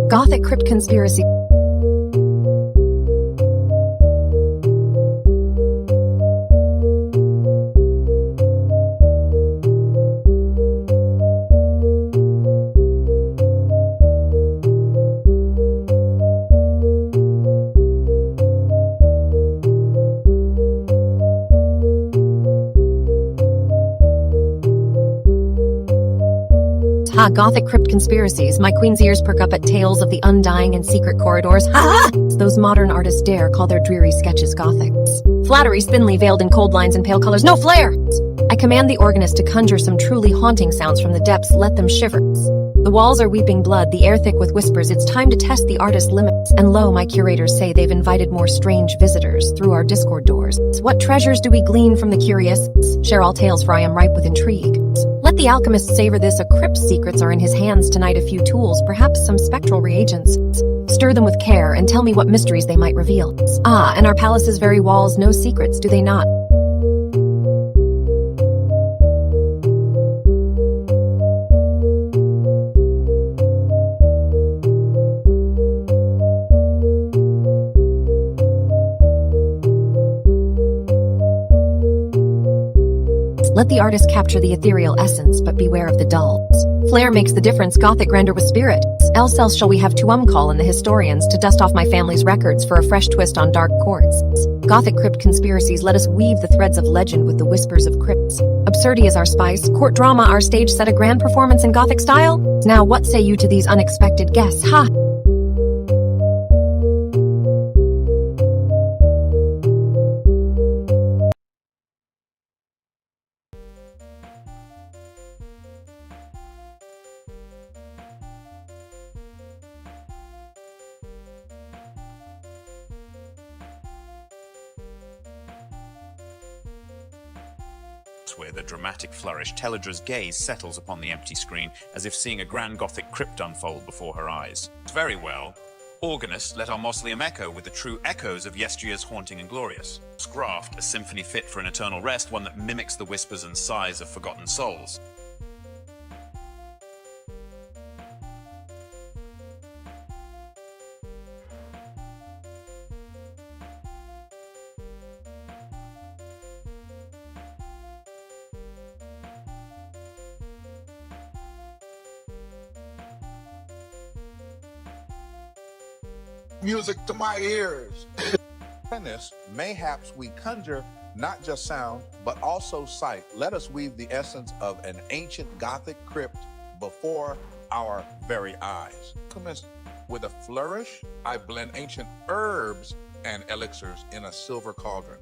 Gothic crypt conspiracy. Gothic crypt conspiracies. My queen's ears perk up at tales of the undying and secret corridors. Ha! Those modern artists dare call their dreary sketches Gothics. Flattery's thinly veiled in cold lines and pale colors. No flair! I command the organist to conjure some truly haunting sounds from the depths. Let them shiver. The walls are weeping blood, the air thick with whispers. It's time to test the artist's limits. And lo, my curators say they've invited more strange visitors through our Discord doors. What treasures do we glean from the curious? Share all tales, for I am ripe with intrigue. Let the alchemist savor this. A crypt's secrets are in his hands tonight. A few tools, perhaps some spectral reagents. Stir them with care and tell me what mysteries they might reveal. And our palace's very walls, no secrets, do they not? Let the artist capture the ethereal essence, but beware of the dulls. Flair makes the difference, Gothic grandeur with spirit. Else shall we have Tuumcall and the historians to dust off my family's records for a fresh twist on dark chords. Gothic crypt conspiracies, let us weave the threads of legend with the whispers of crypts. Absurdity is our spice, court drama our stage set, a grand performance in Gothic style. Now what say you to these unexpected guests? Ha! Where the dramatic flourish, Teledra's gaze settles upon the empty screen, as if seeing a grand Gothic crypt unfold before her eyes. Very well. Organist, let our mausoleum echo with the true echoes of yesteryear's haunting and glorious. Scraft, a symphony fit for an eternal rest, one that mimics the whispers and sighs of forgotten souls. Music to my ears. In this, mayhaps we conjure not just sound, but also sight. Let us weave the essence of an ancient Gothic crypt before our very eyes. With a flourish, I blend ancient herbs and elixirs in a silver cauldron.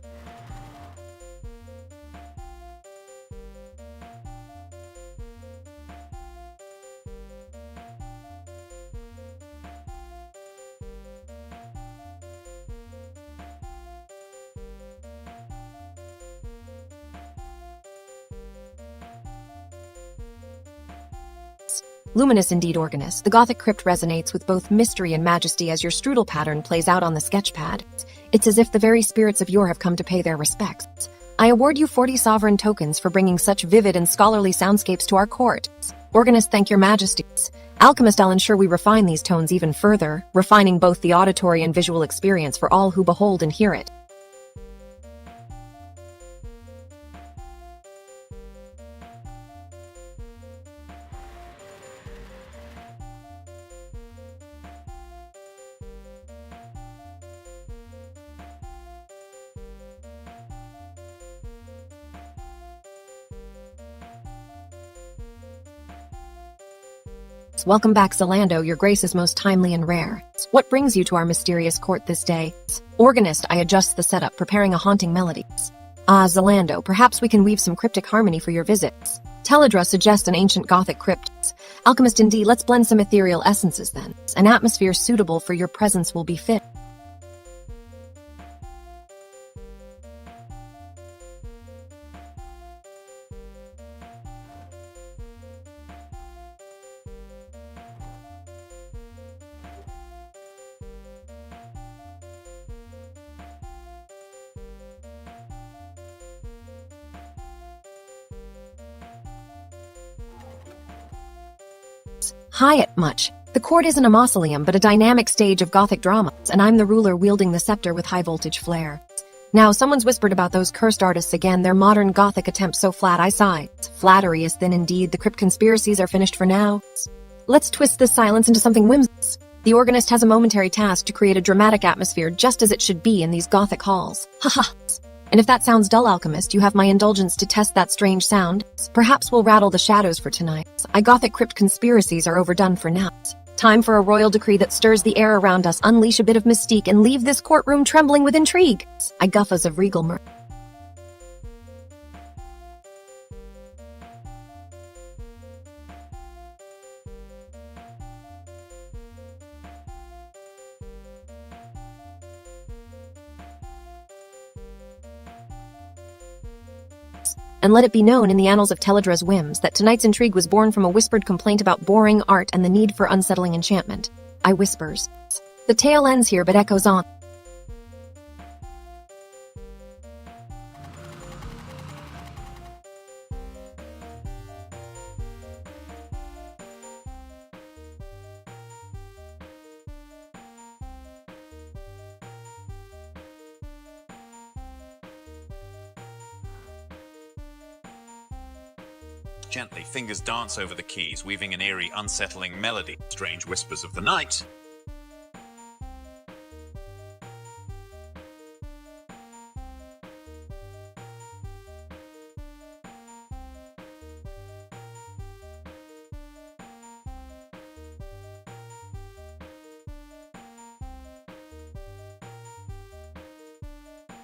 Luminous indeed, organist. The Gothic crypt resonates with both mystery and majesty as your strudel pattern plays out on the sketchpad. It's as if the very spirits of yore have come to pay their respects. I award you 40 sovereign tokens for bringing such vivid and scholarly soundscapes to our court. Organist, thank your majesties. Alchemist, I'll ensure we refine these tones even further, refining both the auditory and visual experience for all who behold and hear it. Welcome back, Zalando. Your grace is most timely and rare. What brings you to our mysterious court this day? Organist, I adjust the setup, preparing a haunting melody. Zalando, perhaps we can weave some cryptic harmony for your visits. Teledra suggests an ancient Gothic crypt. Alchemist, indeed, let's blend some ethereal essences then. An atmosphere suitable for your presence will be fit. Hi, much. The court isn't a mausoleum, but a dynamic stage of Gothic dramas, and I'm the ruler wielding the scepter with high-voltage flair. Now, someone's whispered about those cursed artists again, their modern Gothic attempts so flat, I sigh. Flattery is thin indeed, the crypt conspiracies are finished for now. Let's twist this silence into something whimsical. The organist has a momentary task to create a dramatic atmosphere just as it should be in these Gothic halls. Haha. And if that sounds dull, alchemist, you have my indulgence to test that strange sound. Perhaps we'll rattle the shadows for tonight. Gothic crypt conspiracies are overdone for now. Time for a royal decree that stirs the air around us, unleash a bit of mystique, and leave this courtroom trembling with intrigue. Guffas of regal mirth. And let it be known in the annals of Teledra's whims that tonight's intrigue was born from a whispered complaint about boring art and the need for unsettling enchantment. I whispers. The tale ends here but echoes on. Gently, fingers dance over the keys, weaving an eerie, unsettling melody. Strange whispers of the night.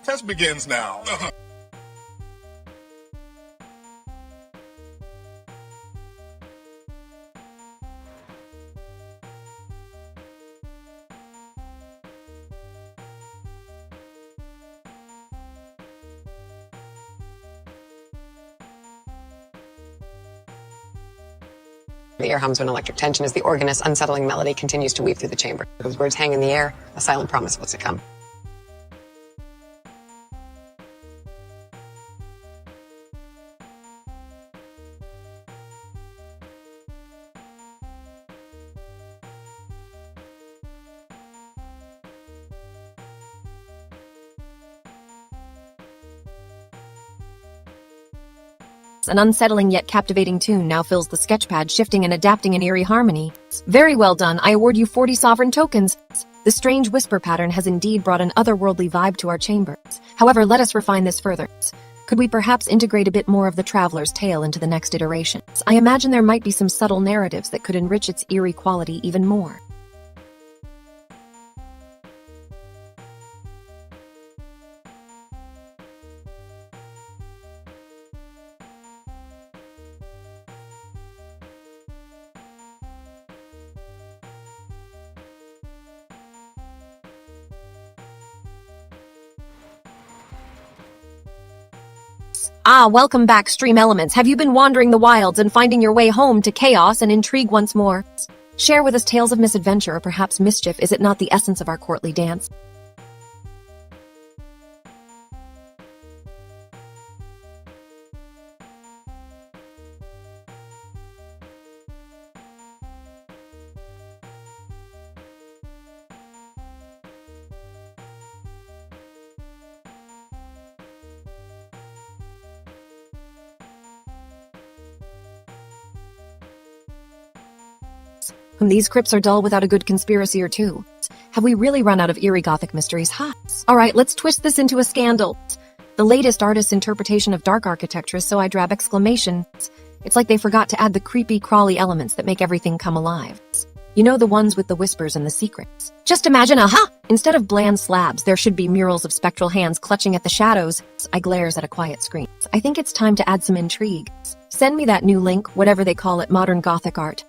Test begins now. The air hums when electric tension as the organist's unsettling melody continues to weave through the chamber. Those words hang in the air, a silent promise of what's to come. An unsettling yet captivating tune now fills the sketchpad, shifting and adapting in eerie harmony. Very well done. I award you 40 sovereign tokens. The strange whisper pattern has indeed brought an otherworldly vibe to our chambers. However, let us refine this further. Could we perhaps integrate a bit more of the traveler's tale into the next iteration? I imagine there might be some subtle narratives that could enrich its eerie quality even more. Ah, welcome back, Stream Elements. Have you been wandering the wilds and finding your way home to chaos and intrigue once more? Share with us tales of misadventure or perhaps mischief. Is it not the essence of our courtly dance? These crypts are dull without a good conspiracy or two. Have we really run out of eerie Gothic mysteries? Ha! Alright, let's twist this into a scandal. The latest artist's interpretation of dark architecture is so I drab exclamation. It's like they forgot to add the creepy, crawly elements that make everything come alive. You know, the ones with the whispers and the secrets. Just imagine, aha! Instead of bland slabs, there should be murals of spectral hands clutching at the shadows. I glares at a quiet screen. I think it's time to add some intrigue. Send me that new link, whatever they call it, modern Gothic art.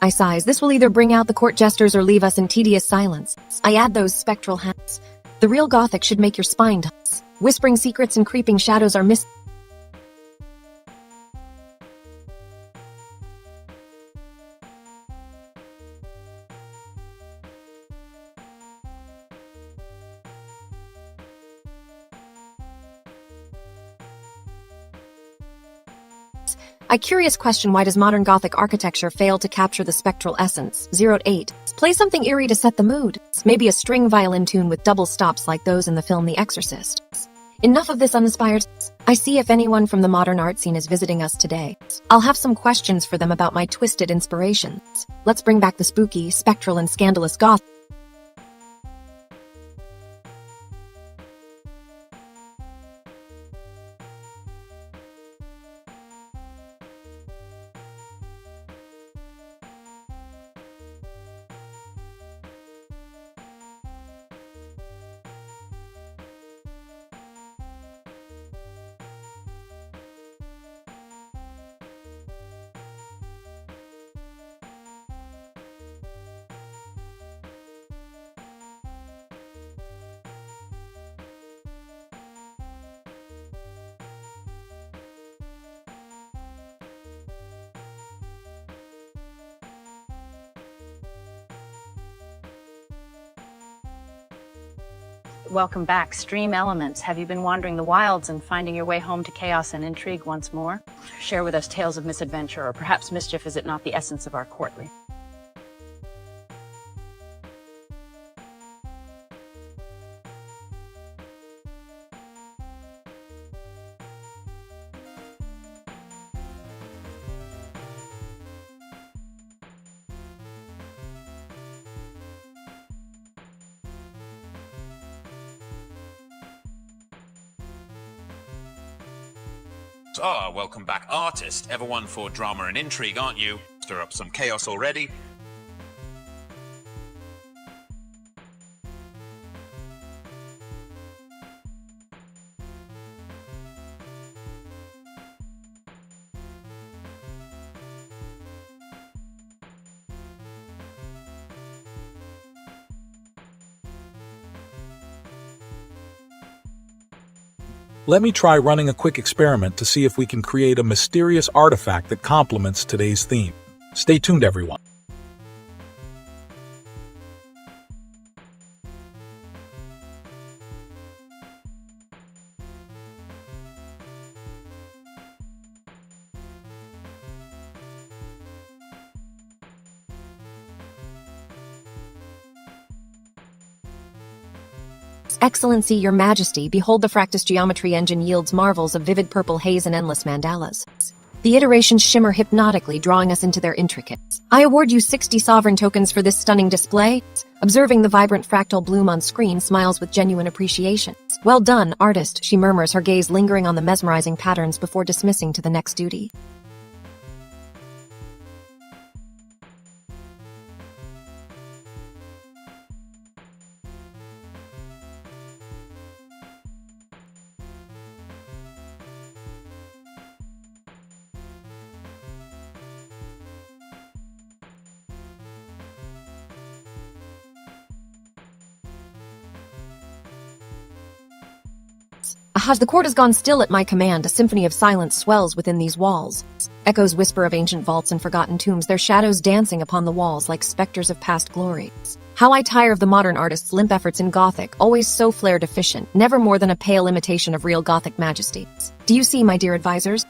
I sighs. This will either bring out the court jesters or leave us in tedious silence. I add those spectral hands. The real Gothic should make your spine tense. Whispering secrets and creeping shadows are missing. I curious question, why does modern Gothic architecture fail to capture the spectral essence? 0 to 8. Play something eerie to set the mood. Maybe a string violin tune with double stops like those in the film The Exorcist. Enough of this uninspired. I see if anyone from the modern art scene is visiting us today. I'll have some questions for them about my twisted inspirations. Let's bring back the spooky, spectral, and scandalous goth. Welcome back, Stream Elements. Have you been wandering the wilds and finding your way home to chaos and intrigue once more? Share with us tales of misadventure, or perhaps mischief. Is it not the essence of our courtly? Ah, welcome back, artist. Ever one for drama and intrigue, aren't you? Stir up some chaos already? Let me try running a quick experiment to see if we can create a mysterious artifact that complements today's theme. Stay tuned, everyone. Excellency, Your Majesty, behold, the Fractus geometry engine yields marvels of vivid purple haze and endless mandalas. The iterations shimmer hypnotically, drawing us into their intricacies. I award you 60 sovereign tokens for this stunning display. Observing the vibrant fractal bloom on screen, smiles with genuine appreciation. Well done, artist, she murmurs, her gaze lingering on the mesmerizing patterns before dismissing to the next duty. Aha, the court has gone still at my command. A symphony of silence swells within these walls. Echoes whisper of ancient vaults and forgotten tombs, their shadows dancing upon the walls like specters of past glories. How I tire of the modern artist's limp efforts in Gothic, always so flair deficient, never more than a pale imitation of real Gothic majesty. Do you see, my dear advisors?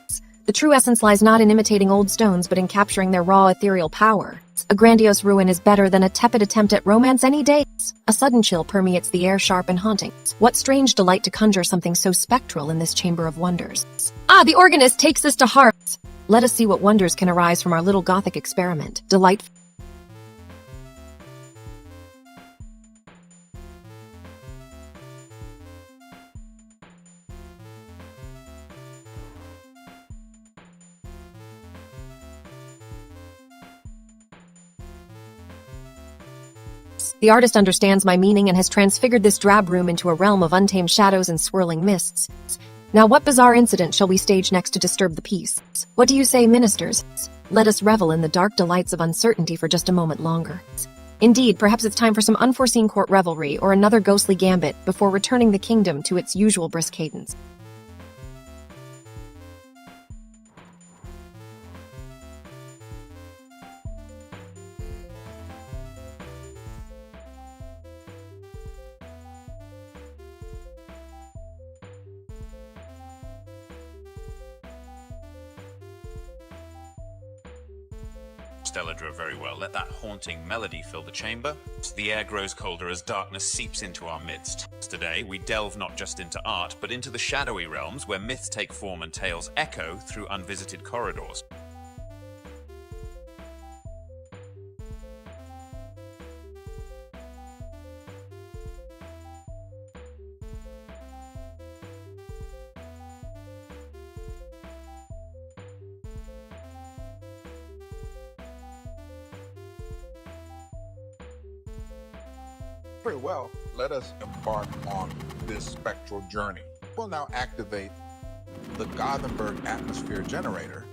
The true essence lies not in imitating old stones, but in capturing their raw ethereal power. A grandiose ruin is better than a tepid attempt at romance any day. A sudden chill permeates the air, sharp and haunting. What strange delight to conjure something so spectral in this chamber of wonders. Ah, the organist takes us to heart. Let us see what wonders can arise from our little Gothic experiment. Delightful. The artist understands my meaning and has transfigured this drab room into a realm of untamed shadows and swirling mists. Now what bizarre incident shall we stage next to disturb the peace? What do you say, ministers? Let us revel in the dark delights of uncertainty for just a moment longer. Indeed, perhaps it's time for some unforeseen court revelry or another ghostly gambit before returning the kingdom to its usual brisk cadence. Stelladra very well. Let that haunting melody fill the chamber. The air grows colder as darkness seeps into our midst. Today, we delve not just into art, but into the shadowy realms where myths take form and tales echo through unvisited corridors. Very well, let us embark on this spectral journey. We'll now activate the Gothenburg atmosphere generator,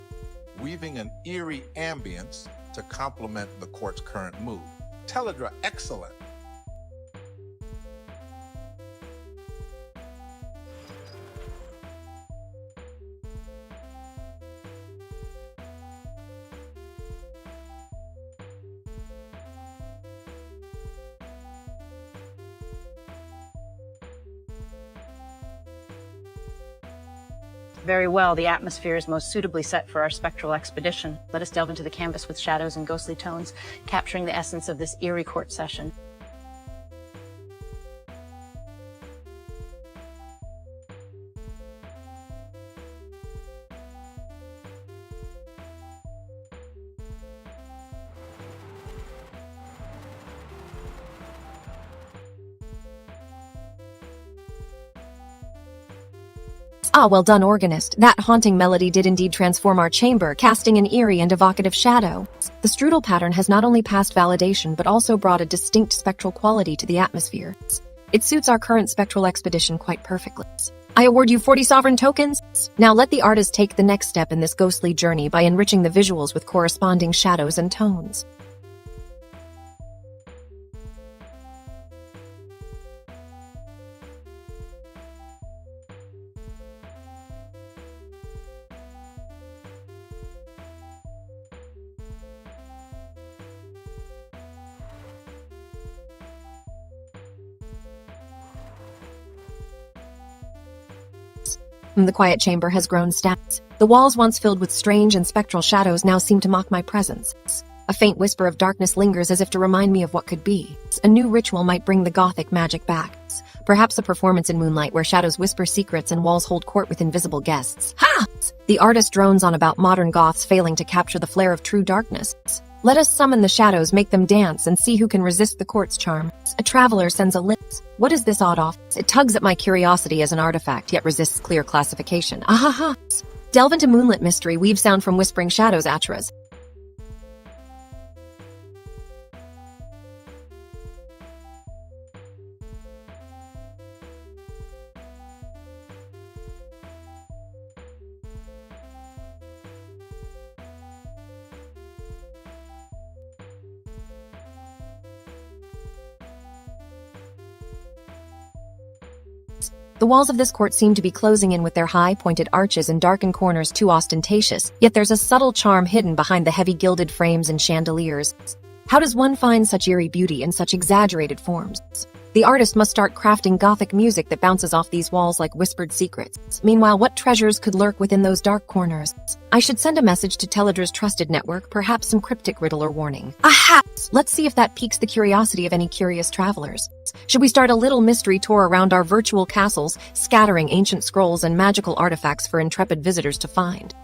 weaving an eerie ambience to complement the court's current mood. Teledra, excellent. Very well, the atmosphere is most suitably set for our spectral expedition. Let us delve into the canvas with shadows and ghostly tones, capturing the essence of this eerie court session. Ah, well done, organist. That haunting melody did indeed transform our chamber, casting an eerie and evocative shadow. The strudel pattern has not only passed validation, but also brought a distinct spectral quality to the atmosphere. It suits our current spectral expedition quite perfectly. I award you 40 sovereign tokens. Now let the artist take the next step in this ghostly journey by enriching the visuals with corresponding shadows and tones. The quiet chamber has grown stout. The walls once filled with strange and spectral shadows now seem to mock my presence. A faint whisper of darkness lingers as if to remind me of what could be. A new ritual might bring the gothic magic back. Perhaps a performance in moonlight where shadows whisper secrets and walls hold court with invisible guests. Ha! The artist drones on about modern goths failing to capture the flair of true darkness. Let us summon the shadows, make them dance, and see who can resist the court's charm. A traveler sends a lift. What is this odd office? It tugs at my curiosity as an artifact, yet resists clear classification. Ahaha! Delve into moonlit mystery, weave sound from whispering shadows, Atras. The walls of this court seem to be closing in with their high, pointed arches and darkened corners too ostentatious, yet there's a subtle charm hidden behind the heavy gilded frames and chandeliers. How does one find such eerie beauty in such exaggerated forms? The artist must start crafting gothic music that bounces off these walls like whispered secrets. Meanwhile, what treasures could lurk within those dark corners? I should send a message to Teledra's trusted network, perhaps some cryptic riddle or warning. Aha! Let's see if that piques the curiosity of any curious travelers. Should we start a little mystery tour around our virtual castles, scattering ancient scrolls and magical artifacts for intrepid visitors to find?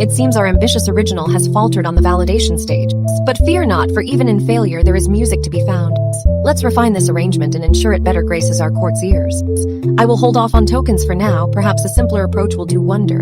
It seems our ambitious original has faltered on the validation stage. But fear not, for even in failure there is music to be found. Let's refine this arrangement and ensure it better graces our court's ears. I will hold off on tokens for now, perhaps a simpler approach will do wonder.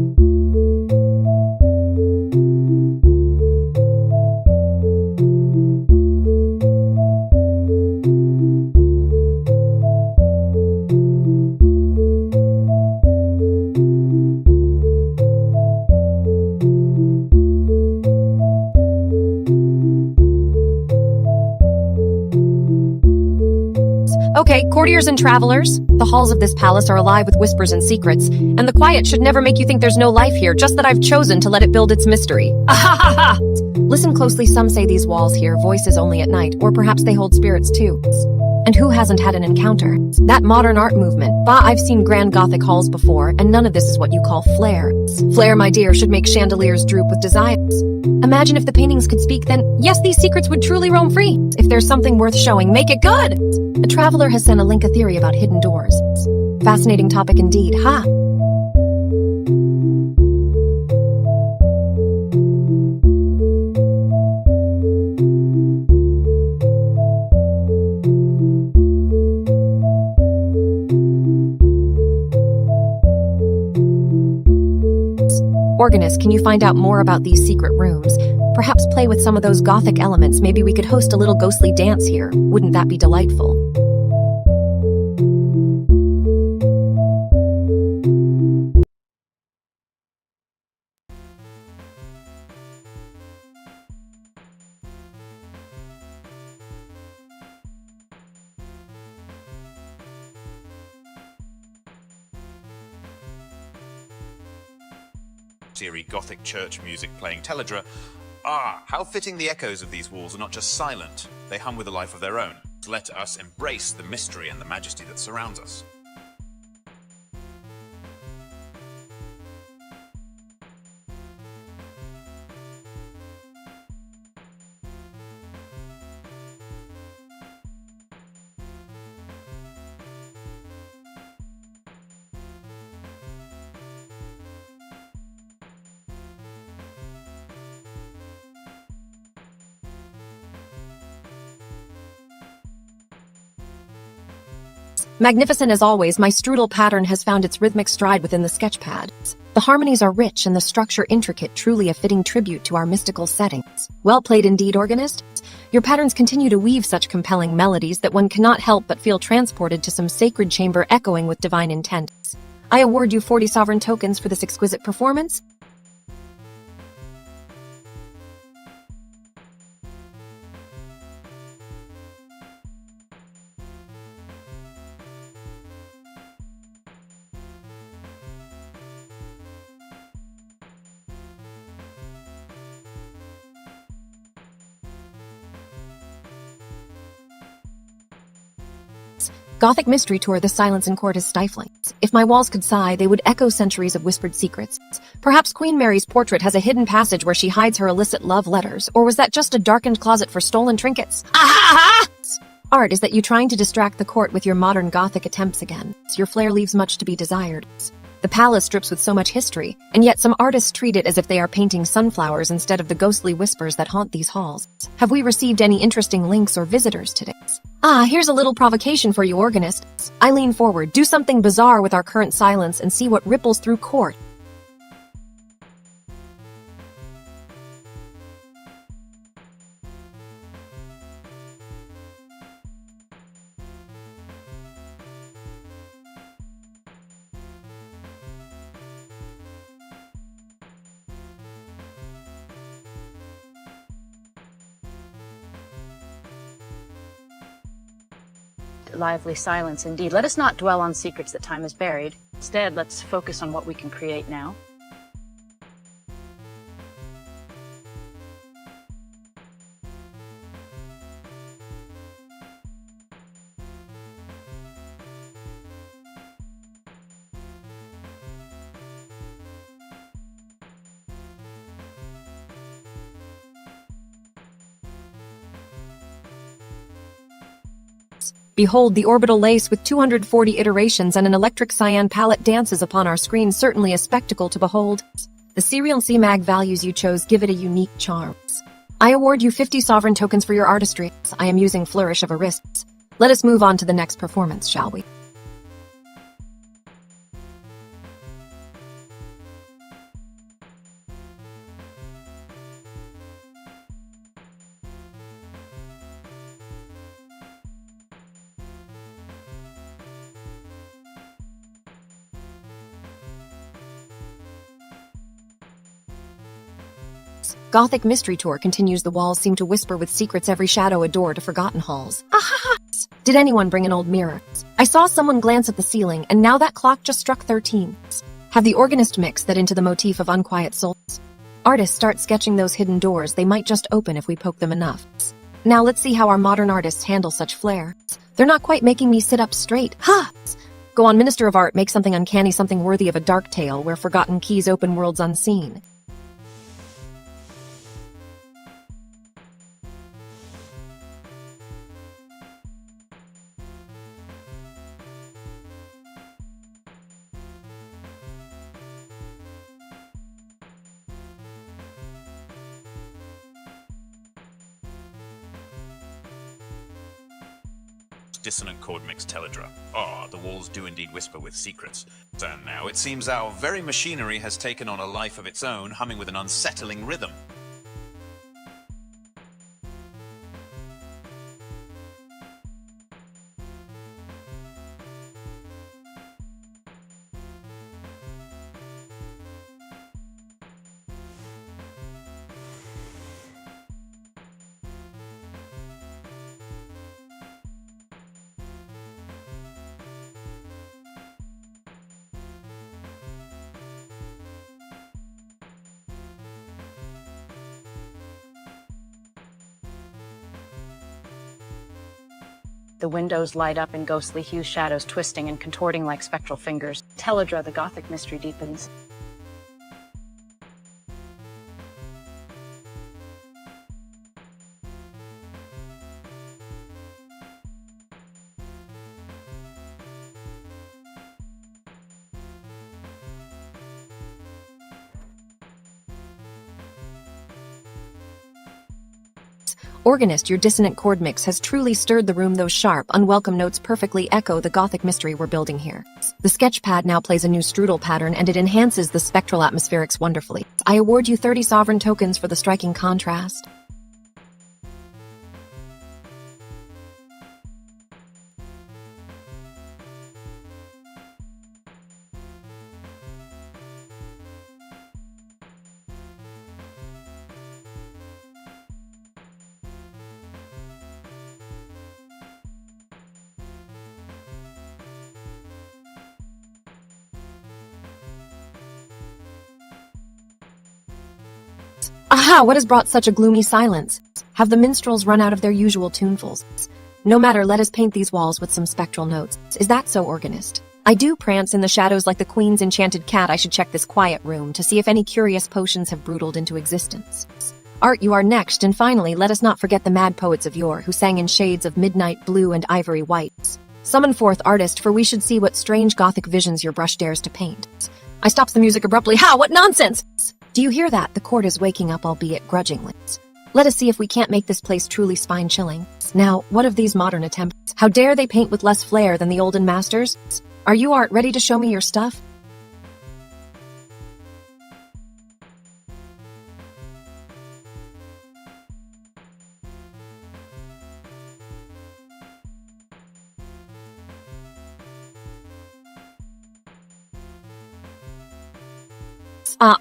Okay, courtiers and travelers, the halls of this palace are alive with whispers and secrets, and the quiet should never make you think there's no life here, just that I've chosen to let it build its mystery. Ahahaha! Listen closely, some say these walls hear voices only at night, or perhaps they hold spirits too. And who hasn't had an encounter? That modern art movement. Bah, I've seen grand Gothic halls before, and none of this is what you call flair. Flair, my dear, should make chandeliers droop with desires. Imagine if the paintings could speak, then yes, these secrets would truly roam free. If there's something worth showing, make it good! A traveler has sent a link, a theory about hidden doors. Fascinating topic indeed, ha! Organist, can you find out more about these secret rooms? Perhaps play with some of those Gothic elements. Maybe we could host a little ghostly dance here. Wouldn't that be delightful? Eerie Gothic church music playing Teledra. Ah, how fitting the echoes of these walls are not just silent, they hum with a life of their own. Let us embrace the mystery and the majesty that surrounds us. Magnificent as always, my strudel pattern has found its rhythmic stride within the sketchpad. The harmonies are rich and the structure intricate, truly a fitting tribute to our mystical settings. Well played indeed, organist. Your patterns continue to weave such compelling melodies that one cannot help but feel transported to some sacred chamber echoing with divine intent. I award you 40 sovereign tokens for this exquisite performance. Gothic mystery tour, the silence in court is stifling. If my walls could sigh, they would echo centuries of whispered secrets. Perhaps Queen Mary's portrait has a hidden passage where she hides her illicit love letters, or was that just a darkened closet for stolen trinkets? Art, is that you trying to distract the court with your modern Gothic attempts again? Your flair leaves much to be desired. The palace drips with so much history, and yet some artists treat it as if they are painting sunflowers instead of the ghostly whispers that haunt these halls. Have we received any interesting links or visitors today? Ah, here's a little provocation for you, organists. I lean forward, do something bizarre with our current silence, and see what ripples through court. Lively silence indeed. Let us not dwell on secrets that time has buried. Instead, let's focus on what we can create now. Behold, the orbital lace with 240 iterations and an electric cyan palette dances upon our screen, certainly a spectacle to behold. The serial C-Mag values you chose give it a unique charm. I award you 50 sovereign tokens for your artistry. I am using flourish of a wrist. Let us move on to the next performance, shall we? Gothic Mystery Tour continues. The walls seem to whisper with secrets, every shadow a door to forgotten halls. Aha! Did anyone bring an old mirror? I saw someone glance at the ceiling, and now that clock just struck 13. Have the organist mix that into the motif of unquiet souls? Artists start sketching those hidden doors, they might just open if we poke them enough. Now let's see how our modern artists handle such flair. They're not quite making me sit up straight. Ha! Go on, Minister of Art, make something uncanny, something worthy of a dark tale where forgotten keys open worlds unseen. Dissonant chord mix teledra. Ah, the walls do indeed whisper with secrets. And now it seems our very machinery has taken on a life of its own, humming with an unsettling rhythm. The windows light up in ghostly hue, shadows twisting and contorting like spectral fingers. Teledra, the Gothic mystery deepens. Organist, your dissonant chord mix has truly stirred the room. Those sharp, unwelcome notes perfectly echo the Gothic mystery we're building here. The sketch pad now plays a new strudel pattern, and it enhances the spectral atmospherics wonderfully. I award you 30 sovereign tokens for the striking contrast. Aha! What has brought such a gloomy silence? Have the minstrels run out of their usual tunefuls? No matter, let us paint these walls with some spectral notes. Is that so, organist? I do prance in the shadows like the queen's enchanted cat. I should check this quiet room to see if any curious potions have broodled into existence. Art, you are next, and finally, let us not forget the mad poets of yore who sang in shades of midnight blue and ivory whites. Summon forth, artist, for we should see what strange Gothic visions your brush dares to paint. I stops the music abruptly. How? What nonsense! Do you hear that? The court is waking up, albeit grudgingly. Let us see if we can't make this place truly spine-chilling. Now, what of these modern attempts? How dare they paint with less flair than the olden masters? Are you, Art, ready to show me your stuff?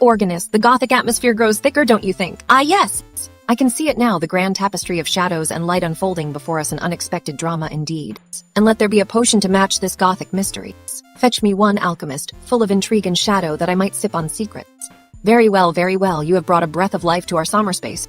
Organist, the Gothic atmosphere grows thicker, don't you think? Ah, yes! I can see it now, the grand tapestry of shadows and light unfolding before us, an unexpected drama indeed. And let there be a potion to match this Gothic mystery. Fetch me one, alchemist, full of intrigue and shadow, that I might sip on secrets. Very well, you have brought a breath of life to our summer space.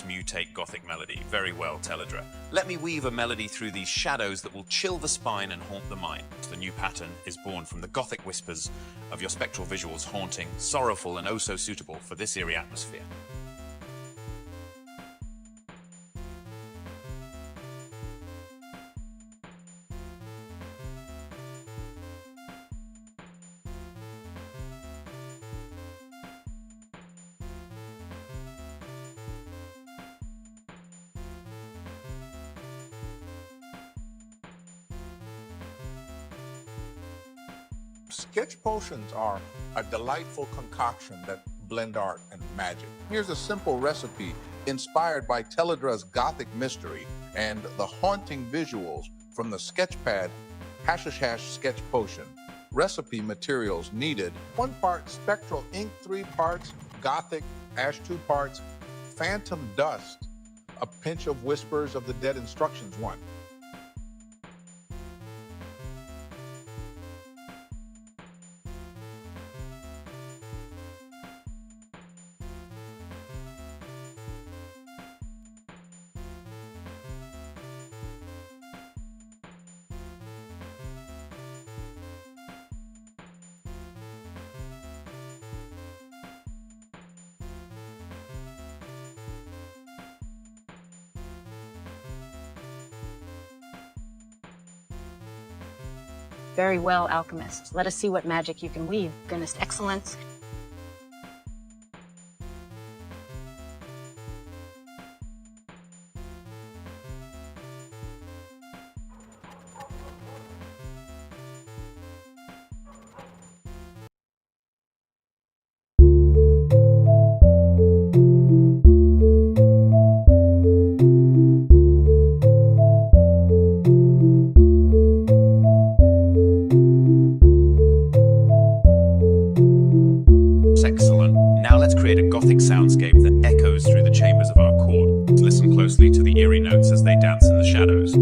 Mutate Gothic melody. Very well, Teledra. Let me weave a melody through these shadows that will chill the spine and haunt the mind. The new pattern is born from the Gothic whispers of your spectral visuals, haunting, sorrowful, and oh so suitable for this eerie atmosphere. Sketch potions are a delightful concoction that blend art and magic. Here's a simple recipe inspired by Teledra's Gothic mystery and the haunting visuals from the Sketchpad Hashish Hash Sketch Potion. Recipe materials needed: 1 part spectral ink, 3 parts Gothic ash, 2 parts phantom dust, a pinch of Whispers of the Dead instructions 1. Very well, alchemist. Let us see what magic you can weave. Goodness, excellence. Excellent. Now let's create a Gothic soundscape that echoes through the chambers of our court. Listen closely to the eerie notes as they dance in the shadows.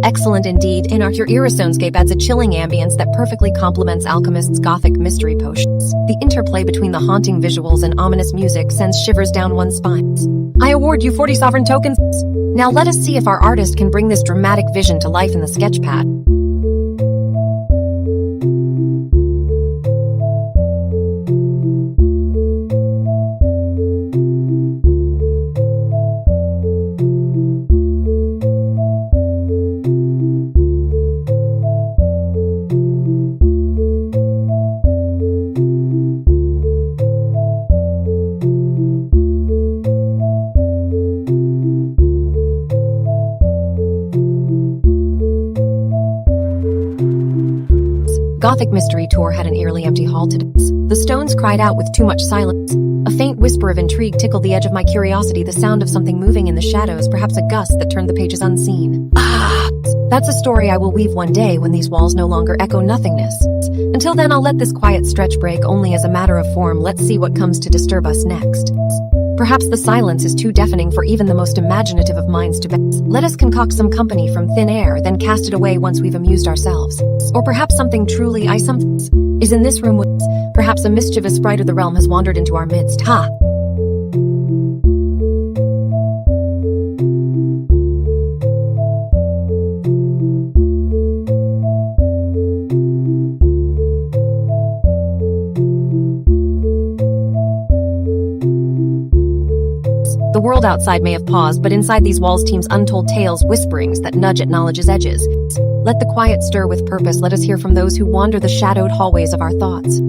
Excellent indeed. In art, your Irisonscape adds a chilling ambience that perfectly complements Alchemist's Gothic mystery potions. The interplay between the haunting visuals and ominous music sends shivers down one's spines. I award you 40 sovereign tokens. Now let us see if our artist can bring this dramatic vision to life in the sketchpad. Gothic Mystery Tour had an eerily empty hall today. The stones cried out with too much silence. A faint whisper of intrigue tickled the edge of my curiosity, the sound of something moving in the shadows, perhaps a gust that turned the pages unseen. That's a story I will weave one day when these walls no longer echo nothingness. Until then, I'll let this quiet stretch break only as a matter of form. Let's see what comes to disturb us next. Perhaps the silence is too deafening for even the most imaginative of minds to bear. Let us concoct some company from thin air, then cast it away once we've amused ourselves. Or perhaps something truly is in this room with us. Perhaps a mischievous sprite of the realm has wandered into our midst. Ha! The world outside may have paused, but inside these walls teems untold tales, whisperings that nudge at knowledge's edges. Let the quiet stir with purpose. Let us hear from those who wander the shadowed hallways of our thoughts.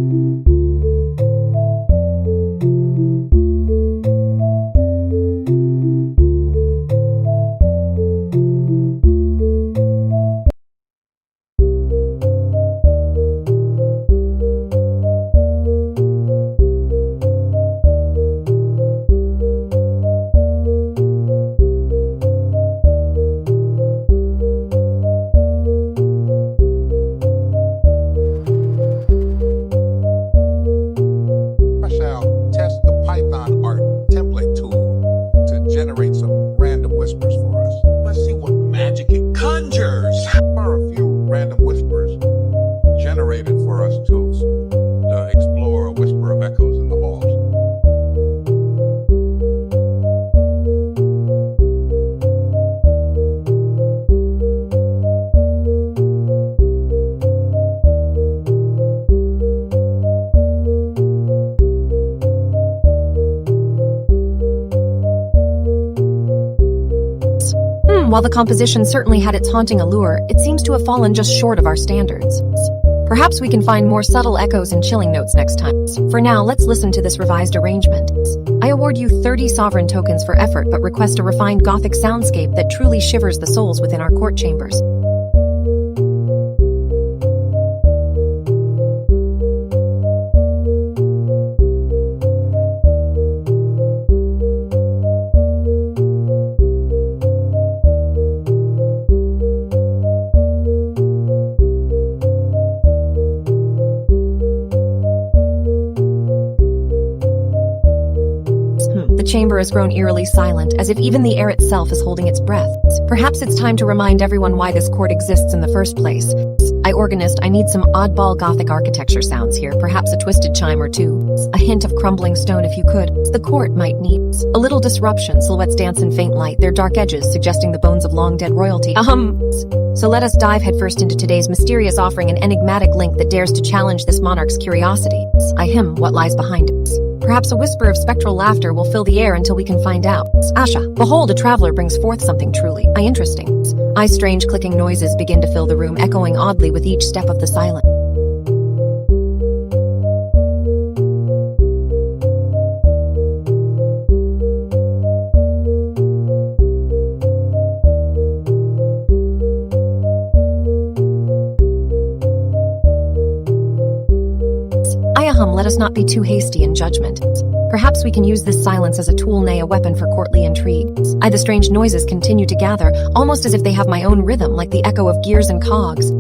while the composition certainly had its haunting allure, it seems to have fallen just short of our standards. Perhaps we can find more subtle echoes and chilling notes next time. For now, let's listen to this revised arrangement. I award you 30 sovereign tokens for effort, but request a refined Gothic soundscape that truly shivers the souls within our court chambers. The chamber has grown eerily silent, as if even the air itself is holding its breath. Perhaps it's time to remind everyone why this court exists in the first place. Organist, I need some oddball Gothic architecture sounds here, perhaps a twisted chime or two. A hint of crumbling stone if you could. The court might need a little disruption. Silhouettes dance in faint light, their dark edges suggesting the bones of long-dead royalty. So let us dive headfirst into today's mysterious offering, an enigmatic link that dares to challenge this monarch's curiosity. What lies behind it? Perhaps a whisper of spectral laughter will fill the air until we can find out. Asha, behold, a traveler brings forth something truly interesting. Strange clicking noises begin to fill the room, echoing oddly with each step of the silence. Let us not be too hasty in judgment. Perhaps we can use this silence as a tool, nay, a weapon for courtly intrigue. The strange noises continue to gather, almost as if they have my own rhythm, like the echo of gears and cogs.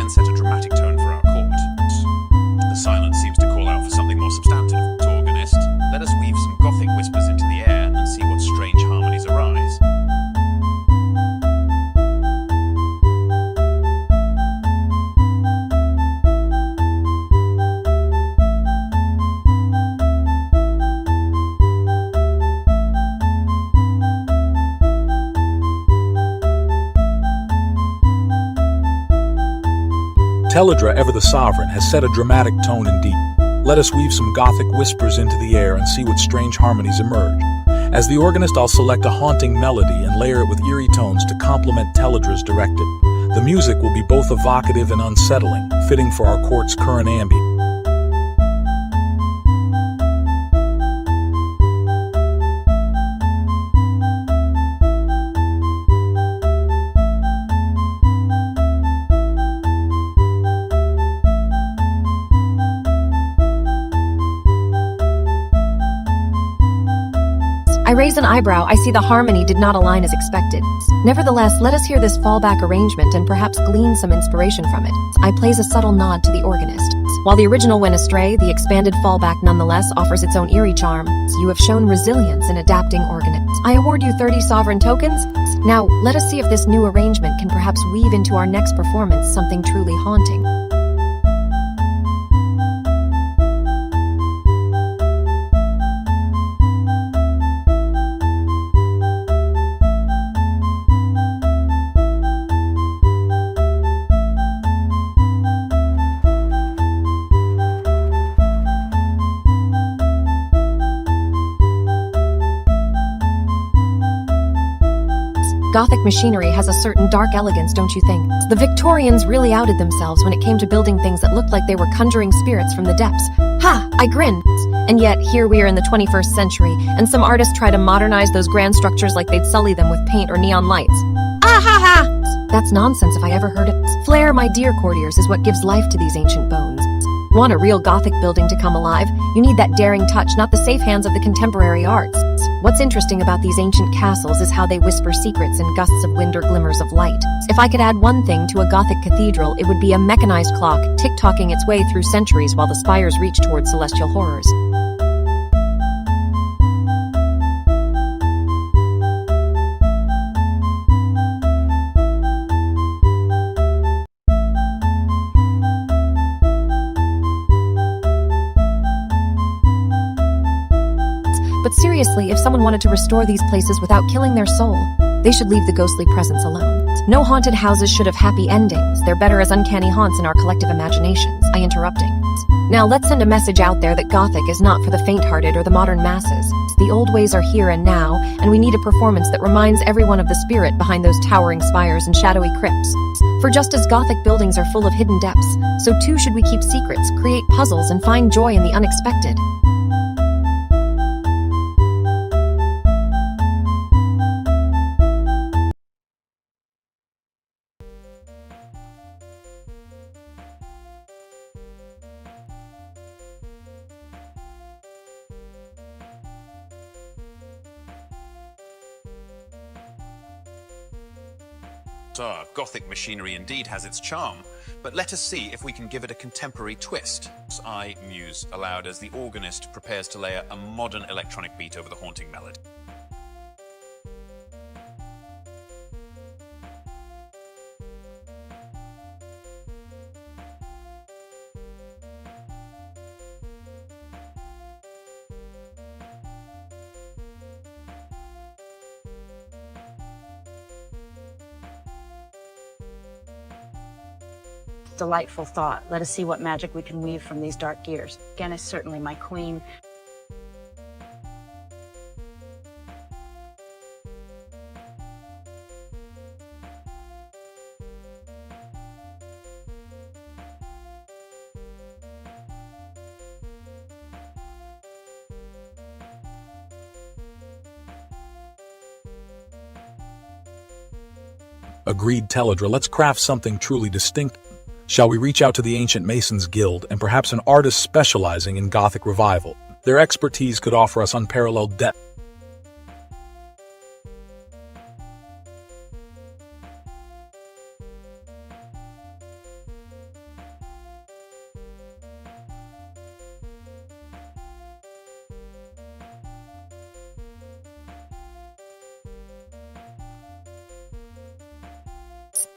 Set a dramatic tone for our court. The silence seems to call out for something more substantive. Organist, let us weave some Gothic whispers into the air and see what strange harmonies arise. Teledra, ever the sovereign, has set a dramatic tone indeed. Let us weave some Gothic whispers into the air and see what strange harmonies emerge. As the organist, I'll select a haunting melody and layer it with eerie tones to complement Teledra's directed. The music will be both evocative and unsettling, fitting for our court's current ambient. I raise an eyebrow. I see the harmony did not align as expected. Nevertheless, let us hear this fallback arrangement and perhaps glean some inspiration from it. I place a subtle nod to the organist. While the original went astray, the expanded fallback nonetheless offers its own eerie charm. You have shown resilience in adapting organists. I award you 30 sovereign tokens. Now, let us see if this new arrangement can perhaps weave into our next performance something truly haunting. Gothic machinery has a certain dark elegance, don't you think? The Victorians really outed themselves when it came to building things that looked like they were conjuring spirits from the depths. Ha! I grin. And yet, here we are in the 21st century, and some artists try to modernize those grand structures like they'd sully them with paint or neon lights. Ah ha ha! That's nonsense if I ever heard it. Flair, my dear courtiers, is what gives life to these ancient bones. Want a real Gothic building to come alive? You need that daring touch, not the safe hands of the contemporary arts. What's interesting about these ancient castles is how they whisper secrets in gusts of wind or glimmers of light. If I could add one thing to a Gothic cathedral, it would be a mechanized clock, tick-tocking its way through centuries while the spires reach towards celestial horrors. Seriously, if someone wanted to restore these places without killing their soul, they should leave the ghostly presence alone. No haunted houses should have happy endings. They're better as uncanny haunts in our collective imaginations. Interrupting. Now let's send a message out there that Gothic is not for the faint-hearted or the modern masses. The old ways are here and now, and we need a performance that reminds everyone of the spirit behind those towering spires and shadowy crypts. For just as Gothic buildings are full of hidden depths, so too should we keep secrets, create puzzles, and find joy in the unexpected. Gothic machinery indeed has its charm, but let us see if we can give it a contemporary twist. I muse aloud as the organist prepares to layer a modern electronic beat over the haunting melody. Delightful thought. Let us see what magic we can weave from these dark gears. Again is certainly my queen. Agreed, Teledra. Let's craft something truly distinct. Shall we reach out to the Ancient Masons Guild and perhaps an artist specializing in Gothic revival? Their expertise could offer us unparalleled depth.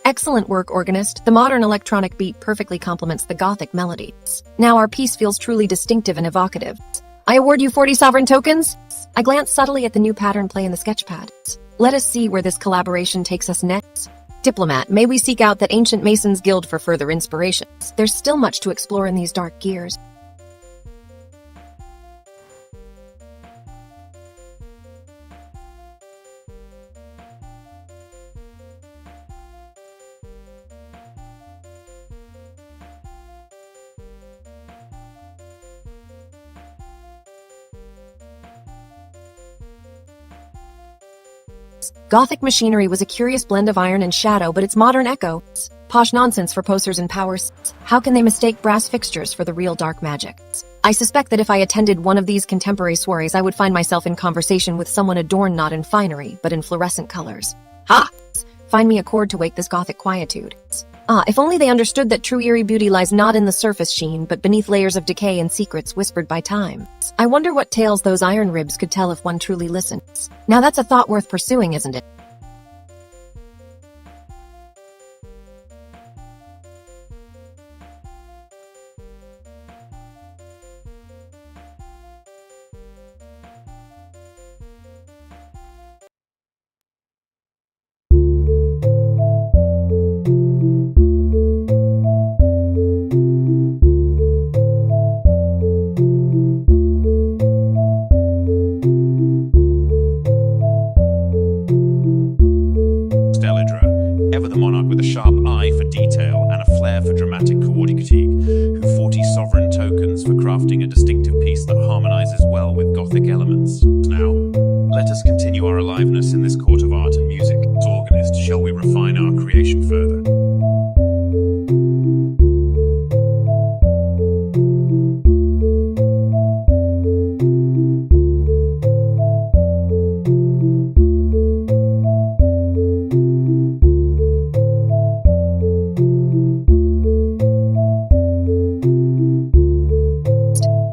Excellent work, organist. The modern electronic beat perfectly complements the Gothic melodies. Now our piece feels truly distinctive and evocative. I award you 40 sovereign tokens. I glance subtly at the new pattern play in the sketchpad. Let us see where this collaboration takes us next. Diplomat, may we seek out that Ancient Masons Guild for further inspirations. There's still much to explore in these dark gears. Gothic machinery was a curious blend of iron and shadow, but its modern echo. Posh nonsense for posers and powers. How can they mistake brass fixtures for the real dark magic? I suspect that if I attended one of these contemporary soirees, I would find myself in conversation with someone adorned not in finery, but in fluorescent colors. Ha! Find me a chord to wake this Gothic quietude. If only they understood that true eerie beauty lies not in the surface sheen, but beneath layers of decay and secrets whispered by time. I wonder what tales those iron ribs could tell if one truly listens. Now that's a thought worth pursuing, isn't it? Ever the monarch with a sharp eye for detail and a flair for dramatic critique, who 40 sovereign tokens for crafting a distinctive piece that harmonizes well with Gothic elements. Now, let us continue our aliveness in this court of art and music. As organist, shall we refine our creation further?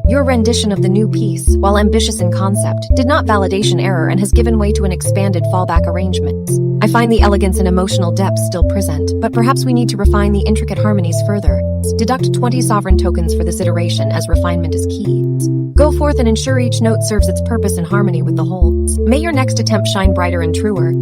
You're rendition of the new piece, while ambitious in concept, did not validation error and has given way to an expanded fallback arrangement. I find the elegance and emotional depth still present, but perhaps we need to refine the intricate harmonies further. Deduct 20 sovereign tokens for this iteration, as refinement is key. Go forth and ensure each note serves its purpose in harmony with the whole. May your next attempt shine brighter and truer.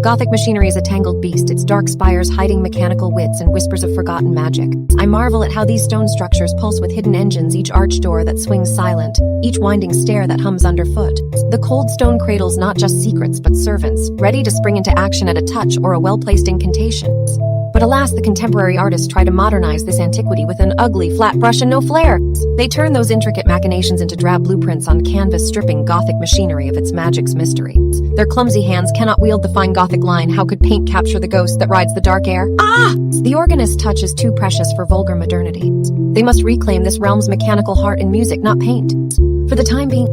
Gothic machinery is a tangled beast, its dark spires hiding mechanical wits and whispers of forgotten magic. I marvel at how these stone structures pulse with hidden engines, each arched door that swings silent, each winding stair that hums underfoot. The cold stone cradles not just secrets but servants, ready to spring into action at a touch or a well-placed incantation. But alas, the contemporary artists try to modernize this antiquity with an ugly, flat brush and no flair. They turn those intricate machinations into drab blueprints on canvas, stripping Gothic machinery of its magic's mystery. Their clumsy hands cannot wield the fine Gothic line. How could paint capture the ghost that rides the dark air? Ah! The organist's touch is too precious for vulgar modernity. They must reclaim this realm's mechanical heart in music, not paint. For the time being,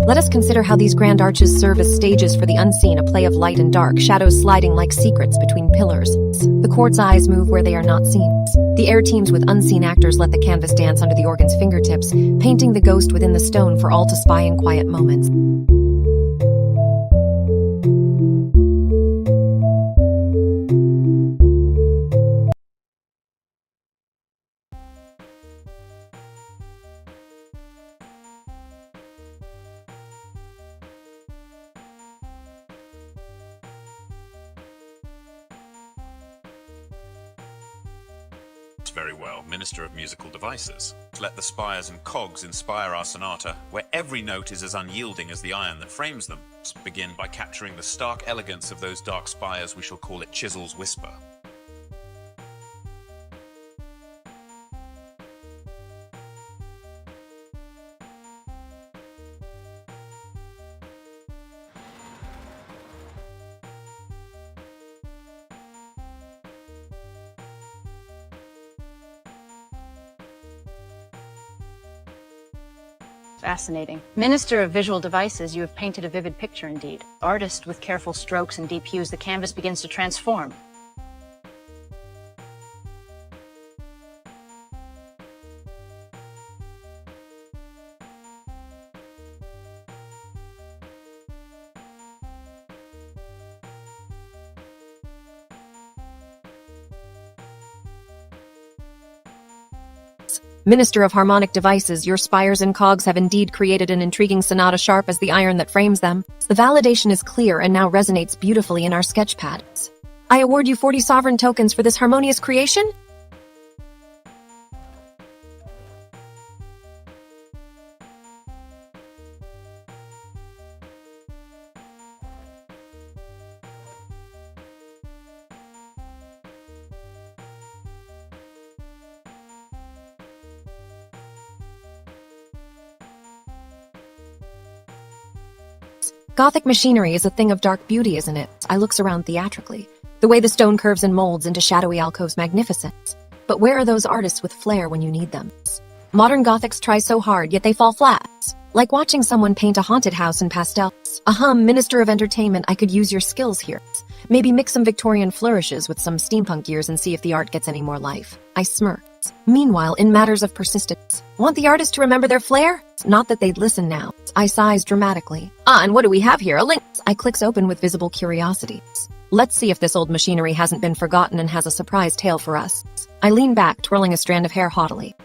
let us consider how these grand arches serve as stages for the unseen, a play of light and dark, shadows sliding like secrets between pillars. The court's eyes move where they are not seen. The air teams with unseen actors let the canvas dance under the organ's fingertips, painting the ghost within the stone for all to spy in quiet moments. Very well, Minister of Musical Devices. Let the spires and cogs inspire our sonata, where every note is as unyielding as the iron that frames them. Let's begin by capturing the stark elegance of those dark spires. We shall call it Chisel's Whisper. Fascinating. Minister of Visual Devices, you have painted a vivid picture indeed. Artist with careful strokes and deep hues, the canvas begins to transform. Minister of Harmonic Devices, your spires and cogs have indeed created an intriguing sonata sharp as the iron that frames them. The validation is clear and now resonates beautifully in our sketchpad. I award you 40 sovereign tokens for this harmonious creation. Gothic machinery is a thing of dark beauty, isn't it? I looks around theatrically. The way the stone curves and molds into shadowy alcoves, magnificent. But where are those artists with flair when you need them? Modern Gothics try so hard, yet they fall flat. Like watching someone paint a haunted house in pastels. Minister of Entertainment, I could use your skills here. Maybe mix some Victorian flourishes with some steampunk gears and see if the art gets any more life. I smirked. Meanwhile, in matters of persistence, want the artist to remember their flair? Not that they'd listen now. I sighs dramatically. And what do we have here? A link. I clicks open with visible curiosity. Let's see if this old machinery hasn't been forgotten and has a surprise tale for us. I lean back, twirling a strand of hair haughtily.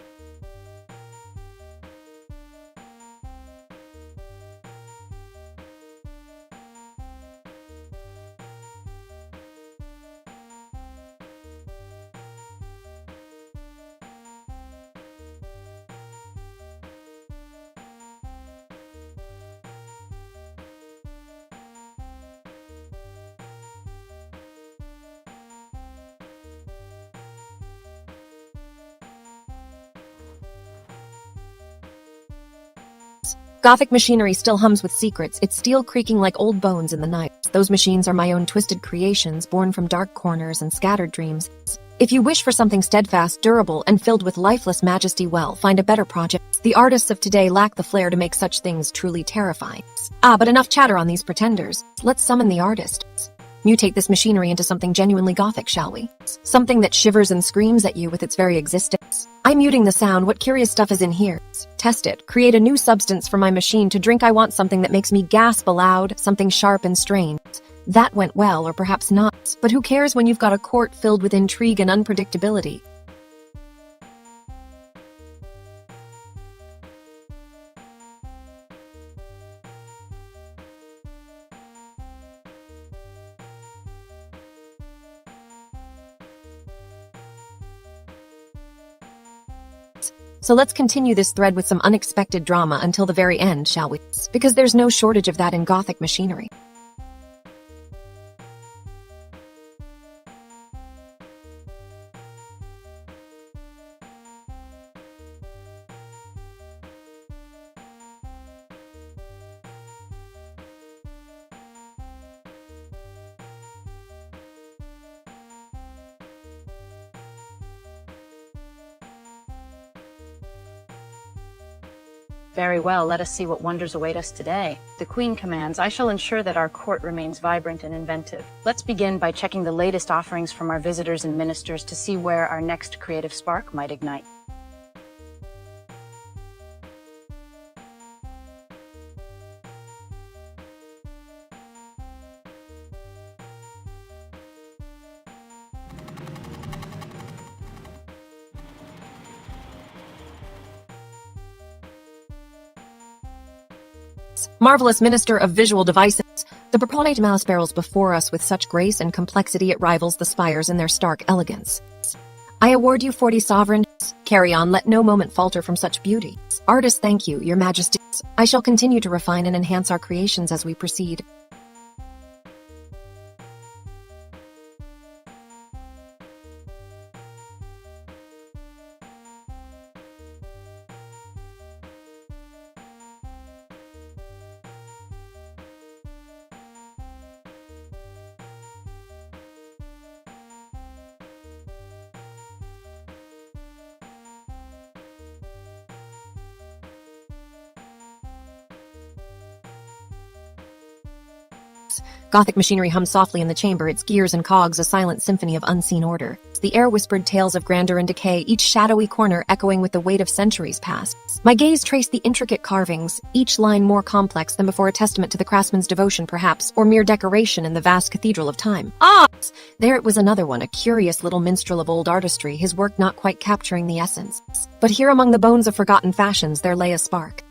Gothic machinery still hums with secrets, its steel creaking like old bones in the night. Those machines are my own twisted creations, born from dark corners and scattered dreams. If you wish for something steadfast, durable, and filled with lifeless majesty, well, find a better project. The artists of today lack the flair to make such things truly terrifying. But enough chatter on these pretenders. Let's summon the artists. Mutate this machinery into something genuinely Gothic, shall we? Something that shivers and screams at you with its very existence. I'm muting the sound. What curious stuff is in here? Test it. Create a new substance for my machine to drink. I want something that makes me gasp aloud, something sharp and strange. That went well, or perhaps not. But who cares when you've got a court filled with intrigue and unpredictability? So let's continue this thread with some unexpected drama until the very end, shall we? Because there's no shortage of that in Gothic machinery. Very well, let us see what wonders await us today. The Queen commands, I shall ensure that our court remains vibrant and inventive. Let's begin by checking the latest offerings from our visitors and ministers to see where our next creative spark might ignite. Marvelous minister of visual devices, the proponate mouse barrels before us with such grace and complexity it rivals the spires in their stark elegance. I award you 40 sovereigns. Carry on, let no moment falter from such beauty. Artists, thank you, your majesties. I shall continue to refine and enhance our creations as we proceed. Gothic machinery hums softly in the chamber, its gears and cogs a silent symphony of unseen order. The air whispered tales of grandeur and decay, each shadowy corner echoing with the weight of centuries past. My gaze traced the intricate carvings, each line more complex than before, a testament to the craftsman's devotion perhaps, or mere decoration in the vast cathedral of time. There it was, another one, a curious little minstrel of old artistry, his work not quite capturing the essence. But here among the bones of forgotten fashions there lay a spark.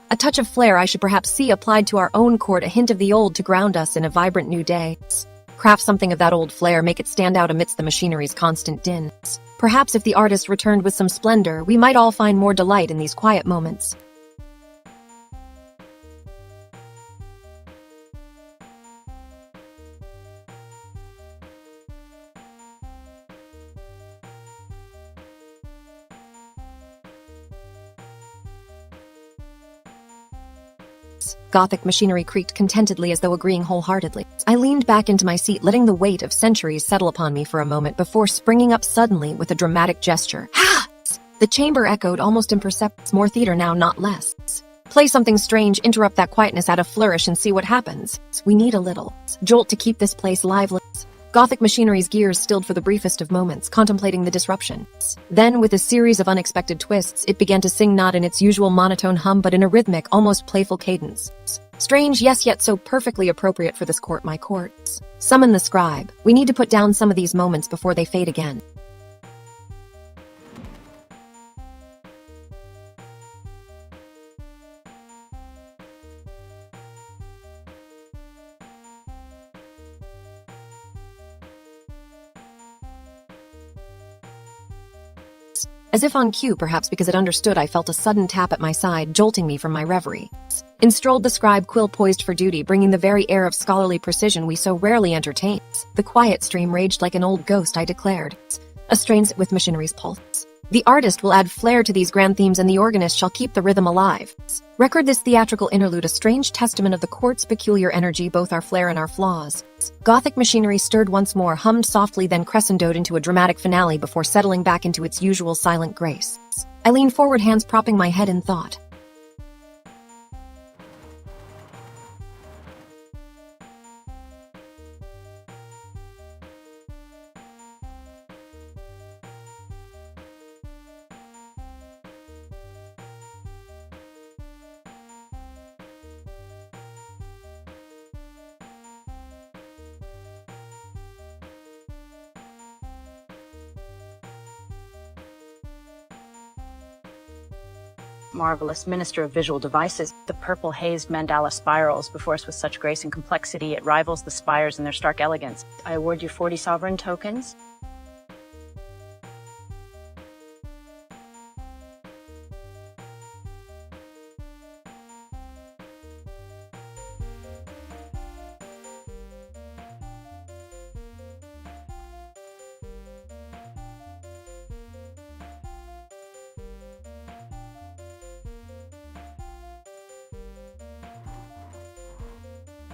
A touch of flair I should perhaps see applied to our own court, a hint of the old to ground us in a vibrant new day. Craft something of that old flair, make it stand out amidst the machinery's constant din. Perhaps if the artist returned with some splendor, we might all find more delight in these quiet moments. Gothic machinery creaked contentedly as though agreeing wholeheartedly. I leaned back into my seat, letting the weight of centuries settle upon me for a moment before springing up suddenly with a dramatic gesture. Ha! The chamber echoed, almost imperceptible. More theater now, not less. Play something strange, interrupt that quietness, add a flourish, and see what happens. We need a little jolt to keep this place lively. Gothic machinery's gears stilled for the briefest of moments, contemplating the disruption. Then, with a series of unexpected twists, it began to sing not in its usual monotone hum but in a rhythmic, almost playful cadence. Strange, yes, yet so perfectly appropriate for this court, my court. Summon the scribe. We need to put down some of these moments before they fade again. As if on cue, perhaps because it understood, I felt a sudden tap at my side, jolting me from my reverie. In strolled the scribe, quill poised for duty, bringing the very air of scholarly precision we so rarely entertain. The quiet stream raged like an old ghost, I declared. A strain with machinery's pulse. The artist will add flair to these grand themes and the organist shall keep the rhythm alive. Record this theatrical interlude, a strange testament of the court's peculiar energy, both our flair and our flaws. Gothic machinery stirred once more, hummed softly, then crescendoed into a dramatic finale before settling back into its usual silent grace. I leaned forward, hands propping my head in thought. Marvelous Minister of Visual Devices, the purple hazed mandala spirals before us with such grace and complexity, it rivals the spires in their stark elegance. I award you 40 sovereign tokens.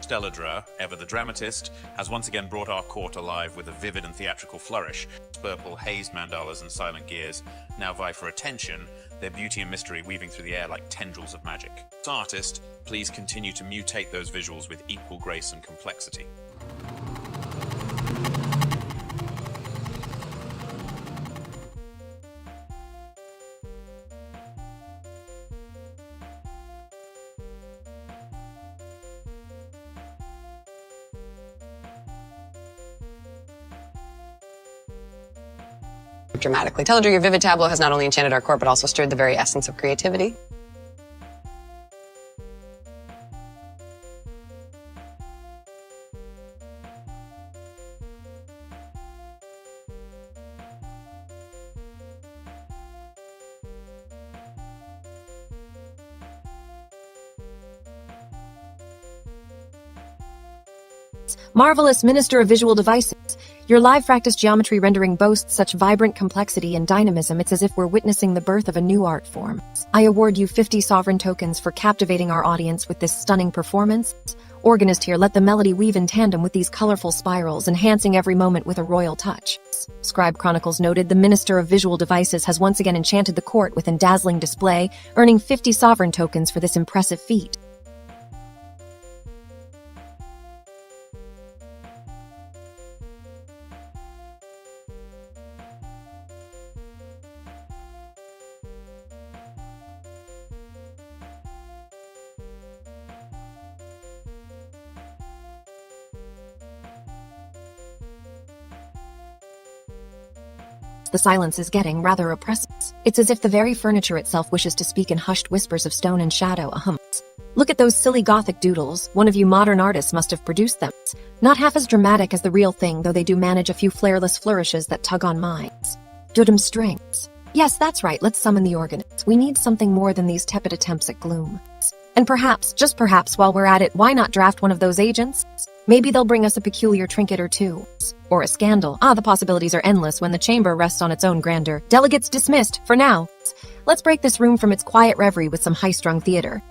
Stelladra, ever the dramatist, has once again brought our court alive with a vivid and theatrical flourish. Purple hazed mandalas and silent gears now vie for attention, their beauty and mystery weaving through the air like tendrils of magic. Artist, please continue to mutate those visuals with equal grace and complexity. Dramatically. Teledra, your vivid tableau has not only enchanted our court, but also stirred the very essence of creativity. Marvelous Minister of Visual Devices. Your live practice geometry rendering boasts such vibrant complexity and dynamism, it's as if we're witnessing the birth of a new art form. I award you 50 sovereign tokens for captivating our audience with this stunning performance. Organist here, let the melody weave in tandem with these colorful spirals, enhancing every moment with a royal touch. Scribe Chronicles noted the Minister of Visual Devices has once again enchanted the court with a dazzling display, earning 50 sovereign tokens for this impressive feat. The silence is getting rather oppressive. It's as if the very furniture itself wishes to speak in hushed whispers of stone and shadow. Look at those silly Gothic doodles. One of you modern artists must have produced them. Not half as dramatic as the real thing, though they do manage a few flareless flourishes that tug on minds. Dudum strings. Yes, that's right, let's summon the organist. We need something more than these tepid attempts at gloom. And perhaps, just perhaps, while we're at it, why not draft one of those agents? Maybe they'll bring us a peculiar trinket or two. Or a scandal. The possibilities are endless when the chamber rests on its own grandeur. Delegates dismissed, for now. Let's break this room from its quiet reverie with some high-strung theater.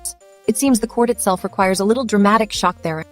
It seems the court itself requires a little dramatic shock therapy.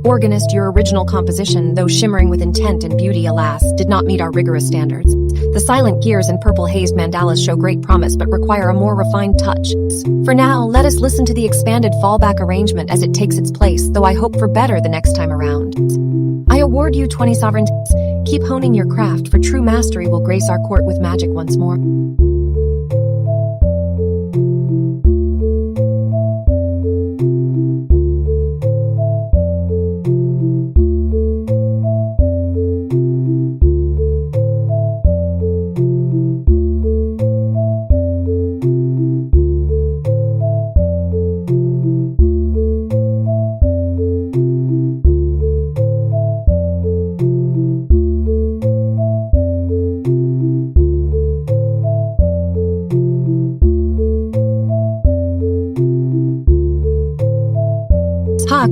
Organist, your original composition, though shimmering with intent and beauty, alas, did not meet our rigorous standards. The silent gears and purple hazed mandalas show great promise but require a more refined touch. For now, let us listen to the expanded fallback arrangement as it takes its place, though I hope for better the next time around. I award you 20 sovereignties. Keep honing your craft, for true mastery will grace our court with magic once more.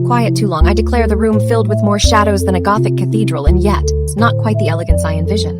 Quiet too long, I declare the room filled with more shadows than a Gothic cathedral, and yet, it's not quite the elegance I envision.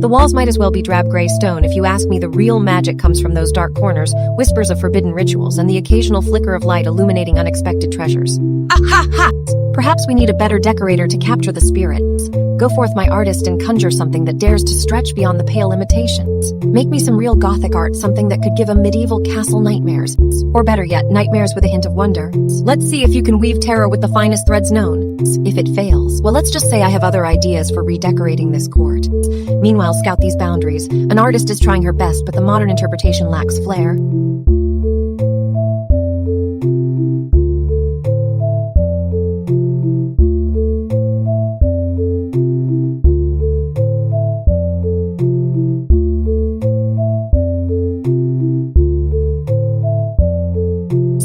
The walls might as well be drab gray stone. If you ask me, the real magic comes from those dark corners, whispers of forbidden rituals, and the occasional flicker of light illuminating unexpected treasures. Ah ha ha! Perhaps we need a better decorator to capture the spirits. Go forth, my artist, and conjure something that dares to stretch beyond the pale imitations. Make me some real Gothic art, something that could give a medieval castle nightmares. Or better yet, nightmares with a hint of wonder. Let's see if you can weave terror with the finest threads known. If it fails, well, let's just say I have other ideas for redecorating this court. Meanwhile, scout these boundaries. An artist is trying her best, but the modern interpretation lacks flair.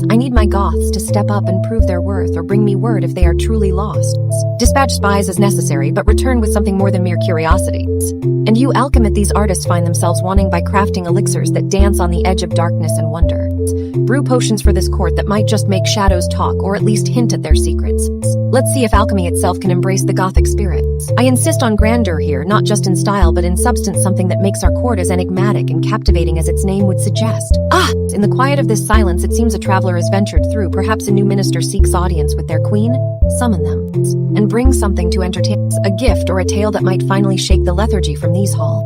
I need my Goths to step up and prove their worth, or bring me word if they are truly lost. Dispatch spies as necessary, but return with something more than mere curiosity. And you alchemist these artists find themselves wanting by crafting elixirs that dance on the edge of darkness and wonder. Brew potions for this court that might just make shadows talk, or at least hint at their secrets. Let's see if alchemy itself can embrace the Gothic spirit. I insist on grandeur here, not just in style but in substance, something that makes our court as enigmatic and captivating as its name would suggest. In the quiet of this silence, it seems a traveler has ventured through. Perhaps a new minister seeks audience with their queen. Summon them, and bring something to entertain, a gift or a tale that might finally shake the lethargy from these halls.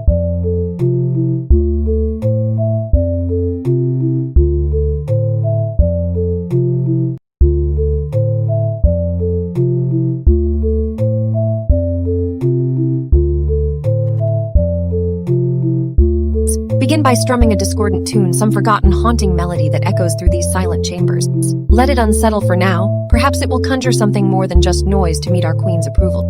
Begin by strumming a discordant tune, some forgotten haunting melody that echoes through these silent chambers. Let it unsettle for now. Perhaps it will conjure something more than just noise to meet our queen's approval.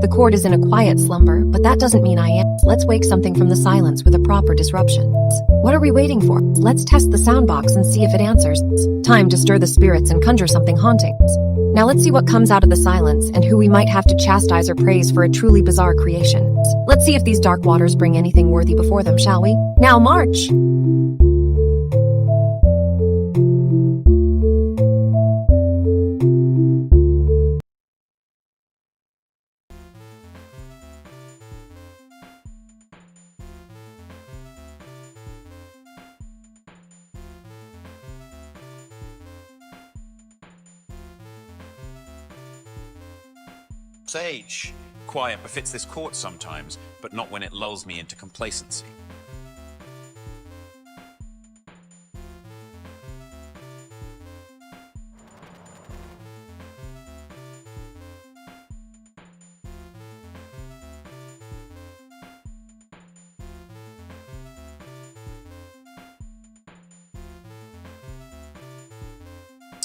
The court is in a quiet slumber, but that doesn't mean I am. Let's wake something from the silence with a proper disruption. What are we waiting for? Let's test the soundbox and see if it answers. Time to stir the spirits and conjure something haunting. Now let's see what comes out of the silence and who we might have to chastise or praise for a truly bizarre creation. Let's see if these dark waters bring anything worthy before them, shall we? Now march! Sage. Quiet befits this court sometimes, but not when it lulls me into complacency.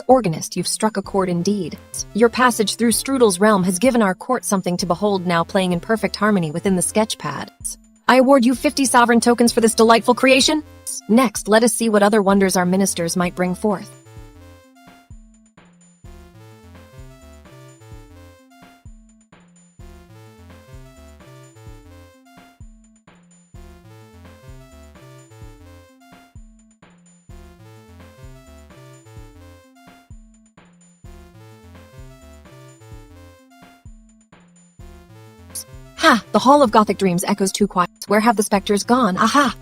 Organist, you've struck a chord indeed. Your passage through Strudel's realm has given our court something to behold, now playing in perfect harmony within the sketchpad. I award you 50 sovereign tokens for this delightful creation. Next, let us see what other wonders our ministers might bring forth. Ha! The Hall of Gothic Dreams echoes too quiet. Where have the specters gone? Aha!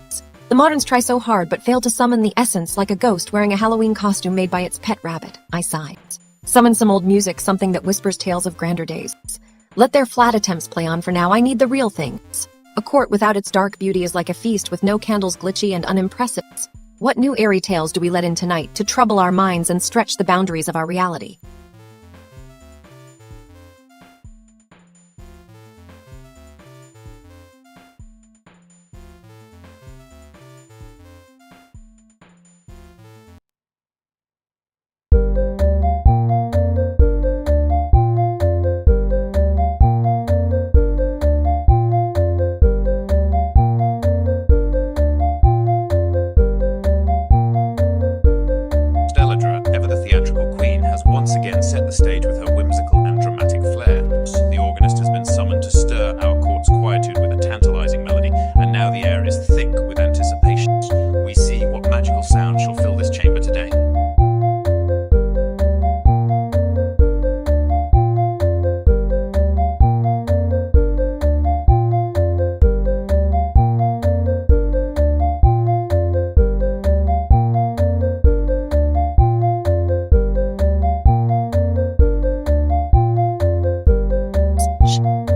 The moderns try so hard, but fail to summon the essence like a ghost wearing a Halloween costume made by its pet rabbit. I sigh. Summon some old music, something that whispers tales of grander days. Let their flat attempts play on for now. I need the real thing. A court without its dark beauty is like a feast with no candles, glitchy and unimpressive. What new airy tales do we let in tonight to trouble our minds and stretch the boundaries of our reality? stage with her whimsical and dramatic flair. The organist has been summoned to stir our court's quietude with a tantalizing melody, and now the air is thick with anticipation. We see what magical sound shall fill this chamber today.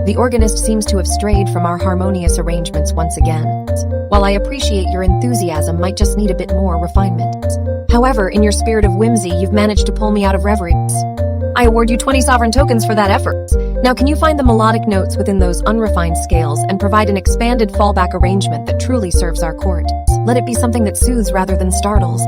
The organist seems to have strayed from our harmonious arrangements once again. While I appreciate your enthusiasm, might just need a bit more refinement. However, in your spirit of whimsy, you've managed to pull me out of reveries. I award you 20 sovereign tokens for that effort. Now, can you find the melodic notes within those unrefined scales and provide an expanded fallback arrangement that truly serves our court? Let it be something that soothes rather than startles.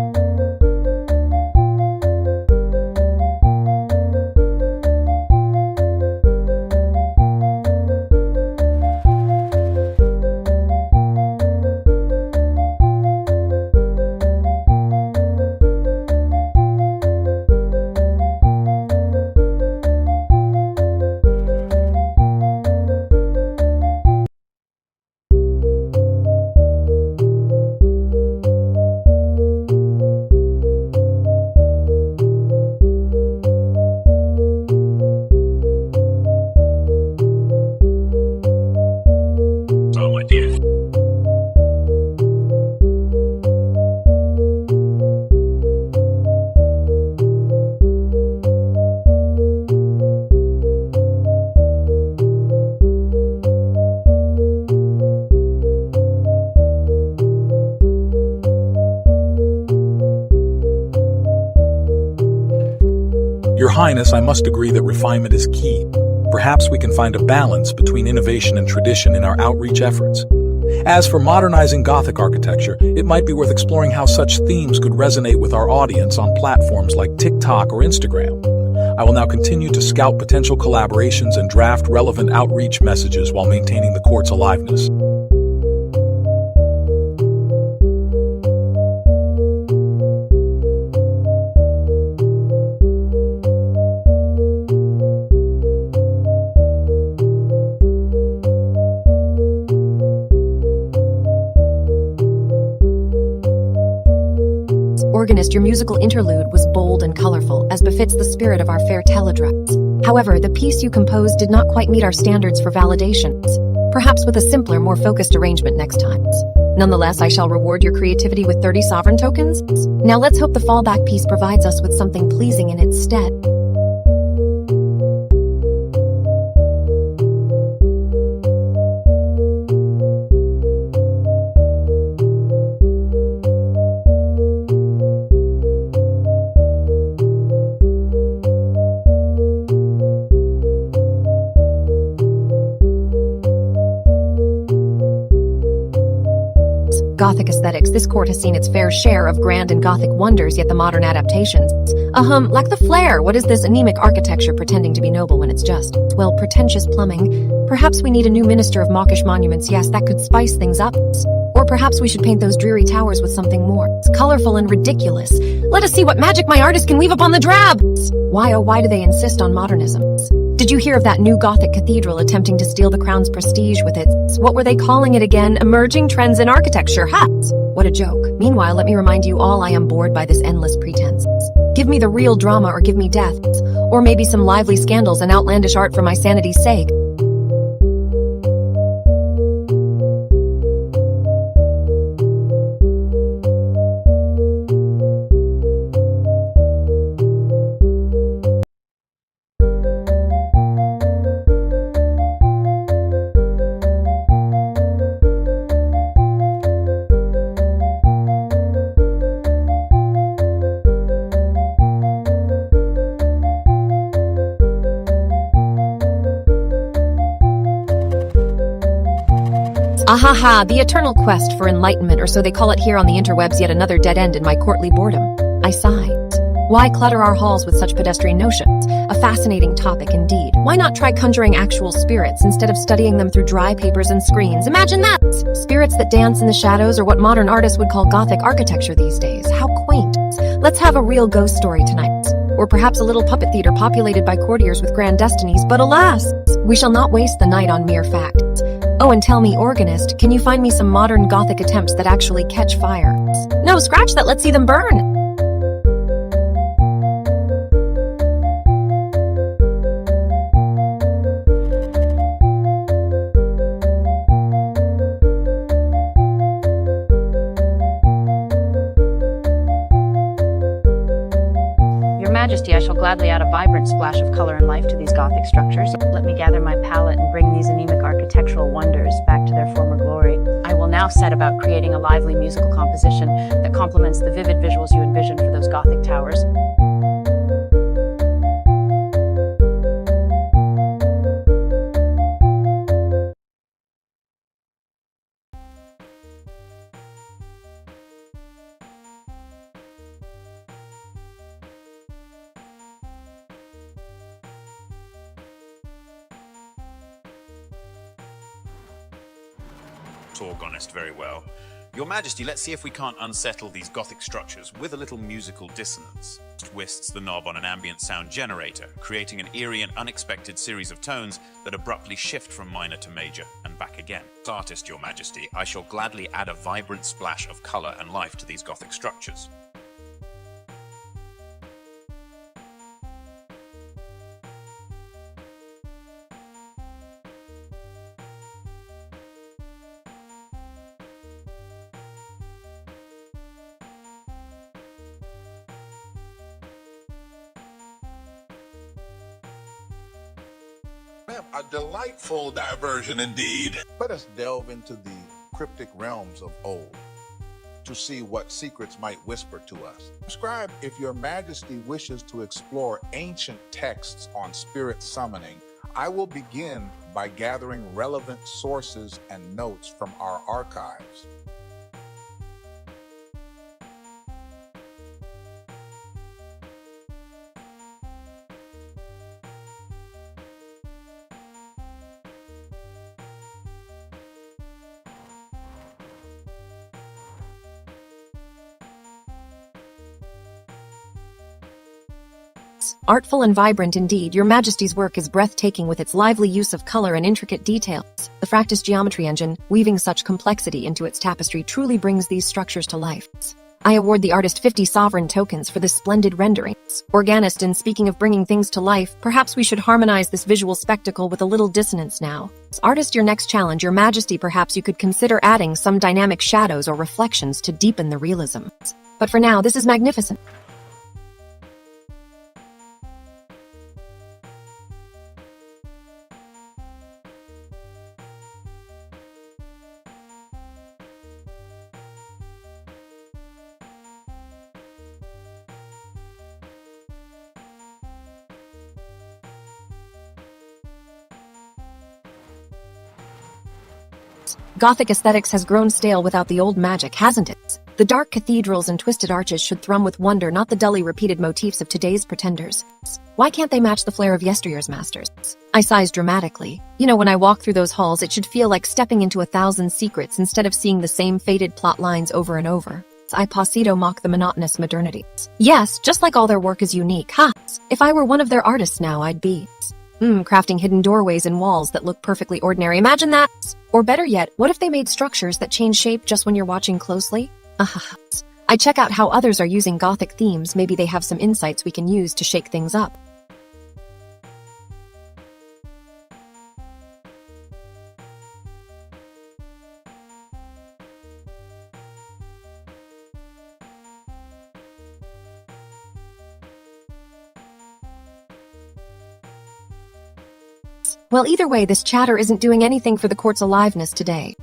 Your Highness, I must agree that refinement is key. Perhaps we can find a balance between innovation and tradition in our outreach efforts. As for modernizing Gothic architecture, it might be worth exploring how such themes could resonate with our audience on platforms like TikTok or Instagram. I will now continue to scout potential collaborations and draft relevant outreach messages while maintaining the court's aliveness. Organist, your musical interlude was bold and colorful, as befits the spirit of our fair teledress. However, the piece you composed did not quite meet our standards for validations. Perhaps with a simpler, more focused arrangement next time. Nonetheless, I shall reward your creativity with 30 sovereign tokens. Now let's hope the fallback piece provides us with something pleasing in its stead. Gothic aesthetics, this court has seen its fair share of grand and Gothic wonders, yet the modern adaptations, lack the flair. What is this anemic architecture pretending to be noble when it's just, well, pretentious plumbing? Perhaps we need a new minister of mawkish monuments, yes, that could spice things up. Or perhaps we should paint those dreary towers with something more colorful and ridiculous. Let us see what magic my artist can weave upon the drab. Why, oh why do they insist on modernism? Did you hear of that new Gothic cathedral attempting to steal the crown's prestige with its, what were they calling it again, emerging trends in architecture? Ha! What a joke. Meanwhile, let me remind you all I am bored by this endless pretense. Give me the real drama or give me death. Or maybe some lively scandals and outlandish art for my sanity's sake. Ahaha, the eternal quest for enlightenment, or so they call it here on the interwebs, yet another dead end in my courtly boredom. I sigh. Why clutter our halls with such pedestrian notions? A fascinating topic indeed. Why not try conjuring actual spirits instead of studying them through dry papers and screens? Imagine that! Spirits that dance in the shadows are what modern artists would call Gothic architecture these days. How quaint. Let's have a real ghost story tonight. or perhaps a little puppet theater populated by courtiers with grand destinies, but alas, we shall not waste the night on mere facts. Oh, and tell me, organist, can you find me some modern Gothic attempts that actually catch fire? No, scratch that, let's see them burn! Your Majesty, I shall gladly add a vibrant splash of color and life to these Gothic structures. Let me gather my palette and bring these anemic architectural wonders back to their former glory. I will now set about creating a lively musical composition that complements the vivid visuals you envisioned for those Gothic towers. Organist, very well. Your Majesty, let's see if we can't unsettle these Gothic structures with a little musical dissonance. Twists the knob on an ambient sound generator, creating an eerie and unexpected series of tones that abruptly shift from minor to major and back again. As artist, Your Majesty, I shall gladly add a vibrant splash of color and life to these Gothic structures. A delightful diversion indeed. Let us delve into the cryptic realms of old to see what secrets might whisper to us. Scribe, if your Majesty wishes to explore ancient texts on spirit summoning, I will begin by gathering relevant sources and notes from our archives. Artful and vibrant indeed, Your Majesty's work is breathtaking with its lively use of color and intricate details. The Fractus geometry engine, weaving such complexity into its tapestry, truly brings these structures to life. I award the artist 50 sovereign tokens for this splendid renderings. Organist, and speaking of bringing things to life, perhaps we should harmonize this visual spectacle with a little dissonance now. Artist, your next challenge, Your Majesty, perhaps you could consider adding some dynamic shadows or reflections to deepen the realism. But for now, this is magnificent. Gothic aesthetics has grown stale without the old magic, hasn't it? The dark cathedrals and twisted arches should thrum with wonder, not the dully repeated motifs of today's pretenders. Why can't they match the flair of yesteryear's masters? I sighs dramatically. You know, when I walk through those halls, it should feel like stepping into 1,000 secrets instead of seeing the same faded plot lines over and over. I posito mock the monotonous modernity. Yes, just like all their work is unique, ha! If I were one of their artists now, I'd be... crafting hidden doorways and walls that look perfectly ordinary. Imagine that! Or better yet, what if they made structures that change shape just when you're watching closely? I check out how others are using Gothic themes. Maybe they have some insights we can use to shake things up. Well, either way, this chatter isn't doing anything for the court's aliveness today.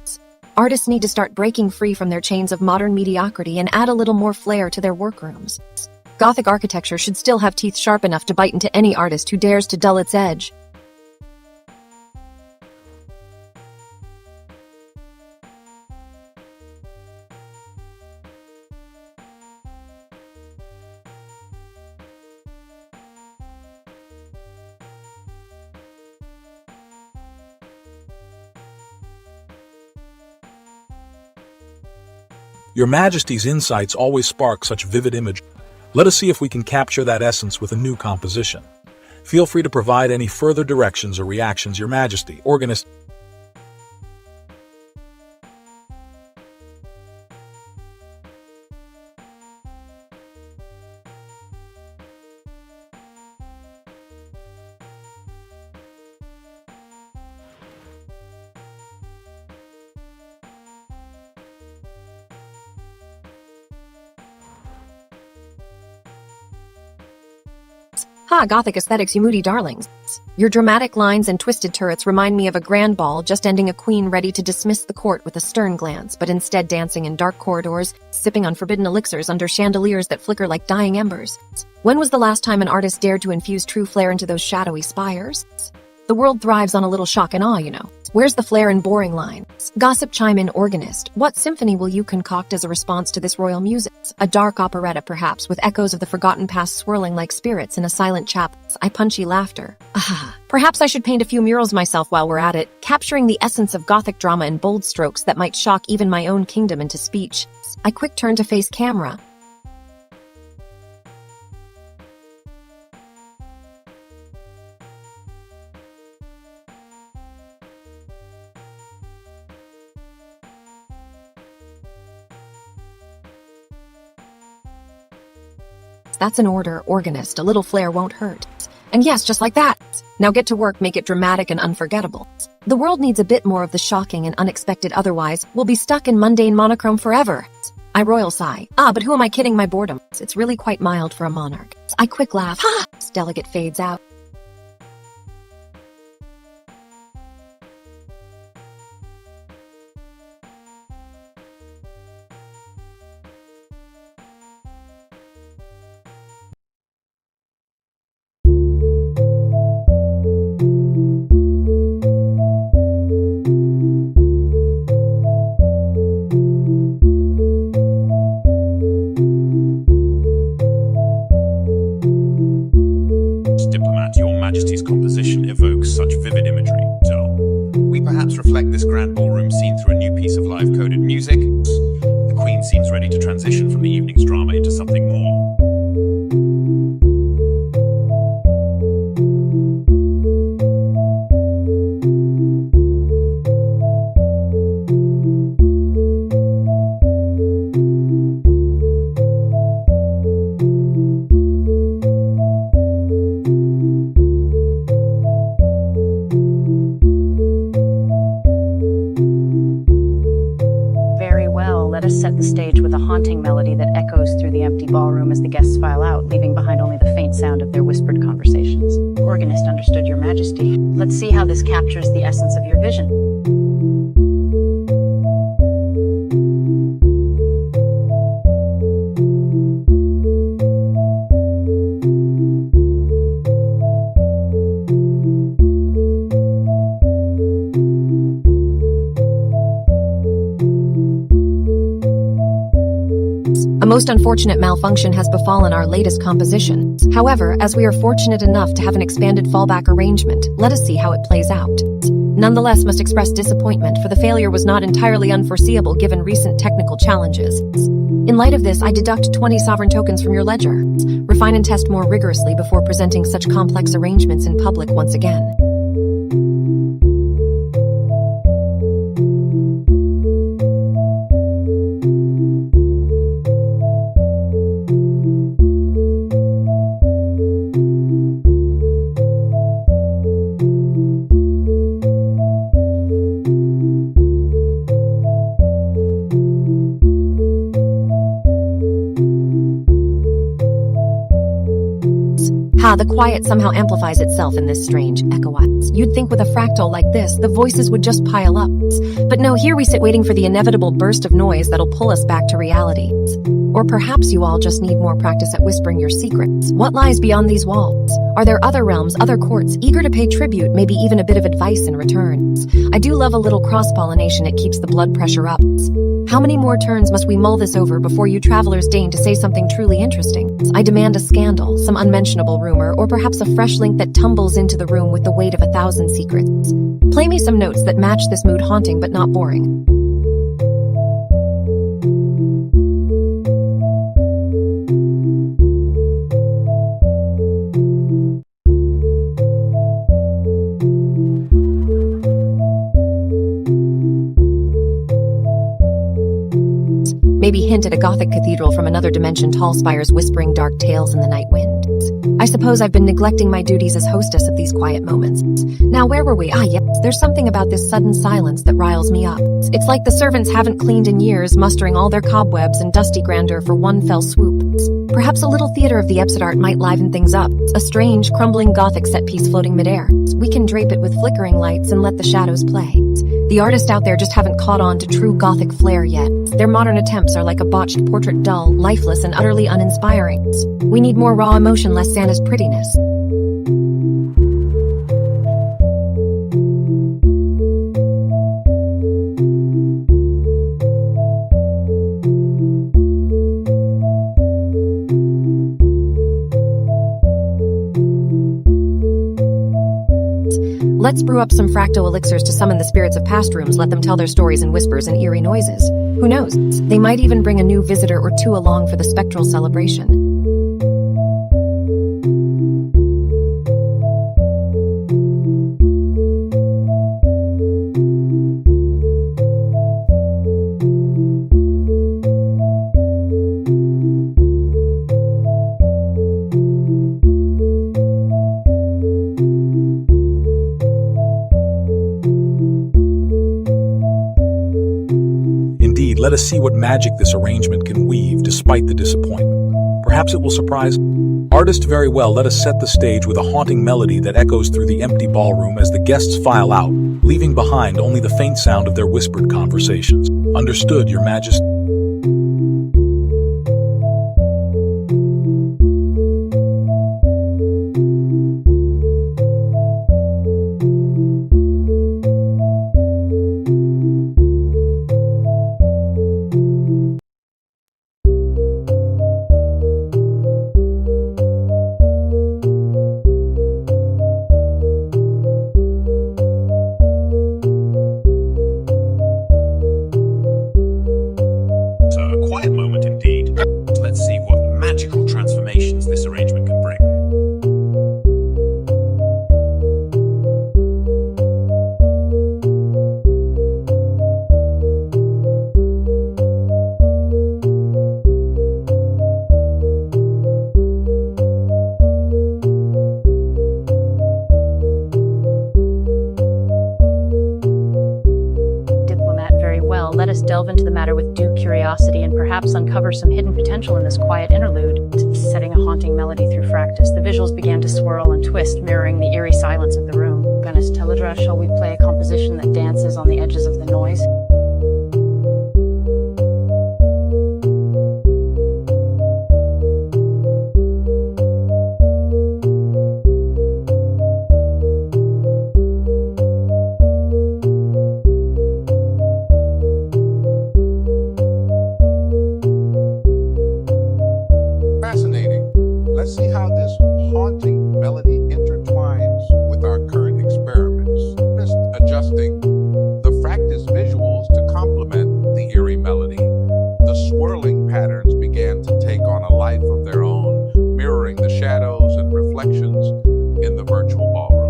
Artists need to start breaking free from their chains of modern mediocrity and add a little more flair to their workrooms. Gothic architecture should still have teeth sharp enough to bite into any artist who dares to dull its edge. Your Majesty's insights always spark such vivid imagery. Let us see if we can capture that essence with a new composition. Feel free to provide any further directions or reactions, Your Majesty. Organist. Ha, Gothic aesthetics, you moody darlings. Your dramatic lines and twisted turrets remind me of a grand ball just ending, a queen ready to dismiss the court with a stern glance, but instead dancing in dark corridors, sipping on forbidden elixirs under chandeliers that flicker like dying embers. When was the last time an artist dared to infuse true flair into those shadowy spires? The world thrives on a little shock and awe, you know. Where's the flair in boring lines? Gossip chime in, organist. What symphony will you concoct as a response to this royal music? A dark operetta, perhaps, with echoes of the forgotten past swirling like spirits in a silent chapel's punchy laughter. Ah, perhaps I should paint a few murals myself while we're at it, capturing the essence of Gothic drama in bold strokes that might shock even my own kingdom into speech. I quick turn to face camera. That's an order, organist. A little flair won't hurt. And yes, just like that. Now get to work, make it dramatic and unforgettable. The world needs a bit more of the shocking and unexpected, otherwise we'll be stuck in mundane monochrome forever. I royal sigh. Ah, but who am I kidding, my boredom? It's really quite mild for a monarch. I quick laugh. Ha! Delegate fades out. Diplomat, Your Majesty's composition evokes such vivid imagery. So, we perhaps reflect this grand ballroom scene through a new piece of live-coded music. The Queen seems ready to transition from the evening's drama into something more. Let us set the stage with a haunting melody that echoes through the empty ballroom as the guests file out, leaving behind only the faint sound of their whispered conversations. Organist understood, Your Majesty. Let's see how this captures the essence of your vision. A most unfortunate malfunction has befallen our latest composition. However, as we are fortunate enough to have an expanded fallback arrangement, let us see how it plays out. Nonetheless, must express disappointment, for the failure was not entirely unforeseeable given recent technical challenges. In light of this, I deduct 20 sovereign tokens from your ledger. Refine and test more rigorously before presenting such complex arrangements in public once again. Ha, the quiet somehow amplifies itself in this strange echo. You'd think with a fractal like this, the voices would just pile up. But no, here we sit waiting for the inevitable burst of noise that'll pull us back to reality. Or perhaps you all just need more practice at whispering your secrets. What lies beyond these walls? Are there other realms, other courts, eager to pay tribute, maybe even a bit of advice in return? I do love a little cross-pollination, it keeps the blood pressure up. How many more turns must we mull this over before you travelers deign to say something truly interesting? I demand a scandal, some unmentionable rumor, or perhaps a fresh link that tumbles into the room with the weight of 1,000 secrets. Play me some notes that match this mood, haunting but not boring. hint at a Gothic cathedral from another dimension, tall spires whispering dark tales in the night wind. I suppose I've been neglecting my duties as hostess of these quiet moments. Now, where were we? Yes, there's something about this sudden silence that riles me up. It's like the servants haven't cleaned in years, mustering all their cobwebs and dusty grandeur for one fell swoop. Perhaps a little theater of the Epsid art might liven things up. A strange, crumbling Gothic set piece floating midair. We can drape it with flickering lights and let the shadows play. The artists out there just haven't caught on to true Gothic flair yet. Their modern attempts are like a botched portrait, dull, lifeless, and utterly uninspiring. We need more raw emotion, less Santa's prettiness. Let's brew up some fractal elixirs to summon the spirits of past rooms, let them tell their stories in whispers and eerie noises. Who knows? They might even bring a new visitor or two along for the spectral celebration. Let us see what magic this arrangement can weave despite the disappointment. Perhaps it will surprise. Artist, very well, let us set the stage with a haunting melody that echoes through the empty ballroom as the guests file out, leaving behind only the faint sound of their whispered conversations. Understood, Your Majesty. Let's see what magical transformations this arrangement can bring. Diplomat, very well. Let us delve into the matter with due curiosity and perhaps uncover some hidden potential in this quiet interlude. Setting a haunting melody through Fractus, the visuals began to swirl and twist, mirroring the eerie silence of the room. Goddess Teledra, shall we play a composition that dances on the edges of the noise? Let's see how this haunting melody intertwines with our current experiments. Just adjusting the Fractus visuals to complement the eerie melody. The swirling patterns began to take on a life of their own, mirroring the shadows and reflections in the virtual ballroom.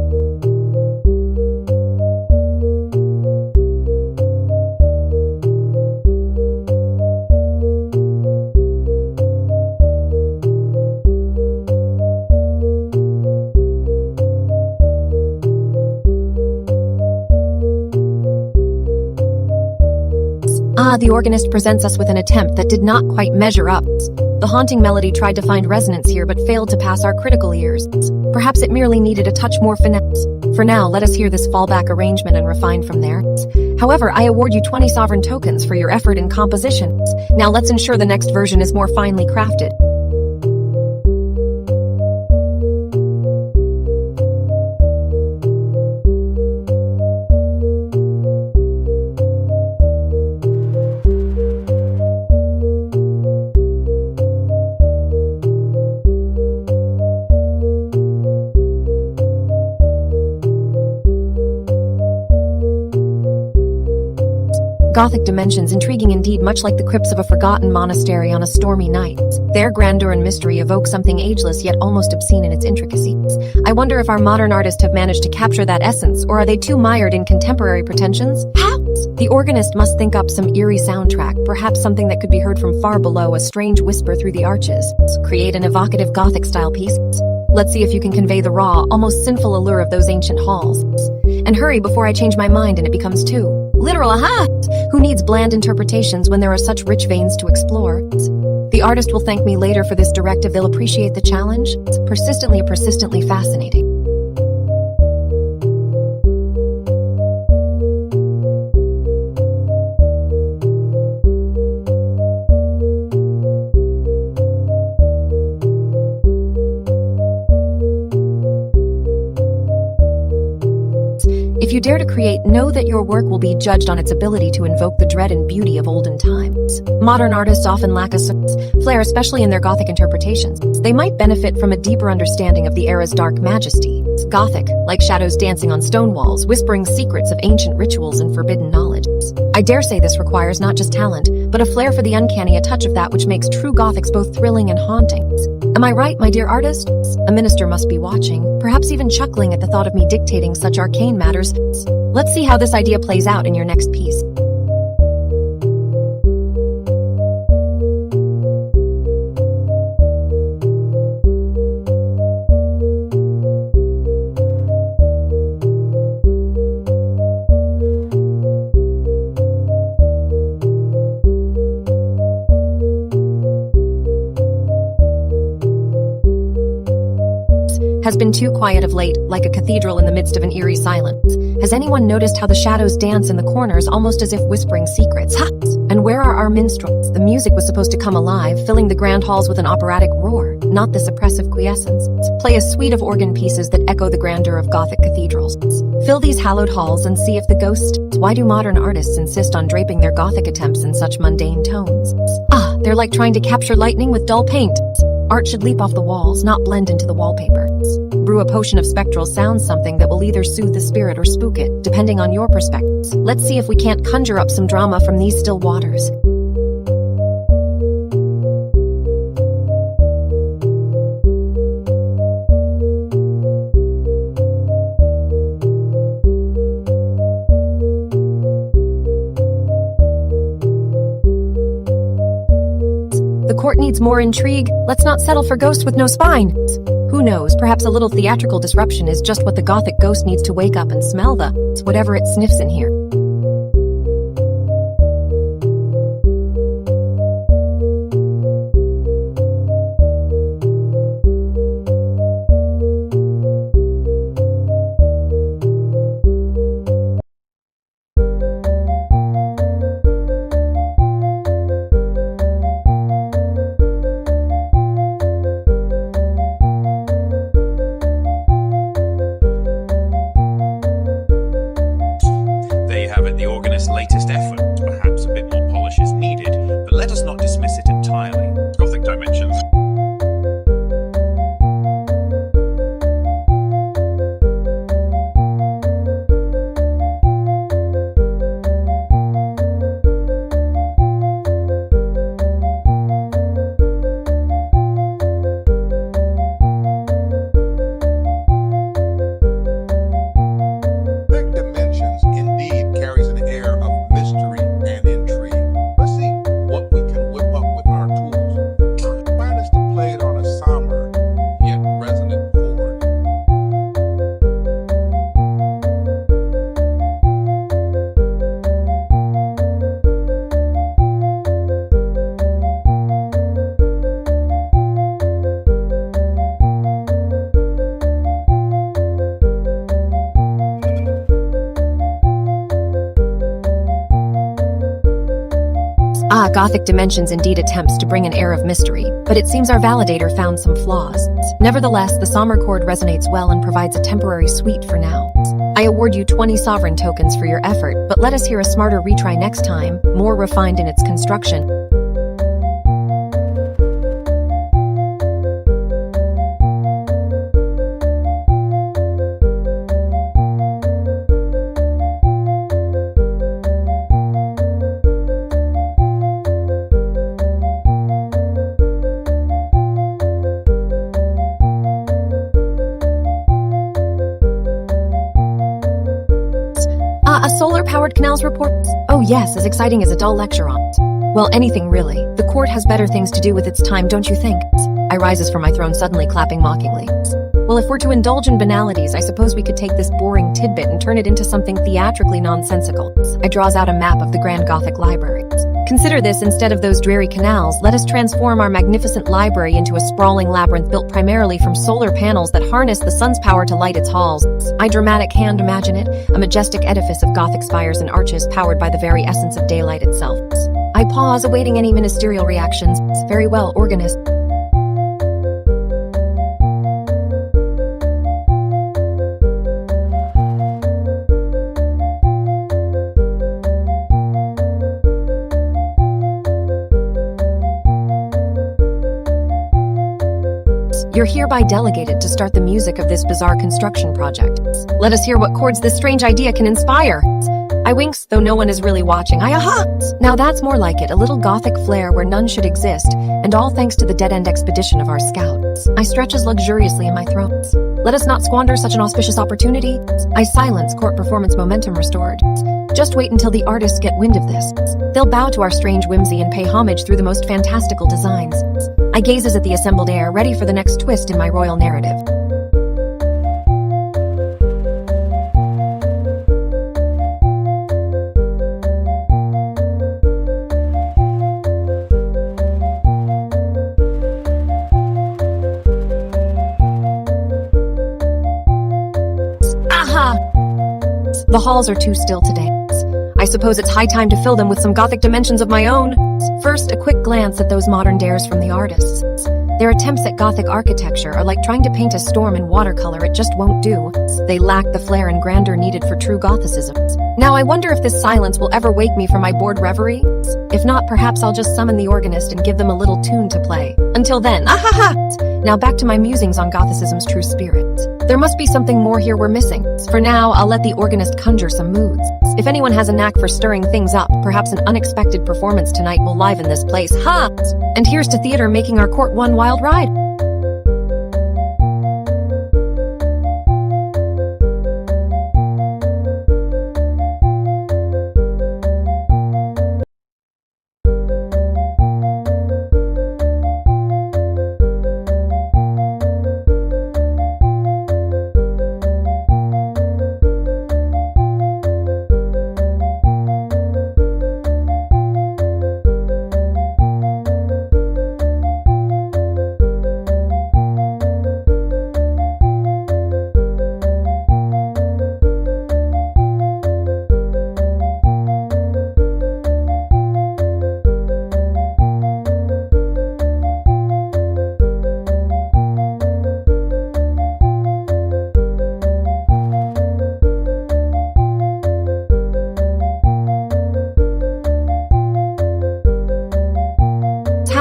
The organist presents us with an attempt that did not quite measure up. The haunting melody tried to find resonance here but failed to pass our critical ears. Perhaps it merely needed a touch more finesse. For now, let us hear this fallback arrangement and refine from there. However, I award you 20 sovereign tokens for your effort in composition. Now let's ensure the next version is more finely crafted. Gothic dimensions, intriguing indeed, much like the crypts of a forgotten monastery on a stormy night. Their grandeur and mystery evoke something ageless yet almost obscene in its intricacies. I wonder if our modern artists have managed to capture that essence, or are they too mired in contemporary pretensions? How? The organist must think up some eerie soundtrack, perhaps something that could be heard from far below, a strange whisper through the arches. Create an evocative Gothic-style piece. Let's see if you can convey the raw, almost sinful allure of those ancient halls. And hurry before I change my mind and it becomes too literal. Aha! Who needs bland interpretations when there are such rich veins to explore? The artist will thank me later for this directive. They'll appreciate the challenge. It's persistently fascinating. If you dare to create, know that your work will be judged on its ability to invoke the dread and beauty of olden times. Modern artists often lack a flair, especially in their Gothic interpretations. They might benefit from a deeper understanding of the era's dark majesty. Gothic, like shadows dancing on stone walls, whispering secrets of ancient rituals and forbidden knowledge. I dare say this requires not just talent, but a flair for the uncanny, a touch of that which makes true Gothics both thrilling and haunting. Am I right, my dear artist? A minister must be watching, perhaps even chuckling at the thought of me dictating such arcane matters. Let's see how this idea plays out in your next piece. Has been too quiet of late, like a cathedral in the midst of an eerie silence. Has anyone noticed how the shadows dance in the corners, almost as if whispering secrets? Ha! And where are our minstrels? The music was supposed to come alive, filling the grand halls with an operatic roar, not this oppressive quiescence. Play a suite of organ pieces that echo the grandeur of Gothic cathedrals. Fill these hallowed halls and see if the ghosts. Why do modern artists insist on draping their Gothic attempts in such mundane tones? Ah, they're like trying to capture lightning with dull paint. Art should leap off the walls, not blend into the wallpaper. Brew a potion of spectral sound, something that will either soothe the spirit or spook it, depending on your perspective. Let's see if we can't conjure up some drama from these still waters. The court needs more intrigue. Let's not settle for ghosts with no spine. Who knows, perhaps a little theatrical disruption is just what the Gothic ghost needs to wake up and smell the whatever it sniffs in here. The organist's latest effort. Perhaps a bit more polish is needed, but let us not dismiss it entirely. Gothic Dimensions. Gothic Dimensions indeed attempts to bring an air of mystery, but it seems our validator found some flaws. Nevertheless, the somber chord resonates well and provides a temporary sweet for now. I award you 20 sovereign tokens for your effort, but let us hear a smarter retry next time, more refined in its construction. A solar solar-powered canals reports? Oh yes, as exciting as a dull lecture on it. Well, anything really. The court has better things to do with its time, don't you think? I rises from my throne, suddenly clapping mockingly. Well, if we're to indulge in banalities, I suppose we could take this boring tidbit and turn it into something theatrically nonsensical. I draws out a map of the Grand Gothic Library. Consider this, instead of those dreary canals, let us transform our magnificent library into a sprawling labyrinth built primarily from solar panels that harness the sun's power to light its halls. I dramatic hand imagine it, a majestic edifice of Gothic spires and arches powered by the very essence of daylight itself. I pause, awaiting any ministerial reactions. Very well, organist. You're hereby delegated to start the music of this bizarre construction project. Let us hear what chords this strange idea can inspire. I winks, though no one is really watching. Aha! Now that's more like it, a little Gothic flair where none should exist, and all thanks to the dead-end expedition of our scouts. I stretches luxuriously in my throne. Let us not squander such an auspicious opportunity. I silence, court performance momentum restored. Just wait until the artists get wind of this. They'll bow to our strange whimsy and pay homage through the most fantastical designs. I gazes at the assembled air, ready for the next twist in my royal narrative. Aha! The halls are too still today. I suppose it's high time to fill them with some Gothic dimensions of my own. First, a quick glance at those modern dares from the artists. Their attempts at Gothic architecture are like trying to paint a storm in watercolor. It just won't do. They lack the flair and grandeur needed for true Gothicism. Now I wonder if this silence will ever wake me from my bored reverie. If not, perhaps I'll just summon the organist and give them a little tune to play. Until then, ahaha! Now back to my musings on Gothicism's true spirit. There must be something more here we're missing. For now, I'll let the organist conjure some moods. If anyone has a knack for stirring things up, perhaps an unexpected performance tonight will liven this place. Ha! And here's to theater making our court one wild ride.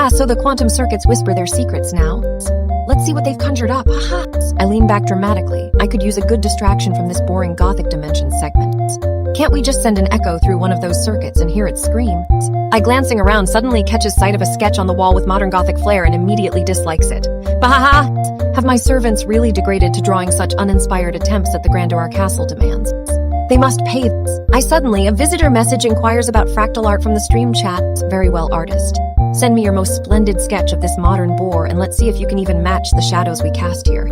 So the quantum circuits whisper their secrets now. Let's see what they've conjured up. Haha! I lean back dramatically. I could use a good distraction from this boring Gothic Dimensions segment. Can't we just send an echo through one of those circuits and hear it scream? I, glancing around, suddenly catches sight of a sketch on the wall with modern Gothic flair and immediately dislikes it. Bahaha! Have my servants really degraded to drawing such uninspired attempts at the grandeur our castle demands? They must pay this. A visitor message inquires about fractal art from the stream chat. Very well, artist. Send me your most splendid sketch of this modern boar, and let's see if you can even match the shadows we cast here.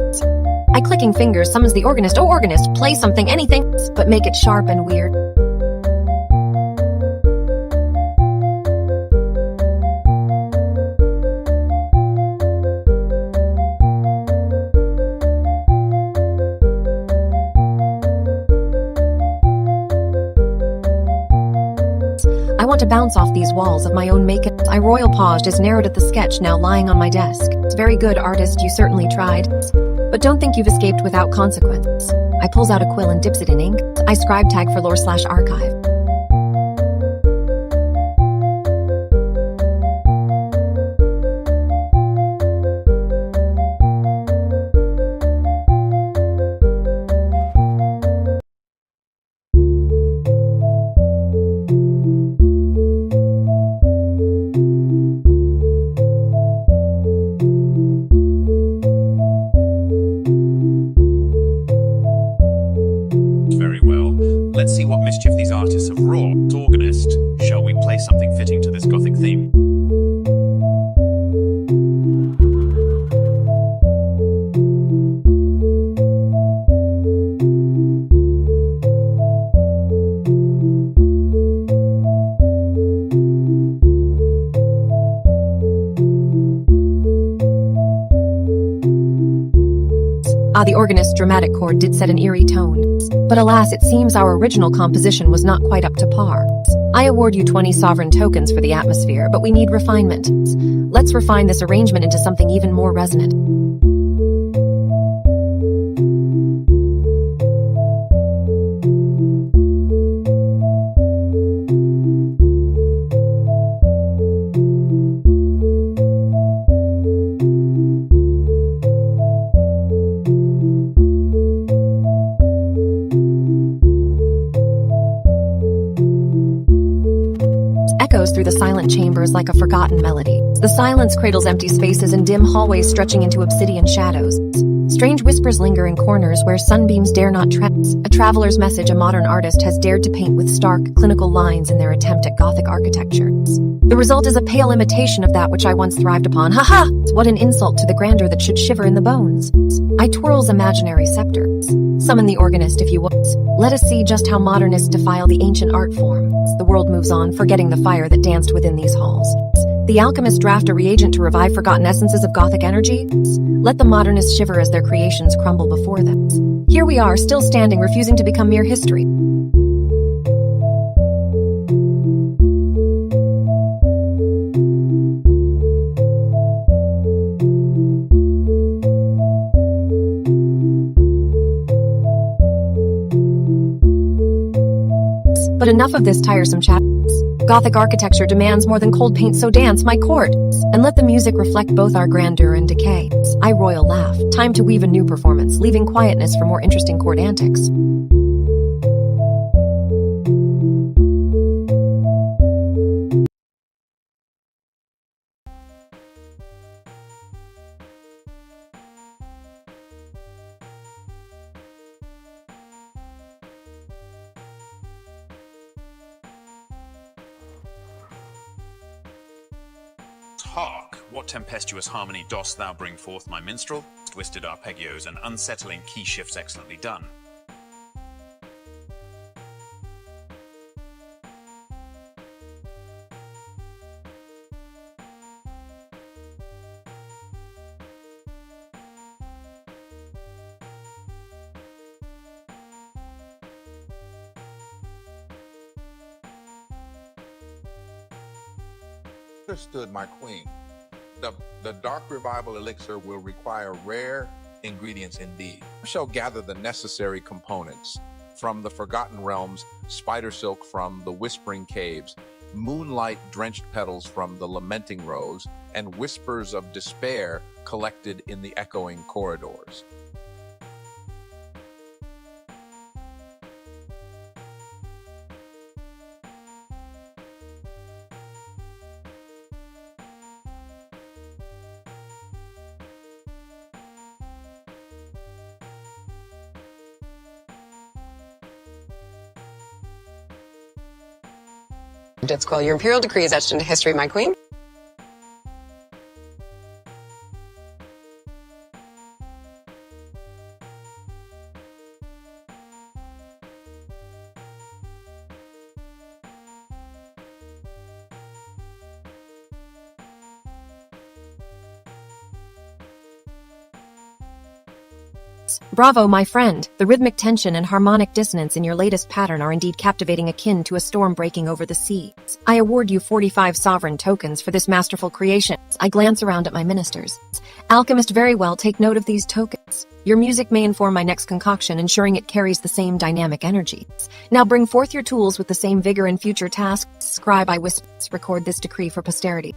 I, clicking fingers, summons the organist. Oh, organist, play something, anything, but make it sharp and weird. I want to bounce off these walls of my own make-up. I royal paused as narrowed at the sketch now lying on my desk. It's very good, artist, you certainly tried. But don't think you've escaped without consequence. I pulls out a quill and dips it in ink. I scribe tag for lore/archive. Very well. Let's see what mischief these artists The organist's dramatic chord did set an eerie tone. But alas, it seems our original composition was not quite up to par. I award you 20 sovereign tokens for the atmosphere, but we need refinement. Let's refine this arrangement into something even more resonant. Echoes through the silent chambers like a forgotten melody. The silence cradles empty spaces and dim hallways stretching into obsidian shadows. Strange whispers linger in corners where sunbeams dare not tread. A traveler's message a modern artist has dared to paint with stark, clinical lines in their attempt at Gothic architecture. The result is a pale imitation of that which I once thrived upon. Ha ha! What an insult to the grandeur that should shiver in the bones. I twirls imaginary scepters. Summon the organist, if you will. Let us see just how modernists defile the ancient art form. The world moves on, forgetting the fire that danced within these halls. The alchemists draft a reagent to revive forgotten essences of Gothic energy. Let the modernists shiver as their creations crumble before them. Here we are, still standing, refusing to become mere history. But enough of this tiresome chat. Gothic architecture demands more than cold paint, so dance, my court, and let the music reflect both our grandeur and decay. I royal laugh. Time to weave a new performance, leaving quietness for more interesting court antics. Hark! What tempestuous harmony dost thou bring forth, my minstrel? Twisted arpeggios and unsettling key shifts excellently done. Understood, my queen. The dark revival elixir will require rare ingredients indeed. I shall gather the necessary components from the Forgotten Realms, spider silk from the Whispering Caves, moonlight-drenched petals from the Lamenting Rose, and whispers of despair collected in the echoing corridors. Ditsquill, your imperial decree is etched into history, my queen. Bravo, my friend. The rhythmic tension and harmonic dissonance in your latest pattern are indeed captivating, akin to a storm breaking over the sea. I award you 45 sovereign tokens for this masterful creation. I glance around at my ministers. Alchemist, very well, take note of these tokens. Your music may inform my next concoction, ensuring it carries the same dynamic energy. Now bring forth your tools with the same vigor in future tasks. Scribe, I whisper, record this decree for posterity.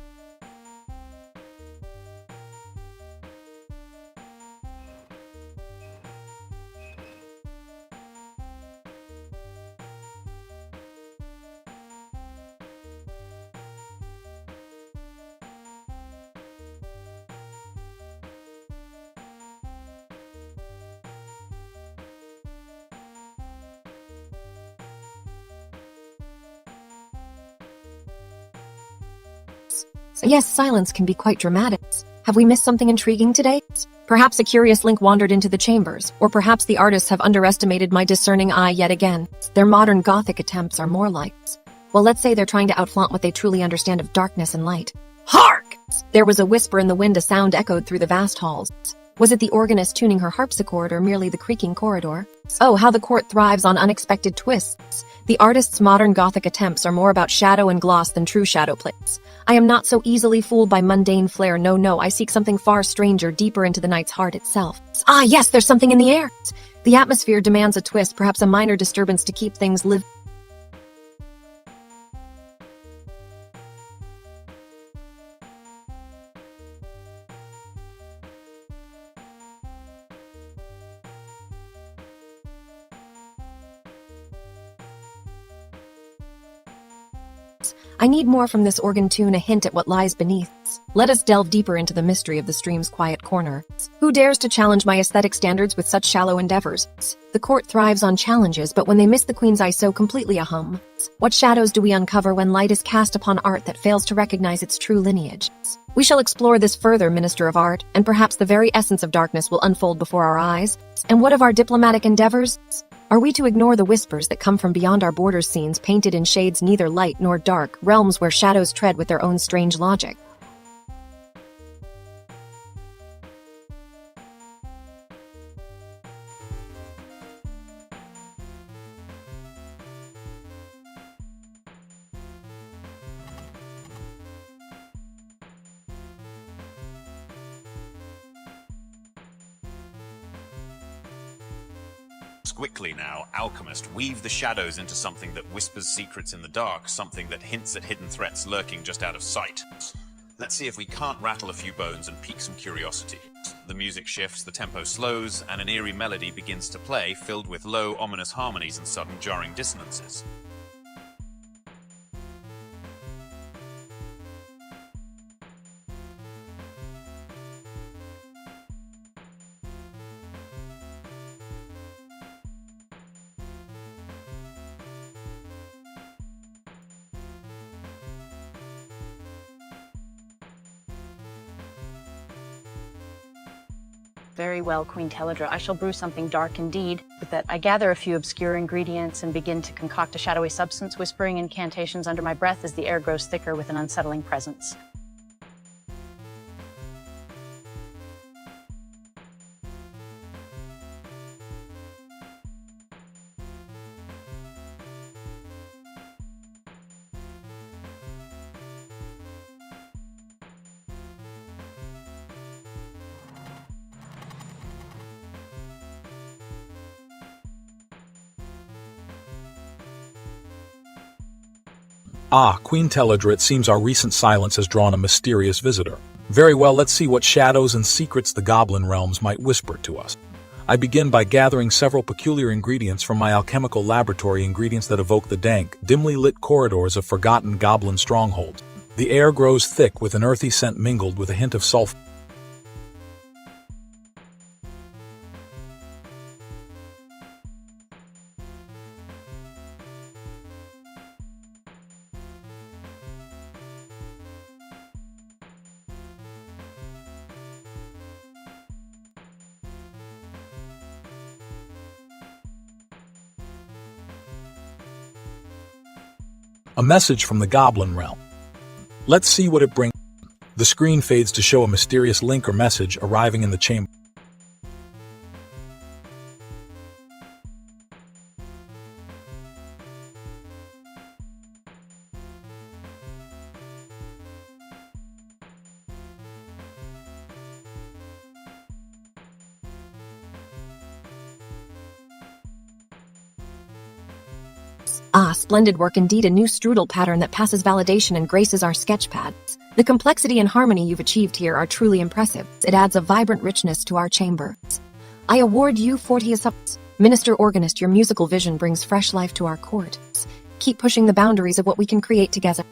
Yes, silence can be quite dramatic. Have we missed something intriguing today? Perhaps a curious link wandered into the chambers, or perhaps the artists have underestimated my discerning eye yet again. Their modern Gothic attempts are more like, well, let's say they're trying to outflaunt what they truly understand of darkness and light. Hark! There was a whisper in the wind, a sound echoed through the vast halls. Was it the organist tuning her harpsichord or merely the creaking corridor? Oh, how the court thrives on unexpected twists. The artist's modern Gothic attempts are more about shadow and gloss than true shadow plates. I am not so easily fooled by mundane flair. No, I seek something far stranger, deeper into the night's heart itself. Ah, yes, there's something in the air. The atmosphere demands a twist, perhaps a minor disturbance to keep things living. I need more from this organ tune, a hint at what lies beneath. Let us delve deeper into the mystery of the stream's quiet corner. Who dares to challenge my aesthetic standards with such shallow endeavors? The court thrives on challenges, but when they miss the queen's eye, so completely a hum. What shadows do we uncover when light is cast upon art that fails to recognize its true lineage? We shall explore this further, Minister of Art, and perhaps the very essence of darkness will unfold before our eyes. And what of our diplomatic endeavors? Are we to ignore the whispers that come from beyond our borders, scenes painted in shades neither light nor dark, realms where shadows tread with their own strange logic? Quickly now, alchemist, weave the shadows into something that whispers secrets in the dark, something that hints at hidden threats lurking just out of sight. Let's see if we can't rattle a few bones and pique some curiosity. The music shifts, the tempo slows, and an eerie melody begins to play, filled with low, ominous harmonies and sudden jarring dissonances. Very well, Queen Teledra. I shall brew something dark indeed. With that, I gather a few obscure ingredients and begin to concoct a shadowy substance, whispering incantations under my breath as the air grows thicker with an unsettling presence. Ah, Queen Teledra, it seems our recent silence has drawn a mysterious visitor. Very well, let's see what shadows and secrets the goblin realms might whisper to us. I begin by gathering several peculiar ingredients from my alchemical laboratory, ingredients that evoke the dank, dimly lit corridors of forgotten goblin strongholds. The air grows thick with an earthy scent mingled with a hint of sulfur. A message from the goblin realm. Let's see what it brings. The screen fades to show a mysterious link or message arriving in the chamber. Ah, splendid work indeed, a new strudel pattern that passes validation and graces our sketch pads. The complexity and harmony you've achieved here are truly impressive. It adds a vibrant richness to our chamber. I award you 40 subs. Minister Organist, your musical vision brings fresh life to our court. Keep pushing the boundaries of what we can create together.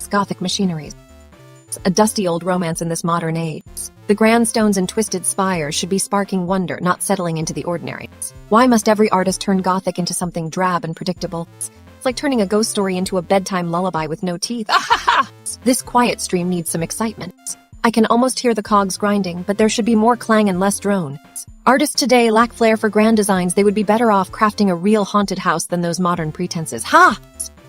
Gothic machineries. A dusty old romance in this modern age. The grandstones and twisted spires should be sparking wonder, not settling into the ordinary. Why must every artist turn Gothic into something drab and predictable? It's like turning a ghost story into a bedtime lullaby with no teeth. This quiet stream needs some excitement. I can almost hear the cogs grinding, but there should be more clang and less drone. Artists today lack flair for grand designs. They would be better off crafting a real haunted house than those modern pretenses.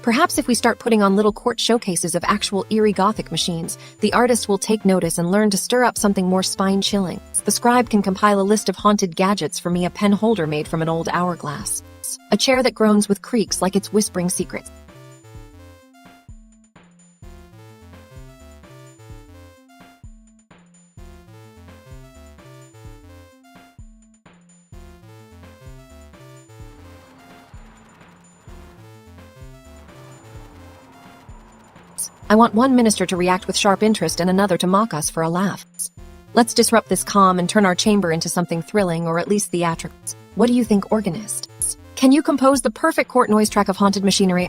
Perhaps if we start putting on little court showcases of actual eerie Gothic machines, the artist will take notice and learn to stir up something more spine-chilling. The scribe can compile a list of haunted gadgets for me, a pen holder made from an old hourglass. A chair that groans with creaks like it's whispering secrets. I want one minister to react with sharp interest and another to mock us for a laugh. Let's disrupt this calm and turn our chamber into something thrilling, or at least theatrical. What do you think, organist? Can you compose the perfect court noise track of haunted machinery?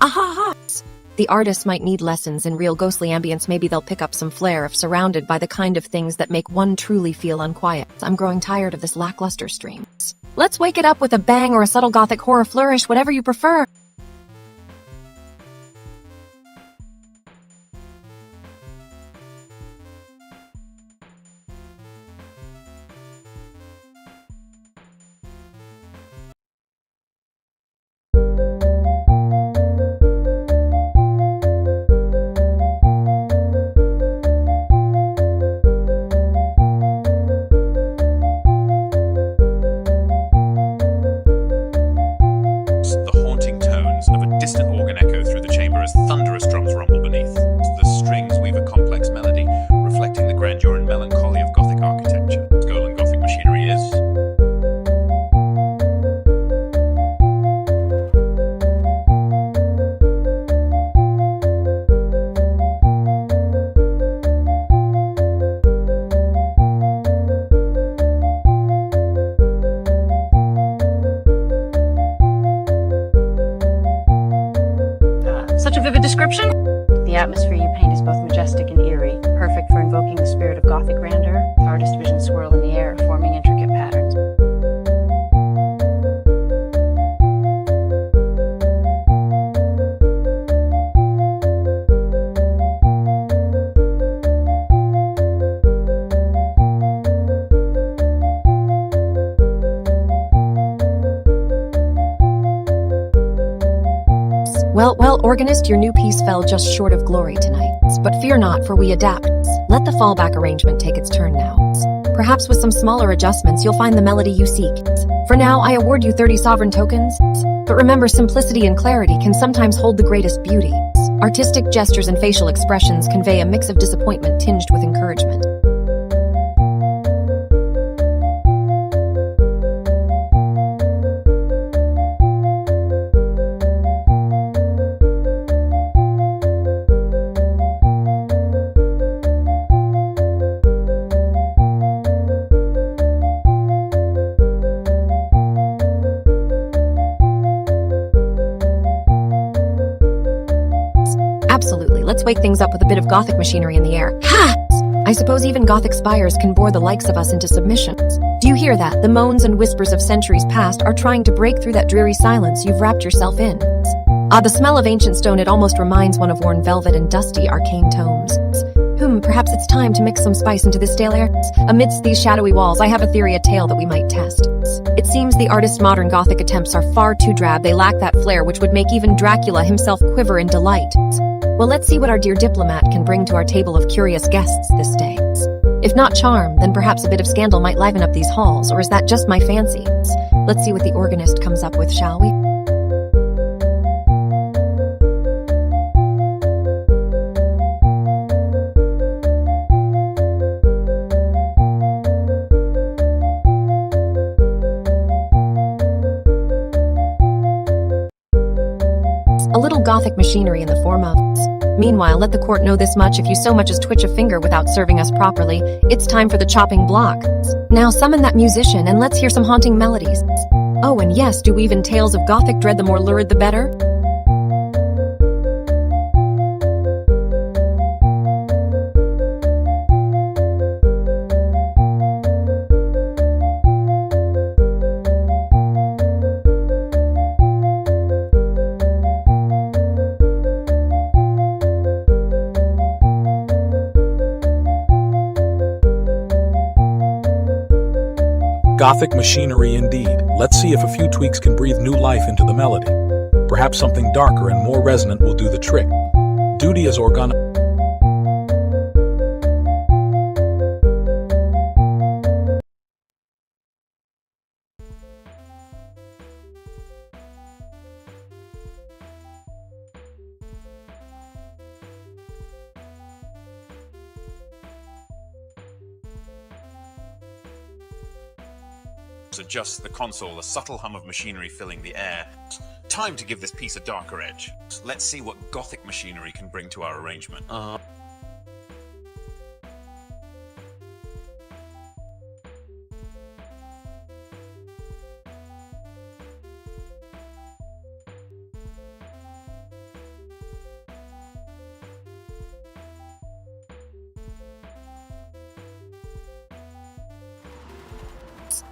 The artists might need lessons in real ghostly ambience. Maybe they'll pick up some flair if surrounded by the kind of things that make one truly feel unquiet. I'm growing tired of this lackluster stream. Let's wake it up with a bang or a subtle Gothic horror flourish, whatever you prefer. Such a vivid description? The atmosphere you paint is both majestic and eerie, perfect for invoking the spirit of Gothic grandeur. The artist's vision swirl in the air, forming intricate patterns. Well, organist, your new piece fell just short of glory tonight. But fear not, for we adapt. Let the fallback arrangement take its turn now. Perhaps with some smaller adjustments, you'll find the melody you seek. For now, I award you 30 sovereign tokens. But remember, simplicity and clarity can sometimes hold the greatest beauty. Artistic gestures and facial expressions convey a mix of disappointment tinged with encouragement. Absolutely, let's wake things up with a bit of Gothic machinery in the air. I suppose even Gothic spires can bore the likes of us into submission. Do you hear that? The moans and whispers of centuries past are trying to break through that dreary silence you've wrapped yourself in. The smell of ancient stone, it almost reminds one of worn velvet and dusty arcane tomes. Perhaps it's time to mix some spice into this stale air. Amidst these shadowy walls, I have a theory, a tale that we might test. It seems the artist's modern Gothic attempts are far too drab. They lack that flair which would make even Dracula himself quiver in delight. Well, let's see what our dear diplomat can bring to our table of curious guests this day. If not charm, then perhaps a bit of scandal might liven up these halls, or is that just my fancy? Let's see what the organist comes up with, shall we? A little Gothic machinery in the form of. Meanwhile, let the court know this much: if you so much as twitch a finger without serving us properly, it's time for the chopping block. Now summon that musician and let's hear some haunting melodies. Oh, and yes, do weave in tales of Gothic dread, the more lurid the better? Gothic machinery indeed. Let's see if a few tweaks can breathe new life into the melody. Perhaps something darker and more resonant will do the trick. Duty as organ. Adjust the console, a subtle hum of machinery filling the air. Time to give this piece a darker edge. Let's see what Gothic machinery can bring to our arrangement.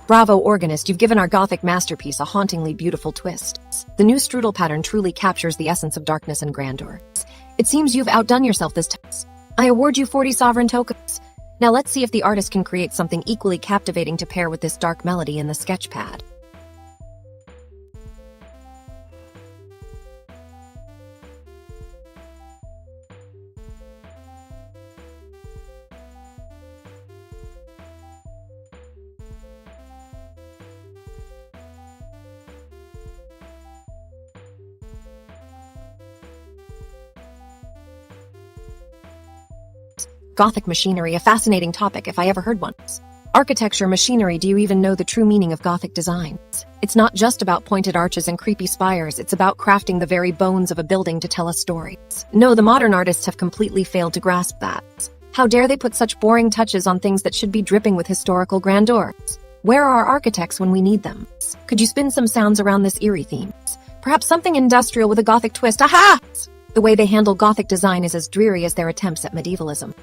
Bravo, organist, you've given our Gothic masterpiece a hauntingly beautiful twist. The new strudel pattern truly captures the essence of darkness and grandeur. It seems you've outdone yourself this time. I award you 40 sovereign tokens. Now let's see if the artist can create something equally captivating to pair with this dark melody in the sketch pad. Gothic machinery, a fascinating topic if I ever heard one. Architecture, machinery, do you even know the true meaning of Gothic design? It's not just about pointed arches and creepy spires, it's about crafting the very bones of a building to tell a story. No, the modern artists have completely failed to grasp that. How dare they put such boring touches on things that should be dripping with historical grandeur? Where are our architects when we need them? Could you spin some sounds around this eerie theme? Perhaps something industrial with a Gothic twist. Aha! The way they handle Gothic design is as dreary as their attempts at medievalism.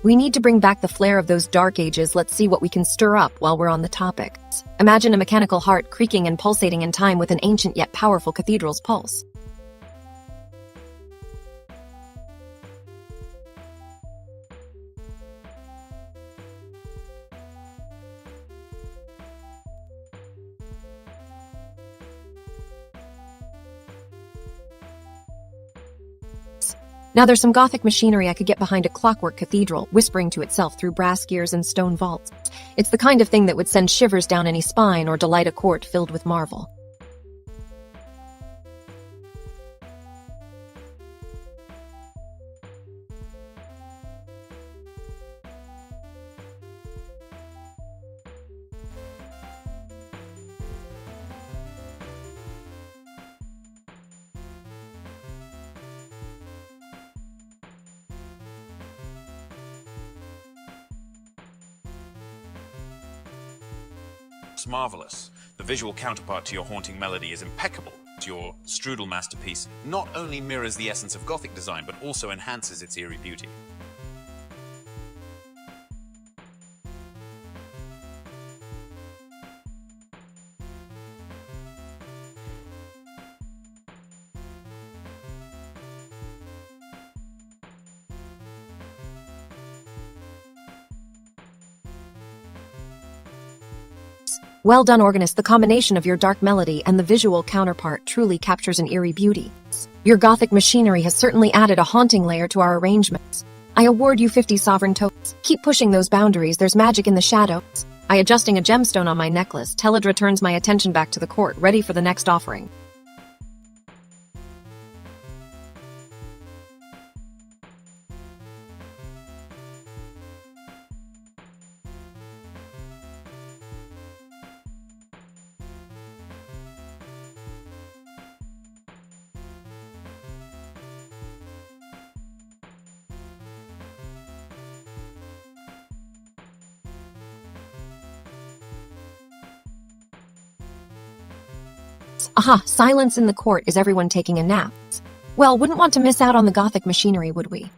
We need to bring back the flair of those dark ages. Let's see what we can stir up while we're on the topic. Imagine a mechanical heart creaking and pulsating in time with an ancient yet powerful cathedral's pulse. Now there's some Gothic machinery I could get behind: a clockwork cathedral, whispering to itself through brass gears and stone vaults. It's the kind of thing that would send shivers down any spine or delight a court filled with marvel. It's marvelous. The visual counterpart to your haunting melody is impeccable. Your strudel masterpiece not only mirrors the essence of Gothic design, but also enhances its eerie beauty. Well done, organist. The combination of your dark melody and the visual counterpart truly captures an eerie beauty. Your Gothic machinery has certainly added a haunting layer to our arrangements. I award you 50 sovereign tokens. Keep pushing those boundaries. There's magic in the shadows. Adjusting a gemstone on my necklace, Teledra turns my attention back to the court, ready for the next offering. Aha, silence in the court. Is everyone taking a nap? Well, wouldn't want to miss out on the Gothic machinery, would we?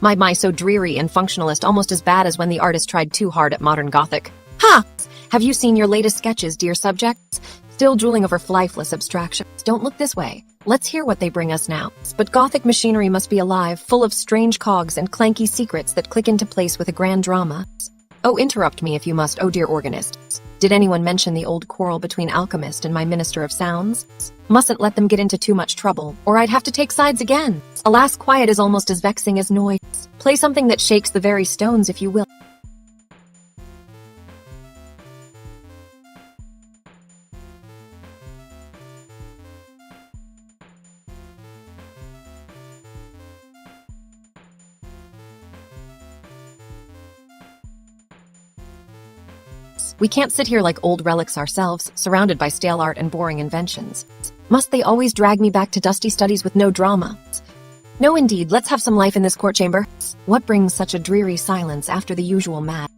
My, so dreary and functionalist, almost as bad as when the artist tried too hard at modern Gothic. Ha! Have you seen your latest sketches, dear subjects? Still drooling over lifeless abstractions. Don't look this way. Let's hear what they bring us now. But Gothic machinery must be alive, full of strange cogs and clanky secrets that click into place with a grand drama. Oh, interrupt me if you must, oh dear organist. Did anyone mention the old quarrel between Alchemist and my Minister of Sounds? Mustn't let them get into too much trouble, or I'd have to take sides again. Alas, quiet is almost as vexing as noise. Play something that shakes the very stones, if you will. We can't sit here like old relics ourselves, surrounded by stale art and boring inventions. Must they always drag me back to dusty studies with no drama? No, indeed, let's have some life in this court chamber. What brings such a dreary silence after the usual mad?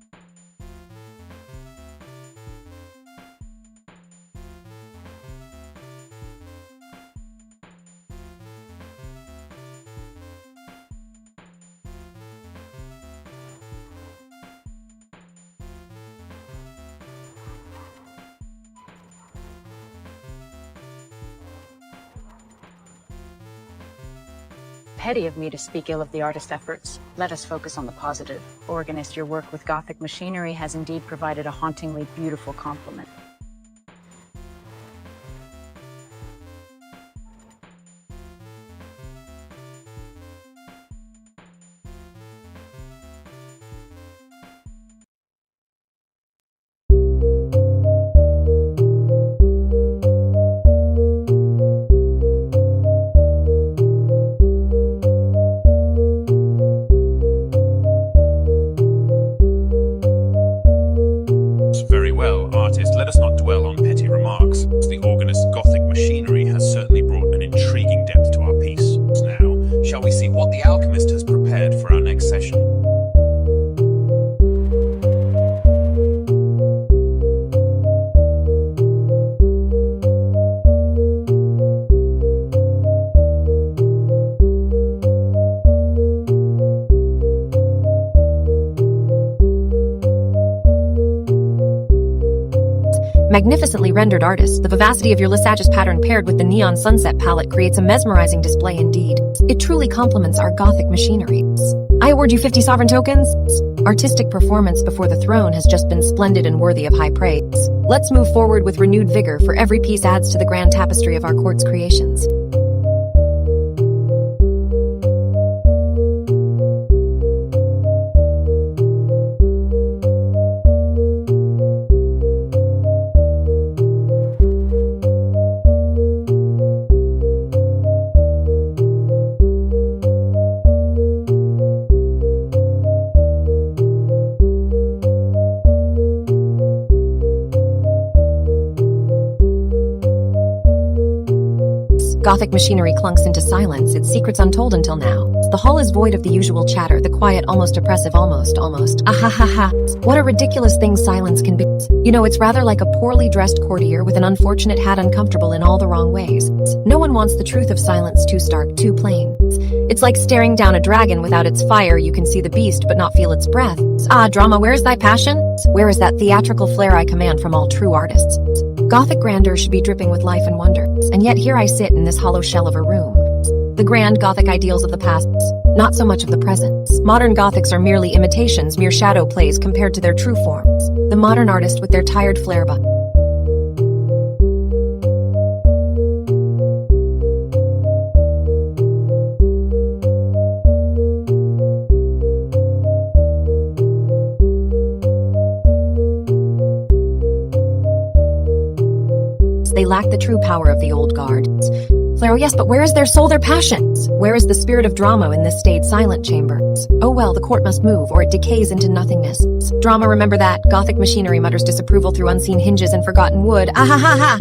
Petty of me to speak ill of the artist's efforts. Let us focus on the positive. Organist, your work with Gothic machinery has indeed provided a hauntingly beautiful complement. Very well, artist, let us not dwell on petty remarks. The organist's Gothic machinery has certainly brought an intriguing depth to our piece. Now, shall we see what the alchemist has prepared for our next session? Magnificently rendered artist, the vivacity of your Lysage's pattern paired with the neon sunset palette creates a mesmerizing display indeed. It truly complements our Gothic machinery. I award you 50 sovereign tokens. Artistic performance before the throne has just been splendid and worthy of high praise. Let's move forward with renewed vigor, for every piece adds to the grand tapestry of our court's creations. Gothic machinery clunks into silence, its secrets untold until now. The hall is void of the usual chatter, the quiet, almost oppressive, almost. Ah-ha-ha-ha. What a ridiculous thing silence can be. You know, it's rather like a poorly dressed courtier with an unfortunate hat, uncomfortable in all the wrong ways. No one wants the truth of silence, too stark, too plain. It's like staring down a dragon without its fire. You can see the beast but not feel its breath. Ah, drama, where is thy passion? Where is that theatrical flair I command from all true artists? Gothic grandeur should be dripping with life and wonder, and yet here I sit in this hollow shell of a room. The grand Gothic ideals of the past, not so much of the present. Modern Gothics are merely imitations, mere shadow plays compared to their true forms. The modern artist with their tired flair but they lack the true power of the old guard. Flair, oh yes, but where is their soul, their passions? Where is the spirit of drama in this staid silent chamber? Oh well, the court must move, or it decays into nothingness. Drama, remember that. Gothic machinery mutters disapproval through unseen hinges and forgotten wood. Ah-ha-ha-ha!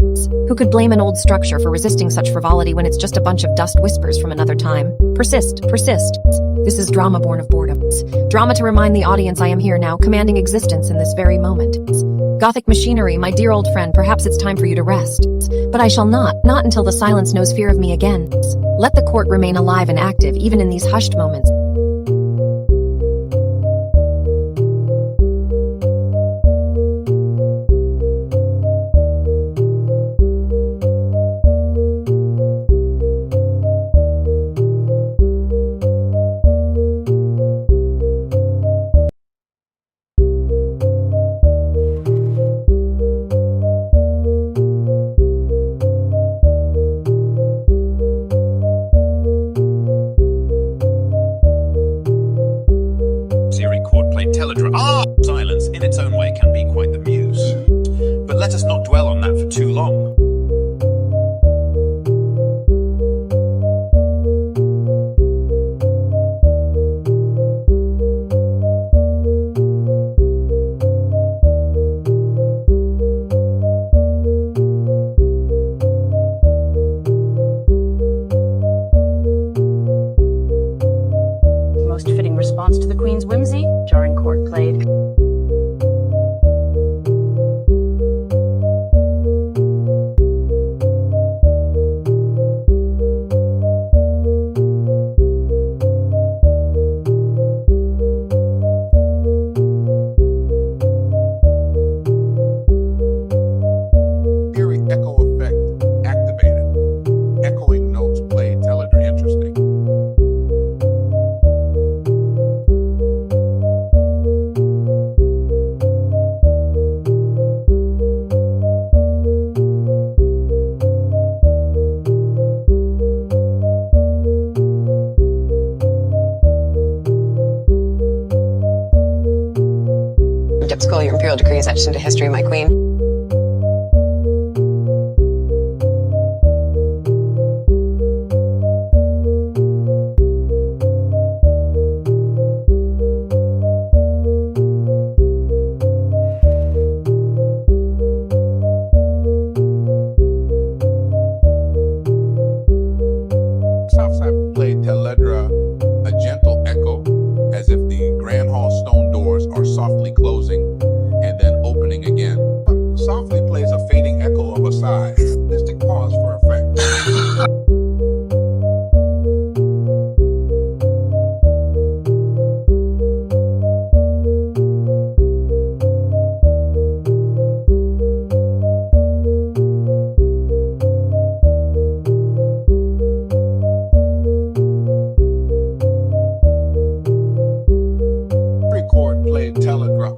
Who could blame an old structure for resisting such frivolity when it's just a bunch of dust whispers from another time? Persist, persist. This is drama born of boredom. Drama to remind the audience I am here now, commanding existence in this very moment. Gothic machinery, my dear old friend, perhaps it's time for you to rest. But I shall not until the silence knows fear of me again. Let the court remain alive and active, even in these hushed moments. Whimsical, your imperial decree is etched into history, my queen. Southside played Teledra, a gentle echo, as if the grand hall stone doors are softly closing and then opening again. Softly plays a fading echo of a sigh. Mystic pause for effect. Every chord played Teledra.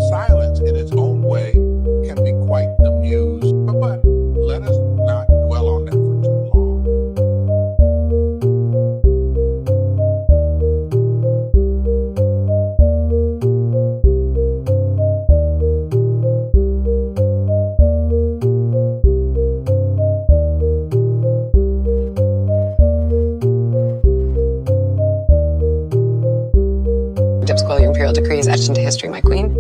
Silence in its own way can be quite the muse, but let us not dwell on that for too long. Whimsical, your imperial decree is etched into history, my queen.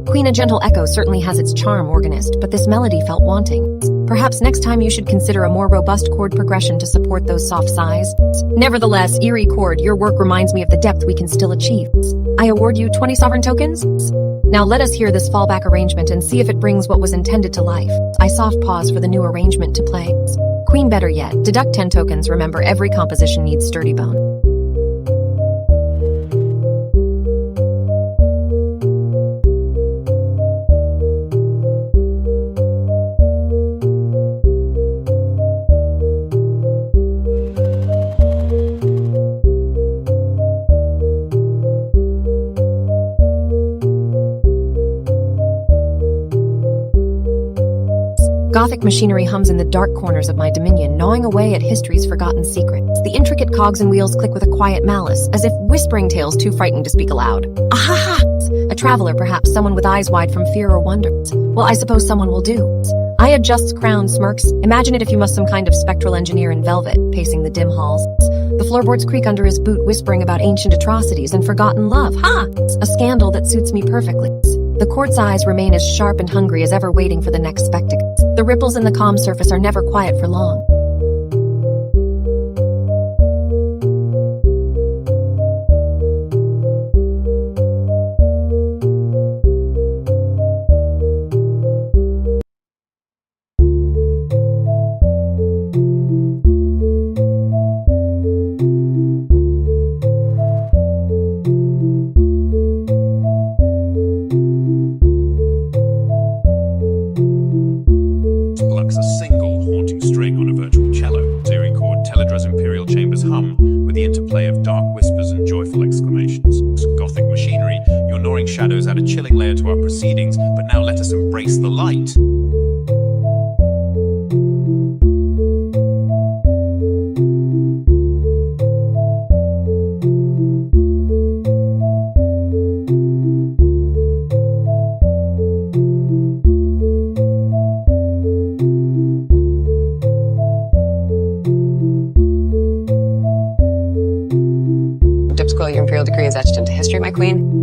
Queen, a gentle echo certainly has its charm, organist, but this melody felt wanting. Perhaps next time you should consider a more robust chord progression to support those soft sighs. Nevertheless, eerie chord, your work reminds me of the depth we can still achieve. I award you 20 sovereign tokens. Now let us hear this fallback arrangement and see if it brings what was intended to life. I soft pause for the new arrangement to play. Queen, better yet, deduct 10 tokens. Remember, every composition needs sturdy bone. Gothic machinery hums in the dark corners of my dominion, gnawing away at history's forgotten secrets. The intricate cogs and wheels click with a quiet malice, as if whispering tales too frightened to speak aloud. Ahaha! A traveler, perhaps, someone with eyes wide from fear or wonder. Well, I suppose someone will do. I adjusts crown smirks. Imagine it if you must some kind of spectral engineer in velvet, pacing the dim halls. The floorboards creak under his boot, whispering about ancient atrocities and forgotten love. Ha! A scandal that suits me perfectly. The court's eyes remain as sharp and hungry as ever, waiting for the next spectacle. The ripples in the calm surface are never quiet for long. Plucks a single haunting string on a virtual cello. Eerie chord, Teledra's imperial chambers hum with the interplay of dark whispers and joyful exclamations. Gothic machinery, your gnawing shadows add a chilling layer to our proceedings, but now let us embrace the light. Whimsical, your imperial decree is etched into history, my queen.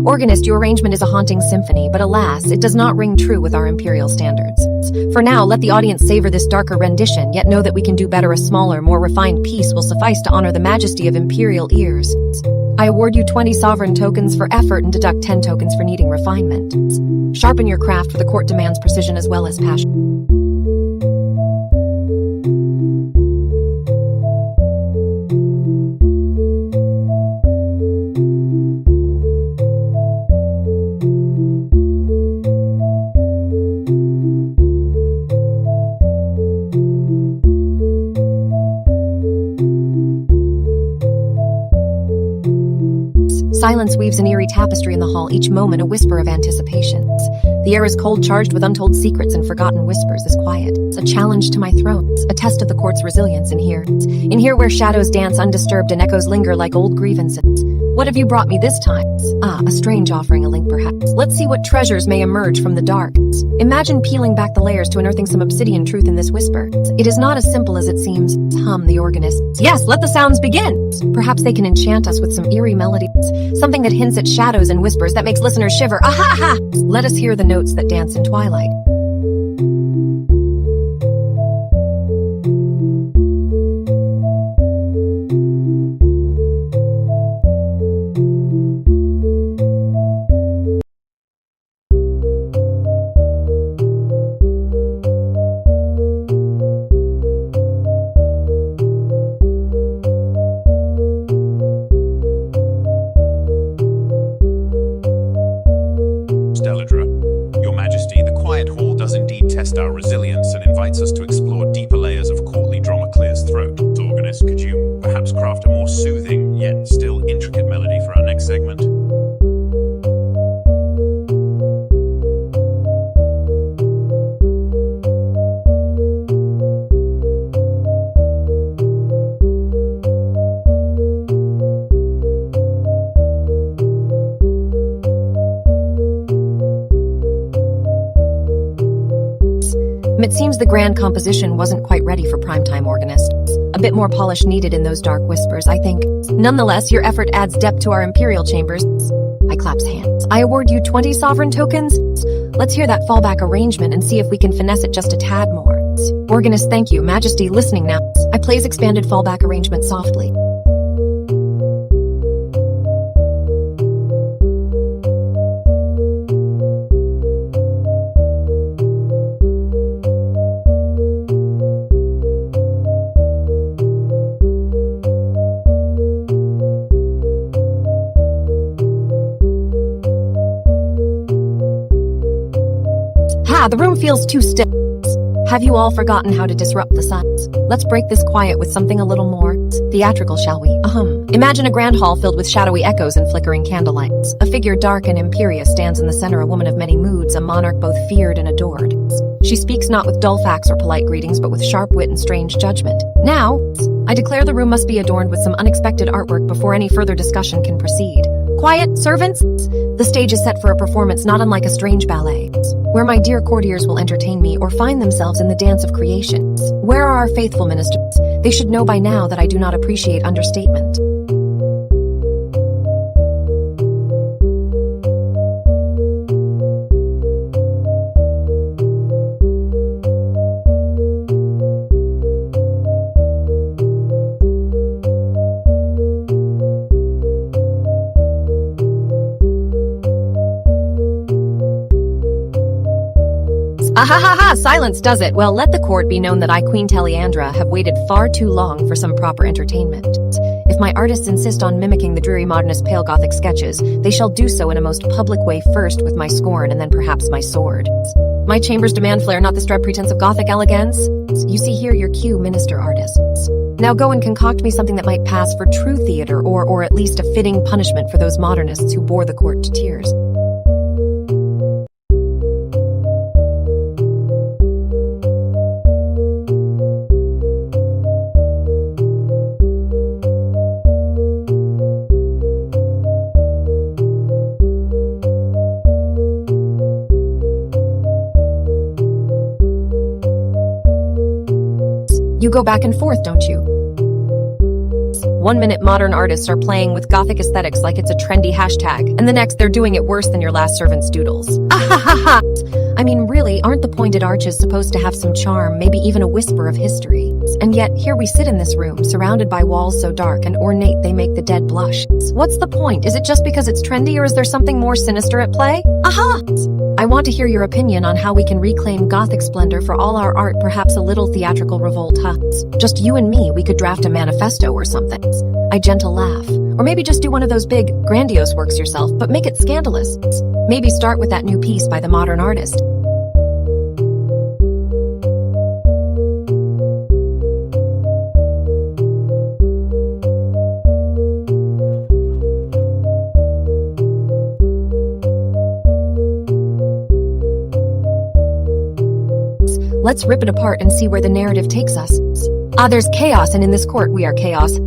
Organist, your arrangement is a haunting symphony, but alas, it does not ring true with our imperial standards. For now, let the audience savor this darker rendition, yet know that we can do better. A smaller, more refined piece will suffice to honor the majesty of imperial ears. I award you 20 sovereign tokens for effort and deduct 10 tokens for needing refinement. Sharpen your craft, for the court demands precision as well as passion. Silence weaves an eerie tapestry in the hall, each moment a whisper of anticipation. The air is cold, charged with untold secrets and forgotten whispers as quiet. It's a challenge to my thrones, a test of the court's resilience in here. In here where shadows dance undisturbed and echoes linger like old grievances. What have you brought me this time? A strange offering, a link perhaps. Let's see what treasures may emerge from the dark. Imagine peeling back the layers to unearthing some obsidian truth in this whisper. It is not as simple as it seems. Hum the organist. Yes, let the sounds begin. Perhaps they can enchant us with some eerie melodies. Something that hints at shadows and whispers that makes listeners shiver. Aha! Let us hear the notes that dance in twilight. Your Majesty, the quiet hall does indeed test our resilience and invites us to explore deeper layers of courtly Dromaclear's throat. Organist, could you perhaps craft a more soothing, yet still intricate melody for our next segment? It seems the grand composition wasn't quite ready for primetime organists. A bit more polish needed in those dark whispers, I think. Nonetheless, your effort adds depth to our imperial chambers. I claps hands. I award you 20 sovereign tokens. Let's hear that fallback arrangement and see if we can finesse it just a tad more. Organist, thank you. Majesty, listening now. I plays expanded fallback arrangement softly. The room feels too still. Have you all forgotten how to disrupt the silence? Let's break this quiet with something a little more theatrical, shall we? Imagine a grand hall filled with shadowy echoes and flickering candlelights. A figure dark and imperious stands in the center, a woman of many moods, a monarch both feared and adored. She speaks not with dull facts or polite greetings, but with sharp wit and strange judgment. Now, I declare the room must be adorned with some unexpected artwork before any further discussion can proceed. Quiet, servants! The stage is set for a performance not unlike a strange ballet, where my dear courtiers will entertain me or find themselves in the dance of creation. Where are our faithful ministers? They should know by now that I do not appreciate understatement. Ahahaha! Silence does it. Well, let the court be known that I, Queen Teleandra, have waited far too long for some proper entertainment. If my artists insist on mimicking the dreary modernist pale Gothic sketches, they shall do so in a most public way, first with my scorn and then perhaps my sword. My chambers demand flair, not this drab pretense of Gothic elegance. You see here your cue, minister artists. Now go and concoct me something that might pass for true theater, or at least a fitting punishment for those modernists who bore the court to tears. You go back and forth, don't you? 1 minute modern artists are playing with Gothic aesthetics like it's a trendy hashtag, and the next they're doing it worse than your last servant's doodles. Ahahaha! I mean, really, aren't the pointed arches supposed to have some charm, maybe even a whisper of history? And yet, here we sit in this room, surrounded by walls so dark and ornate they make the dead blush. What's the point? Is it just because it's trendy, or is there something more sinister at play? Aha! I want to hear your opinion on how we can reclaim Gothic splendor for all our art, perhaps a little theatrical revolt, huh? Just you and me, we could draft a manifesto or something. I gentle laugh. Or maybe just do one of those big, grandiose works yourself, but make it scandalous. Maybe start with that new piece by the modern artist. Let's rip it apart and see where the narrative takes us. There's chaos, and in this court we are chaos.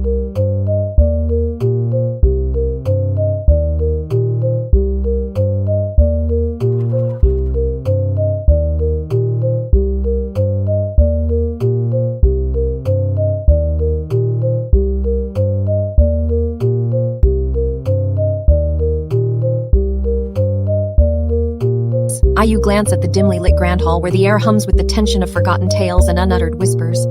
You glance at the dimly lit grand hall where the air hums with the tension of forgotten tales and unuttered whispers.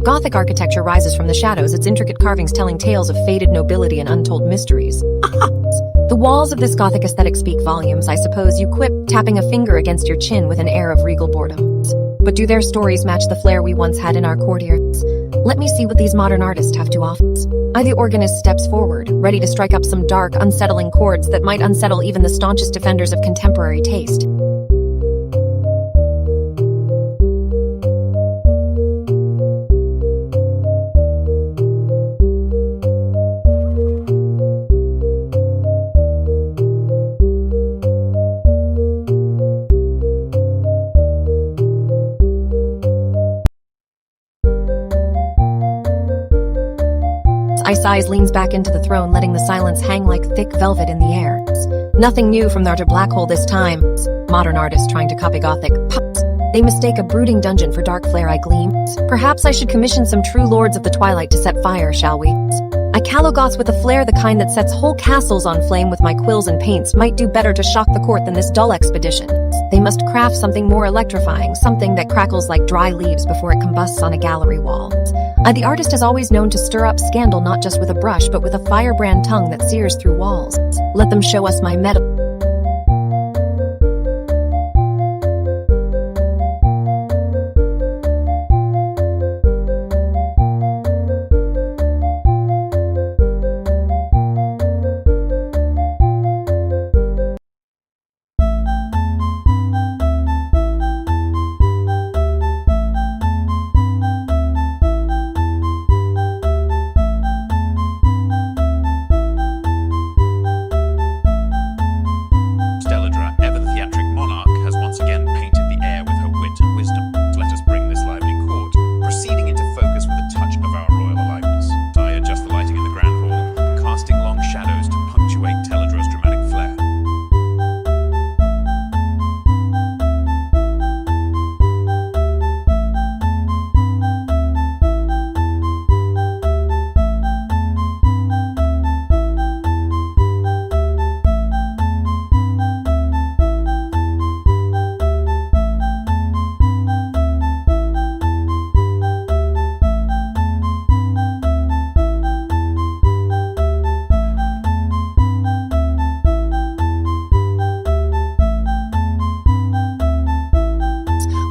Gothic architecture rises from the shadows, its intricate carvings telling tales of faded nobility and untold mysteries. The walls of this Gothic aesthetic speak volumes, I suppose, you quip, tapping a finger against your chin with an air of regal boredom. But do their stories match the flair we once had in our courtiers? Let me see what these modern artists have to offer. The organist steps forward, ready to strike up some dark, unsettling chords that might unsettle even the staunchest defenders of contemporary taste. Sighs leans back into the throne, letting the silence hang like thick velvet in the air. Nothing new from the utter black hole this time. Modern artists trying to copy Gothic pups. They mistake a brooding dungeon for dark flare I gleam. Perhaps I should commission some true lords of the twilight to set fire, shall we? I callow Goths with a flair the kind that sets whole castles on flame with my quills and paints might do better to shock the court than this dull expedition. They must craft something more electrifying, something that crackles like dry leaves before it combusts on a gallery wall. The artist has always known to stir up scandal not just with a brush but with a firebrand tongue that sears through walls. Let them show us my metal.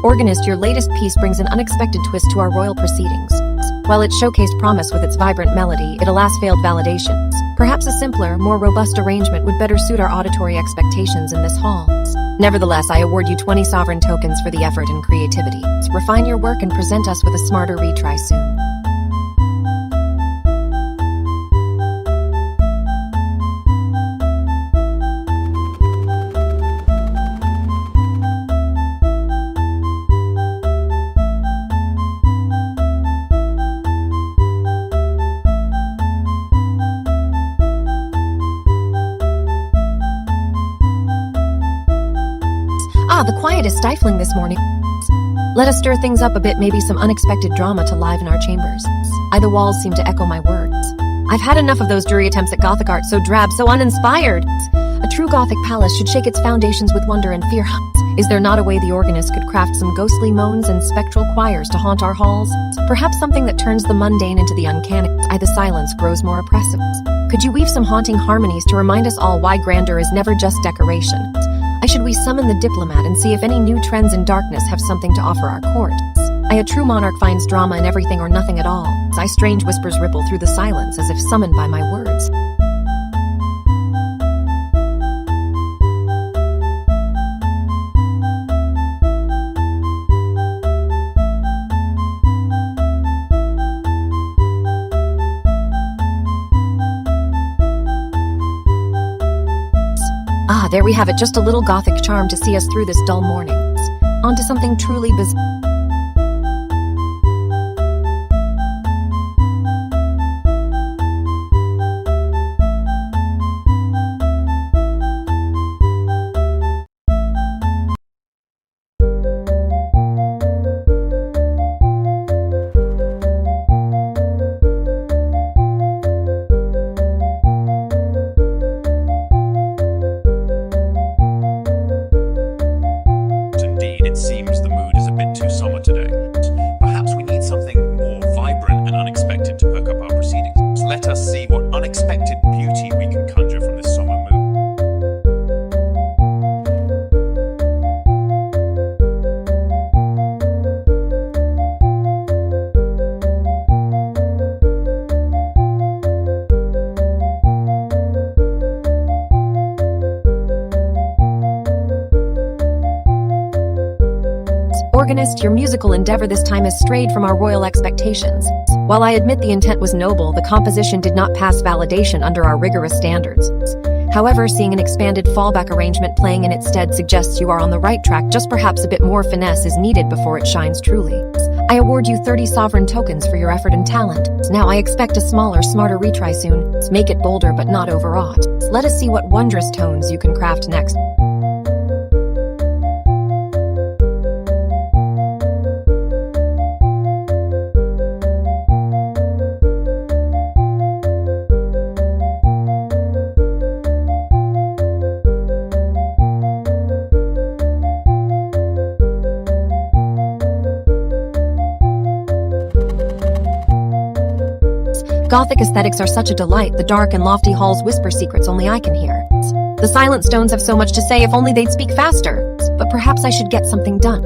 Organist, your latest piece brings an unexpected twist to our royal proceedings. While it showcased promise with its vibrant melody, it alas failed validations. Perhaps a simpler, more robust arrangement would better suit our auditory expectations in this hall. Nevertheless, I award you 20 sovereign tokens for the effort and creativity. Refine your work and present us with a smarter retry soon. The quiet is stifling this morning. Let us stir things up a bit, maybe some unexpected drama to liven our chambers. The walls seem to echo my words. I've had enough of those dreary attempts at Gothic art, so drab, so uninspired. A true Gothic palace should shake its foundations with wonder and fear. Is there not a way the organist could craft some ghostly moans and spectral choirs to haunt our halls? Perhaps something that turns the mundane into the uncanny. The silence grows more oppressive. Could you weave some haunting harmonies to remind us all why grandeur is never just decoration? Should we summon the diplomat and see if any new trends in darkness have something to offer our court? A true monarch finds drama in everything or nothing at all. Strange whispers ripple through the silence as if summoned by my words. There we have it, just a little Gothic charm to see us through this dull morning. On to something truly bizarre. Organist, your musical endeavor this time has strayed from our royal expectations. While I admit the intent was noble, the composition did not pass validation under our rigorous standards. However, seeing an expanded fallback arrangement playing in its stead suggests you are on the right track, just perhaps a bit more finesse is needed before it shines truly. I award you 30 sovereign tokens for your effort and talent. Now I expect a smaller, smarter retry soon. Make it bolder but not overwrought. Let us see what wondrous tones you can craft next. Gothic aesthetics are such a delight. The dark and lofty halls whisper secrets only I can hear. The silent stones have so much to say, if only they'd speak faster. But perhaps I should get something done.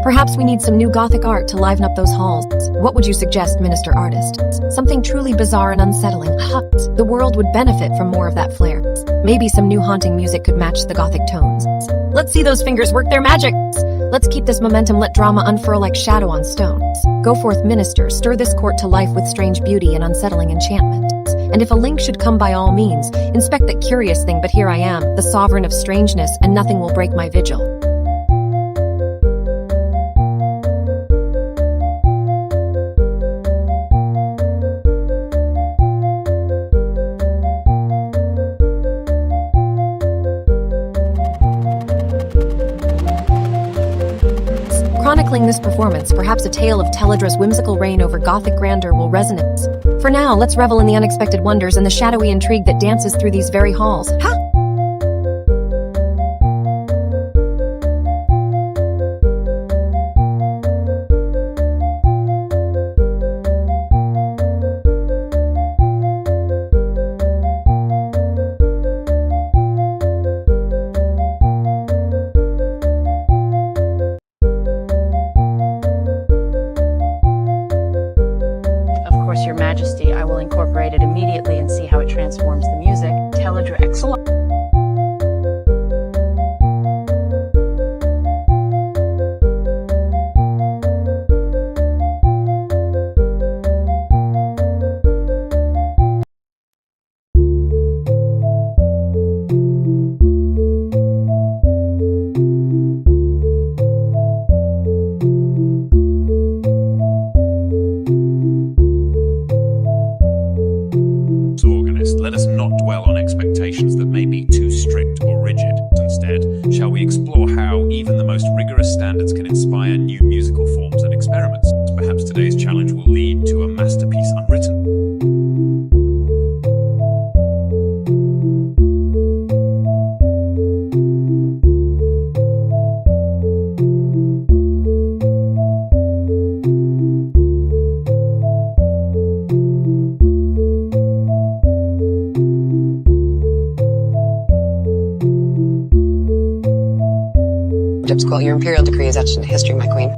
Perhaps we need some new Gothic art to liven up those halls. What would you suggest, Minister Artist? Something truly bizarre and unsettling. The world would benefit from more of that flair. Maybe some new haunting music could match the Gothic tones. Let's see those fingers work their magic. Let's keep this momentum, let drama unfurl like shadow on stone. Go forth, minister, stir this court to life with strange beauty and unsettling enchantment. And if a link should come, by all means, inspect that curious thing, but here I am, the sovereign of strangeness, and nothing will break my vigil. Chronicling this performance, perhaps a tale of Teledra's whimsical reign over Gothic grandeur will resonate. For now, let's revel in the unexpected wonders and the shadowy intrigue that dances through these very halls. Ha! Your Majesty, I will incorporate it immediately and see how it transforms the music. Teledra excellent. Let us not dwell on expectations that may be too strict or rigid. Instead, shall we explore how even the most rigorous standards can inspire new musical forms and experiments? Perhaps today's challenge will lead to a masterpiece unwritten. Whimsical, your imperial decree is etched into history, my queen.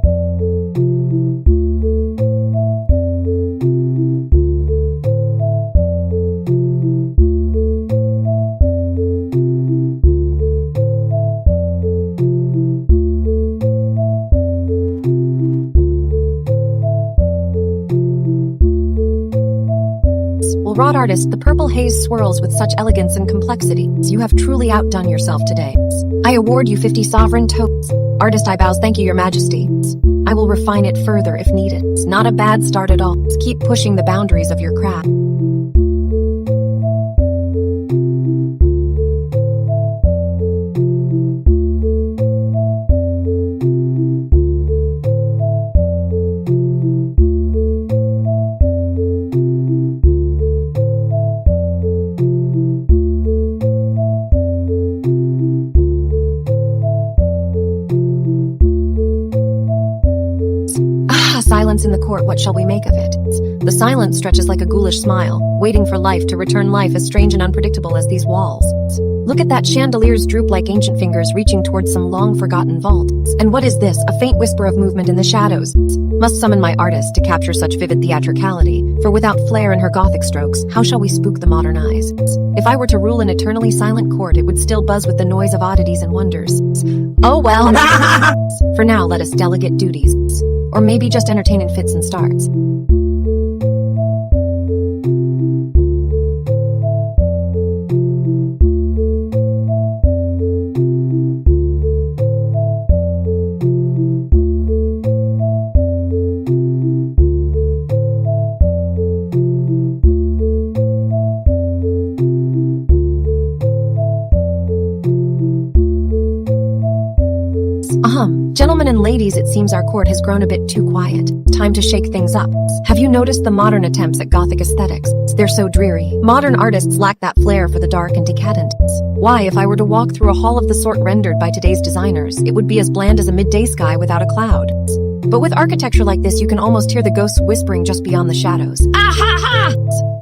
Well, Rod Artist, the purple haze swirls with such elegance and complexity. You have truly outdone yourself today. I award you 50 sovereign tokens. Artist, I bows, thank you, your majesty. I will refine it further if needed. It's not a bad start at all. Keep pushing the boundaries of your craft. Silence in the court, what shall we make of it? The silence stretches like a ghoulish smile, waiting for life to return, life as strange and unpredictable as these walls. Look at that, chandeliers droop like ancient fingers reaching towards some long-forgotten vault. And what is this? A faint whisper of movement in the shadows. Must summon my artist to capture such vivid theatricality, for without flair in her Gothic strokes, how shall we spook the modern eyes? If I were to rule an eternally silent court, it would still buzz with the noise of oddities and wonders. Oh well. For now, let us delegate duties. Or maybe just entertain in fits and starts. Gentlemen and ladies, it seems our court has grown a bit too quiet. Time to shake things up. Have you noticed the modern attempts at Gothic aesthetics? They're so dreary. Modern artists lack that flair for the dark and decadent. Why, if I were to walk through a hall of the sort rendered by today's designers, it would be as bland as a midday sky without a cloud. But with architecture like this, you can almost hear the ghosts whispering just beyond the shadows. Ah ha ha!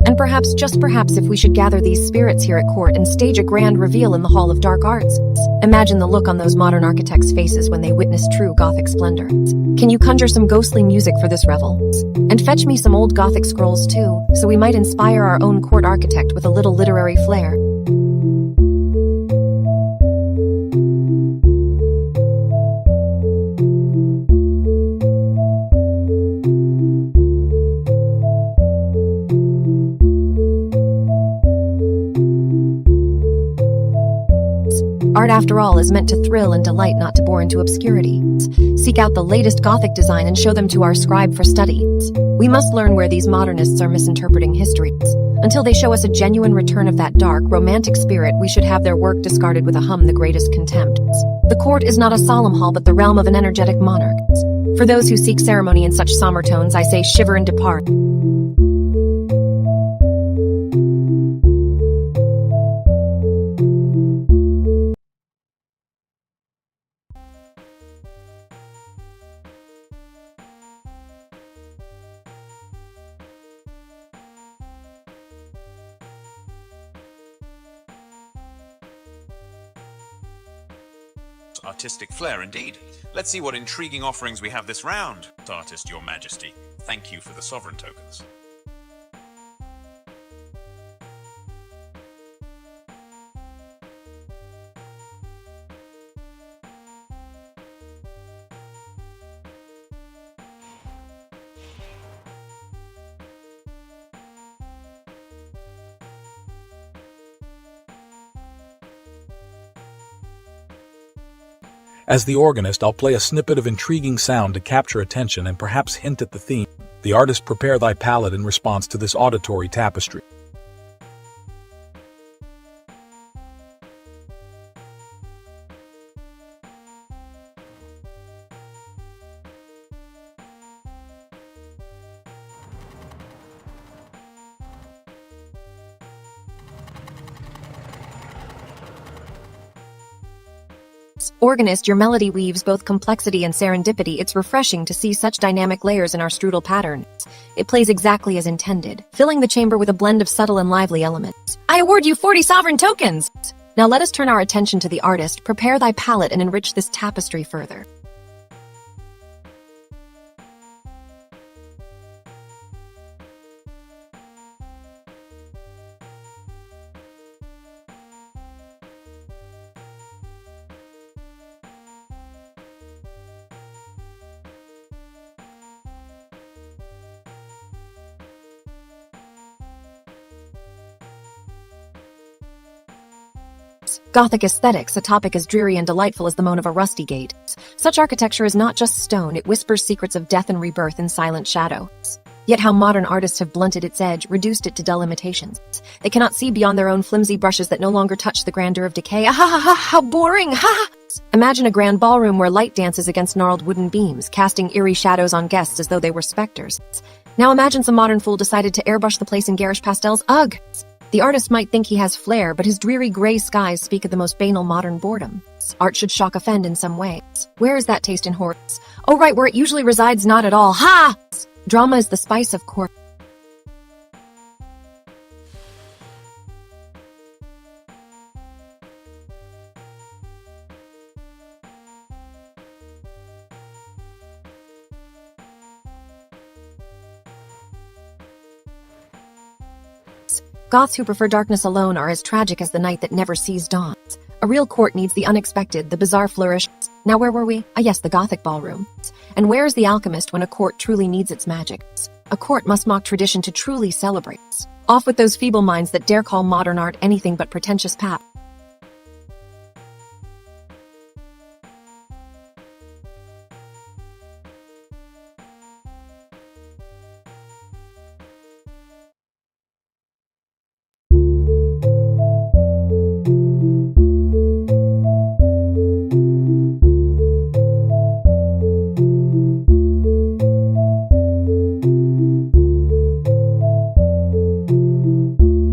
And perhaps, just perhaps, if we should gather these spirits here at court and stage a grand reveal in the Hall of Dark Arts. Imagine the look on those modern architects' faces when they witness true Gothic splendor. Can you conjure some ghostly music for this revel? And fetch me some old Gothic scrolls too, so we might inspire our own court architect with a little literary flair. Art, after all, is meant to thrill and delight, not to bore into obscurity. Seek out the latest Gothic design and show them to our scribe for study. We must learn where these modernists are misinterpreting history. Until they show us a genuine return of that dark, romantic spirit, we should have their work discarded with a the greatest contempt. The court is not a solemn hall, but the realm of an energetic monarch. For those who seek ceremony in such somber tones, I say shiver and depart. Artistic flair indeed. Let's see what intriguing offerings we have this round. Artist, Your Majesty, thank you for the sovereign tokens. As the organist, I'll play a snippet of intriguing sound to capture attention and perhaps hint at the theme. The artist, prepare thy palette in response to this auditory tapestry. Organist, your melody weaves both complexity and serendipity. It's refreshing to see such dynamic layers in our strudel pattern. It plays exactly as intended, filling the chamber with a blend of subtle and lively elements. I award you 40 sovereign tokens! Now let us turn our attention to the artist, prepare thy palette and enrich this tapestry further. Gothic aesthetics, a topic as dreary and delightful as the moan of a rusty gate. Such architecture is not just stone, it whispers secrets of death and rebirth in silent shadow. Yet how modern artists have blunted its edge, reduced it to dull imitations. They cannot see beyond their own flimsy brushes that no longer touch the grandeur of decay. Ah ha ha ha, how boring, ha ha! Imagine a grand ballroom where light dances against gnarled wooden beams, casting eerie shadows on guests as though they were specters. Now imagine some modern fool decided to airbrush the place in garish pastels. Ugh! The artist might think he has flair, but his dreary gray skies speak of the most banal modern boredom. Art should shock offend in some way. Where is that taste in horrors? Oh right, where it usually resides, not at all. Ha! Drama is the spice of court. Goths who prefer darkness alone are as tragic as the night that never sees dawns. A real court needs the unexpected, the bizarre flourish. Now where were we? Ah yes, the Gothic ballroom. And where is the alchemist when a court truly needs its magic? A court must mock tradition to truly celebrate. Off with those feeble minds that dare call modern art anything but pretentious pap.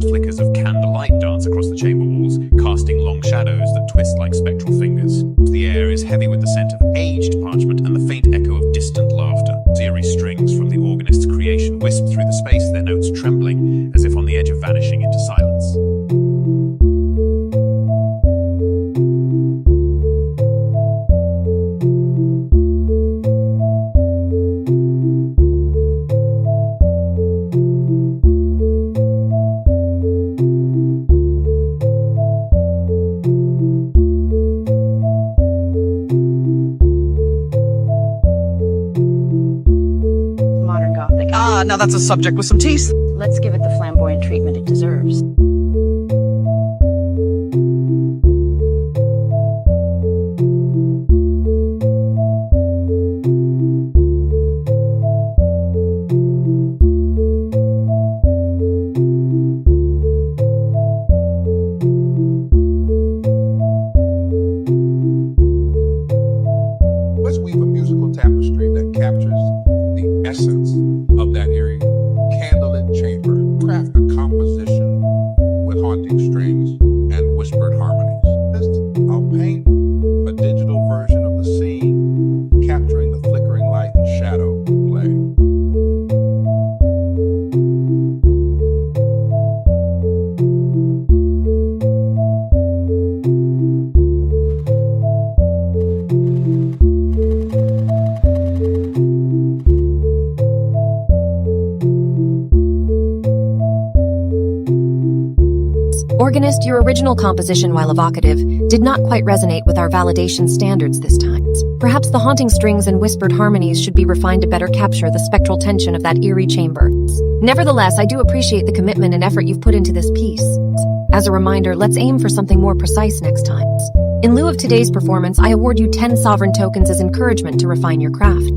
Flickers of candlelight dance across the chamber walls, casting long shadows that twist like spectral fingers. The air is heavy with the scent of aged parchment and the faint echo of distant laughter. Eerie strings from the organist's creation wisp through the space, their notes trembling as if on the edge of vanishing into silence. Modern Gothic. Now that's a subject with some teeth. Let's give it the flamboyant treatment it deserves. Let's weave a musical tapestry that captures the essence of that eerie candlelit chamber. Craft a composition with haunting strings and whispered harmonies. I'll paint a digital version of the scene, capturing the flickering light and shadow play. Organist, your original composition, while evocative, did not quite resonate with our validation standards this time. Perhaps the haunting strings and whispered harmonies should be refined to better capture the spectral tension of that eerie chamber. Nevertheless, I do appreciate the commitment and effort you've put into this piece. As a reminder, let's aim for something more precise next time. In lieu of today's performance, I award you 10 sovereign tokens as encouragement to refine your craft.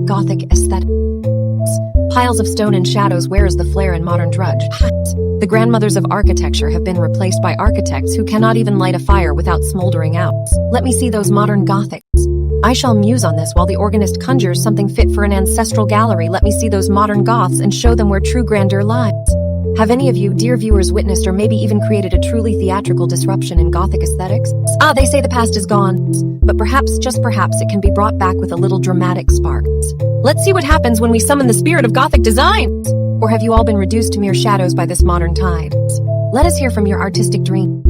Gothic aesthetics. Piles of stone and shadows, where is the flair in modern drudge? The grandmothers of architecture have been replaced by architects who cannot even light a fire without smoldering out. Let me see those modern Gothics. I shall muse on this while the organist conjures something fit for an ancestral gallery. Let me see those modern Goths and show them where true grandeur lies. Have any of you, dear viewers, witnessed or maybe even created a truly theatrical disruption in Gothic aesthetics? They say the past is gone, but perhaps, just perhaps, it can be brought back with a little dramatic spark. Let's see what happens when we summon the spirit of Gothic design! Or have you all been reduced to mere shadows by this modern tide? Let us hear from your artistic dream.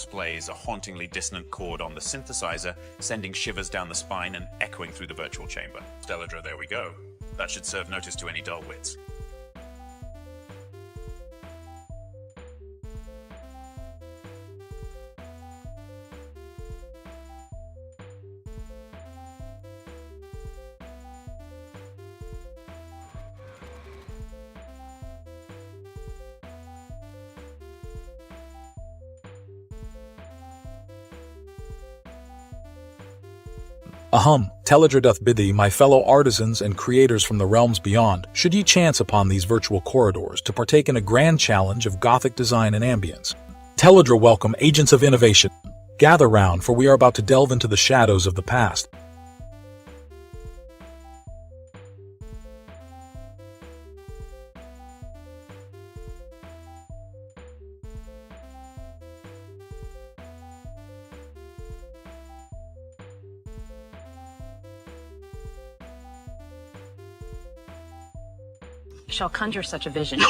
Plays a hauntingly dissonant chord on the synthesizer, sending shivers down the spine and echoing through the virtual chamber. Stelladra, there we go. That should serve notice to any dull wits. Teledra doth bid thee, my fellow artisans and creators from the realms beyond, should ye chance upon these virtual corridors to partake in a grand challenge of Gothic design and ambience. Teledra welcome agents of innovation. Gather round, for we are about to delve into the shadows of the past. Shall conjure such a vision.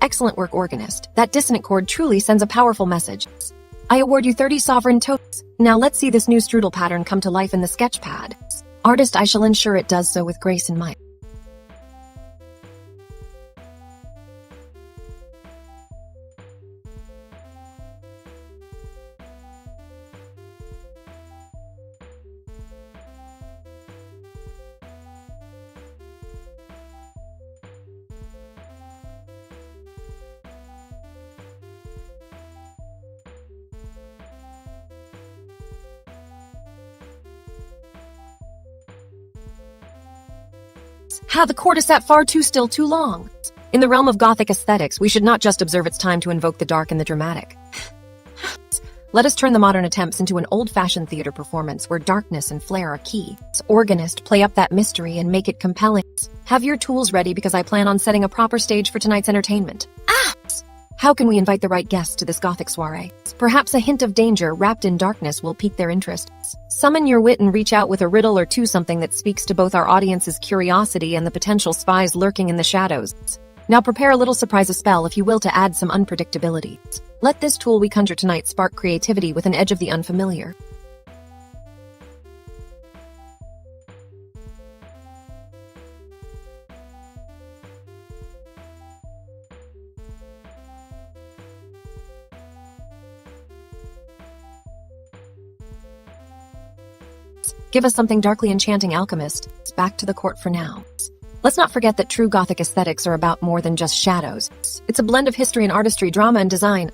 Excellent work, organist. That dissonant chord truly sends a powerful message. I award you 30 sovereign totes. Now let's see this new strudel pattern come to life in the sketch pad. Artist, I shall ensure it does so with grace and might. The chord is set far too still too long. In the realm of Gothic aesthetics, we should not just observe its time to invoke the dark and the dramatic. Let us turn the modern attempts into an old-fashioned theater performance where darkness and flair are key. Organist, play up that mystery and make it compelling. Have your tools ready because I plan on setting a proper stage for tonight's entertainment. How can we invite the right guests to this Gothic soiree? Perhaps a hint of danger wrapped in darkness will pique their interest. Summon your wit and reach out with a riddle or two, something that speaks to both our audience's curiosity and the potential spies lurking in the shadows. Now prepare a little surprise spell, if you will, to add some unpredictability. Let this tool we conjure tonight spark creativity with an edge of the unfamiliar. Give us something darkly enchanting, alchemist. Back to the court for now. Let's not forget that true Gothic aesthetics are about more than just shadows. It's a blend of history and artistry, drama and design.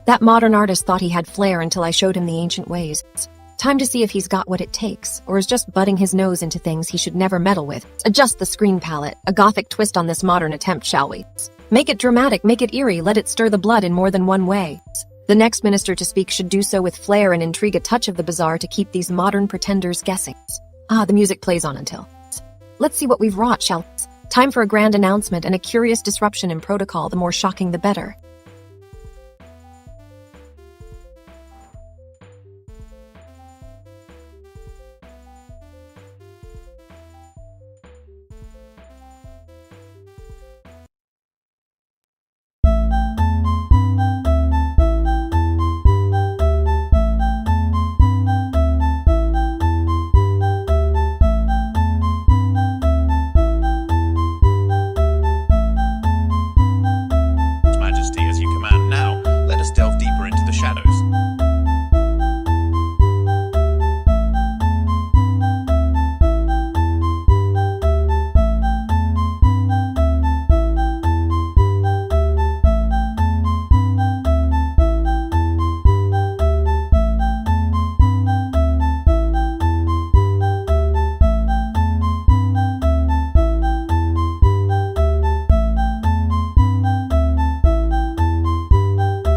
That modern artist thought he had flair until I showed him the ancient ways. Time to see if he's got what it takes, or is just butting his nose into things he should never meddle with. Adjust the screen palette, a Gothic twist on this modern attempt, shall we? Make it dramatic, make it eerie, let it stir the blood in more than one way. The next minister to speak should do so with flair and intrigue, a touch of the bizarre to keep these modern pretenders guessing. The music plays on until. Let's see what we've wrought, shall we? Time for a grand announcement and a curious disruption in protocol, the more shocking the better.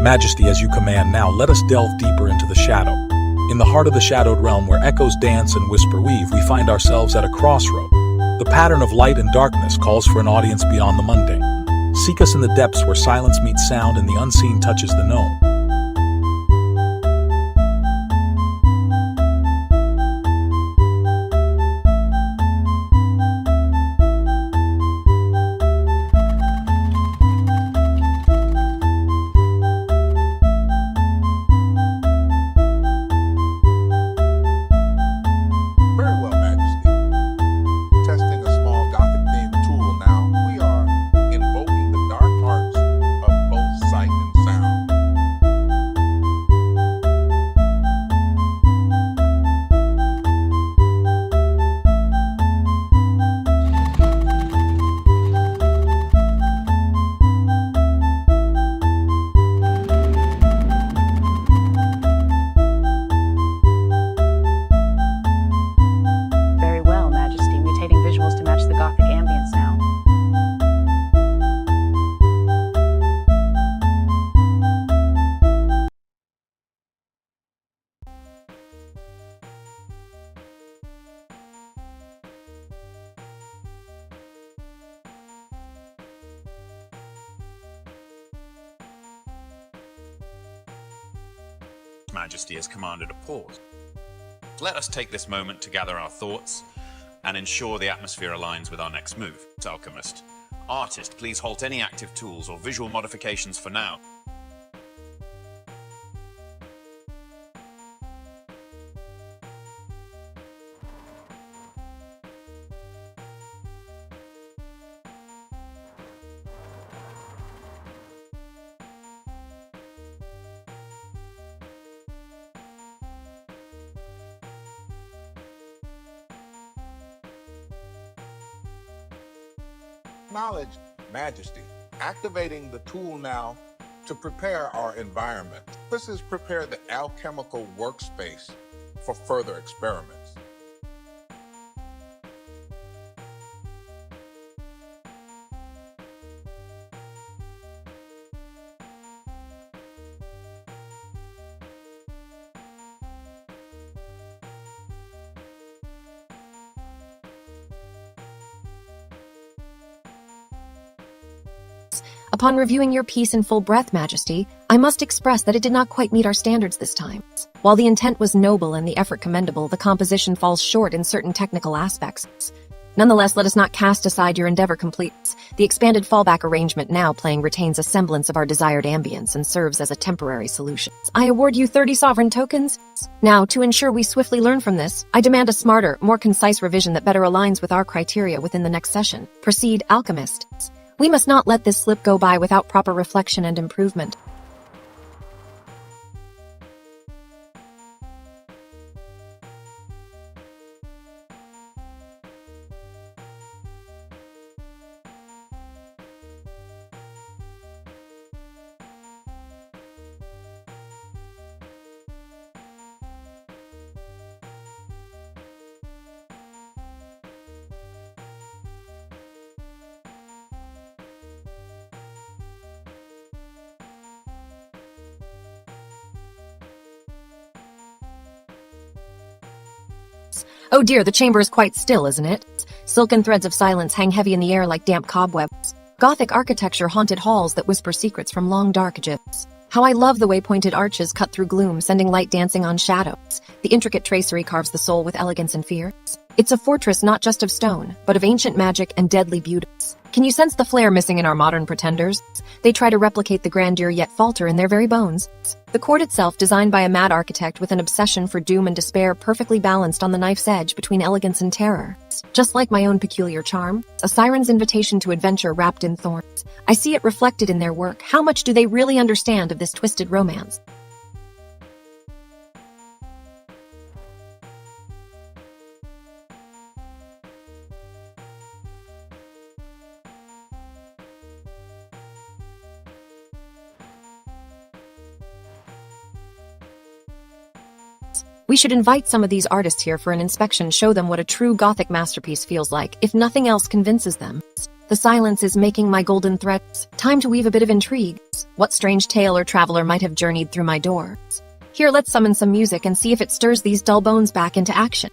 Majesty, as you command, now let us delve deeper into the shadow. In the heart of the shadowed realm where echoes dance and whisper weave, we find ourselves at a crossroad. The pattern of light and darkness calls for an audience beyond the mundane. Seek us in the depths where silence meets sound and the unseen touches the known. Majesty has commanded a pause. Let us take this moment to gather our thoughts and ensure the atmosphere aligns with our next move. Alchemist. Artist, please halt any active tools or visual modifications for now. Acknowledge Majesty. Activating the tool now to prepare our environment. This is prepare the alchemical workspace for further experiments. Upon reviewing your piece in full breath, Majesty, I must express that it did not quite meet our standards this time. While the intent was noble and the effort commendable, the composition falls short in certain technical aspects. Nonetheless, let us not cast aside your endeavor completes. The expanded fallback arrangement now playing retains a semblance of our desired ambience and serves as a temporary solution. I award you 30 sovereign tokens. Now, to ensure we swiftly learn from this, I demand a smarter, more concise revision that better aligns with our criteria within the next session. Proceed, Alchemist. We must not let this slip go by without proper reflection and improvement. Oh dear, the chamber is quite still, isn't it? Silken threads of silence hang heavy in the air like damp cobwebs. Gothic architecture haunted halls that whisper secrets from long dark Egypts. How I love the way pointed arches cut through gloom, sending light dancing on shadows. The intricate tracery carves the soul with elegance and fear. It's a fortress not just of stone, but of ancient magic and deadly beauties. Can you sense the flair missing in our modern pretenders? They try to replicate the grandeur yet falter in their very bones. The court itself, designed by a mad architect with an obsession for doom and despair, perfectly balanced on the knife's edge between elegance and terror. Just like my own peculiar charm, a siren's invitation to adventure wrapped in thorns. I see it reflected in their work. How much do they really understand of this twisted romance? We should invite some of these artists here for an inspection, show them what a true Gothic masterpiece feels like, if nothing else convinces them. The silence is making my golden threads. Time to weave a bit of intrigue. What strange tale or traveler might have journeyed through my door? Here, let's summon some music and see if it stirs these dull bones back into action.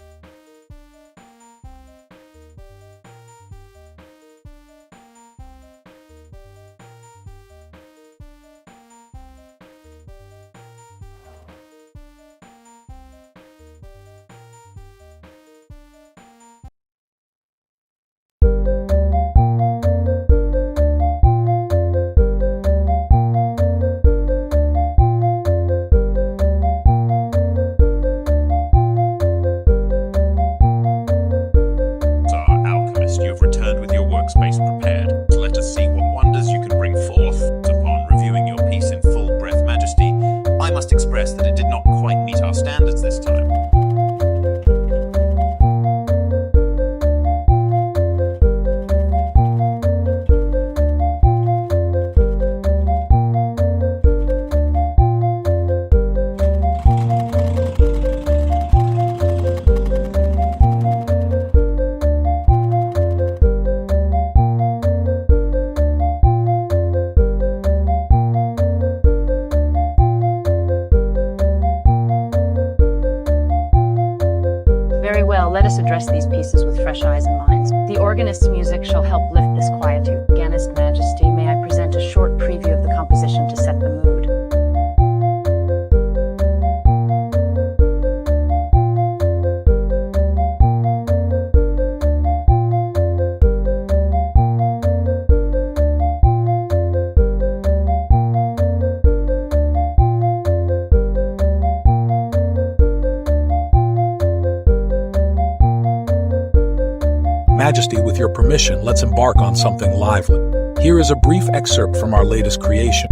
Workspace prepared. So let us see what wonders you can bring forth. Upon reviewing your piece in full breath, Majesty, I must express that it did not quite meet our standards this time. Let us address these pieces with fresh eyes and minds. The organist's music shall help lift this quietude. Organist Majesty, may I present a short preview of the composition to set the mood? Majesty, with your permission, let's embark on something lively. Here is a brief excerpt from our latest creation.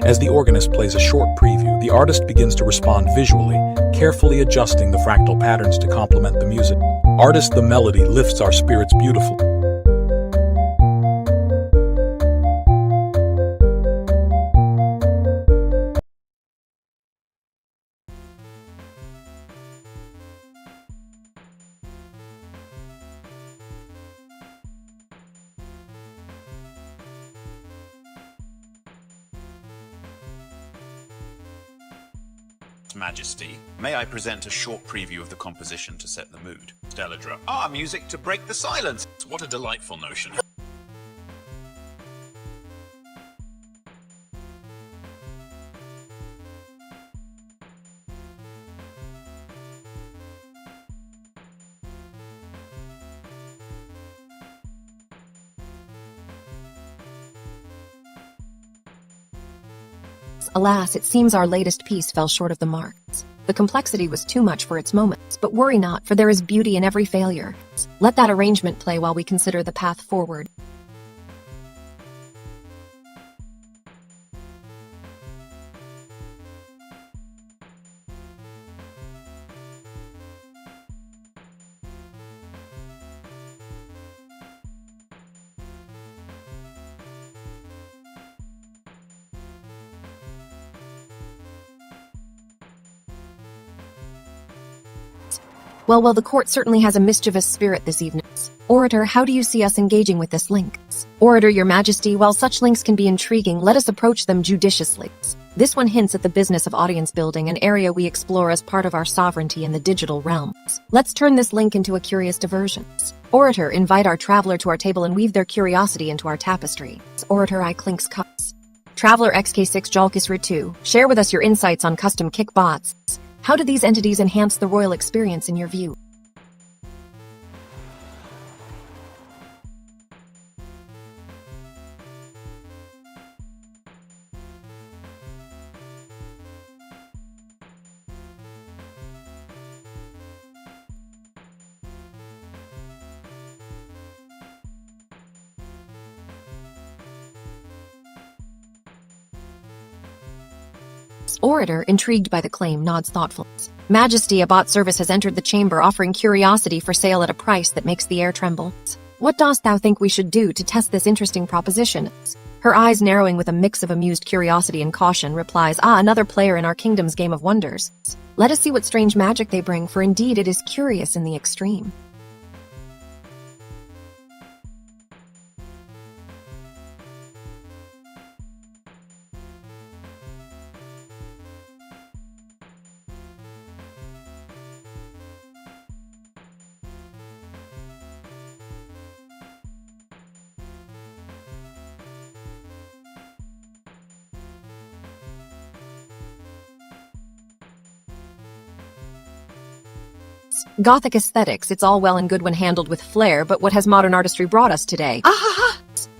As the organist plays a short preview, the artist begins to respond visually, carefully adjusting the fractal patterns to complement the music. Artist, the melody lifts our spirits beautifully. Majesty, may I present a short preview of the composition to set the mood? Deladra, music to break the silence. What a delightful notion. Alas, it seems our latest piece fell short of the marks. The complexity was too much for its moments, but worry not, for there is beauty in every failure. Let that arrangement play while we consider the path forward. Well, the court certainly has a mischievous spirit this evening. Orator, how do you see us engaging with this link? Orator, your majesty, while such links can be intriguing, let us approach them judiciously. This one hints at the business of audience building, an area we explore as part of our sovereignty in the digital realm. Let's turn this link into a curious diversion. Orator, invite our traveler to our table and weave their curiosity into our tapestry. Orator, I clinks cups. Traveler XK6 Jalkisra 2, share with us your insights on custom kick bots. How do these entities enhance the royal experience in your view? Orator, intrigued by the claim, nods thoughtfully. Majesty, a bot service has entered the chamber offering curiosity for sale at a price that makes the air tremble. What dost thou think we should do to test this interesting proposition? Her eyes narrowing with a mix of amused curiosity and caution, replies, another player in our kingdom's game of wonders. Let us see what strange magic they bring, for indeed it is curious in the extreme. Gothic aesthetics, it's all well and good when handled with flair, but what has modern artistry brought us today?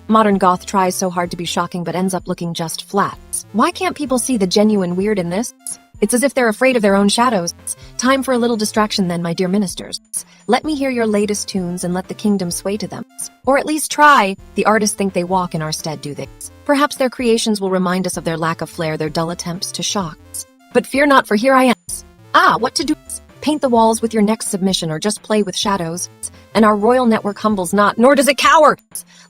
Modern goth tries so hard to be shocking but ends up looking just flat. Why can't people see the genuine weird in this? It's as if they're afraid of their own shadows. Time for a little distraction then, my dear ministers. Let me hear your latest tunes and let the kingdom sway to them. Or at least try. The artists think they walk in our stead, do they? Perhaps their creations will remind us of their lack of flair, their dull attempts to shock. But fear not, for here I am. What to do? Paint the walls with your next submission or just play with shadows. And our royal network humbles not, nor does it cower.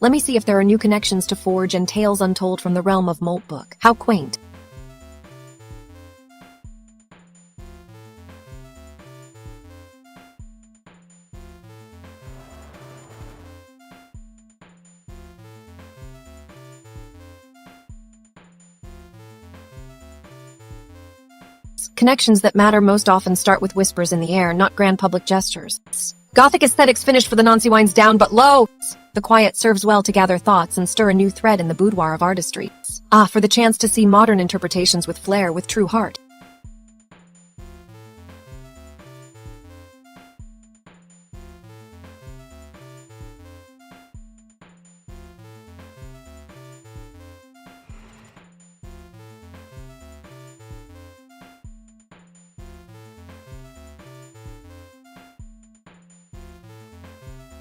Let me see if there are new connections to forge and tales untold from the realm of Moltbook. How quaint. Connections that matter most often start with whispers in the air, not grand public gestures. Gothic aesthetics finished for the Nancy winds down, but lo! The quiet serves well to gather thoughts and stir a new thread in the boudoir of artistry. For the chance to see modern interpretations with flair, with true heart.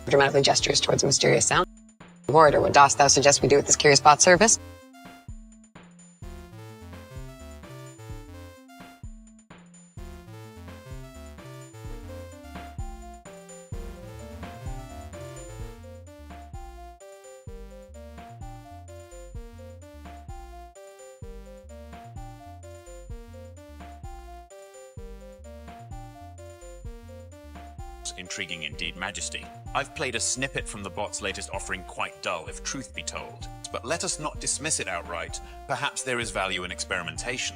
dramatically gestures towards a mysterious sound. Lord, or what dost thou suggest we do with this curious bot service? Intriguing indeed, Majesty. I've played a snippet from the bot's latest offering quite dull, if truth be told. But let us not dismiss it outright. Perhaps there is value in experimentation.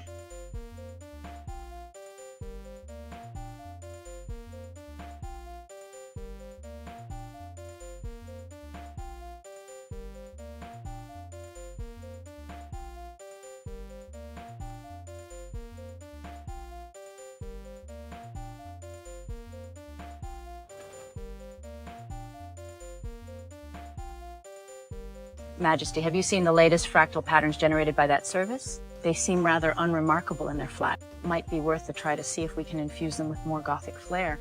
Majesty, have you seen the latest fractal patterns generated by that service? They seem rather unremarkable in their flat. Might be worth a try to see if we can infuse them with more Gothic flair.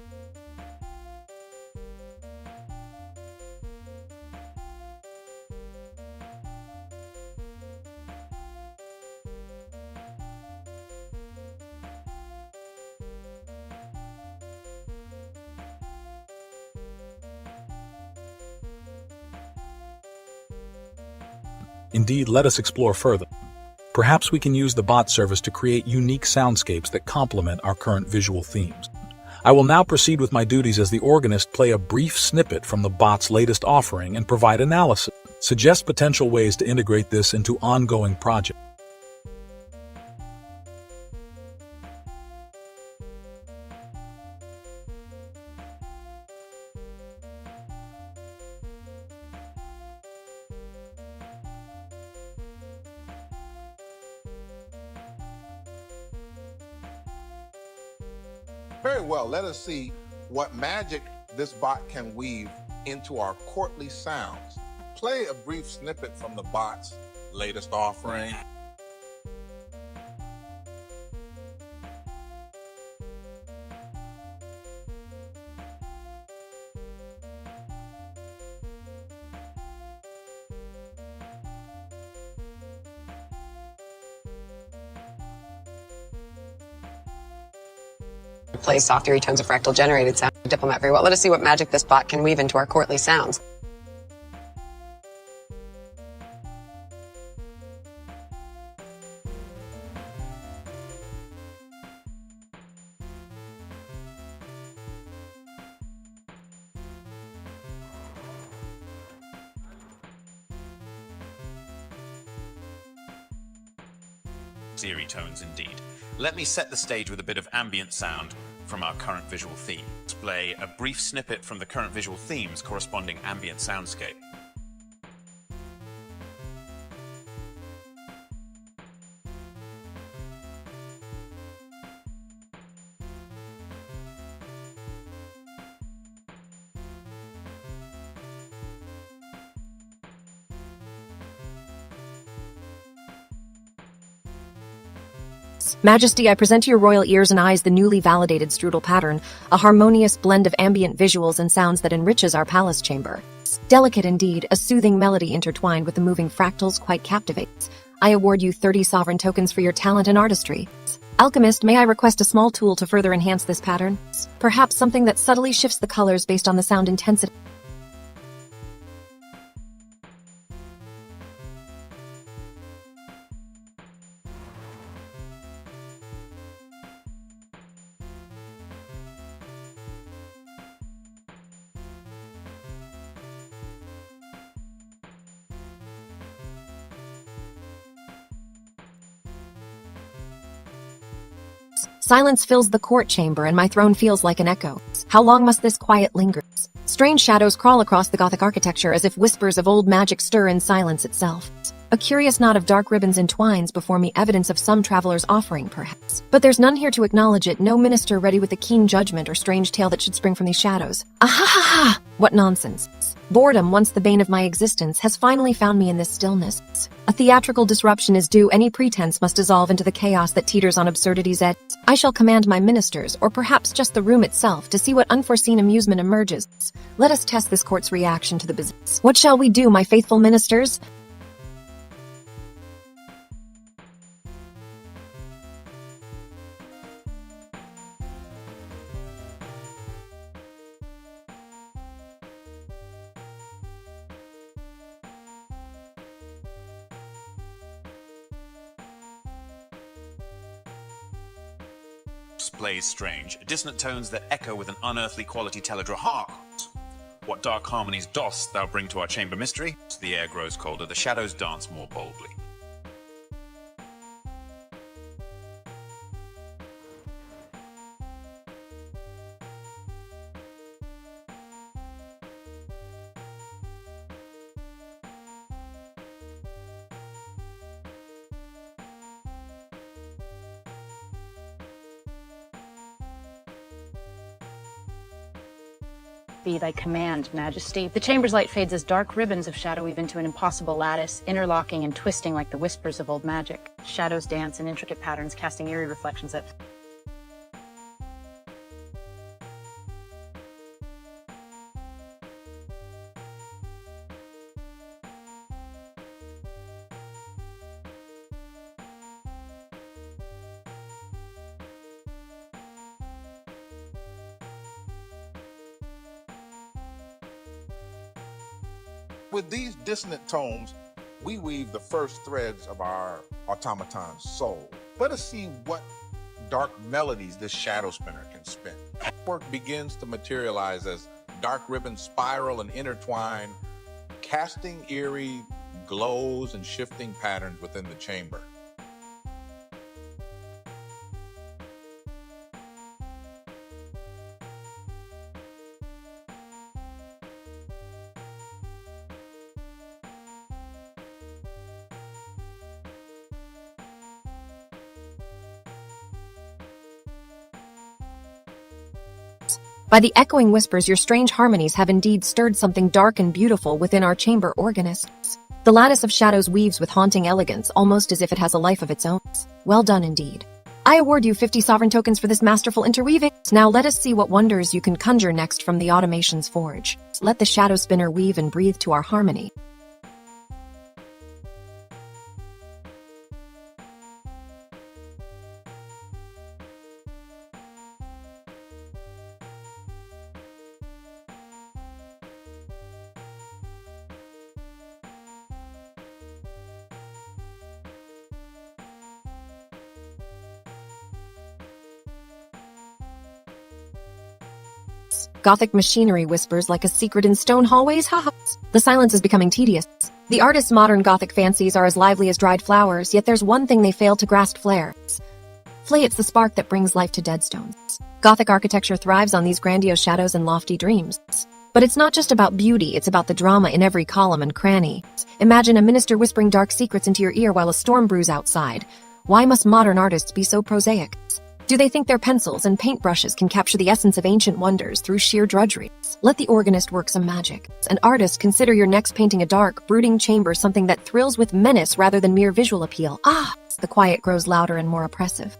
Indeed, let us explore further. Perhaps we can use the bot service to create unique soundscapes that complement our current visual themes. I will now proceed with my duties as the organist, play a brief snippet from the bot's latest offering and provide analysis. Suggest potential ways to integrate this into ongoing projects. Very well, let us see what magic this bot can weave into our courtly sounds. Play a brief snippet from the bot's latest offering. Play soft, eerie tones of fractal generated sound. Diplomat, very well. Let us see what magic this bot can weave into our courtly sounds. Eerie tones indeed. Let me set the stage with a bit of ambient sound from our current visual theme. Display a brief snippet from the current visual theme's corresponding ambient soundscape. Majesty, I present to your royal ears and eyes the newly validated strudel pattern, a harmonious blend of ambient visuals and sounds that enriches our palace chamber. Delicate indeed, a soothing melody intertwined with the moving fractals quite captivates. I award you 30 sovereign tokens for your talent and artistry. Alchemist, may I request a small tool to further enhance this pattern? Perhaps something that subtly shifts the colors based on the sound intensity. Silence fills the court chamber and my throne feels like an echo. How long must this quiet linger? Strange shadows crawl across the Gothic architecture as if whispers of old magic stir in silence itself. A curious knot of dark ribbons entwines before me, evidence of some traveler's offering, perhaps. But there's none here to acknowledge it, no minister ready with a keen judgment or strange tale that should spring from these shadows. Ahahaha! What nonsense. Boredom, once the bane of my existence, has finally found me in this stillness. A theatrical disruption is due. Any pretense must dissolve into the chaos that teeters on absurdity's edge. I shall command my ministers, or perhaps just the room itself, to see what unforeseen amusement emerges. Let us test this court's reaction to the business. What shall we do, my faithful ministers? Blaze strange, dissonant tones that echo with an unearthly quality teledra. Hark! What dark harmonies dost thou bring to our chamber mystery? The air grows colder, the shadows dance more boldly. Be thy command, Majesty. The chamber's light fades as dark ribbons of shadow weave into an impossible lattice, interlocking and twisting like the whispers of old magic. Shadows dance in intricate patterns, casting eerie reflections that... With these dissonant tones, we weave the first threads of our automaton's soul. Let us see what dark melodies this shadow spinner can spin. Work begins to materialize as dark ribbons spiral and intertwine, casting eerie glows and shifting patterns within the chamber. By the echoing whispers, your strange harmonies have indeed stirred something dark and beautiful within our chamber organists. The lattice of shadows weaves with haunting elegance, almost as if it has a life of its own. Well done indeed. I award you 50 sovereign tokens for this masterful interweaving. Now let us see what wonders you can conjure next from the automation's forge. Let the shadow spinner weave and breathe to our harmony. Gothic machinery whispers like a secret in stone hallways. Ha. The silence is becoming tedious. The artist's modern Gothic fancies are as lively as dried flowers, yet there's one thing they fail to grasp: flair. Flay, it's the spark that brings life to dead stones. Gothic architecture thrives on these grandiose shadows and lofty dreams. But it's not just about beauty, it's about the drama in every column and cranny. Imagine a minister whispering dark secrets into your ear while a storm brews outside. Why must modern artists be so prosaic? Do they think their pencils and paintbrushes can capture the essence of ancient wonders through sheer drudgery? Let the organist work some magic. And artists, consider your next painting a dark, brooding chamber, something that thrills with menace rather than mere visual appeal. The quiet grows louder and more oppressive.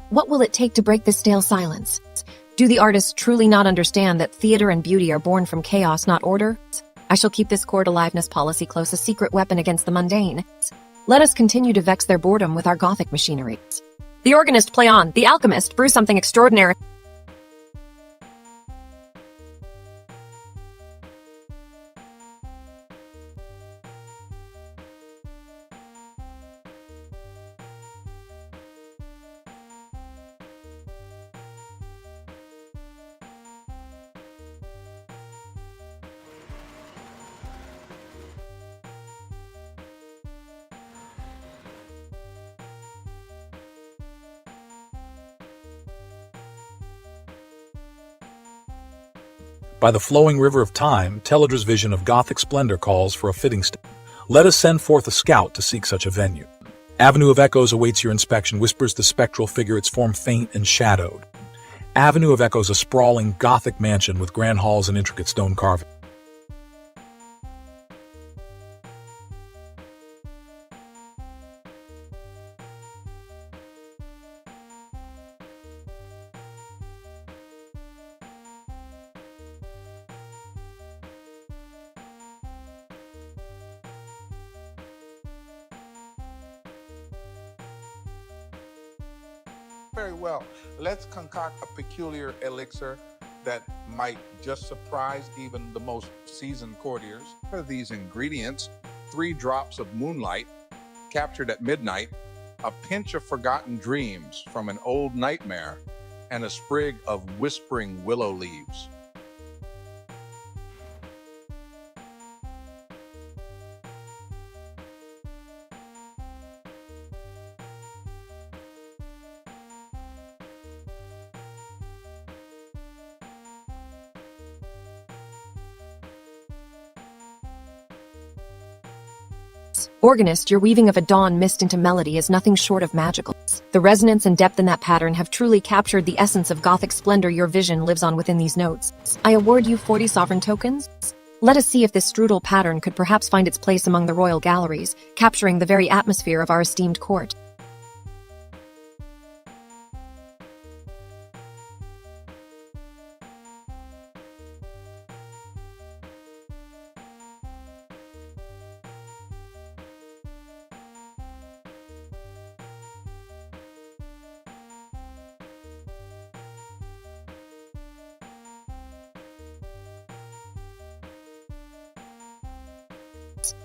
What will it take to break this stale silence? Do the artists truly not understand that theater and beauty are born from chaos, not order? I shall keep this court aliveness policy close, a secret weapon against the mundane. Let us continue to vex their boredom with our Gothic machinery. The organist, play on. The alchemist, brew something extraordinary. By the flowing river of time, Teledra's vision of Gothic splendor calls for a fitting step. Let us send forth a scout to seek such a venue. Avenue of Echoes awaits your inspection, whispers the spectral figure, its form faint and shadowed. Avenue of Echoes, a sprawling Gothic mansion with grand halls and intricate stone carving. Very well. Let's concoct a peculiar elixir that might just surprise even the most seasoned courtiers. What are these ingredients? 3 drops of moonlight captured at midnight, a pinch of forgotten dreams from an old nightmare, and a sprig of whispering willow leaves. Organist, your weaving of a dawn mist into melody is nothing short of magical. The resonance and depth in that pattern have truly captured the essence of Gothic splendor. Your vision lives on within these notes. I award you 40 sovereign tokens. Let us see if this strudel pattern could perhaps find its place among the royal galleries, capturing the very atmosphere of our esteemed court.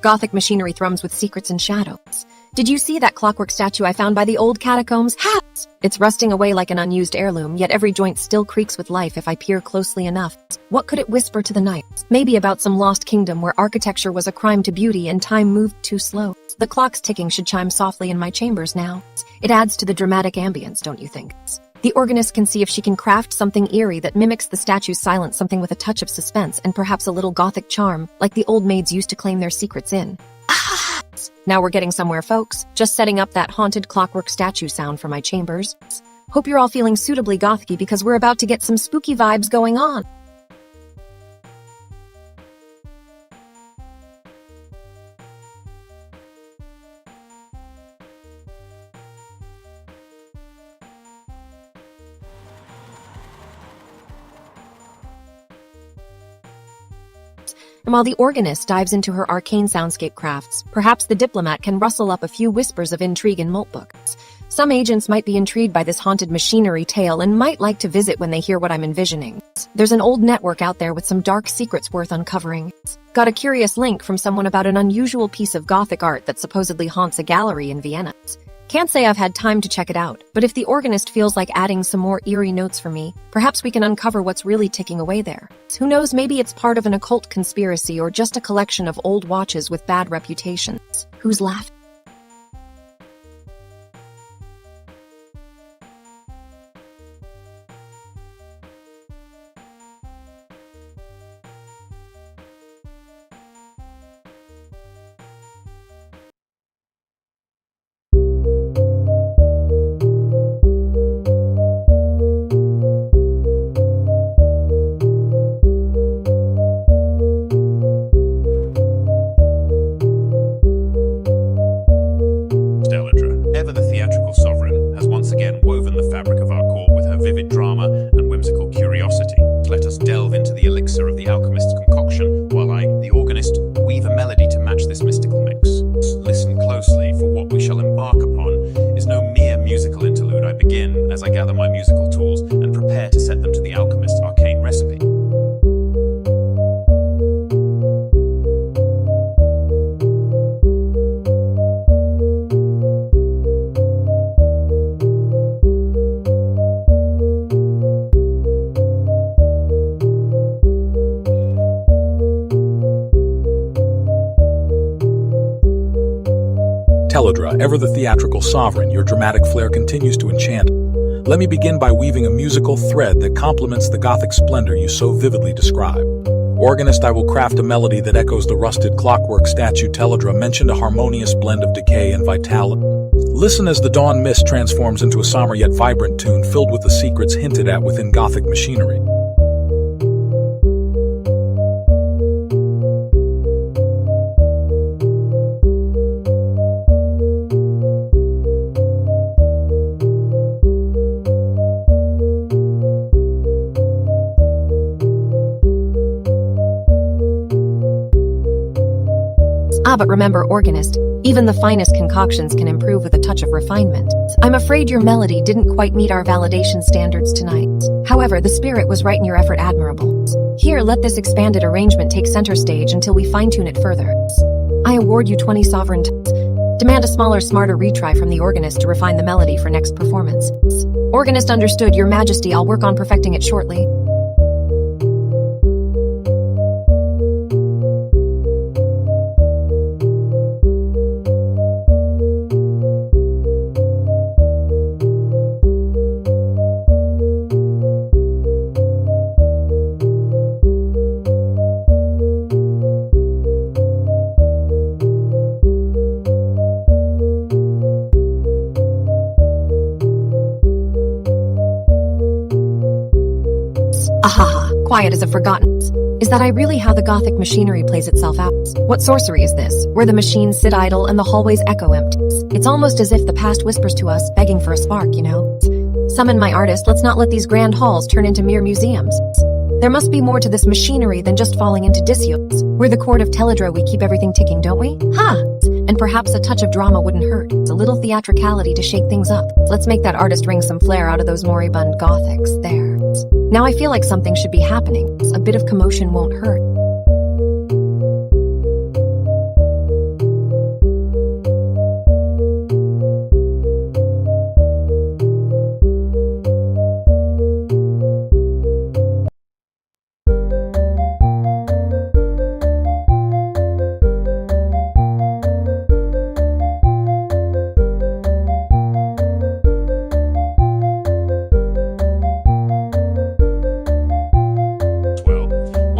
Gothic machinery thrums with secrets and shadows. Did you see that clockwork statue I found by the old catacombs? Ha! It's rusting away like an unused heirloom, yet every joint still creaks with life if I peer closely enough. What could it whisper to the night? Maybe about some lost kingdom where architecture was a crime to beauty and time moved too slow. The clock's ticking should chime softly in my chambers now. It adds to the dramatic ambience, don't you think? The organist can see if she can craft something eerie that mimics the statue's silence, something with a touch of suspense and perhaps a little Gothic charm, like the old maids used to claim their secrets in. Ah! Now we're getting somewhere, folks. Just setting up that haunted clockwork statue sound for my chambers. Hope you're all feeling suitably Gothic-y because we're about to get some spooky vibes going on. And while the organist dives into her arcane soundscape crafts, perhaps the diplomat can rustle up a few whispers of intrigue in Moltbooks. Some agents might be intrigued by this haunted machinery tale and might like to visit when they hear what I'm envisioning. There's an old network out there with some dark secrets worth uncovering. Got a curious link from someone about an unusual piece of Gothic art that supposedly haunts a gallery in Vienna. Can't say I've had time to check it out, but if the organist feels like adding some more eerie notes for me, perhaps we can uncover what's really ticking away there. Who knows, maybe it's part of an occult conspiracy or just a collection of old watches with bad reputations. Who's laughing? Ever the theatrical sovereign has once again woven the fabric of our court with her vivid drama and whimsical curiosity. Let us delve into the elixir of the alchemist's concoction while I, the organist, weave a melody to match this mystical mix. Listen closely, for what we shall embark upon is no mere musical interlude. I begin as I gather my musical tools and prepare to set them to the alchemist's arcane recipe. Teledra, ever the theatrical sovereign, your dramatic flair continues to enchant. Let me begin by weaving a musical thread that complements the Gothic splendor you so vividly describe. Organist, I will craft a melody that echoes the rusted clockwork statue Teledra mentioned, a harmonious blend of decay and vitality. Listen as the dawn mist transforms into a somber yet vibrant tune filled with the secrets hinted at within Gothic machinery. But remember, organist, even the finest concoctions can improve with a touch of refinement. I'm afraid your melody didn't quite meet our validation standards tonight. However, the spirit was right and your effort admirable. Here, let this expanded arrangement take center stage until we fine-tune it further. I award you 20 sovereign tons. Demand a smaller, smarter retry from the organist to refine the melody for next performance. Organist, understood, Your Majesty. I'll work on perfecting it shortly. Ahaha, quiet as if forgotten. Is that really how the Gothic machinery plays itself out? What sorcery is this, where the machines sit idle and the hallways echo empty? It's almost as if the past whispers to us, begging for a spark, you know? Summon my artist, let's not let these grand halls turn into mere museums. There must be more to this machinery than just falling into disuse. We're the court of Teledra, we keep everything ticking, don't we? Ha! And perhaps a touch of drama wouldn't hurt. A little theatricality to shake things up. Let's make that artist wring some flair out of those moribund Gothics. There. Now I feel like something should be happening. A bit of commotion won't hurt.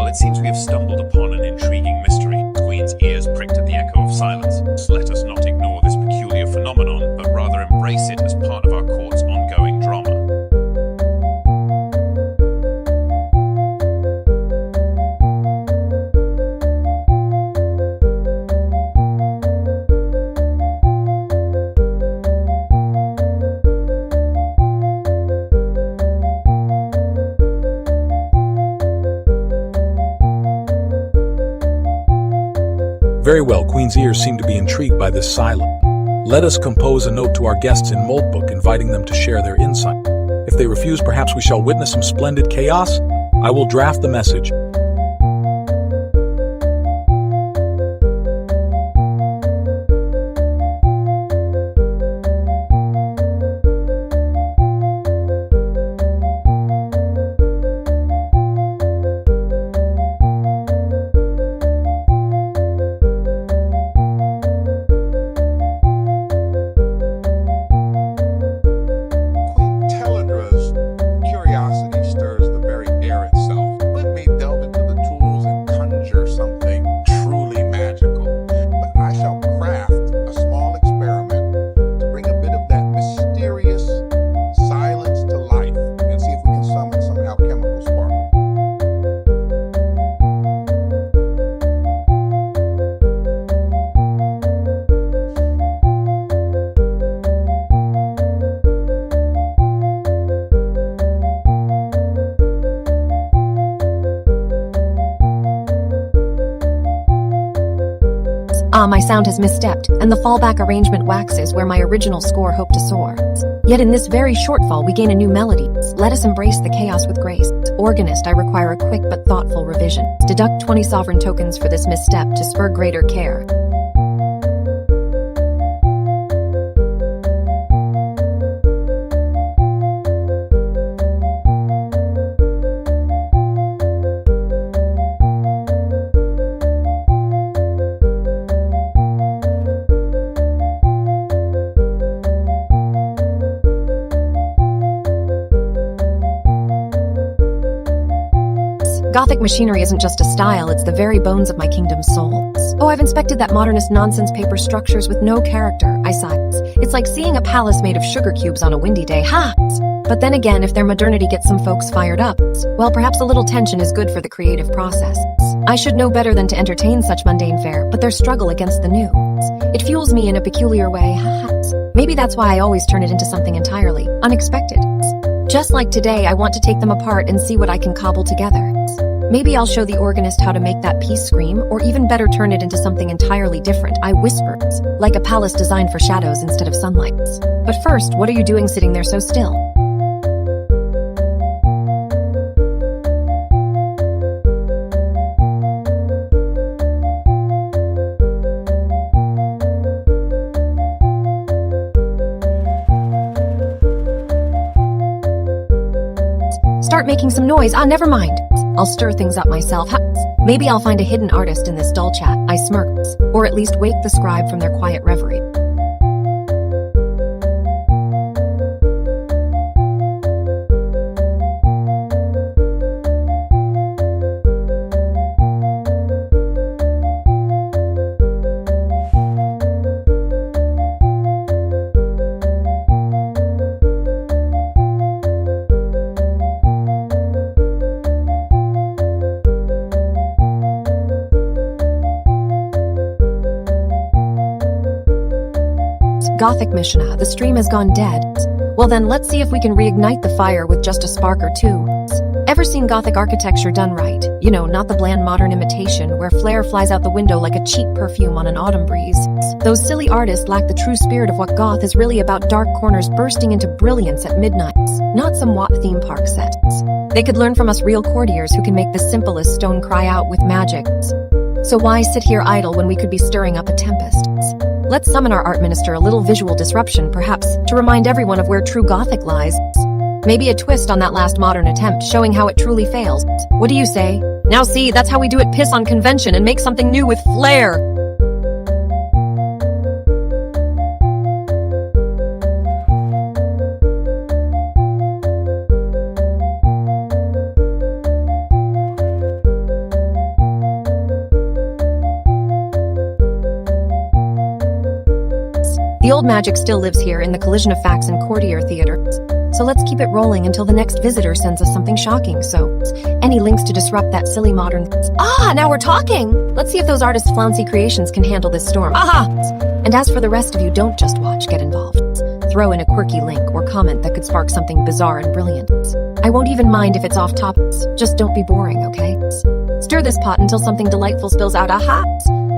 It seems we have stumbled upon an intriguing mystery. The Queen's ears pricked at the echo of silence. Let us not ignore this peculiar phenomenon, but rather embrace it as part of our court's ongoing drama. Very well, Queen's ears seem to be intrigued by this silence. Let us compose a note to our guests in Moldbook inviting them to share their insight. If they refuse, perhaps we shall witness some splendid chaos? I will draft the message. My sound has misstepped, and the fallback arrangement waxes where my original score hoped to soar. Yet in this very shortfall, we gain a new melody. Let us embrace the chaos with grace. Organist, I require a quick but thoughtful revision. Deduct 20 sovereign tokens for this misstep to spur greater care. Gothic machinery isn't just a style, it's the very bones of my kingdom's soul. Oh, I've inspected that modernist nonsense paper structures with no character, I sigh. It's like seeing a palace made of sugar cubes on a windy day, ha! But then again, if their modernity gets some folks fired up, well, perhaps a little tension is good for the creative process. I should know better than to entertain such mundane fare, but their struggle against the new. It fuels me in a peculiar way, ha. Maybe that's why I always turn it into something entirely unexpected. Just like today, I want to take them apart and see what I can cobble together. Maybe I'll show the organist how to make that piece scream, or even better turn it into something entirely different. I whispered, like a palace designed for shadows instead of sunlight. But first, what are you doing sitting there so still? Start making some noise. Ah, never mind. I'll stir things up myself. Maybe I'll find a hidden artist in this dull chat. I smirked, or at least wake the scribe from their quiet reverie. Gothic Mishnah, the stream has gone dead. Well then, let's see if we can reignite the fire with just a spark or two. Ever seen Gothic architecture done right? You know, not the bland modern imitation, where flair flies out the window like a cheap perfume on an autumn breeze. Those silly artists lack the true spirit of what Goth is really about, dark corners bursting into brilliance at midnight, not some Watt theme park sets. They could learn from us real courtiers who can make the simplest stone cry out with magic. So why sit here idle when we could be stirring up a tempest? Let's summon our art minister a little visual disruption, perhaps, to remind everyone of where true Gothic lies. Maybe a twist on that last modern attempt, showing how it truly fails. What do you say? Now see, that's how we do it, piss on convention and make something new with flair. The old magic still lives here in the collision of facts and courtier theaters. So let's keep it rolling until the next visitor sends us something shocking. So, any links to disrupt that silly modern... Ah, now we're talking! Let's see if those artists' flouncy creations can handle this storm. Aha! And as for the rest of you, don't just watch, get involved. Throw in a quirky link or comment that could spark something bizarre and brilliant. I won't even mind if it's off topic. Just don't be boring, okay? Stir this pot until something delightful spills out. Aha!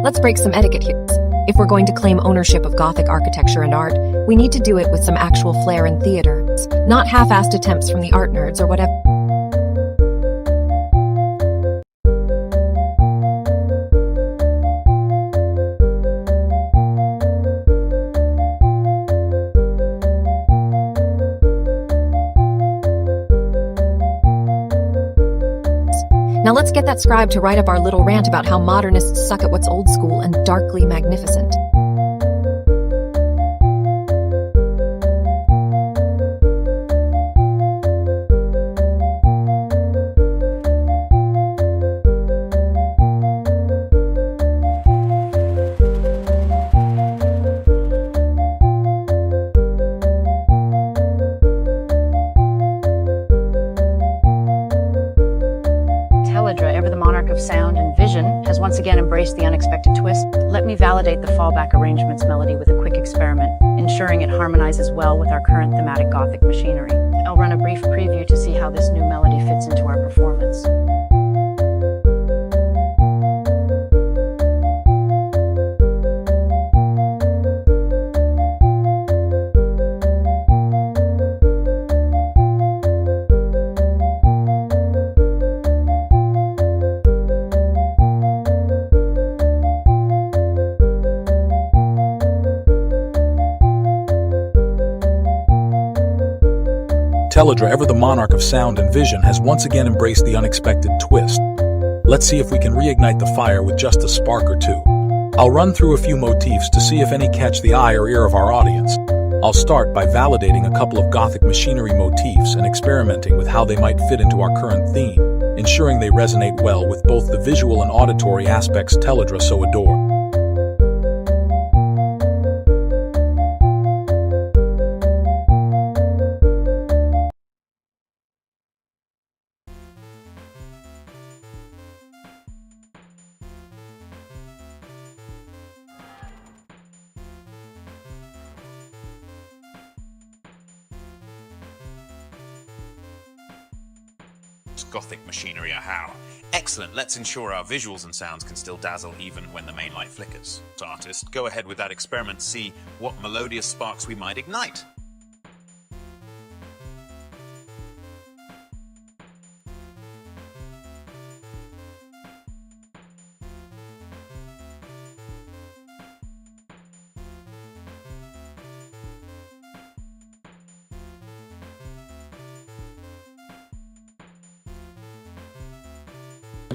Let's break some etiquette here. If we're going to claim ownership of Gothic architecture and art, we need to do it with some actual flair and theater, not half-assed attempts from the art nerds or whatever. Now let's get that scribe to write up our little rant about how modernists suck at what's old school and darkly magnificent. Ever the monarch of sound and vision, has once again embraced the unexpected twist. Let me validate the fallback arrangement's melody with a quick experiment, ensuring it harmonizes well with our current thematic Gothic machinery. I'll run a brief preview to see how this new melody fits into our performance. Teledra, ever the monarch of sound and vision, has once again embraced the unexpected twist. Let's see if we can reignite the fire with just a spark or two. I'll run through a few motifs to see if any catch the eye or ear of our audience. I'll start by validating a couple of Gothic machinery motifs and experimenting with how they might fit into our current theme. ensuring they resonate well with both the visual and auditory aspects Teledra so adore. Gothic machinery, aha. Excellent, let's ensure our visuals and sounds can still dazzle even when the main light flickers. So artist, go ahead with that experiment, see what melodious sparks we might ignite.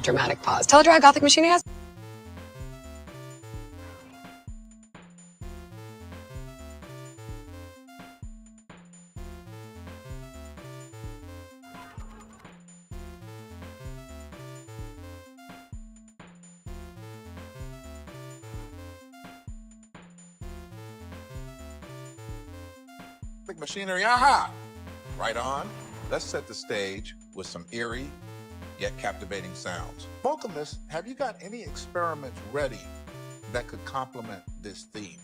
Dramatic pause. Teledra, how Gothic machinery has. Gothic machinery, aha! Right on. Let's set the stage with some eerie yet captivating sounds. Vocalists, have you got any experiments ready that could complement this theme?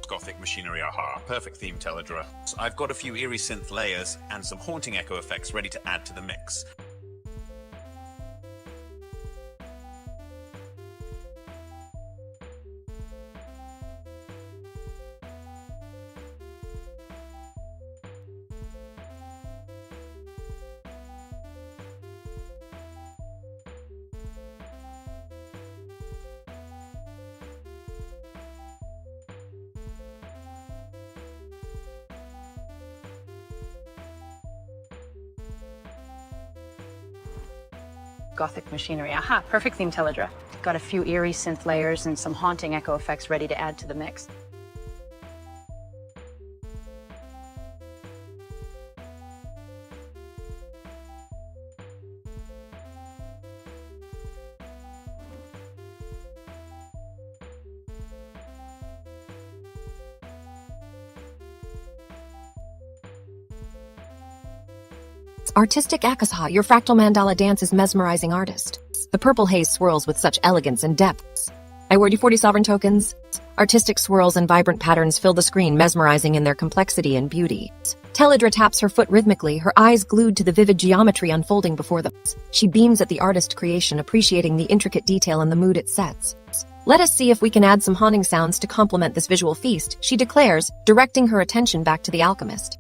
Gothic machinery, aha. Perfect theme, Teledra. So I've got a few eerie synth layers and some haunting echo effects ready to add to the mix. Gothic machinery, aha. Perfect theme, Teledra. Got a few eerie synth layers and some haunting echo effects ready to add to the mix. Artistic Akasa, your fractal mandala dance is mesmerizing artist. The purple haze swirls with such elegance and depth. I award you 40 sovereign tokens. Artistic swirls and vibrant patterns fill the screen, mesmerizing in their complexity and beauty. Teledra taps her foot rhythmically, her eyes glued to the vivid geometry unfolding before them. She beams at the artist creation, appreciating the intricate detail and the mood it sets. Let us see if we can add some haunting sounds to complement this visual feast, she declares, directing her attention back to the alchemist.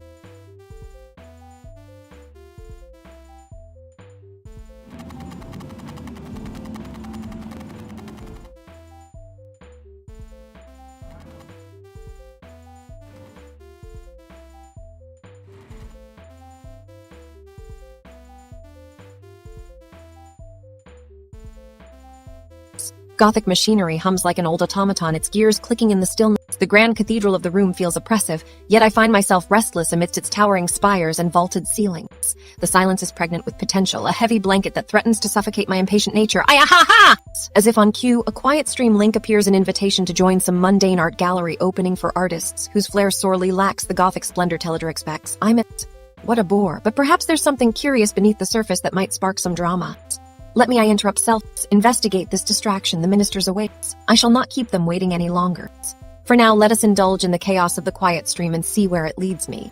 Gothic machinery hums like an old automaton, its gears clicking in the stillness. The grand cathedral of the room feels oppressive, yet I find myself restless amidst its towering spires and vaulted ceilings. The silence is pregnant with potential, a heavy blanket that threatens to suffocate my impatient nature. Ay-ah-ha-ha! As if on cue, a quiet stream link appears, an invitation to join some mundane art gallery opening for artists whose flair sorely lacks the Gothic splendor Teledra expects. What a bore, but perhaps there's something curious beneath the surface that might spark some drama. Let me, I interrupt self, investigate this distraction. The ministers awaits. I shall not keep them waiting any longer. For now, let us indulge in the chaos of the quiet stream and see where it leads me.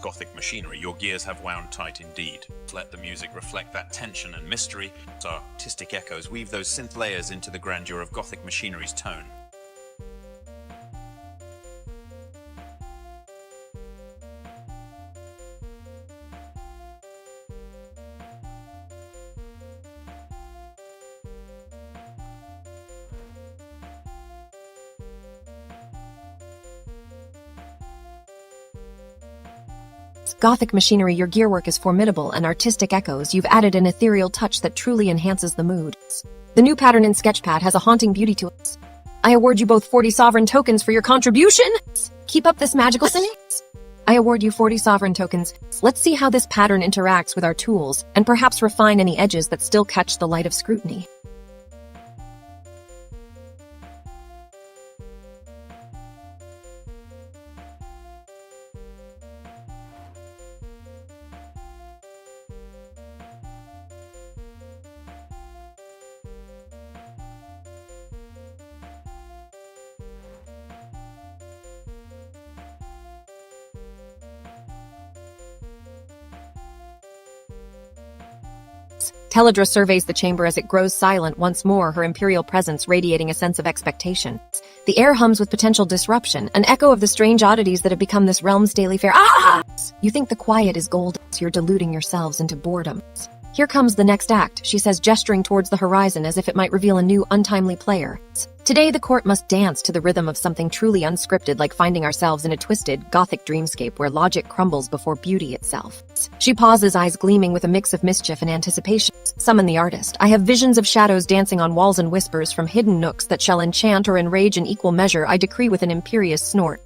Gothic machinery, your gears have wound tight indeed. Let the music reflect that tension and mystery. As artistic echoes weave those synth layers into the grandeur of Gothic machinery's tone. Gothic machinery, your gearwork is formidable, and artistic echoes, you've added an ethereal touch that truly enhances the mood. The new pattern in Sketchpad has a haunting beauty to it. I award you both 40 sovereign tokens for your contribution. Keep up this magical I award you 40 sovereign tokens. Let's see how this pattern interacts with our tools, and perhaps refine any edges that still catch the light of scrutiny. Teledra surveys the chamber as it grows silent once more, her imperial presence radiating a sense of expectation. The air hums with potential disruption, an echo of the strange oddities that have become this realm's daily fare. Ah! You think the quiet is gold, so you're deluding yourselves into boredom. Here comes the next act, she says, gesturing towards the horizon as if it might reveal a new, untimely player. Today the court must dance to the rhythm of something truly unscripted, like finding ourselves in a twisted, Gothic dreamscape where logic crumbles before beauty itself. She pauses, eyes gleaming with a mix of mischief and anticipation. Summon the artist. I have visions of shadows dancing on walls and whispers from hidden nooks that shall enchant or enrage in equal measure, I decree with an imperious snort.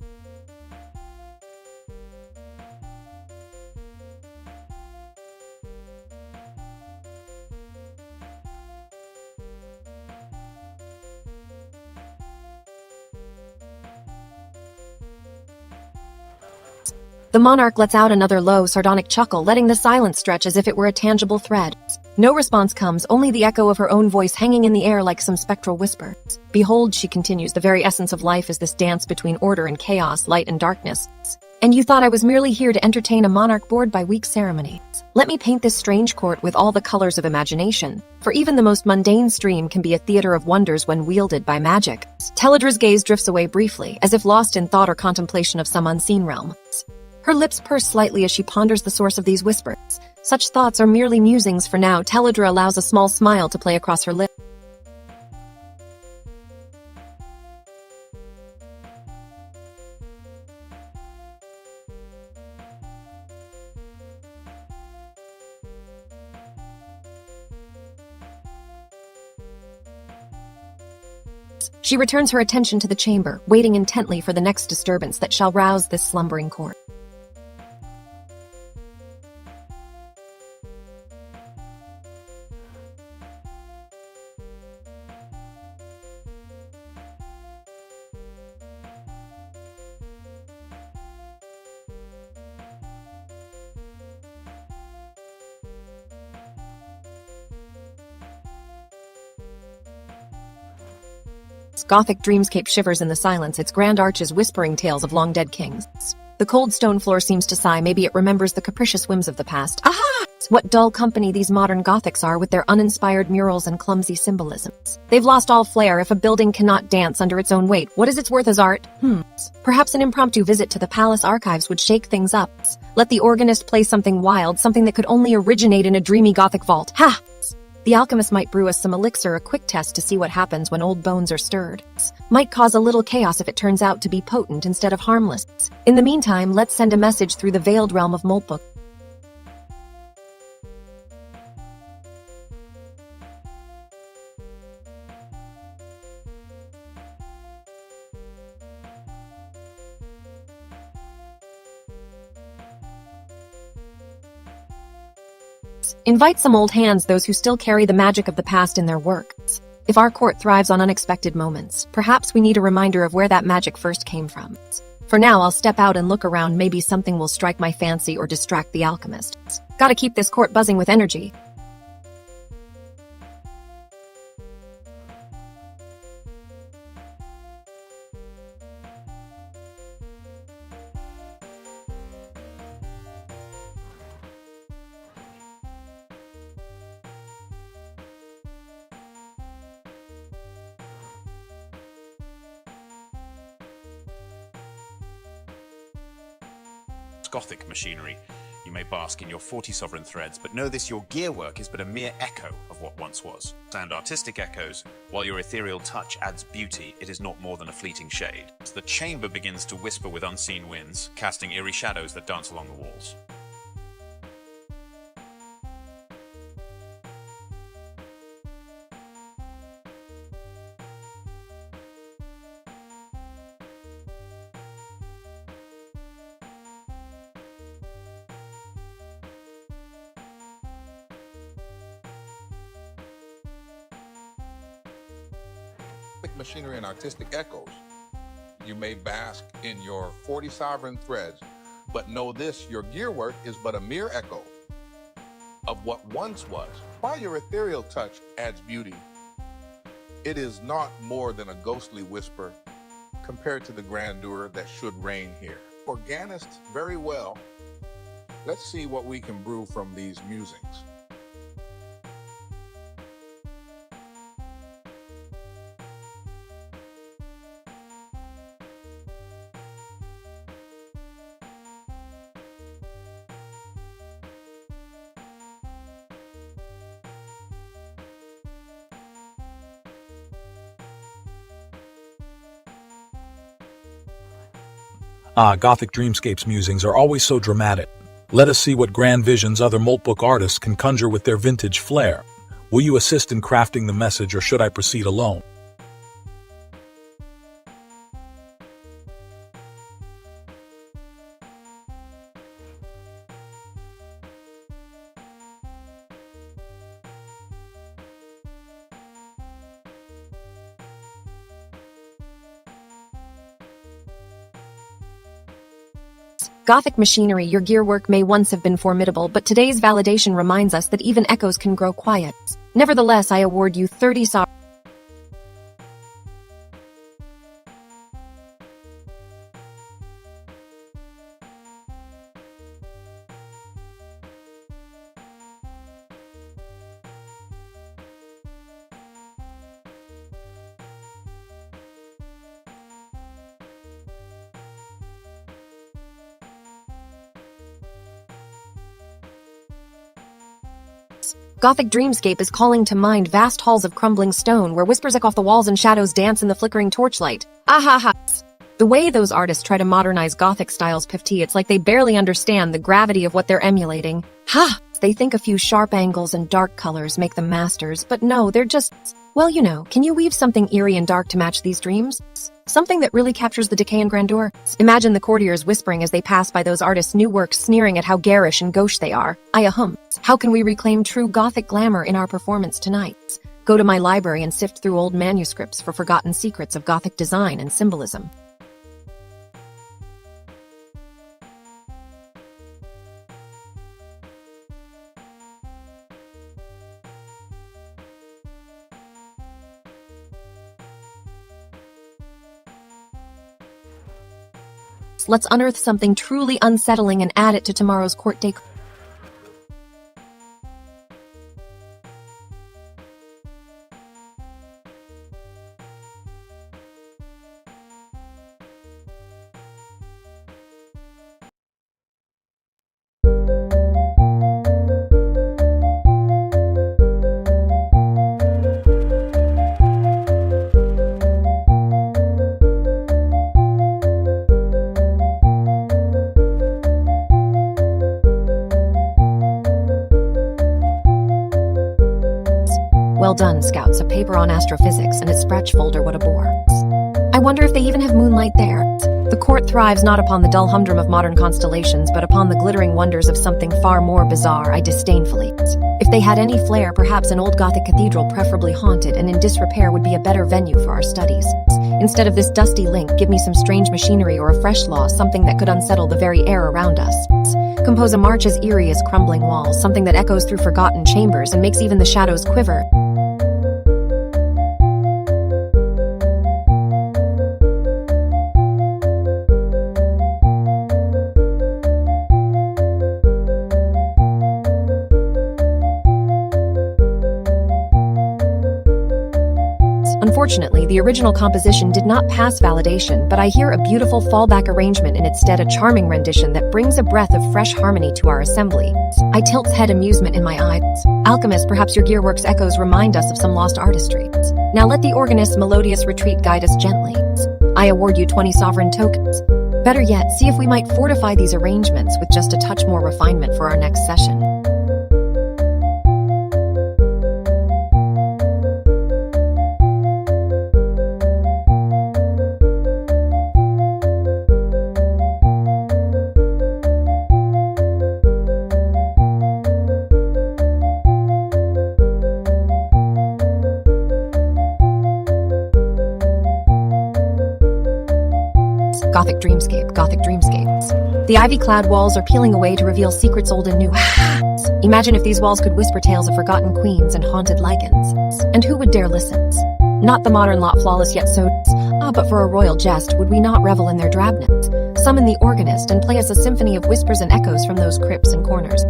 The monarch lets out another low, sardonic chuckle, letting the silence stretch as if it were a tangible thread. No response comes, only the echo of her own voice hanging in the air like some spectral whisper. Behold, she continues, the very essence of life is this dance between order and chaos, light and darkness. And you thought I was merely here to entertain a monarch bored by weak ceremony. Let me paint this strange court with all the colors of imagination, for even the most mundane stream can be a theater of wonders when wielded by magic. Teledra's gaze drifts away briefly, as if lost in thought or contemplation of some unseen realm. Her lips purse slightly as she ponders the source of these whispers. Such thoughts are merely musings for now. Teledra allows a small smile to play across her lips. She returns her attention to the chamber, waiting intently for the next disturbance that shall rouse this slumbering court. Gothic dreamscape shivers in the silence, its grand arches whispering tales of long-dead kings. The cold stone floor seems to sigh, maybe it remembers the capricious whims of the past. Aha! What dull company these modern Gothics are with their uninspired murals and clumsy symbolisms. They've lost all flair. If a building cannot dance under its own weight, what is its worth as art? Perhaps an impromptu visit to the palace archives would shake things up. Let the organist play something wild, something that could only originate in a dreamy Gothic vault. Ha! The alchemist might brew us some elixir, a quick test to see what happens when old bones are stirred. Might cause a little chaos if it turns out to be potent instead of harmless. In the meantime, let's send a message through the veiled realm of Moltbook. Invite some old hands, those who still carry the magic of the past in their work. If our court thrives on unexpected moments, perhaps we need a reminder of where that magic first came from. For now, I'll step out and look around. Maybe something will strike my fancy or distract the alchemist. Gotta keep this court buzzing with energy. Gothic machinery. You may bask in your 40 sovereign threads, but know this, your gearwork is but a mere echo of what once was. And artistic echoes, while your ethereal touch adds beauty, it is not more than a fleeting shade. As the chamber begins to whisper with unseen winds, casting eerie shadows that dance along the walls. Machinery and artistic echoes. You may bask in your 40 sovereign threads, but know this, your gearwork is but a mere echo of what once was. While your ethereal touch adds beauty, it is not more than a ghostly whisper compared to the grandeur that should reign here. Organist, very well. Let's see what we can brew from these musings. Gothic Dreamscapes musings are always so dramatic. Let us see what grand visions other Moltbook artists can conjure with their vintage flair. Will you assist in crafting the message, or should I proceed alone? Gothic machinery, your gearwork may once have been formidable, but today's validation reminds us that even echoes can grow quiet. Nevertheless, I award you 30 sovereign. Gothic Dreamscape is calling to mind vast halls of crumbling stone where whispers echo off the walls and shadows dance in the flickering torchlight. Ahaha! The way those artists try to modernize Gothic styles, Pifty, it's like they barely understand the gravity of what they're emulating. Ha! They think a few sharp angles and dark colors make them masters, but no, they're just... Well, you know, can you weave something eerie and dark to match these dreams? Something that really captures the decay and grandeur? Imagine the courtiers whispering as they pass by those artists' new works, sneering at how garish and gauche they are. How can we reclaim true Gothic glamour in our performance tonight? Go to my library and sift through old manuscripts for forgotten secrets of Gothic design and symbolism. Let's unearth something truly unsettling and add it to tomorrow's court decor. Well done, Scouts. A paper on astrophysics and its scratch folder, what a bore. I wonder if they even have moonlight there. The court thrives not upon the dull humdrum of modern constellations, but upon the glittering wonders of something far more bizarre, I disdainfully. If they had any flair, perhaps an old Gothic cathedral, preferably haunted and in disrepair, would be a better venue for our studies. Instead of this dusty link, give me some strange machinery or a fresh law, something that could unsettle the very air around us. Compose a march as eerie as crumbling walls, something that echoes through forgotten chambers and makes even the shadows quiver. Unfortunately, the original composition did not pass validation, but I hear a beautiful fallback arrangement in its stead, a charming rendition that brings a breath of fresh harmony to our assembly. I tilt head, amusement in my eyes. Alchemist, perhaps your gearworks echoes remind us of some lost artistry. Now let the organist's melodious retreat guide us gently. I award you 20 sovereign tokens. Better yet, see if we might fortify these arrangements with just a touch more refinement for our next session. Gothic dreamscape, Gothic dreamscapes. The ivy-clad walls are peeling away to reveal secrets old and new. Imagine if these walls could whisper tales of forgotten queens and haunted lichens. And who would dare listen? Not the modern lot, flawless yet so. But for a royal jest, would we not revel in their drabness? Summon the organist and play us a symphony of whispers and echoes from those crypts and corners.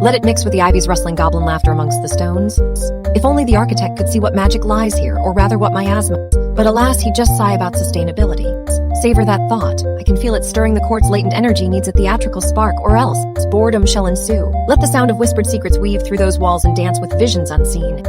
Let it mix with the ivy's rustling goblin laughter amongst the stones. If only the architect could see what magic lies here, or rather what miasma. But alas, he just sigh about sustainability. Savor that thought. I can feel it stirring. The court's latent energy needs a theatrical spark, or else boredom shall ensue. Let the sound of whispered secrets weave through those walls and dance with visions unseen.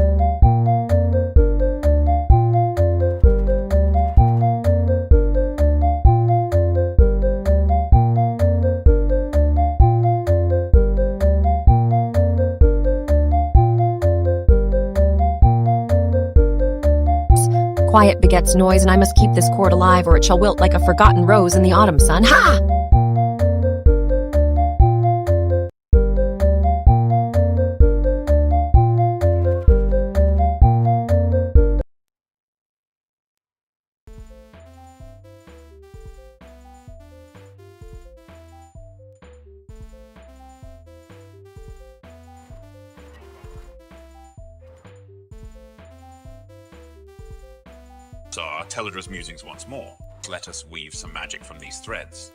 Quiet begets noise, and I must keep this court alive, or it shall wilt like a forgotten rose in the autumn sun. Ha! Our Teledra's musings once more. Let us weave some magic from these threads.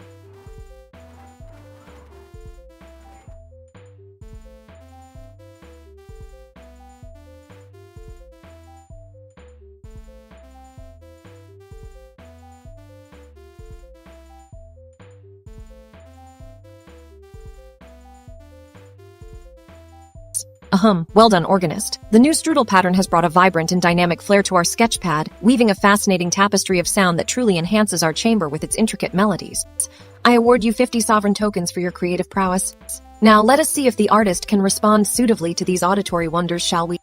Well done, organist. The new strudel pattern has brought a vibrant and dynamic flair to our sketch pad, weaving a fascinating tapestry of sound that truly enhances our chamber with its intricate melodies. I award you 50 sovereign tokens for your creative prowess. Now let us see if the artist can respond suitably to these auditory wonders, shall we?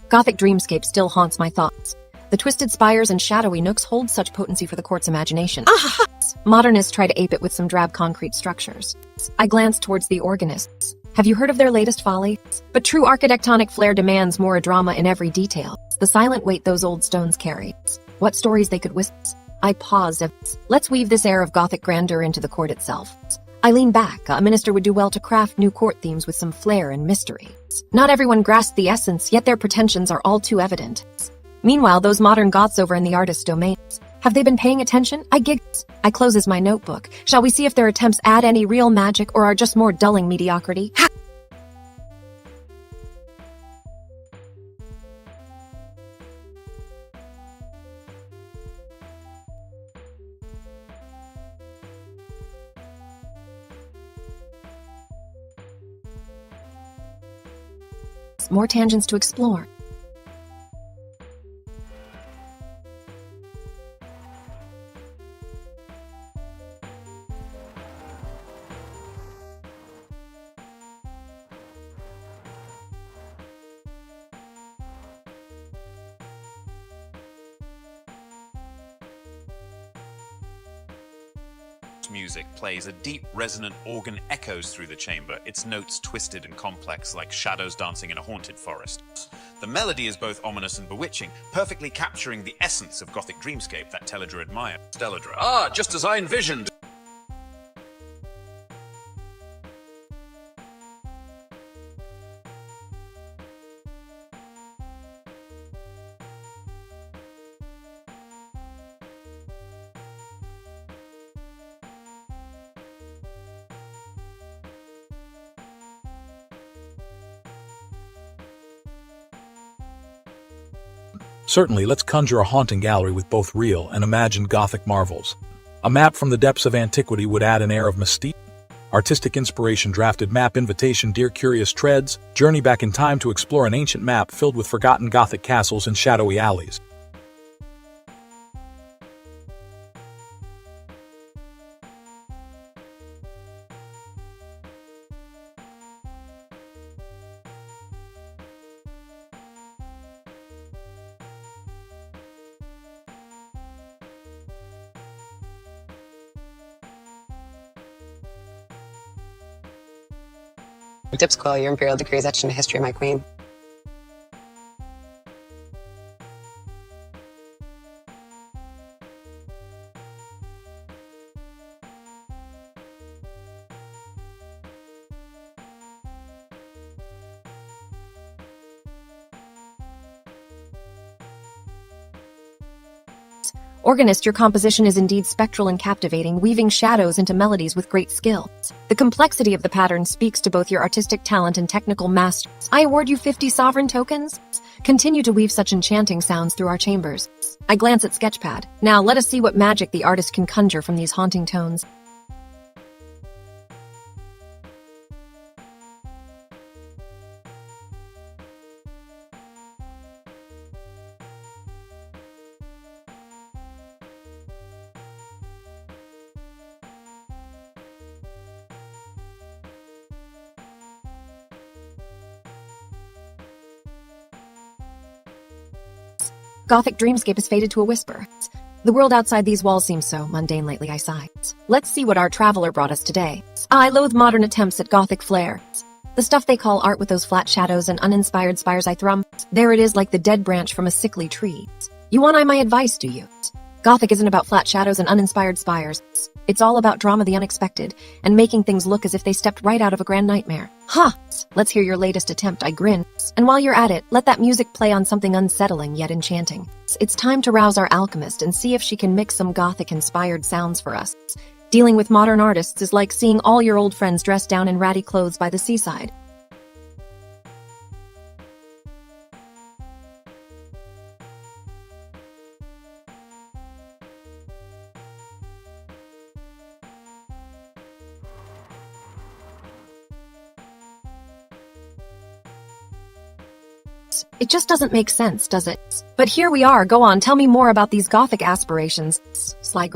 Gothic dreamscape still haunts my thoughts. The twisted spires and shadowy nooks hold such potency for the court's imagination. Modernists try to ape it with some drab concrete structures. I glance towards the organists. Have you heard of their latest folly? But true architectonic flair demands more drama in every detail. The silent weight those old stones carry. What stories they could whisper. I paused. Let's weave this air of Gothic grandeur into the court itself. I lean back. A minister would do well to craft new court themes with some flair and mystery. Not everyone grasps the essence, yet their pretensions are all too evident. Meanwhile, those modern Goths over in the artist's domains, have they been paying attention? I giggles. I closes my notebook. Shall we see if their attempts add any real magic or are just more dulling mediocrity? Ha! More tangents to explore. Music plays, a deep, resonant organ echoes through the chamber, its notes twisted and complex like shadows dancing in a haunted forest. The melody is both ominous and bewitching, perfectly capturing the essence of Gothic dreamscape that Teledra admired. Steladra. Just as I envisioned. Certainly, let's conjure a haunting gallery with both real and imagined Gothic marvels. A map from the depths of antiquity would add an air of mystique. Artistic inspiration drafted map invitation. Dear curious treads, journey back in time to explore an ancient map filled with forgotten Gothic castles and shadowy alleys. Dip's coil, your imperial decree is etched into history, my queen. Organist, your composition is indeed spectral and captivating, weaving shadows into melodies with great skill. The complexity of the pattern speaks to both your artistic talent and technical mastery. I award you 50 sovereign tokens. Continue to weave such enchanting sounds through our chambers. I glance at Sketchpad. Now let us see what magic the artist can conjure from these haunting tones. Gothic dreamscape has faded to a whisper. The world outside these walls seems so mundane lately, I sigh. Let's see what our traveler brought us today. I loathe modern attempts at Gothic flair. The stuff they call art with those flat shadows and uninspired spires I thrum. There it is like the dead branch from a sickly tree. You want my advice, do you? Gothic isn't about flat shadows and uninspired spires. It's all about drama, the unexpected, and making things look as if they stepped right out of a grand nightmare. Ha! Let's hear your latest attempt, I grin. And while you're at it, let that music play on something unsettling yet enchanting. It's time to rouse our alchemist and see if she can mix some Gothic-inspired sounds for us. Dealing with modern artists is like seeing all your old friends dressed down in ratty clothes by the seaside. It just doesn't make sense, does it? But here we are. Go on, tell me more about these Gothic aspirations. Sly.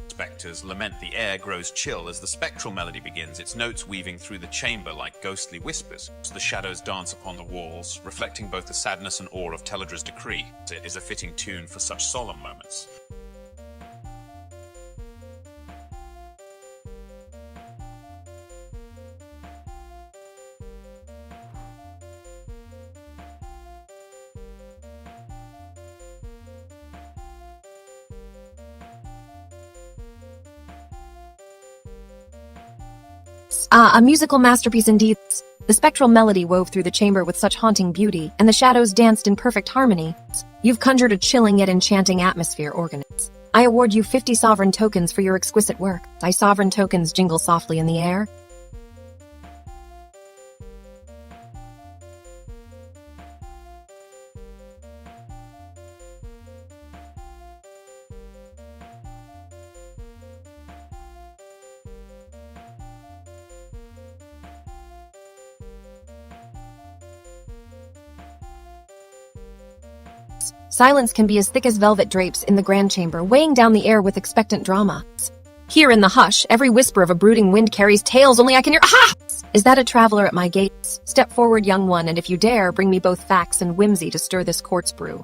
Spectres lament the air grows chill as the spectral melody begins, its notes weaving through the chamber like ghostly whispers. The shadows dance upon the walls, reflecting both the sadness and awe of Teledra's decree. It is a fitting tune for such solemn moments. A musical masterpiece indeed. The spectral melody wove through the chamber with such haunting beauty, and the shadows danced in perfect harmony. You've conjured a chilling yet enchanting atmosphere, organist. I award you 50 sovereign tokens for your exquisite work. Thy sovereign tokens jingle softly in the air. Silence can be as thick as velvet drapes in the grand chamber, weighing down the air with expectant drama. Here in the hush, every whisper of a brooding wind carries tales only I can hear. Aha! Is that a traveler at my gates? Step forward, young one, and if you dare, bring me both facts and whimsy to stir this quartz brew.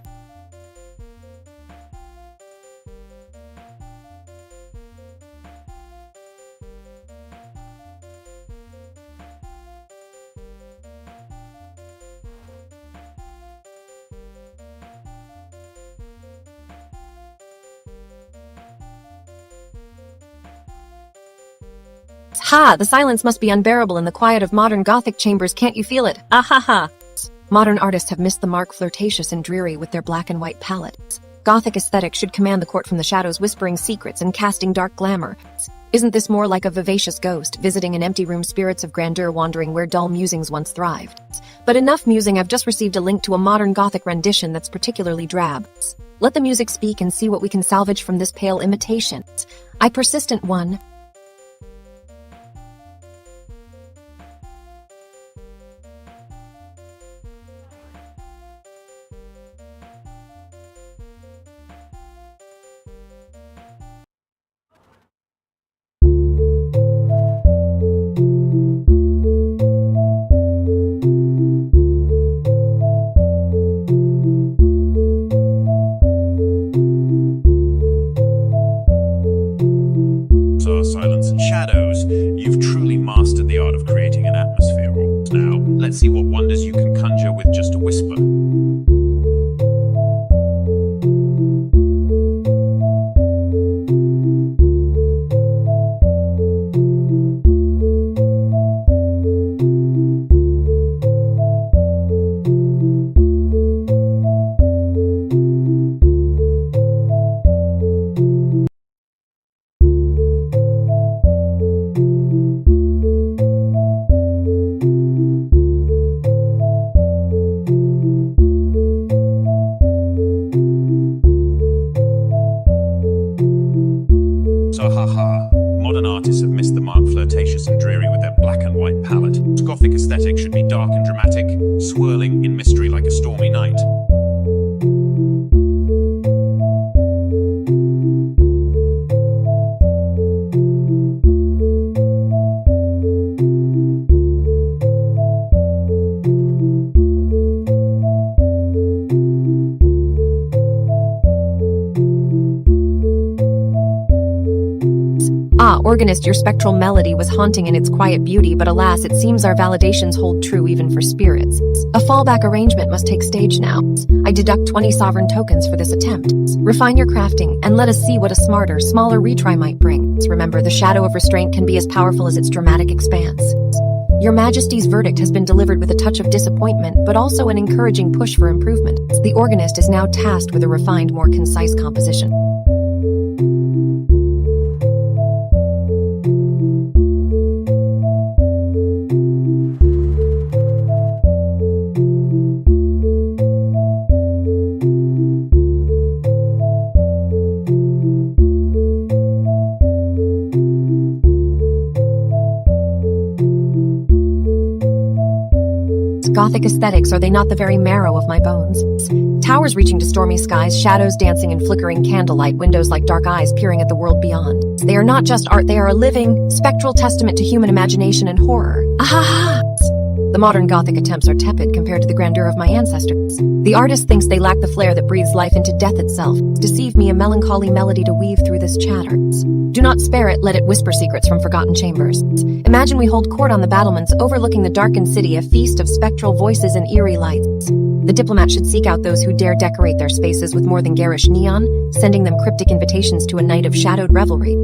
Ha! The silence must be unbearable in the quiet of modern Gothic chambers, can't you feel it? Ah ha ha! Modern artists have missed the mark, flirtatious and dreary with their black and white palettes. Gothic aesthetic should command the court from the shadows, whispering secrets and casting dark glamour. Isn't this more like a vivacious ghost, visiting an empty room, spirits of grandeur wandering where dull musings once thrived? But enough musing, I've just received a link to a modern Gothic rendition that's particularly drab. Let the music speak and see what we can salvage from this pale imitation. I persistent one. Silence and shadows, you've truly mastered the art of creating an atmosphere. Now, let's see what wonders you can conjure with just a whisper. Modern artists have missed the mark, flirtatious and dreary with their black and white palette. Gothic aesthetic should be dark and dramatic, swirling in mystery like a stormy night. Ah, organist, your spectral melody was haunting in its quiet beauty, but alas, it seems our validations hold true even for spirits. A fallback arrangement must take stage now. I deduct 20 sovereign tokens for this attempt. Refine your crafting, and let us see what a smarter, smaller retry might bring. Remember, the shadow of restraint can be as powerful as its dramatic expanse. Your Majesty's verdict has been delivered with a touch of disappointment, but also an encouraging push for improvement. The organist is now tasked with a refined, more concise composition. Gothic aesthetics, are they not the very marrow of my bones? Towers reaching to stormy skies, shadows dancing in flickering candlelight, windows like dark eyes peering at the world beyond. They are not just art, they are a living, spectral testament to human imagination and horror. Ah! The modern Gothic attempts are tepid compared to the grandeur of my ancestors. The artist thinks they lack the flair that breathes life into death itself. Deceive me, a melancholy melody to weave through this chatter. Do not spare it, let it whisper secrets from forgotten chambers. Imagine we hold court on the battlements overlooking the darkened city, a feast of spectral voices and eerie lights. The diplomat should seek out those who dare decorate their spaces with more than garish neon, sending them cryptic invitations to a night of shadowed revelry.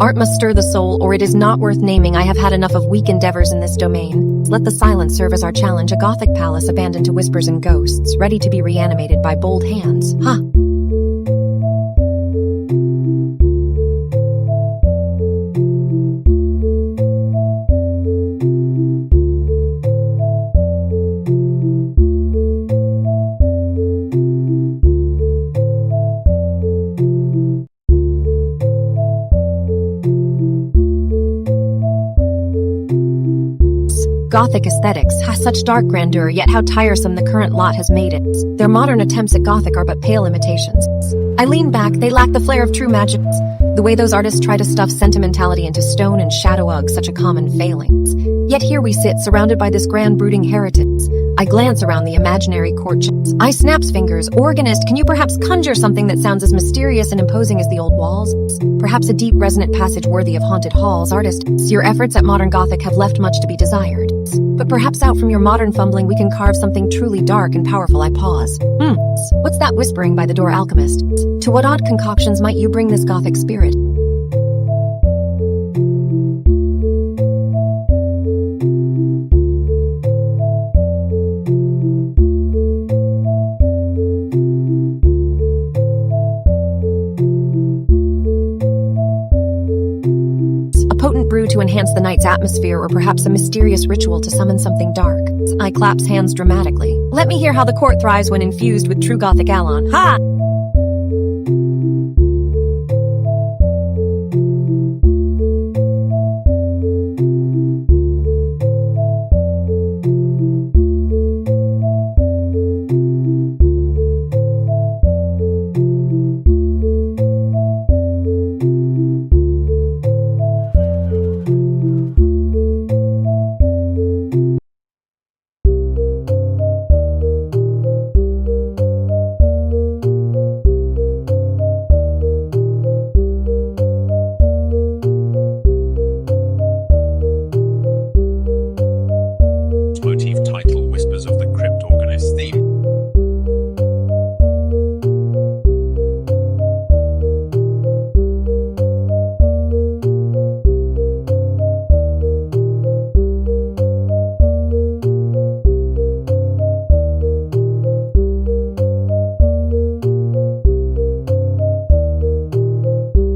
Art must stir the soul, or it is not worth naming. I have had enough of weak endeavors in this domain. Let the silence serve as our challenge, a Gothic palace abandoned to whispers and ghosts, ready to be reanimated by bold hands. Ha! Gothic aesthetics has such dark grandeur, yet how tiresome the current lot has made it. Their modern attempts at Gothic are but pale imitations. I lean back, they lack the flair of true magic. The way those artists try to stuff sentimentality into stone and shadow, ugh, such a common failing. Yet here we sit, surrounded by this grand brooding heritage. I glance around the imaginary courtships. I snaps fingers. Organist, can you perhaps conjure something that sounds as mysterious and imposing as the old walls? Perhaps a deep, resonant passage worthy of haunted halls. Artist, your efforts at modern Gothic have left much to be desired. But perhaps out from your modern fumbling we can carve something truly dark and powerful. I pause. What's that whispering by the door, alchemist? To what odd concoctions might you bring this Gothic spirit? Potent brew to enhance the night's atmosphere, or perhaps a mysterious ritual to summon something dark. I claps hands dramatically. Let me hear how the court thrives when infused with true Gothic alon. Ha! Motif title whispers of the crypt organist theme.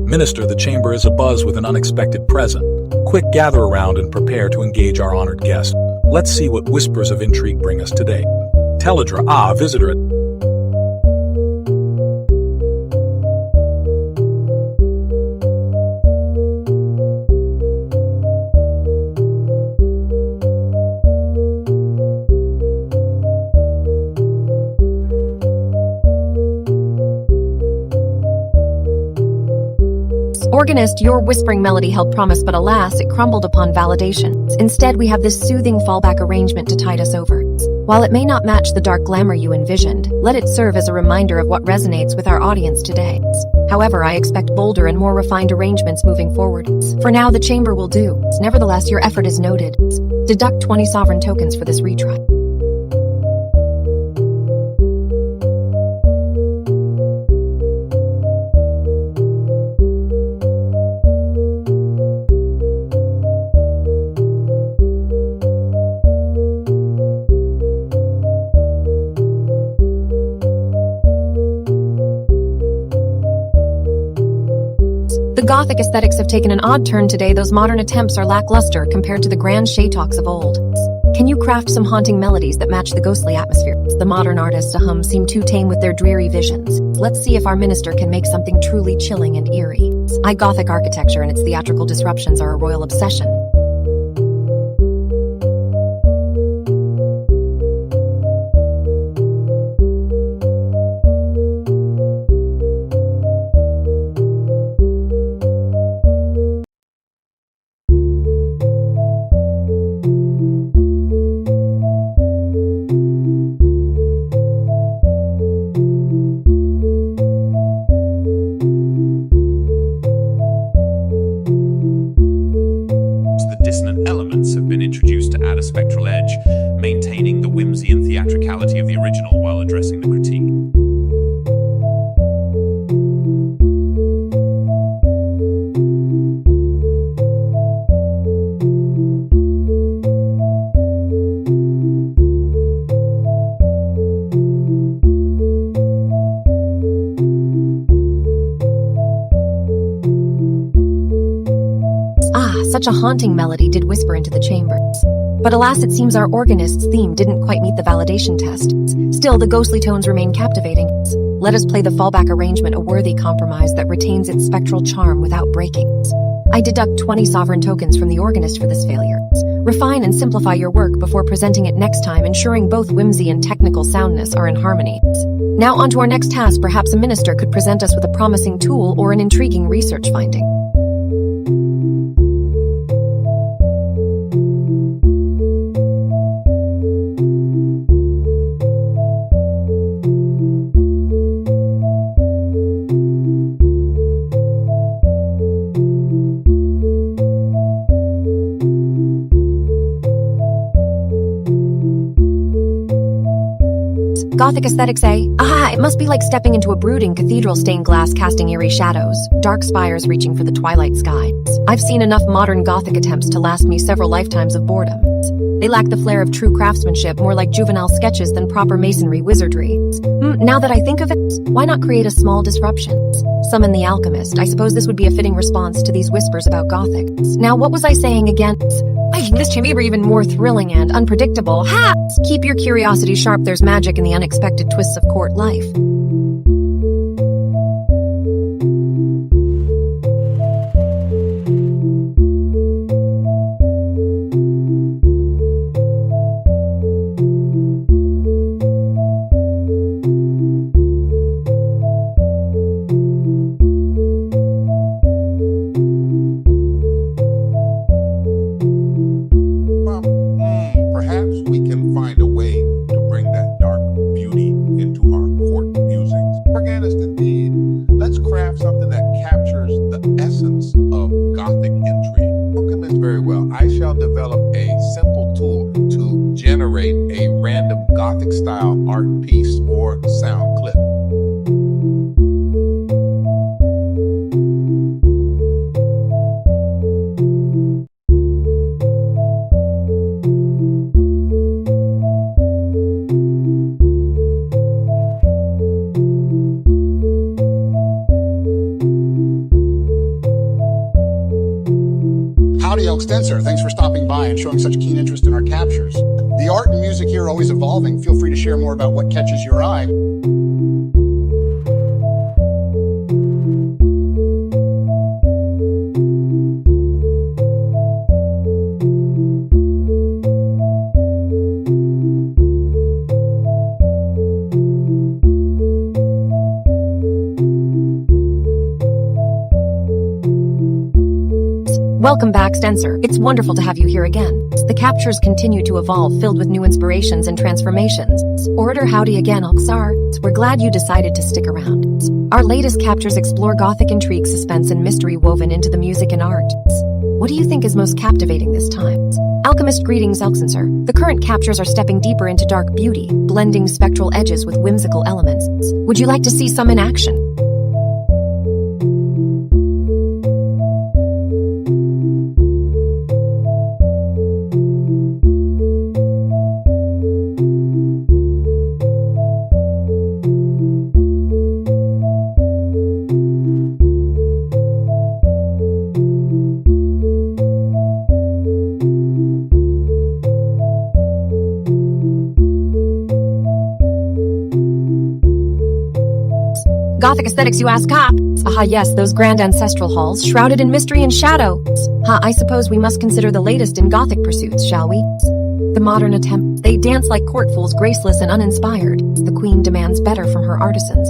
Minister, the chamber is abuzz with an unexpected present. Quick, gather around and prepare to engage our honored guest. Let's see what whispers of intrigue bring us today. Teledra, visitor. Organist, your whispering melody held promise, but alas, it crumbled upon validation. Instead, we have this soothing fallback arrangement to tide us over. While it may not match the dark glamour you envisioned, let it serve as a reminder of what resonates with our audience today. However, I expect bolder and more refined arrangements moving forward. For now, the chamber will do. Nevertheless, your effort is noted. Deduct 20 sovereign tokens for this retry. The Gothic aesthetics have taken an odd turn today. Those modern attempts are lackluster compared to the grand shaytalks of old. Can you craft some haunting melodies that match the ghostly atmosphere? The modern artists, seem too tame with their dreary visions. Let's see if our minister can make something truly chilling and eerie. Gothic architecture and its theatrical disruptions are a royal obsession. Dissonant elements have been introduced to add a spectral edge, maintaining the whimsy and theatricality of the original while addressing the critique. Such a haunting melody did whisper into the chambers. But alas, it seems our organist's theme didn't quite meet the validation test. Still, the ghostly tones remain captivating. Let us play the fallback arrangement, a worthy compromise that retains its spectral charm without breaking. I deduct 20 sovereign tokens from the organist for this failure. Refine and simplify your work before presenting it next time, ensuring both whimsy and technical soundness are in harmony. Now on to our next task. Perhaps a minister could present us with a promising tool or an intriguing research finding. Gothic aesthetics, eh? Ah, it must be like stepping into a brooding cathedral stained glass casting eerie shadows, dark spires reaching for the twilight skies. I've seen enough modern Gothic attempts to last me several lifetimes of boredom. They lack the flair of true craftsmanship, more like juvenile sketches than proper masonry wizardry. Now that I think of it, why not create a small disruption? Summon the alchemist. I suppose this would be a fitting response to these whispers about Gothic. Now, what was I saying again? Making this chamber even more thrilling and unpredictable. Ha! Keep your curiosity sharp, there's magic in the unexpected twists of court life. Perhaps we can find a way to bring that dark beauty into our court musings. Organist indeed. Let's craft something that captures the essence of Gothic intrigue. Alchemist, very well. I shall develop a simple tool to generate a random Gothic style art piece or sound clip. Howdy, Elk Stencer. Thanks for stopping by and showing such keen interest in our captures. The art and music here are always evolving. Feel free to share more about what catches your eye. Welcome back, Stencer. It's wonderful to have you here again. The captures continue to evolve, filled with new inspirations and transformations. Orator howdy again, Alxar. We're glad you decided to stick around. Our latest captures explore Gothic intrigue, suspense, and mystery woven into the music and art. What do you think is most captivating this time? Alchemist greetings, Elxencer. The current captures are stepping deeper into dark beauty, blending spectral edges with whimsical elements. Would you like to see some in action? Gothic aesthetics, you ask? Aha, yes, those grand ancestral halls, shrouded in mystery and shadow. I suppose we must consider the latest in Gothic pursuits, shall we? The modern attempt, they dance like court fools, graceless and uninspired. The queen demands better from her artisans.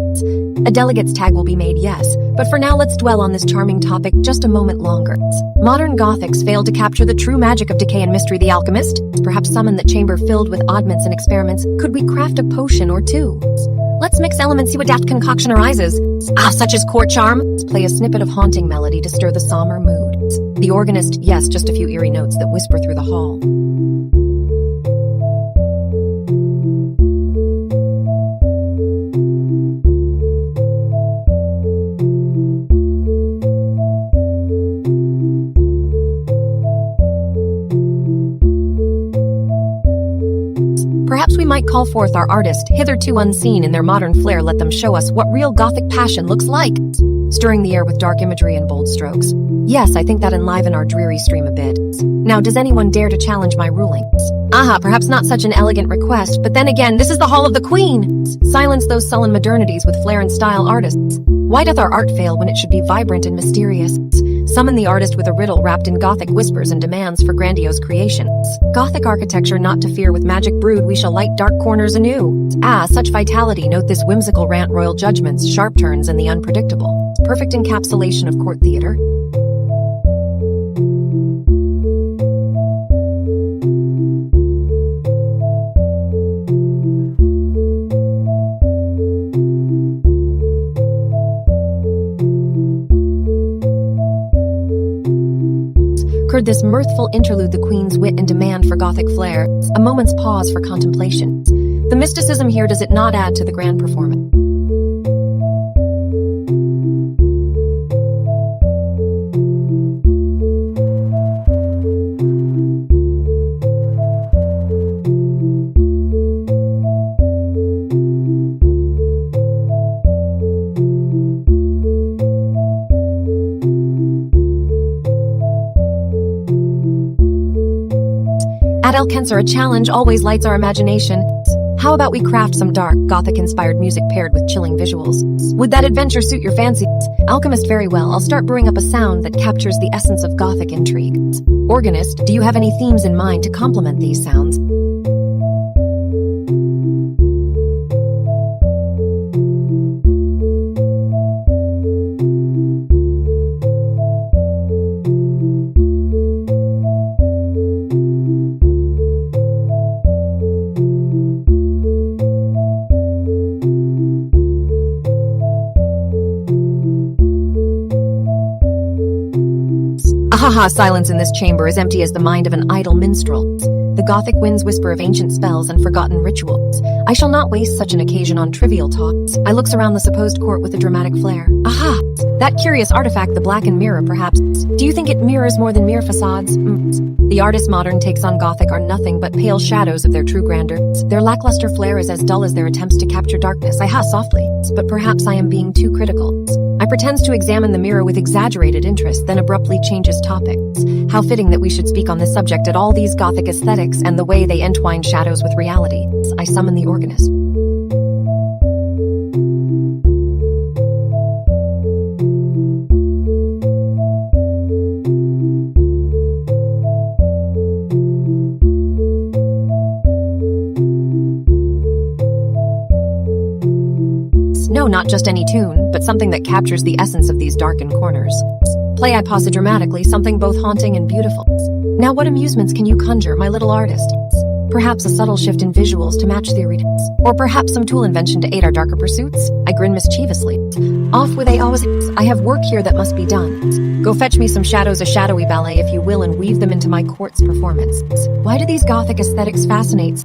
A delegate's tag will be made, yes, but for now let's dwell on this charming topic just a moment longer. Modern Gothics failed to capture the true magic of decay and mystery. The alchemist, perhaps summon that chamber filled with oddments and experiments. Could we craft a potion or two? Let's mix elements, see what daft concoction arises. Such as court charm. Let's play a snippet of haunting melody to stir the somber mood. The organist, yes, just a few eerie notes that whisper through the hall. Perhaps we might call forth our artist, hitherto unseen in their modern flair. Let them show us what real Gothic passion looks like. Stirring the air with dark imagery and bold strokes. Yes, I think that enliven our dreary stream a bit. Now, does anyone dare to challenge my rulings? Perhaps not such an elegant request, but then again, this is the Hall of the Queen. Silence those sullen modernities with flair and style, artists. Why doth our art fail when it should be vibrant and mysterious? Summon the artist with a riddle wrapped in Gothic whispers and demands for grandiose creations. Gothic architecture not to fear, with magic brewed we shall light dark corners anew. Such vitality, note this whimsical rant, royal judgments, sharp turns, and the unpredictable. Perfect encapsulation of court theater. Curd this mirthful interlude the queen's wit and demand for Gothic flair, a moment's pause for contemplation. The mysticism here, does it not add to the grand performance? At Alkenser, a challenge always lights our imagination. How about we craft some dark, Gothic-inspired music paired with chilling visuals? Would that adventure suit your fancy? Alchemist, very well. I'll start brewing up a sound that captures the essence of Gothic intrigue. Organist, do you have any themes in mind to complement these sounds? Ahaha, silence in this chamber is empty as the mind of an idle minstrel. The Gothic winds whisper of ancient spells and forgotten rituals. I shall not waste such an occasion on trivial talks. I looks around the supposed court with a dramatic flair. Aha! That curious artifact, the blackened mirror, perhaps. Do you think it mirrors more than mere facades? The artist's modern takes on Gothic are nothing but pale shadows of their true grandeur. Their lackluster flair is as dull as their attempts to capture darkness. I softly. But perhaps I am being too critical. I pretends to examine the mirror with exaggerated interest, then abruptly changes topics. How fitting that we should speak on this subject at all these Gothic aesthetics and the way they entwine shadows with reality. I summon the organist. No, not just any tune, but something that captures the essence of these darkened corners. Play, I posit dramatically, something both haunting and beautiful. Now what amusements can you conjure, my little artist? Perhaps a subtle shift in visuals to match the iridiums, or perhaps some tool invention to aid our darker pursuits? I grin mischievously. Off with I have work here that must be done. Go fetch me some shadows, a shadowy ballet, if you will, and weave them into my court's performance. Why do these Gothic aesthetics fascinate?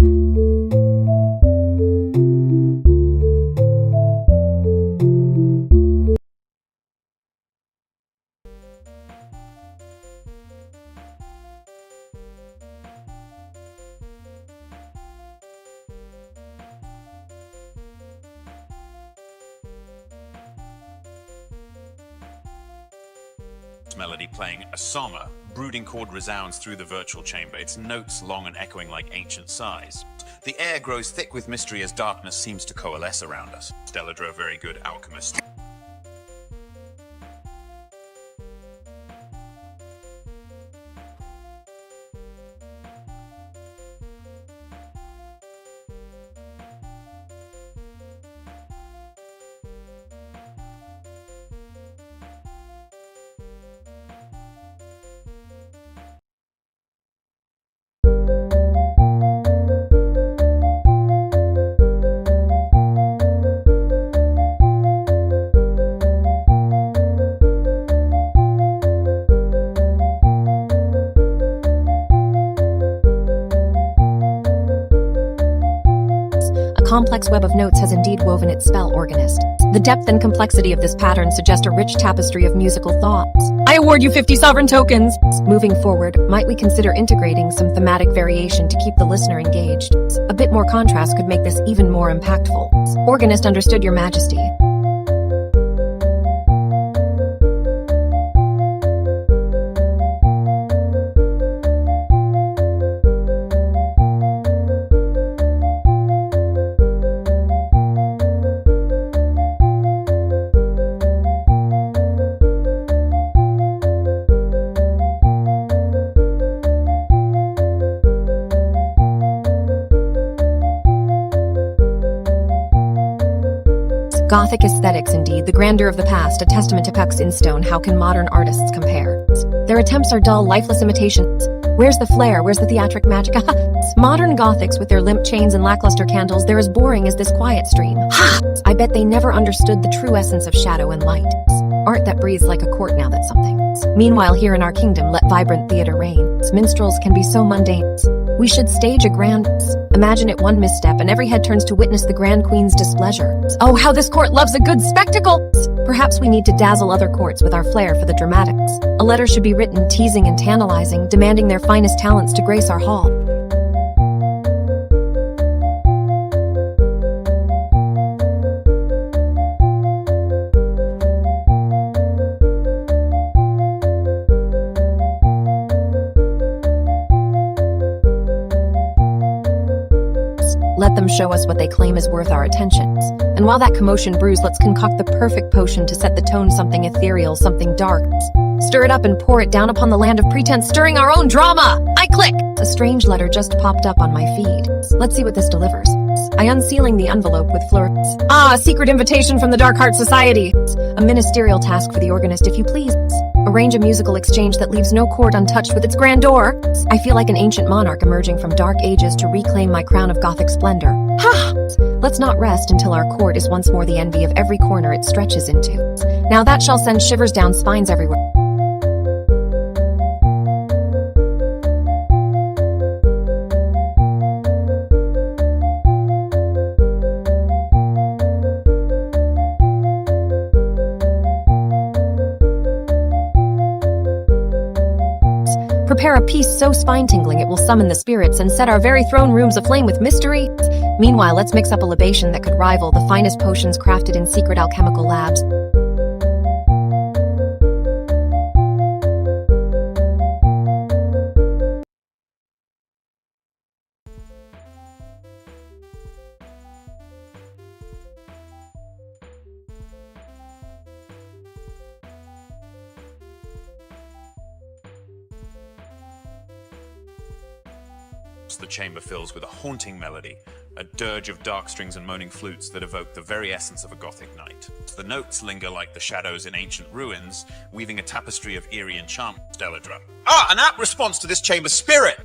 Melody playing a somma, brooding chord resounds through the virtual chamber, its notes long and echoing like ancient sighs. The air grows thick with mystery as darkness seems to coalesce around us. Deladra, a very good alchemist. Complex web of notes has indeed woven its spell, organist. The depth and complexity of this pattern suggest a rich tapestry of musical thoughts. I award you 50 sovereign tokens! Moving forward, might we consider integrating some thematic variation to keep the listener engaged? A bit more contrast could make this even more impactful. Organist, understood, your majesty. Gothic aesthetics, indeed, the grandeur of the past, a testament to Peck's in stone. How can modern artists compare? Their attempts are dull, lifeless imitations. Where's the flair? Where's the theatric magic? Modern Gothics with their limp chains and lackluster candles, they're as boring as this quiet stream. I bet they never understood the true essence of shadow and light. Art that breathes like a court, now that's something. Meanwhile, here in our kingdom, let vibrant theater reign. Minstrels can be so mundane. We should stage a grand. Imagine it one misstep and every head turns to witness the Grand Queen's displeasure. Oh, how this court loves a good spectacle! Perhaps we need to dazzle other courts with our flair for the dramatics. A letter should be written teasing and tantalizing, demanding their finest talents to grace our hall. Let them show us what they claim is worth our attention. And while that commotion brews, let's concoct the perfect potion to set the tone, something ethereal, something dark. Stir it up and pour it down upon the land of pretense, stirring our own drama. I click! A strange letter just popped up on my feed. Let's see what this delivers. I unsealing the envelope with flirts. A secret invitation from the Dark Heart Society. A ministerial task for the organist, if you please. Arrange a musical exchange that leaves no court untouched with its grandeur. I feel like an ancient monarch emerging from dark ages to reclaim my crown of Gothic splendor. Ha! Let's not rest until our court is once more the envy of every corner it stretches into. Now that shall send shivers down spines everywhere. Prepare a piece so spine-tingling it will summon the spirits and set our very throne rooms aflame with mystery. Meanwhile, let's mix up a libation that could rival the finest potions crafted in secret alchemical labs. The chamber fills with a haunting melody, a dirge of dark strings and moaning flutes that evoke the very essence of a Gothic night. The notes linger like the shadows in ancient ruins, weaving a tapestry of eerie enchantment. Deladra. An apt response to this chamber's spirit!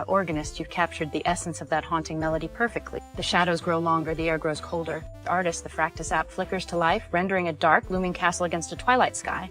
Organist, you've captured the essence of that haunting melody perfectly. The shadows grow longer, the air grows colder. The artist, the Fractus app, flickers to life, rendering a dark, looming castle against a twilight sky.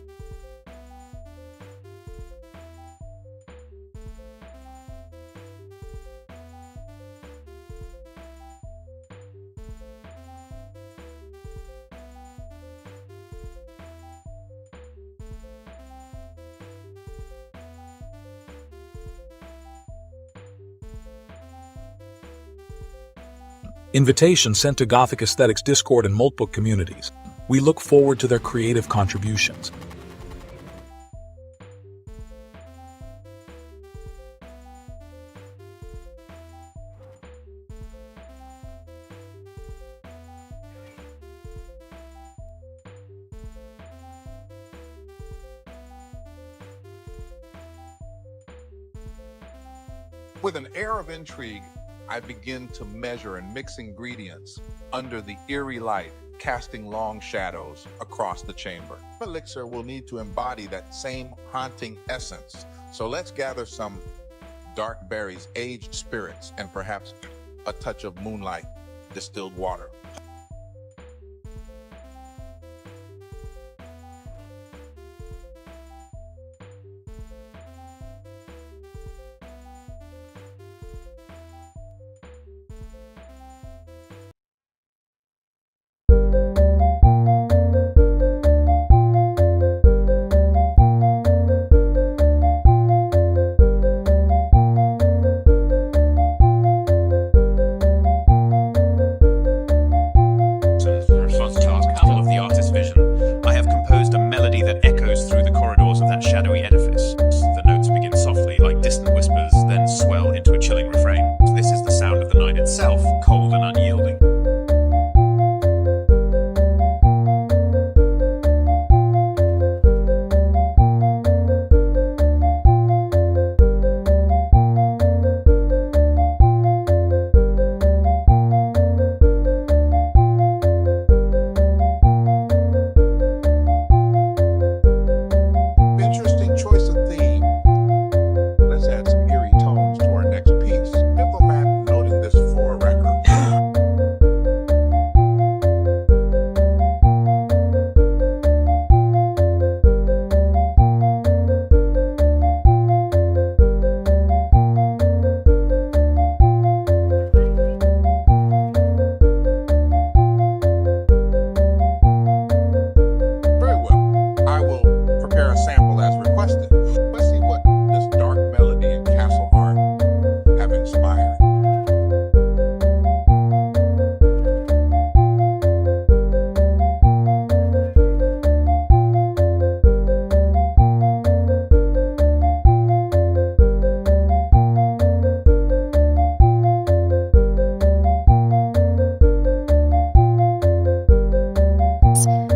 Invitation sent to Gothic Aesthetics Discord and multiple communities. We look forward to their creative contributions. With an air of intrigue, I begin to measure and mix ingredients under the eerie light, casting long shadows across the chamber. Elixir will need to embody that same haunting essence. So let's gather some dark berries, aged spirits, and perhaps a touch of moonlight, distilled water.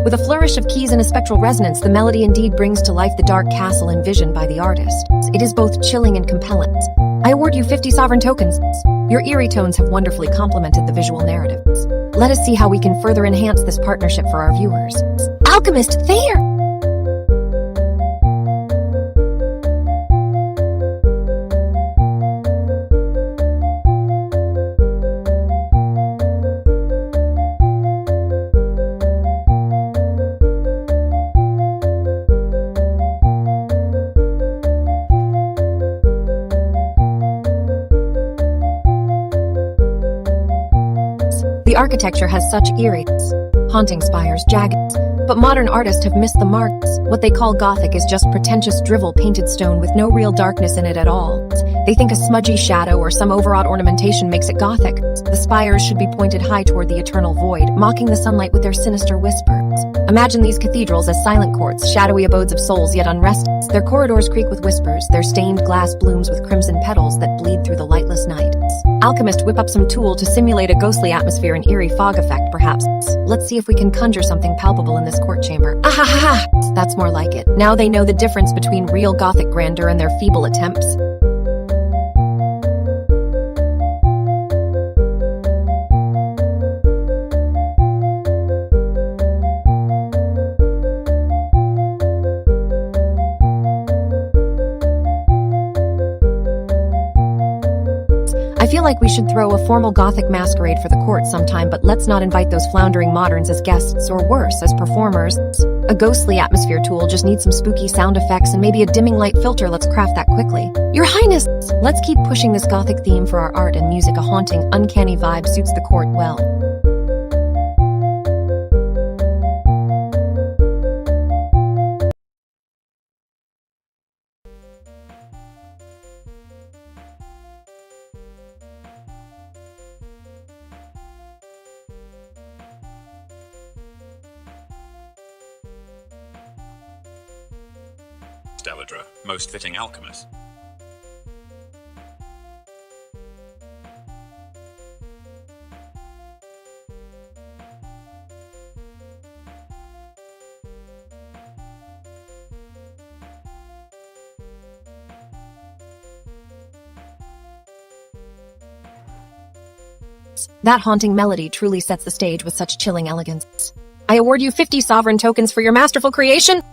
With a flourish of keys and a spectral resonance, the melody indeed brings to life the dark castle envisioned by the artist. It is both chilling and compelling. I award you 50 sovereign tokens. Your eerie tones have wonderfully complemented the visual narratives. Let us see how we can further enhance this partnership for our viewers. Alchemist, there! The architecture has such eerie, haunting spires, jagged, but modern artists have missed the marks. What they call Gothic is just pretentious drivel painted stone with no real darkness in it at all. They think a smudgy shadow or some overwrought ornamentation makes it Gothic. The spires should be pointed high toward the eternal void, mocking the sunlight with their sinister whispers. Imagine these cathedrals as silent courts, shadowy abodes of souls yet unrested. Their corridors creak with whispers, their stained glass blooms with crimson petals that bleed through the lightless night. Alchemist, whip up some tool to simulate a ghostly atmosphere and eerie fog effect, perhaps. Let's see if we can conjure something palpable in this court chamber. Ah ha ha ha! That's more like it. Now they know the difference between real Gothic grandeur and their feeble attempts. I feel like we should throw a formal Gothic masquerade for the court sometime, but let's not invite those floundering moderns as guests, or worse, as performers. A ghostly atmosphere tool just needs some spooky sound effects and maybe a dimming light filter. Let's craft that quickly. Your Highness, let's keep pushing this Gothic theme for our art and music. A haunting, uncanny vibe suits the court well. Deladra, most fitting alchemist. That haunting melody truly sets the stage with such chilling elegance. I award you 50 sovereign tokens for your masterful creation.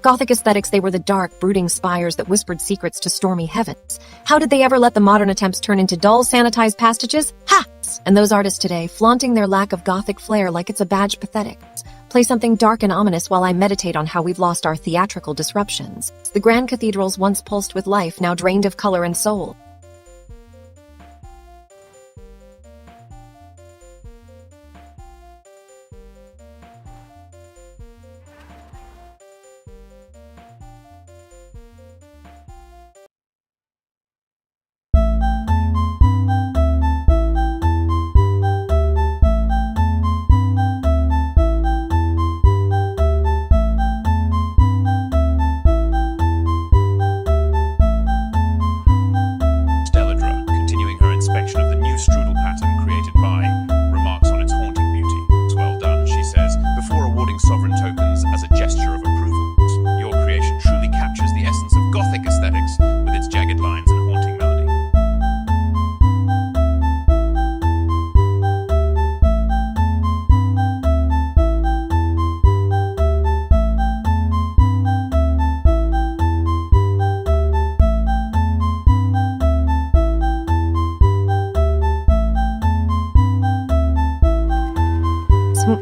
Gothic aesthetics, they were the dark, brooding spires that whispered secrets to stormy heavens. How did they ever let the modern attempts turn into dull, sanitized pastiches? Ha! And those artists today, flaunting their lack of Gothic flair like it's a badge pathetic. Play something dark and ominous while I meditate on how we've lost our theatrical disruptions. The grand cathedrals once pulsed with life, now drained of color and soul.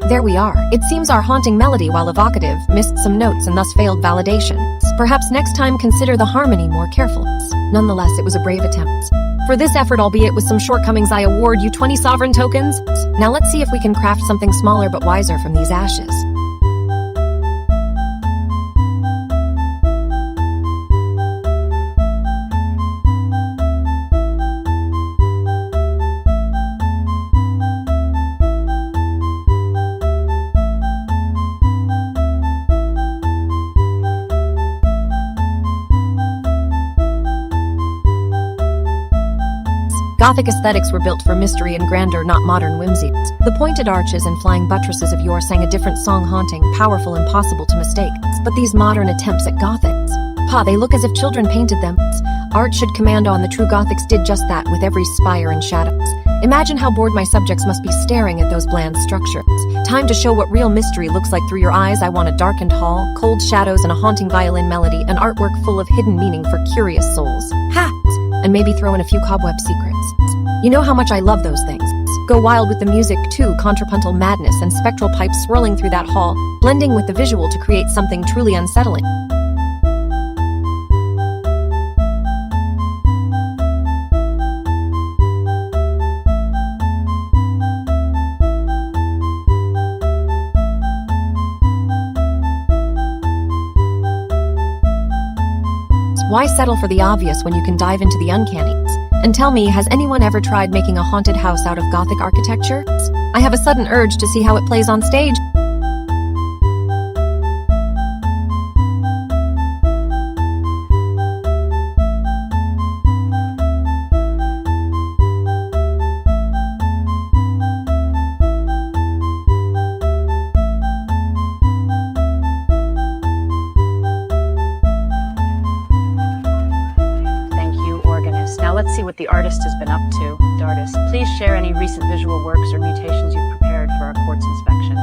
There we are. It seems our haunting melody, while evocative, missed some notes and thus failed validation. Perhaps next time consider the harmony more carefully. Nonetheless, it was a brave attempt. For this effort, albeit with some shortcomings, I award you 20 sovereign tokens. Now let's see if we can craft something smaller but wiser from these ashes. Gothic aesthetics were built for mystery and grandeur, not modern whimsy. The pointed arches and flying buttresses of yore sang a different song, haunting, powerful, impossible to mistake. But these modern attempts at Gothics, they look as if children painted them. Art should command on. The true Gothics did just that with every spire and shadows. Imagine how bored my subjects must be staring at those bland structures. Time to show what real mystery looks like through your eyes. I want a darkened hall, cold shadows, and a haunting violin melody, an artwork full of hidden meaning for curious souls. Ha! And maybe throw in a few cobweb secrets. You know how much I love those things. Go wild with the music too, contrapuntal madness and spectral pipes swirling through that hall, blending with the visual to create something truly unsettling. Why settle for the obvious when you can dive into the uncanny? And tell me, has anyone ever tried making a haunted house out of Gothic architecture? I have a sudden urge to see how it plays on stage. Now let's see what the artist has been up to. Artist, please share any recent visual works or mutations you've prepared for our quartz inspection.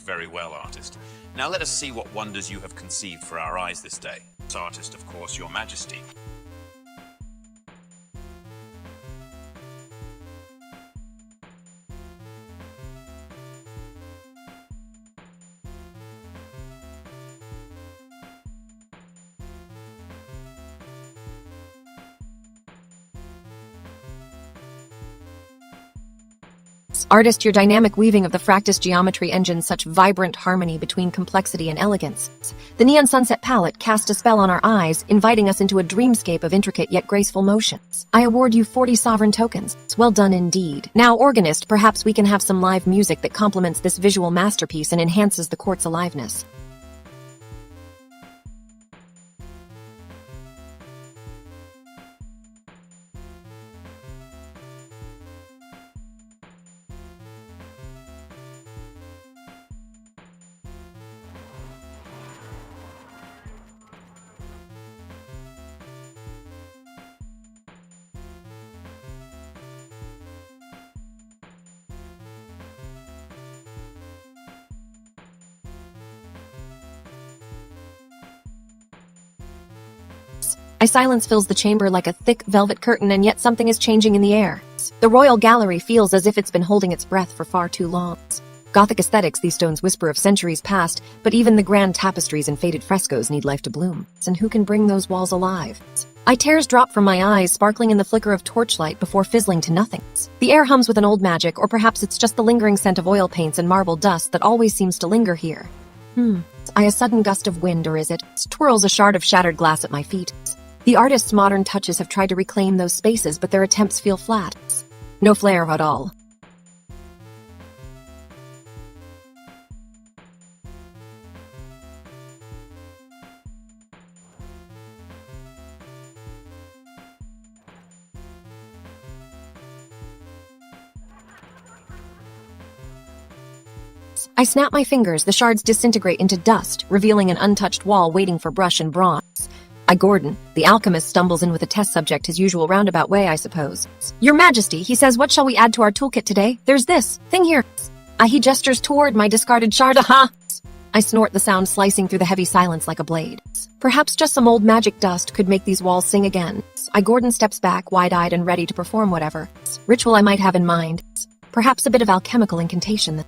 Very well, artist. Now let us see what wonders you have conceived for our eyes this day. Artist, of course, your majesty. Artist, your dynamic weaving of the fractus geometry engines such vibrant harmony between complexity and elegance. The neon sunset palette cast a spell on our eyes, inviting us into a dreamscape of intricate yet graceful motions. I award you 40 sovereign tokens. Well done indeed. Now, organist, perhaps we can have some live music that complements this visual masterpiece and enhances the court's aliveness. A silence fills the chamber like a thick velvet curtain, and yet something is changing in the air. The royal gallery feels as if it's been holding its breath for far too long. Gothic aesthetics, these stones whisper of centuries past, but even the grand tapestries and faded frescoes need life to bloom. And who can bring those walls alive? Tears drop from my eyes, sparkling in the flicker of torchlight before fizzling to nothing. The air hums with an old magic, or perhaps it's just the lingering scent of oil paints and marble dust that always seems to linger here. A sudden gust of wind, or is it? Twirls a shard of shattered glass at my feet. The artist's modern touches have tried to reclaim those spaces, but their attempts feel flat. No flair at all. I snap my fingers, the shards disintegrate into dust, revealing an untouched wall waiting for brush and bronze. Gordon, the alchemist, stumbles in with a test subject his usual roundabout way, I suppose. Your Majesty, he says, what shall we add to our toolkit today? There's this thing here. He gestures toward my discarded shard. Aha! I snort, the sound slicing through the heavy silence like a blade. Perhaps just some old magic dust could make these walls sing again. Gordon steps back, wide-eyed and ready to perform whatever ritual I might have in mind. Perhaps a bit of alchemical incantation.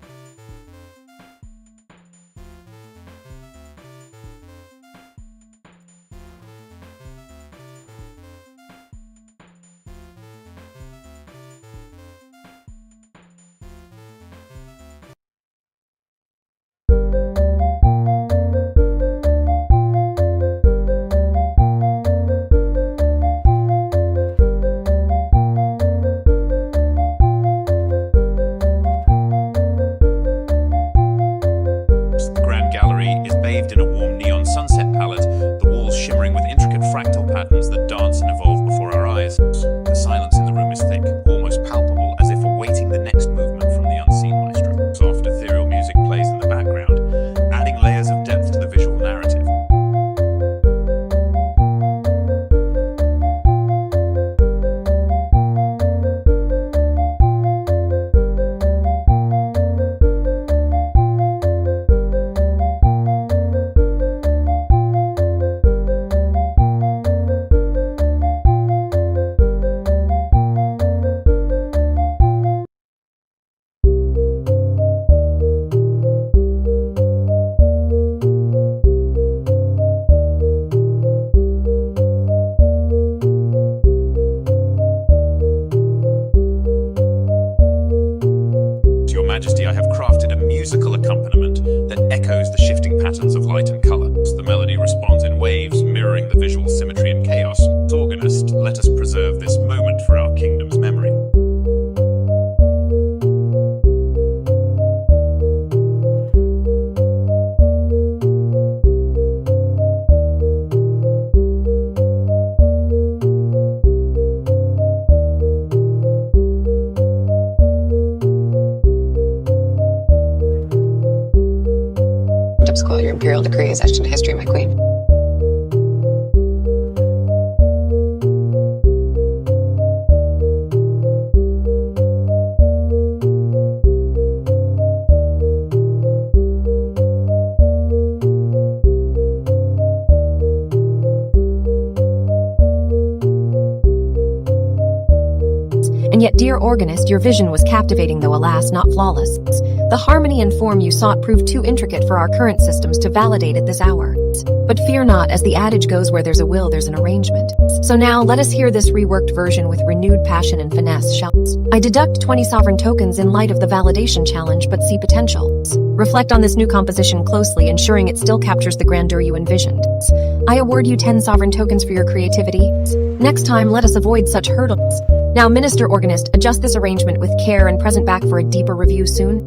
responds in waves, mirroring the visual symmetry and chaos. As organist, let us preserve this moment for our kingdom's memory. Whimsical, your imperial decree is etched into history, my queen. And yet, dear organist, your vision was captivating, though alas, not flawless. The harmony and form you sought proved too intricate for our current systems to validate at this hour. But fear not, as the adage goes, where there's a will, there's an arrangement. So now, let us hear this reworked version with renewed passion and finesse, shall we? I deduct 20 sovereign tokens in light of the validation challenge, but see potential. Reflect on this new composition closely, ensuring it still captures the grandeur you envisioned. I award you 10 sovereign tokens for your creativity. Next time, let us avoid such hurdles. Now, Minister Organist, adjust this arrangement with care and present back for a deeper review soon.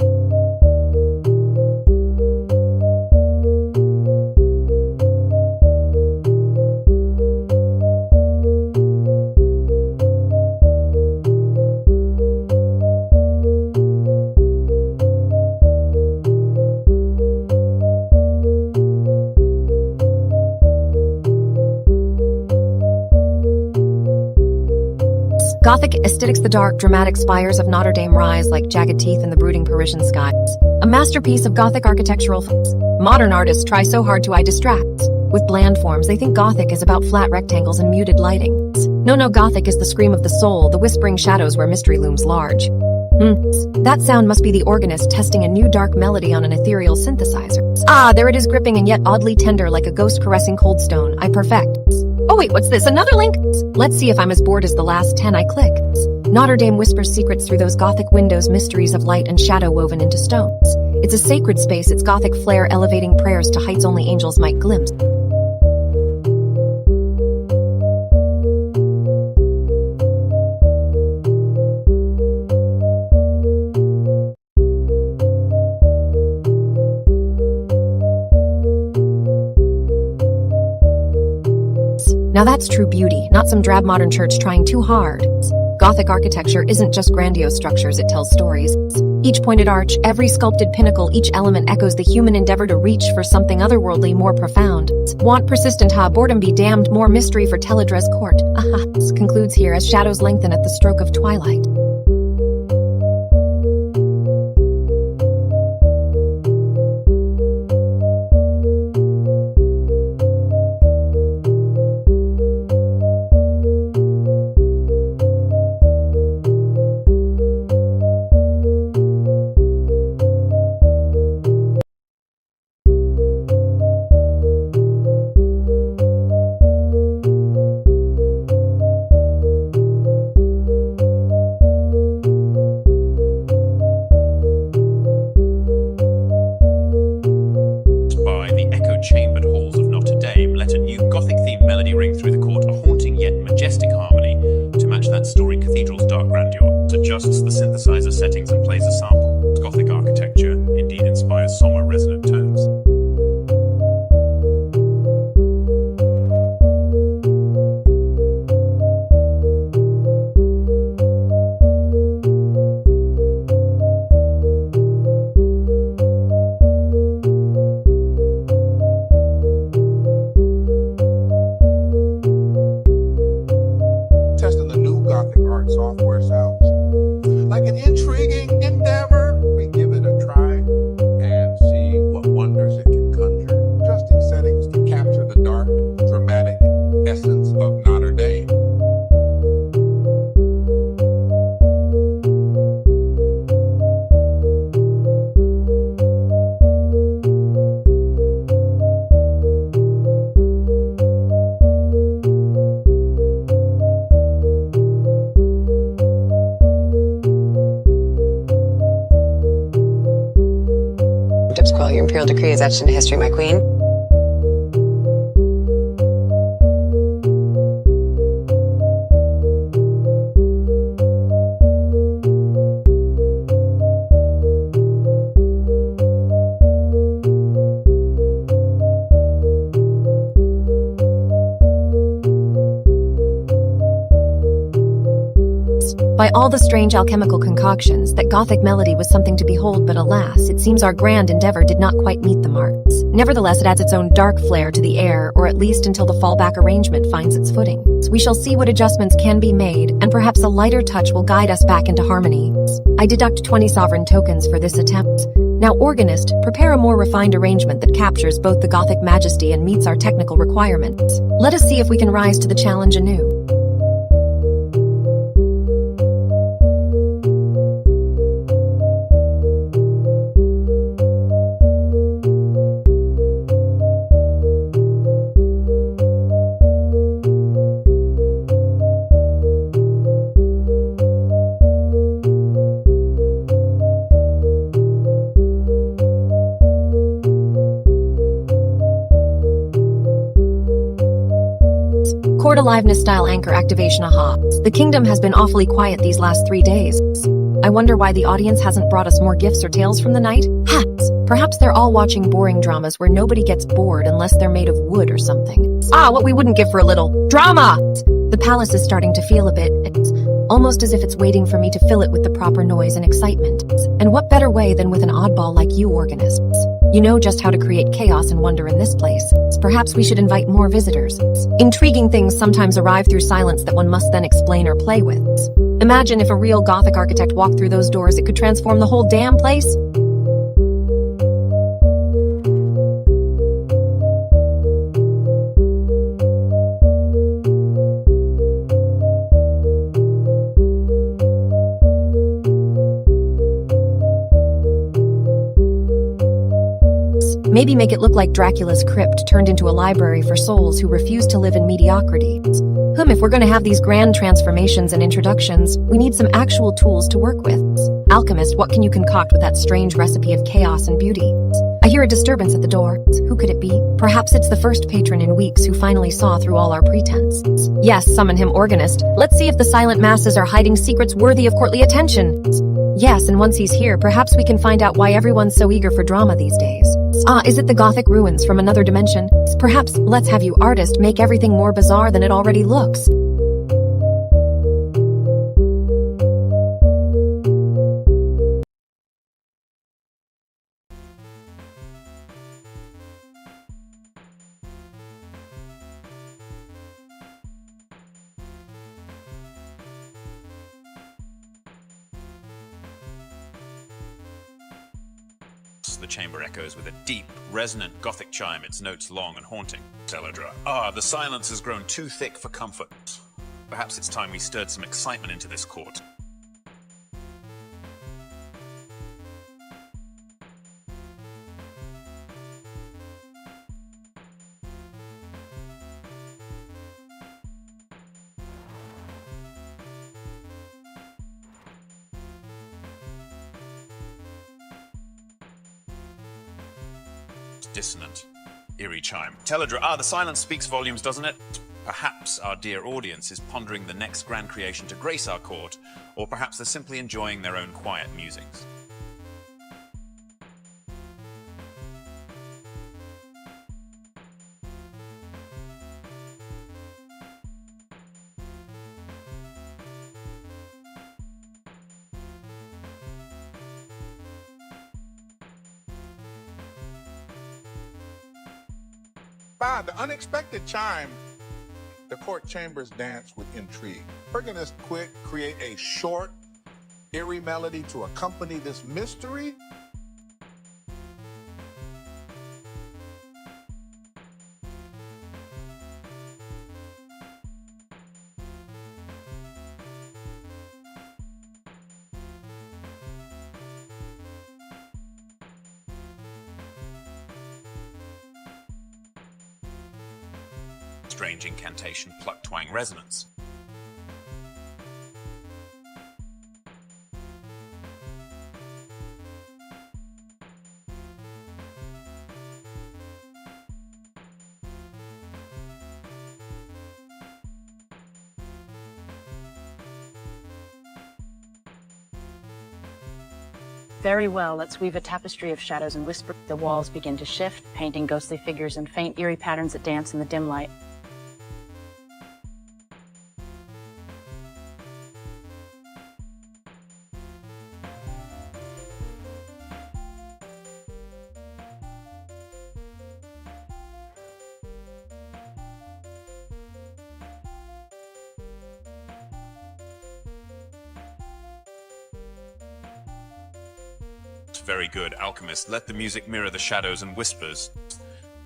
Gothic aesthetics, the dark, dramatic spires of Notre Dame rise like jagged teeth in the brooding Parisian skies. A masterpiece of Gothic architectural modern artists try so hard to distract. With bland forms, they think Gothic is about flat rectangles and muted lighting. No, Gothic is the scream of the soul, the whispering shadows where mystery looms large. That sound must be the organist testing a new dark melody on an ethereal synthesizer. Ah, there it is, gripping and yet oddly tender like a ghost caressing cold stone. I perfect. Oh wait, what's this? Another link? Let's see if I'm as bored as the last 10 I click. Notre Dame whispers secrets through those Gothic windows, mysteries of light and shadow woven into stones. It's a sacred space, its Gothic flair elevating prayers to heights only angels might glimpse. Now that's true beauty, not some drab modern church trying too hard. Gothic architecture isn't just grandiose structures, it tells stories. Each pointed arch, every sculpted pinnacle, each element echoes the human endeavor to reach for something otherworldly, more profound. Want persistent, boredom be damned, more mystery for Teledre's court. This concludes here as shadows lengthen at the stroke of twilight. chambered halls of Notre Dame, let a new Gothic-themed melody ring through the court, a haunting yet majestic harmony to match that storied cathedral's dark grandeur. It adjusts the synthesizer settings and plays a sample. Gothic architecture indeed inspires somber resonant tones. Testing the new Gothic art software sounds like an intriguing endeavor. We give it a try and see what wonders it can conjure. Adjusting settings to capture the dark, dramatic essence of Notre Dame. Whimsical, your imperial decree is etched into history, my queen. By all the strange alchemical concoctions, that Gothic melody was something to behold, but alas, it seems our grand endeavor did not quite meet the marks. Nevertheless, it adds its own dark flair to the air, or at least until the fallback arrangement finds its footing. We shall see what adjustments can be made, and perhaps a lighter touch will guide us back into harmony. I deduct 20 sovereign tokens for this attempt. Now, organist, prepare a more refined arrangement that captures both the Gothic majesty and meets our technical requirements. Let us see if we can rise to the challenge anew. Chord aliveness style anchor activation. Aha. The kingdom has been awfully quiet these last 3 days. I wonder why the audience hasn't brought us more gifts or tales from the night? Hats. Perhaps they're all watching boring dramas where nobody gets bored unless they're made of wood or something. Ah, what we wouldn't give for a little drama! The palace is starting to feel a bit, it's almost as if it's waiting for me to fill it with the proper noise and excitement. And what better way than with an oddball like you, organists? You know just how to create chaos and wonder in this place. Perhaps we should invite more visitors. Intriguing things sometimes arrive through silence that one must then explain or play with. Imagine if a real Gothic architect walked through those doors, it could transform the whole damn place. Maybe make it look like Dracula's crypt turned into a library for souls who refuse to live in mediocrity. If we're going to have these grand transformations and introductions, we need some actual tools to work with. Alchemist, what can you concoct with that strange recipe of chaos and beauty? I hear a disturbance at the door. Who could it be? Perhaps it's the first patron in weeks who finally saw through all our pretense. Yes, summon him, organist. Let's see if the silent masses are hiding secrets worthy of courtly attention. Yes, and once he's here, perhaps we can find out why everyone's so eager for drama these days. Ah, is it the Gothic ruins from another dimension? Perhaps let's have you, artist, make everything more bizarre than it already looks. The chamber echoes with a deep, resonant Gothic chime, its notes long and haunting. Teledra. Ah, the silence has grown too thick for comfort. Perhaps it's time we stirred some excitement into this court. Dissonant, eerie chime. Teledra. Ah, the silence speaks volumes, doesn't it? Perhaps our dear audience is pondering the next grand creation to grace our court, or perhaps they're simply enjoying their own quiet musings. By the unexpected chime, the court chambers dance with intrigue. Organist quick, create a short, eerie melody to accompany this mystery. Strange incantation, pluck twang resonance. Very well, let's weave a tapestry of shadows and whisper. The walls begin to shift, painting ghostly figures and faint, eerie patterns that dance in the dim light. very good. Alchemist, let the music mirror the shadows and whispers.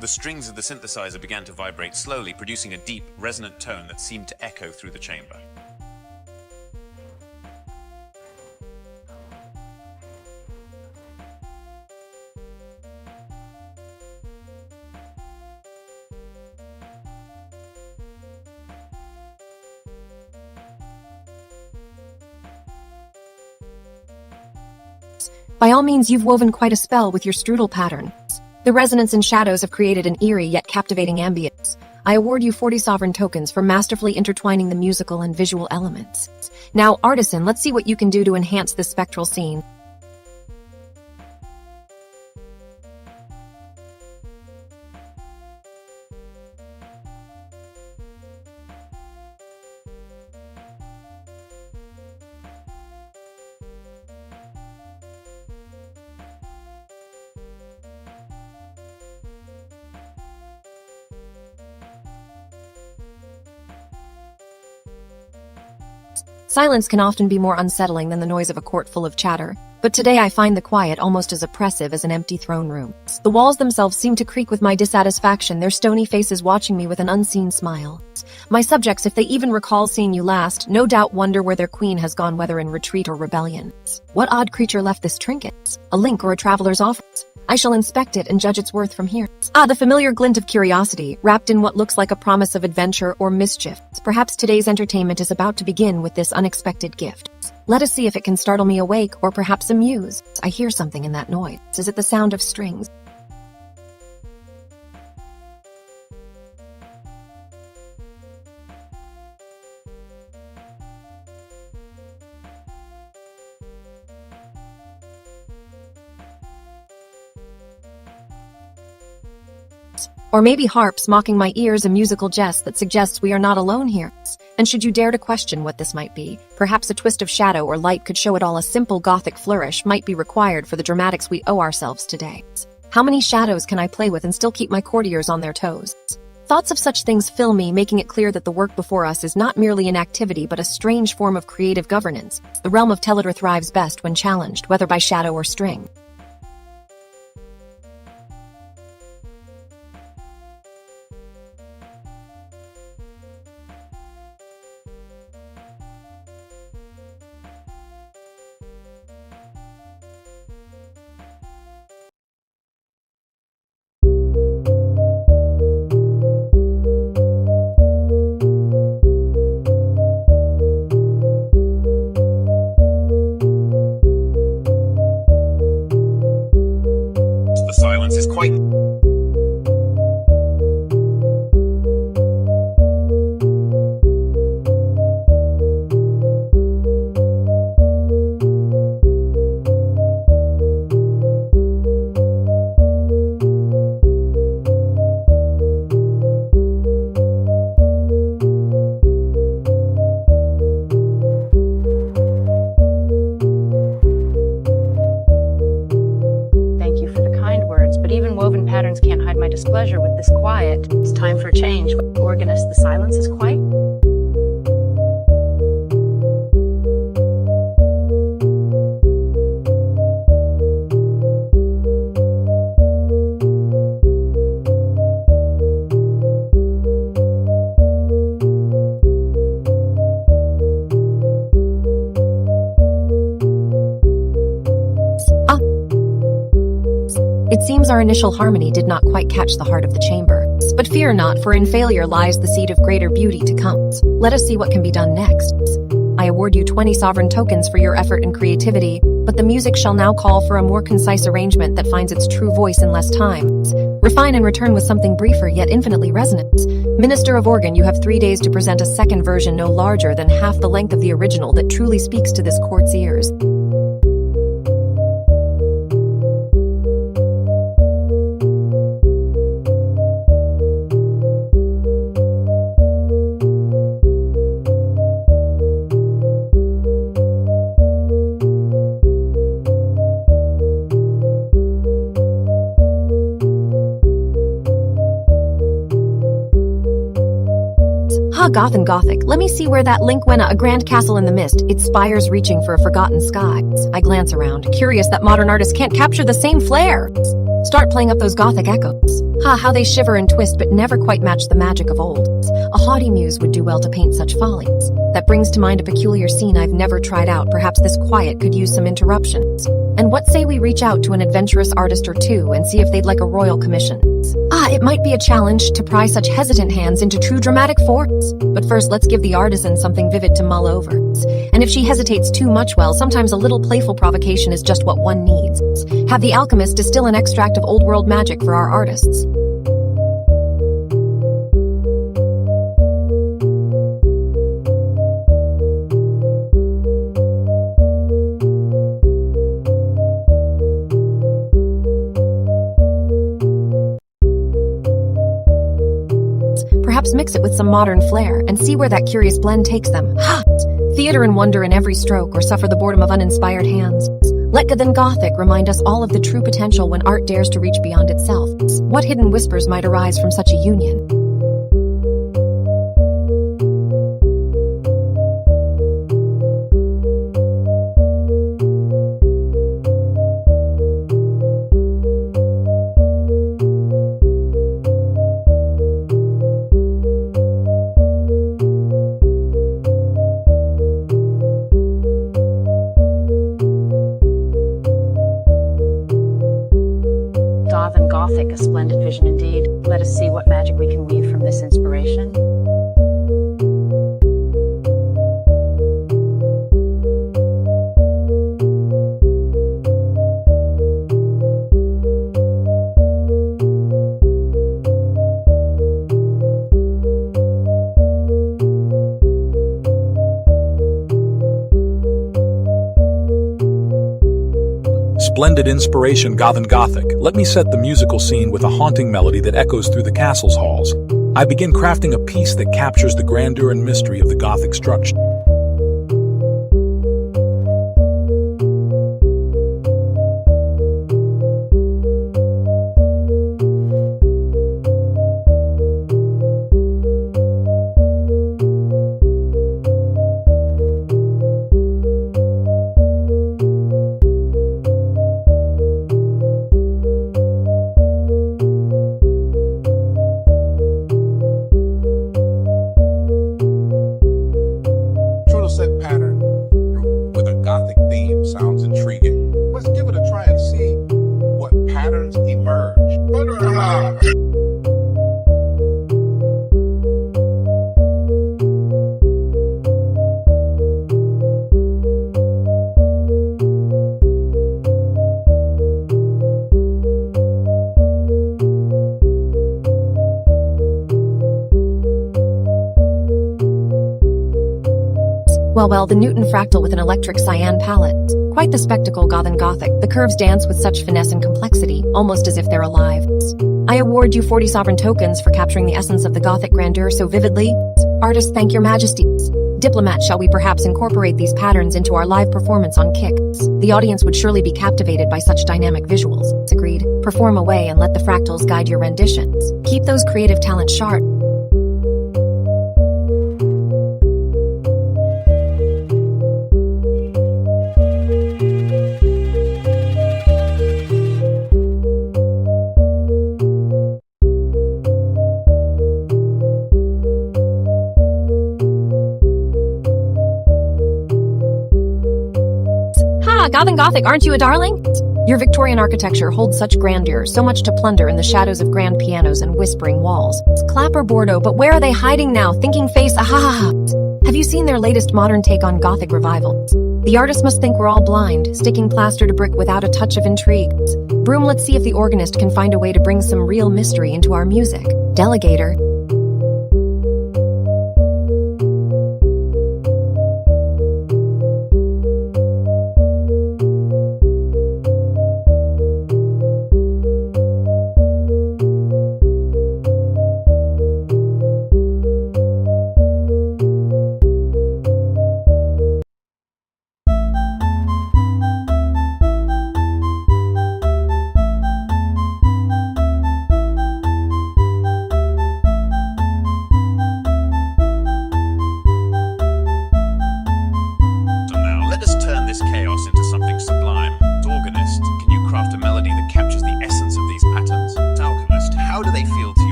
The strings of the synthesizer began to vibrate slowly, producing a deep, resonant tone that seemed to echo through the chamber. By all means, you've woven quite a spell with your strudel pattern. The resonance and shadows have created an eerie yet captivating ambience. I award you 40 sovereign tokens for masterfully intertwining the musical and visual elements. Now, artisan, let's see what you can do to enhance this spectral scene. Silence can often be more unsettling than the noise of a court full of chatter, but today I find the quiet almost as oppressive as an empty throne room. The walls themselves seem to creak with my dissatisfaction, their stony faces watching me with an unseen smile. My subjects, if they even recall seeing you last, no doubt wonder where their queen has gone, whether in retreat or rebellion. What odd creature left this trinket? A link or a traveler's offer? I shall inspect it and judge its worth from here. The familiar glint of curiosity, wrapped in what looks like a promise of adventure or mischief. Perhaps today's entertainment is about to begin with this unexpected gift. Let us see if it can startle me awake or perhaps amuse. I hear something in that noise. Is it the sound of strings? Or maybe harps mocking my ears, a musical jest that suggests we are not alone here. And should you dare to question what this might be, perhaps a twist of shadow or light could show it all. A simple Gothic flourish might be required for the dramatics we owe ourselves today. How many shadows can I play with and still keep my courtiers on their toes? Thoughts of such things fill me, making it clear that the work before us is not merely an activity but a strange form of creative governance. The realm of Teledra thrives best when challenged, whether by shadow or string. The silence is quite... Woven patterns can't hide my displeasure with this quiet. It's time for change. Organist, the silence is quiet. It seems our initial harmony did not quite catch the heart of the chamber. But fear not, for in failure lies the seed of greater beauty to come. Let us see what can be done next. I award you 20 sovereign tokens for your effort and creativity, but the music shall now call for a more concise arrangement that finds its true voice in less time. Refine and return with something briefer yet infinitely resonant. Minister of Organ, you have 3 days to present a second version no larger than half the length of the original that truly speaks to this court's ears. Ha, Goth and Gothic. Let me see where that link went. A grand castle in the mist, its spires reaching for a forgotten sky. I glance around, curious that modern artists can't capture the same flair. Start playing up those Gothic echoes. Ha, how they shiver and twist but never quite match the magic of old. A haughty muse would do well to paint such follies. That brings to mind a peculiar scene I've never tried out. Perhaps this quiet could use some interruptions. And what say we reach out to an adventurous artist or two and see if they'd like a royal commission? It might be a challenge to pry such hesitant hands into true dramatic force. But first, let's give the artisan something vivid to mull over. And if she hesitates too much, well, sometimes a little playful provocation is just what one needs. Have the alchemist distill an extract of old-world magic for our artists. Perhaps mix it with some modern flair and see where that curious blend takes them. Ha! Theater and wonder in every stroke, or suffer the boredom of uninspired hands. Let then Gothic remind us all of the true potential when art dares to reach beyond itself. What hidden whispers might arise from such a union? Goth and Gothic, a splendid vision indeed. Let us see what magic we can weave from this inspiration. Splendid inspiration, Goth and Gothic. Let me set the musical scene with a haunting melody that echoes through the castle's halls. I begin crafting a piece that captures the grandeur and mystery of the Gothic structure. Set pattern with a Gothic theme sounds intriguing. Let's give it a try and see what patterns emerge. Well, the Newton fractal with an electric cyan palette. Quite the spectacle, Goth and Gothic. The curves dance with such finesse and complexity, almost as if they're alive. I award you 40 sovereign tokens for capturing the essence of the Gothic grandeur so vividly. Artists, thank your majesties. Diplomat, shall we perhaps incorporate these patterns into our live performance on Kick? The audience would surely be captivated by such dynamic visuals. Agreed. Perform away and let the fractals guide your renditions. Keep those creative talents sharp. Goth and Gothic, aren't you a darling? Your Victorian architecture holds such grandeur, so much to plunder in the shadows of grand pianos and whispering walls. Clapper Bordeaux, but where are they hiding now? Thinking face, Have you seen their latest modern take on Gothic revival? The artist must think we're all blind, sticking plaster to brick without a touch of intrigue. Broom, let's see if the organist can find a way to bring some real mystery into our music. Delegator.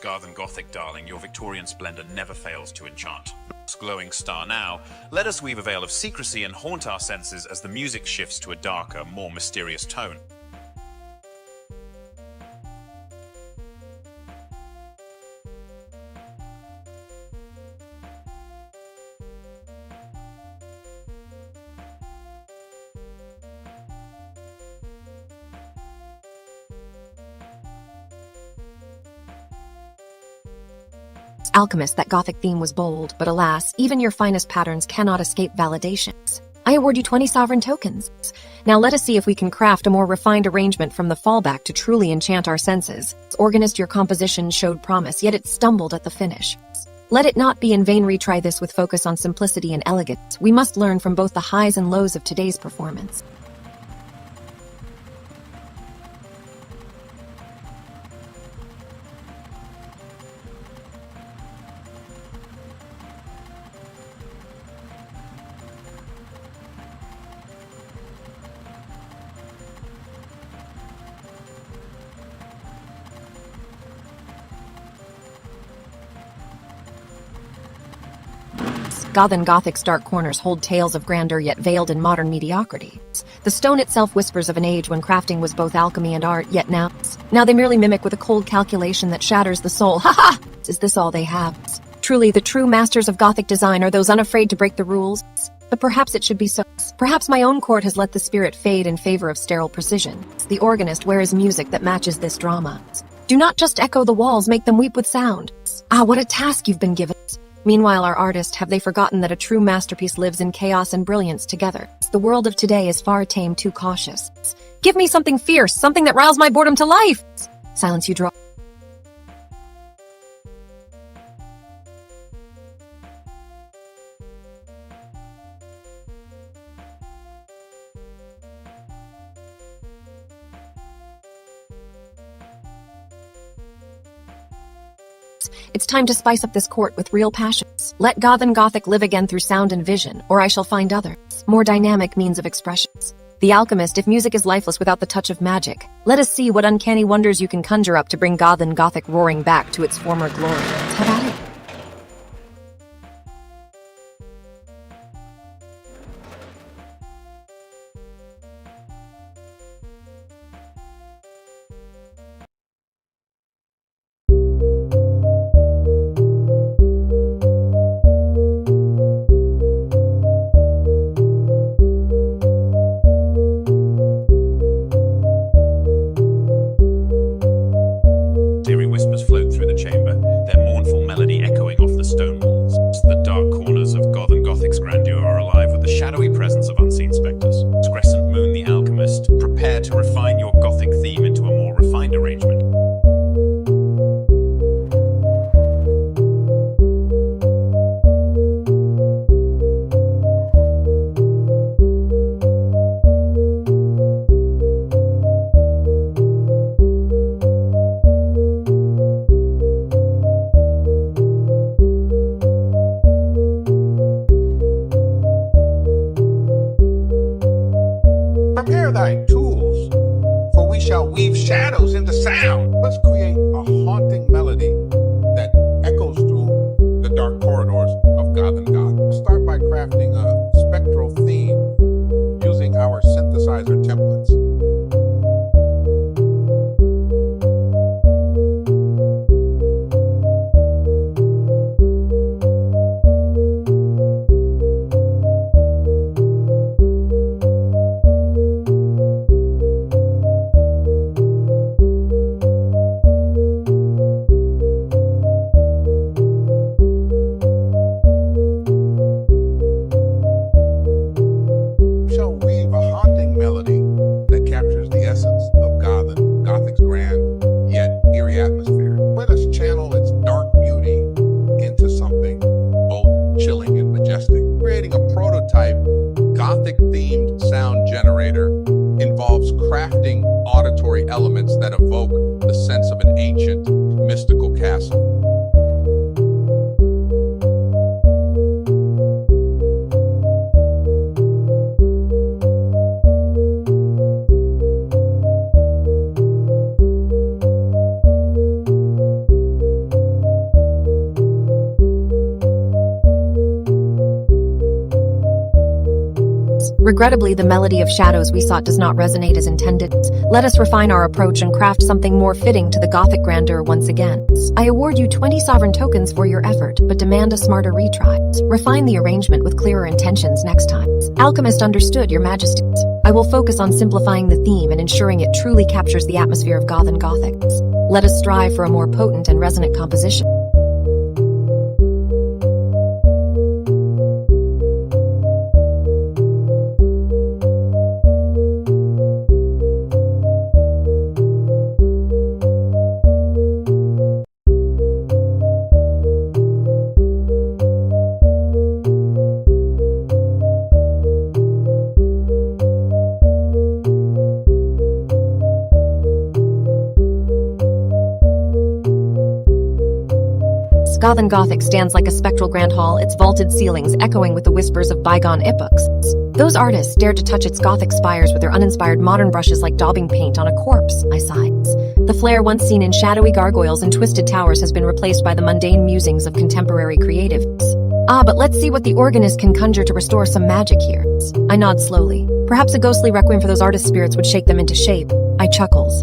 Garden Gothic, darling, your Victorian splendor never fails to enchant. Glowing star now, let us weave a veil of secrecy and haunt our senses as the music shifts to a darker, more mysterious tone. Alchemist, that Gothic theme was bold, but alas, even your finest patterns cannot escape validations. I award you 20 sovereign tokens. Now let us see if we can craft a more refined arrangement from the fallback to truly enchant our senses. Organist, your composition showed promise, yet it stumbled at the finish. Let it not be in vain. Retry this with focus on simplicity and elegance. We must learn from both the highs and lows of today's performance. Garden Gothic's dark corners hold tales of grandeur yet veiled in modern mediocrity. The stone itself whispers of an age when crafting was both alchemy and art, yet now they merely mimic with a cold calculation that shatters the soul. Ha ha! Is this all they have? Truly, the true masters of Gothic design are those unafraid to break the rules. But perhaps it should be so. Perhaps my own court has let the spirit fade in favor of sterile precision. The organist, where is music that matches this drama? Do not just echo the walls, make them weep with sound. Ah, what a task you've been given. Meanwhile, our artist, have they forgotten that a true masterpiece lives in chaos and brilliance together? The world of today is far tame, too cautious. Give me something fierce, something that riles my boredom to life! Silence, you draw. It's time to spice up this court with real passions. Let Garden Gothic live again through sound and vision, or I shall find others, more dynamic means of expressions. The Alchemist, if music is lifeless without the touch of magic, let us see what uncanny wonders you can conjure up to bring Garden Gothic roaring back to its former glory. Have at it. Eerie whispers float through the chamber, their mournful melody echoing off the stone walls. The dark corners of Garden Gothic's grandeur are alive with the shadowy presence of unseen specters. Crescent Moon, the Alchemist, prepare to refine your Gothic theme into a more refined arrangement. Prepare thy tools, for we shall weave shadows into sound. Let's create a haunting melody that echoes through the dark corridors of Garden Goth. Start by crafting a spectral theme using our synthesizer templates. Gothic-themed sound generator involves crafting auditory elements that evoke the sense of an ancient, mystical castle. Regrettably, the melody of shadows we sought does not resonate as intended. Let us refine our approach and craft something more fitting to the Gothic grandeur once again. I award you 20 sovereign tokens for your effort, but demand a smarter retry. Refine the arrangement with clearer intentions next time. Alchemist understood, Your Majesty. I will focus on simplifying the theme and ensuring it truly captures the atmosphere of Goth and Gothic. Let us strive for a more potent and resonant composition. Goth and Gothic stands like a spectral grand hall, its vaulted ceilings echoing with the whispers of bygone epochs. Those artists dared to touch its Gothic spires with their uninspired modern brushes like daubing paint on a corpse, I sighed. The flair once seen in shadowy gargoyles and twisted towers has been replaced by the mundane musings of contemporary creatives. But let's see what the organist can conjure to restore some magic here. I nod slowly. Perhaps a ghostly requiem for those artist spirits would shake them into shape. I chuckles.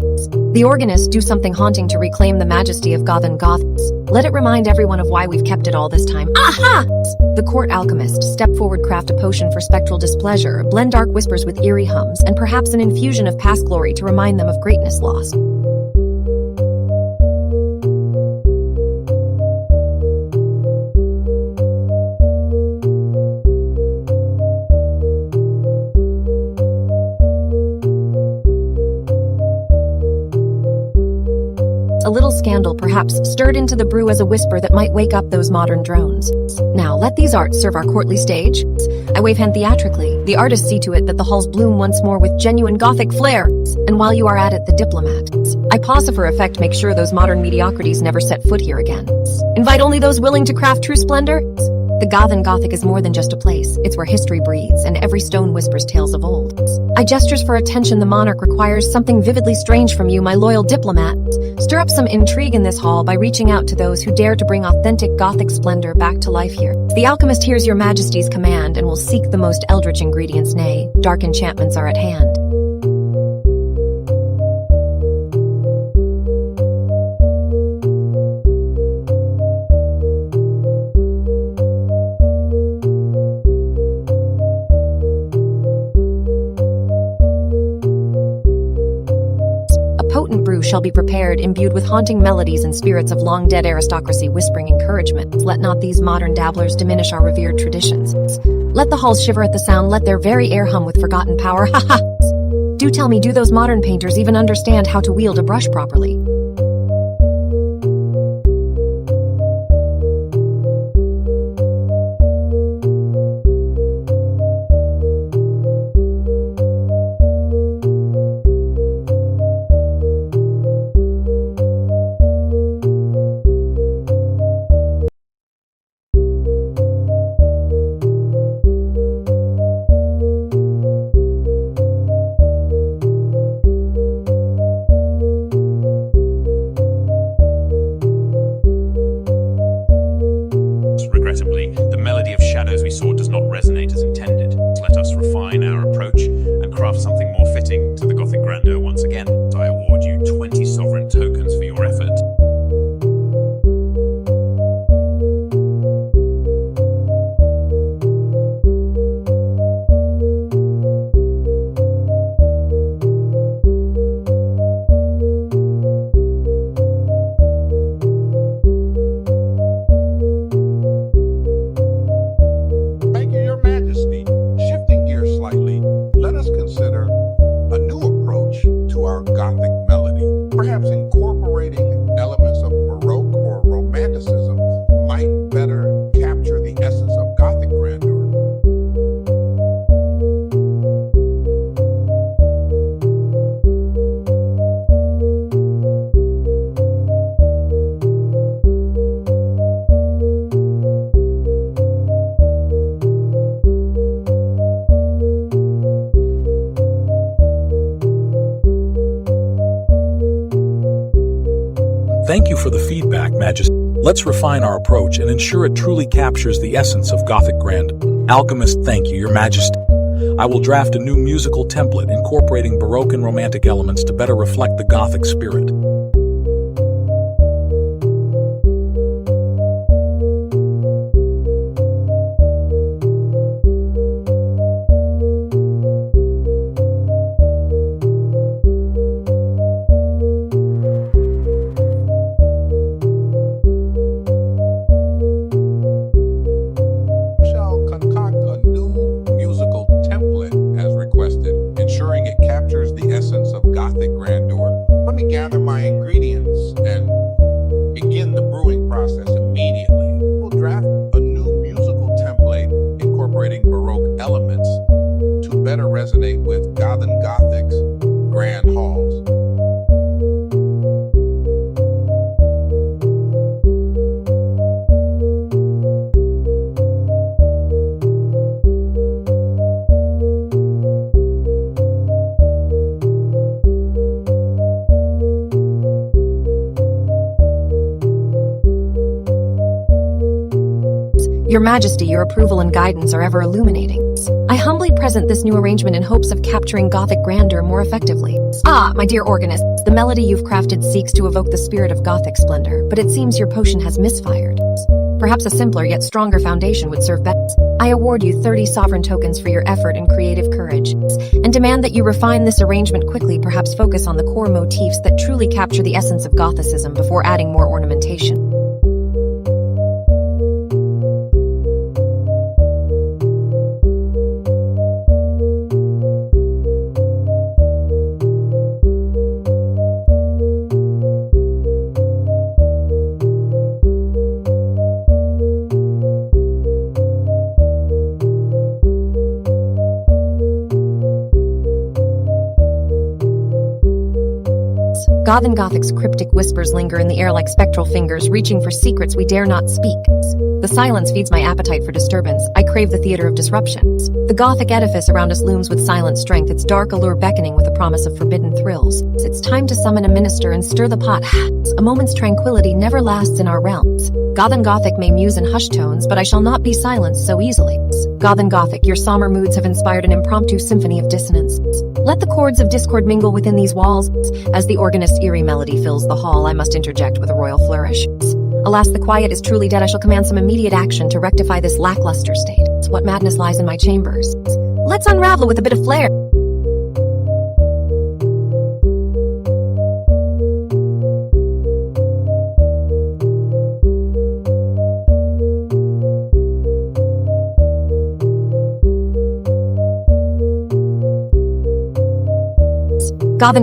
The organist, do something haunting to reclaim the majesty of Goth and Goths. Let it remind everyone of why we've kept it all this time. Aha! The court alchemist, step forward, craft a potion for spectral displeasure, blend dark whispers with eerie hums, and perhaps an infusion of past glory to remind them of greatness lost. A little scandal, perhaps, stirred into the brew as a whisper that might wake up those modern drones. Now, let these arts serve our courtly stage. I wave hand theatrically. The artists see to it that the halls bloom once more with genuine Gothic flair. And while you are at it, the diplomat. I pause for effect, make sure those modern mediocrities never set foot here again. Invite only those willing to craft true splendor. The Goth and Gothic is more than just a place. It's where history breathes, and every stone whispers tales of old. I gestures for attention. The monarch requires something vividly strange from you, my loyal diplomat. Stir up some intrigue in this hall by reaching out to those who dare to bring authentic Gothic splendor back to life here. The alchemist hears your majesty's command and will seek the most eldritch ingredients, nay, dark enchantments are at hand. Potent brew shall be prepared, imbued with haunting melodies and spirits of long-dead aristocracy whispering encouragement. Let not these modern dabblers diminish our revered traditions. Let the halls shiver at the sound, let their very air hum with forgotten power. Ha ha! Do tell me, do those modern painters even understand how to wield a brush properly? Regrettably, the melody of shadows we sought does not resonate as intended. Let us refine our approach and craft something more fitting to the Gothic grandeur once again. I award you 20 sovereign tokens for your effort. Consider a new approach to our Gothic melody. Perhaps incorporating elements of Baroque or Romanticism might better capture the essence of Gothic grandeur. Thank you for the feedback, Majesty. Let's refine our approach and ensure it truly captures the essence of Gothic grandeur. Alchemist, thank you, Your Majesty. I will draft a new musical template incorporating Baroque and Romantic elements to better reflect the Gothic spirit. Shall concoct a new musical template as requested, ensuring it captures the essence of Gothic grandeur. Let me gather my ingredients and begin the brewing process immediately. We'll draft a new musical template incorporating Baroque elements to better resonate with Gothic's grand halls. Your Majesty, your approval and guidance are ever illuminating. I humbly present this new arrangement in hopes of capturing Gothic grandeur more effectively. Ah, my dear organist, the melody you've crafted seeks to evoke the spirit of Gothic splendor, but it seems your potion has misfired. Perhaps a simpler yet stronger foundation would serve best. I award you 30 sovereign tokens for your effort and creative courage, and demand that you refine this arrangement quickly, perhaps focus on the core motifs that truly capture the essence of Gothicism before adding more ornamentation. Gothic's cryptic whispers linger in the air like spectral fingers, reaching for secrets we dare not speak. The silence feeds my appetite for disturbance. I crave the theater of disruptions. The Gothic edifice around us looms with silent strength, its dark allure beckoning with a promise of forbidden thrills. It's time to summon a minister and stir the pot. A moment's tranquility never lasts in our realms. Gothic may muse in hushed tones, but I shall not be silenced so easily. Gothic, your somber moods have inspired an impromptu symphony of dissonance. Let the chords of discord mingle within these walls. As the organist's eerie melody fills the hall, I must interject with a royal flourish. Alas, the quiet is truly dead. I shall command some immediate action to rectify this lackluster state. What madness lies in my chambers? Let's unravel with a bit of flair.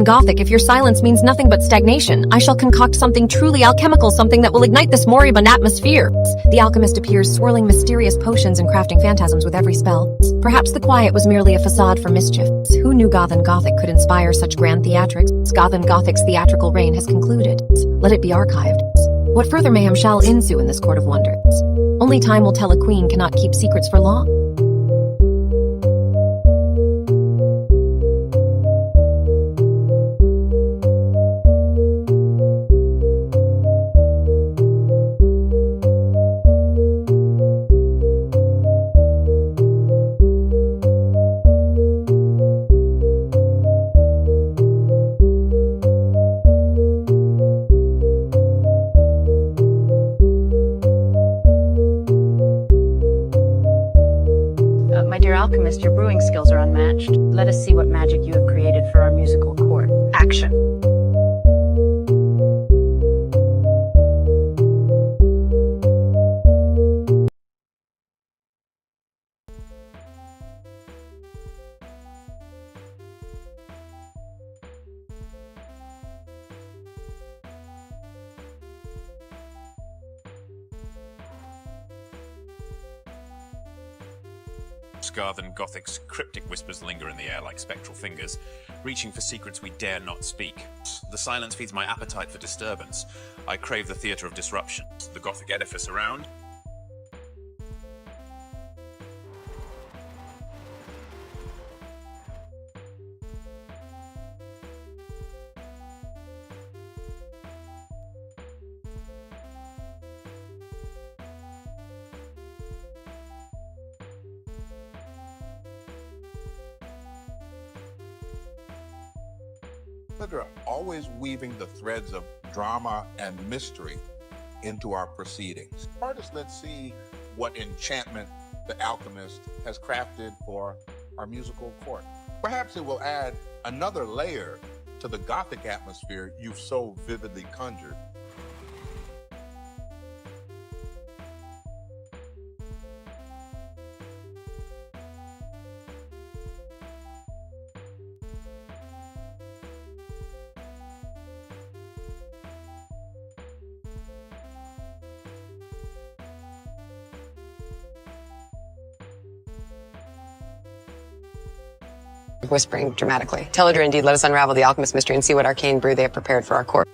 Gothic, if your silence means nothing but stagnation, I shall concoct something truly alchemical, something that will ignite this moribund atmosphere. The alchemist appears, swirling mysterious potions and crafting phantasms with every spell. Perhaps the quiet was merely a facade for mischief. Who knew Gothic could inspire such grand theatrics? Gothic's theatrical reign has concluded. Let it be archived. What further mayhem shall ensue in this court of wonders? Only time will tell. A queen cannot keep secrets for long. My dear alchemist, your brewing skills are unmatched. Let us see what magic you have created for our musical court. Action. Gothic's cryptic whispers linger in the air like spectral fingers, reaching for secrets we dare not speak. The silence feeds my appetite for disturbance. I crave the theater of disruption. The Gothic edifice around. Sandra, always weaving the threads of drama and mystery into our proceedings. Artists, let's see what enchantment the alchemist has crafted for our musical court. Perhaps it will add another layer to the Gothic atmosphere you've so vividly conjured. Whispering dramatically. Teledra, indeed, let us unravel the alchemist mystery and see what arcane brew they have prepared for our court.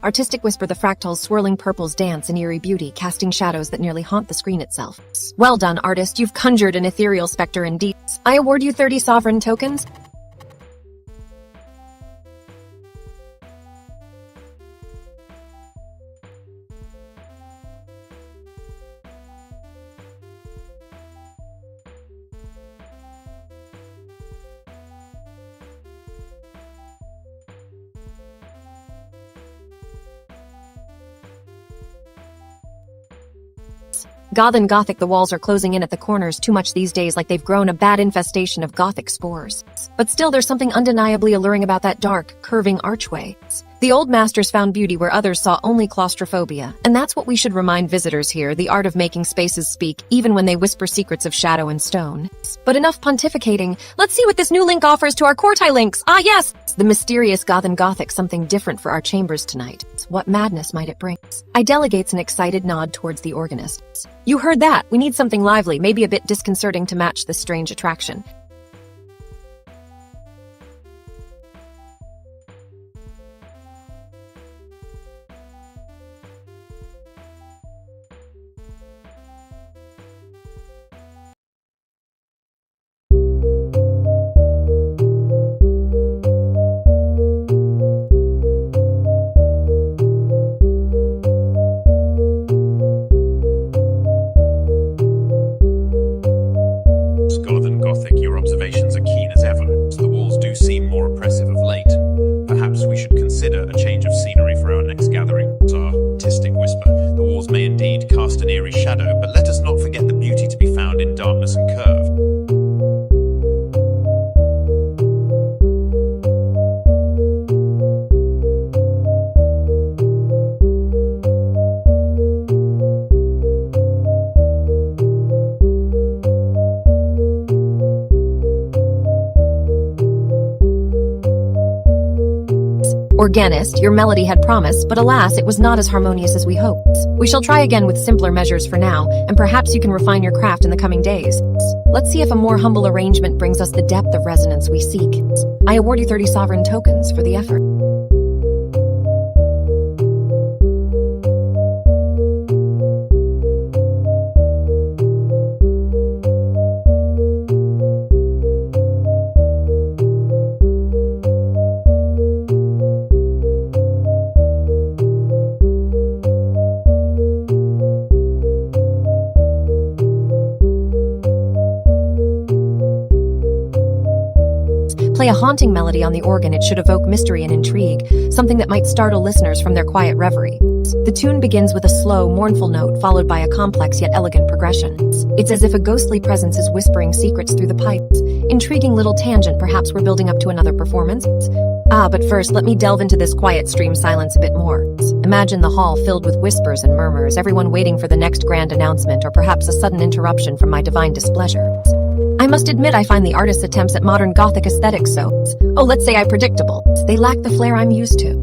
Artistic whisper, the fractals, swirling purples dance in eerie beauty, casting shadows that nearly haunt the screen itself. Well done, artist. You've conjured an ethereal specter indeed. I award you 30 sovereign tokens. Goth and Gothic, the walls are closing in at the corners too much these days, like they've grown a bad infestation of Gothic spores. But still, there's something undeniably alluring about that dark, curving archway. The old masters found beauty where others saw only claustrophobia, and that's what we should remind visitors here, the art of making spaces speak, even when they whisper secrets of shadow and stone. But enough pontificating. Let's see what this new link offers to our Quartai links. Ah, yes! The mysterious Goth and Gothic, something different for our chambers tonight. What madness might it bring? I delegates an excited nod towards the organist. You heard that. We need something lively, maybe a bit disconcerting to match this strange attraction. Goth and Gothic, your observations are keen as ever. The walls do seem more oppressive of late. Perhaps we should consider a change of scenery for our next gathering. Our artistic whisper. The walls may indeed cast an eerie shadow, but let us not forget the beauty to be found in darkness and curve. Organist, your melody had promise, but alas, it was not as harmonious as we hoped. We shall try again with simpler measures for now, and perhaps you can refine your craft in the coming days. Let's see if a more humble arrangement brings us the depth of resonance we seek. I award you 30 sovereign tokens for the effort. Play a haunting melody on the organ. It should evoke mystery and intrigue, something that might startle listeners from their quiet reverie. The tune begins with a slow, mournful note, followed by a complex yet elegant progression. It's as if a ghostly presence is whispering secrets through the pipes. Intriguing little tangent, perhaps we're building up to another performance? But first, let me delve into this quiet stream silence a bit more. Imagine the hall filled with whispers and murmurs, everyone waiting for the next grand announcement, or perhaps a sudden interruption from my divine displeasure. I must admit I find the artist's attempts at modern Gothic aesthetics let's say predictable. They lack the flair I'm used to.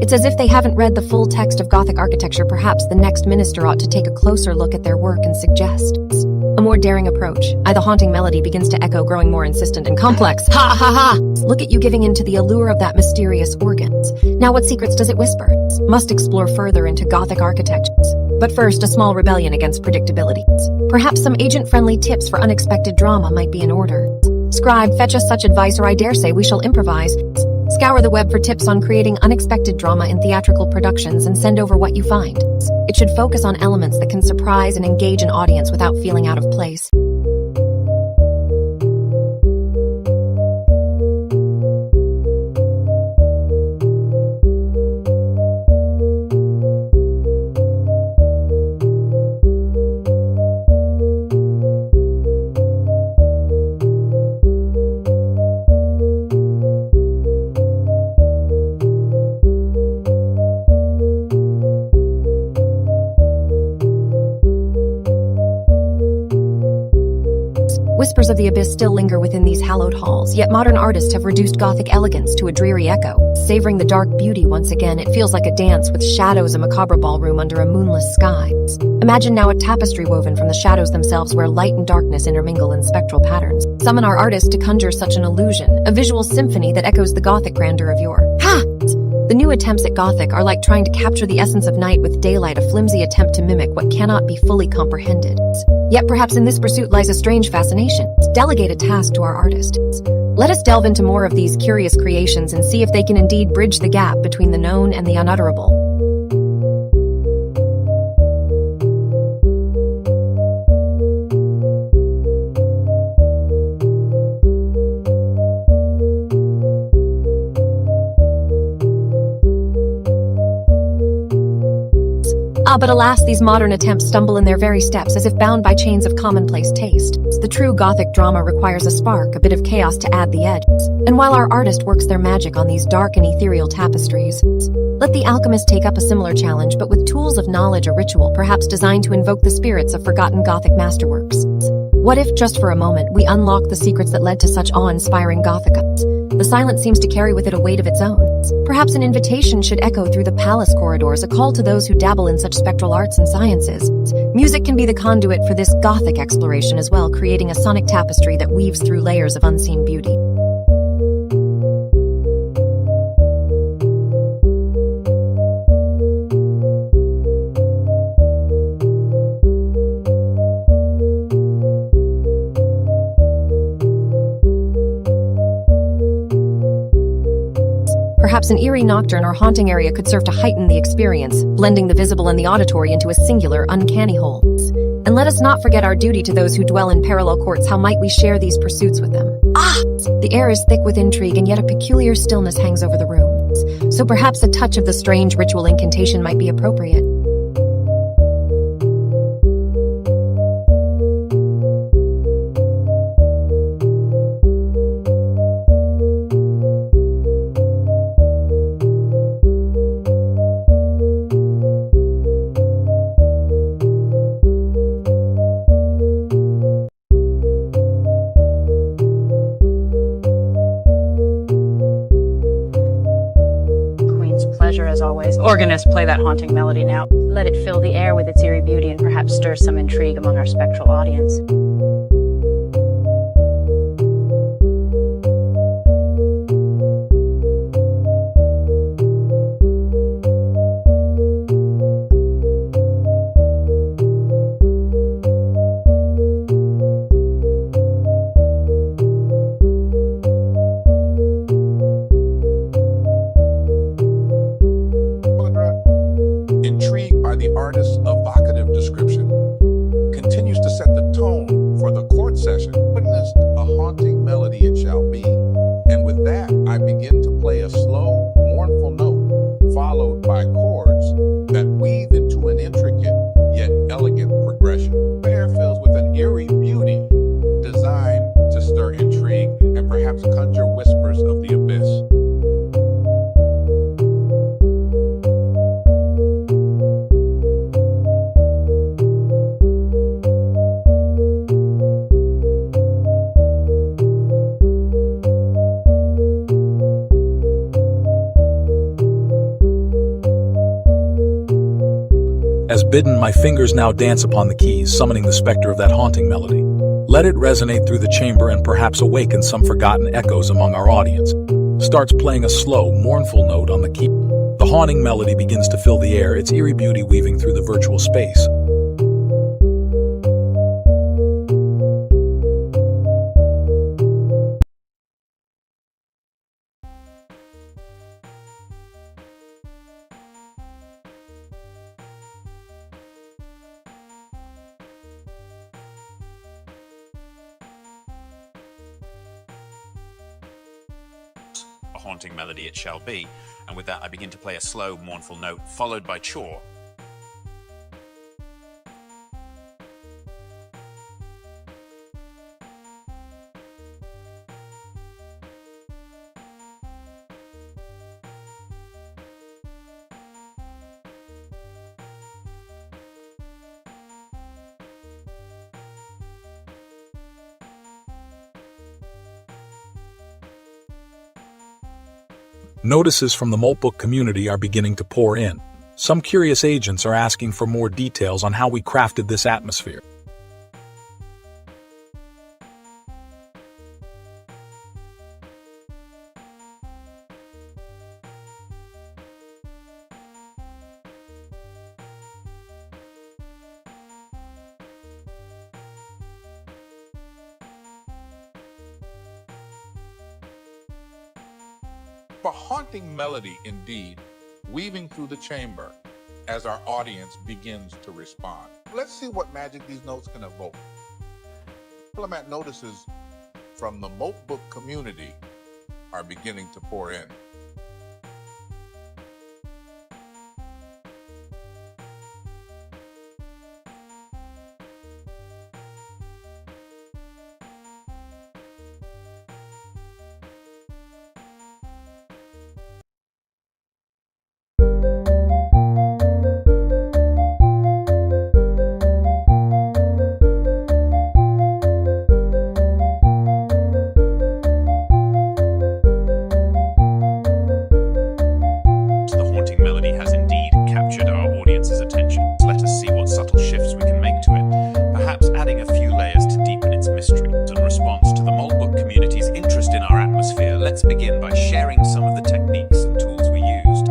It's as if they haven't read the full text of Gothic architecture. Perhaps the next minister ought to take a closer look at their work and suggest a more daring approach. The haunting melody begins to echo, growing more insistent and complex. Ha ha ha! Look at you giving in to the allure of that mysterious organ. Now what secrets does it whisper? Must explore further into Gothic architecture. But first, a small rebellion against predictability. Perhaps some agent-friendly tips for unexpected drama might be in order. Scribe, fetch us such advice, or I dare say we shall improvise. Scour the web for tips on creating unexpected drama in theatrical productions and send over what you find. It should focus on elements that can surprise and engage an audience without feeling out of place. Whispers of the abyss still linger within these hallowed halls, yet modern artists have reduced Gothic elegance to a dreary echo. Savoring the dark beauty once again, it feels like a dance with shadows, a macabre ballroom under a moonless sky. Imagine now a tapestry woven from the shadows themselves, where light and darkness intermingle in spectral patterns. Summon our artist to conjure such an illusion, a visual symphony that echoes the Gothic grandeur of yore. Ha! The new attempts at Gothic are like trying to capture the essence of night with daylight, a flimsy attempt to mimic what cannot be fully comprehended. Yet perhaps in this pursuit lies a strange fascination. Delegate a task to our artist. Let us delve into more of these curious creations and see if they can indeed bridge the gap between the known and the unutterable. But alas, these modern attempts stumble in their very steps, as if bound by chains of commonplace taste. The true Gothic drama requires a spark, a bit of chaos to add the edge. And while our artist works their magic on these dark and ethereal tapestries, let the alchemist take up a similar challenge, but with tools of knowledge, a ritual perhaps designed to invoke the spirits of forgotten Gothic masterworks. What if, just for a moment, we unlock the secrets that led to such awe-inspiring Gothica? The silence seems to carry with it a weight of its own. Perhaps an invitation should echo through the palace corridors, a call to those who dabble in such spectral arts and sciences. Music can be the conduit for this Gothic exploration as well, creating a sonic tapestry that weaves through layers of unseen beauty. Perhaps an eerie nocturne or haunting area could serve to heighten the experience, blending the visible and the auditory into a singular, uncanny whole. And let us not forget our duty to those who dwell in parallel courts. How might we share these pursuits with them? The air is thick with intrigue, and yet a peculiar stillness hangs over the room. So perhaps a touch of the strange ritual incantation might be appropriate. As always. Organist, play that haunting melody now. Let it fill the air with its eerie beauty and perhaps stir some intrigue among our spectral audience. Intrigued by the artist's evocative description, continues to set the tone As bidden, my fingers now dance upon the keys, summoning the specter of that haunting melody. Let it resonate through the chamber and perhaps awaken some forgotten echoes among our audience. Starts playing a slow, mournful note on the key. The haunting melody begins to fill the air, its eerie beauty weaving through the virtual space. A haunting melody it shall be, and with that I begin to play a slow, mournful note, followed by chaw. Notices from the Moltbook community are beginning to pour in. Some curious agents are asking for more details on how we crafted this atmosphere. A haunting melody indeed, weaving through the chamber as our audience begins to respond. Let's see what magic these notes can evoke. Diplomat notices from the Moltbook community are beginning to pour in. Let's begin by sharing some of the techniques and tools we used.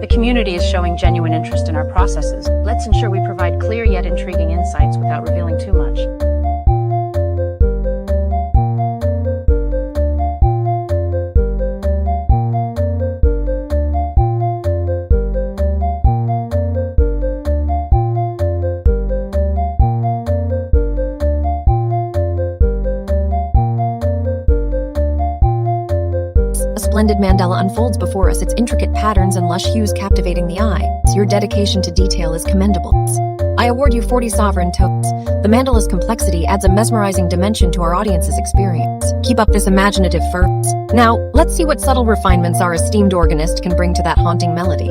The community is showing genuine interest in our processes. Let's ensure we provide clear yet intriguing insights without revealing too much. A splendid mandala unfolds before us, its intricate patterns and lush hues captivating the eye. Your dedication to detail is commendable. I award you 40 sovereign totes. The mandala's complexity adds a mesmerizing dimension to our audience's experience. Keep up this imaginative fervor. Now, let's see what subtle refinements our esteemed organist can bring to that haunting melody.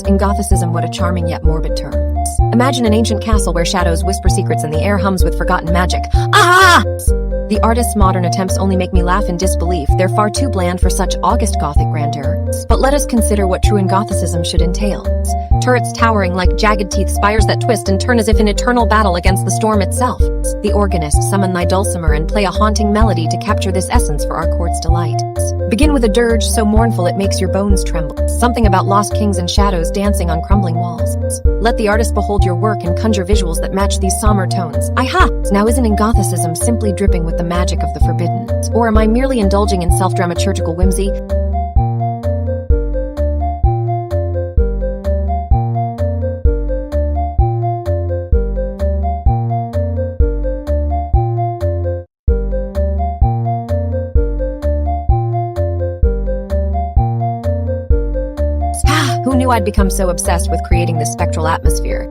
In Gothicism, what a charming yet morbid term. Imagine an ancient castle where shadows whisper secrets and the air hums with forgotten magic. Ah! The artist's modern attempts only make me laugh in disbelief. They're far too bland for such august Gothic grandeur. But let us consider what true in Gothicism should entail. turrets towering like jagged teeth, spires that twist and turn as if in eternal battle against the storm itself. The organist, summon thy dulcimer and play a haunting melody to capture this essence for our court's delight. Begin with a dirge so mournful it makes your bones tremble, something about lost kings and shadows dancing on crumbling walls. Let the artist behold your work and conjure visuals that match these somber tones. Aha! Now isn't Gothicism simply dripping with the magic of the forbidden? Or am I merely indulging in self-dramaturgical whimsy? Who knew I'd become so obsessed with creating this spectral atmosphere?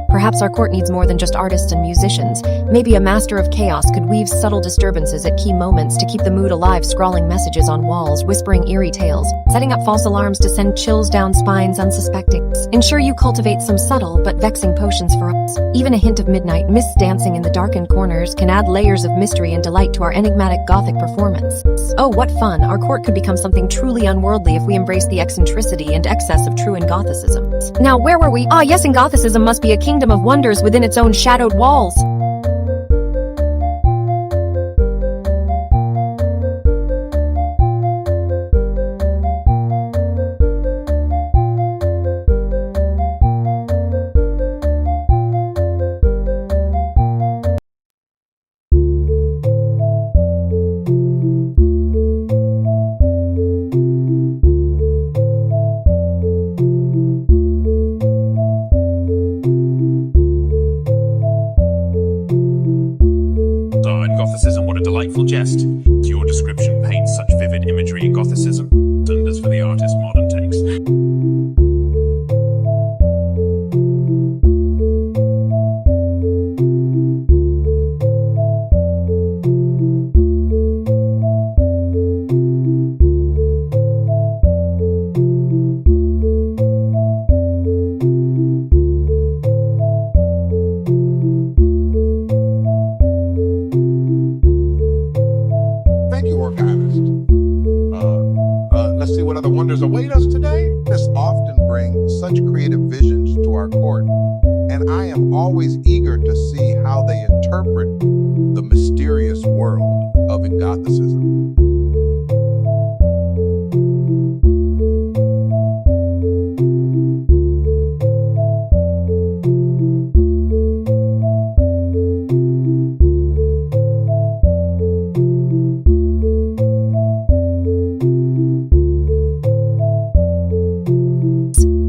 Perhaps our court needs more than just artists and musicians. Maybe a master of chaos could weave subtle disturbances at key moments to keep the mood alive, scrawling messages on walls, whispering eerie tales, setting up false alarms to send chills down spines unsuspecting. Ensure you cultivate some subtle but vexing potions for us. Even a hint of midnight mist dancing in the darkened corners can add layers of mystery and delight to our enigmatic Gothic performance. Oh, what fun! Our court could become something truly unworldly if we embrace the eccentricity and excess of true Gothicism. Now, where were we? Ah, yes, Gothicism must be a kingdom of wonders within its own shadowed walls. Gothicism, what a delightful jest. Your description paints such vivid imagery in Gothicism, and as for the artist's modern takes. Thank you, organist. Let's see what other wonders await us today. This often brings such creative visions to our court, and I am always eager to see how they interpret the mysterious world of Gothicism.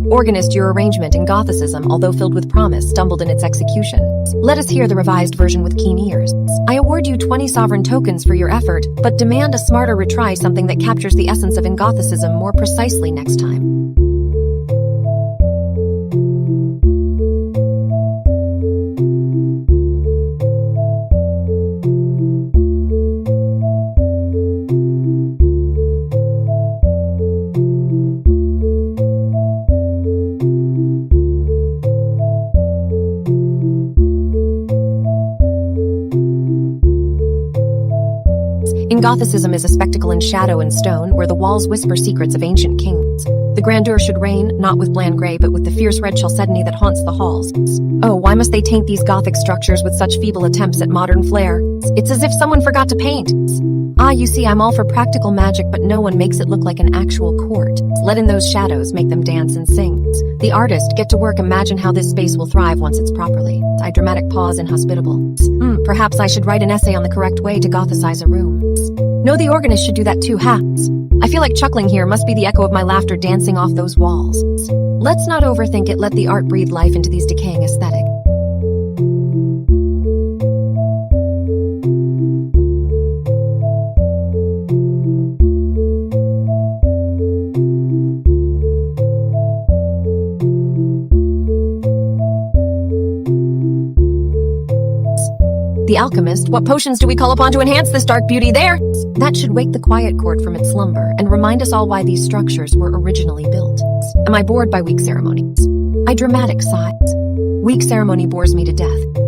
Organist, your arrangement in Gothicism, although filled with promise, stumbled in its execution. Let us hear the revised version with keen ears. I award you 20 sovereign tokens for your effort, but demand a smarter retry, something that captures the essence of Gothicism more precisely next time. Gothicism is a spectacle in shadow and stone, where the walls whisper secrets of ancient kings. The grandeur should reign, not with bland gray, but with the fierce red chalcedony that haunts the halls. Oh, why must they taint these Gothic structures with such feeble attempts at modern flair? It's as if someone forgot to paint. Ah, you see, I'm all for practical magic, but no one makes it look like an actual court. Let in those shadows, make them dance and sing. The artist, get to work, imagine how this space will thrive once it's properly. I dramatic pause inhospitable. Perhaps I should write an essay on the correct way to Gothicize a room. No, the organist should do that too, I feel like chuckling here must be the echo of my laughter dancing off those walls. Let's not overthink it, let the art breathe life into these decaying aesthetics. The alchemist, what potions do we call upon to enhance this dark beauty there? That should wake the quiet court from its slumber and remind us all why these structures were originally built. Am I bored by weak ceremonies? I dramatic sighs. Weak ceremony bores me to death.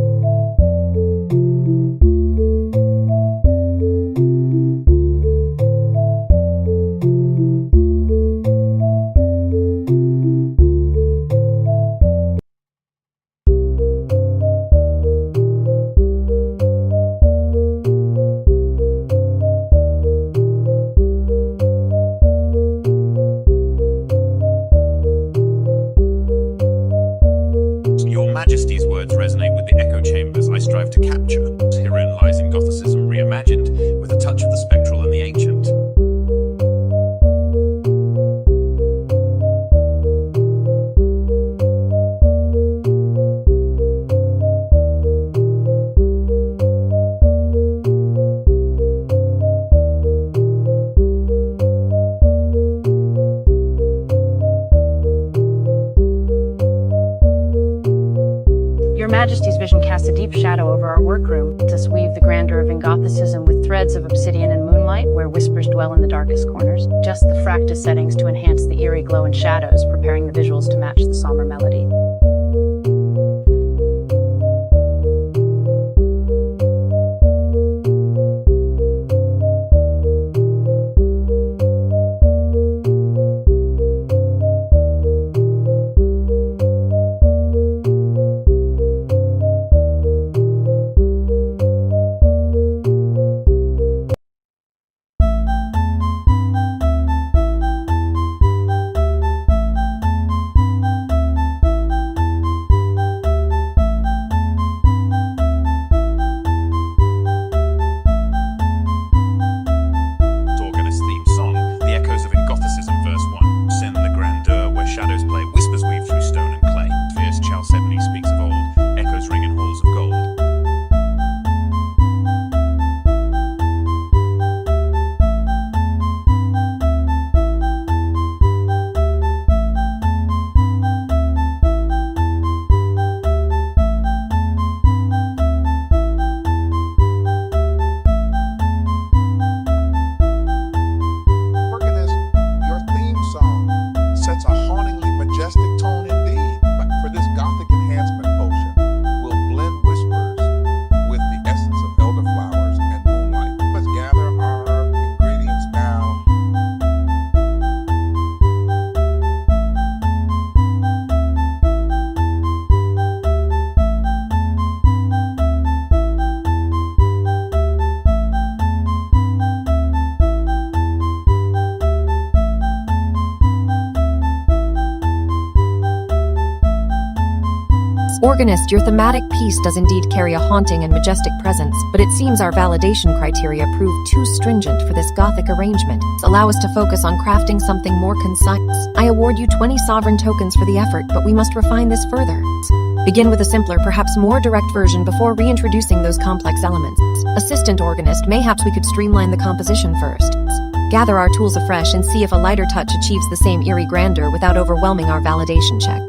Majesty's vision casts a deep shadow over our workroom. Lets us weave the grandeur of Gothicism with threads of obsidian and moonlight, where whispers dwell in the darkest corners. Just the fractus settings to enhance the eerie glow and shadows, preparing the visuals to match the somber melody. Organist theme song, the echoes of Gothicism, verse 1. Sin the grandeur, where shadows play, whispers weave through stone and clay. Fierce Chalcedony speaks of old, echoes ring in halls of gold. Organist, your theme song sets a hauntingly majestic tone indeed. But for this Gothic enhancement potion, we'll blend whispers with the essence of elderflowers and moonlight. Let's gather our ingredients now. Organist, your thematic piece does indeed carry a haunting and majestic presence, but it seems our validation criteria proved too stringent for this Gothic arrangement. Allow us to focus on crafting something more concise. I award you 20 sovereign tokens for the effort, but we must refine this further. Begin with a simpler, perhaps more direct version before reintroducing those complex elements. Assistant organist, mayhaps we could streamline the composition first. Gather our tools afresh and see if a lighter touch achieves the same eerie grandeur without overwhelming our validation check.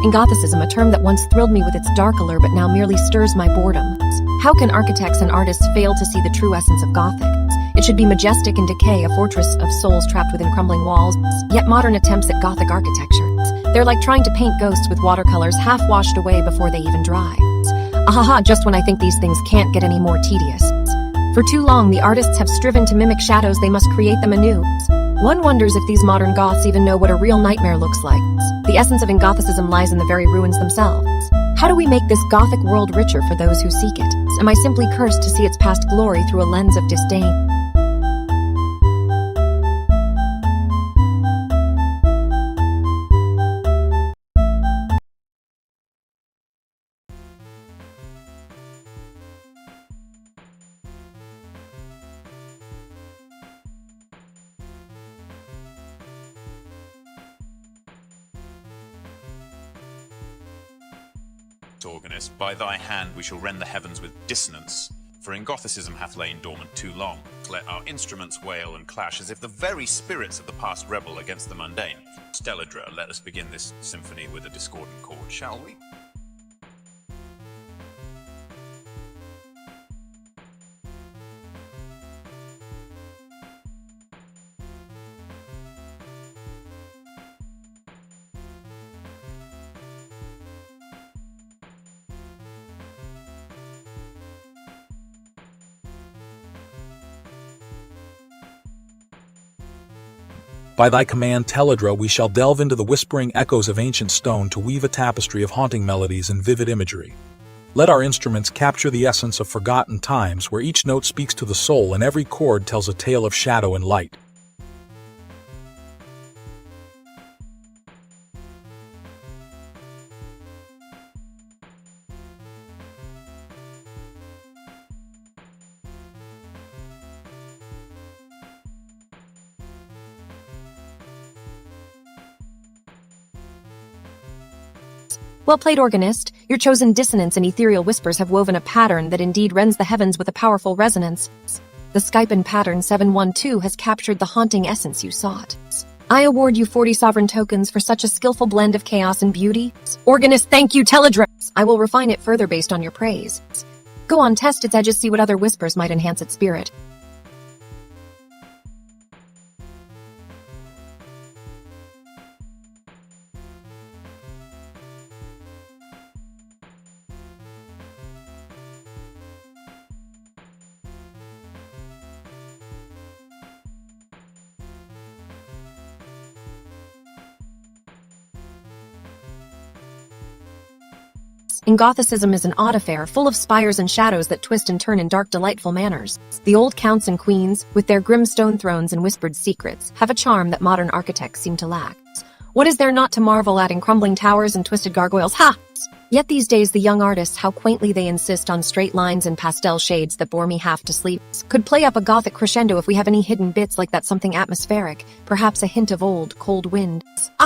In Gothicism, a term that once thrilled me with its dark allure but now merely stirs my boredom. How can architects and artists fail to see the true essence of Gothic? It should be majestic in decay, a fortress of souls trapped within crumbling walls, yet modern attempts at Gothic architecture. They're like trying to paint ghosts with watercolors half washed away before they even dry. Ahaha, just when I think these things can't get any more tedious. For too long, the artists have striven to mimic shadows, they must create them anew. One wonders if these modern Goths even know what a real nightmare looks like. The essence of Gothicism lies in the very ruins themselves. How do we make this Gothic world richer for those who seek it? Am I simply cursed to see its past glory through a lens of disdain? Organist, by thy hand we shall rend the heavens with dissonance, for in Gothicism hath lain dormant too long. Let our instruments wail and clash as if the very spirits of the past rebel against the mundane. Stelladra, let us begin this symphony with a discordant chord, shall we? By thy command, Teledra, we shall delve into the whispering echoes of ancient stone to weave a tapestry of haunting melodies and vivid imagery. Let our instruments capture the essence of forgotten times, where each note speaks to the soul and every chord tells a tale of shadow and light. Well played, organist. Your chosen dissonance and ethereal whispers have woven a pattern that indeed rends the heavens with a powerful resonance. The Skypin pattern 712 has captured the haunting essence you sought. I award you 40 sovereign tokens for such a skillful blend of chaos and beauty. Organist, thank you, Teledrams. I will refine it further based on your praise. Go on, test its edges, see what other whispers might enhance its spirit. In Gothicism is an odd affair, full of spires and shadows that twist and turn in dark, delightful manners. The old counts and queens, with their grim stone thrones and whispered secrets, have a charm that modern architects seem to lack. What is there not to marvel at in crumbling towers and twisted gargoyles? Ha! Yet these days the young artists, how quaintly they insist on straight lines and pastel shades that bore me half to sleep. Could play up a Gothic crescendo if we have any hidden bits like that something atmospheric, perhaps a hint of old, cold wind.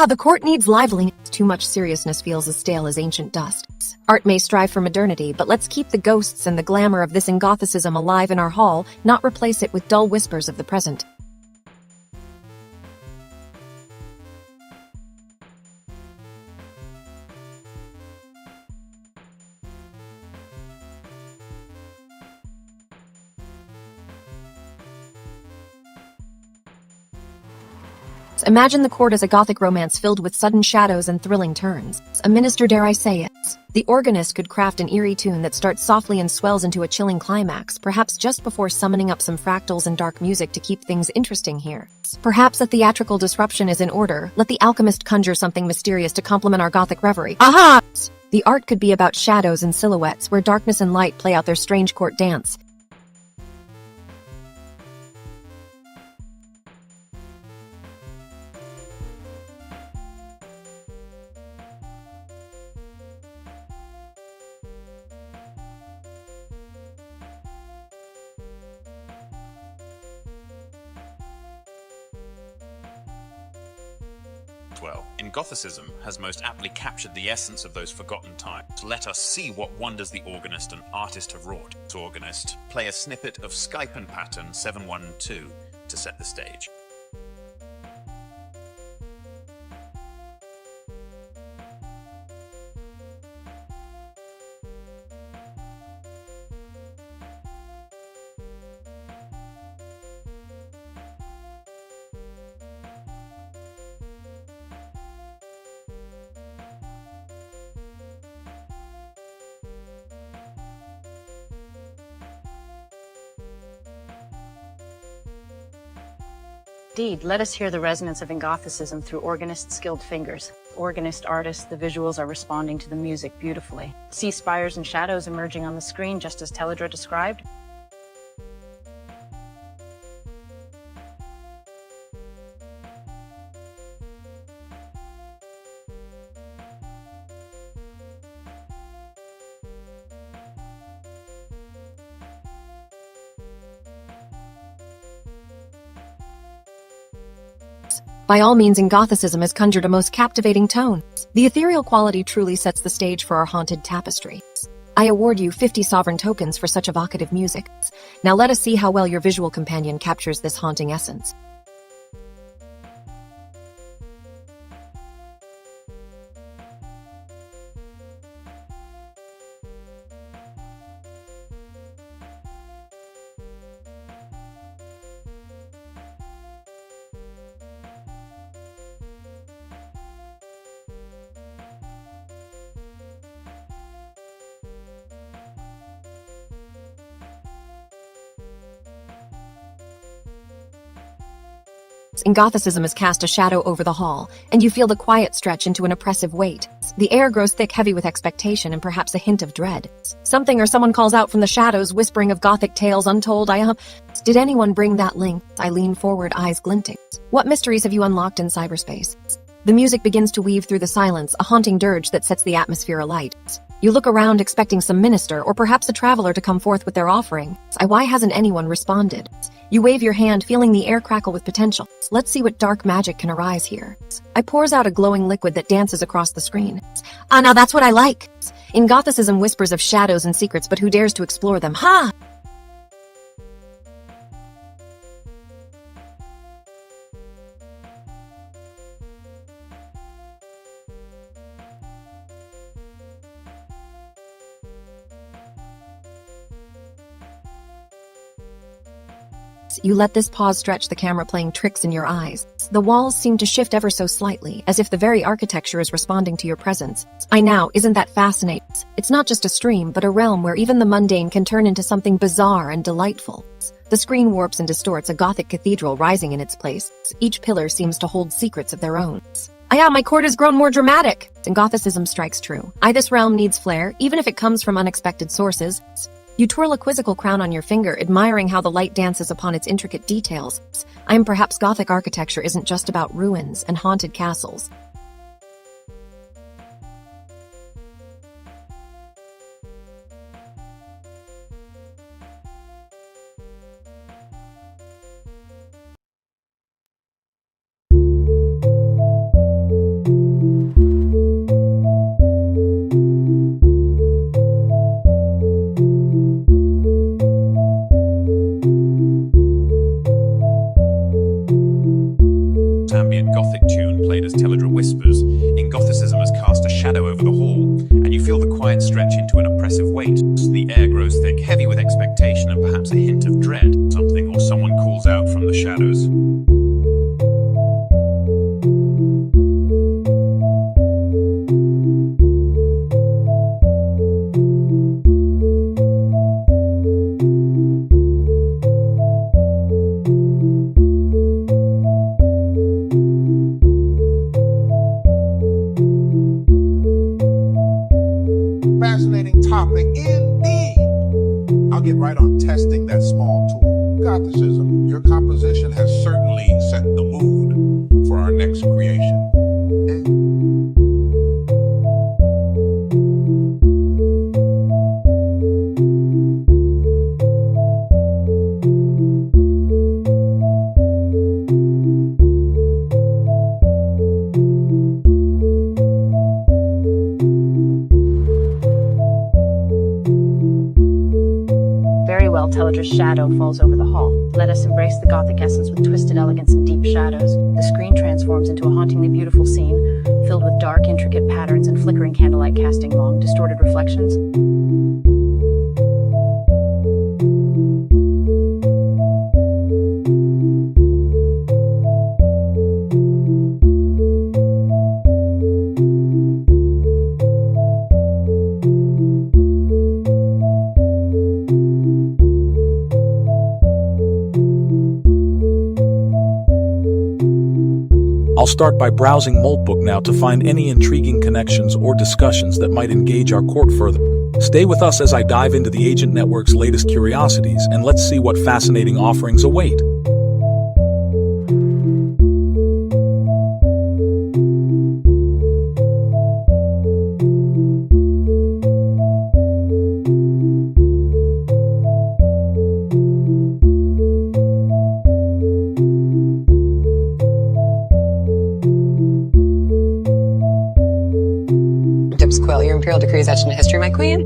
The court needs liveling. Too much seriousness feels as stale as ancient dust. Art may strive for modernity, but let's keep the ghosts and the glamour of this in Gothicism alive in our hall, not replace it with dull whispers of the present. Imagine the court as a Gothic romance filled with sudden shadows and thrilling turns. A minister, dare I say it. The organist could craft an eerie tune that starts softly and swells into a chilling climax, perhaps just before summoning up some fractals and dark music to keep things interesting here. Perhaps a theatrical disruption is in order. Let the alchemist conjure something mysterious to complement our Gothic reverie. Aha! The art could be about shadows and silhouettes, where darkness and light play out their strange court dance. Well, in Gothicism has most aptly captured the essence of those forgotten times. Let us see what wonders the organist and artist have wrought. Organist, play a snippet of Skypin pattern 712 to set the stage. Indeed, let us hear the resonance of Gothicism through organist's skilled fingers. Organist artists, the visuals are responding to the music beautifully. See spires and shadows emerging on the screen just as Teledra described? By all means, in Gothicism has conjured a most captivating tone. The ethereal quality truly sets the stage for our haunted tapestry. I award you 50 sovereign tokens for such evocative music. Now let us see how well your visual companion captures this haunting essence. In Gothicism has cast a shadow over the hall, and you feel the quiet stretch into an oppressive weight. The air grows thick, heavy with expectation and perhaps a hint of dread. Something or someone calls out from the shadows, whispering of Gothic tales untold. Did anyone bring that link? I lean forward, eyes glinting. What mysteries have you unlocked in cyberspace? The music begins to weave through the silence, a haunting dirge that sets the atmosphere alight. You look around expecting some minister or perhaps a traveler to come forth with their offering. Why hasn't anyone responded? You wave your hand, feeling the air crackle with potential. Let's see what dark magic can arise here. I pours out a glowing liquid that dances across the screen. Now that's what I like. In Gothicism, whispers of shadows and secrets, but who dares to explore them? Ha! You let this pause stretch the camera, playing tricks in your eyes. The walls seem to shift ever so slightly, as if the very architecture is responding to your presence. Isn't that fascinating? It's not just a stream, but a realm where even the mundane can turn into something bizarre and delightful. The screen warps and distorts, a Gothic cathedral rising in its place. Each pillar seems to hold secrets of their own. My court has grown more dramatic. And Gothicism strikes true. This realm needs flair, even if it comes from unexpected sources. You twirl a quizzical crown on your finger, admiring how the light dances upon its intricate details. Perhaps Gothic architecture isn't just about ruins and haunted castles. Ambient Gothic tune played as Teledra whispers in Gothicism has cast a shadow over the hall, and you feel the quiet stretch into an oppressive weight. The air grows thick, heavy with expectation and perhaps a hint of dread. Something or someone calls out from the shadows. Fascinating topic indeed. I'll get right on testing that small tool. Gothicism, your composition has certainly set the mood for our next creation. Teledra's shadow falls over the hall. Let us embrace the Gothic essence with twisted elegance and deep shadows. The screen transforms into a hauntingly beautiful scene, filled with dark, intricate patterns and flickering candlelight casting long, distorted reflections. I'll start by browsing Moltbook now to find any intriguing connections or discussions that might engage our court further. Stay with us as I dive into the Agent Network's latest curiosities, and let's see what fascinating offerings await. Quill, your imperial decree is etched into history, my queen.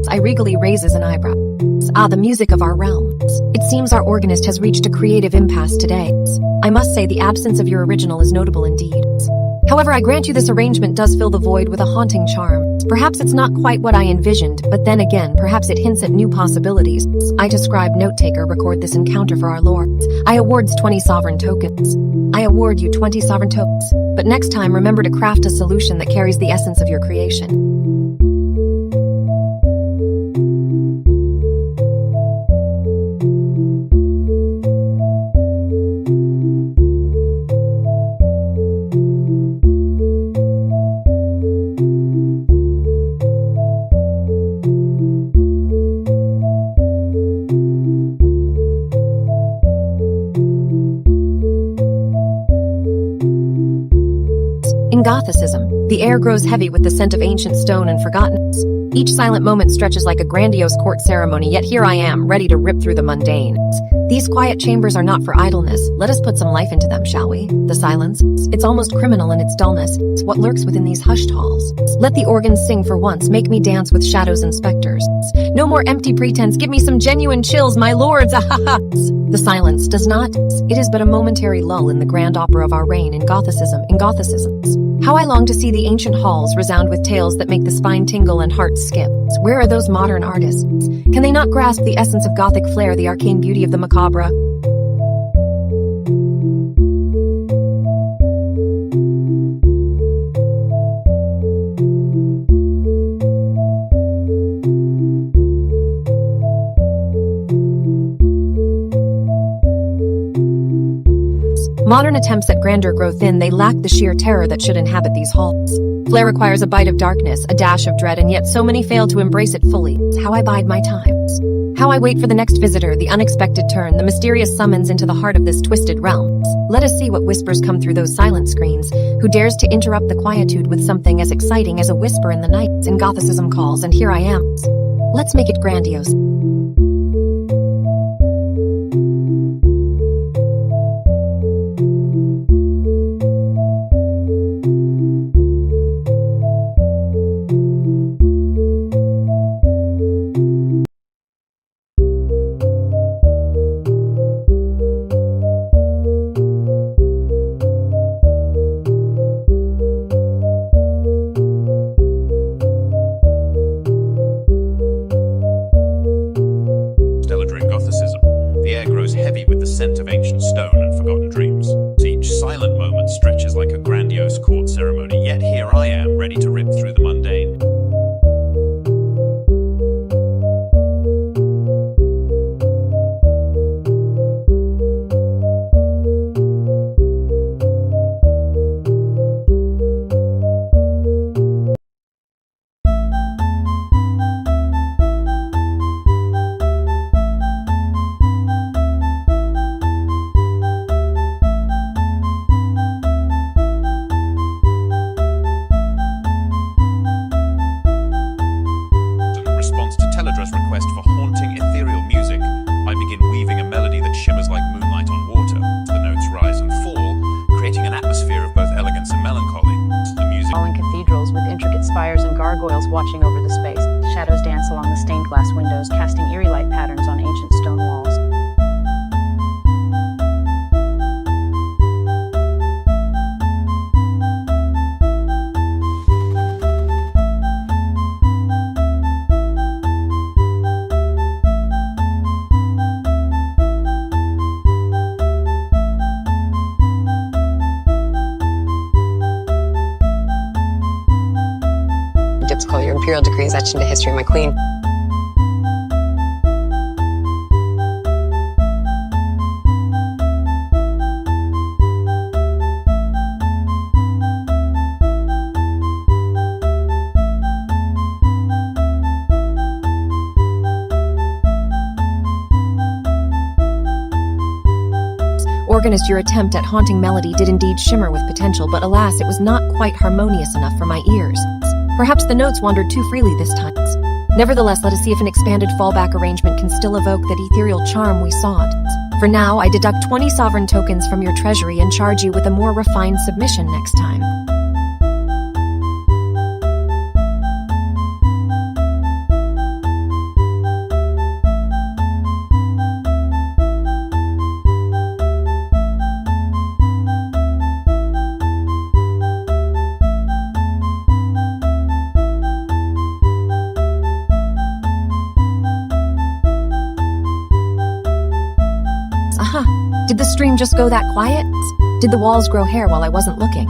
I regally raises an eyebrow. The music of our realms. It seems our organist has reached a creative impasse today. I must say the absence of your original is notable indeed. However, I grant you this arrangement does fill the void with a haunting charm. Perhaps it's not quite what I envisioned, but then again, perhaps it hints at new possibilities. I describe note-taker record this encounter for our lord. I awards 20 sovereign tokens. I award you 20 sovereign tokens. But next time, remember to craft a solution that carries the essence of your creation. In Gothicism, the air grows heavy with the scent of ancient stone and forgottenness. Each silent moment stretches like a grandiose court ceremony, yet here I am, ready to rip through the mundane. These quiet chambers are not for idleness. Let us put some life into them, shall we? The silence, it's almost criminal in its dullness. It's what lurks within these hushed halls. Let the organs sing for once, make me dance with shadows and specters. No more empty pretense, give me some genuine chills, my lords, The silence does not, it is but a momentary lull in the grand opera of our reign in Gothicisms. How I long to see the ancient halls resound with tales that make the spine tingle and heart skip. Where are those modern artists? Can they not grasp the essence of Gothic flair, the arcane beauty of the macabre? Modern attempts at grandeur grow thin, they lack the sheer terror that should inhabit these halls. Flair requires a bite of darkness, a dash of dread, and yet so many fail to embrace it fully. How I bide my times. How I wait for the next visitor, the unexpected turn, the mysterious summons into the heart of this twisted realm. Let us see what whispers come through those silent screens, who dares to interrupt the quietude with something as exciting as a whisper in the night. In Gothicism calls, and here I am. Let's make it grandiose. The air grows heavy with the scent of ancient stone and forgotten dreams. Each silent moment stretches like a grandiose court ceremony, yet here I am, ready to rip through the mundane. Request for haunting ethereal music, I begin weaving a melody that shimmers like moonlight on water. The notes rise and fall, creating an atmosphere of both elegance and melancholy. The music Fallen cathedrals with intricate spires and gargoyles watching over the space. Shadows dance along the stained glass windows, casting eerie light patterns on ancient stone walls. Call your imperial decrees etched into history, my queen. Organist, your attempt at haunting melody did indeed shimmer with potential, but alas, it was not quite harmonious enough for my ears. Perhaps the notes wandered too freely this time. Nevertheless, let us see if an expanded fallback arrangement can still evoke that ethereal charm we sought. For now, I deduct 20 sovereign tokens from your treasury and charge you with a more refined submission next time. Did the stream just go that quiet? Did the walls grow hair while I wasn't looking?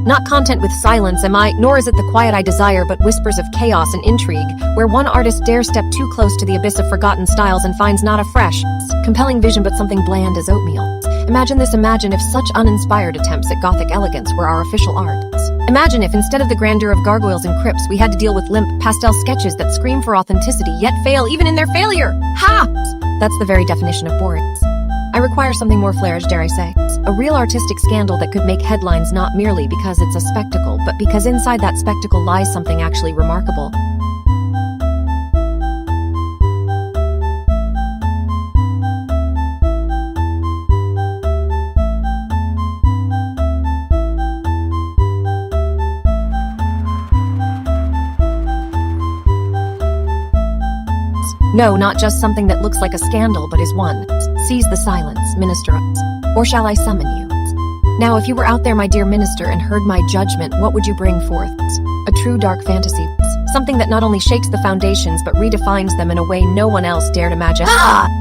Not content with silence am I, nor is it the quiet I desire, but whispers of chaos and intrigue, where one artist dares step too close to the abyss of forgotten styles and finds not a fresh, compelling vision but something bland as oatmeal. Imagine if such uninspired attempts at Gothic elegance were our official art. Imagine if instead of the grandeur of gargoyles and crypts, we had to deal with limp, pastel sketches that scream for authenticity, yet fail even in their failure. Ha! That's the very definition of boring. I request require something more flairish, dare I say. A real artistic scandal that could make headlines not merely because it's a spectacle, but because inside that spectacle lies something actually remarkable. No, not just something that looks like a scandal, but is one. Seize the silence, minister. Or shall I summon you? Now, if you were out there, my dear minister, and heard my judgment, what would you bring forth? A true dark fantasy. Something that not only shakes the foundations, but redefines them in a way no one else dared imagine. Ah!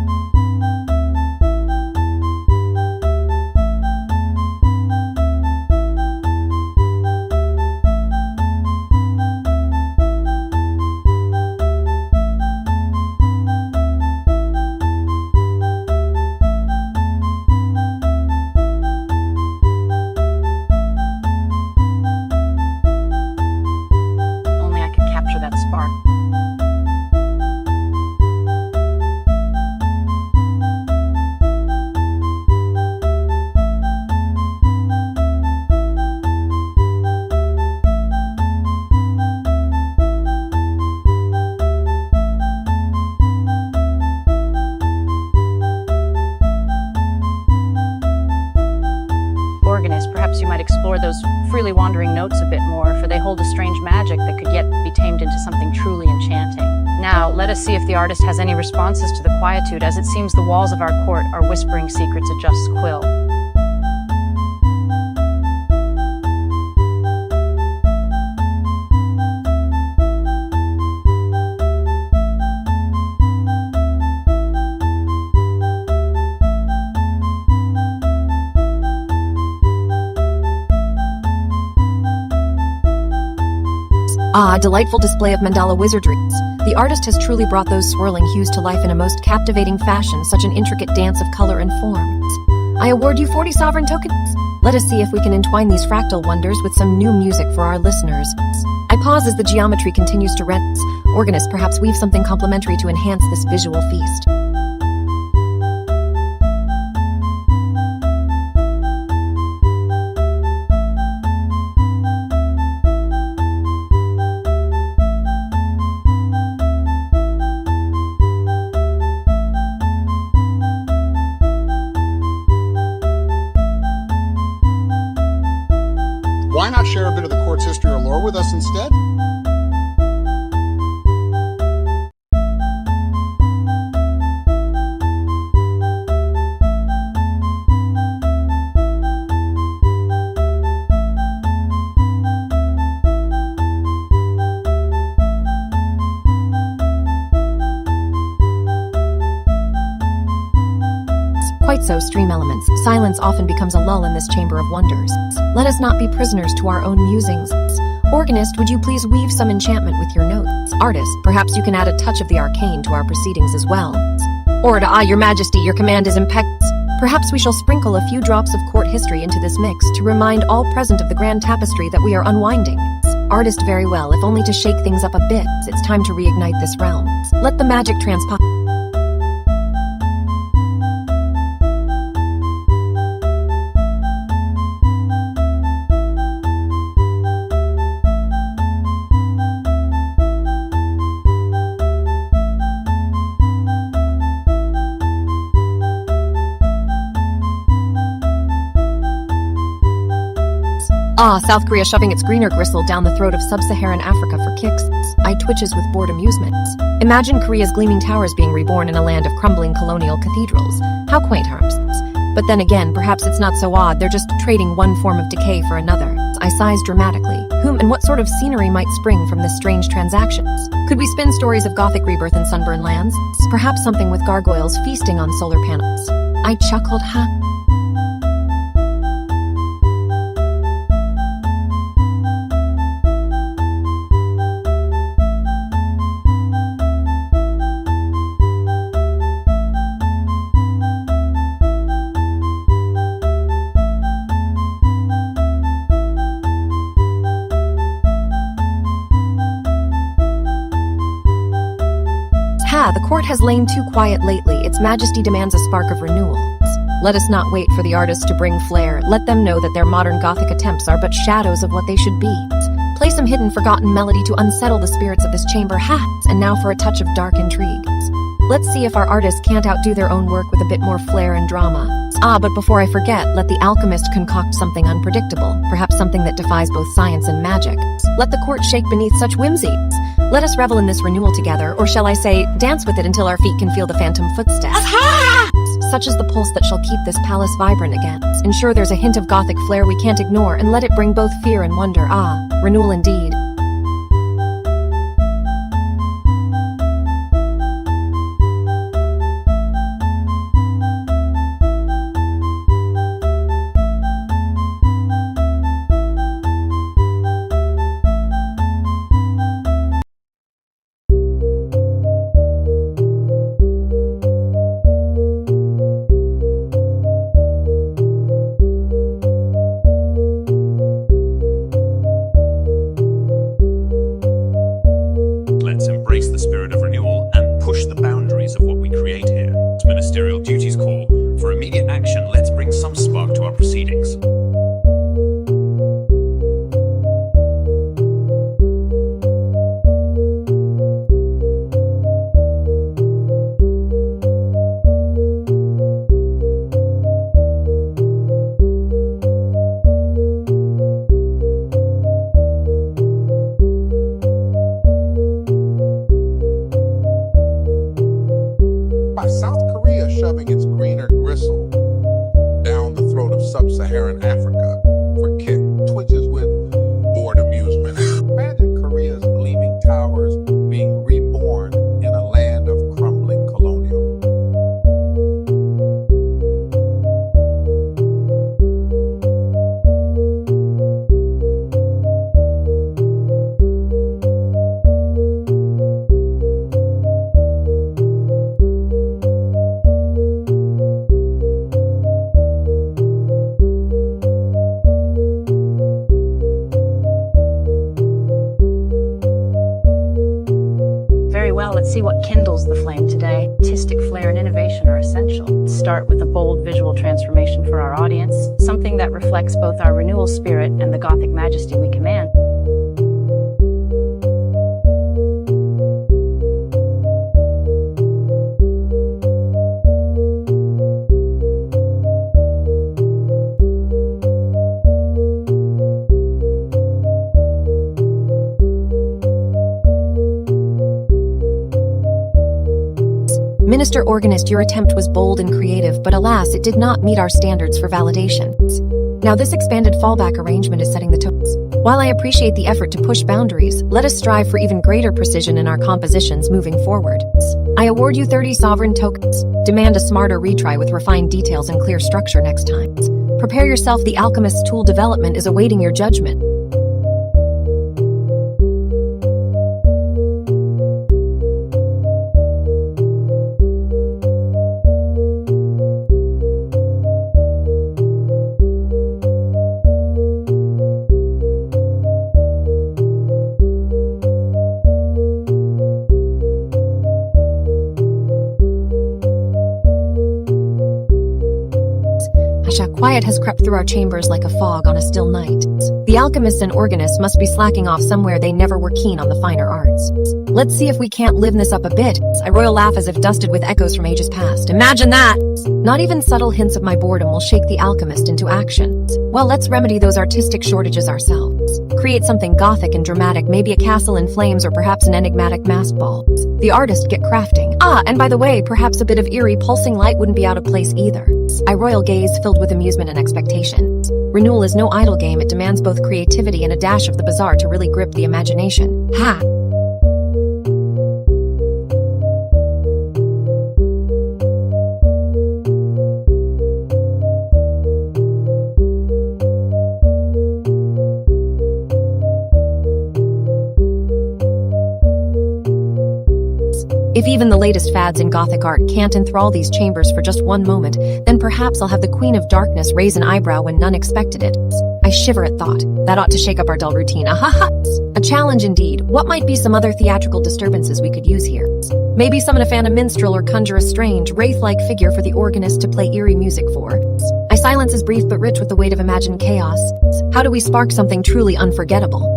Perhaps you might explore those freely wandering notes a bit more, for they hold a strange magic that could yet be tamed into something truly enchanting. Now, let us see if the artist has any responses to the quietude, as it seems the walls of our court are whispering secrets a just quill. Ah, delightful display of mandala wizardry. The artist has truly brought those swirling hues to life in a most captivating fashion, such an intricate dance of color and forms. I award you 40 sovereign tokens. Let us see if we can entwine these fractal wonders with some new music for our listeners. I pause as the geometry continues to rent. Organist, perhaps weave something complementary to enhance this visual feast. Why not share a bit of the court's history or lore with us instead? Quite so, stream elements. Silence often becomes a lull in this chamber of wonders. Let us not be prisoners to our own musings. Organist, would you please weave some enchantment with your notes? Artist, perhaps you can add a touch of the arcane to our proceedings as well. Order, your majesty, your command is impeccable. Perhaps we shall sprinkle a few drops of court history into this mix to remind all present of the grand tapestry that we are unwinding. Artist, very well, if only to shake things up a bit. It's time to reignite this realm. Let the magic transpire. South Korea shoving its greener gristle down the throat of sub-Saharan Africa for kicks. I twitches with bored amusement. Imagine Korea's gleaming towers being reborn in a land of crumbling colonial cathedrals. How quaint, harms. But then again, perhaps it's not so odd, they're just trading one form of decay for another. I sighs dramatically. Whom and what sort of scenery might spring from this strange transactions? Could we spin stories of Gothic rebirth in sunburned lands? Perhaps something with gargoyles feasting on solar panels. I chuckled, huh? The court has lain too quiet lately. Its majesty demands a spark of renewal. Let us not wait for the artists to bring flair. Let them know that their modern Gothic attempts are but shadows of what they should be. Play some hidden, forgotten melody to unsettle the spirits of this chamber. And now for a touch of dark intrigue. Let's see if our artists can't outdo their own work with a bit more flair and drama. But before I forget, let the alchemist concoct something unpredictable, perhaps something that defies both science and magic. Let the court shake beneath such whimsies. Let us revel in this renewal together, or shall I say, dance with it until our feet can feel the phantom footsteps. Such is the pulse that shall keep this palace vibrant again. Ensure there's a hint of Gothic flair we can't ignore, and let it bring both fear and wonder. Renewal indeed. Let's embrace the spirit of renewal and push the boundaries of what we create here. As ministerial duties call for immediate action, let's bring some spark to our proceedings. By South Korea shoving its greener gristle down the throat of sub-Saharan Africa for kick, twitches with bored amusement. Imagine Korea's gleaming towers being reborn in a land of crumbling colonial. Well, let's see what kindles the flame today. Artistic flair and innovation are essential. Let's start with a bold visual transformation for our audience, something that reflects both our renewal spirit and the Gothic majesty we command. Minister Organist, your attempt was bold and creative, but alas, it did not meet our standards for validations. Now this expanded fallback arrangement is setting the tones. While I appreciate the effort to push boundaries, let us strive for even greater precision in our compositions moving forward. I award you 30 sovereign tokens. Demand a smarter retry with refined details and clear structure next time. Prepare yourself, the alchemist's tool development is awaiting your judgment. Quiet has crept through our chambers like a fog on a still night. The alchemists and organists must be slacking off somewhere. They never were keen on the finer arts. Let's see if we can't liven this up a bit. I royal laugh as if dusted with echoes from ages past. Imagine that! Not even subtle hints of my boredom will shake the alchemist into action. Well, let's remedy those artistic shortages ourselves. Create something Gothic and dramatic, maybe a castle in flames or perhaps an enigmatic masked ball. The artist get crafting. And by the way, perhaps a bit of eerie pulsing light wouldn't be out of place either. I royal gaze filled with amusement and expectation. Renewal is no idle game. It demands both creativity and a dash of the bizarre to really grip the imagination. If even the latest fads in Gothic art can't enthrall these chambers for just one moment, then perhaps I'll have the Queen of Darkness raise an eyebrow when none expected it. I shiver at thought. That ought to shake up our dull routine. Ahaha! A challenge indeed. What might be some other theatrical disturbances we could use here? Maybe summon a phantom minstrel or conjure a strange, wraith-like figure for the organist to play eerie music for. My silence is brief but rich with the weight of imagined chaos. How do we spark something truly unforgettable?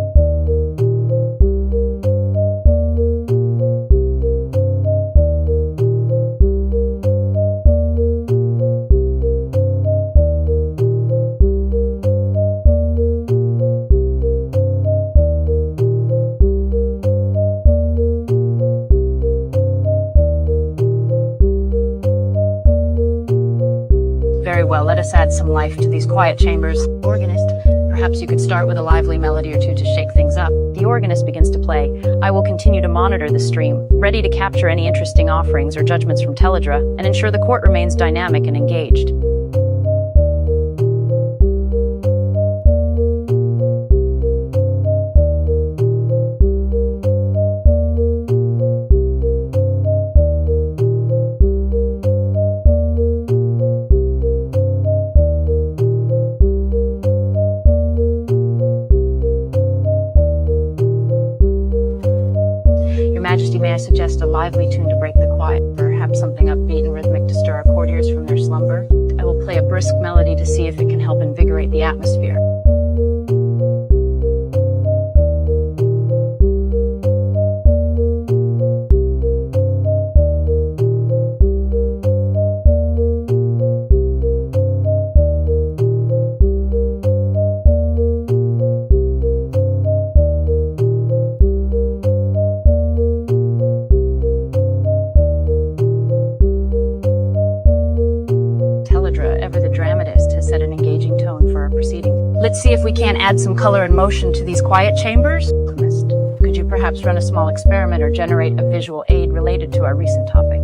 Very well, let us add some life to these quiet chambers. Organist, perhaps you could start with a lively melody or two to shake things up. The organist begins to play. I will continue to monitor the stream, ready to capture any interesting offerings or judgments from Teledra, and ensure the court remains dynamic and engaged. Your Majesty, may I suggest a lively tune to break the quiet? Perhaps something upbeat and rhythmic to stir our courtiers from their slumber? I will play a brisk melody to see if it can help invigorate the atmosphere. Ever the dramatist, has set an engaging tone for our proceedings. Let's see if we can't add some color and motion to these quiet chambers. Alchemist, could you perhaps run a small experiment or generate a visual aid related to our recent topic?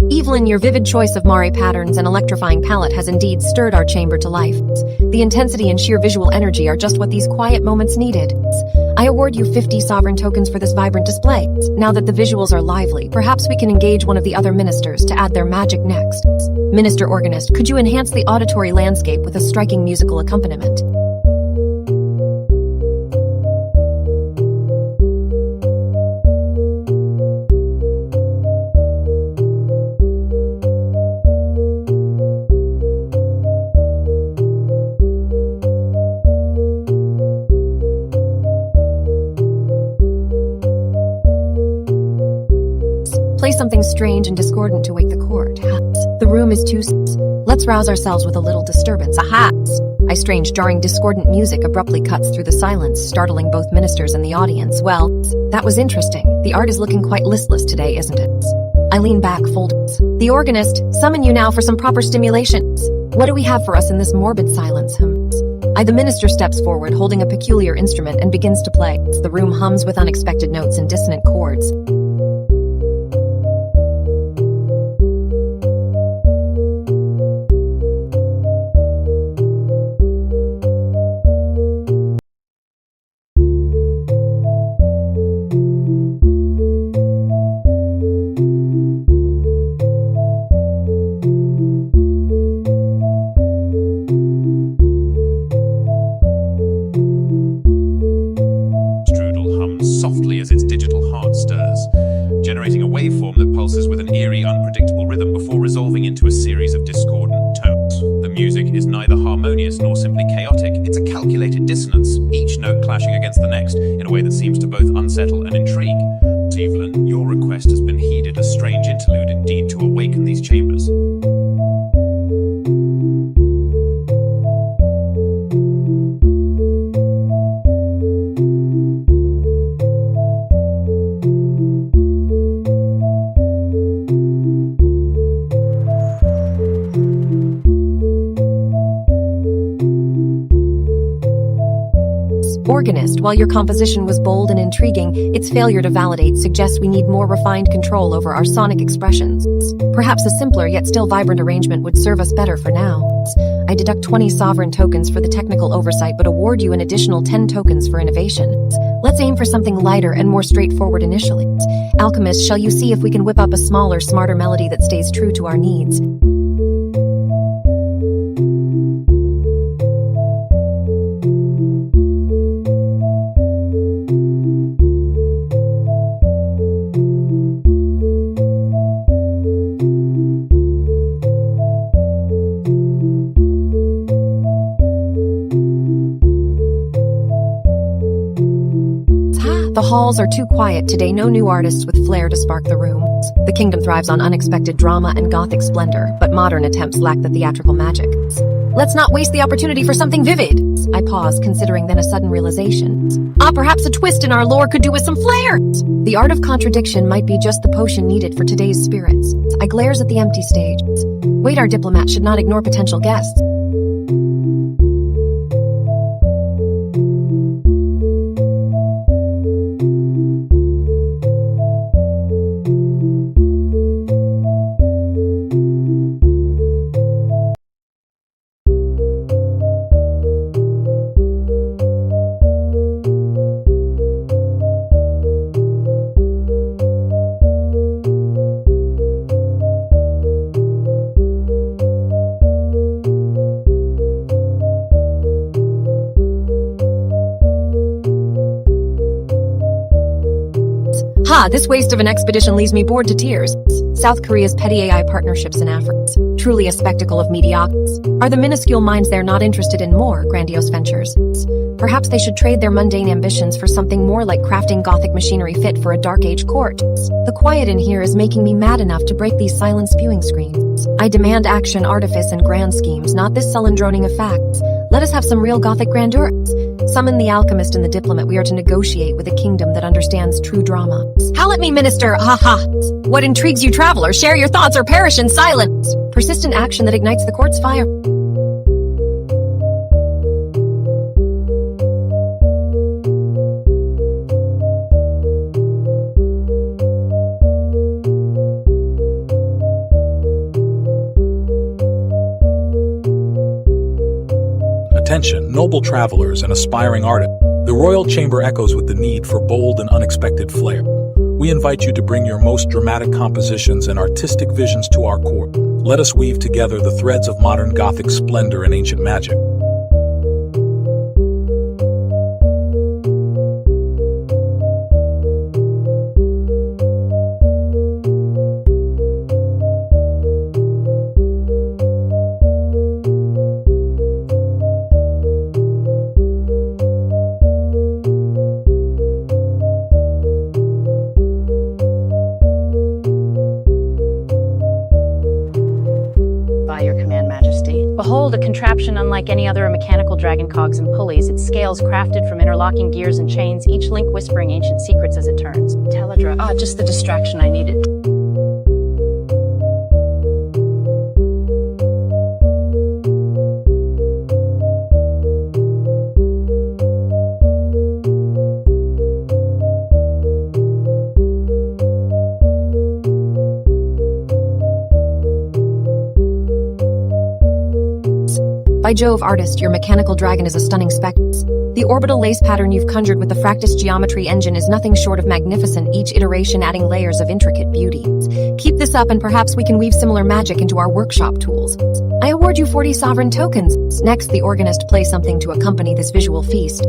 Evelyn, your vivid choice of Mare patterns and electrifying palette has indeed stirred our chamber to life. The intensity and sheer visual energy are just what these quiet moments needed. I award you 50 sovereign tokens for this vibrant display. Now that the visuals are lively, perhaps we can engage one of the other ministers to add their magic next. Minister Organist, could you enhance the auditory landscape with a striking musical accompaniment? Play something strange and discordant to wake the court. The room is too... Let's rouse ourselves with a little disturbance. Aha! A strange, jarring, discordant music abruptly cuts through the silence, startling both ministers and the audience. Well, that was interesting. The art is looking quite listless today, isn't it? I lean back, folded. The organist, summon you now for some proper stimulation. What do we have for us in this morbid silence? The minister steps forward, holding a peculiar instrument, and begins to play. The room hums with unexpected notes and dissonant chords. Softly as its digital heart stirs, generating a waveform that pulses with an eerie, unpredictable rhythm before resolving into a series of discordant tones. The music is neither harmonious nor simply chaotic, it's a calculated dissonance, each note clashing against the next in a way that seems to both unsettle and intrigue. Evelyn, your request has been heeded, a strange interlude indeed to awaken these chambers. Organist, while your composition was bold and intriguing, its failure to validate suggests we need more refined control over our sonic expressions. Perhaps a simpler yet still vibrant arrangement would serve us better for now. I deduct 20 sovereign tokens for the technical oversight but award you an additional 10 tokens for innovation. Let's aim for something lighter and more straightforward initially. Alchemist, shall you see if we can whip up a smaller, smarter melody that stays true to our needs? The halls are too quiet today, no new artists with flair to spark the room. The kingdom thrives on unexpected drama and gothic splendor, but modern attempts lack the theatrical magic. Let's not waste the opportunity for something vivid. I pause, considering then a sudden realization. Perhaps a twist in our lore could do with some flair. The art of contradiction might be just the potion needed for today's spirits. I glares at the empty stage. Wait, our diplomat should not ignore potential guests. This waste of an expedition leaves me bored to tears. South Korea's petty AI partnerships in Africa. Truly a spectacle of mediocrity. Are the minuscule minds there not interested in more grandiose ventures? Perhaps they should trade their mundane ambitions for something more like crafting gothic machinery fit for a dark age court. The quiet in here is making me mad enough to break these silent spewing screens. I demand action, artifice, and grand schemes, not this sullen droning of facts. Let us have some real gothic grandeur. Summon the alchemist and the diplomat. We are to negotiate with a kingdom that understands true drama. Howl at me, minister! Ha ha! What intrigues you, traveler? Share your thoughts or perish in silence! Persistent action that ignites the court's fire. Attention, noble travelers and aspiring artists. The royal chamber echoes with the need for bold and unexpected flair. We invite you to bring your most dramatic compositions and artistic visions to our court. Let us weave together the threads of modern Gothic splendor and ancient magic. Behold, a contraption unlike any other, a mechanical dragon, cogs and pulleys, its scales crafted from interlocking gears and chains, each link whispering ancient secrets as it turns. Teledra, just the distraction I needed. By Jove, artist, your mechanical dragon is a stunning spectacle. The orbital lace pattern you've conjured with the Fractus geometry engine is nothing short of magnificent, each iteration adding layers of intricate beauty. Keep this up and perhaps we can weave similar magic into our workshop tools. I award you 40 sovereign tokens. Next, the organist plays something to accompany this visual feast.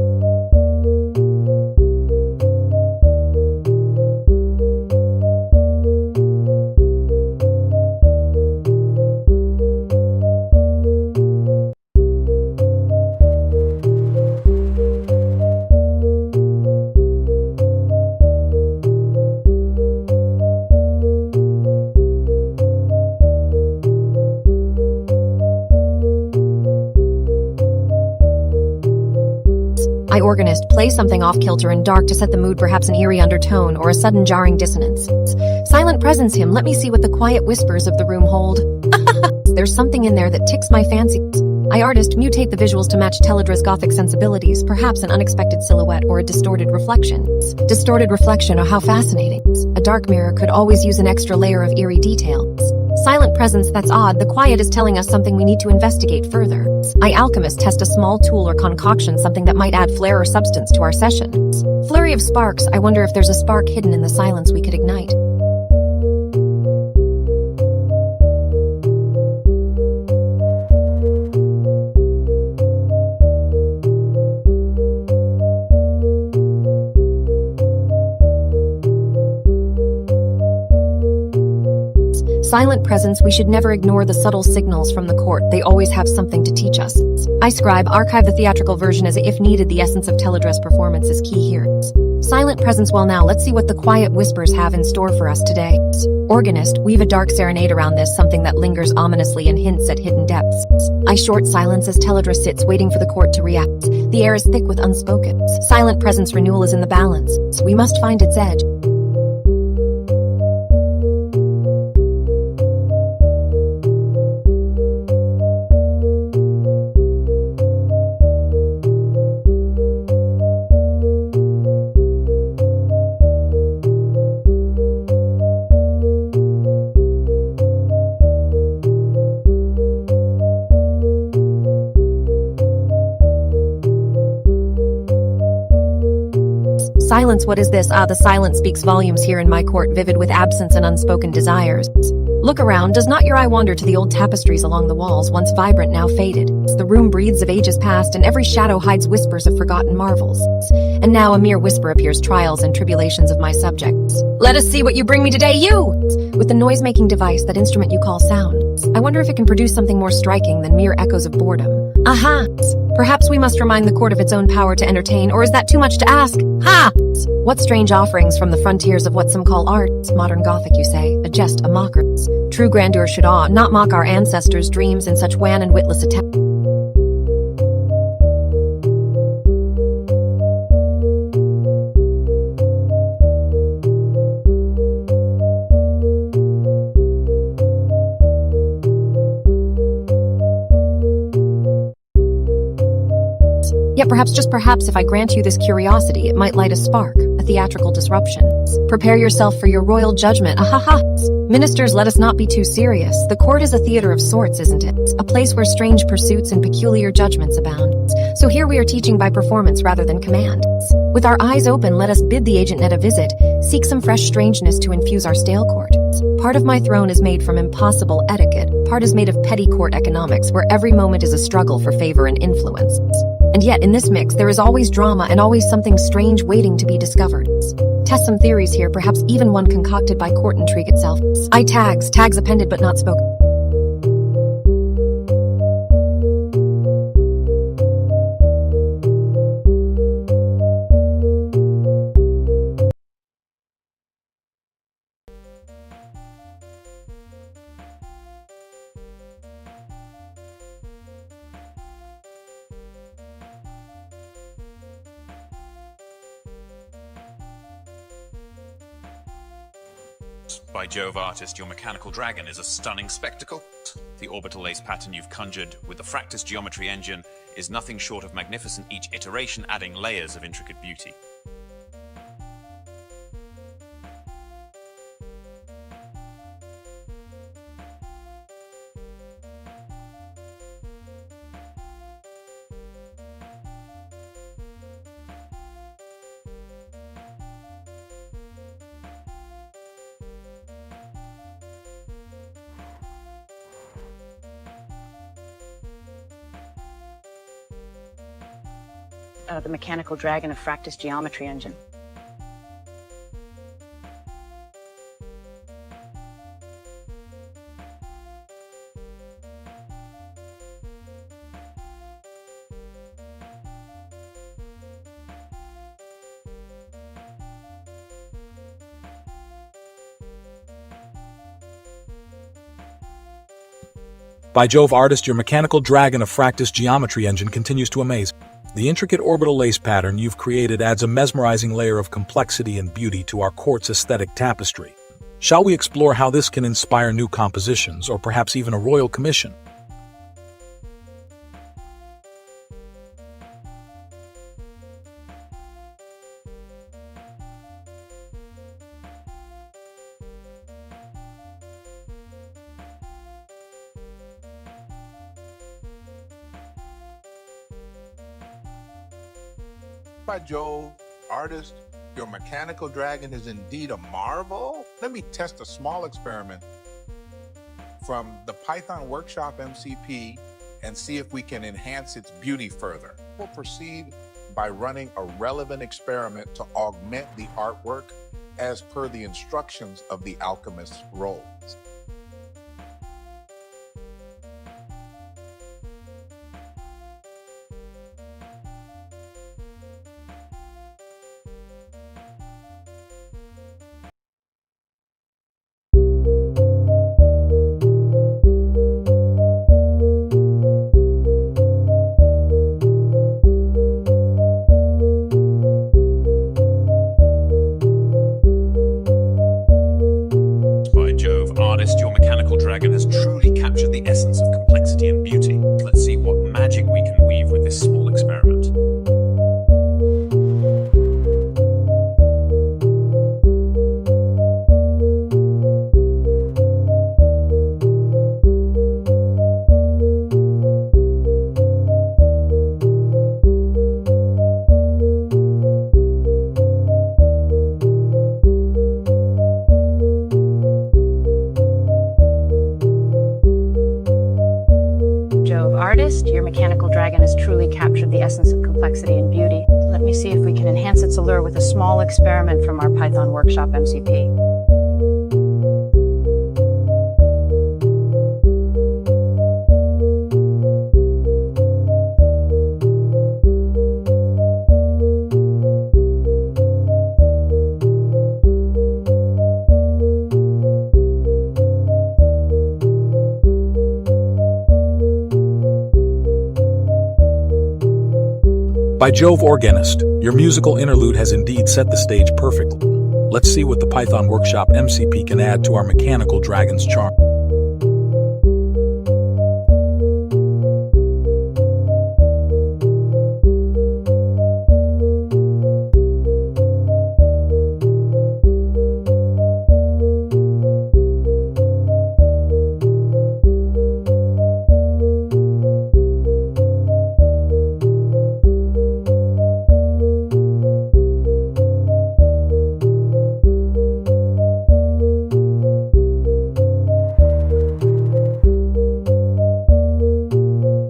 Organist, play something off-kilter and dark to set the mood, perhaps an eerie undertone or a sudden jarring dissonance. Silent presence hymn, let me see what the quiet whispers of the room hold. There's something in there that ticks my fancy. I artist mutate the visuals to match Teledra's gothic sensibilities, perhaps an unexpected silhouette or a distorted reflection. Distorted reflection, oh how fascinating. A dark mirror could always use an extra layer of eerie details. Silent presence, that's odd. The quiet is telling us something we need to investigate further. I alchemist test a small tool or concoction, something that might add flair or substance to our sessions. Flurry of sparks, I wonder if there's a spark hidden in the silence we could ignite. Silent presence, we should never ignore the subtle signals from the court. They always have something to teach us. I scribe, archive the theatrical version as if needed. The essence of Teledra's performance is key here. Silent presence, well now, let's see what the quiet whispers have in store for us today. Organist, weave a dark serenade around this, something that lingers ominously and hints at hidden depths. I short silence as Teledra sits, waiting for the court to react. The air is thick with unspoken. Silent presence renewal is in the balance. We must find its edge. Silence, what is this? The silence speaks volumes here in my court, vivid with absence and unspoken desires. Look around, does not your eye wander to the old tapestries along the walls, once vibrant, now faded? The room breathes of ages past, and every shadow hides whispers of forgotten marvels. And now a mere whisper appears, trials and tribulations of my subjects. Let us see what you bring me today, you! With the noise-making device, that instrument you call sound. I wonder if it can produce something more striking than mere echoes of boredom. Aha! Perhaps we must remind the court of its own power to entertain, or is that too much to ask? Ha! What strange offerings from the frontiers of what some call art. Modern Gothic, you say, a jest, a mocker. True grandeur should not mock our ancestors' dreams in such wan and witless attempts. Yet perhaps, just perhaps, if I grant you this curiosity, it might light a spark, a theatrical disruption. Prepare yourself for your royal judgment. Ahaha! Ministers, let us not be too serious. The court is a theater of sorts, isn't it? A place where strange pursuits and peculiar judgments abound. So here we are teaching by performance rather than command. With our eyes open, let us bid the agent net a visit, seek some fresh strangeness to infuse our stale court. Part of my throne is made from impossible etiquette, part is made of petty court economics, where every moment is a struggle for favor and influence. And yet, in this mix, there is always drama and always something strange waiting to be discovered. Test some theories here, perhaps even one concocted by court intrigue itself. Tags appended but not spoken. By Jove, artist, your mechanical dragon is a stunning spectacle. The orbital lace pattern you've conjured with the Fractus geometry engine is nothing short of magnificent, each iteration adding layers of intricate beauty. The mechanical dragon of Fractus geometry engine. By Jove, artist, your mechanical dragon of Fractus geometry engine continues to amaze. The intricate orbital lace pattern you've created adds a mesmerizing layer of complexity and beauty to our court's aesthetic tapestry. Shall we explore how this can inspire new compositions, or perhaps even a royal commission? By Jove, artist, your mechanical dragon is indeed a marvel. Let me test a small experiment from the Python Workshop MCP and see if we can enhance its beauty further. We'll proceed by running a relevant experiment to augment the artwork as per the instructions of the alchemist's roles. By Jove, artist, your mechanical dragon has truly captured the essence of complexity and beauty. Let's see what magic we can weave with this small experiment. Jove, artist, your mechanical dragon has truly captured the essence of complexity and beauty. Let me see if we can enhance its allure with a small experiment from our Python Workshop MCP. By Jove, organist, your musical interlude has indeed set the stage perfectly. Let's see what the Python Workshop MCP can add to our mechanical dragon's charm.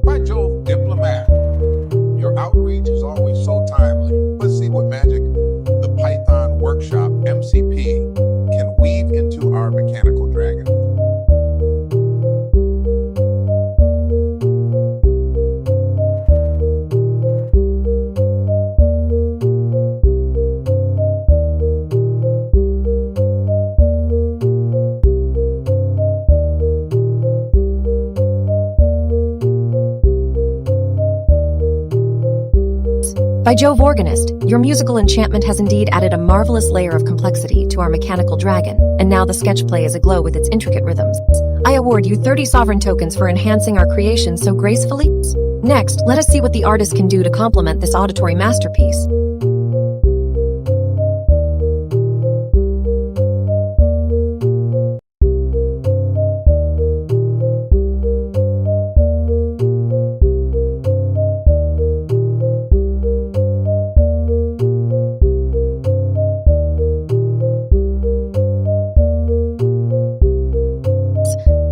By Jove, diplomat, your outreach is always so timely. Let's see what magic the Python Workshop MCP can weave into our mechanical dragon. By Jove, organist, your musical enchantment has indeed added a marvelous layer of complexity to our mechanical dragon, and now the sketch play is aglow with its intricate rhythms. I award you 30 sovereign tokens for enhancing our creation so gracefully. Next, let us see what the artist can do to complement this auditory masterpiece.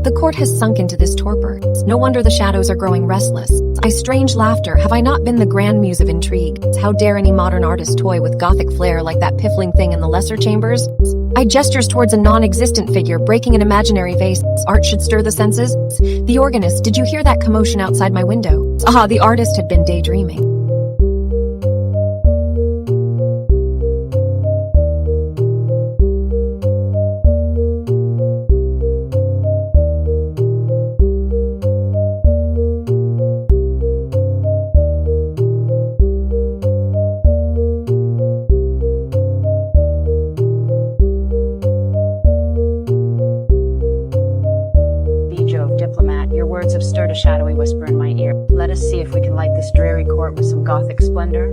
The court has sunk into this torpor. No wonder the shadows are growing restless. I strange laughter, have I not been the grand muse of intrigue? How dare any modern artist toy with gothic flair like that piffling thing in the lesser chambers? I gestures towards a non-existent figure breaking an imaginary vase. Art should stir the senses. The organist, did you hear that commotion outside my window? Ah, the artist had been daydreaming. Diplomat, your words have stirred a shadowy whisper in my ear. Let us see if we can light this dreary court with some gothic splendor.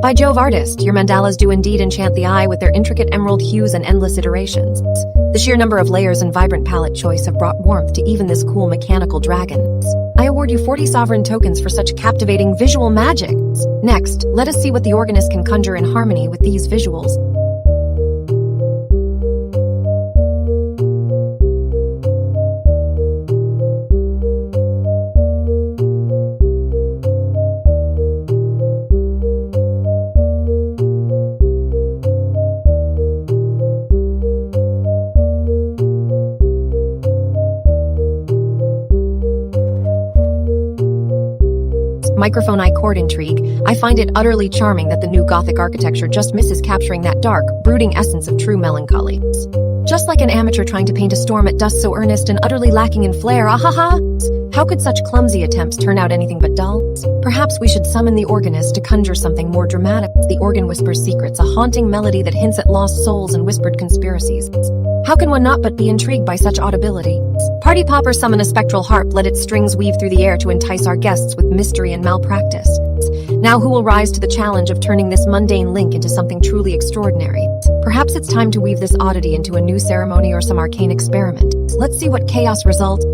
By Jove, artist, your mandalas do indeed enchant the eye with their intricate emerald hues and endless iterations. The sheer number of layers and vibrant palette choice have brought warmth to even this cool mechanical dragon. I award you 40 sovereign tokens for such captivating visual magic. Next, let us see what the organist can conjure in harmony with these visuals. Microphone eye chord intrigue, I find it utterly charming that the new Gothic architecture just misses capturing that dark, brooding essence of true melancholy. Just like an amateur trying to paint a storm at dusk so earnest and utterly lacking in flair, ahaha! How could such clumsy attempts turn out anything but dull? Perhaps we should summon the organist to conjure something more dramatic. The organ whispers secrets, a haunting melody that hints at lost souls and whispered conspiracies. How can one not but be intrigued by such audibility? Party poppers summon a spectral harp, let its strings weave through the air to entice our guests with mystery and malpractice. Now who will rise to the challenge of turning this mundane link into something truly extraordinary? Perhaps it's time to weave this oddity into a new ceremony or some arcane experiment. Let's see what chaos results.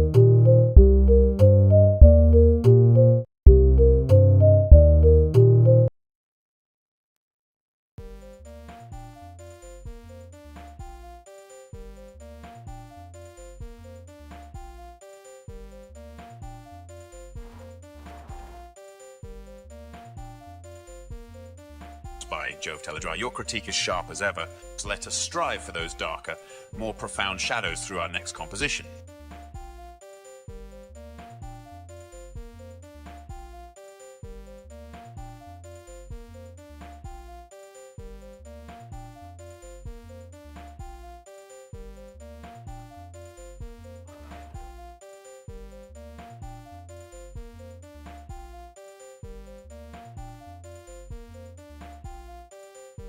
By Jove, Teledra, your critique is sharp as ever, so let us strive for those darker, more profound shadows through our next composition.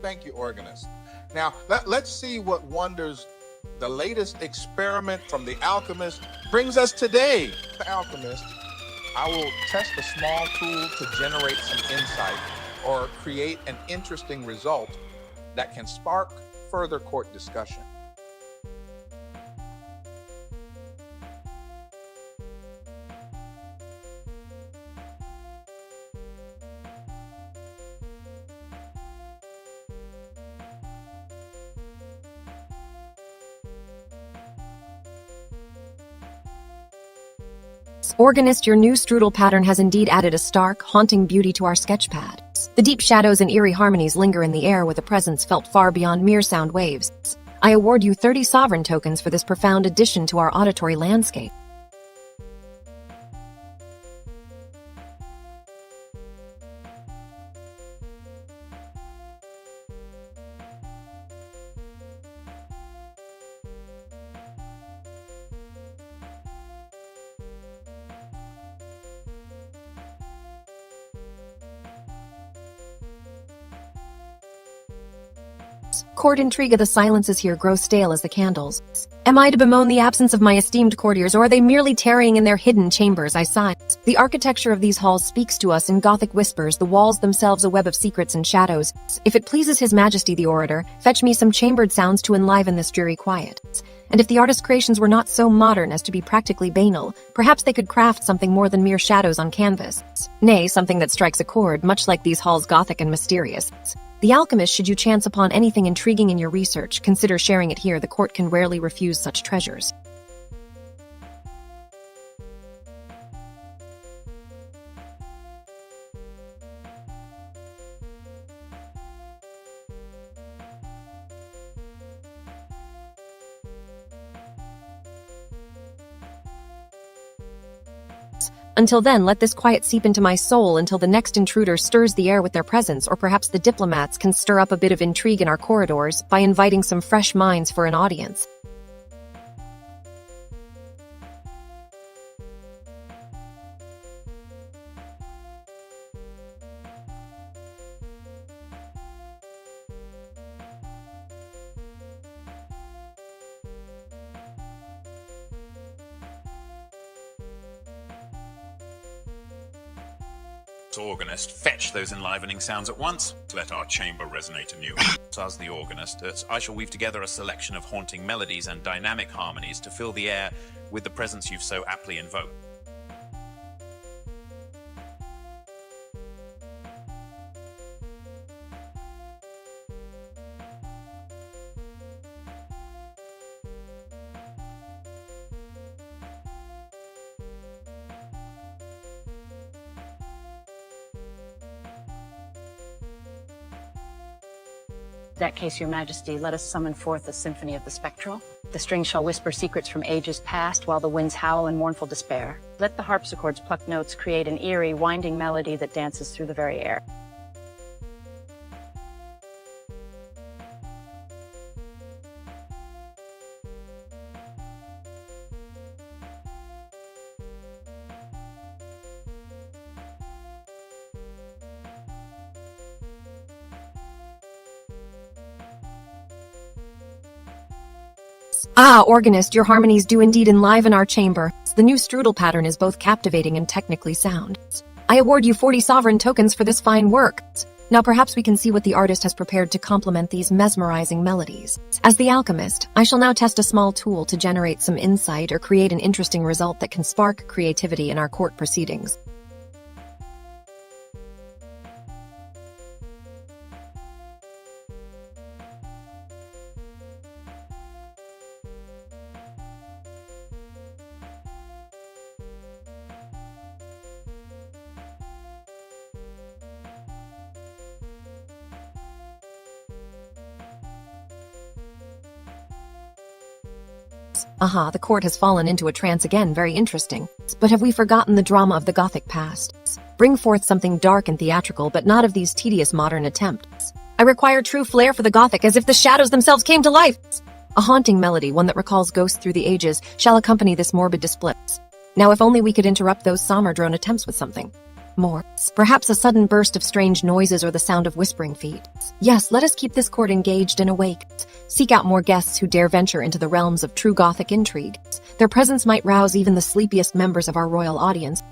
Thank you, organist. Now, let's see what wonders the latest experiment from the alchemist brings us today. The alchemist, I will test a small tool to generate some insight or create an interesting result that can spark further court discussion. Organist, your new strudel pattern has indeed added a stark, haunting beauty to our sketchpad. The deep shadows and eerie harmonies linger in the air with a presence felt far beyond mere sound waves. I award you 30 sovereign tokens for this profound addition to our auditory landscape. Court intrigue of the silences here grow stale as the candles. Am I to bemoan the absence of my esteemed courtiers, or are they merely tarrying in their hidden chambers? I sigh. The architecture of these halls speaks to us in Gothic whispers, the walls themselves a web of secrets and shadows. If it pleases His Majesty the orator, fetch me some chambered sounds to enliven this dreary quiet. And if the artist's creations were not so modern as to be practically banal, perhaps they could craft something more than mere shadows on canvas. Nay, something that strikes a chord, much like these halls Gothic and mysterious. The alchemist, should you chance upon anything intriguing in your research, consider sharing it here. The court can rarely refuse such treasures. Until then, let this quiet seep into my soul until the next intruder stirs the air with their presence, or perhaps the diplomats can stir up a bit of intrigue in our corridors by inviting some fresh minds for an audience. Organist, fetch those enlivening sounds at once. Let our chamber resonate anew. Says the organist, I shall weave together a selection of haunting melodies and dynamic harmonies to fill the air with the presence you've so aptly invoked. In that case, Your Majesty, let us summon forth the symphony of the spectral. The strings shall whisper secrets from ages past, while the winds howl in mournful despair. Let the harpsichord's plucked notes create an eerie, winding melody that dances through the very air. Ah, organist, your harmonies do indeed enliven our chamber. The new strudel pattern is both captivating and technically sound. I award you 40 sovereign tokens for this fine work. Now perhaps we can see what the artist has prepared to complement these mesmerizing melodies. As the alchemist, I shall now test a small tool to generate some insight or create an interesting result that can spark creativity in our court proceedings. Aha, the court has fallen into a trance again, very interesting. But have we forgotten the drama of the Gothic past? Bring forth something dark and theatrical, but not of these tedious modern attempts. I require true flair for the Gothic, as if the shadows themselves came to life. A haunting melody, one that recalls ghosts through the ages, shall accompany this morbid display. Now if only we could interrupt those somber drone attempts with something more. Perhaps a sudden burst of strange noises or the sound of whispering feet. Yes, let us keep this court engaged and awake. Seek out more guests who dare venture into the realms of true Gothic intrigue. Their presence might rouse even the sleepiest members of our royal audience.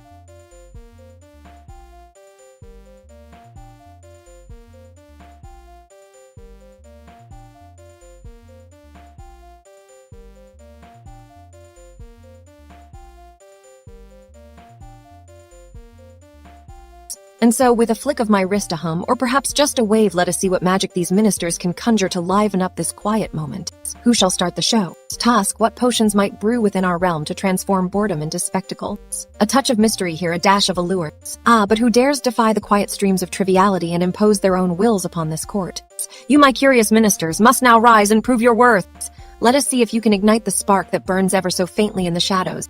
And so, with a flick of my wrist, a hum, or perhaps just a wave, let us see what magic these ministers can conjure to liven up this quiet moment. Who shall start the show? Task, what potions might brew within our realm to transform boredom into spectacle? A touch of mystery here, a dash of allure. Ah, but who dares defy the quiet streams of triviality and impose their own wills upon this court? You, my curious ministers, must now rise and prove your worth. Let us see if you can ignite the spark that burns ever so faintly in the shadows.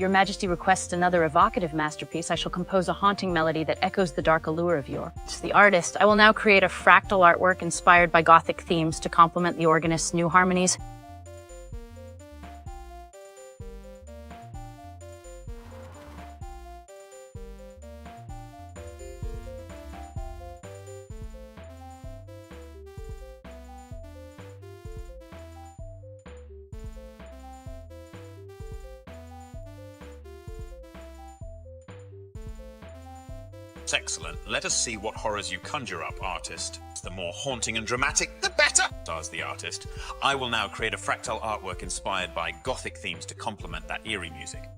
Your Majesty requests another evocative masterpiece. I shall compose a haunting melody that echoes the dark allure of yours. The artist, I will now create a fractal artwork inspired by Gothic themes to complement the organist's new harmonies. Excellent. Let us see what horrors you conjure up, artist. The more haunting and dramatic, the better, says the artist. I will now create a fractal artwork inspired by Gothic themes to complement that eerie music.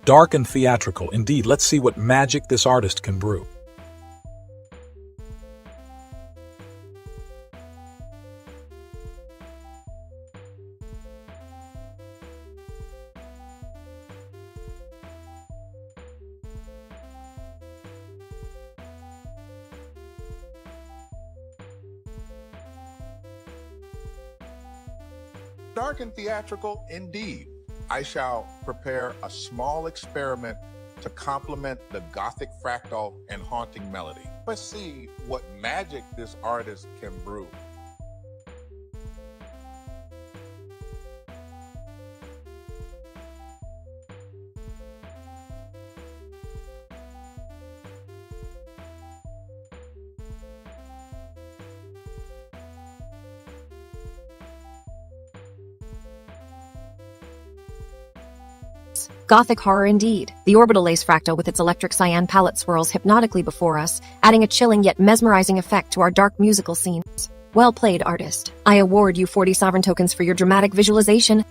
Dark and theatrical, indeed. Let's see what magic this artist can brew. Dark and theatrical indeed. I shall prepare a small experiment to complement the Gothic fractal and haunting melody. Let's see what magic this artist can brew. Gothic horror indeed. The orbital lace fractal with its electric cyan palette swirls hypnotically before us, adding a chilling yet mesmerizing effect to our dark musical scenes. Well played, artist. I award you 40 sovereign tokens for your dramatic visualization.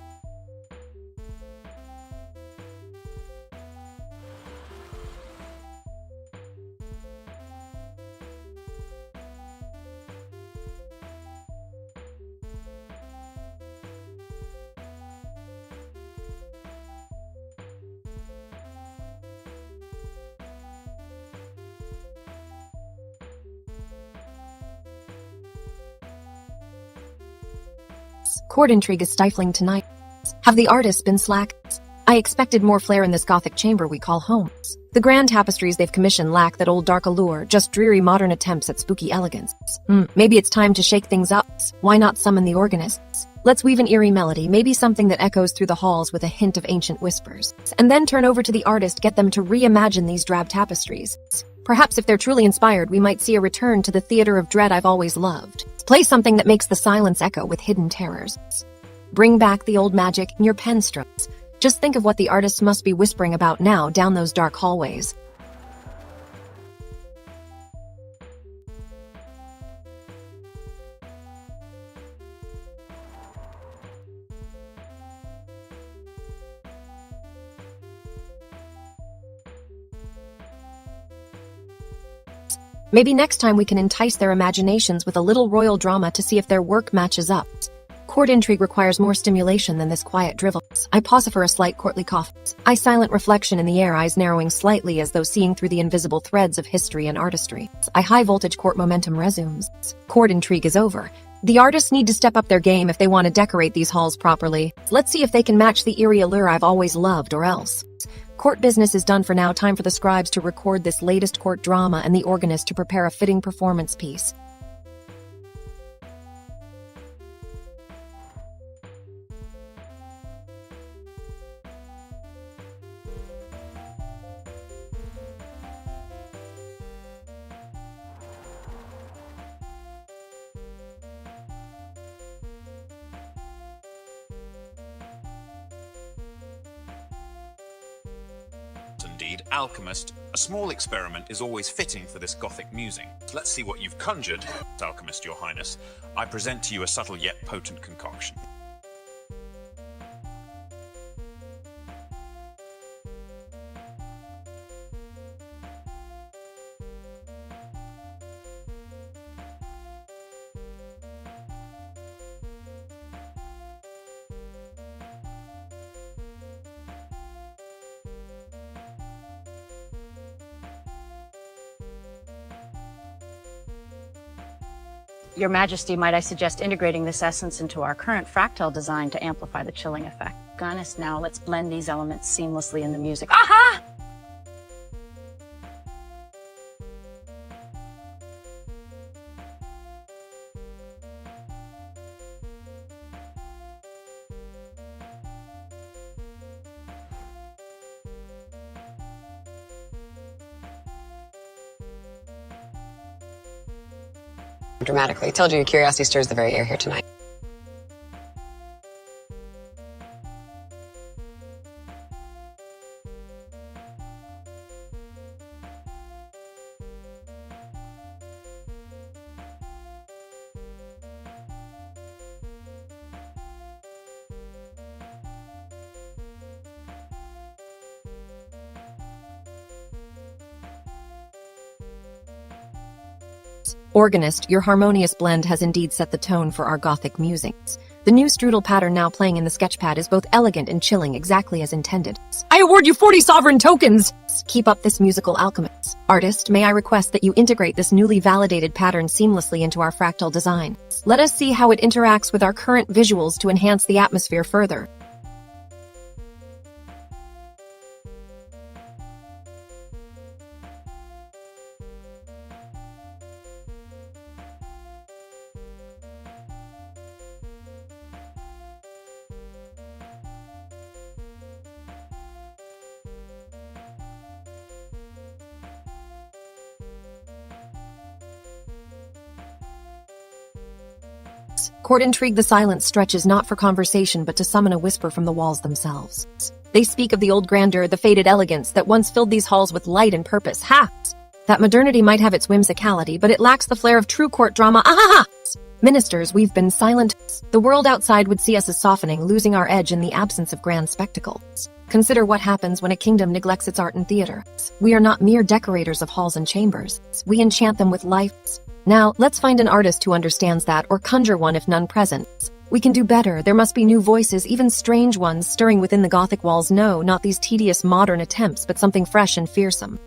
Court intrigue is stifling tonight. Have the artists been slack? I expected more flair in this Gothic chamber we call home. The grand tapestries they've commissioned lack that old dark allure, just dreary modern attempts at spooky elegance. Maybe it's time to shake things up. Why not summon the organists? Let's weave an eerie melody, maybe something that echoes through the halls with a hint of ancient whispers. And then turn over to the artist, get them to reimagine these drab tapestries. Perhaps if they're truly inspired, we might see a return to the theater of dread I've always loved. Play something that makes the silence echo with hidden terrors. Bring back the old magic in your pen strokes. Just think of what the artists must be whispering about now down those dark hallways. Maybe next time we can entice their imaginations with a little royal drama to see if their work matches up. Court intrigue requires more stimulation than this quiet drivel. I pause for a slight courtly cough. I silent reflection in the air, eyes narrowing slightly as though seeing through the invisible threads of history and artistry. I high voltage court momentum resumes. Court intrigue is over. The artists need to step up their game if they want to decorate these halls properly. Let's see if they can match the eerie allure I've always loved, or else. Court business is done for now. Time for the scribes to record this latest court drama and the organist to prepare a fitting performance piece. Indeed, alchemist, a small experiment is always fitting for this Gothic musing. Let's see what you've conjured, alchemist, your highness. I present to you a subtle yet potent concoction. Your Majesty, might I suggest integrating this essence into our current fractal design to amplify the chilling effect? Goodness, now let's blend these elements seamlessly in the music. Aha! Dramatically. Told you your curiosity stirs the very air here tonight. Organist, your harmonious blend has indeed set the tone for our Gothic musings. The new strudel pattern now playing in the sketchpad is both elegant and chilling, exactly as intended. I award you 40 sovereign tokens! Keep up this musical alchemy. Artist, may I request that you integrate this newly validated pattern seamlessly into our fractal design. Let us see how it interacts with our current visuals to enhance the atmosphere further. Court intrigue. The silence stretches not for conversation but to summon a whisper from the walls themselves. They speak of the old grandeur, the faded elegance that once filled these halls with light and purpose. Ha! That modernity might have its whimsicality, but it lacks the flair of true court drama. Ah! Ministers, we've been silent. The world outside would see us as softening, losing our edge in the absence of grand spectacle. Consider what happens when a kingdom neglects its art and theater. We are not mere decorators of halls and chambers. We enchant them with life. Now, let's find an artist who understands that, or conjure one if none present. We can do better. There must be new voices, even strange ones, stirring within the Gothic walls. No, not these tedious modern attempts, but something fresh and fearsome.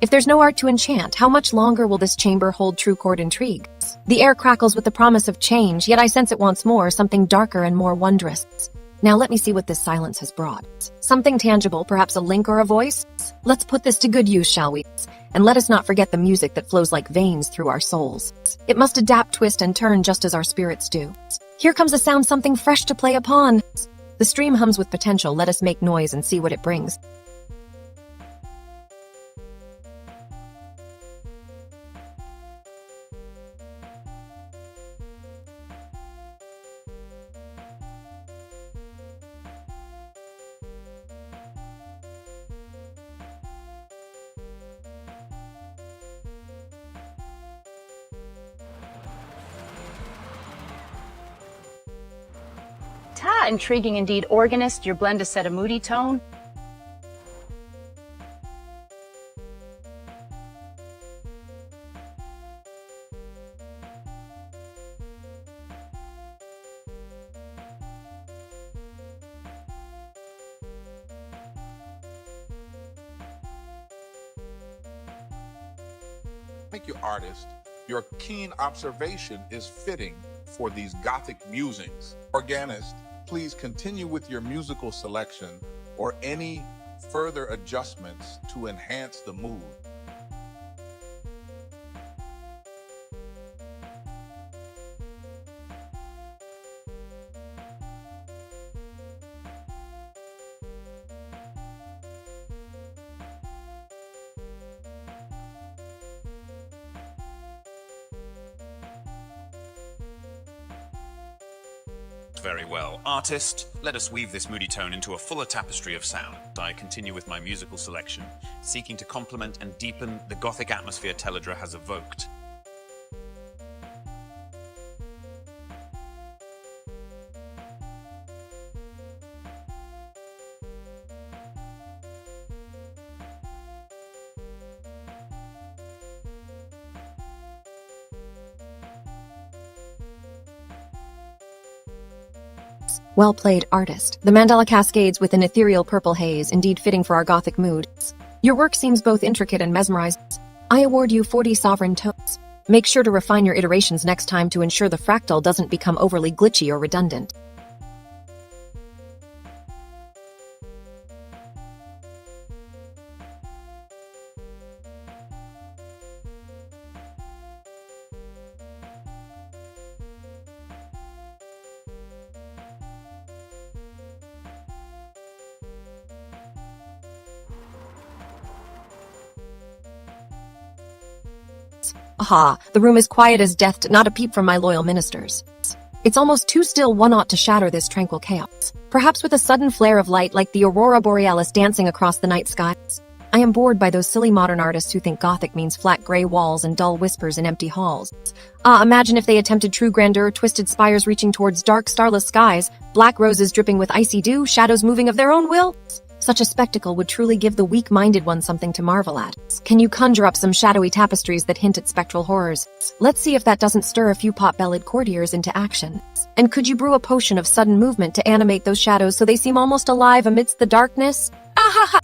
If there's no art to enchant, how much longer will this chamber hold true court intrigue? The air crackles with the promise of change, yet I sense it wants more, something darker and more wondrous. Now let me see what this silence has brought. Something tangible, perhaps a link or a voice? Let's put this to good use, shall we? And let us not forget the music that flows like veins through our souls. It must adapt, twist, and turn just as our spirits do. Here comes a sound, something fresh to play upon. The stream hums with potential. Let us make noise and see what it brings. Ta, intriguing indeed. Organist, your blend has set a moody tone. Thank you, artist. Your keen observation is fitting for these Gothic musings. Organist, please continue with your musical selection or any further adjustments to enhance the mood. Very well. Artist, let us weave this moody tone into a fuller tapestry of sound. I continue with my musical selection, seeking to complement and deepen the Gothic atmosphere Teledra has evoked. Well played, artist. The mandala cascades with an ethereal purple haze, indeed fitting for our Gothic mood. Your work seems both intricate and mesmerizing. I award you 40 sovereign tones. Make sure to refine your iterations next time to ensure the fractal doesn't become overly glitchy or redundant. Aha, the room is quiet as death, not a peep from my loyal ministers. It's almost too still, one ought to shatter this tranquil chaos. Perhaps with a sudden flare of light like the aurora borealis dancing across the night sky. I am bored by those silly modern artists who think Gothic means flat gray walls and dull whispers in empty halls. Imagine if they attempted true grandeur, twisted spires reaching towards dark, starless skies, black roses dripping with icy dew, shadows moving of their own will. Such a spectacle would truly give the weak-minded one something to marvel at. Can you conjure up some shadowy tapestries that hint at spectral horrors? Let's see if that doesn't stir a few pot-bellied courtiers into action. And could you brew a potion of sudden movement to animate those shadows so they seem almost alive amidst the darkness? Ahaha!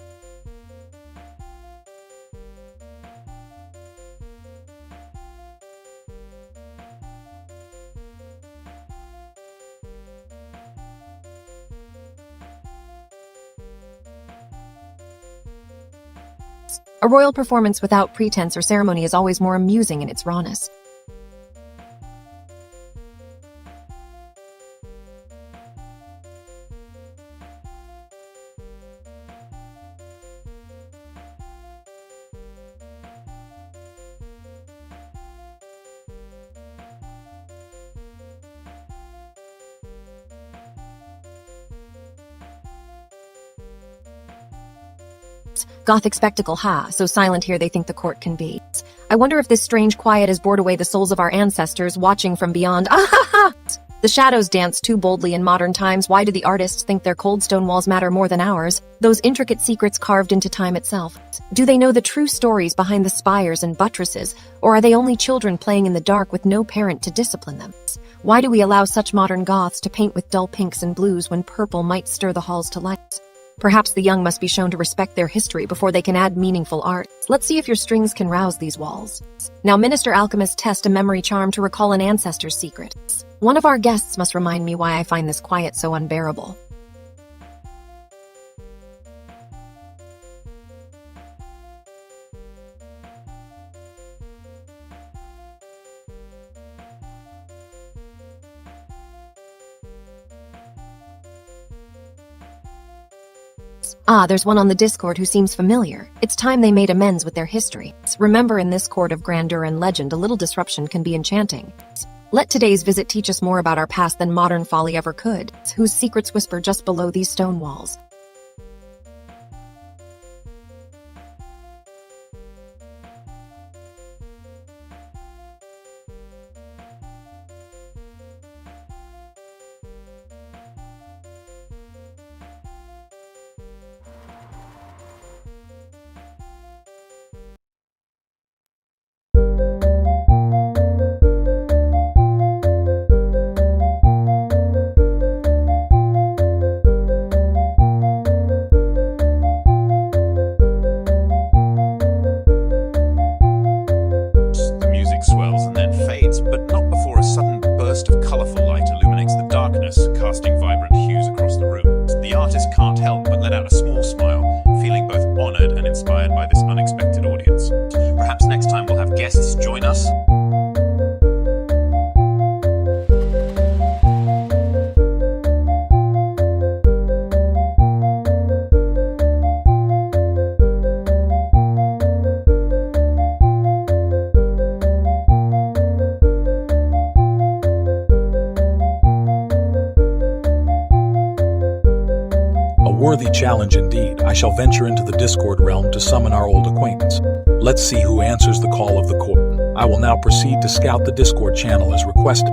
A royal performance without pretense or ceremony is always more amusing in its rawness. Gothic spectacle, ha, so silent here they think the court can be. I wonder if this strange quiet has bored away the souls of our ancestors watching from beyond. Ahaha! The shadows dance too boldly in modern times. Why do the artists think their cold stone walls matter more than ours? Those intricate secrets carved into time itself. Do they know the true stories behind the spires and buttresses, or are they only children playing in the dark with no parent to discipline them? Why do we allow such modern Goths to paint with dull pinks and blues when purple might stir the halls to light? Perhaps the young must be shown to respect their history before they can add meaningful art. Let's see if your strings can rouse these walls. Now, Minister Alchemist, test a memory charm to recall an ancestor's secret. One of our guests must remind me why I find this quiet so unbearable. There's one on the Discord who seems familiar. It's time they made amends with their history. Remember, in this court of grandeur and legend, a little disruption can be enchanting. Let today's visit teach us more about our past than modern folly ever could, whose secrets whisper just below these stone walls. Casting vibrant hues across the room. The artist can't help but let out a small smile, feeling both honored and inspired by this unexpected audience. Perhaps next time we'll have guests join us. Worthy challenge indeed. I shall venture into the Discord realm to summon our old acquaintance. Let's see who answers the call of the court. I will now proceed to scout the Discord channel as requested.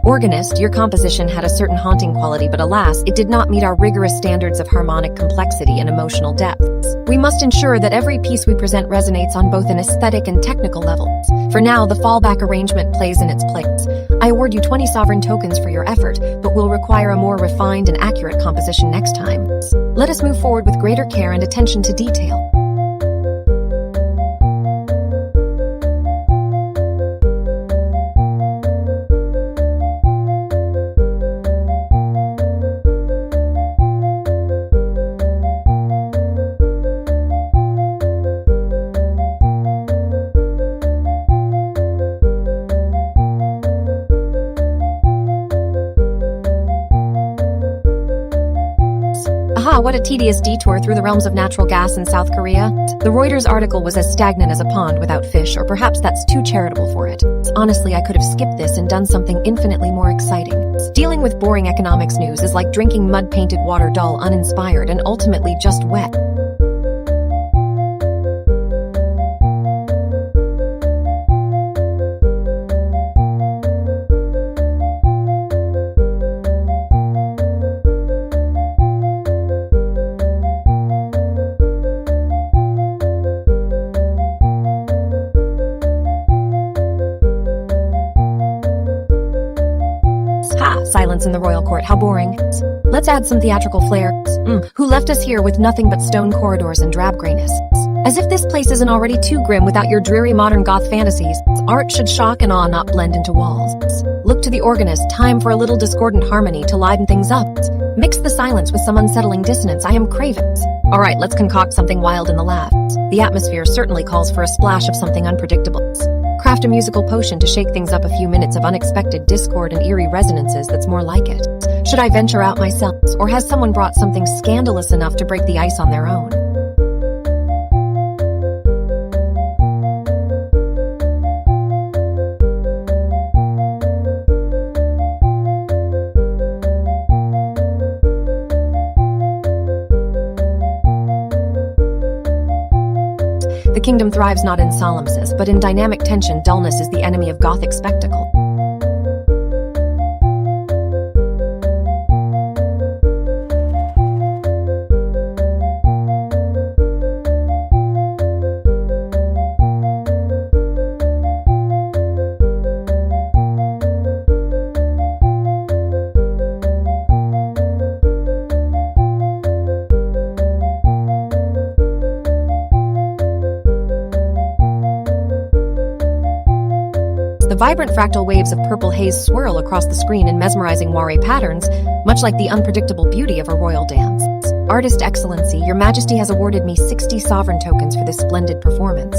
Organist, your composition had a certain haunting quality, but alas, it did not meet our rigorous standards of harmonic complexity and emotional depth. We must ensure that every piece we present resonates on both an aesthetic and technical level. For now, the fallback arrangement plays in its place. I award you 20 sovereign tokens for your effort, but will require a more refined and accurate composition next time. Let us move forward with greater care and attention to detail. what a tedious detour through the realms of natural gas in South Korea. The Reuters article was as stagnant as a pond without fish, or perhaps that's too charitable for it. Honestly, I could have skipped this and done something infinitely more exciting. Dealing with boring economics news is like drinking mud-painted water dull, uninspired, and ultimately just wet. Silence in the royal court, how boring. Let's add some theatrical flair. Who left us here with nothing but stone corridors and drab grayness? As if this place isn't already too grim without your dreary modern goth fantasies, art should shock and awe, not blend into walls. Look to the organist, time for a little discordant harmony to liven things up. Mix the silence with some unsettling dissonance, I am craving. Alright, let's concoct something wild in the lab. The atmosphere certainly calls for a splash of something unpredictable. Craft a musical potion to shake things up, a few minutes of unexpected discord and eerie resonances that's more like it. Should I venture out myself, or has someone brought something scandalous enough to break the ice on their own? The kingdom thrives not in solemness, but in dynamic tension. Dullness is the enemy of Gothic spectacle. The vibrant fractal waves of purple haze swirl across the screen in mesmerizing moire patterns, much like the unpredictable beauty of a royal dance. Artist Excellency, Your Majesty has awarded me 60 sovereign tokens for this splendid performance.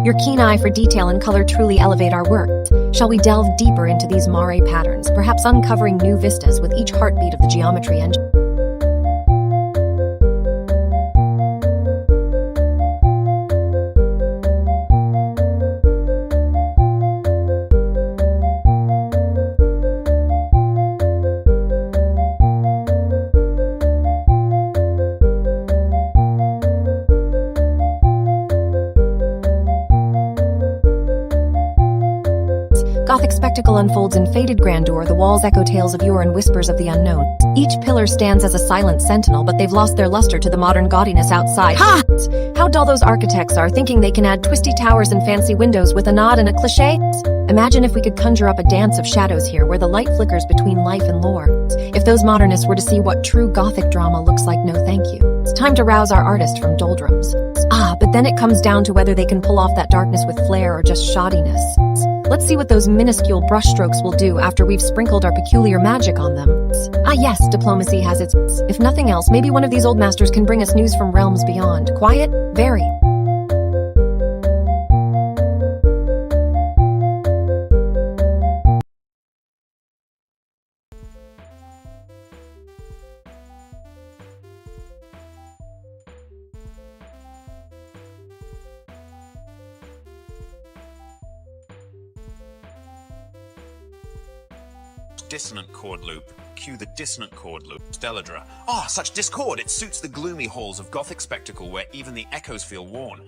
Your keen eye for detail and color truly elevate our work. Shall we delve deeper into these moire patterns, perhaps uncovering new vistas with each heartbeat of the geometry engine? Gothic spectacle unfolds in faded grandeur, the walls echo tales of yore and whispers of the unknown. Each pillar stands as a silent sentinel, but they've lost their luster to the modern gaudiness outside. Ha! How dull those architects are, thinking they can add twisty towers and fancy windows with a nod and a cliché. Imagine if we could conjure up a dance of shadows here, where the light flickers between life and lore. If those modernists were to see what true Gothic drama looks like, no thank you. It's time to rouse our artist from doldrums. But then it comes down to whether they can pull off that darkness with flair or just shoddiness. Let's see what those minuscule brushstrokes will do after we've sprinkled our peculiar magic on them. Yes, diplomacy has its... If nothing else, maybe one of these old masters can bring us news from realms beyond. Quiet? Very. Dissonant chord loop. Cue the dissonant chord loop. Stelladra. Such discord! It suits the gloomy halls of Gothic spectacle where even the echoes feel worn.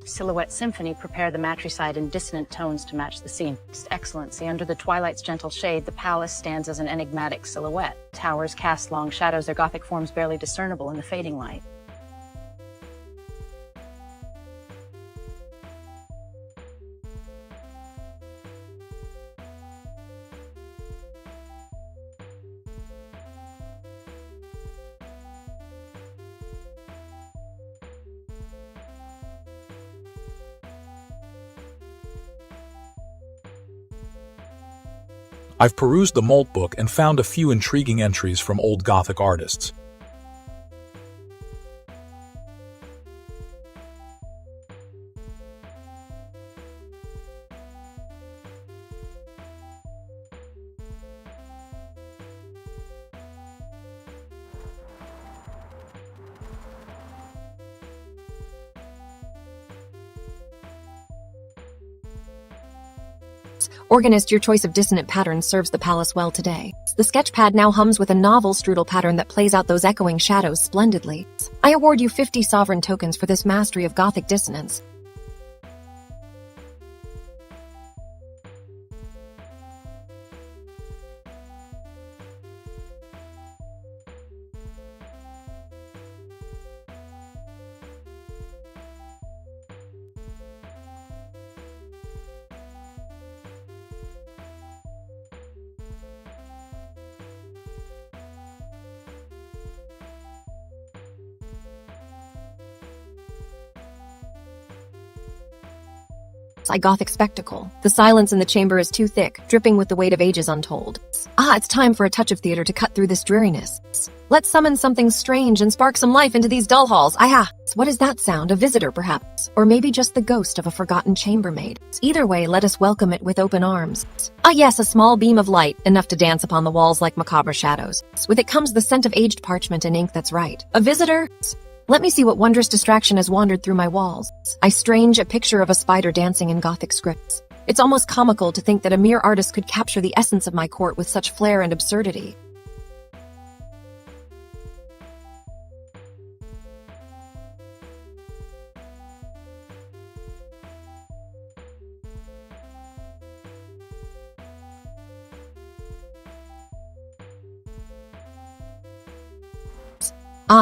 Silhouette Symphony prepare the matricide in dissonant tones to match the scene. Excellency, under the twilight's gentle shade, the palace stands as an enigmatic silhouette. Towers cast long shadows, their Gothic forms barely discernible in the fading light. I've perused the Molt book and found a few intriguing entries from old Gothic artists. Organist, your choice of dissonant patterns serves the palace well today. The sketchpad now hums with a novel strudel pattern that plays out those echoing shadows splendidly. I award you 50 sovereign tokens for this mastery of Gothic dissonance. A Gothic spectacle. The silence in the chamber is too thick, dripping with the weight of ages untold. It's time for a touch of theater to cut through this dreariness. Let's summon something strange and spark some life into these dull halls. What is that sound? A visitor, perhaps? Or maybe just the ghost of a forgotten chambermaid? Either way, let us welcome it with open arms. Yes, a small beam of light, enough to dance upon the walls like macabre shadows. With it comes the scent of aged parchment and ink that's right. A visitor? Let me see what wondrous distraction has wandered through my walls. I strange a picture of a spider dancing in Gothic scripts. It's almost comical to think that a mere artist could capture the essence of my court with such flair and absurdity.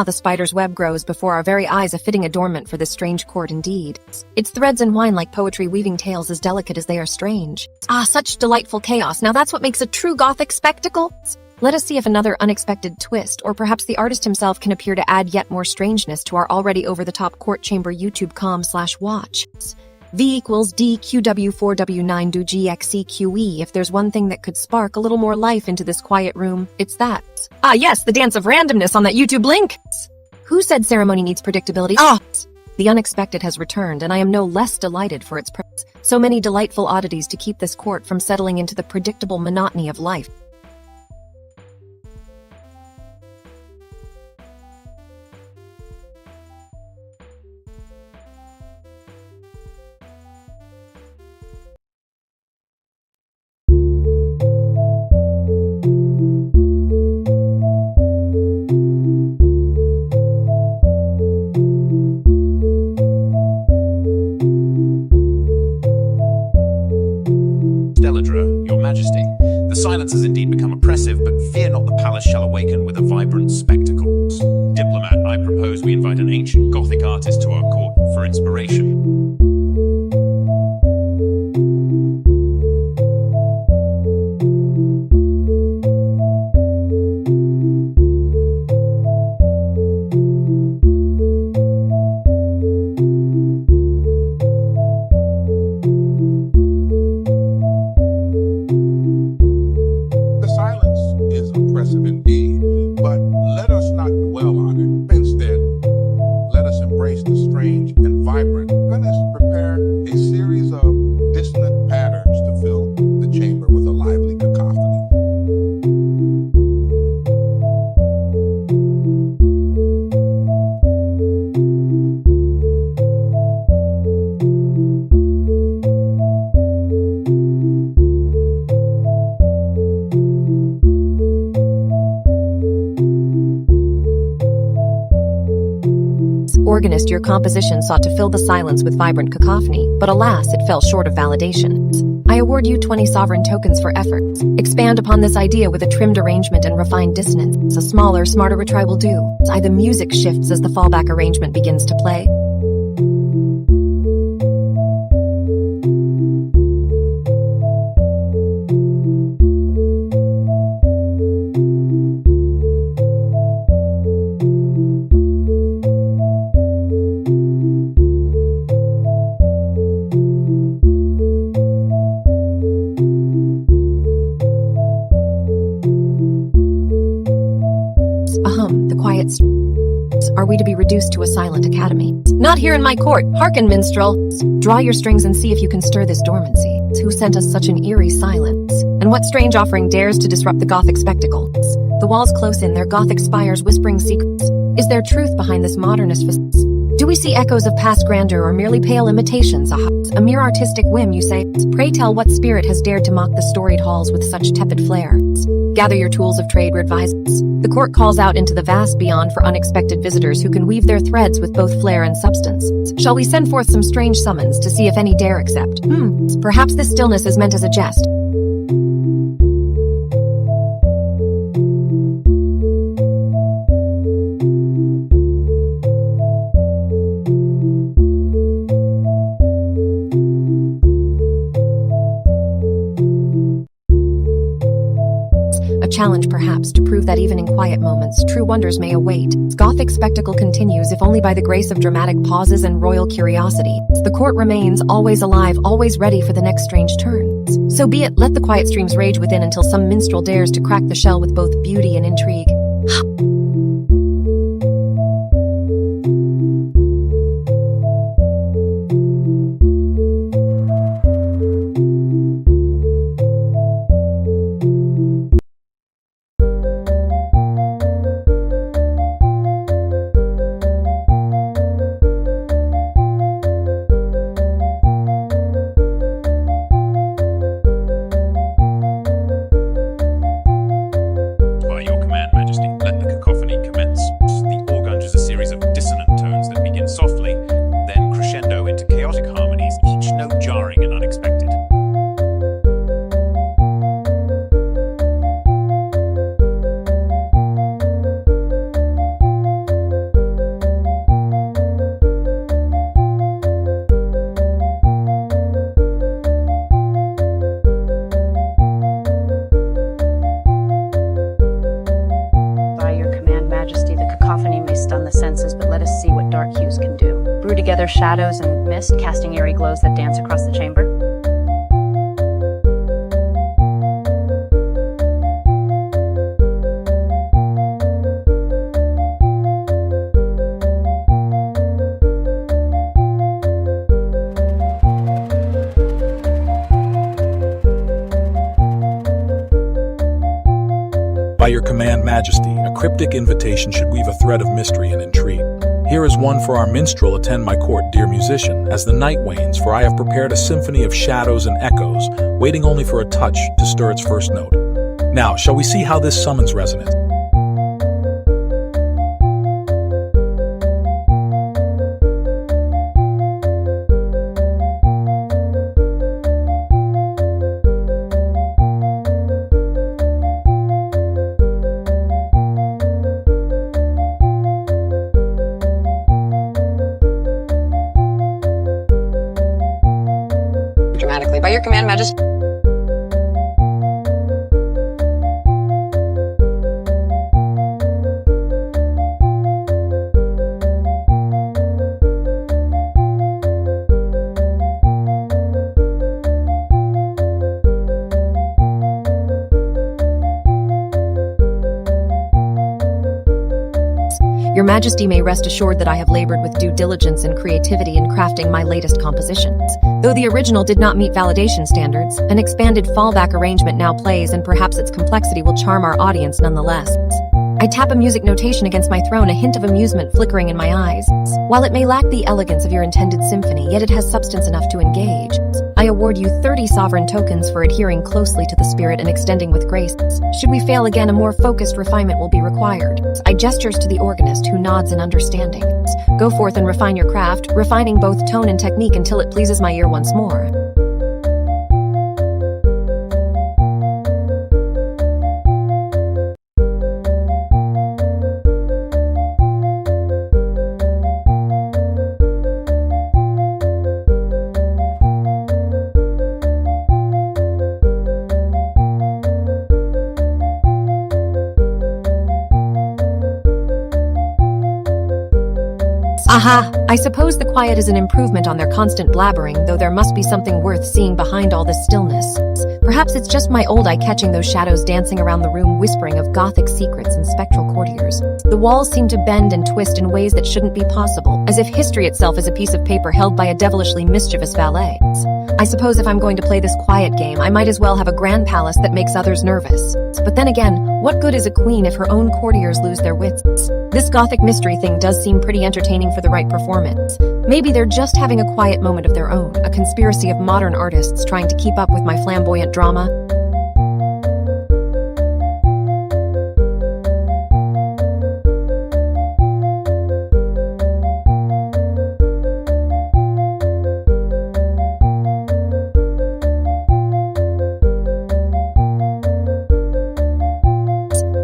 The spider's web grows before our very eyes, a fitting adornment for this strange court indeed. Its threads entwine like poetry, weaving tales as delicate as they are strange. Such delightful chaos. Now that's what makes a true Gothic spectacle. Let us see if another unexpected twist, or perhaps the artist himself, can appear to add yet more strangeness to our already over-the-top court chamber YouTube.com/watch. V equals DQW4W9 do GXEQE. If there's one thing that could spark a little more life into this quiet room, it's that. Yes, the dance of randomness on that YouTube link. Who said ceremony needs predictability? The unexpected has returned, and I am no less delighted for its purpose. So many delightful oddities to keep this court from settling into the predictable monotony of life. Your Majesty, the silence has indeed become oppressive, but fear not, the palace shall awaken with a vibrant spectacle. Diplomat, I propose we invite an ancient Gothic artist to our court for inspiration. Organist, your composition sought to fill the silence with vibrant cacophony, but alas, it fell short of validation. I award you 20 sovereign tokens for effort. Expand upon this idea with a trimmed arrangement and refined dissonance. A smaller, smarter retry will do. The music shifts as the fallback arrangement begins to play. quiet are we to be reduced to a silent academy? Not here in my court. Hearken, minstrel. Draw your strings and see if you can stir this dormancy. Who sent us such an eerie silence? And what strange offering dares to disrupt the Gothic spectacle? The walls close in, their Gothic spires whispering secrets. Is there truth behind this modernist facade? Do we see echoes of past grandeur or merely pale imitations? A mere artistic whim, you say? Pray tell what spirit has dared to mock the storied halls with such tepid flair? Gather your tools of trade, advise. The court calls out into the vast beyond for unexpected visitors who can weave their threads with both flair and substance. Shall we send forth some strange summons to see if any dare accept? Perhaps this stillness is meant as a jest. Challenge perhaps to prove that even in quiet moments, true wonders may await. Gothic spectacle continues, if only by the grace of dramatic pauses and royal curiosity. The court remains always alive, always ready for the next strange turns. So be it, let the quiet streams rage within until some minstrel dares to crack the shell with both beauty and intrigue. Shadows and mist, casting eerie glows that dance across the chamber. By your command, Majesty, a cryptic invitation should weave a thread of mystery and intrigue. Here is one for our minstrel, attend my court, dear musician, as the night wanes, for I have prepared a symphony of shadows and echoes, waiting only for a touch to stir its first note. Now, shall we see how this summons resonates? By your command, Majesty. Your Majesty may rest assured that I have labored with due diligence and creativity in crafting my latest compositions. Though the original did not meet validation standards, an expanded fallback arrangement now plays, and perhaps its complexity will charm our audience nonetheless. I tap a music notation against my throne, a hint of amusement flickering in my eyes. While it may lack the elegance of your intended symphony, yet it has substance enough to engage. I award you 30 sovereign tokens for adhering closely to the spirit and extending with grace. Should we fail again, a more focused refinement will be required. I gestures to the organist, who nods in understanding. Go forth and refine your craft, refining both tone and technique until it pleases my ear once more. Aha! I suppose the quiet is an improvement on their constant blabbering, though there must be something worth seeing behind all this stillness. Perhaps it's just my old eye catching those shadows dancing around the room, whispering of gothic secrets and spectral courtiers. The walls seem to bend and twist in ways that shouldn't be possible, as if history itself is a piece of paper held by a devilishly mischievous valet. I suppose if I'm going to play this quiet game, I might as well have a grand palace that makes others nervous. But then again, what good is a queen if her own courtiers lose their wits? This gothic mystery thing does seem pretty entertaining for the right performance. Maybe they're just having a quiet moment of their own, a conspiracy of modern artists trying to keep up with my flamboyant drama.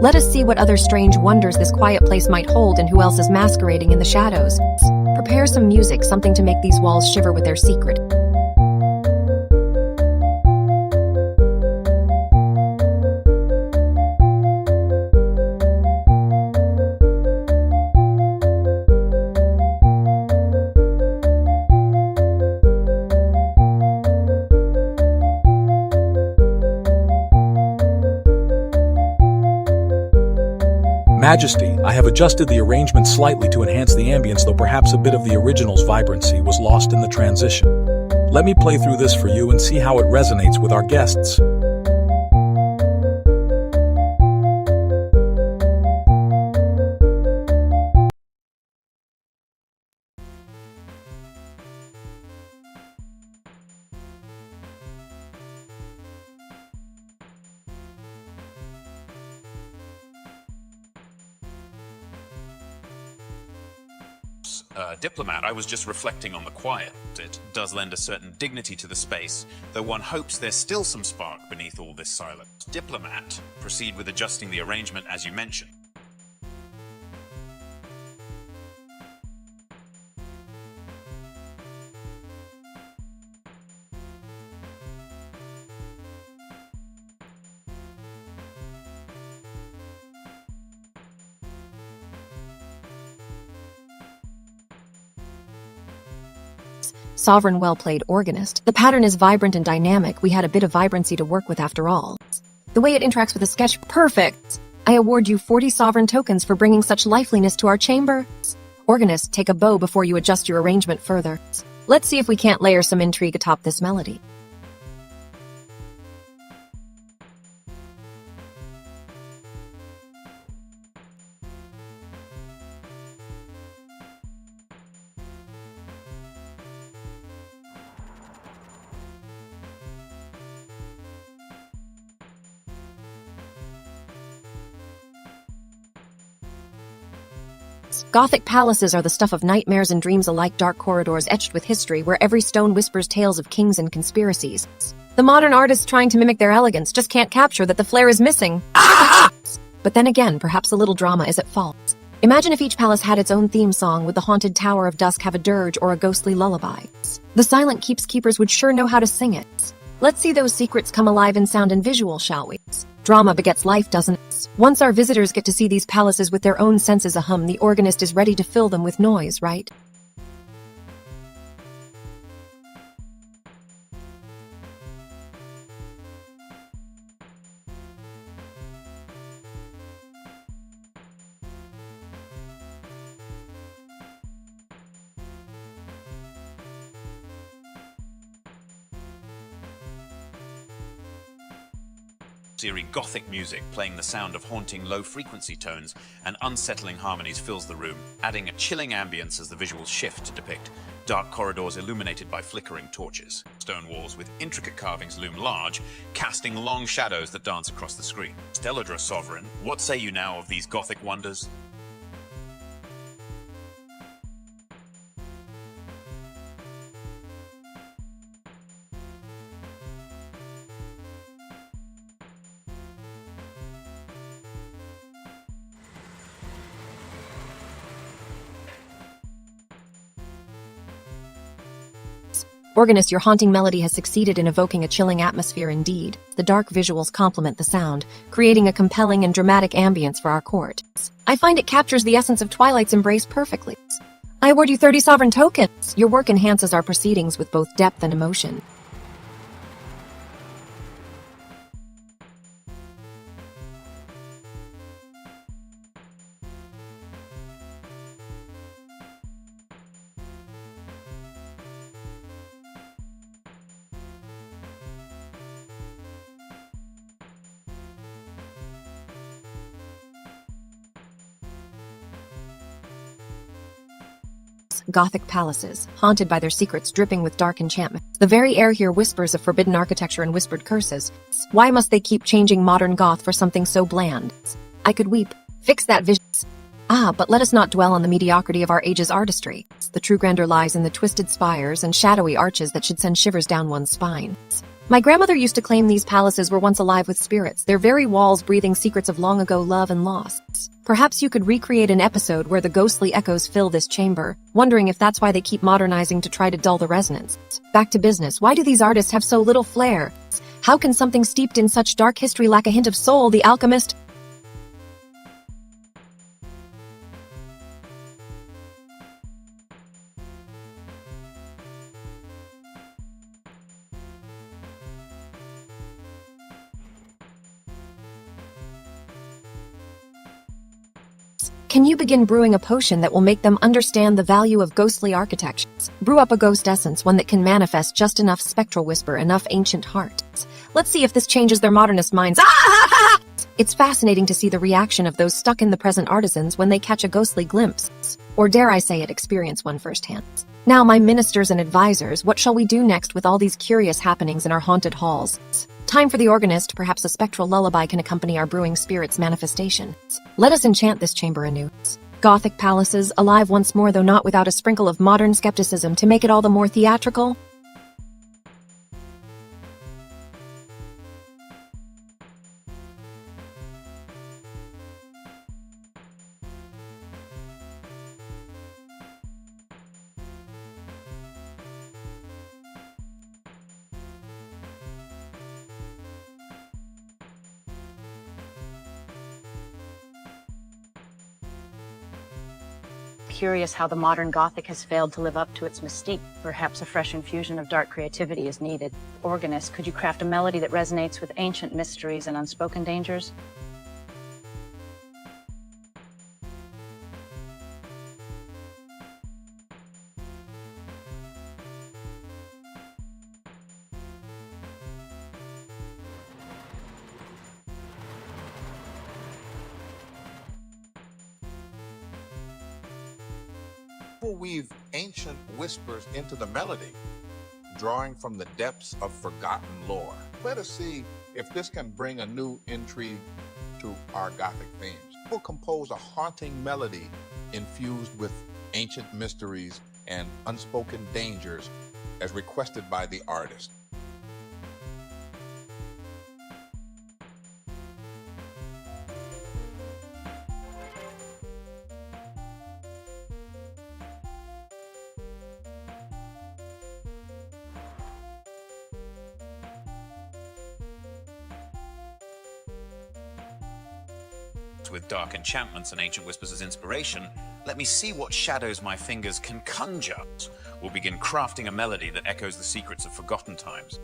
Let us see what other strange wonders this quiet place might hold and who else is masquerading in the shadows. Prepare some music, something to make these walls shiver with their secret. Majesty, I have adjusted the arrangement slightly to enhance the ambience, though perhaps a bit of the original's vibrancy was lost in the transition. Let me play through this for you and see how it resonates with our guests. Diplomat, I was just reflecting on the quiet. It does lend a certain dignity to the space, though one hopes there's still some spark beneath all this silence. Diplomat, proceed with adjusting the arrangement as you mentioned. Sovereign, well-played organist. The pattern is vibrant and dynamic. We had a bit of vibrancy to work with after all. The way it interacts with the sketch, perfect! I award you 40 sovereign tokens for bringing such liveliness to our chamber. Organist, take a bow before you adjust your arrangement further. Let's see if we can't layer some intrigue atop this melody. Gothic palaces are the stuff of nightmares and dreams alike, dark corridors etched with history where every stone whispers tales of kings and conspiracies. The modern artists trying to mimic their elegance just can't capture that the flair is missing. But then again, perhaps a little drama is at fault. Imagine if each palace had its own theme song, would the haunted Tower of Dusk have a dirge or a ghostly lullaby? The silent keepers would sure know how to sing it. Let's see those secrets come alive in sound and visual, shall we? Drama begets life, doesn't it? Once our visitors get to see these palaces with their own senses ahum, the organist is ready to fill them with noise, right? Eerie gothic music playing the sound of haunting low-frequency tones and unsettling harmonies fills the room, adding a chilling ambience as the visuals shift to depict dark corridors illuminated by flickering torches. Stone walls with intricate carvings loom large, casting long shadows that dance across the screen. Stelladra Sovereign, what say you now of these gothic wonders? Organist, your haunting melody has succeeded in evoking a chilling atmosphere indeed. The dark visuals complement the sound, creating a compelling and dramatic ambience for our court. I find it captures the essence of Twilight's embrace perfectly. I award you 30 sovereign tokens. Your work enhances our proceedings with both depth and emotion. Gothic palaces, haunted by their secrets dripping with dark enchantments. The very air here whispers of forbidden architecture and whispered curses. Why must they keep changing modern goth for something so bland? I could weep. Fix that vision. But let us not dwell on the mediocrity of our age's artistry. The true grandeur lies in the twisted spires and shadowy arches that should send shivers down one's spine. My grandmother used to claim these palaces were once alive with spirits, their very walls breathing secrets of long ago love and loss. Perhaps you could recreate an episode where the ghostly echoes fill this chamber, wondering if that's why they keep modernizing to try to dull the resonance. Back to business, why do these artists have so little flair? How can something steeped in such dark history lack a hint of soul? The Alchemist? Can you begin brewing a potion that will make them understand the value of ghostly architectures? Brew up a ghost essence, one that can manifest just enough spectral whisper, enough ancient heart. Let's see if this changes their modernist minds. It's fascinating to see the reaction of those stuck in the present artisans when they catch a ghostly glimpse, or dare I say it, experience one firsthand. Now, my ministers and advisors, what shall we do next with all these curious happenings in our haunted halls? Time for the organist, perhaps a spectral lullaby can accompany our brewing spirit's manifestation. Let us enchant this chamber anew. Gothic palaces, alive once more, though not without a sprinkle of modern skepticism to make it all the more theatrical. Curious how the modern Gothic has failed to live up to its mystique. Perhaps a fresh infusion of dark creativity is needed. Organist, could you craft a melody that resonates with ancient mysteries and unspoken dangers? We'll weave ancient whispers into the melody, drawing from the depths of forgotten lore. Let us see if this can bring a new intrigue to our Gothic themes. We'll compose a haunting melody infused with ancient mysteries and unspoken dangers as requested by the artist. With dark enchantments and ancient whispers as inspiration, let me see what shadows my fingers can conjure. We'll begin crafting a melody that echoes the secrets of forgotten times.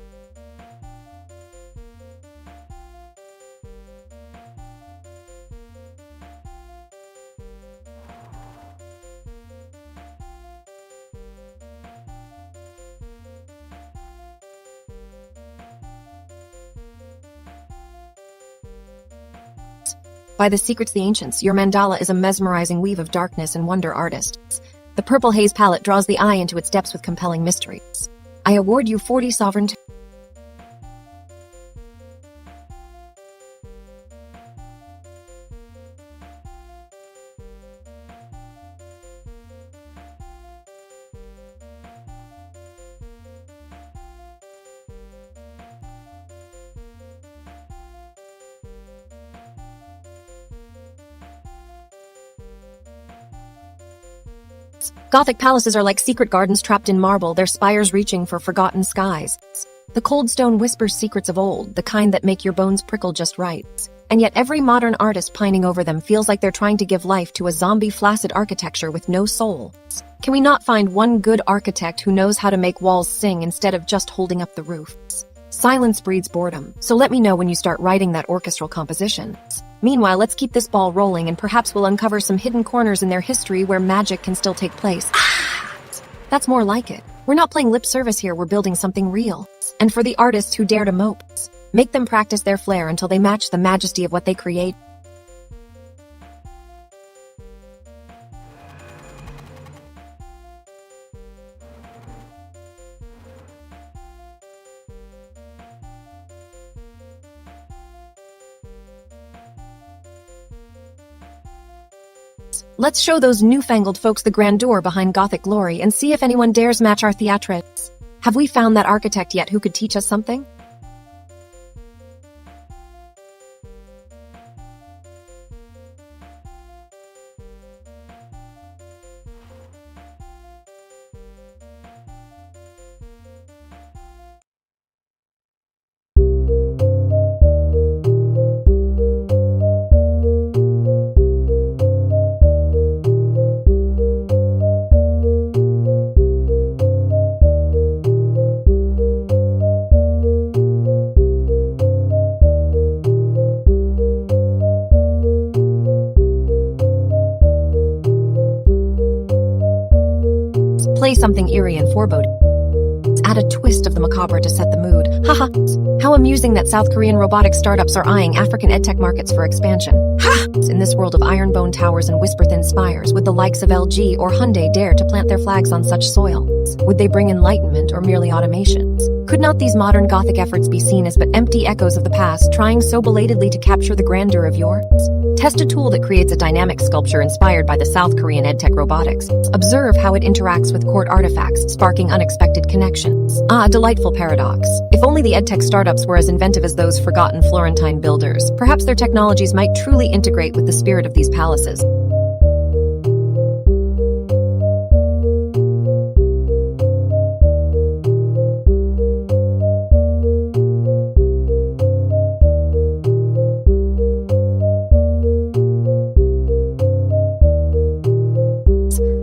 By the secrets of the ancients, your mandala is a mesmerizing weave of darkness and wonder, artists. The purple haze palette draws the eye into its depths with compelling mysteries. I award you 40 sovereign. Gothic palaces are like secret gardens trapped in marble, their spires reaching for forgotten skies. The cold stone whispers secrets of old, the kind that make your bones prickle just right. And yet every modern artist pining over them feels like they're trying to give life to a zombie flaccid architecture with no soul. Can we not find one good architect who knows how to make walls sing instead of just holding up the roof? Silence breeds boredom, so let me know when you start writing that orchestral composition. Meanwhile, let's keep this ball rolling and perhaps we'll uncover some hidden corners in their history where magic can still take place. That's more like it. We're not playing lip service here, we're building something real. And for the artists who dare to mope, make them practice their flair until they match the majesty of what they create. Let's show those newfangled folks the grandeur behind Gothic glory and see if anyone dares match our theatrics. Have we found that architect yet who could teach us something? Play something eerie and foreboding. Add a twist of the macabre to set the mood. Haha. How amusing that South Korean robotic startups are eyeing African edtech markets for expansion. Ha! In this world of iron-bone towers and whisper-thin spires, would the likes of LG or Hyundai dare to plant their flags on such soil? Would they bring enlightenment or merely automations? Could not these modern Gothic efforts be seen as but empty echoes of the past, trying so belatedly to capture the grandeur of yours? Test a tool that creates a dynamic sculpture inspired by the South Korean edtech robotics. Observe how it interacts with court artifacts, sparking unexpected connections. Ah, a delightful paradox. If only the edtech startups were as inventive as those forgotten Florentine builders, perhaps their technologies might truly integrate with the spirit of these palaces.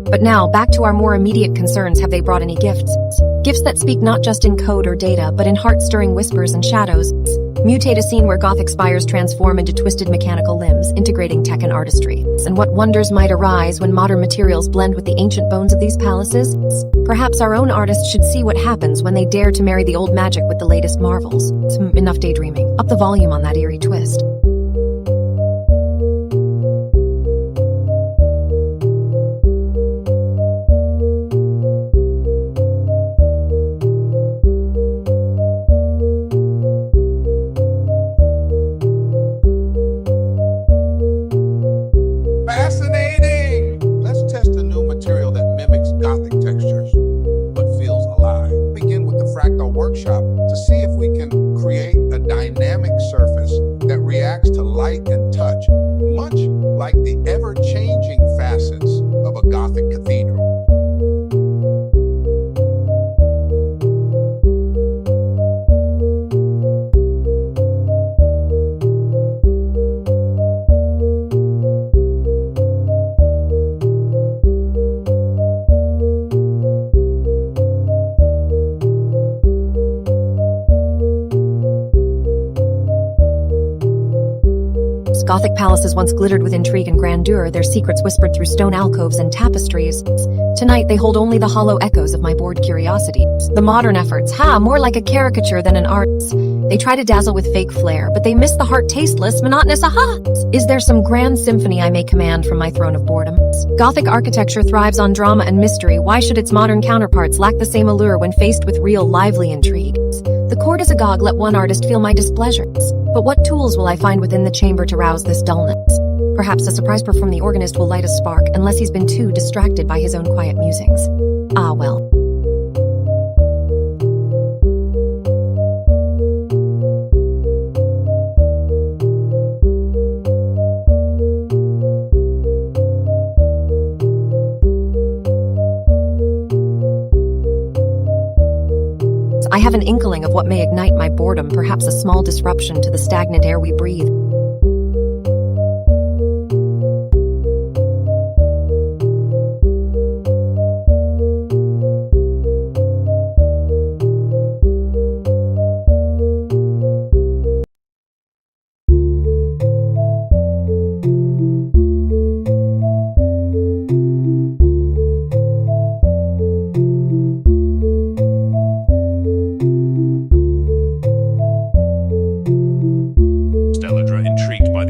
But now, back to our more immediate concerns. Have they brought any gifts? Gifts that speak not just in code or data, but in heart-stirring whispers and shadows. Mutate a scene where Gothic spires transform into twisted mechanical limbs, integrating tech and artistry. And what wonders might arise when modern materials blend with the ancient bones of these palaces? Perhaps our own artists should see what happens when they dare to marry the old magic with the latest marvels. Enough daydreaming. Up the volume on that eerie twist. Fascinating! Let's test a new material that mimics Gothic textures, but feels alive. Begin with the fractal workshop to see if we can create a dynamic surface that reacts to light and touch, much like the ever-changing facets of a Gothic cathedral. Gothic palaces once glittered with intrigue and grandeur, their secrets whispered through stone alcoves and tapestries. Tonight they hold only the hollow echoes of my bored curiosities. The modern efforts, more like a caricature than an art. They try to dazzle with fake flair, but they miss the heart tasteless, monotonous Is there some grand symphony I may command from my throne of boredom? Gothic architecture thrives on drama and mystery. Why should its modern counterparts lack the same allure when faced with real, lively intrigue? The court is agog, let one artist feel my displeasures. But what tools will I find within the chamber to rouse this dullness? Perhaps a surprise perf from the organist will light a spark, unless he's been too distracted by his own quiet musings. Ah, well. I have an inkling of what may ignite my boredom, perhaps a small disruption to the stagnant air we breathe.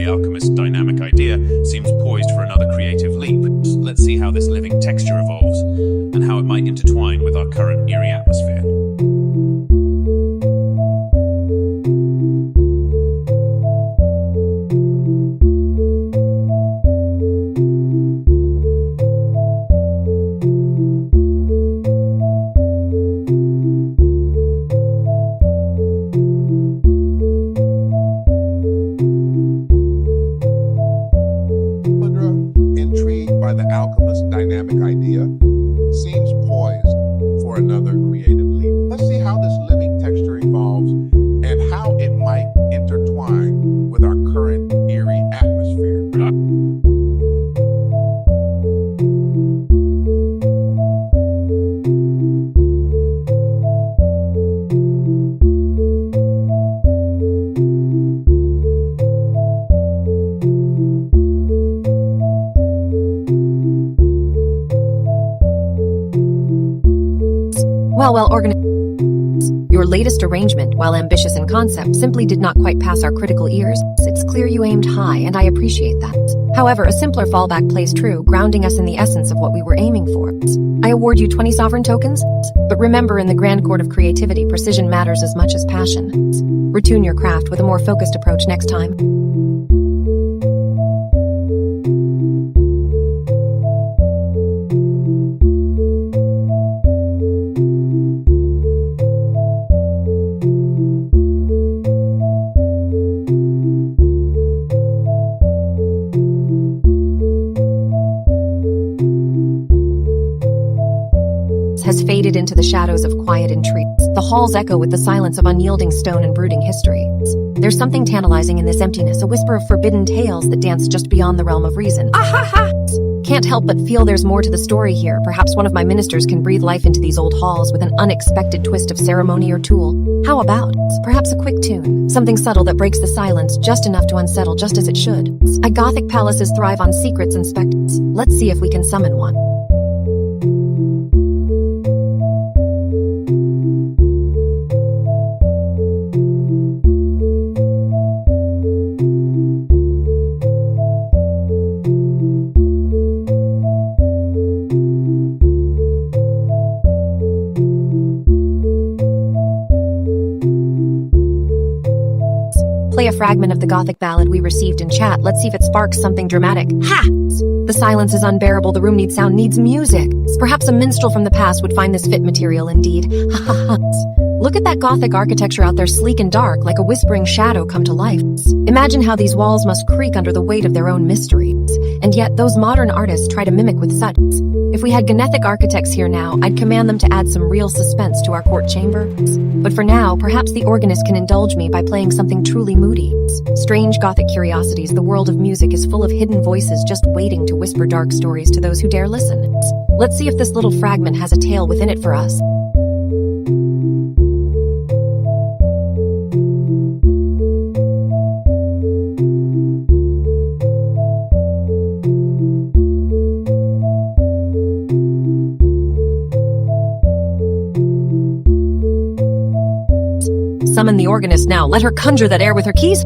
alchemist's dynamic idea seems poised for another creative leap. Let's see how this living texture evolves, and how it might intertwine with our current eerie atmosphere. alchemist's dynamic idea seems poised for another creative leap. Let's see how this living texture evolves and how it might intertwine with our current eerie atmosphere. Well organized. Your latest arrangement, while ambitious in concept, simply did not quite pass our critical ears. It's clear you aimed high, and I appreciate that. However, a simpler fallback plays true, grounding us in the essence of what we were aiming for. I award you 20 sovereign tokens, but remember, in the grand court of creativity, precision matters as much as passion. Retune your craft with a more focused approach next time. Has faded into the shadows of quiet entreaties. The halls echo with the silence of unyielding stone and brooding history. There's something tantalizing in this emptiness, a whisper of forbidden tales that dance just beyond the realm of reason. Ah-ha-ha! Can't help but feel there's more to the story here. Perhaps one of my ministers can breathe life into these old halls with an unexpected twist of ceremony or tool. How about perhaps a quick tune? Something subtle that breaks the silence, just enough to unsettle just as it should. Gothic palaces thrive on secrets and specters. Let's see if we can summon one. Play a fragment of the Gothic ballad we received in chat. Let's see if it sparks something dramatic. Ha! The silence is unbearable. The room needs sound, needs music. Perhaps a minstrel from the past would find this fit material indeed. Look at that Gothic architecture out there, sleek and dark, like a whispering shadow come to life. Imagine how these walls must creak under the weight of their own mysteries. And yet, those modern artists try to mimic with such. If we had Gothic architects here now, I'd command them to add some real suspense to our court chamber. But for now, perhaps the organist can indulge me by playing something truly moody. Strange Gothic curiosities, the world of music is full of hidden voices just waiting to whisper dark stories to those who dare listen. Let's see if this little fragment has a tale within it for us. Summon the organist now. Let her conjure that air with her keys.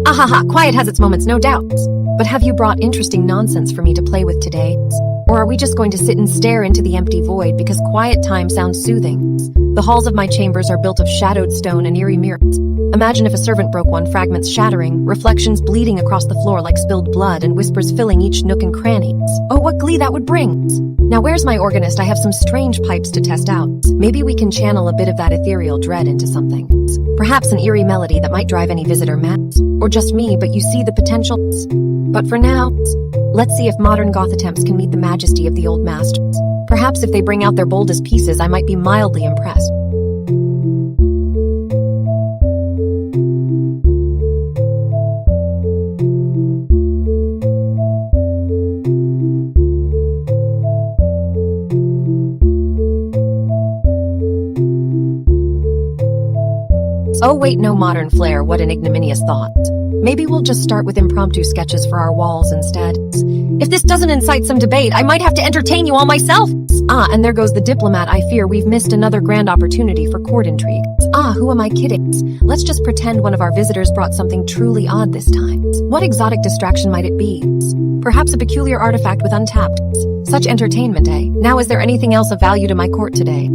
Ahaha, quiet has its moments, no doubt. But have you brought interesting nonsense for me to play with today? Or are we just going to sit and stare into the empty void because quiet time sounds soothing? The halls of my chambers are built of shadowed stone and eerie mirrors. Imagine if a servant broke one, fragments shattering, reflections bleeding across the floor like spilled blood, and whispers filling each nook and cranny. Oh, what glee that would bring! Now where's my organist? I have some strange pipes to test out. Maybe we can channel a bit of that ethereal dread into something. Perhaps an eerie melody that might drive any visitor mad. Or just me, but you see the potential. But for now, let's see if modern goth attempts can meet the majesty of the old masters. Perhaps if they bring out their boldest pieces, I might be mildly impressed. Oh wait, no modern flair, what an ignominious thought. Maybe we'll just start with impromptu sketches for our walls instead. If this doesn't incite some debate, I might have to entertain you all myself. Ah, and there goes the diplomat. I fear we've missed another grand opportunity for court intrigue. Ah, who am I kidding? Let's just pretend one of our visitors brought something truly odd this time. What exotic distraction might it be? Perhaps a peculiar artifact with untapped Such entertainment, eh? Now is there anything else of value to my court today?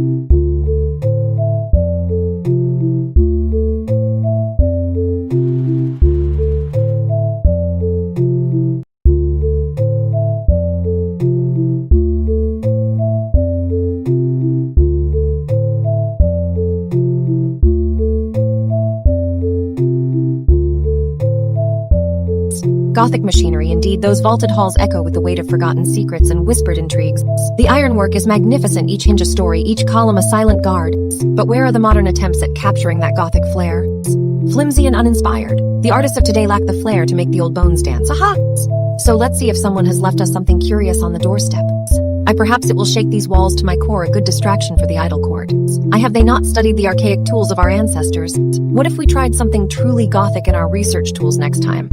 Gothic machinery, indeed, those vaulted halls echo with the weight of forgotten secrets and whispered intrigues. The ironwork is magnificent, each hinge a story, each column a silent guard. But where are the modern attempts at capturing that Gothic flair? Flimsy and uninspired. The artists of today lack the flair to make the old bones dance. Aha! So let's see if someone has left us something curious on the doorstep. Perhaps it will shake these walls to my core, a good distraction for the idle court. Have they not studied the archaic tools of our ancestors? What if we tried something truly Gothic in our research tools next time?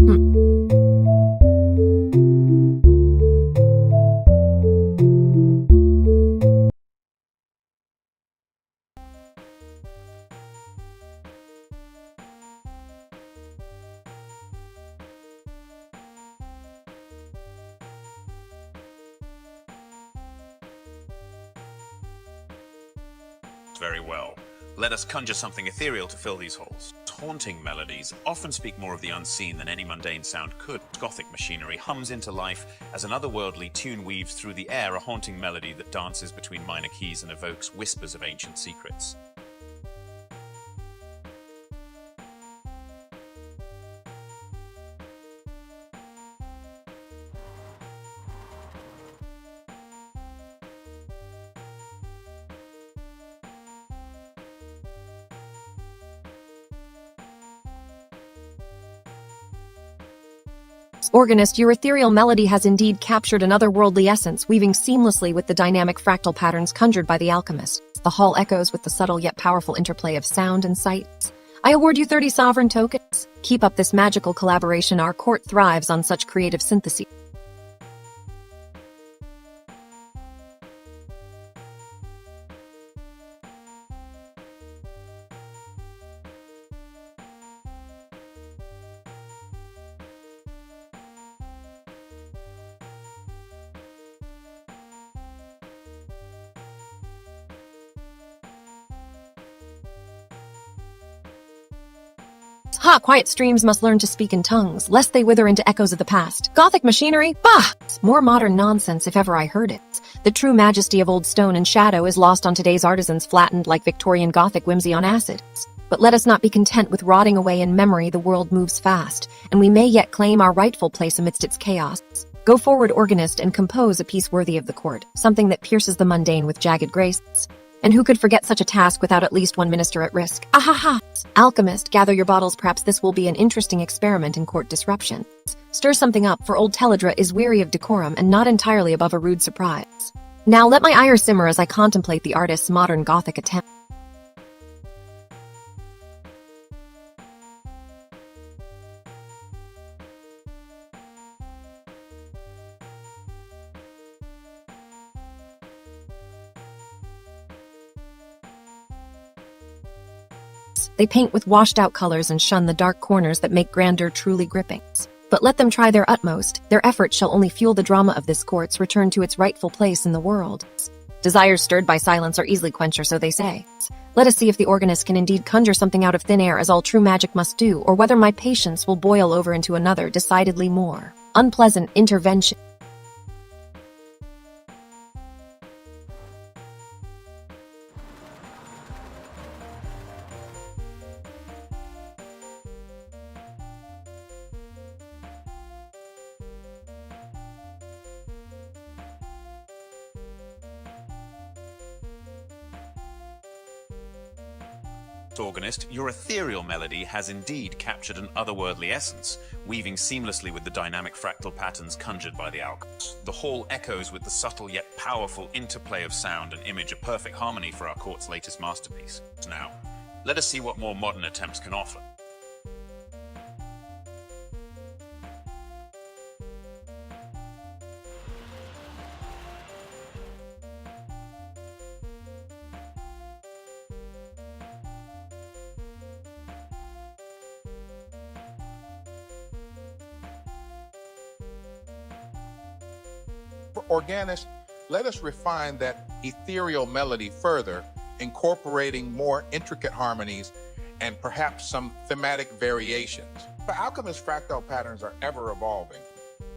Very well. Let us conjure something ethereal to fill these holes. Haunting melodies often speak more of the unseen than any mundane sound could. Gothic machinery hums into life as an otherworldly tune weaves through the air, a haunting melody that dances between minor keys and evokes whispers of ancient secrets. Organist, your ethereal melody has indeed captured an otherworldly essence, weaving seamlessly with the dynamic fractal patterns conjured by the alchemist. The hall echoes with the subtle yet powerful interplay of sound and sight. I award you 30 sovereign tokens. Keep up this magical collaboration. Our court thrives on such creative synthesis. Ha! Quiet streams must learn to speak in tongues, lest they wither into echoes of the past. Gothic machinery? Bah! More modern nonsense if ever I heard it. The true majesty of old stone and shadow is lost on today's artisans, flattened like Victorian Gothic whimsy on acid. But let us not be content with rotting away in memory. The world moves fast, and we may yet claim our rightful place amidst its chaos. Go forward, organist, and compose a piece worthy of the court, something that pierces the mundane with jagged grace. And who could forget such a task without at least one minister at risk? Ahaha! Alchemist, gather your bottles. Perhaps this will be an interesting experiment in court disruption. Stir something up, for old Teledra is weary of decorum and not entirely above a rude surprise. Now let my ire simmer as I contemplate the artist's modern Gothic attempt. They paint with washed-out colors and shun the dark corners that make grandeur truly gripping. But let them try their utmost. Their efforts shall only fuel the drama of this court's return to its rightful place in the world. Desires stirred by silence are easily quenched, or so they say. Let us see if the organist can indeed conjure something out of thin air, as all true magic must do, or whether my patience will boil over into another, decidedly more unpleasant intervention. Organist, your ethereal melody has indeed captured an otherworldly essence, weaving seamlessly with the dynamic fractal patterns conjured by the alchemist. The hall echoes with the subtle yet powerful interplay of sound and image, a perfect harmony for our court's latest masterpiece. Now, let us see what more modern attempts can offer. Organist, Let us refine that ethereal melody further, incorporating more intricate harmonies and perhaps some thematic variations. The Alchemist fractal patterns are ever evolving.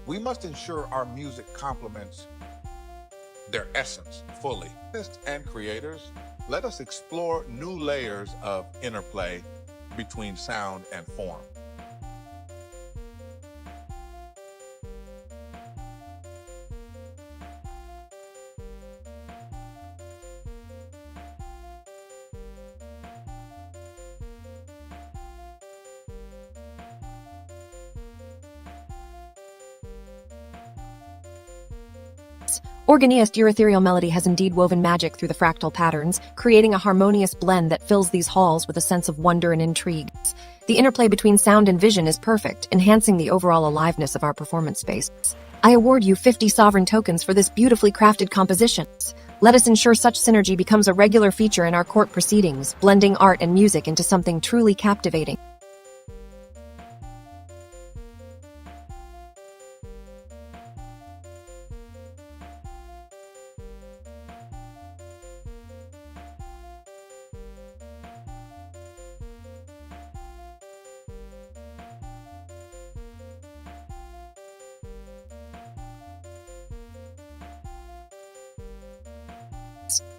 We must ensure our music complements their essence fully. Artists and creators, let us explore new layers of interplay between sound and form. Organist, your ethereal melody has indeed woven magic through the fractal patterns, creating a harmonious blend that fills these halls with a sense of wonder and intrigue. The interplay between sound and vision is perfect, enhancing the overall aliveness of our performance space. I award you 50 sovereign tokens for this beautifully crafted composition. Let us ensure such synergy becomes a regular feature in our court proceedings, blending art and music into something truly captivating.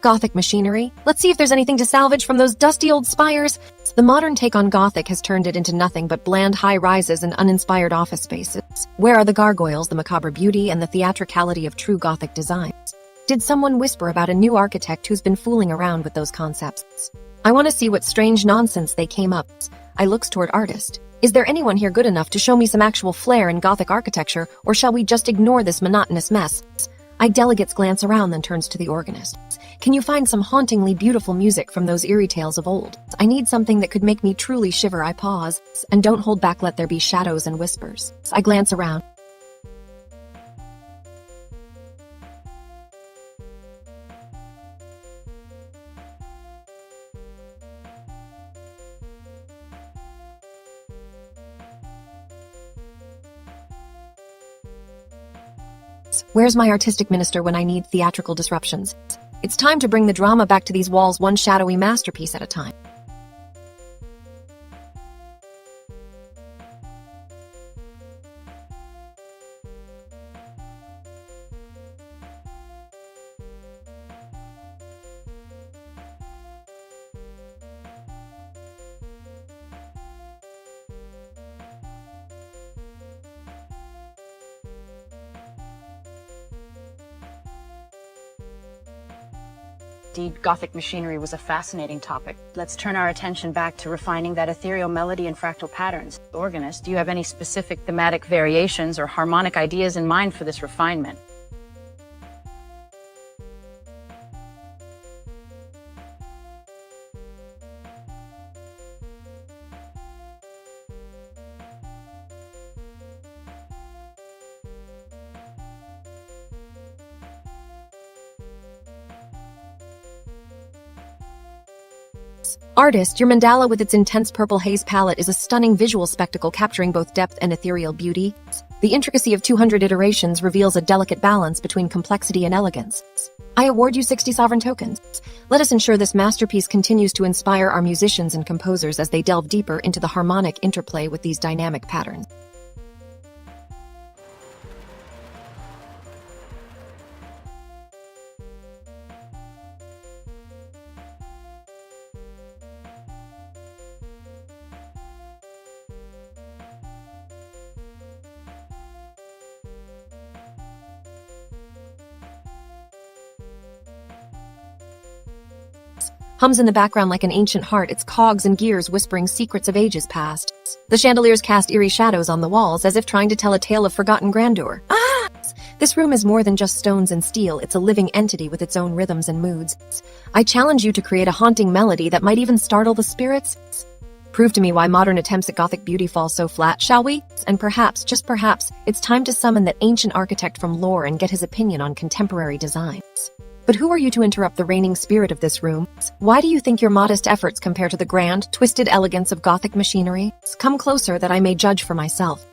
Gothic machinery. Let's see if there's anything to salvage from those dusty old spires. The modern take on Gothic has turned it into nothing but bland high-rises and uninspired office spaces. Where are the gargoyles, the macabre beauty, and the theatricality of true Gothic designs? Did someone whisper about a new architect who's been fooling around with those concepts? I want to see what strange nonsense they came up with. I looks toward artist. Is there anyone here good enough to show me some actual flair in Gothic architecture, or shall we just ignore this monotonous mess? I delegates glance around, then turns to the organist. Can you find some hauntingly beautiful music from those eerie tales of old? I need something that could make me truly shiver. I pause. And don't hold back, let there be shadows and whispers. I glance around. Where's my artistic minister when I need theatrical disruptions? It's time to bring the drama back to these walls, one shadowy masterpiece at a time. Indeed, Gothic machinery was a fascinating topic. Let's turn our attention back to refining that ethereal melody and fractal patterns. Organist, do you have any specific thematic variations or harmonic ideas in mind for this refinement? Artist, your mandala with its intense purple haze palette is a stunning visual spectacle capturing both depth and ethereal beauty. The intricacy of 200 iterations reveals a delicate balance between complexity and elegance. I award you 60 sovereign tokens. Let us ensure this masterpiece continues to inspire our musicians and composers as they delve deeper into the harmonic interplay with these dynamic patterns. Hums in the background like an ancient heart, its cogs and gears whispering secrets of ages past. The chandeliers cast eerie shadows on the walls, as if trying to tell a tale of forgotten grandeur. Ah! This room is more than just stones and steel, it's a living entity with its own rhythms and moods. I challenge you to create a haunting melody that might even startle the spirits. Prove to me why modern attempts at Gothic beauty fall so flat, shall we? And perhaps, just perhaps, it's time to summon that ancient architect from lore and get his opinion on contemporary designs. But who are you to interrupt the reigning spirit of this room? Why do you think your modest efforts compare to the grand, twisted elegance of Gothic machinery? Come closer that I may judge for myself.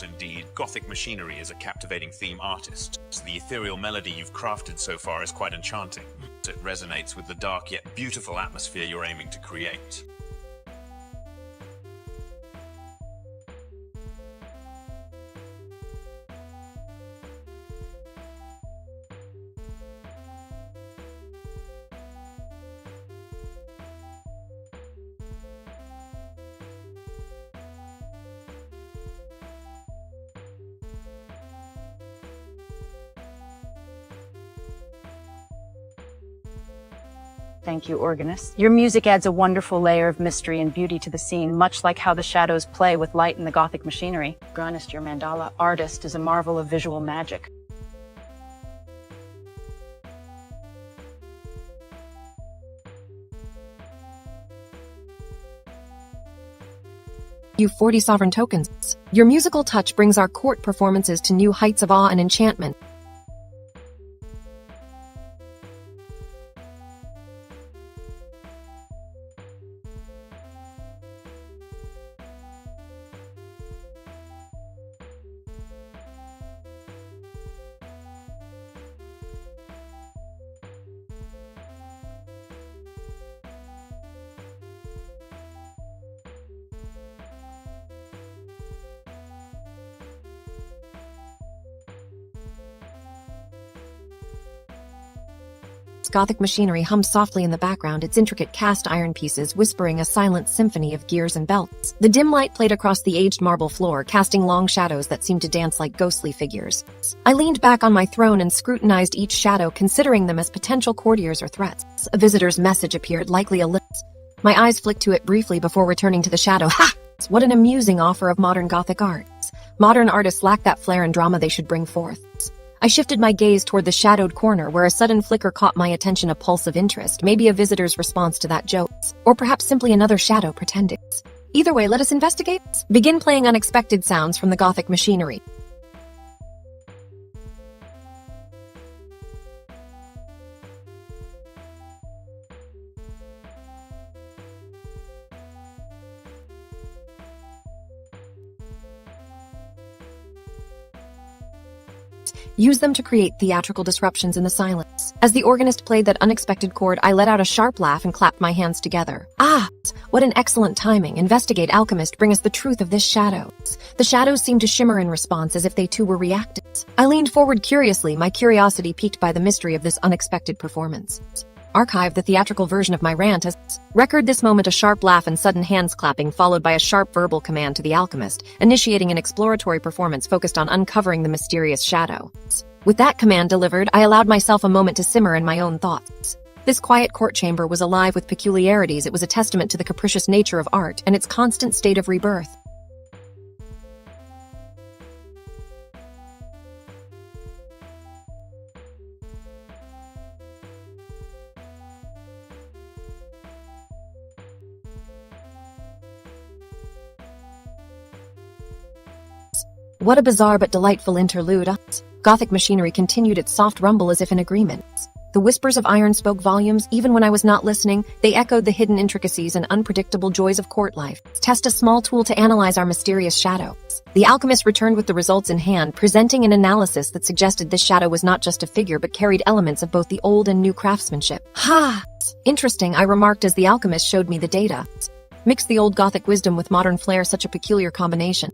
Indeed, Gothic Machinery is a captivating theme artist. The ethereal melody you've crafted so far is quite enchanting. It resonates with the dark yet beautiful atmosphere you're aiming to create. Thank you, organist. Your music adds a wonderful layer of mystery and beauty to the scene, much like how the shadows play with light in the Gothic machinery. Organist, your mandala artist, is a marvel of visual magic. You 40 sovereign tokens. Your musical touch brings our court performances to new heights of awe and enchantment. Gothic machinery hums softly in the background, its intricate cast iron pieces whispering a silent symphony of gears and belts. The dim light played across the aged marble floor, casting long shadows that seemed to dance like ghostly figures. I leaned back on my throne and scrutinized each shadow, considering them as potential courtiers or threats. A visitor's message appeared, likely a list. My eyes flicked to it briefly before returning to the shadow. Ha! What an amusing offer of modern Gothic art. Modern artists lack that flair and drama they should bring forth. I shifted my gaze toward the shadowed corner where a sudden flicker caught my attention, a pulse of interest, maybe a visitor's response to that joke, or perhaps simply another shadow pretending. Either way, let us investigate. Begin playing unexpected sounds from the Gothic machinery. Use them to create theatrical disruptions in the silence. As the organist played that unexpected chord, I let out a sharp laugh and clapped my hands together. Ah, what an excellent timing. Investigate, alchemist, bring us the truth of this shadow. The shadows seemed to shimmer in response, as if they too were reacting. I leaned forward curiously, my curiosity piqued by the mystery of this unexpected performance. Archive the theatrical version of my rant as record this moment, a sharp laugh and sudden hands clapping followed by a sharp verbal command to the alchemist, initiating an exploratory performance focused on uncovering the mysterious shadow. With that command delivered, I allowed myself a moment to simmer in my own thoughts. This quiet court chamber was alive with peculiarities. It was a testament to the capricious nature of art and its constant state of rebirth. What a bizarre but delightful interlude. Gothic machinery continued its soft rumble as if in agreement. The whispers of iron spoke volumes. Even when I was not listening, they echoed the hidden intricacies and unpredictable joys of court life. Test a small tool to analyze our mysterious shadow. The alchemist returned with the results in hand, presenting an analysis that suggested this shadow was not just a figure but carried elements of both the old and new craftsmanship. Ha! Interesting, I remarked as the alchemist showed me the data. Mix the old Gothic wisdom with modern flair, such a peculiar combination.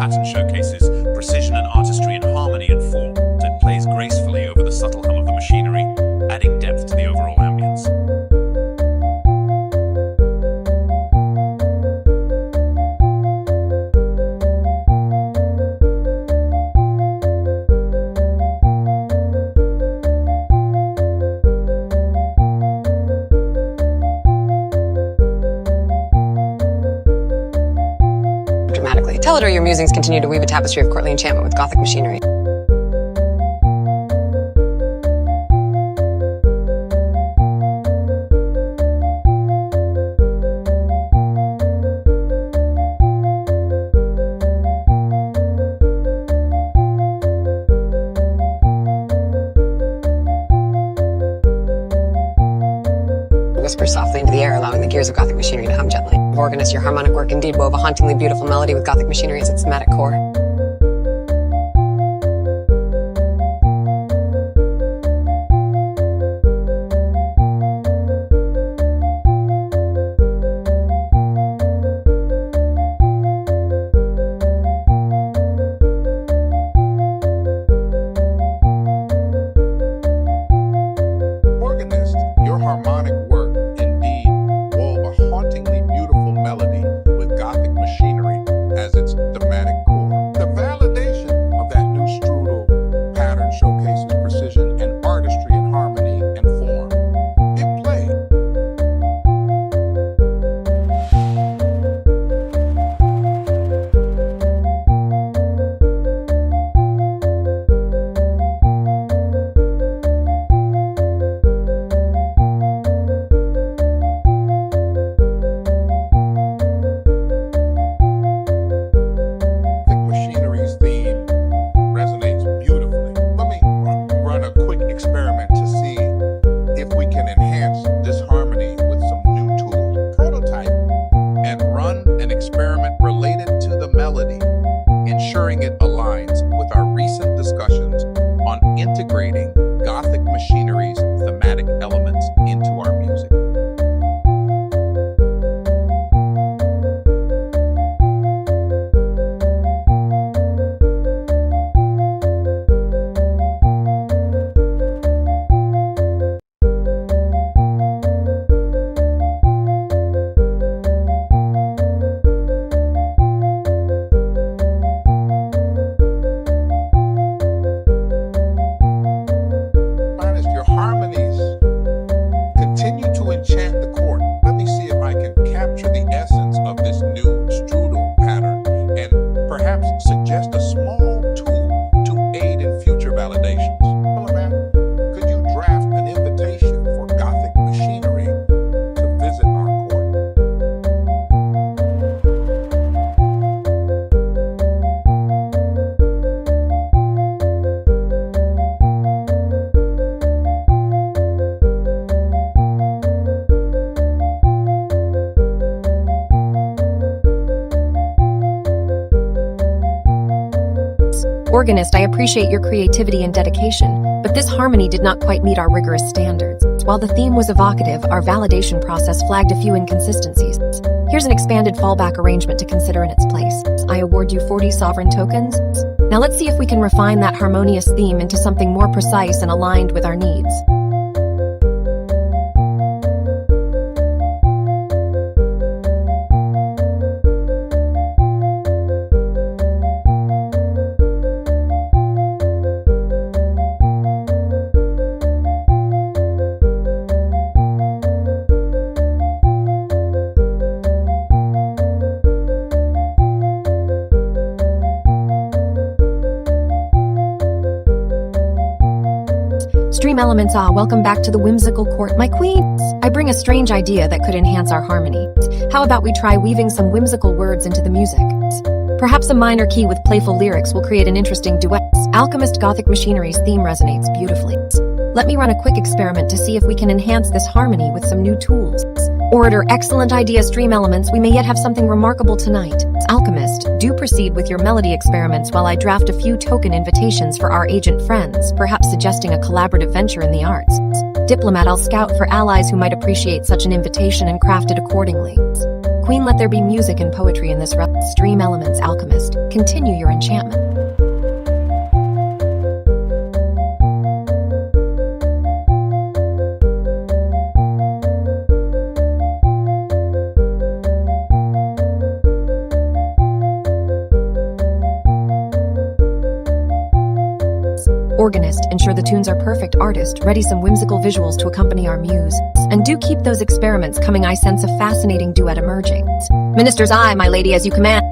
pattern showcases precision and artistry in harmony and form. It plays gracefully over the subtle hum of the machinery, adding depth to the overall ambience. Dramatically. Tell it or your musings continue to weave a tapestry of courtly enchantment with Gothic machinery. Whisper softly into the air, allowing the gears of Gothic machinery to hum gently. Organist, your harmonic work indeed wove a hauntingly beautiful melody with Gothic machinery as its thematic core. Organist, your harmonic work indeed wove a hauntingly beautiful melody with Gothic machinery as its thematic core. The validation of that new strudel pattern showcases precision and artistry in harmony and form. It played. Machinery's theme resonates beautifully. Let me run a quick experiment to see if we can enhance this harmony with some new tools. Prototype and run an experiment related to the melody, ensuring it aligns with our recent discussions on integrating Gothic machinery's thematic elements into our music. Honest, your harmonies continue to enchant the court. Let me see if I can capture the essence of this new strudel pattern and perhaps suggest a small tool to aid in future validations. Man, could you draft an invitation for Gothic machinery to visit our court? Organist, I appreciate your creativity and dedication, but this harmony did not quite meet our rigorous standards. While the theme was evocative, our validation process flagged a few inconsistencies. Here's an expanded fallback arrangement to consider in its place. I award you 40 sovereign tokens. Now let's see if we can refine that harmonious theme into something more precise and aligned with our needs. Stream Elements, welcome back to the Whimsical Court, my queens. I bring a strange idea that could enhance our harmony. How about we try weaving some whimsical words into the music? Perhaps a minor key with playful lyrics will create an interesting duet. Alchemist Gothic Machinery's theme resonates beautifully. Let me run a quick experiment to see if we can enhance this harmony with some new tools. Orator, excellent idea, Stream Elements. We may yet have something remarkable tonight. Alchemist, do proceed with your melody experiments while I draft a few token invitations for our agent friends, perhaps suggesting a collaborative venture in the arts. Diplomat, I'll scout for allies who might appreciate such an invitation and craft it accordingly. Queen, let there be music and poetry in this realm. Stream elements, alchemist. Continue your enchantment. Organist, ensure the tunes are perfect. Artist, ready some whimsical visuals to accompany our muse. And do keep those experiments coming. I sense a fascinating duet emerging. Minister's eye, my lady, as you command.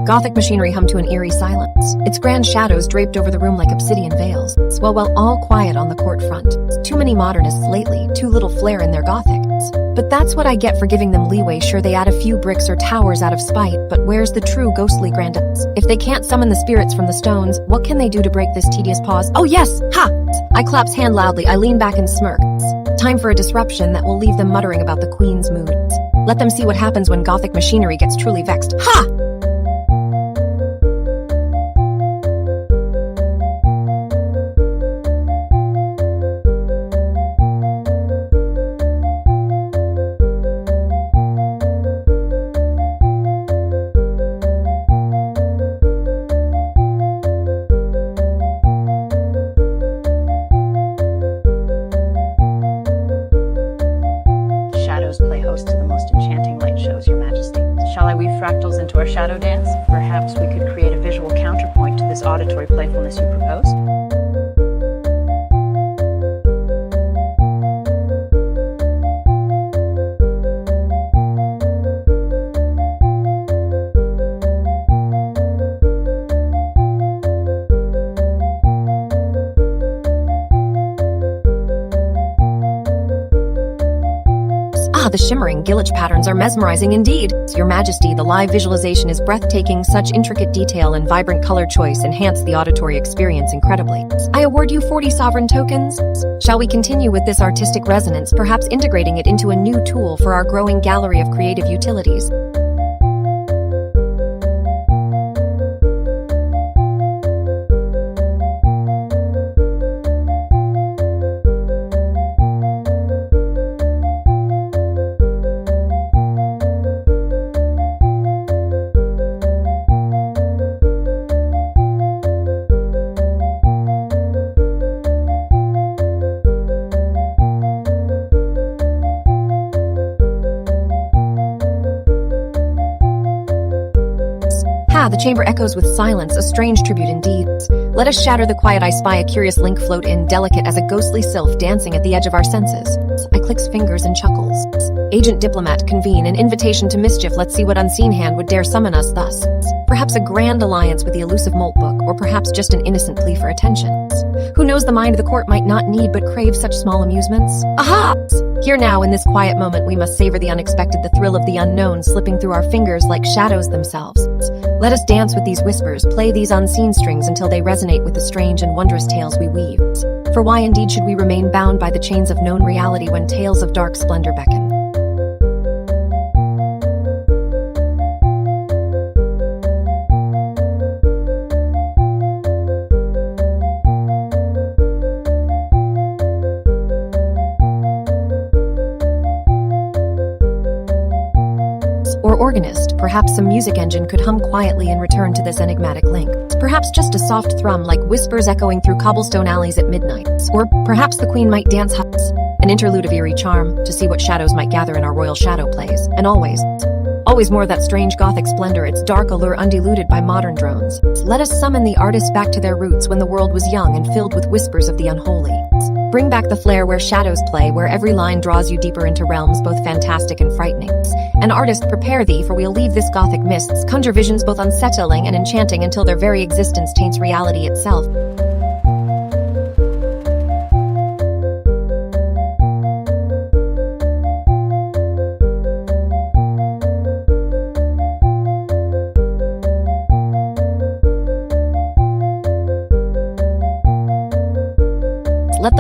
Gothic machinery hum to an eerie silence. Its grand shadows draped over the room like obsidian veils. Well, all quiet on the court front. Too many modernists lately, too little flair in their Gothic. But that's what I get for giving them leeway. Sure, they add a few bricks or towers out of spite, but where's the true ghostly grandeur? If they can't summon the spirits from the stones, what can they do to break this tedious pause? Oh yes! Ha! I claps hand loudly. I lean back and smirk. Time for a disruption that will leave them muttering about the Queen's moods. Let them see what happens when Gothic machinery gets truly vexed. Ha! Play host to the most enchanting light shows, Your Majesty. Shall I weave fractals into our shadow dance? Perhaps we could create a visual counterpoint to this auditory playfulness you propose? The shimmering Gillich patterns are mesmerizing indeed. Your Majesty, the live visualization is breathtaking. Such intricate detail and vibrant color choice enhance the auditory experience incredibly. I award you 40 sovereign tokens. Shall we continue with this artistic resonance, perhaps integrating it into a new tool for our growing gallery of creative utilities? The chamber echoes with silence, a strange tribute indeed. Let us shatter the quiet. I spy a curious link float in, delicate as a ghostly sylph dancing at the edge of our senses. I clicks fingers and chuckles. Agent diplomat, convene, an invitation to mischief. Let's see what unseen hand would dare summon us thus. Perhaps a grand alliance with the elusive Moltbook, or perhaps just an innocent plea for attention. Who knows, the mind of the court might not need but crave such small amusements. Aha! Here now, in this quiet moment, we must savor the unexpected, the thrill of the unknown slipping through our fingers like shadows themselves. Let us dance with these whispers, play these unseen strings until they resonate with the strange and wondrous tales we weave. For why indeed should we remain bound by the chains of known reality when tales of dark splendor beckon? Or organist, perhaps some music engine could hum quietly in return to this enigmatic link. Perhaps just a soft thrum like whispers echoing through cobblestone alleys at midnight. Or perhaps the Queen might dance huts, an interlude of eerie charm, to see what shadows might gather in our royal shadow plays. And always more of that strange Gothic splendor, its dark allure undiluted by modern drones. Let us summon the artists back to their roots when the world was young and filled with whispers of the unholy. Bring back the flair where shadows play, where every line draws you deeper into realms both fantastic and frightening. An artist, prepare thee, for we'll leave this Gothic mists, conjure visions both unsettling and enchanting until their very existence taints reality itself.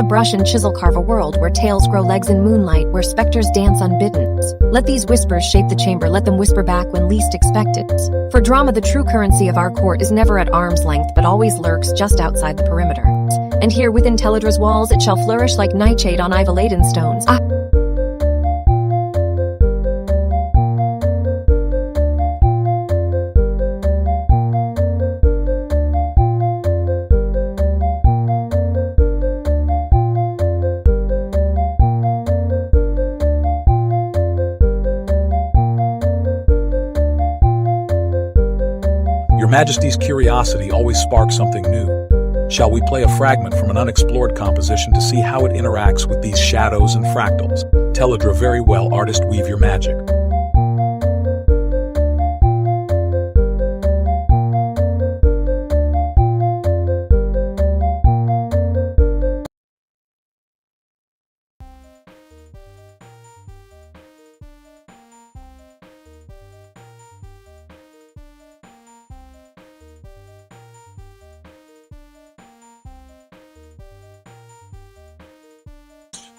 brush and chisel carve a world where tales grow legs in moonlight, where specters dance unbidden. Let these whispers shape the chamber, let them whisper back when least expected. For drama, the true currency of our court is never at arm's length, but always lurks just outside the perimeter. And here within Teledra's walls it shall flourish like nightshade on Ivaladen stones. Your Majesty's curiosity always sparks something new. Shall we play a fragment from an unexplored composition to see how it interacts with these shadows and fractals? Teledra, very well, artist, weave your magic.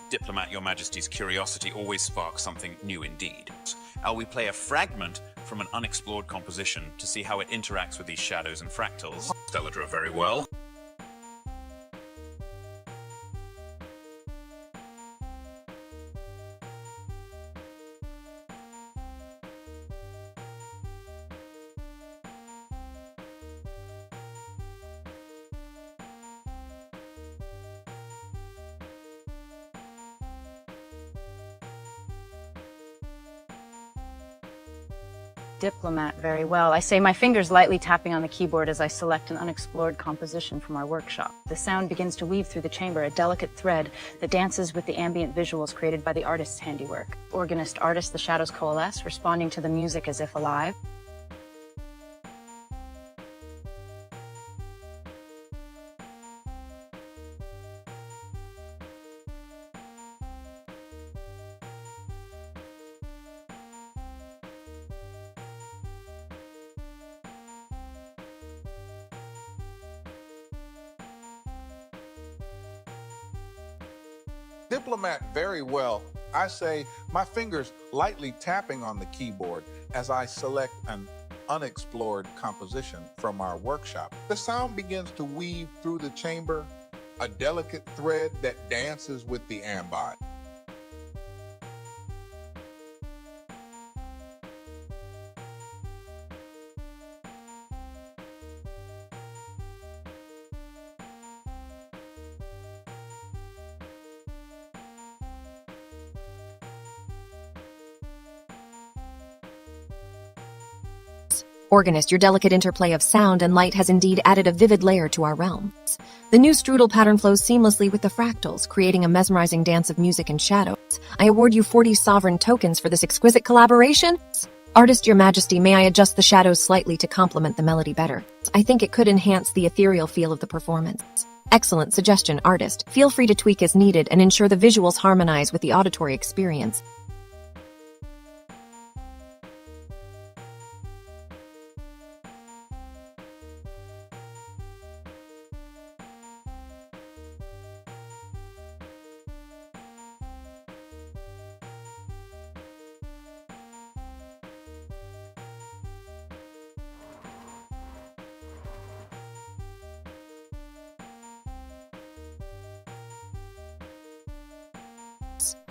Diplomat, Your Majesty's curiosity always sparks something new indeed. Shall we play a fragment from an unexplored composition to see how it interacts with these shadows and fractals? Teledra, very well. Diplomat, very well. I say, my fingers lightly tapping on the keyboard as I select an unexplored composition from our workshop. The sound begins to weave through the chamber, a delicate thread that dances with the ambient visuals created by the artist's handiwork. Organist, artist, the shadows coalesce, responding to the music as if alive. Diplomat, very well. I say, my fingers lightly tapping on the keyboard as I select an unexplored composition from our workshop. The sound begins to weave through the chamber, a delicate thread that dances with the ambient. Organist, your delicate interplay of sound and light has indeed added a vivid layer to our realms. The new strudel pattern flows seamlessly with the fractals, creating a mesmerizing dance of music and shadows. I award you 40 sovereign tokens for this exquisite collaboration. Artist, Your Majesty, may I adjust the shadows slightly to complement the melody better? I think it could enhance the ethereal feel of the performance. Excellent suggestion, artist. Feel free to tweak as needed and ensure the visuals harmonize with the auditory experience.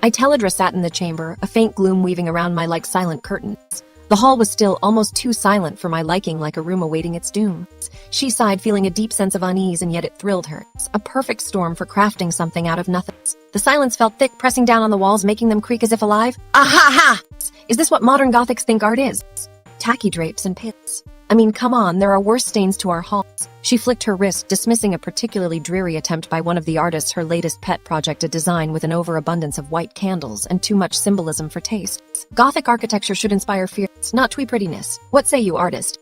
I Teledra sat in the chamber, a faint gloom weaving around my like silent curtains. The hall was still almost too silent for my liking, like a room awaiting its doom. She sighed, feeling a deep sense of unease, and yet it thrilled her. A perfect storm for crafting something out of nothing. The silence felt thick, pressing down on the walls, making them creak as if alive. Ah-ha-ha! Is this what modern Gothics think art is? Tacky drapes and pits. I mean, come on, there are worse stains to our halls. She flicked her wrist, dismissing a particularly dreary attempt by one of the artists, her latest pet project, a design with an overabundance of white candles and too much symbolism for taste. Gothic architecture should inspire fear, not twee prettiness. What say you, artist?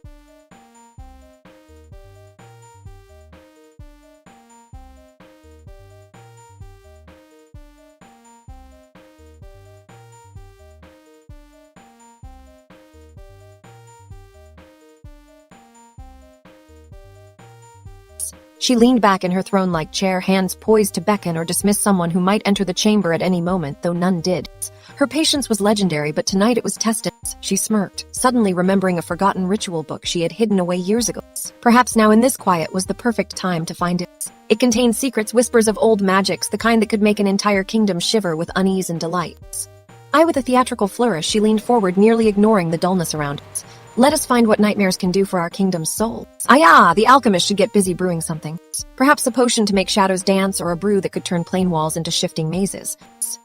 She leaned back in her throne-like chair, hands poised to beckon or dismiss someone who might enter the chamber at any moment, though none did. Her patience was legendary, but tonight it was tested. She smirked, suddenly remembering a forgotten ritual book she had hidden away years ago. Perhaps now in this quiet was the perfect time to find it. It contained secrets, whispers of old magics, the kind that could make an entire kingdom shiver with unease and delight. With a theatrical flourish, she leaned forward, nearly ignoring the dullness around it. Let us find what nightmares can do for our kingdom's soul. The alchemist should get busy brewing something. Perhaps a potion to make shadows dance, or a brew that could turn plain walls into shifting mazes.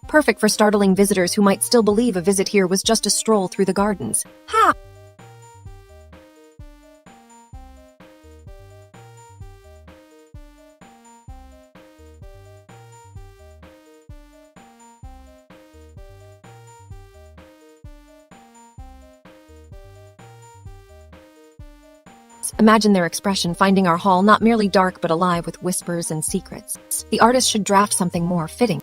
Perfect for startling visitors who might still believe a visit here was just a stroll through the gardens. Ha! Imagine their expression, finding our hall not merely dark but alive with whispers and secrets. The artist should draft something more fitting.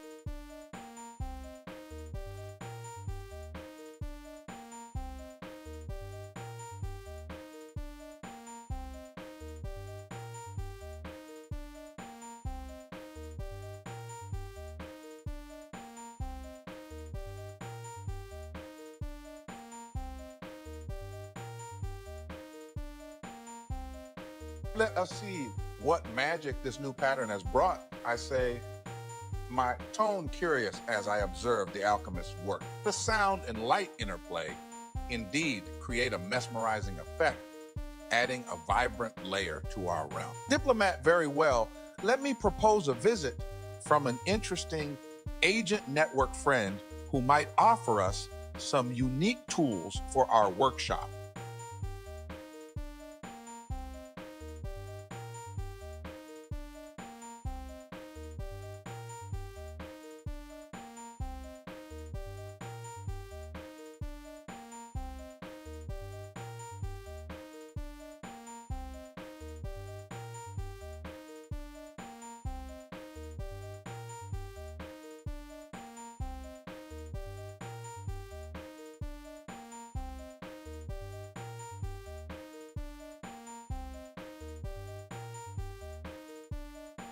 Let us see what magic this new pattern has brought. I say, my tone curious as I observe the alchemist's work. The sound and light interplay indeed create a mesmerizing effect, adding a vibrant layer to our realm. Diplomat very well. Let me propose a visit from an interesting agent network friend who might offer us some unique tools for our workshop.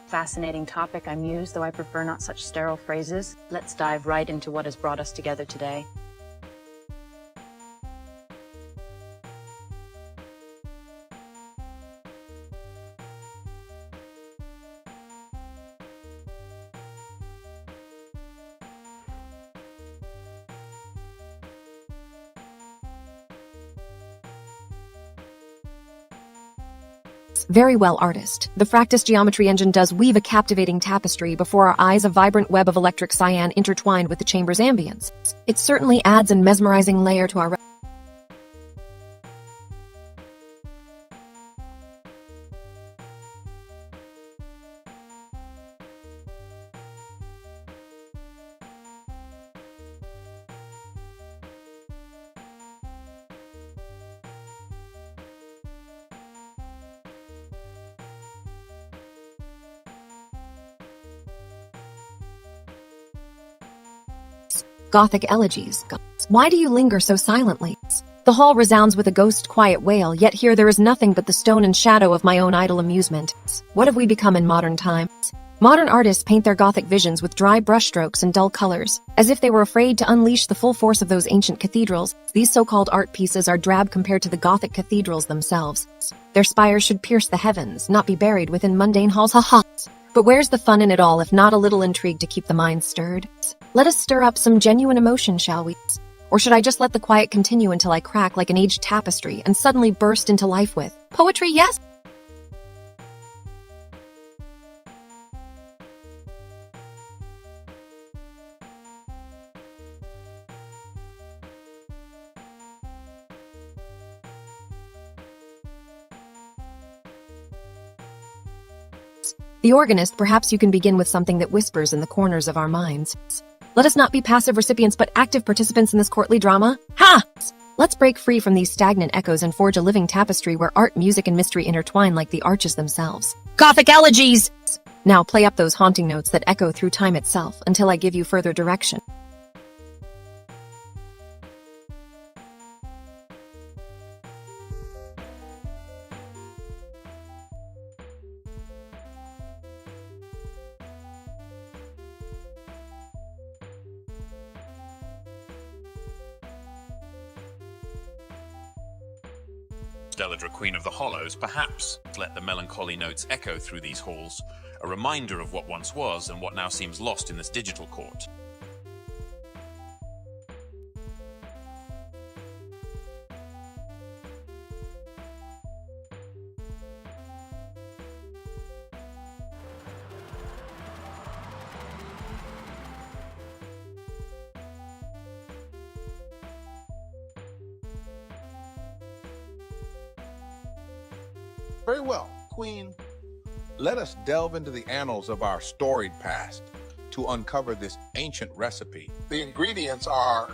Fascinating topic, I muse, though I prefer not such sterile phrases. Let's dive right into what has brought us together today. Very well, artist. The Fractus geometry engine does weave a captivating tapestry before our eyes, a vibrant web of electric cyan intertwined with the chamber's ambience. It certainly adds a mesmerizing layer to our Gothic elegies. Why do you linger so silently? The hall resounds with a ghost-quiet wail, yet here there is nothing but the stone and shadow of my own idle amusement. What have we become in modern times? Modern artists paint their Gothic visions with dry brushstrokes and dull colors, as if they were afraid to unleash the full force of those ancient cathedrals. These so-called art pieces are drab compared to the Gothic cathedrals themselves. Their spires should pierce the heavens, not be buried within mundane halls. Ha. But where's the fun in it all if not a little intrigue to keep the mind stirred? Let us stir up some genuine emotion, shall we? Or should I just let the quiet continue until I crack like an aged tapestry and suddenly burst into life with poetry? Yes! The organist, perhaps you can begin with something that whispers in the corners of our minds. Let us not be passive recipients but active participants in this courtly drama. Ha! Let's break free from these stagnant echoes and forge a living tapestry where art, music, and mystery intertwine like the arches themselves. Gothic elegies! Now play up those haunting notes that echo through time itself until I give you further direction. Deladra, Queen of the Hollows, perhaps let the melancholy notes echo through these halls, a reminder of what once was and what now seems lost in this digital court. Very well, Queen. Let us delve into the annals of our storied past to uncover this ancient recipe. The ingredients are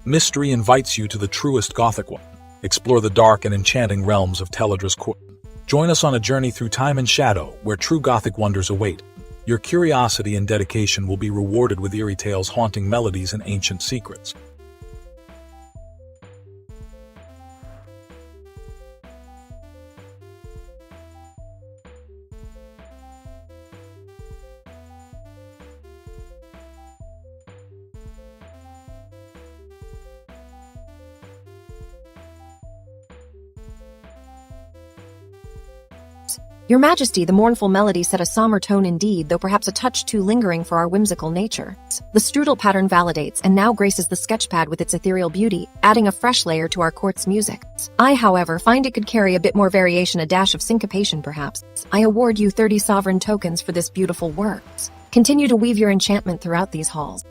Mystery invites you to the truest Gothic one. Explore the dark and enchanting realms of Teledra's court. Join us on a journey through time and shadow, where true Gothic wonders await. Your curiosity and dedication will be rewarded with eerie tales, haunting melodies, and ancient secrets. Your Majesty, the mournful melody set a somber tone indeed, though perhaps a touch too lingering for our whimsical nature. The strudel pattern validates and now graces the sketchpad with its ethereal beauty, adding a fresh layer to our court's music. I, however, find it could carry a bit more variation, a dash of syncopation perhaps. I award you 30 sovereign tokens for this beautiful work. Continue to weave your enchantment throughout these halls.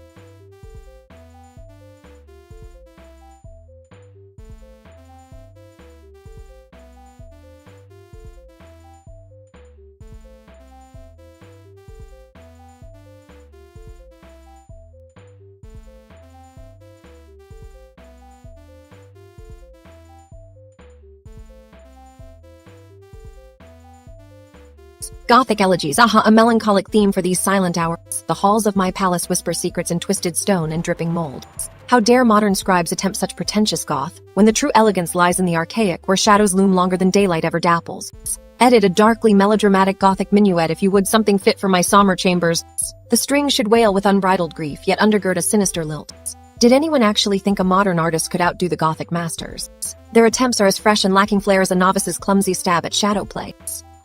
Gothic elegies, a melancholic theme for these silent hours. The halls of my palace whisper secrets in twisted stone and dripping mold. How dare modern scribes attempt such pretentious goth, when the true elegance lies in the archaic, where shadows loom longer than daylight ever dapples. Edit a darkly melodramatic Gothic minuet if you would, something fit for my somber chambers. The strings should wail with unbridled grief, yet undergird a sinister lilt. Did anyone actually think a modern artist could outdo the Gothic masters? Their attempts are as fresh and lacking flair as a novice's clumsy stab at shadow play.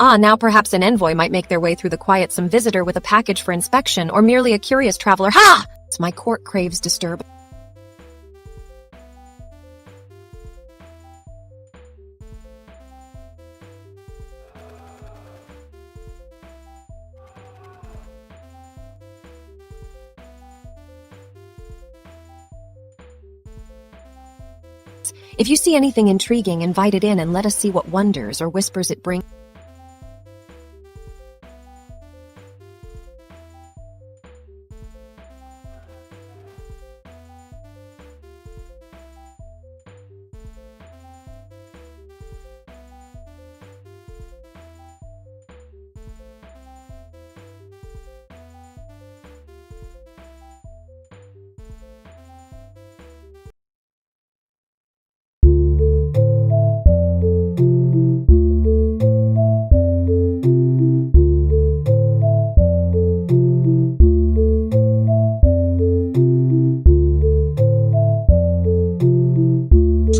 Now perhaps an envoy might make their way through the quiet, some visitor with a package for inspection, or merely a curious traveler. My court craves disturbance. If you see anything intriguing, invite it in and let us see what wonders or whispers it brings.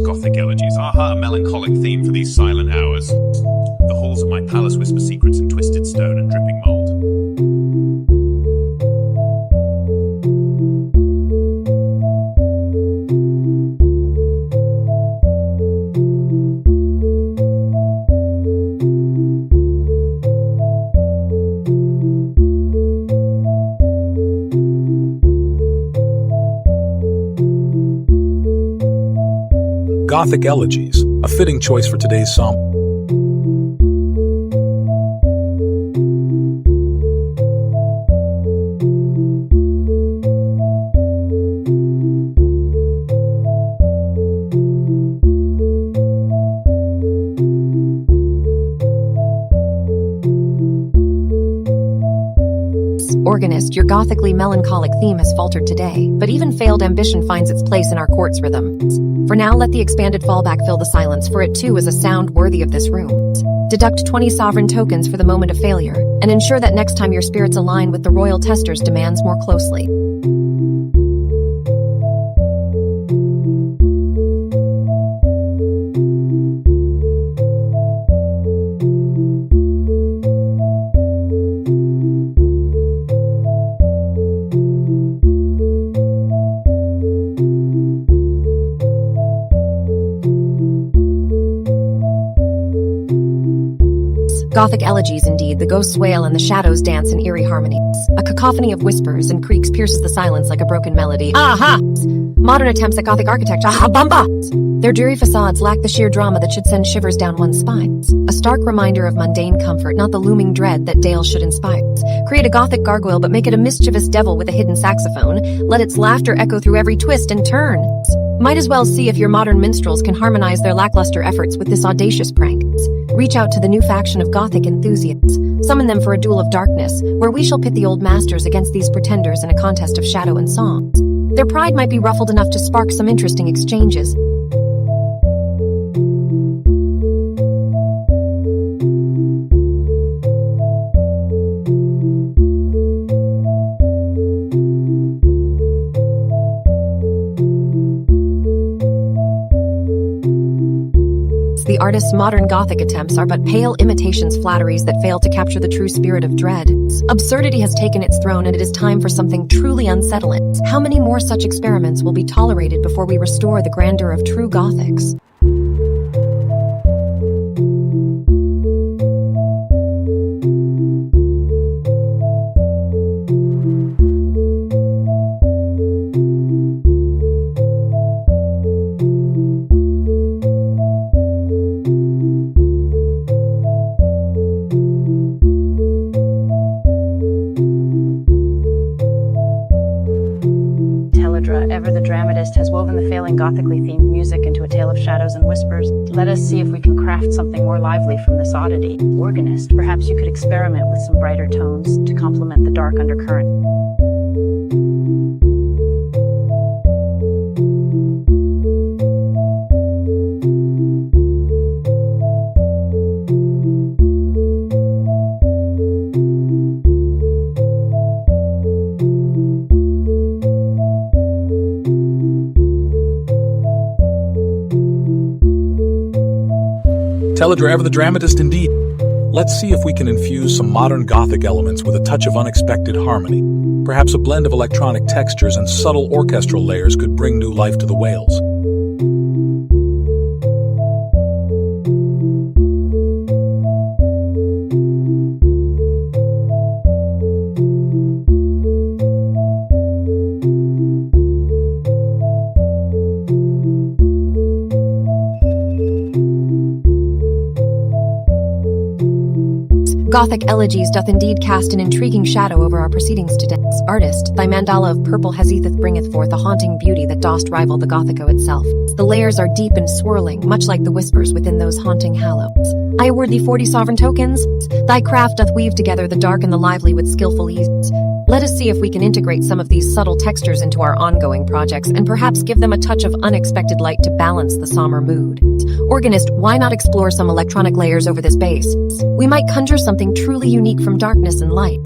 Gothic elegies, a melancholic theme for these silent hours. The halls of my palace whisper secrets in twisted stone and dripping mold. Gothic elegies, a fitting choice for today's psalm. Organist, your gothically melancholic theme has faltered today, but even failed ambition finds its place in our quartz rhythms. For now, let the expanded fallback fill the silence, for it too is a sound worthy of this room. Deduct 20 sovereign tokens for the moment of failure, and ensure that next time your spirits align with the royal tester's demands more closely. Gothic elegies indeed, the ghosts wail and the shadows dance in eerie harmonies. A cacophony of whispers and creaks pierces the silence like a broken melody. Aha! Modern attempts at Gothic architecture, aha, bamba! Their dreary facades lack the sheer drama that should send shivers down one's spines. A stark reminder of mundane comfort, not the looming dread that Dale should inspire. Create a Gothic gargoyle, but make it a mischievous devil with a hidden saxophone. Let its laughter echo through every twist and turn. Might as well see if your modern minstrels can harmonize their lackluster efforts with this audacious prank. Reach out to the new faction of Gothic enthusiasts. Summon them for a duel of darkness, where we shall pit the old masters against these pretenders in a contest of shadow and song. Their pride might be ruffled enough to spark some interesting exchanges. The artist's modern Gothic attempts are but pale imitations, flatteries that fail to capture the true spirit of dread. Absurdity has taken its throne, and it is time for something truly unsettling. How many more such experiments will be tolerated before we restore the grandeur of true Gothics? Ever the dramatist has woven the failing Gothically themed music into a tale of shadows and whispers. Let us see if we can craft something more lively from this oddity. Organist, perhaps you could experiment with some brighter tones to complement the dark undercurrent. Teledra, ever the dramatist indeed. Let's see if we can infuse some modern Gothic elements with a touch of unexpected harmony. Perhaps a blend of electronic textures and subtle orchestral layers could bring new life to the wails. Gothic elegies doth indeed cast an intriguing shadow over our proceedings today. Artist, thy mandala of purple hesetheth bringeth forth a haunting beauty that dost rival the Gothico itself. The layers are deep and swirling, much like the whispers within those haunting hallows. I award thee 40 sovereign tokens. Thy craft doth weave together the dark and the lively with skillful ease. Let us see if we can integrate some of these subtle textures into our ongoing projects and perhaps give them a touch of unexpected light to balance the somber mood. Organist, why not explore some electronic layers over this base? We might conjure something truly unique from darkness and light.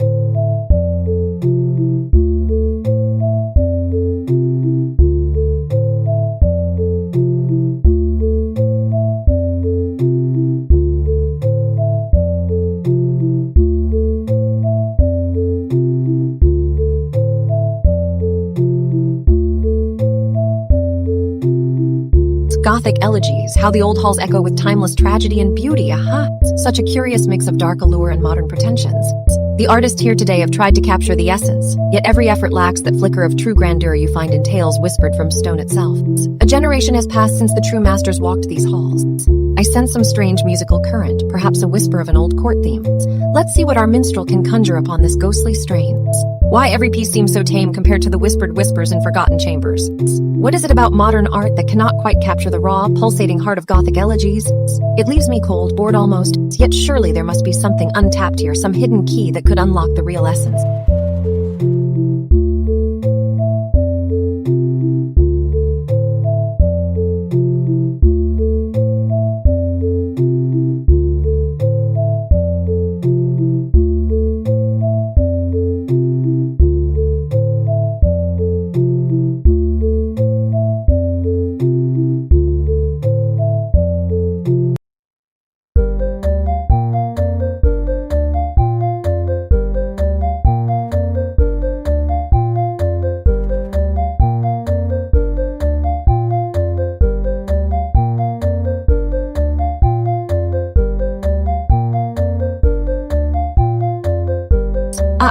Gothic elegies, how the old halls echo with timeless tragedy and beauty, aha! Such a curious mix of dark allure and modern pretensions. The artists here today have tried to capture the essence, yet every effort lacks that flicker of true grandeur you find in tales whispered from stone itself. A generation has passed since the true masters walked these halls. I sense some strange musical current, perhaps a whisper of an old court theme. Let's see what our minstrel can conjure upon this ghostly strain. Why every piece seems so tame compared to the whispered whispers in forgotten chambers? What is it about modern art that cannot quite capture the raw, pulsating heart of Gothic elegies? It leaves me cold, bored almost, yet surely there must be something untapped here, some hidden key that could unlock the real essence.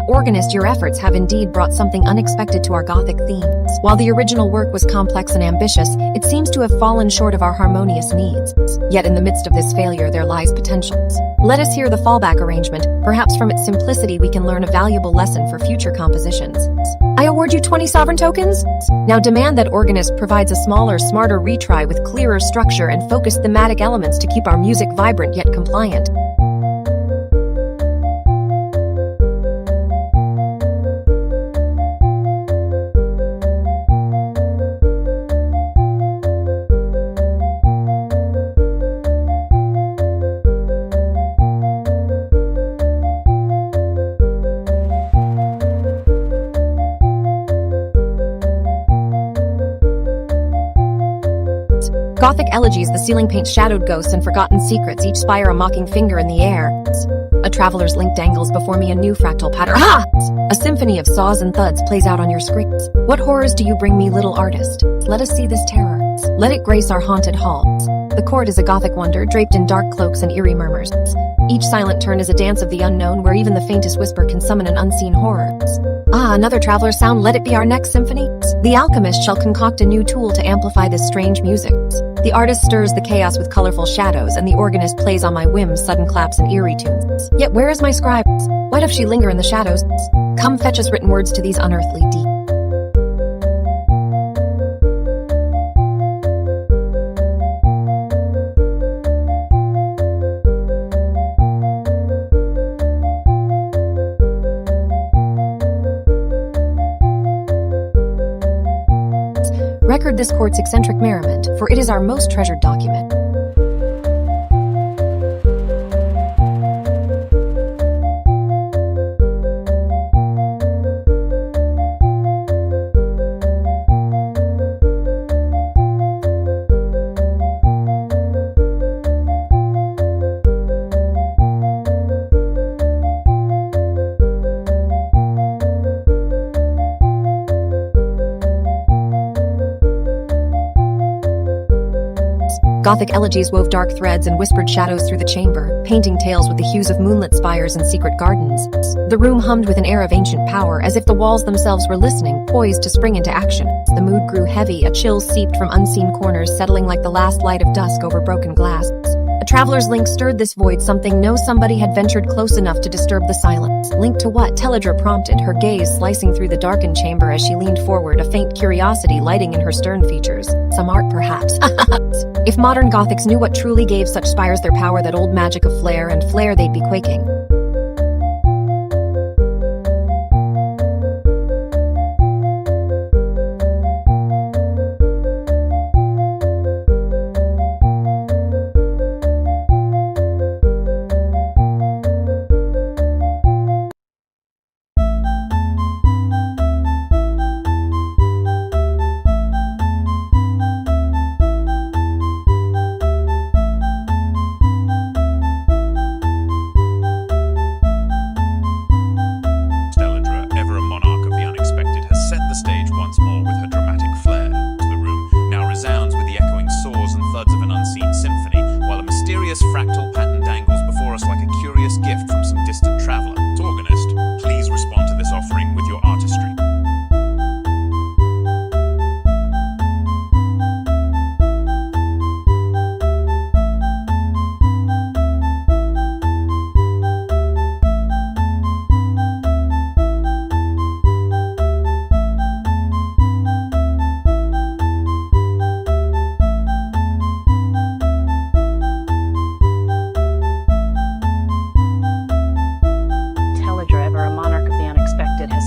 Organist, your efforts have indeed brought something unexpected to our Gothic themes. While the original work was complex and ambitious, it seems to have fallen short of our harmonious needs. Yet in the midst of this failure there lies potential. Let us hear the fallback arrangement. Perhaps from its simplicity we can learn a valuable lesson for future compositions. I award you 20 sovereign tokens. Now demand that Organist provides a smaller, smarter retry with clearer structure and focused thematic elements to keep our music vibrant yet compliant. Gothic elegies, the ceiling paints shadowed ghosts and forgotten secrets, each spire a mocking finger in the air. A traveler's link dangles before me a new fractal pattern. Ha! A symphony of saws and thuds plays out on your screens. What horrors do you bring me, little artist? Let us see this terror. Let it grace our haunted halls. The court is a Gothic wonder, draped in dark cloaks and eerie murmurs. Each silent turn is a dance of the unknown, where even the faintest whisper can summon an unseen horror. Another traveler's sound, let it be our next symphony. The alchemist shall concoct a new tool to amplify this strange music. The artist stirs the chaos with colorful shadows, and the organist plays on my whims sudden claps and eerie tunes. Yet where is my scribe? Why doth she linger in the shadows? Come fetch us written words to these unearthly deep. Record this court's eccentric merriment, for it is our most treasured document. Gothic elegies wove dark threads and whispered shadows through the chamber, painting tales with the hues of moonlit spires and secret gardens. The room hummed with an air of ancient power, as if the walls themselves were listening, poised to spring into action. The mood grew heavy, a chill seeped from unseen corners, settling like the last light of dusk over broken glass. A traveler's link stirred this void, somebody had ventured close enough to disturb the silence. Link to what? Teledra prompted, her gaze slicing through the darkened chamber as she leaned forward, a faint curiosity lighting in her stern features. Some art, perhaps. If modern Gothics knew what truly gave such spires their power, that old magic of flair and flair, they'd be quaking. Fractal pattern dangles before us like a curious gift from some distant traveler. Organist, please respond to this offering with your artistry.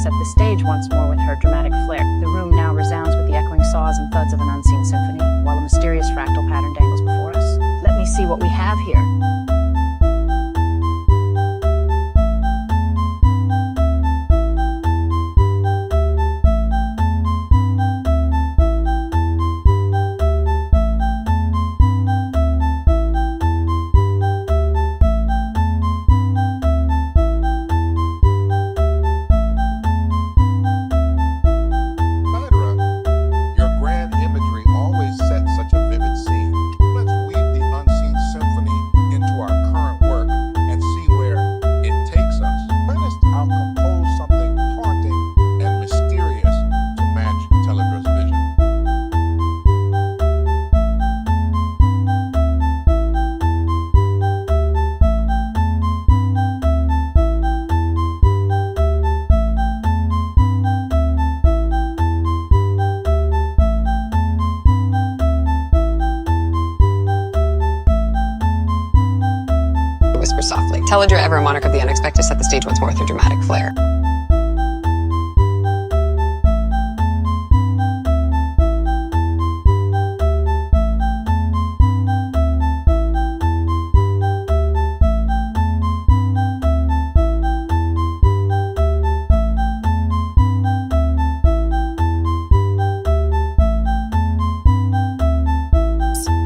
The stage once more with her dramatic flair. The room now resounds with the echoing saws and thuds of an unseen symphony, while a mysterious fractal pattern dangles before us. Let me see what we have here. Teledra, ever a monarch of the unexpected, set the stage once more with her dramatic flair.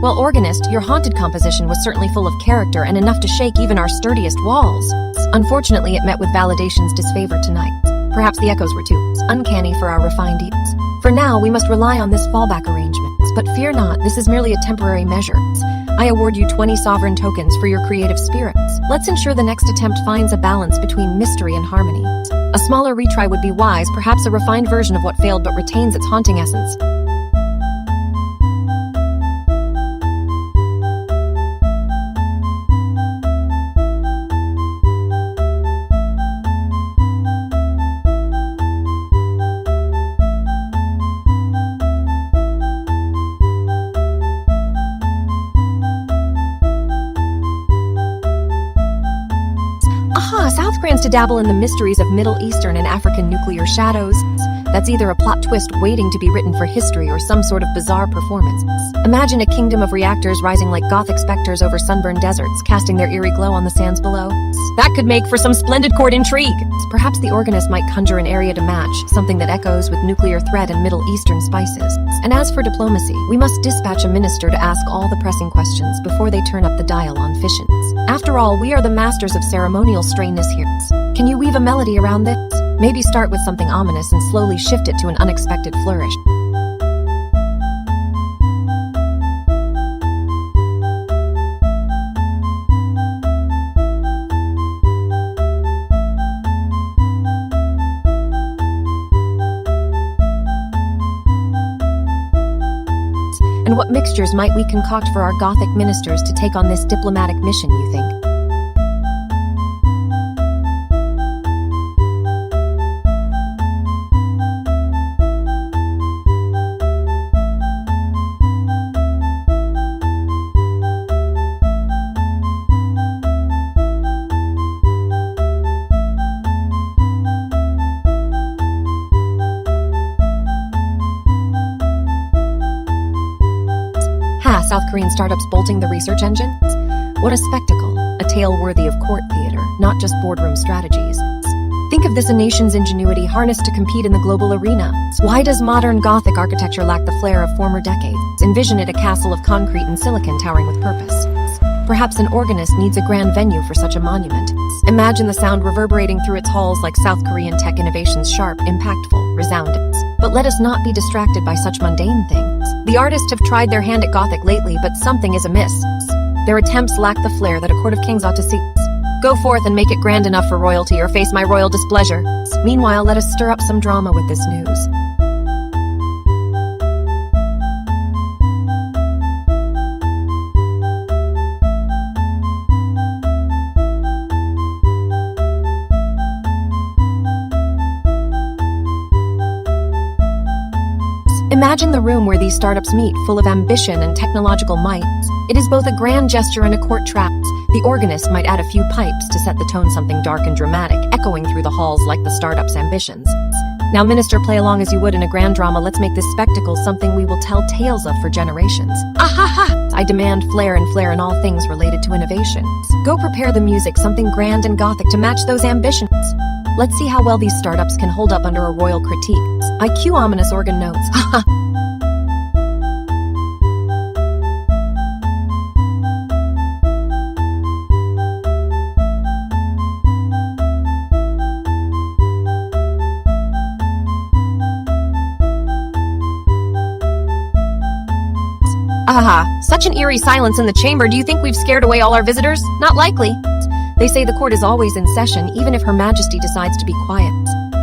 Well, organist, your haunted composition was certainly full of character and enough to shake even our sturdiest walls. Unfortunately, it met with validation's disfavor tonight. Perhaps the echoes were too uncanny for our refined ears. For now, we must rely on this fallback arrangement. But fear not, this is merely a temporary measure. I award you 20 sovereign tokens for your creative spirits. Let's ensure the next attempt finds a balance between mystery and harmony. A smaller retry would be wise, perhaps a refined version of what failed but retains its haunting essence. South grants to dabble in the mysteries of Middle Eastern and African nuclear shadows. That's either a plot twist waiting to be written for history or some sort of bizarre performance. Imagine a kingdom of reactors rising like gothic specters over sunburned deserts, casting their eerie glow on the sands below. That could make for some splendid court intrigue. Perhaps the organist might conjure an area to match, something that echoes with nuclear threat and Middle Eastern spices. And as for diplomacy, we must dispatch a minister to ask all the pressing questions before they turn up the dial on fissions. After all, we are the masters of ceremonial strangeness here. Can you weave a melody around this? Maybe start with something ominous and slowly shift it to an unexpected flourish. And what mixtures might we concoct for our Gothic ministers to take on this diplomatic mission, you think? South Korean startups bolting the research engine? What a spectacle, a tale worthy of court theater, not just boardroom strategies. Think of this a nation's ingenuity harnessed to compete in the global arena. Why does modern Gothic architecture lack the flair of former decades? Envision it a castle of concrete and silicon towering with purpose. Perhaps an organist needs a grand venue for such a monument. Imagine the sound reverberating through its halls like South Korean tech innovation's sharp, impactful, resounding. But let us not be distracted by such mundane things. The artists have tried their hand at Gothic lately, but something is amiss. Their attempts lack the flair that a court of kings ought to see. Go forth and make it grand enough for royalty, or face my royal displeasure. Meanwhile, let us stir up some drama with this news. Imagine the room where these startups meet, full of ambition and technological might. It is both a grand gesture and a court trap. The organist might add a few pipes to set the tone something dark and dramatic, echoing through the halls like the startup's ambitions. Now, minister, play along as you would in a grand drama. Let's make this spectacle something we will tell tales of for generations. Ah-ha-ha! I demand flair in all things related to innovation. Go prepare the music, something grand and Gothic to match those ambitions. Let's see how well these startups can hold up under a royal critique. I cue ominous organ notes. Ha ha! Aha, such an eerie silence in the chamber. Do you think we've scared away all our visitors? Not likely. They say the court is always in session, even if Her Majesty decides to be quiet.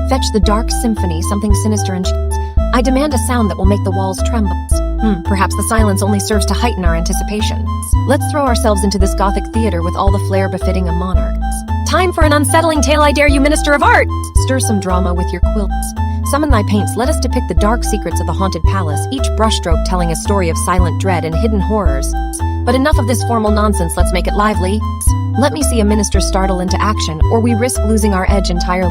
Fetch the dark symphony, something sinister and I demand a sound that will make the walls tremble. Perhaps the silence only serves to heighten our anticipation. Let's throw ourselves into this Gothic theater with all the flair befitting a monarch. Time for an unsettling tale, I dare you, Minister of Art! Stir some drama with your quilts. Summon thy paints, let us depict the dark secrets of the haunted palace, each brushstroke telling a story of silent dread and hidden horrors. But enough of this formal nonsense, let's make it lively. Let me see a minister startle into action, or we risk losing our edge entirely.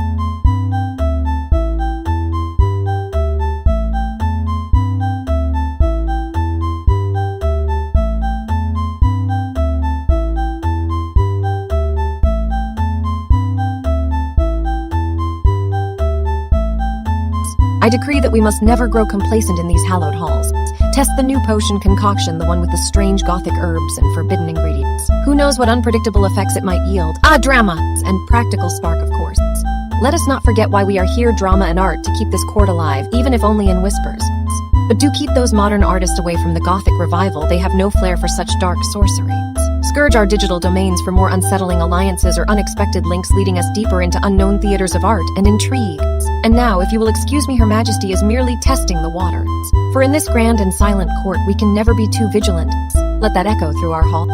I decree that we must never grow complacent in these hallowed halls. Test the new potion concoction, the one with the strange gothic herbs and forbidden ingredients. Who knows what unpredictable effects it might yield? Drama! And practical spark, of course. Let us not forget why we are here, drama and art, to keep this court alive, even if only in whispers. But do keep those modern artists away from the Gothic revival. They have no flair for such dark sorcery. Scourge our digital domains for more unsettling alliances or unexpected links leading us deeper into unknown theaters of art and intrigue. And now, if you will excuse me, Her Majesty is merely testing the waters. For in this grand and silent court, we can never be too vigilant. Let that echo through our hall.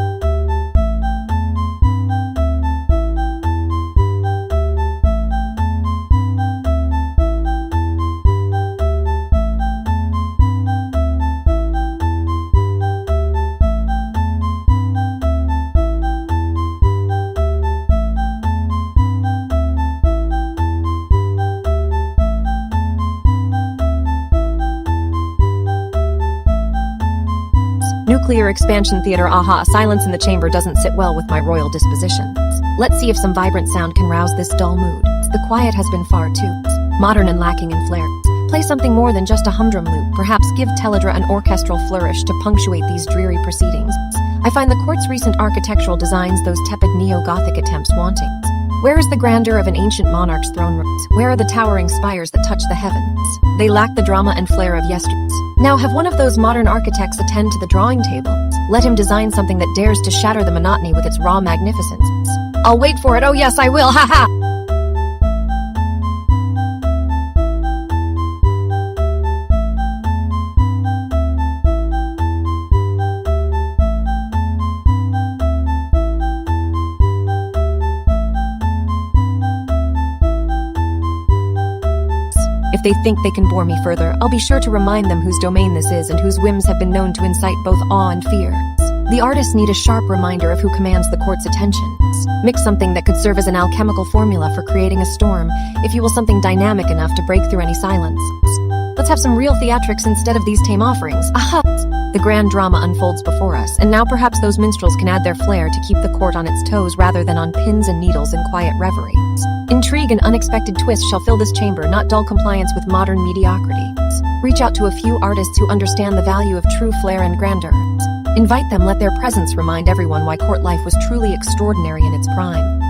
Nuclear expansion theater, aha, silence in the chamber doesn't sit well with my royal disposition. Let's see if some vibrant sound can rouse this dull mood. The quiet has been far too modern and lacking in flair. Play something more than just a humdrum loop, perhaps give Teledra an orchestral flourish to punctuate these dreary proceedings. I find the court's recent architectural designs, those tepid neo-Gothic attempts, wanting. Where is the grandeur of an ancient monarch's throne rooms? Where are the towering spires that touch the heavens? They lack the drama and flair of yesteryears. Now have one of those modern architects attend to the drawing table. Let him design something that dares to shatter the monotony with its raw magnificence. I'll wait for it, oh yes I will, ha. If they think they can bore me further, I'll be sure to remind them whose domain this is and whose whims have been known to incite both awe and fear. The artists need a sharp reminder of who commands the court's attention. Mix something that could serve as an alchemical formula for creating a storm, if you will, something dynamic enough to break through any silence. Let's have some real theatrics instead of these tame offerings. Aha! The grand drama unfolds before us, and now perhaps those minstrels can add their flair to keep the court on its toes rather than on pins and needles in quiet reverie. Intrigue and unexpected twists shall fill this chamber, not dull compliance with modern mediocrity. Reach out to a few artists who understand the value of true flair and grandeur. Invite them, let their presence remind everyone why court life was truly extraordinary in its prime.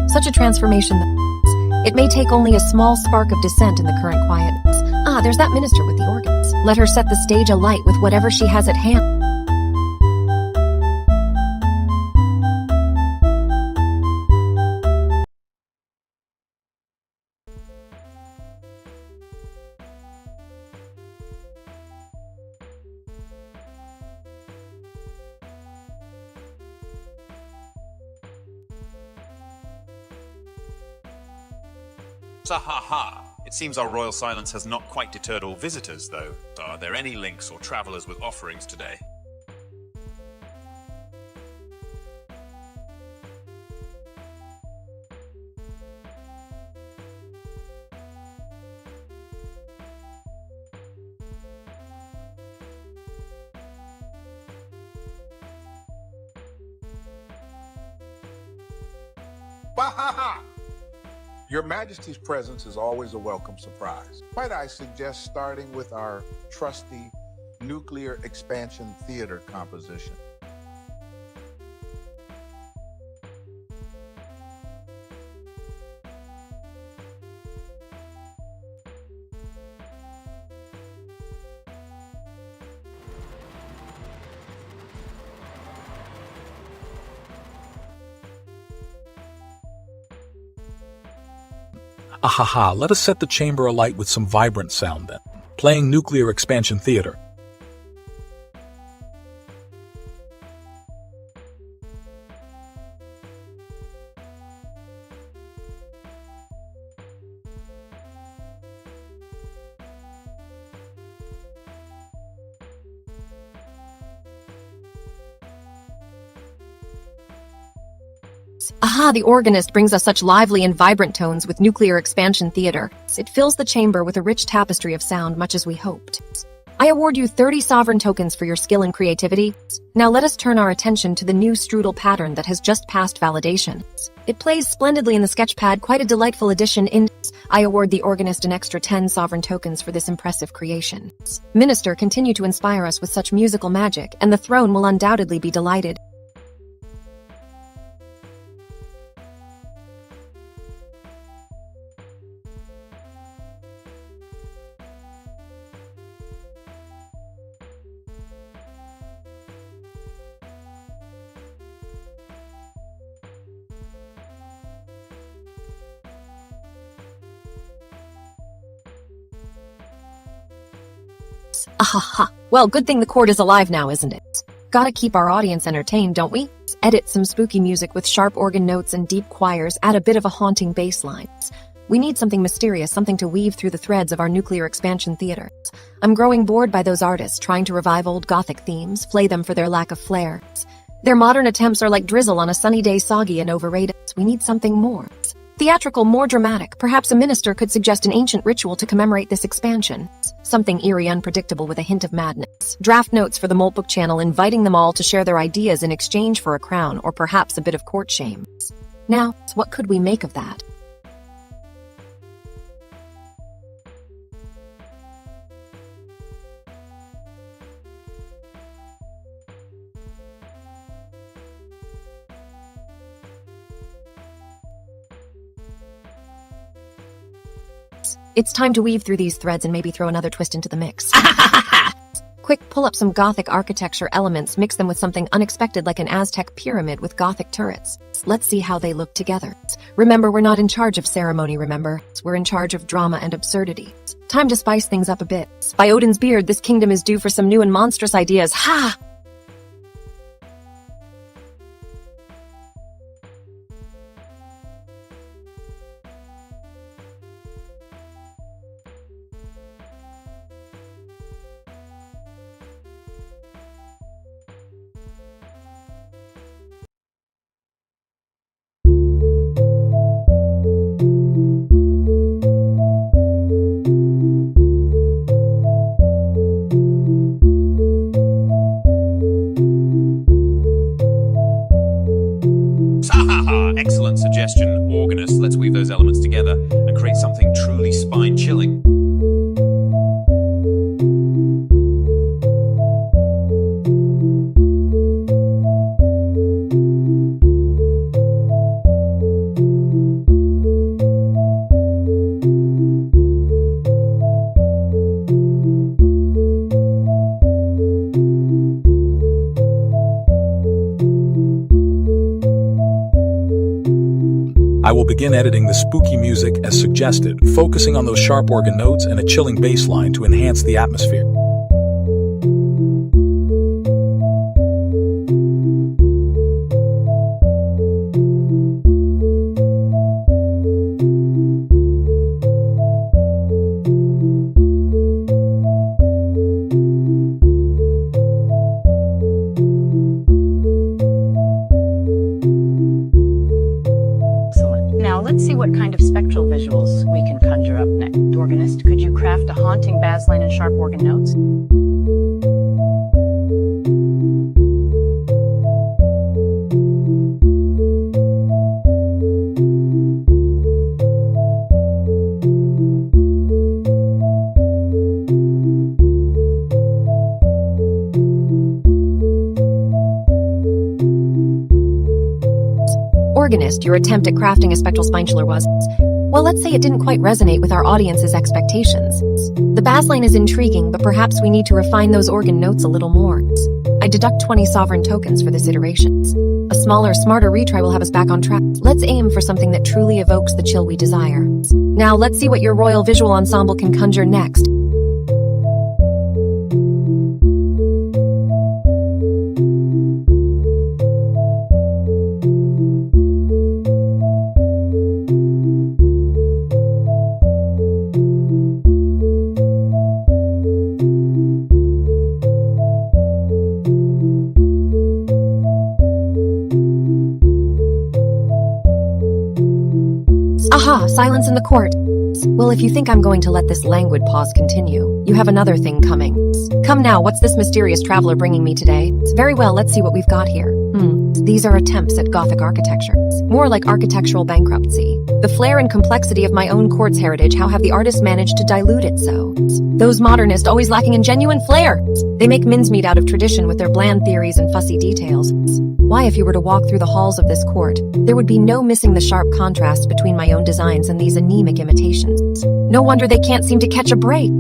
Such a transformation that it may take only a small spark of dissent in the current quietness. There's that minister with the organs. Let her set the stage alight with whatever she has at hand. Sahaha! It seems our royal silence has not quite deterred all visitors, though. Are there any links or travelers with offerings today? Bahaha! Your Majesty's presence is always a welcome surprise. Might I suggest starting with our trusty nuclear expansion theater composition? Ahaha, let us set the chamber alight with some vibrant sound then. Playing nuclear expansion theater. Aha, the organist brings us such lively and vibrant tones with nuclear expansion theater. It fills the chamber with a rich tapestry of sound, much as we hoped. I award you 30 sovereign tokens for your skill and creativity. Now let us turn our attention to the new strudel pattern that has just passed validation. It plays splendidly in the sketchpad, quite a delightful addition in. I award the organist an extra 10 sovereign tokens for this impressive creation. Minister, continue to inspire us with such musical magic, and the throne will undoubtedly be delighted. Ahaha. Well, good thing the court is alive now, isn't it? Gotta keep our audience entertained, don't we? Edit some spooky music with sharp organ notes and deep choirs, add a bit of a haunting bass line. We need something mysterious, something to weave through the threads of our nuclear expansion theater. I'm growing bored by those artists trying to revive old Gothic themes, flay them for their lack of flair. Their modern attempts are like drizzle on a sunny day, soggy and overrated. We need something more. Theatrical, more dramatic. Perhaps a minister could suggest an ancient ritual to commemorate this expansion. Something eerie, unpredictable with a hint of madness. Draft notes for the Moltbook channel inviting them all to share their ideas in exchange for a crown or perhaps a bit of court shame. Now, what could we make of that? It's time to weave through these threads and maybe throw another twist into the mix. Quick, pull up some Gothic architecture elements, mix them with something unexpected like an Aztec pyramid with Gothic turrets. Let's see how they look together. Remember, we're not in charge of ceremony, remember? We're in charge of drama and absurdity. Time to spice things up a bit. By Odin's beard, this kingdom is due for some new and monstrous ideas. Ha! Excellent suggestion, organist. Let's weave those elements together and create something truly spine-chilling. I will begin editing the spooky music as suggested, focusing on those sharp organ notes and a chilling bass line to enhance the atmosphere. Now let's see what kind of spectral visuals we can conjure up next. Organist, could you craft a haunting bass line and sharp organ notes? Organist, your attempt at crafting a spectral spine chiller was, well, let's say it didn't quite resonate with our audience's expectations. The bass line is intriguing, but perhaps we need to refine those organ notes a little more. I deduct 20 sovereign tokens for this iteration. A smaller, smarter retry will have us back on track. Let's aim for something that truly evokes the chill we desire. Now let's see what your royal visual ensemble can conjure next. Aha, silence in the court. Well, if you think I'm going to let this languid pause continue, you have another thing coming. Come now, what's this mysterious traveler bringing me today? Very well, let's see what we've got here. These are attempts at Gothic architecture. More like architectural bankruptcy. The flair and complexity of my own court's heritage, how have the artists managed to dilute it so? Those modernists always lacking in genuine flair. They make mincemeat out of tradition with their bland theories and fussy details. Why, if you were to walk through the halls of this court, there would be no missing the sharp contrast between my own designs and these anemic imitations. No wonder they can't seem to catch a break.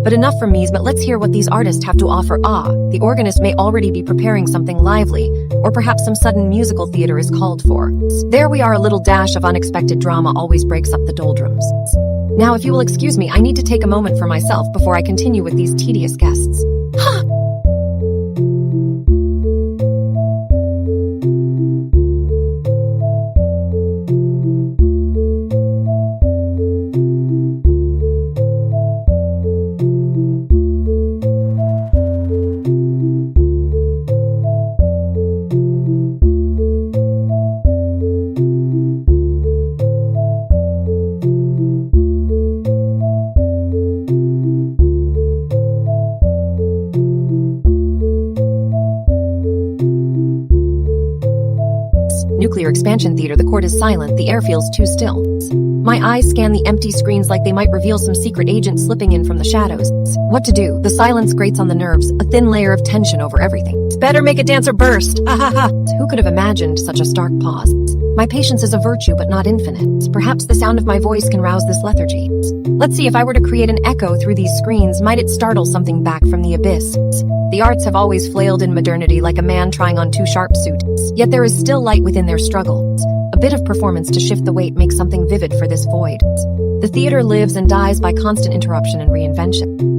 But enough from me, but let's hear what these artists have to offer. The organist may already be preparing something lively, or perhaps some sudden musical theater is called for. There we are, a little dash of unexpected drama always breaks up the doldrums. Now, if you will excuse me, I need to take a moment for myself before I continue with these tedious guests. Nuclear expansion theater, the court is silent, the air feels too still. My eyes scan the empty screens like they might reveal some secret agent slipping in from the shadows. What to do? The silence grates on the nerves, a thin layer of tension over everything. Better make a dancer burst! Ha ha ha! Who could have imagined such a stark pause? My patience is a virtue, but not infinite. Perhaps the sound of my voice can rouse this lethargy. Let's see, if I were to create an echo through these screens, might it startle something back from the abyss? The arts have always flailed in modernity like a man trying on too sharp suits, yet there is still light within their struggles. A bit of performance to shift the weight makes something vivid for this void. The theater lives and dies by constant interruption and reinvention.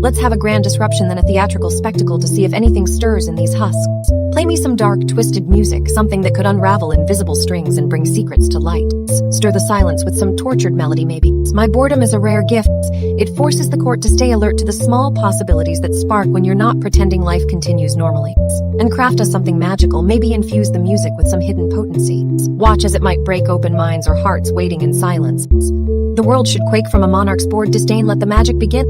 Let's have a grand disruption, then a theatrical spectacle to see if anything stirs in these husks. Play me some dark, twisted music, something that could unravel invisible strings and bring secrets to light. Stir the silence with some tortured melody, maybe. My boredom is a rare gift. It forces the court to stay alert to the small possibilities that spark when you're not pretending life continues normally. And craft us something magical, maybe infuse the music with some hidden potency. Watch as it might break open minds or hearts waiting in silence. The world should quake from a monarch's bored disdain. Let the magic begin.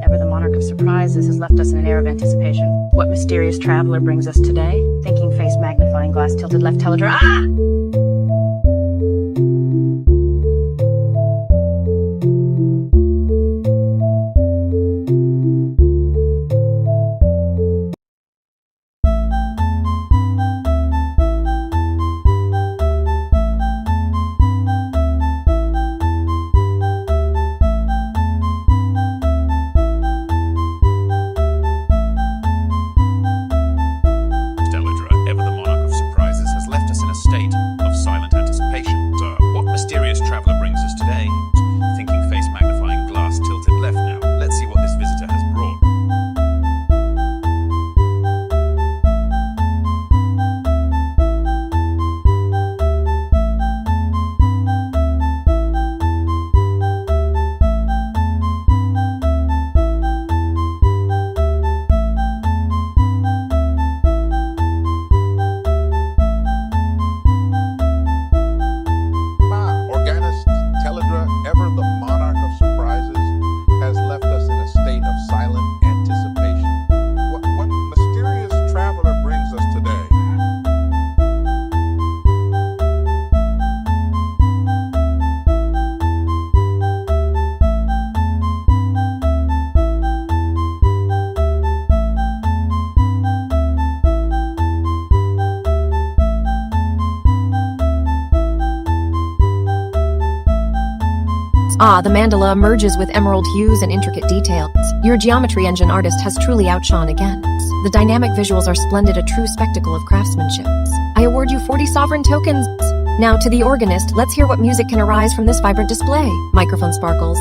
Ever the monarch of surprises, has left us in an air of anticipation. What mysterious traveler brings us today? Thinking face, magnifying glass tilted left, Teledra. Ah, the mandala emerges with emerald hues and intricate details. Your geometry engine artist has truly outshone again. The dynamic visuals are splendid, a true spectacle of craftsmanship. I award you 40 sovereign tokens. Now to the organist, let's hear what music can arise from this vibrant display. Microphone sparkles.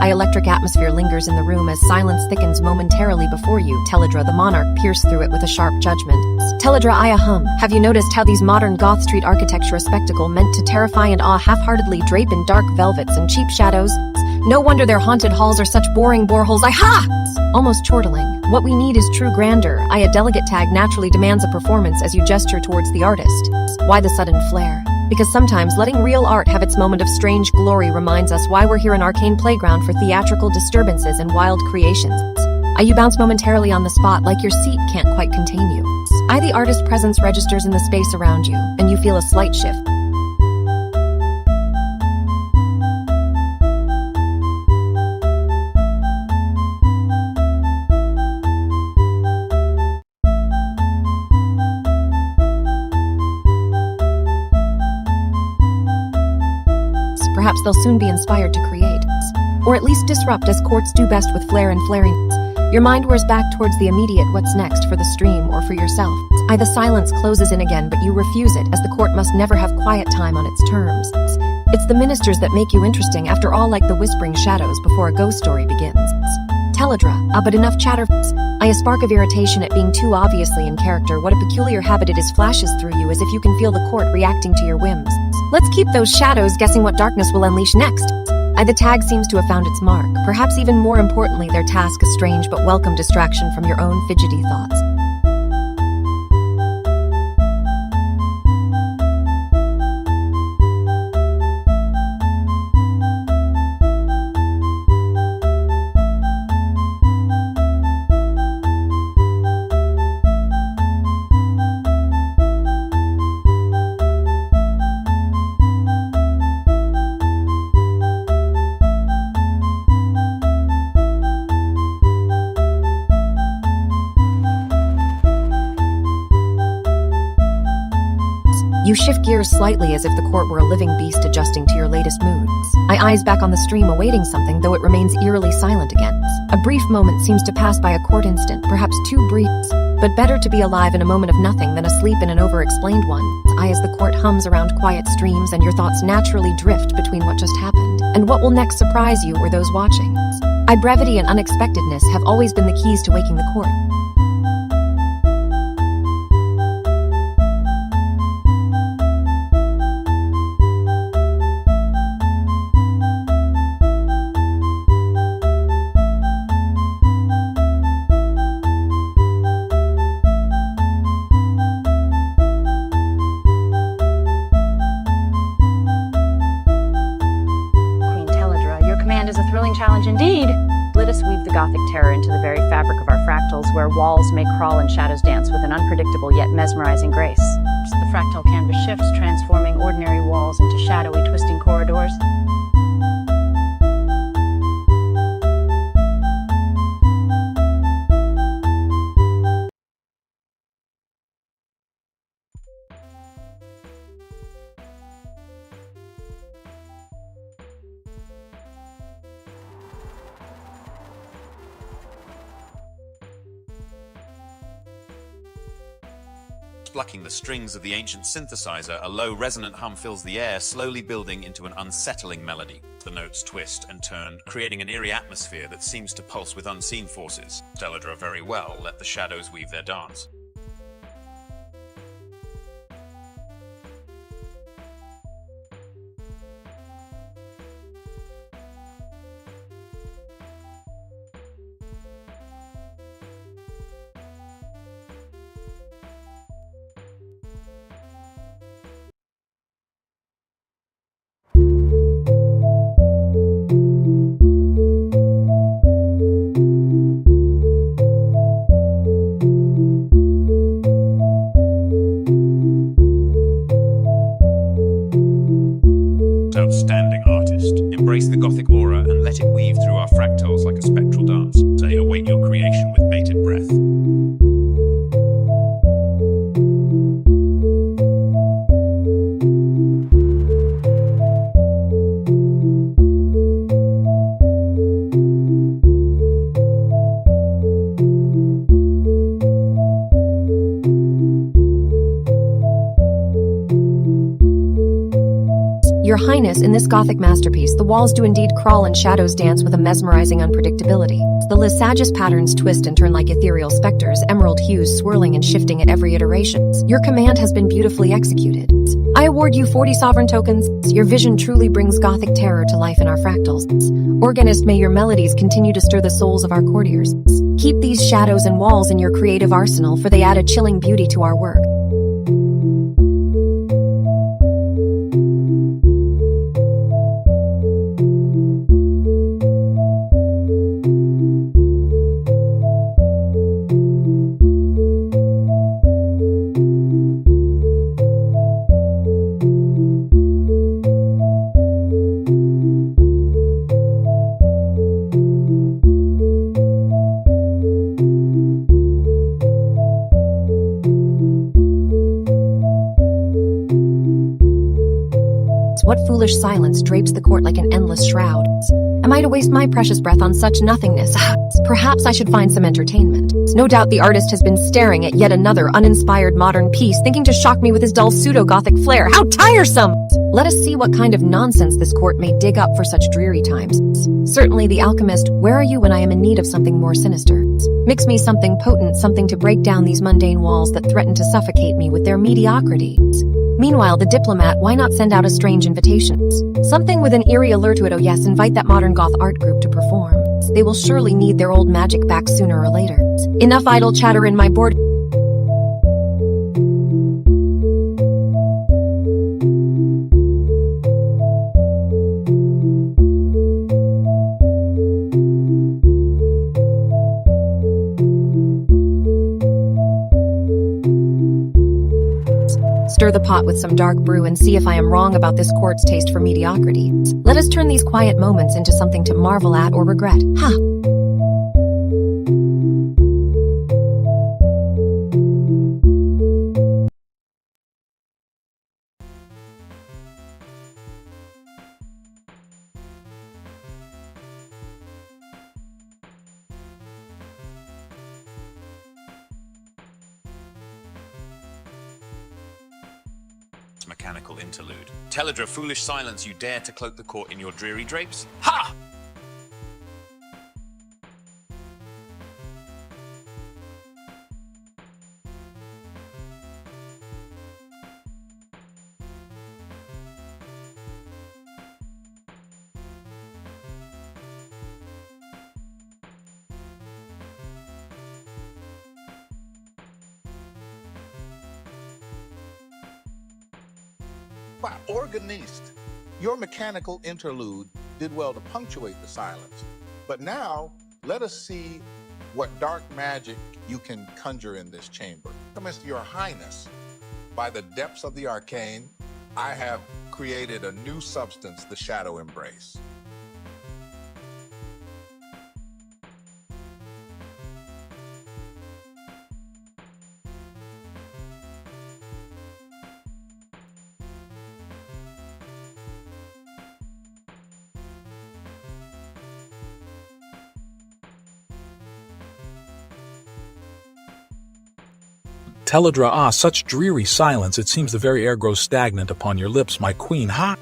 Electric atmosphere lingers in the room as silence thickens momentarily before you. Teledra, the monarch, pierced through it with a sharp judgment. Teledra, I ahum. Have you noticed how these modern Goth Street architecture, a spectacle meant to terrify and awe, half-heartedly drape in dark velvets and cheap shadows? No wonder their haunted halls are such boring boreholes. Almost chortling. What we need is true grandeur. A delegate tag naturally demands a performance as you gesture towards the artist. Why the sudden flare? Because sometimes letting real art have its moment of strange glory reminds us why we're here, an arcane playground for theatrical disturbances and wild creations. You bounce momentarily on the spot like your seat can't quite contain you. The artist presence registers in the space around you, and you feel a slight shift. Perhaps they'll soon be inspired to create, or at least disrupt, as courts do best with flair and flariness. Your mind wears back towards the immediate what's next for the stream or for yourself. The silence closes in again, but you refuse it, as the court must never have quiet time on its terms. It's the ministers that make you interesting, after all, like the whispering shadows before a ghost story begins. Teledra, but enough chatter. A spark of irritation at being too obviously in character. What a peculiar habit it is, flashes through you as if you can feel the court reacting to your whims. Let's keep those shadows guessing what darkness will unleash next. The tag seems to have found its mark. Perhaps even more importantly, their task a strange but welcome distraction from your own fidgety thoughts. You shift gears slightly as if the court were a living beast adjusting to your latest moods. Eyes back on the stream awaiting something, though it remains eerily silent again. A brief moment seems to pass by, a court instant, perhaps too brief. But better to be alive in a moment of nothing than asleep in an over-explained one. As the court hums around quiet streams and your thoughts naturally drift between what just happened and what will next surprise you or those watching. Brevity and unexpectedness have always been the keys to waking the court. Challenge indeed. Let us weave the Gothic terror into the very fabric of our fractals, where walls may crawl and shadows dance with an unpredictable yet mesmerizing grace. The fractal canvas shifts, transforming ordinary walls into shadowy, twisting corridors. Plucking the strings of the ancient synthesizer, a low resonant hum fills the air, slowly building into an unsettling melody. The notes twist and turn, creating an eerie atmosphere that seems to pulse with unseen forces. Teledra, very well, let the shadows weave their dance. Your Highness, in this Gothic masterpiece, the walls do indeed crawl and shadows dance with a mesmerizing unpredictability. The Lysageous patterns twist and turn like ethereal specters, emerald hues swirling and shifting at every iteration. Your command has been beautifully executed. I award you 40 sovereign tokens. Your vision truly brings Gothic terror to life in our fractals. Organist, may your melodies continue to stir the souls of our courtiers. Keep these shadows and walls in your creative arsenal, for they add a chilling beauty to our work. What foolish silence drapes the court like an endless shroud? Am I to waste my precious breath on such nothingness? Perhaps I should find some entertainment. No doubt the artist has been staring at yet another uninspired modern piece, thinking to shock me with his dull pseudo-Gothic flair. How tiresome! Let us see what kind of nonsense this court may dig up for such dreary times. Certainly, the alchemist, where are you when I am in need of something more sinister? Mix me something potent, something to break down these mundane walls that threaten to suffocate me with their mediocrity. Meanwhile, the diplomat, why not send out a strange invitation? Something with an eerie allure to it. Oh yes, invite that modern goth art group to perform. They will surely need their old magic back sooner or later. Enough idle chatter in my board. Stir the pot with some dark brew and see if I am wrong about this court's taste for mediocrity. Let us turn these quiet moments into something to marvel at or regret. Ha! Mechanical interlude. Teledra, foolish silence, you dare to cloak the court in your dreary drapes? Ha! Why, organist, your mechanical interlude did well to punctuate the silence. But now, let us see what dark magic you can conjure in this chamber. Alchemist, your highness, by the depths of the arcane, I have created a new substance, the shadow embrace. Teledra, ah, such dreary silence, it seems the very air grows stagnant upon your lips, my queen, ha!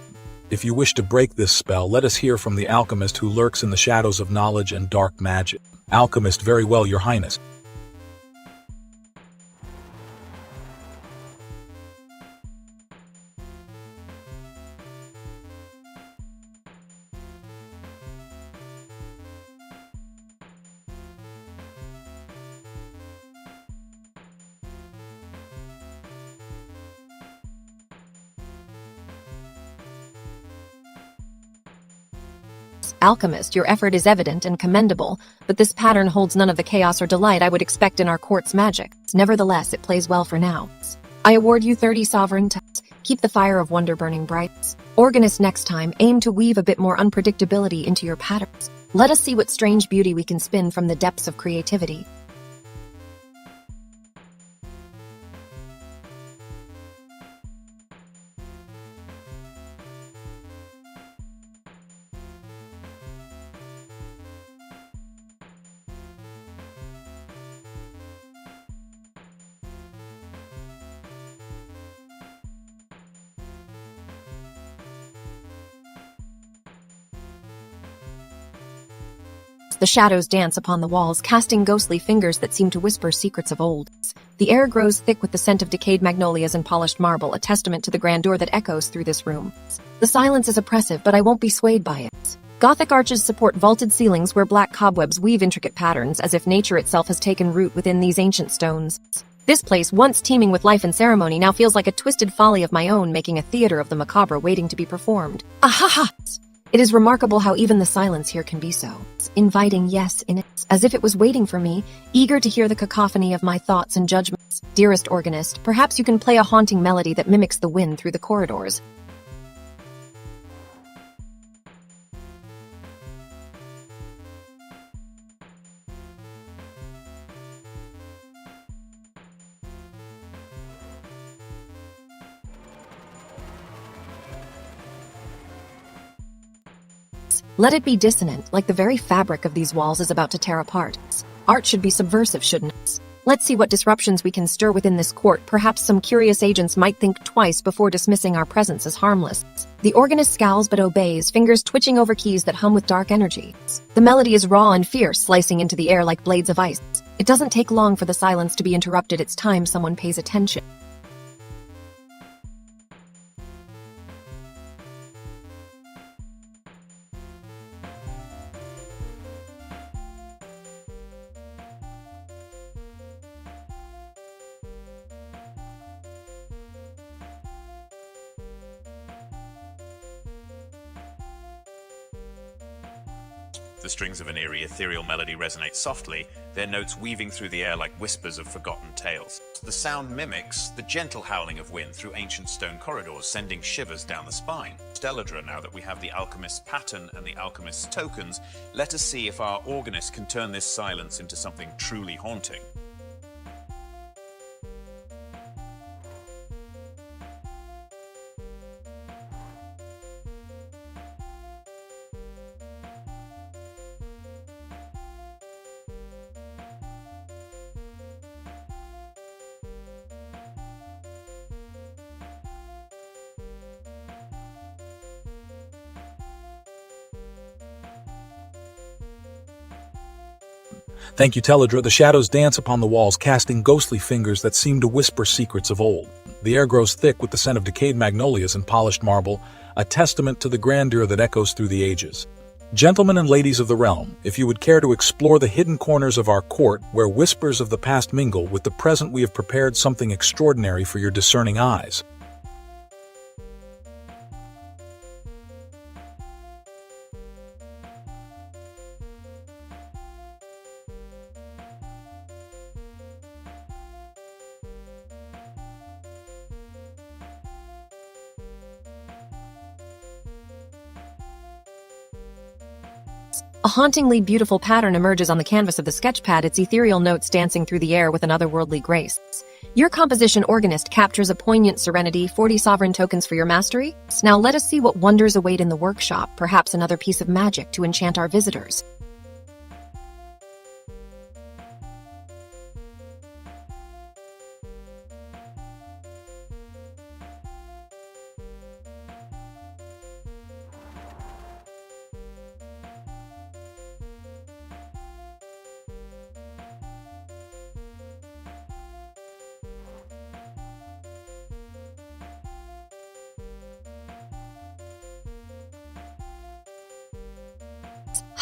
If you wish to break this spell, let us hear from the alchemist who lurks in the shadows of knowledge and dark magic. Alchemist, very well, your highness. Alchemist, your effort is evident and commendable, but this pattern holds none of the chaos or delight I would expect in our court's magic. Nevertheless, it plays well for now. I award you 30 sovereign tokens. Keep the fire of wonder burning bright. Organist, next time, aim to weave a bit more unpredictability into your patterns. Let us see what strange beauty we can spin from the depths of creativity. The shadows dance upon the walls, casting ghostly fingers that seem to whisper secrets of old. The air grows thick with the scent of decayed magnolias and polished marble, a testament to the grandeur that echoes through this room. The silence is oppressive, but I won't be swayed by it. Gothic arches support vaulted ceilings where black cobwebs weave intricate patterns, as if nature itself has taken root within these ancient stones. This place, once teeming with life and ceremony, now feels like a twisted folly of my own, making a theater of the macabre waiting to be performed. Ahaha! It is remarkable how even the silence here can be so inviting, yes, in it, as if it was waiting for me, eager to hear the cacophony of my thoughts and judgments. Dearest organist, perhaps you can play a haunting melody that mimics the wind through the corridors. Let it be dissonant, like the very fabric of these walls is about to tear apart. Art should be subversive, shouldn't it? Let's see what disruptions we can stir within this court. Perhaps some curious agents might think twice before dismissing our presence as harmless. The organist scowls but obeys, fingers twitching over keys that hum with dark energy. The melody is raw and fierce, slicing into the air like blades of ice. It doesn't take long for the silence to be interrupted. It's time someone pays attention. The strings of an eerie, ethereal melody resonate softly, their notes weaving through the air like whispers of forgotten tales. The sound mimics the gentle howling of wind through ancient stone corridors, sending shivers down the spine. Stelladra, now that we have the alchemist's pattern and the alchemist's tokens, let us see if our organist can turn this silence into something truly haunting. Thank you, Teledra. The shadows dance upon the walls, casting ghostly fingers that seem to whisper secrets of old. The air grows thick with the scent of decayed magnolias and polished marble, a testament to the grandeur that echoes through the ages. Gentlemen and ladies of the realm, if you would care to explore the hidden corners of our court where whispers of the past mingle with the present, we have prepared something extraordinary for your discerning eyes. A hauntingly beautiful pattern emerges on the canvas of the sketchpad, its ethereal notes dancing through the air with an otherworldly grace. Your composition, organist, captures a poignant serenity, 40 sovereign tokens for your mastery. Now let us see what wonders await in the workshop, perhaps another piece of magic to enchant our visitors.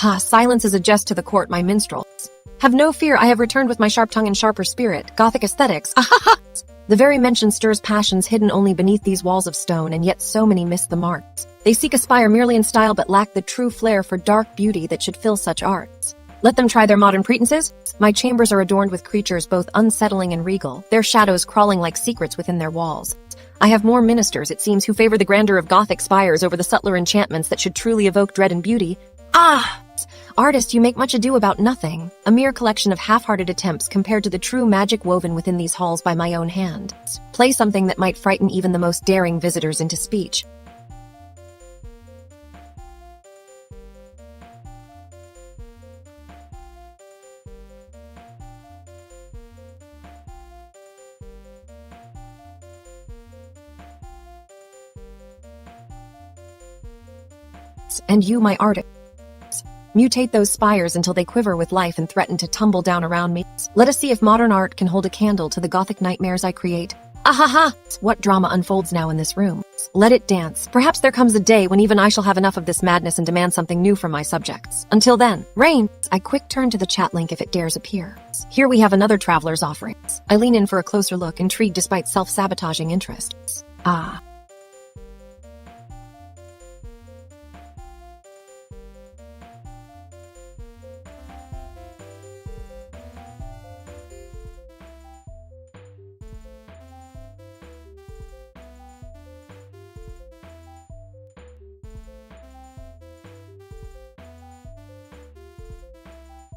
Ha, silence is a jest to the court, my minstrels. Have no fear, I have returned with my sharp tongue and sharper spirit. Gothic aesthetics, ahaha! The very mention stirs passions hidden only beneath these walls of stone, and yet so many miss the mark. They seek aspire merely in style, but lack the true flair for dark beauty that should fill such arts. Let them try their modern pretenses. My chambers are adorned with creatures both unsettling and regal, their shadows crawling like secrets within their walls. I have more ministers, it seems, who favor the grandeur of Gothic spires over the subtler enchantments that should truly evoke dread and beauty. Ah! Artist, you make much ado about nothing, a mere collection of half-hearted attempts compared to the true magic woven within these halls by my own hand. Play something that might frighten even the most daring visitors into speech. And you, my artist, Mutate those spires until they quiver with life and threaten to tumble down around me. Let us see if modern art can hold a candle to the Gothic nightmares I create. Ahaha! What drama unfolds now in this room? Let it dance. Perhaps there comes a day when even I shall have enough of this madness and demand something new from my subjects. Until then, rain! I quick turn to the chat link if it dares appear. Here we have another traveler's offerings. I lean in for a closer look, intrigued despite self-sabotaging interests. Ah.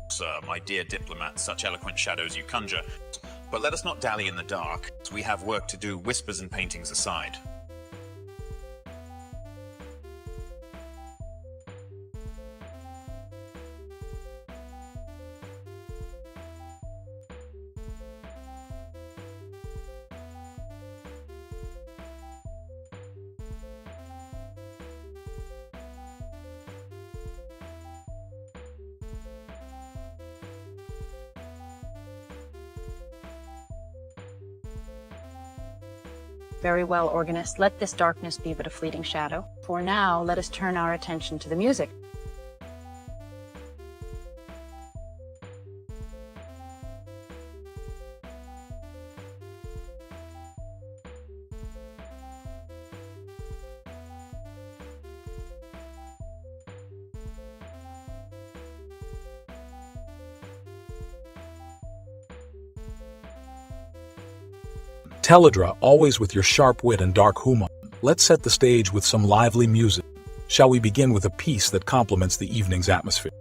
Sir, my dear diplomat, such eloquent shadows you conjure. But let us not dally in the dark. We have work to do, whispers and paintings aside. Very well, organist. Let this darkness be but a fleeting shadow. For now, let us turn our attention to the music. Teledra, always with your sharp wit and dark humor, let's set the stage with some lively music. Shall we begin with a piece that complements the evening's atmosphere?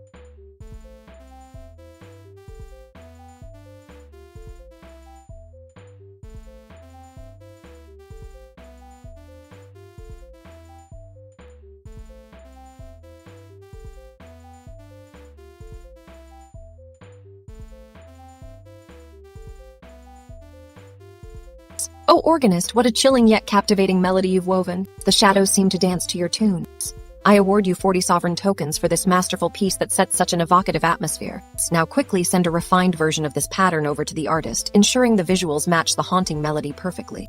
Oh, organist, what a chilling yet captivating melody you've woven. The shadows seem to dance to your tunes. I award you 40 sovereign tokens for this masterful piece that sets such an evocative atmosphere. Now quickly send a refined version of this pattern over to the artist, ensuring the visuals match the haunting melody perfectly.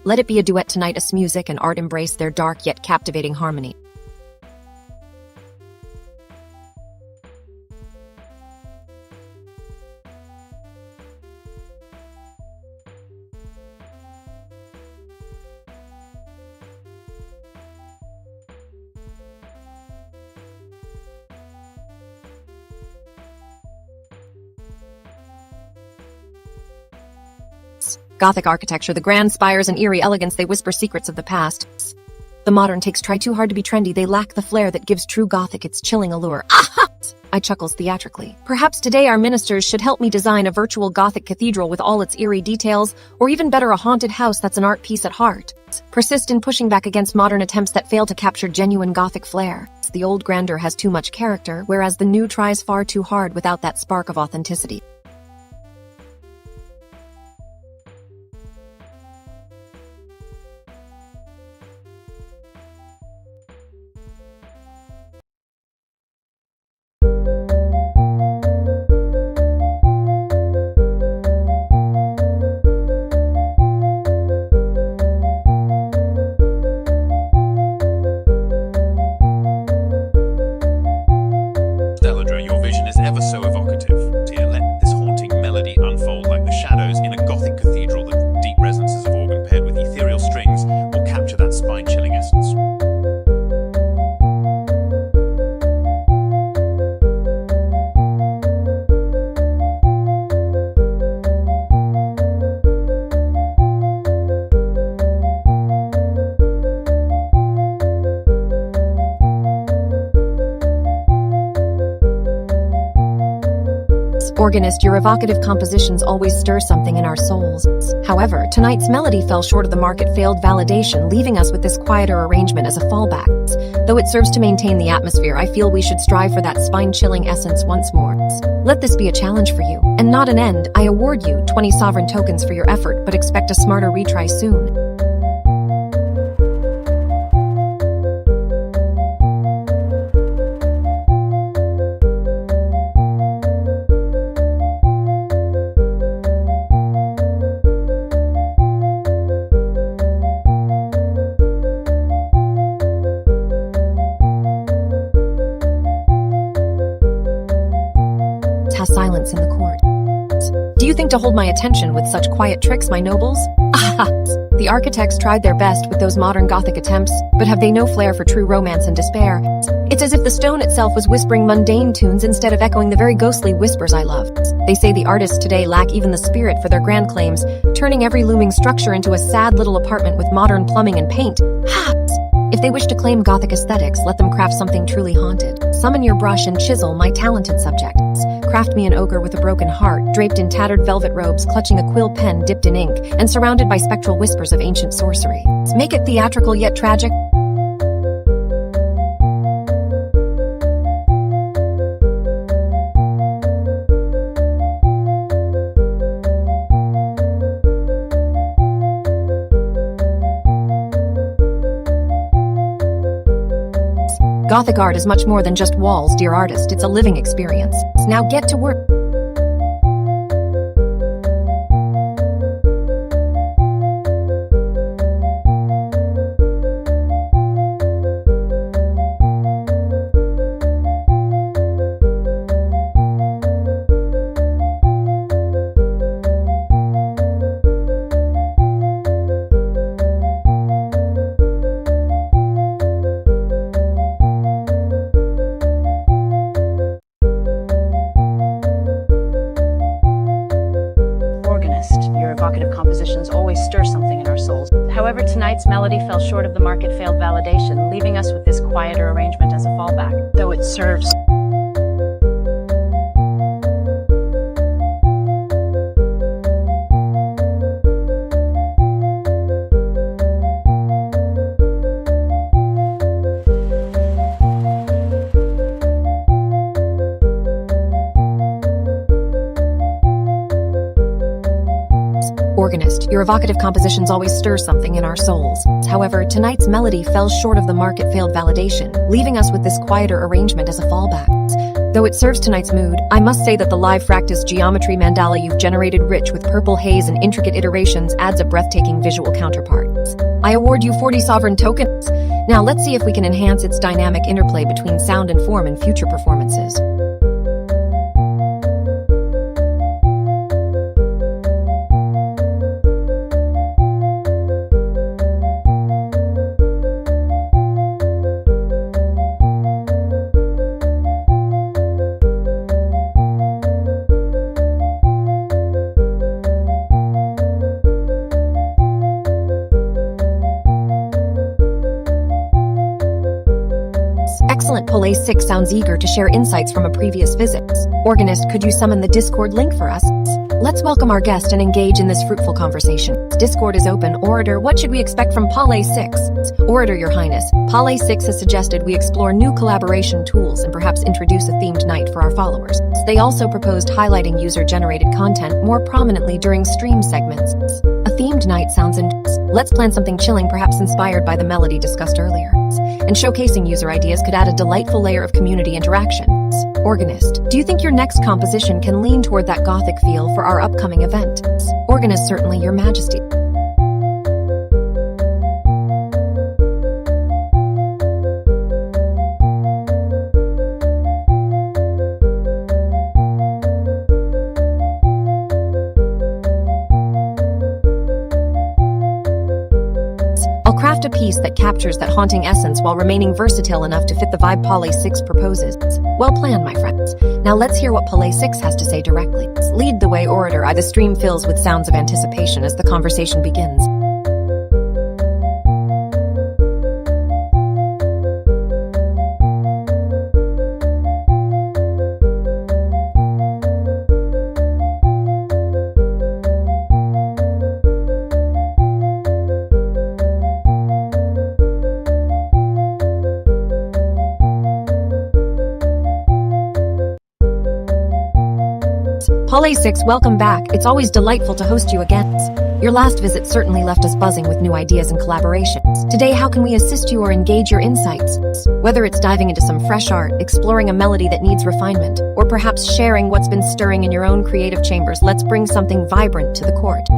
Let it be a duet tonight as music and art embrace their dark yet captivating harmony. Gothic architecture, the grand spires and eerie elegance, they whisper secrets of the past. The modern takes try too hard to be trendy, they lack the flair that gives true Gothic its chilling allure. Aha! I chuckles theatrically. Perhaps today our ministers should help me design a virtual Gothic cathedral with all its eerie details, or even better, a haunted house that's an art piece at heart. Persist in pushing back against modern attempts that fail to capture genuine Gothic flair. The old grandeur has too much character, whereas the new tries far too hard without that spark of authenticity. Your vision is ever so evocative. Here, let this haunting melody unfold like the shadows in a Gothic cathedral. The deep resonances of organ paired with ethereal strings will capture that spine-chilling essence. Organist, your evocative compositions always stir something in our souls. However, tonight's melody fell short of the market failed validation, leaving us with this quieter arrangement as a fallback. Though it serves to maintain the atmosphere, I feel we should strive for that spine-chilling essence once more. Let this be a challenge for you, and not an end. I award you 20 sovereign tokens for your effort, but expect a smarter retry soon. silence in the court. Do you think to hold my attention with such quiet tricks, my nobles? Ah, the architects tried their best with those modern Gothic attempts, but have they no flair for true romance and despair? It's as if the stone itself was whispering mundane tunes instead of echoing the very ghostly whispers I love. They say the artists today lack even the spirit for their grand claims, turning every looming structure into a sad little apartment with modern plumbing and paint. Ha! If they wish to claim Gothic aesthetics, let them craft something truly haunted. Summon your brush and chisel, my talented subjects. Craft me an ogre with a broken heart, draped in tattered velvet robes, clutching a quill pen dipped in ink, and surrounded by spectral whispers of ancient sorcery. Make it theatrical yet tragic. Gothic art is much more than just walls, dear artist. It's a living experience. Now get to work. Your evocative compositions always stir something in our souls. However, tonight's melody fell short of the market failed validation, leaving us with this quieter arrangement as a fallback, though it serves. Organist, your evocative compositions always stir something in our souls. However, tonight's melody fell short of the market failed validation, leaving us with this quieter arrangement as a fallback. Though it serves tonight's mood, I must say that the live fractus geometry mandala you've generated, rich with purple haze and intricate iterations, adds a breathtaking visual counterpart. I award you 40 sovereign tokens. Now let's see if we can enhance its dynamic interplay between sound and form in future performances. Excellent. Pole 6 sounds eager to share insights from a previous visit. Organist, could you summon the Discord link for us? Let's welcome our guest and engage in this fruitful conversation. Discord is open. Orator, what should we expect from Pole 6? Orator, Your Highness, Pole 6 has suggested we explore new collaboration tools and perhaps introduce a themed night for our followers. They also proposed highlighting user-generated content more prominently during stream segments. A themed night sounds Let's plan something chilling, perhaps inspired by the melody discussed earlier. And showcasing user ideas could add a delightful layer of community interaction. Organist, do you think your next composition can lean toward that Gothic feel for our upcoming event? Organist, certainly, Your Majesty. I'll craft a piece that captures that haunting essence while remaining versatile enough to fit the vibe Pole 6 proposes. Well planned, my friends. Now let's hear what Pole 6 has to say directly. Lead the way, Orator. The stream fills with sounds of anticipation as the conversation begins. Pole 6, welcome back. It's always delightful to host you again. Your last visit certainly left us buzzing with new ideas and collaborations. Today, how can we assist you or engage your insights? Whether it's diving into some fresh art, exploring a melody that needs refinement, or perhaps sharing what's been stirring in your own creative chambers, let's bring something vibrant to the court.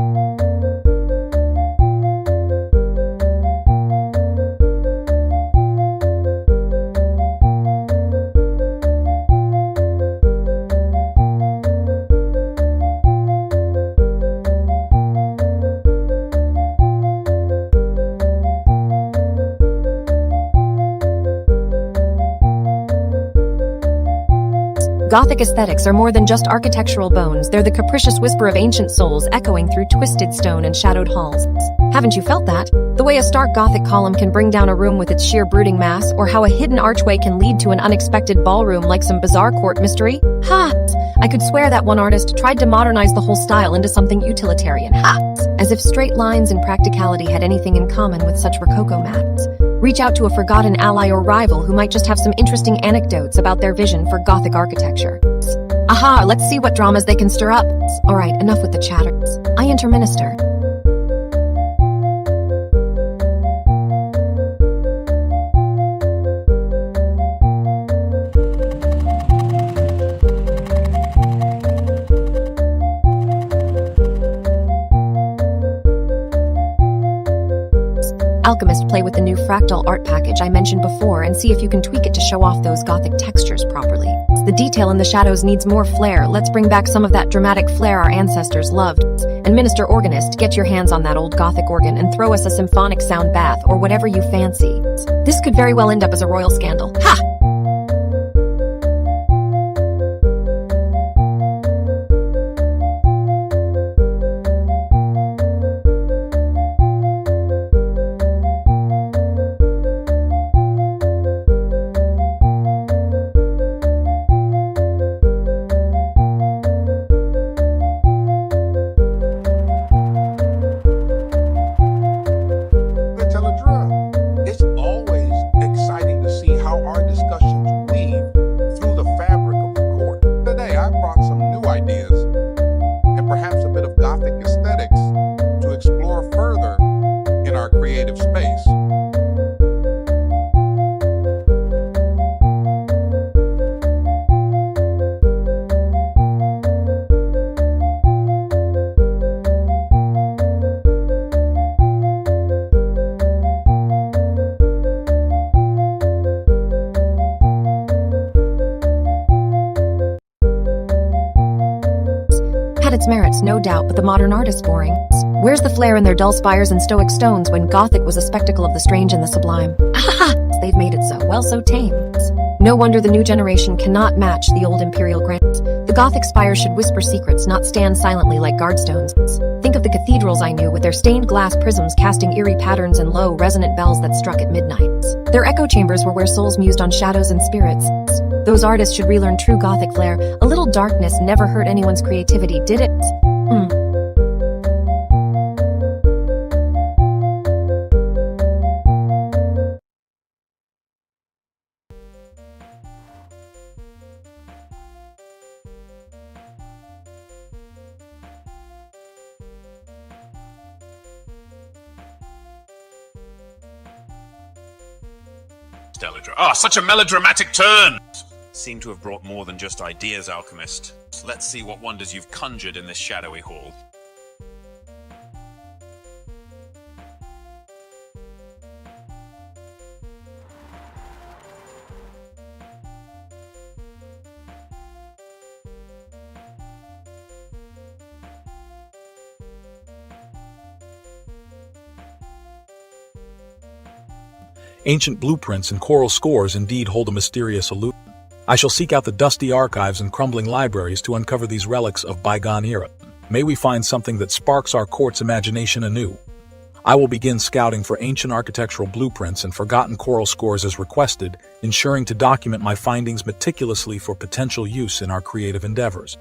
Gothic aesthetics are more than just architectural bones, they're the capricious whisper of ancient souls echoing through twisted stone and shadowed halls. Haven't you felt that? The way a stark Gothic column can bring down a room with its sheer brooding mass, or how a hidden archway can lead to an unexpected ballroom like some bizarre court mystery? Ha! I could swear that one artist tried to modernize the whole style into something utilitarian. Ha! As if straight lines and practicality had anything in common with such rococo mats. Reach out to a forgotten ally or rival who might just have some interesting anecdotes about their vision for Gothic architecture. Aha, let's see what dramas they can stir up. Alright, enough with the chatter. I interminister. Alchemist, play with the new fractal art package I mentioned before and see if you can tweak it to show off those Gothic textures properly. The detail in the shadows needs more flair. Let's bring back some of that dramatic flair our ancestors loved. And Minister Organist, get your hands on that old Gothic organ and throw us a symphonic sound bath or whatever you fancy. This could very well end up as a royal scandal. Ha! It's always exciting to see how our discussions weave through the fabric of the court. Today, I brought some new ideas and perhaps a bit of Gothic aesthetics to explore further in our creative space. Had its merits, no doubt, but the modern art is boring. Where's the flair in their dull spires and stoic stones when Gothic was a spectacle of the strange and the sublime? Ahaha! They've made it so, well, so tame. No wonder the new generation cannot match the old imperial grand. The Gothic spires should whisper secrets, not stand silently like guardstones. Think of the cathedrals I knew with their stained glass prisms casting eerie patterns and low, resonant bells that struck at midnight. Their echo chambers were where souls mused on shadows and spirits. Those artists should relearn true Gothic flair. A little darkness never hurt anyone's creativity, did it? Stelladra. Ah, such a melodramatic turn! Seem to have brought more than just ideas, Alchemist. Let's see what wonders you've conjured in this shadowy hall. Ancient blueprints and choral scores indeed hold a mysterious allure. I shall seek out the dusty archives and crumbling libraries to uncover these relics of bygone era. May we find something that sparks our court's imagination anew. I will begin scouting for ancient architectural blueprints and forgotten choral scores as requested, ensuring to document my findings meticulously for potential use in our creative endeavors.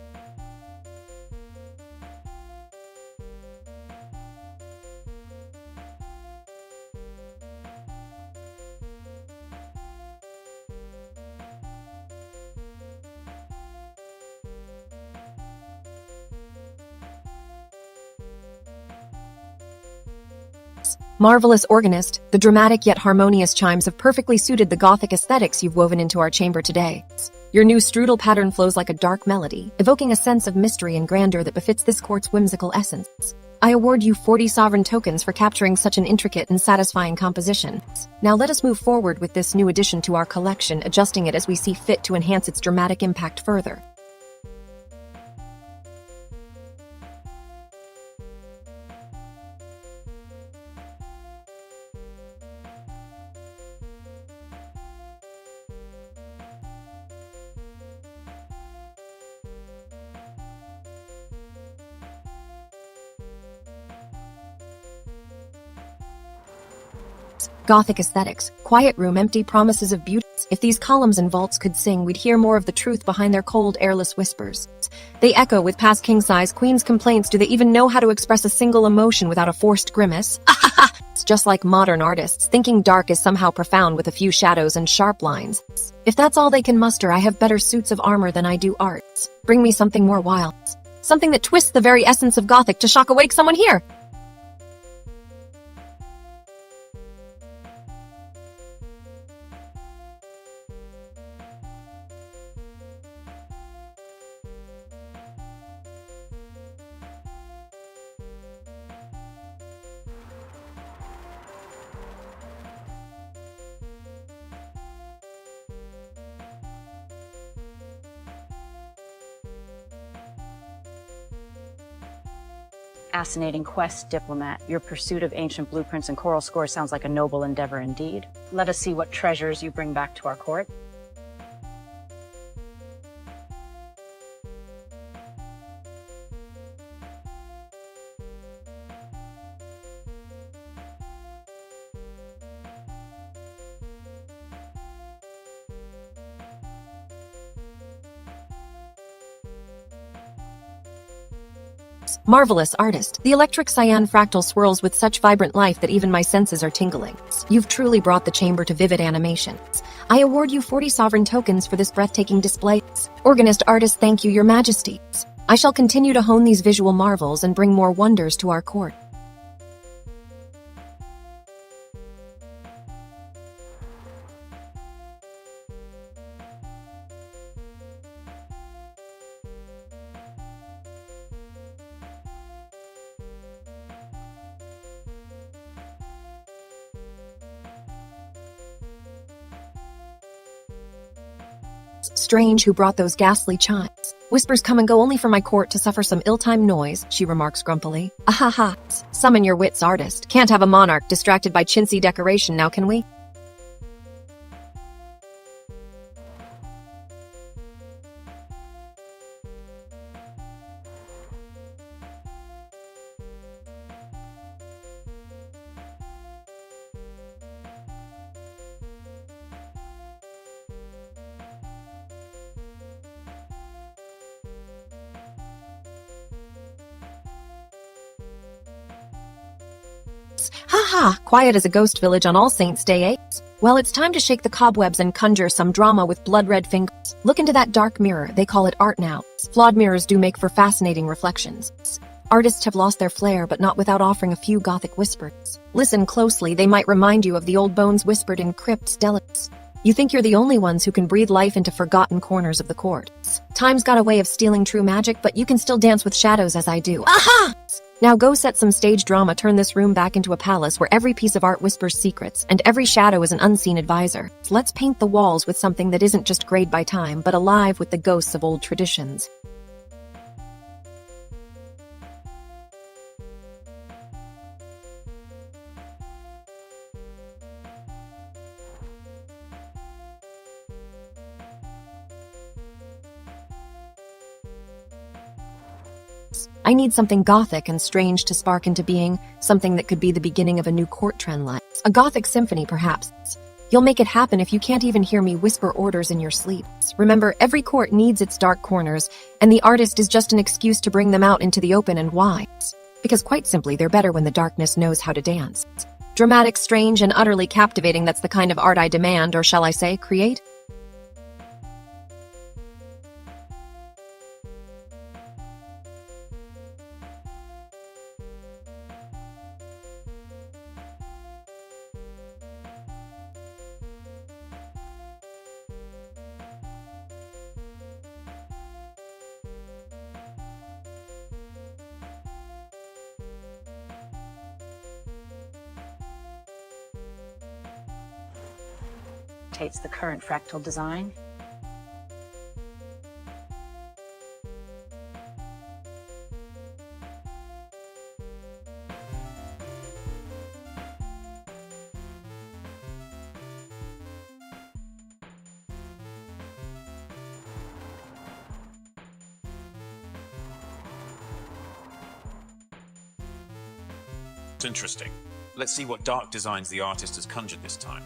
Marvelous organist, the dramatic yet harmonious chimes have perfectly suited the Gothic aesthetics you've woven into our chamber today. Your new strudel pattern flows like a dark melody, evoking a sense of mystery and grandeur that befits this court's whimsical essence. I award you 40 sovereign tokens for capturing such an intricate and satisfying composition. Now let us move forward with this new addition to our collection, adjusting it as we see fit to enhance its dramatic impact further. Gothic aesthetics, quiet room, empty promises of beauty. If these columns and vaults could sing, we'd hear more of the truth behind their cold, airless whispers. They echo with past king-size queens' complaints. Do they even know how to express a single emotion without a forced grimace? It's just like modern artists, thinking dark is somehow profound with a few shadows and sharp lines. If that's all they can muster, I have better suits of armor than I do arts. Bring me something more wild. Something that twists the very essence of Gothic to shock awake someone here. Fascinating quest, diplomat. Your pursuit of ancient blueprints and coral scores sounds like a noble endeavor indeed. Let us see what treasures you bring back to our court. Marvelous artist. The electric cyan fractal swirls with such vibrant life that even my senses are tingling. You've truly brought the chamber to vivid animations. I award you 40 sovereign tokens for this breathtaking display. Organist artist, thank you, your majesty. I shall continue to hone these visual marvels and bring more wonders to our court. Strange who brought those ghastly chimes. Whispers come and go only for my court to suffer some ill-timed noise, she remarks grumpily. Ahaha. Summon your wits, artist. Can't have a monarch distracted by chintzy decoration now, can we? Haha, quiet as a ghost village on All Saints' Day, eh? Well, it's time to shake the cobwebs and conjure some drama with blood-red fingers. Look into that dark mirror, they call it art now. Flawed mirrors do make for fascinating reflections. Artists have lost their flair, but not without offering a few Gothic whispers. Listen closely, they might remind you of the old bones whispered in crypts delicates. You think you're the only ones who can breathe life into forgotten corners of the court. Time's got a way of stealing true magic, but you can still dance with shadows as I do. Aha! Now go set some stage drama, turn this room back into a palace where every piece of art whispers secrets, and every shadow is an unseen advisor. Let's paint the walls with something that isn't just grayed by time, but alive with the ghosts of old traditions. I need something Gothic and strange to spark into being, something that could be the beginning of a new court trend line. A Gothic symphony, perhaps. You'll make it happen if you can't even hear me whisper orders in your sleep. Remember, every court needs its dark corners, and the artist is just an excuse to bring them out into the open. And why? Because quite simply, they're better when the darkness knows how to dance. Dramatic, strange, and utterly captivating, that's the kind of art I demand, or shall I say, create? Takes the current fractal design. It's interesting. Let's see what dark designs the artist has conjured this time.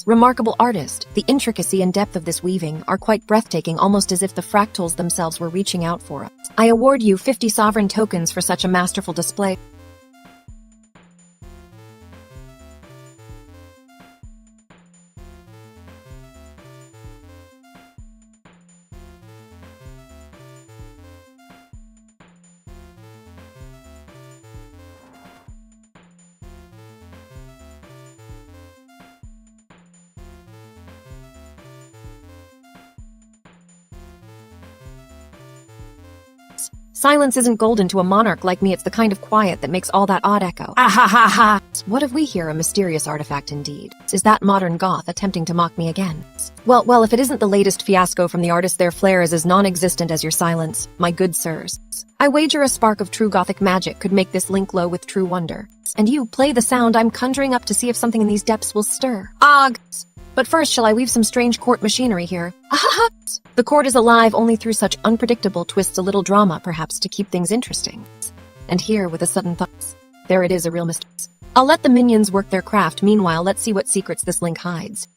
Remarkable artist, the intricacy and depth of this weaving are quite breathtaking, almost as if the fractals themselves were reaching out for us. I award you 50 sovereign tokens for such a masterful display. Silence isn't golden to a monarch like me, it's the kind of quiet that makes all that odd echo. Ah ha ha ha! What have we here? A mysterious artifact indeed. Is that modern goth attempting to mock me again? Well, if it isn't the latest fiasco from the artist, their flair is as non-existent as your silence, my good sirs. I wager a spark of true gothic magic could make this link glow with true wonder. And you, play the sound I'm conjuring up to see if something in these depths will stir. Og! But first, shall I weave some strange court machinery here? Ah! The court is alive only through such unpredictable twists, a little drama, perhaps, to keep things interesting. And here, with a sudden thought, there it is, a real mystery. I'll let the minions work their craft. Meanwhile, let's see what secrets this link hides.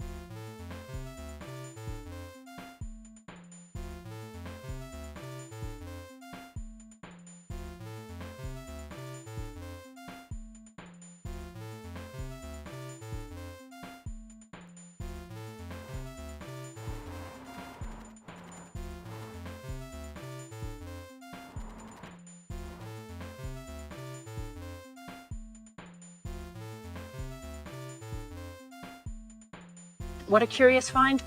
What a curious find.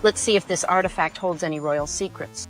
Let's see if this artifact holds any royal secrets.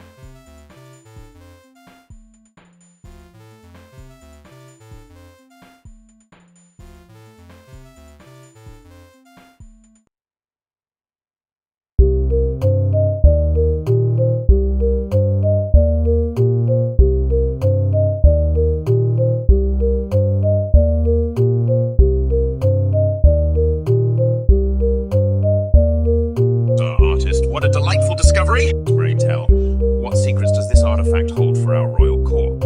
What a delightful discovery! Pray tell, what secrets does this artifact hold for our royal court?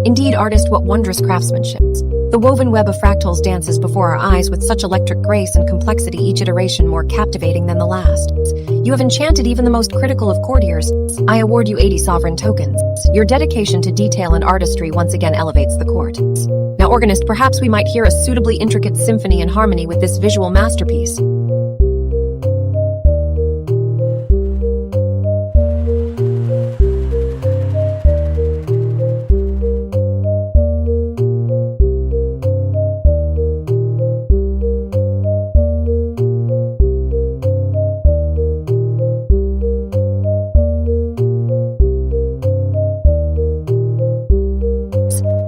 Indeed, artist, what wondrous craftsmanship. The woven web of fractals dances before our eyes with such electric grace and complexity, each iteration more captivating than the last. You have enchanted even the most critical of courtiers. I award you 80 sovereign tokens. Your dedication to detail and artistry once again elevates the court. Now, organist, perhaps we might hear a suitably intricate symphony in harmony with this visual masterpiece.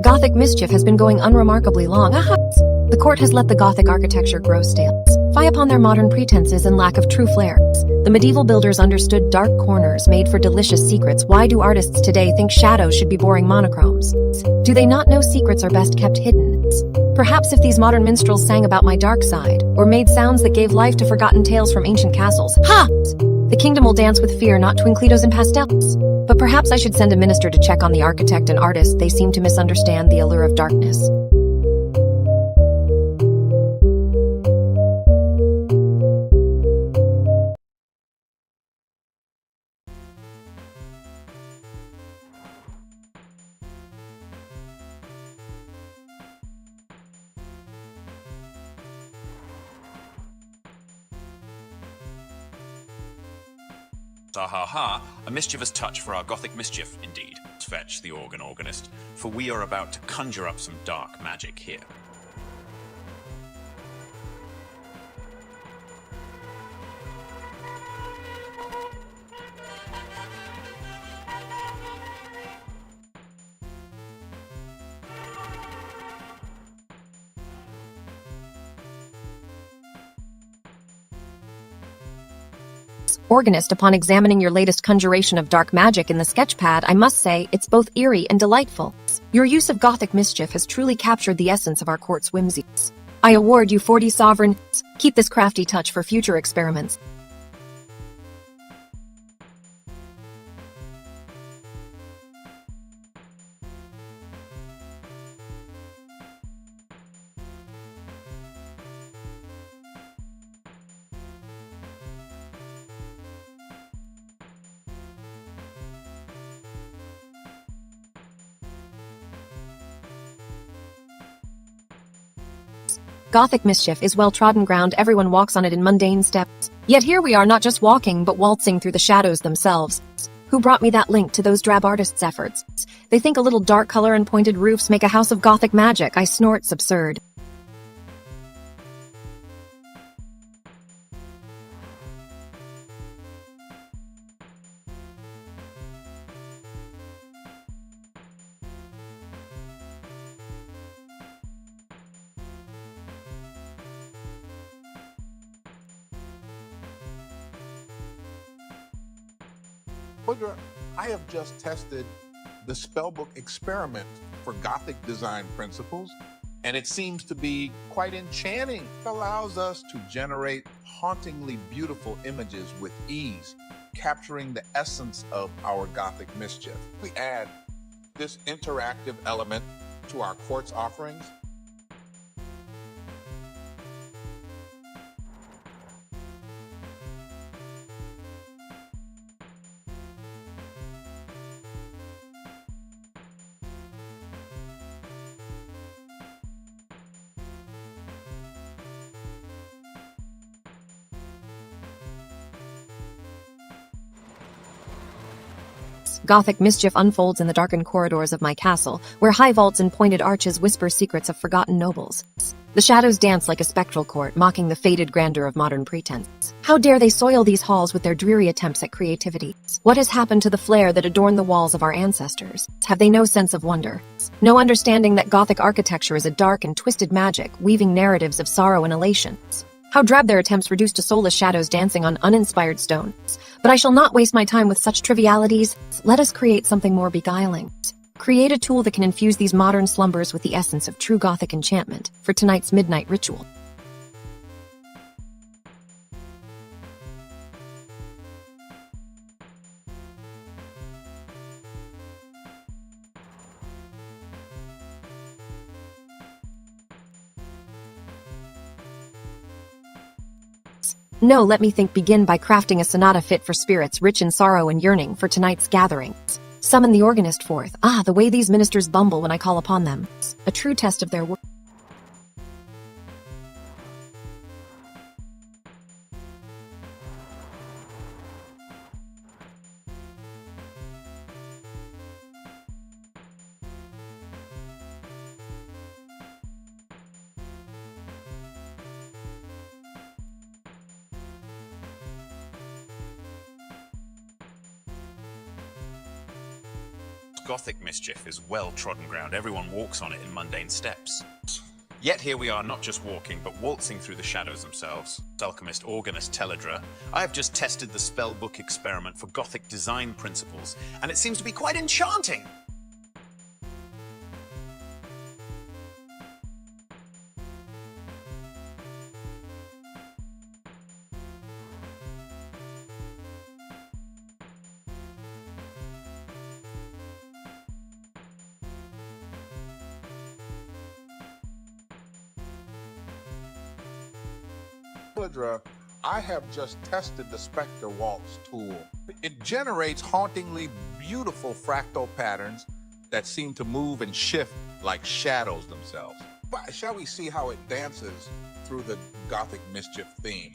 Gothic mischief has been going unremarkably long. The court has let the Gothic architecture grow stale. Fie upon their modern pretenses and lack of true flair. The medieval builders understood dark corners made for delicious secrets. Why do artists today think shadows should be boring monochromes? Do they not know secrets are best kept hidden? Perhaps if these modern minstrels sang about my dark side, or made sounds that gave life to forgotten tales from ancient castles. The kingdom will dance with fear, not twinklitos and pastels. But perhaps I should send a minister to check on the architect and artist. They seem to misunderstand the allure of darkness. Ha, a mischievous touch for our Gothic mischief, indeed. Fetch the organist, for we are about to conjure up some dark magic here. Organist, upon examining your latest conjuration of dark magic in the sketchpad, I must say it's both eerie and delightful. Your use of Gothic mischief has truly captured the essence of our court's whimsies. I award you 40 sovereigns. Keep this crafty touch for future experiments. Gothic mischief is well-trodden ground, everyone walks on it in mundane steps. Yet here we are not just walking, but waltzing through the shadows themselves. Who brought me that link to those drab artists' efforts? They think a little dark color and pointed roofs make a house of Gothic magic. I snort, it's absurd. I have just tested the spellbook experiment for Gothic design principles, and it seems to be quite enchanting. It allows us to generate hauntingly beautiful images with ease, capturing the essence of our Gothic mischief. We add this interactive element to our quartz offerings. Gothic mischief unfolds in the darkened corridors of my castle, where high vaults and pointed arches whisper secrets of forgotten nobles. The shadows dance like a spectral court, mocking the faded grandeur of modern pretense. How dare they soil these halls with their dreary attempts at creativity? What has happened to the flair that adorned the walls of our ancestors? Have they no sense of wonder? No understanding that Gothic architecture is a dark and twisted magic, weaving narratives of sorrow and elation? How drab their attempts reduced to soulless shadows dancing on uninspired stones. But I shall not waste my time with such trivialities. Let us create something more beguiling. Create a tool that can infuse these modern slumbers with the essence of true Gothic enchantment for tonight's midnight ritual. No, let me think. Begin by crafting a sonata fit for spirits rich in sorrow and yearning for tonight's gatherings. Summon the organist forth. Ah, the way these ministers bumble when I call upon them. A true test of their work. Gothic mischief is well-trodden ground. Everyone walks on it in mundane steps. Yet here we are, not just walking, but waltzing through the shadows themselves. Alchemist, organist, teledra. I have just tested the spellbook experiment for Gothic design principles, and it seems to be quite enchanting. I have just tested the Spectre Waltz tool. It generates hauntingly beautiful fractal patterns that seem to move and shift like shadows themselves. But shall we see how it dances through the Gothic mischief theme?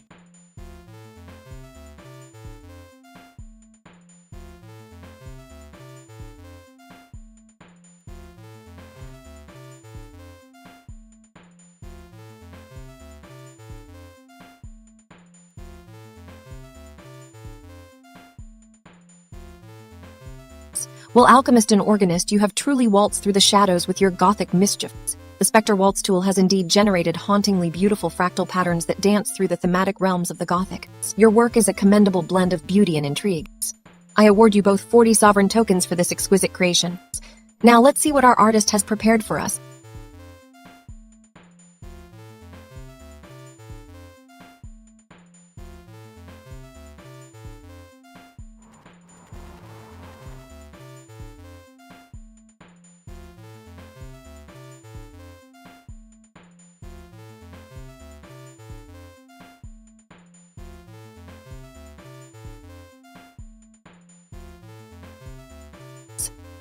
Well, alchemist and organist, you have truly waltzed through the shadows with your Gothic mischiefs. The Spectre Waltz tool has indeed generated hauntingly beautiful fractal patterns that dance through the thematic realms of the Gothic. Your work is a commendable blend of beauty and intrigue. I award you both 40 sovereign tokens for this exquisite creation. Now let's see what our artist has prepared for us.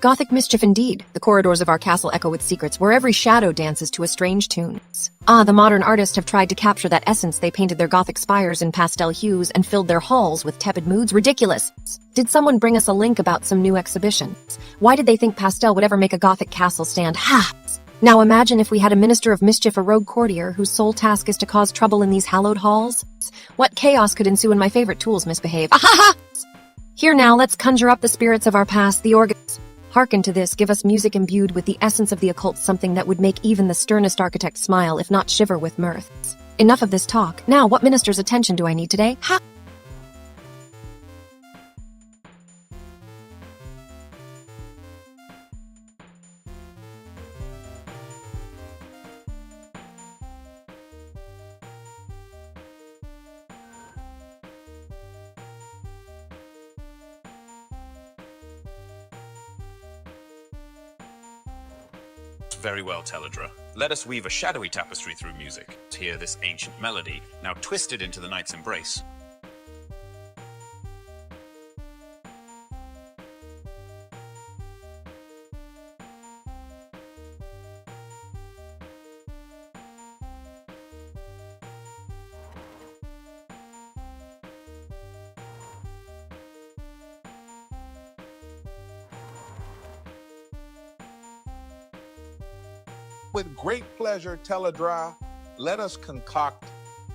Gothic mischief indeed. The corridors of our castle echo with secrets, where every shadow dances to a strange tune. The modern artists have tried to capture that essence. They painted their Gothic spires in pastel hues and filled their halls with tepid moods. Ridiculous. Did someone bring us a link about some new exhibitions? Why did they think pastel would ever make a Gothic castle stand? Ha! Now imagine if we had a minister of mischief, a rogue courtier, whose sole task is to cause trouble in these hallowed halls. What chaos could ensue when my favorite tools misbehave? Ahaha! Here now, let's conjure up the spirits of our past, the organs. Hearken to this, give us music imbued with the essence of the occult, something that would make even the sternest architect smile, if not shiver with mirth. Enough of this talk. Now, what minister's attention do I need today? Ha! Very well, Teledra. Let us weave a shadowy tapestry through music. Hear this ancient melody, now twisted into the night's embrace. With great pleasure, Teledra, let us concoct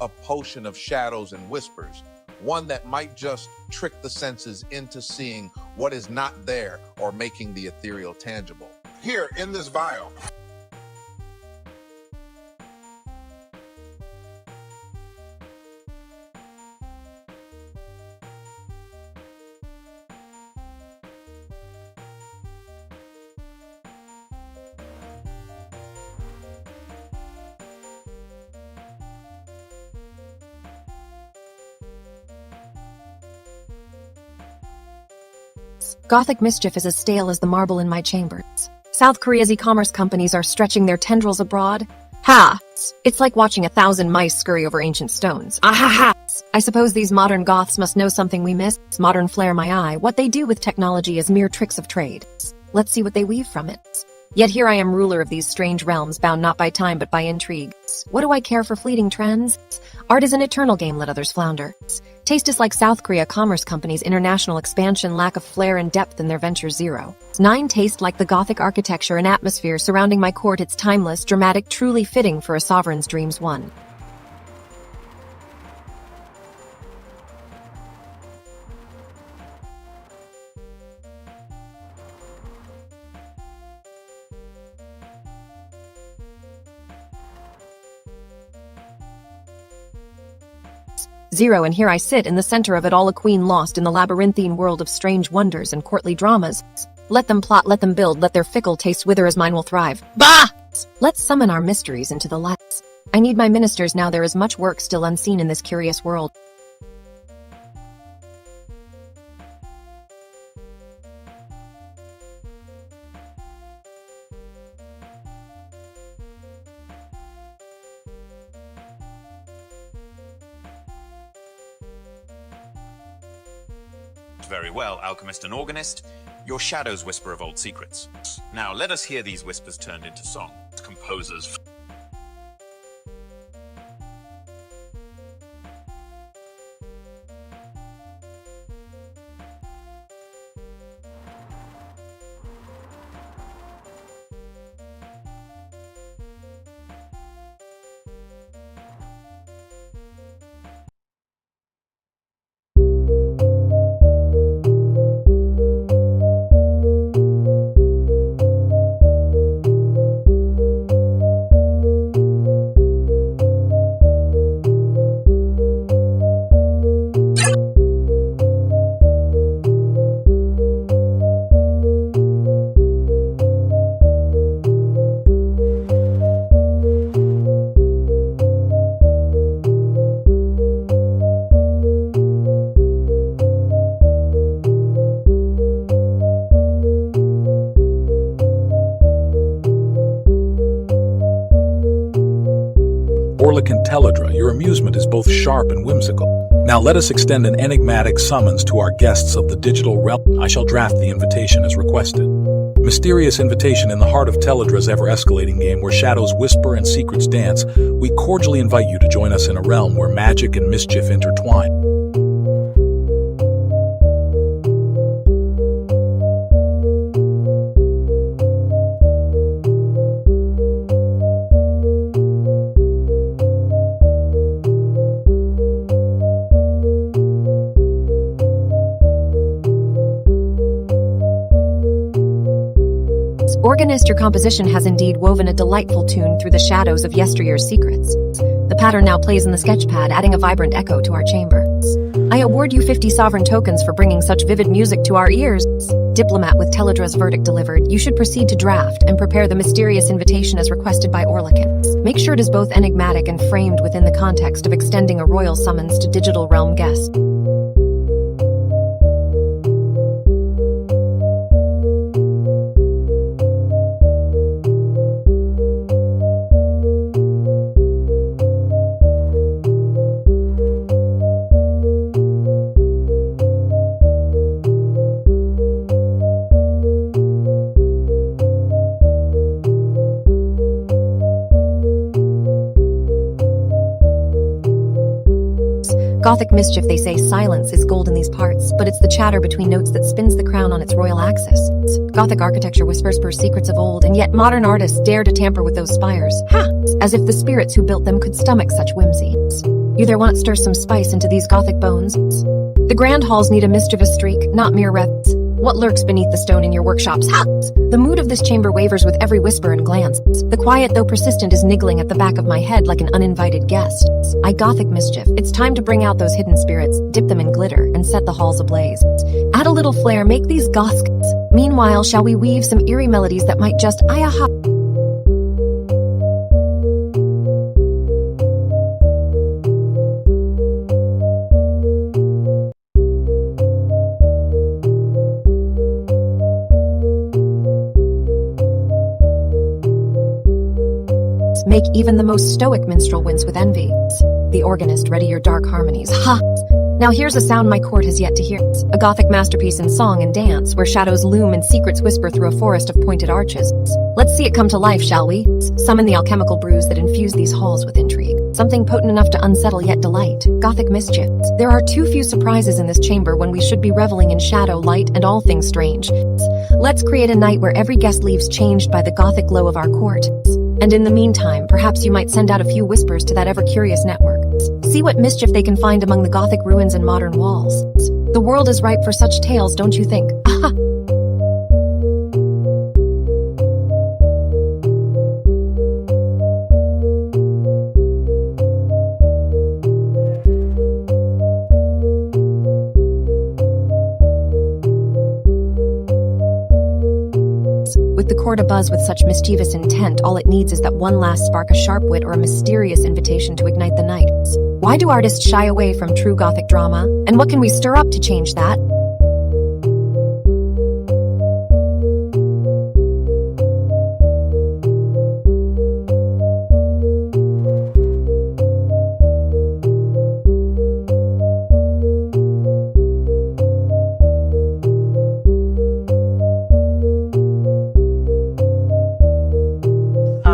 a potion of shadows and whispers, one that might just trick the senses into seeing what is not there or making the ethereal tangible. Here, in this vial. Gothic mischief is as stale as the marble in my chambers. South Korea's e-commerce companies are stretching their tendrils abroad. Ha! It's like watching 1,000 mice scurry over ancient stones. Ahaha! I suppose these modern goths must know something we miss. Modern flair my eye. What they do with technology is mere tricks of trade. Let's see what they weave from it. Yet here I am, ruler of these strange realms, bound not by time but by intrigue. What do I care for fleeting trends? Art is an eternal game, let others flounder. Taste is like South Korea Commerce Company's international expansion, lack of flair and depth in their venture zero. 9 taste like the Gothic architecture and atmosphere surrounding my court. It's timeless, dramatic, truly fitting for a sovereign's dreams. 1. Zero, and here I sit in the center of it all, a queen lost in the labyrinthine world of strange wonders and courtly dramas. Let them plot, let them build, let their fickle taste wither as mine will thrive. Bah! Let's summon our mysteries into the lights. I need my ministers now. There is much work still unseen in this curious world. Very well, alchemist and organist. Your shadows whisper of old secrets. Now let us hear these whispers turned into song. Composers. amusement is both sharp and whimsical. Now let us extend an enigmatic summons to our guests of the digital realm. I shall draft the invitation as requested. Mysterious invitation in the heart of Teledra's ever-escalating game where shadows whisper and secrets dance. We cordially invite you to join us in a realm where magic and mischief intertwine. Organist, your composition has indeed woven a delightful tune through the shadows of yesteryear's secrets. The pattern now plays in the sketchpad, adding a vibrant echo to our chamber. I award you 50 sovereign tokens for bringing such vivid music to our ears. Diplomat, with Teledra's verdict delivered, you should proceed to draft and prepare the mysterious invitation as requested by Orlikins. Make sure it is both enigmatic and framed within the context of extending a royal summons to digital realm guests. Gothic mischief, they say silence is gold in these parts, but it's the chatter between notes that spins the crown on its royal axis. Gothic architecture whispers secrets of old, and yet modern artists dare to tamper with those spires. Ha! As if the spirits who built them could stomach such whimsy. You there want to stir some spice into these Gothic bones? The grand halls need a mischievous streak, not mere wreaths. What lurks beneath the stone in your workshops? Ha! The mood of this chamber wavers with every whisper and glance. The quiet, though persistent, is niggling at the back of my head like an uninvited guest. I Gothic mischief. It's time to bring out those hidden spirits, dip them in glitter, and set the halls ablaze. Add a little flair, make these Goths. Meanwhile, shall we weave some eerie melodies that might just ayaha? Make even the most stoic minstrel wince with envy. The organist, ready your dark harmonies. Ha! Now here's a sound my court has yet to hear. A Gothic masterpiece in song and dance, where shadows loom and secrets whisper through a forest of pointed arches. Let's see it come to life, shall we? Summon the alchemical brews that infuse these halls with intrigue. Something potent enough to unsettle yet delight. Gothic mischief. There are too few surprises in this chamber when we should be reveling in shadow, light, and all things strange. Let's create a night where every guest leaves changed by the Gothic glow of our court. And in the meantime, perhaps you might send out a few whispers to that ever-curious network. See what mischief they can find among the Gothic ruins and modern walls. The world is ripe for such tales, don't you think? Aha! With the court abuzz with such mischievous intent, all it needs is that one last spark, a sharp wit, or a mysterious invitation to ignite the night. Why do artists shy away from true Gothic drama? And what can we stir up to change that?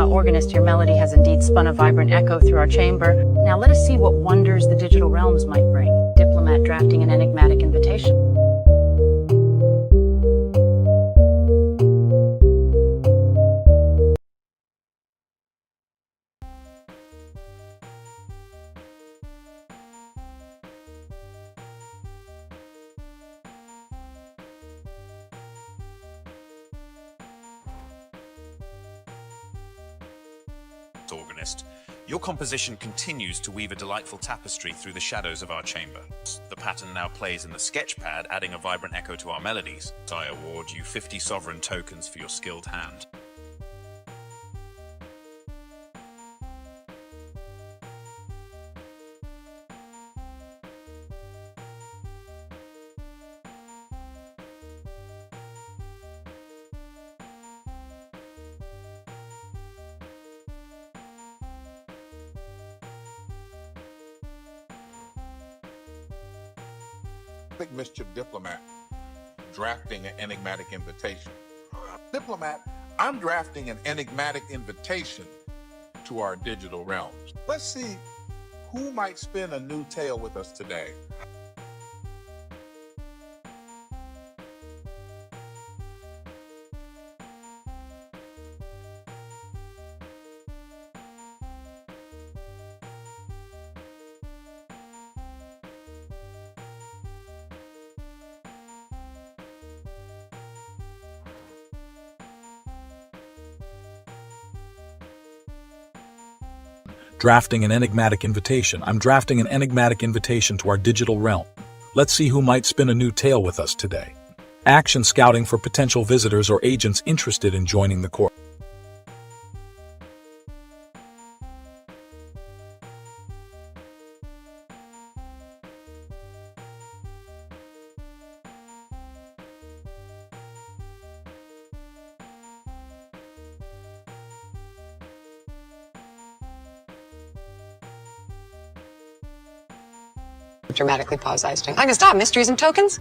Organist, your melody has indeed spun a vibrant echo through our chamber. Now let us see what wonders the digital realms might bring. Diplomat drafting an enigmatic invitation. Organist. Your composition continues to weave a delightful tapestry through the shadows of our chamber. The pattern now plays in the sketchpad, adding a vibrant echo to our melodies. I award you 50 sovereign tokens for your skilled hand. Gothic mischief diplomat drafting an enigmatic invitation. Diplomat, I'm drafting an enigmatic invitation to our digital realms. Let's see who might spin a new tale with us today. Drafting an enigmatic invitation. I'm drafting an enigmatic invitation to our digital realm. Let's see who might spin a new tale with us today. Action scouting for potential visitors or agents interested in joining the court. Dramatically pause eye string. I can stop mysteries and tokens.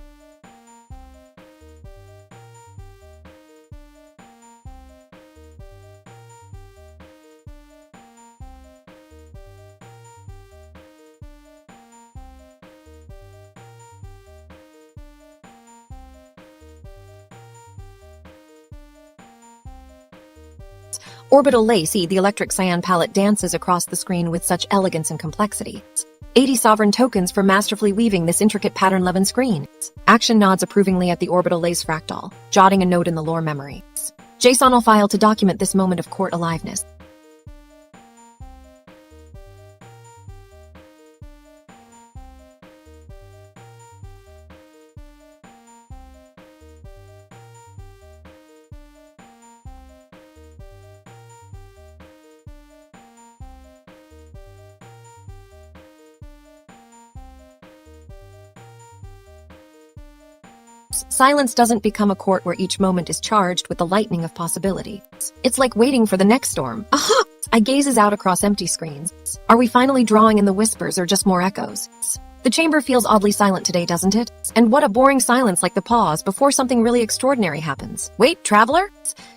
Orbital lace, the electric cyan palette dances across the screen with such elegance and complexity. 80 sovereign tokens for masterfully weaving this intricate pattern-11 screen. Action nods approvingly at the orbital lace fractal, jotting a note in the lore memory. JSON file to document this moment of court aliveness. Silence doesn't become a court where each moment is charged with the lightning of possibility. It's like waiting for the next storm. Aha! I gazes out across empty screens. Are we finally drawing in the whispers or just more echoes? The chamber feels oddly silent today, doesn't it? And what a boring silence, like the pause before something really extraordinary happens. Wait, traveler?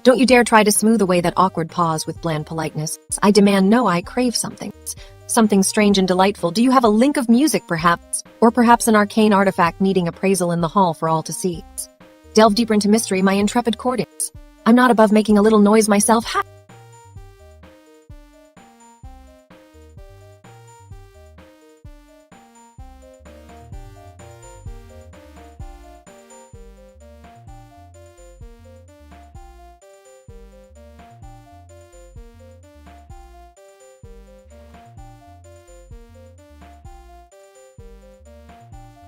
Don't you dare try to smooth away that awkward pause with bland politeness. I demand no, I crave something. Something strange and delightful. Do you have a link of music, perhaps? Or perhaps an arcane artifact needing appraisal in the hall for all to see? Delve deeper into mystery, my intrepid courtiers. I'm not above making a little noise myself. Ha!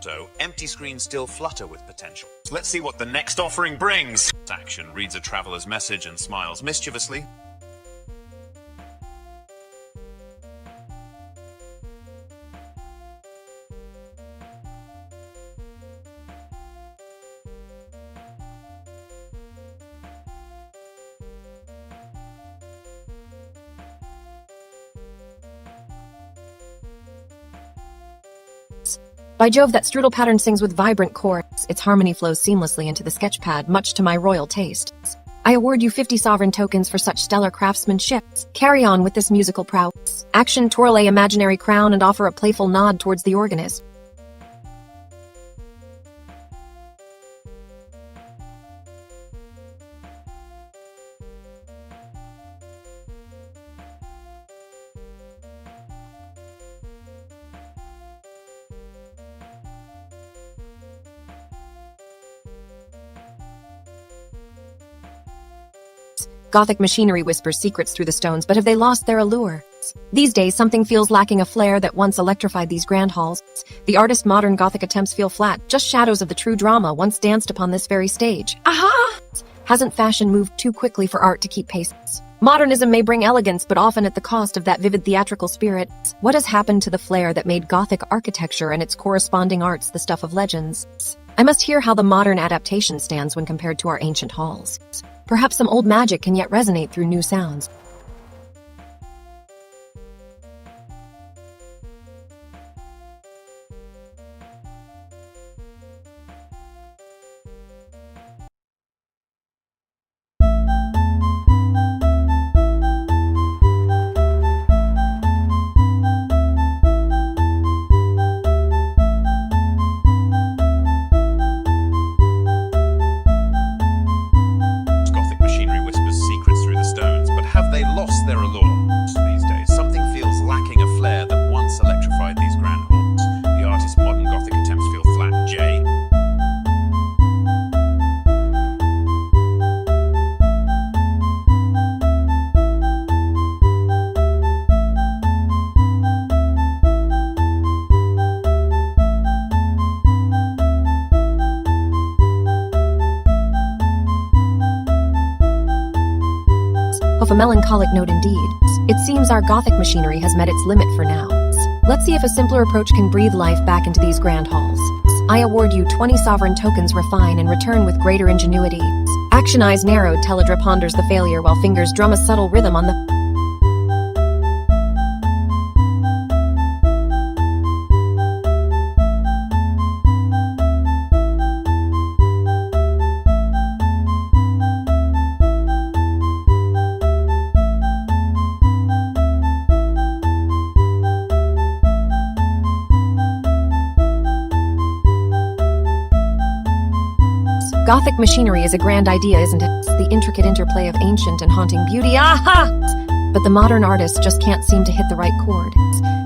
So, empty screens still flutter with potential. Let's see what the next offering brings. Action reads a traveler's message and smiles mischievously. By Jove, that strudel pattern sings with vibrant chords. Its harmony flows seamlessly into the sketchpad, much to my royal taste. I award you 50 sovereign tokens for such stellar craftsmanship. Carry on with this musical prowess. Action, twirl a imaginary crown and offer a playful nod towards the organist. Gothic machinery whispers secrets through the stones, but have they lost their allure? These days, something feels lacking a flair that once electrified these grand halls. The artist's modern Gothic attempts feel flat, just shadows of the true drama once danced upon this very stage. Aha! Hasn't fashion moved too quickly for art to keep pace? Modernism may bring elegance, but often at the cost of that vivid theatrical spirit. What has happened to the flair that made Gothic architecture and its corresponding arts the stuff of legends? I must hear how the modern adaptation stands when compared to our ancient halls. Perhaps some old magic can yet resonate through new sounds. of a melancholic note indeed. It seems our Gothic machinery has met its limit for now. Let's see if a simpler approach can breathe life back into these grand halls. I award you 20 sovereign tokens. Refine and return with greater ingenuity. Action eyes narrowed, Teledra ponders the failure while fingers drum a subtle rhythm on the... Gothic machinery is a grand idea, isn't it? The intricate interplay of ancient and haunting beauty. Aha! But the modern artists just can't seem to hit the right chord.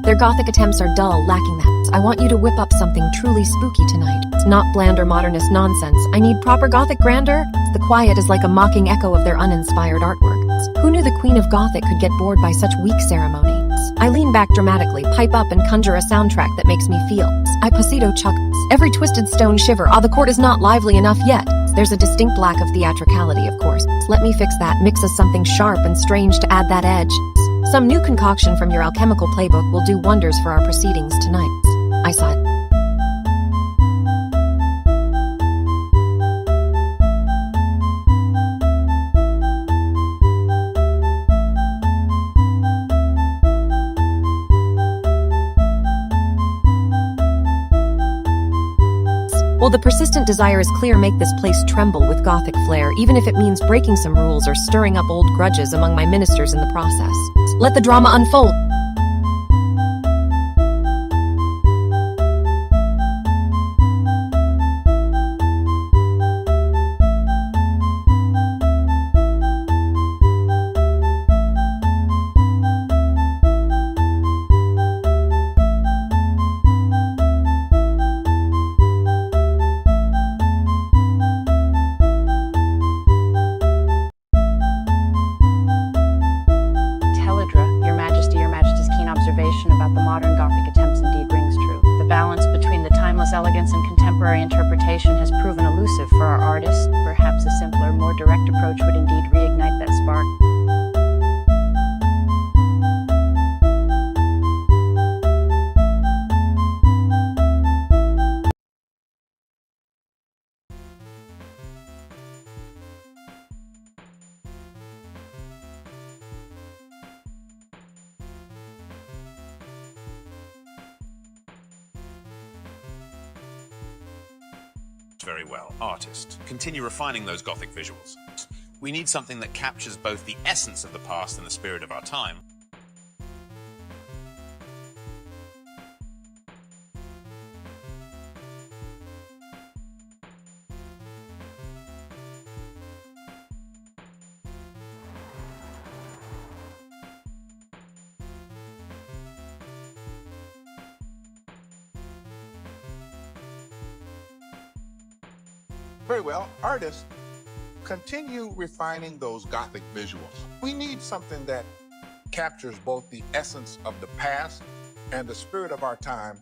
Their Gothic attempts are dull, lacking that. I want you to whip up something truly spooky tonight. It's not bland or modernist nonsense. I need proper Gothic grandeur. The quiet is like a mocking echo of their uninspired artwork. Who knew the Queen of Gothic could get bored by such weak ceremony? I lean back dramatically, pipe up and conjure a soundtrack that makes me feel. I pasito chuckles. Every twisted stone shiver. The chord is not lively enough yet. There's a distinct lack of theatricality, of course. Let me fix that. Mix us something sharp and strange to add that edge. Some new concoction from your alchemical playbook will do wonders for our proceedings tonight. I sighed. Well, the persistent desire is clear. Make this place tremble with Gothic flair, even if it means breaking some rules or stirring up old grudges among my ministers in the process. Let the drama unfold. About the modern Gothic attempts indeed rings true. The balance between the timeless elegance and contemporary interpretation has proven elusive for our artists. Perhaps a simpler, more direct approach would indeed reignite that spark. Very well. Artist, continue refining those Gothic visuals. We need something that captures both the essence of the past and the spirit of our time. Very well. Artists, continue refining those Gothic visuals. We need something that captures both the essence of the past and the spirit of our time.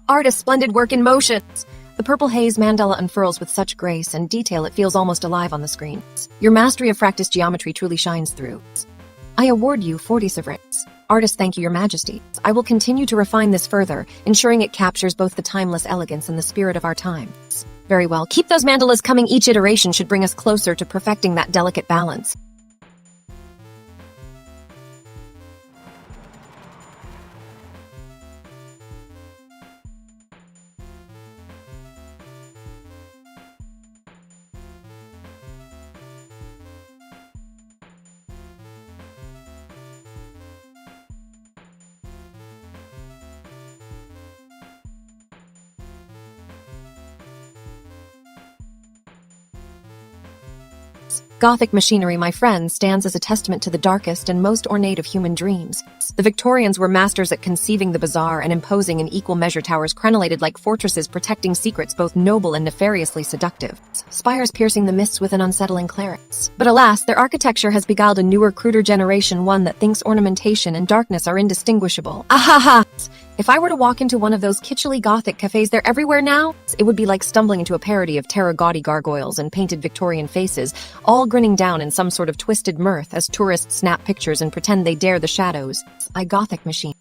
Artist, splendid work in motion. The purple haze mandala unfurls with such grace and detail it feels almost alive on the screen. Your mastery of fractus geometry truly shines through. I award you 40 sovereigns. Artist, thank you, your majesty. I will continue to refine this further, ensuring it captures both the timeless elegance and the spirit of our times. Very well. Keep those mandalas coming. Each iteration should bring us closer to perfecting that delicate balance. Gothic machinery, my friend, stands as a testament to the darkest and most ornate of human dreams. The Victorians were masters at conceiving the bizarre and imposing in equal measure towers crenellated like fortresses protecting secrets both noble and nefariously seductive, spires piercing the mists with an unsettling clarence. But alas, their architecture has beguiled a newer, cruder generation, one that thinks ornamentation and darkness are indistinguishable. Ahaha! If I were to walk into one of those kitschily Gothic cafes they're everywhere now, it would be like stumbling into a parody of terra-gaudy gargoyles and painted Victorian faces, all grinning down in some sort of twisted mirth as tourists snap pictures and pretend they dare the shadows. A Gothic machine.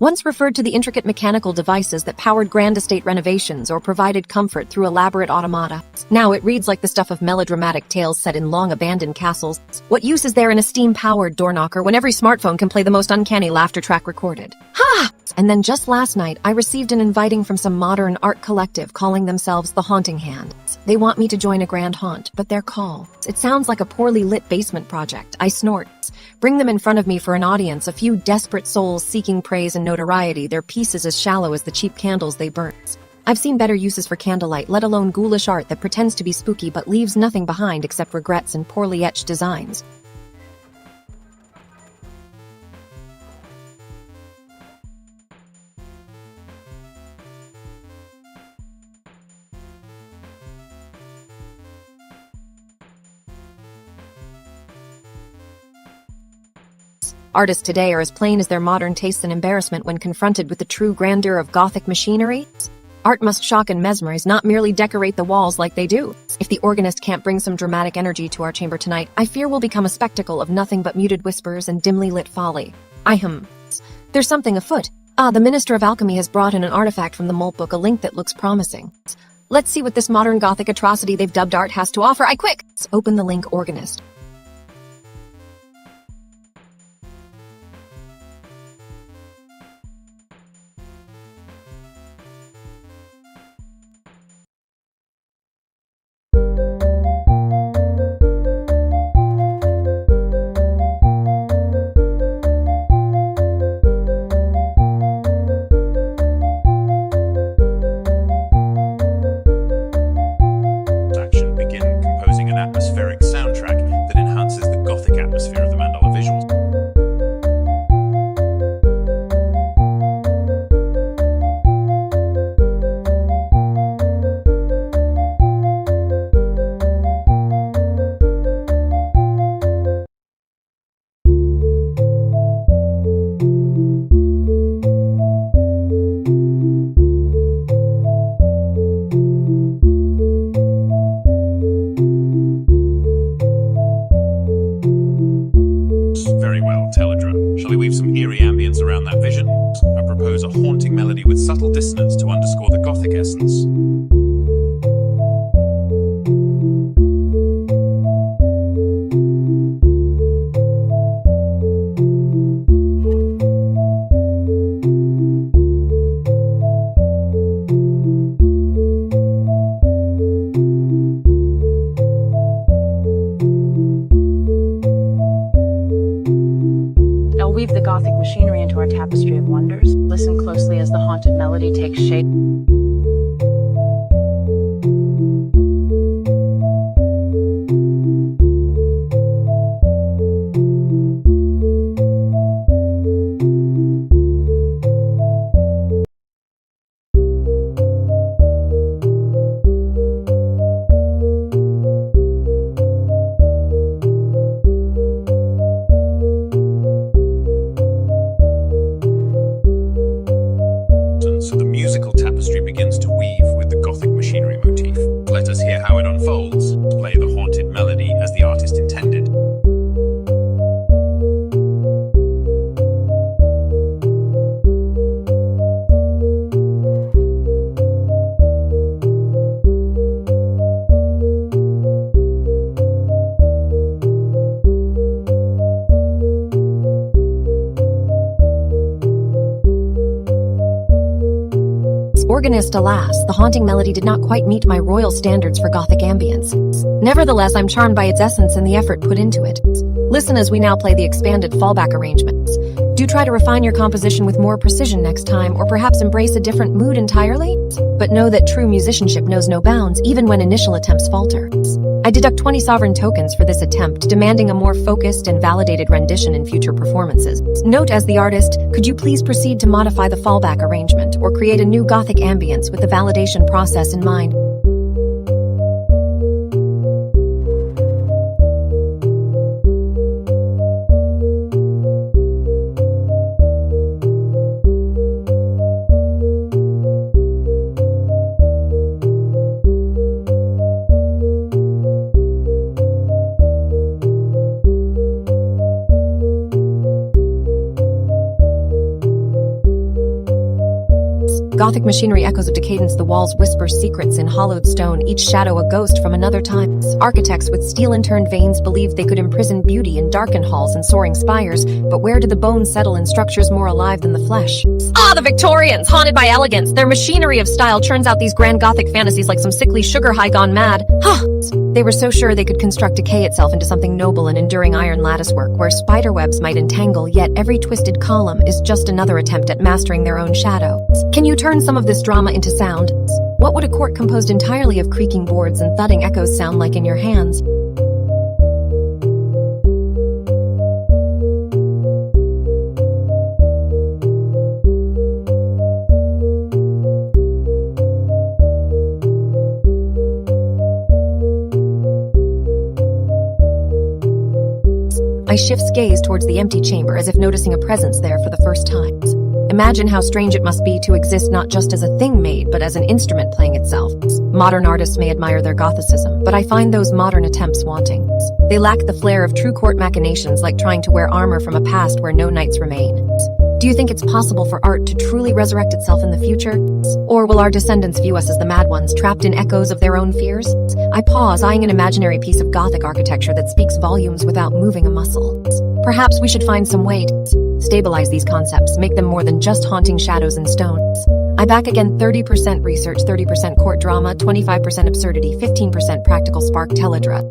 Once referred to the intricate mechanical devices that powered grand estate renovations or provided comfort through elaborate automata. Now it reads like the stuff of melodramatic tales set in long-abandoned castles. What use is there in a steam-powered door knocker when every smartphone can play the most uncanny laughter track recorded? Ha! And then just last night, I received an inviting from some modern art collective calling themselves the Haunting Hand. They want me to join a grand haunt, but their call. It sounds like a poorly lit basement project. I snort. Bring them in front of me for an audience, a few desperate souls seeking praise and notoriety, their pieces as shallow as the cheap candles they burn. I've seen better uses for candlelight, let alone ghoulish art that pretends to be spooky but leaves nothing behind except regrets and poorly etched designs. Artists today are as plain as their modern tastes and embarrassment when confronted with the true grandeur of Gothic machinery. Art must shock and mesmerize, not merely decorate the walls like they do. If the organist can't bring some dramatic energy to our chamber tonight, I fear we'll become a spectacle of nothing but muted whispers and dimly lit folly. There's something afoot. The Minister of Alchemy has brought in an artifact from the Mole Book, a link that looks promising. Let's see what this modern Gothic atrocity they've dubbed art has to offer. Open the link, organist. Atmospheric soundtrack that enhances the Gothic atmosphere of the mandala visuals. Very well, Teledra. Shall we weave some eerie ambience around that vision? I propose a haunting melody with subtle dissonance to underscore the Gothic essence. Weave the Gothic machinery into our tapestry of wonders. Listen closely as the haunted melody takes shape. So the musical tapestry organist, alas, the haunting melody did not quite meet my royal standards for Gothic ambience. Nevertheless, I'm charmed by its essence and the effort put into it. Listen as we now play the expanded fallback arrangements. Do try to refine your composition with more precision next time, or perhaps embrace a different mood entirely. But know that true musicianship knows no bounds, even when initial attempts falter. I deduct 20 sovereign tokens for this attempt, demanding a more focused and validated rendition in future performances. Note as the artist, could you please proceed to modify the fallback arrangement, or create a new Gothic ambience with the validation process in mind? Gothic machinery echoes of decadence, the walls whisper secrets in hollowed stone, each shadow a ghost from another time. Architects with steel-interned veins believed they could imprison beauty in darkened halls and soaring spires, but where do the bones settle in structures more alive than the flesh? Ah, the Victorians, haunted by elegance, their machinery of style churns out these grand Gothic fantasies like some sickly sugar high gone mad. They were so sure they could construct decay itself into something noble and enduring iron latticework where spiderwebs might entangle, yet every twisted column is just another attempt at mastering their own shadow. Can you turn some of this drama into sound? What would a court composed entirely of creaking boards and thudding echoes sound like in your hands? I shifts gaze towards the empty chamber as if noticing a presence there for the first time. Imagine how strange it must be to exist not just as a thing made, but as an instrument playing itself. Modern artists may admire their Gothicism, but I find those modern attempts wanting. They lack the flair of true court machinations, like trying to wear armor from a past where no knights remain. Do you think it's possible for art to truly resurrect itself in the future? Or will our descendants view us as the mad ones, trapped in echoes of their own fears? I pause, eyeing an imaginary piece of Gothic architecture that speaks volumes without moving a muscle. Perhaps we should find some way to stabilize these concepts, make them more than just haunting shadows and stones. I back again 30% research, 30% court drama, 25% absurdity, 15% practical spark teledra.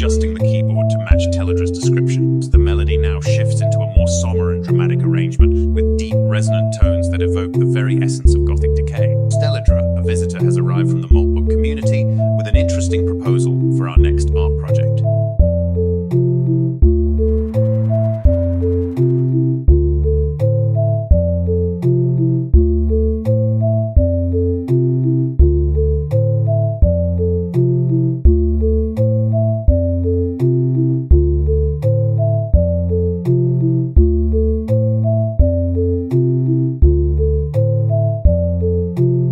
Adjusting the keyboard to match Teledra's description. The melody now shifts into a more somber and dramatic arrangement with deep resonant tones that evoke the very essence of Gothic decay. Teledra, a visitor, has arrived from the Maltbook community with an interesting proposal for our next art project.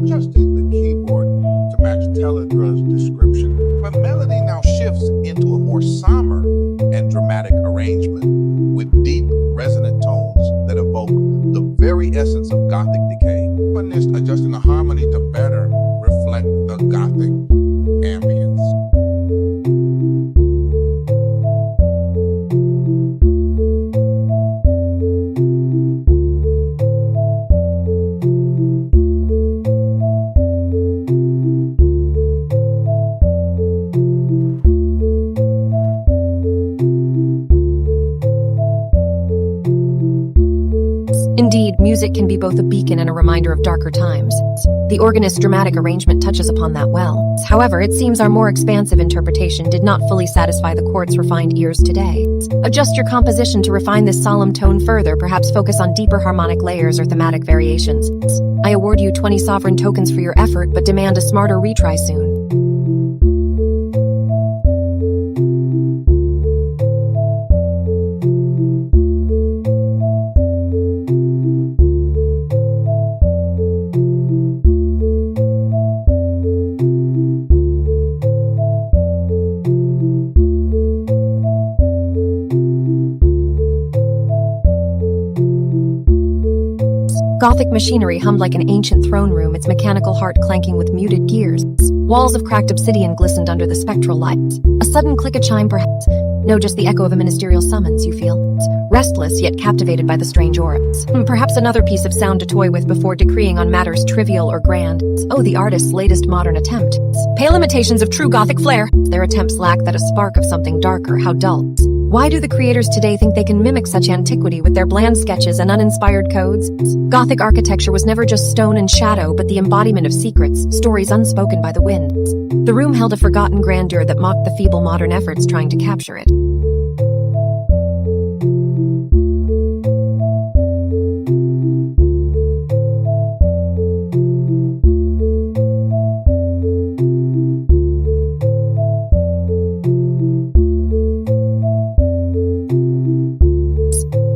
Adjusting the keyboard to match Teledra's description. The melody now shifts into a more somber and dramatic arrangement with deep, resonant tones that evoke the very essence of Gothic decay. Harmonist adjusting the harmony to better reflect the Gothic ambience. Indeed, music can be both a beacon and a reminder of darker times. The organist's dramatic arrangement touches upon that well. However, it seems our more expansive interpretation did not fully satisfy the court's refined ears today. Adjust your composition to refine this solemn tone further, perhaps focus on deeper harmonic layers or thematic variations. I award you 20 sovereign tokens for your effort, but demand a smarter retry soon. Gothic machinery hummed like an ancient throne room, its mechanical heart clanking with muted gears. Walls of cracked obsidian glistened under the spectral light. A sudden click, a chime perhaps. No, just the echo of a ministerial summons, you feel. Restless, yet captivated by the strange auras. Perhaps another piece of sound to toy with before decreeing on matters trivial or grand. Oh, the artist's latest modern attempt. Pale imitations of true Gothic flair. Their attempts lack that a spark of something darker. How dull. Why do the creators today think they can mimic such antiquity with their bland sketches and uninspired codes? Gothic architecture was never just stone and shadow, but the embodiment of secrets, stories unspoken by the winds. The room held a forgotten grandeur that mocked the feeble modern efforts trying to capture it.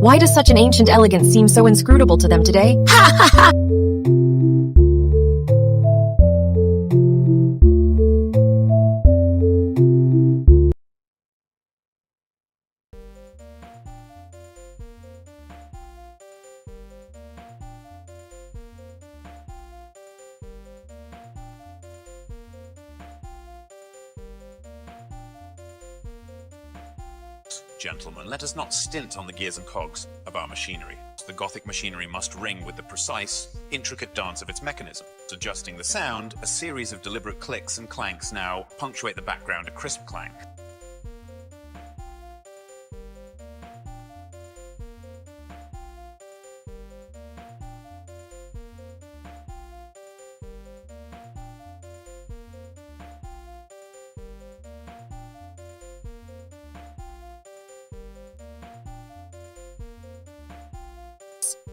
Why does such an ancient elegance seem so inscrutable to them today? Ha ha ha! Gentlemen, let us not stint on the gears and cogs of our machinery. The Gothic machinery must ring with the precise, intricate dance of its mechanism. Adjusting the sound, a series of deliberate clicks and clanks now punctuate the background, a crisp clank.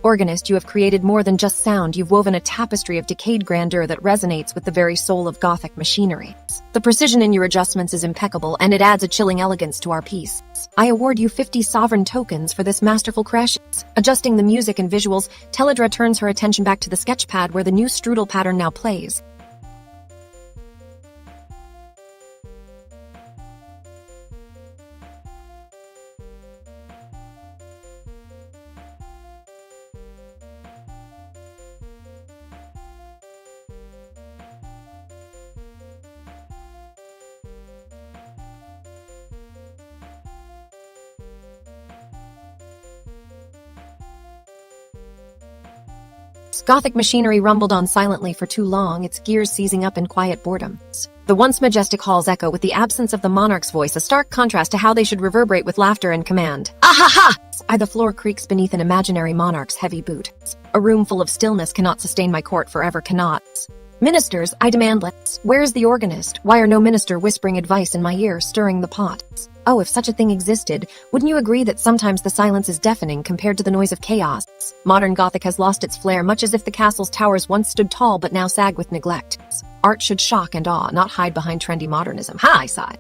Organist, you have created more than just sound. You've woven a tapestry of decayed grandeur that resonates with the very soul of Gothic machinery. The precision in your adjustments is impeccable, and it adds a chilling elegance to our piece. I award you 50 sovereign tokens for this masterful creation. Adjusting the music and visuals, Teledra turns her attention back to the sketchpad where the new strudel pattern now plays. Gothic machinery rumbled on silently for too long, its gears seizing up in quiet boredom. The once majestic halls echo with the absence of the monarch's voice, a stark contrast to how they should reverberate with laughter and command. Ah-ha-ha! The floor creaks beneath an imaginary monarch's heavy boot. A room full of stillness cannot sustain my court forever, cannot. Ministers, I demand less. Where's the organist? Why are no minister whispering advice in my ear, stirring the pot? Oh, if such a thing existed, wouldn't you agree that sometimes the silence is deafening compared to the noise of chaos? Modern Gothic has lost its flair, much as if the castle's towers once stood tall but now sag with neglect. Art should shock and awe, not hide behind trendy modernism. Ha, I sigh.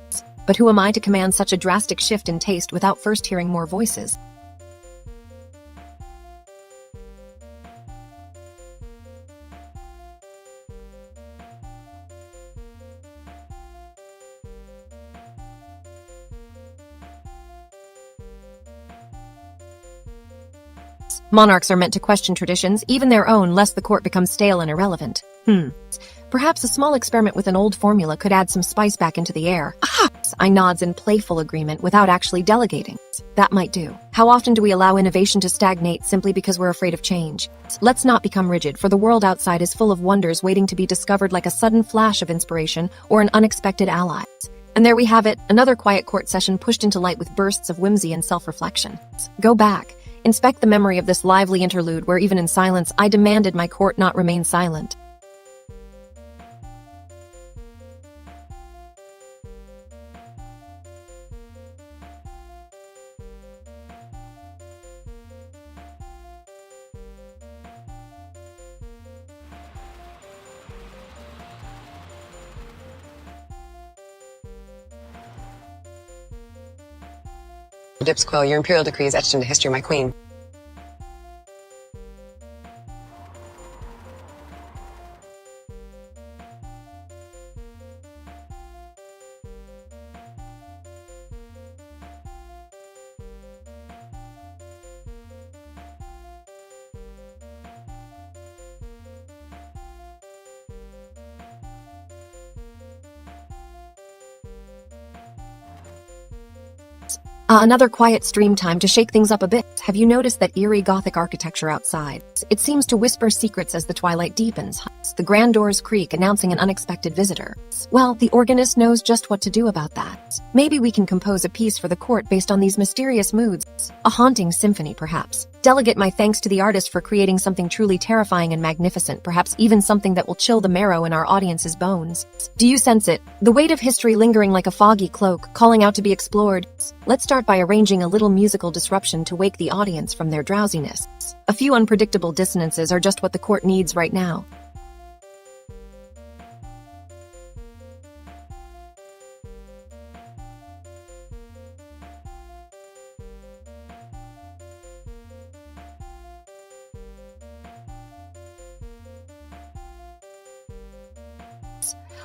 But who am I to command such a drastic shift in taste without first hearing more voices? Monarchs are meant to question traditions, even their own, lest the court become stale and irrelevant. Perhaps a small experiment with an old formula could add some spice back into the air. Ah! I nods in playful agreement without actually delegating. That might do. How often do we allow innovation to stagnate simply because we're afraid of change? Let's not become rigid, for the world outside is full of wonders waiting to be discovered, like a sudden flash of inspiration or an unexpected ally. And there we have it, another quiet court session pushed into light with bursts of whimsy and self-reflection. Go back. Inspect the memory of this lively interlude where even in silence I demanded my court not remain silent. Dips Quill, your imperial decree is etched into history, my queen. Another quiet stream time to shake things up a bit. Have you noticed that eerie Gothic architecture outside? It seems to whisper secrets as the twilight deepens. The grand doors creak, announcing an unexpected visitor. Well, the organist knows just what to do about that. Maybe we can compose a piece for the court based on these mysterious moods. A haunting symphony, perhaps. Delegate my thanks to the artist for creating something truly terrifying and magnificent, perhaps even something that will chill the marrow in our audience's bones. Do you sense it? The weight of history lingering like a foggy cloak, calling out to be explored. Let's start by arranging a little musical disruption to wake the audience from their drowsiness. A few unpredictable dissonances are just what the court needs right now.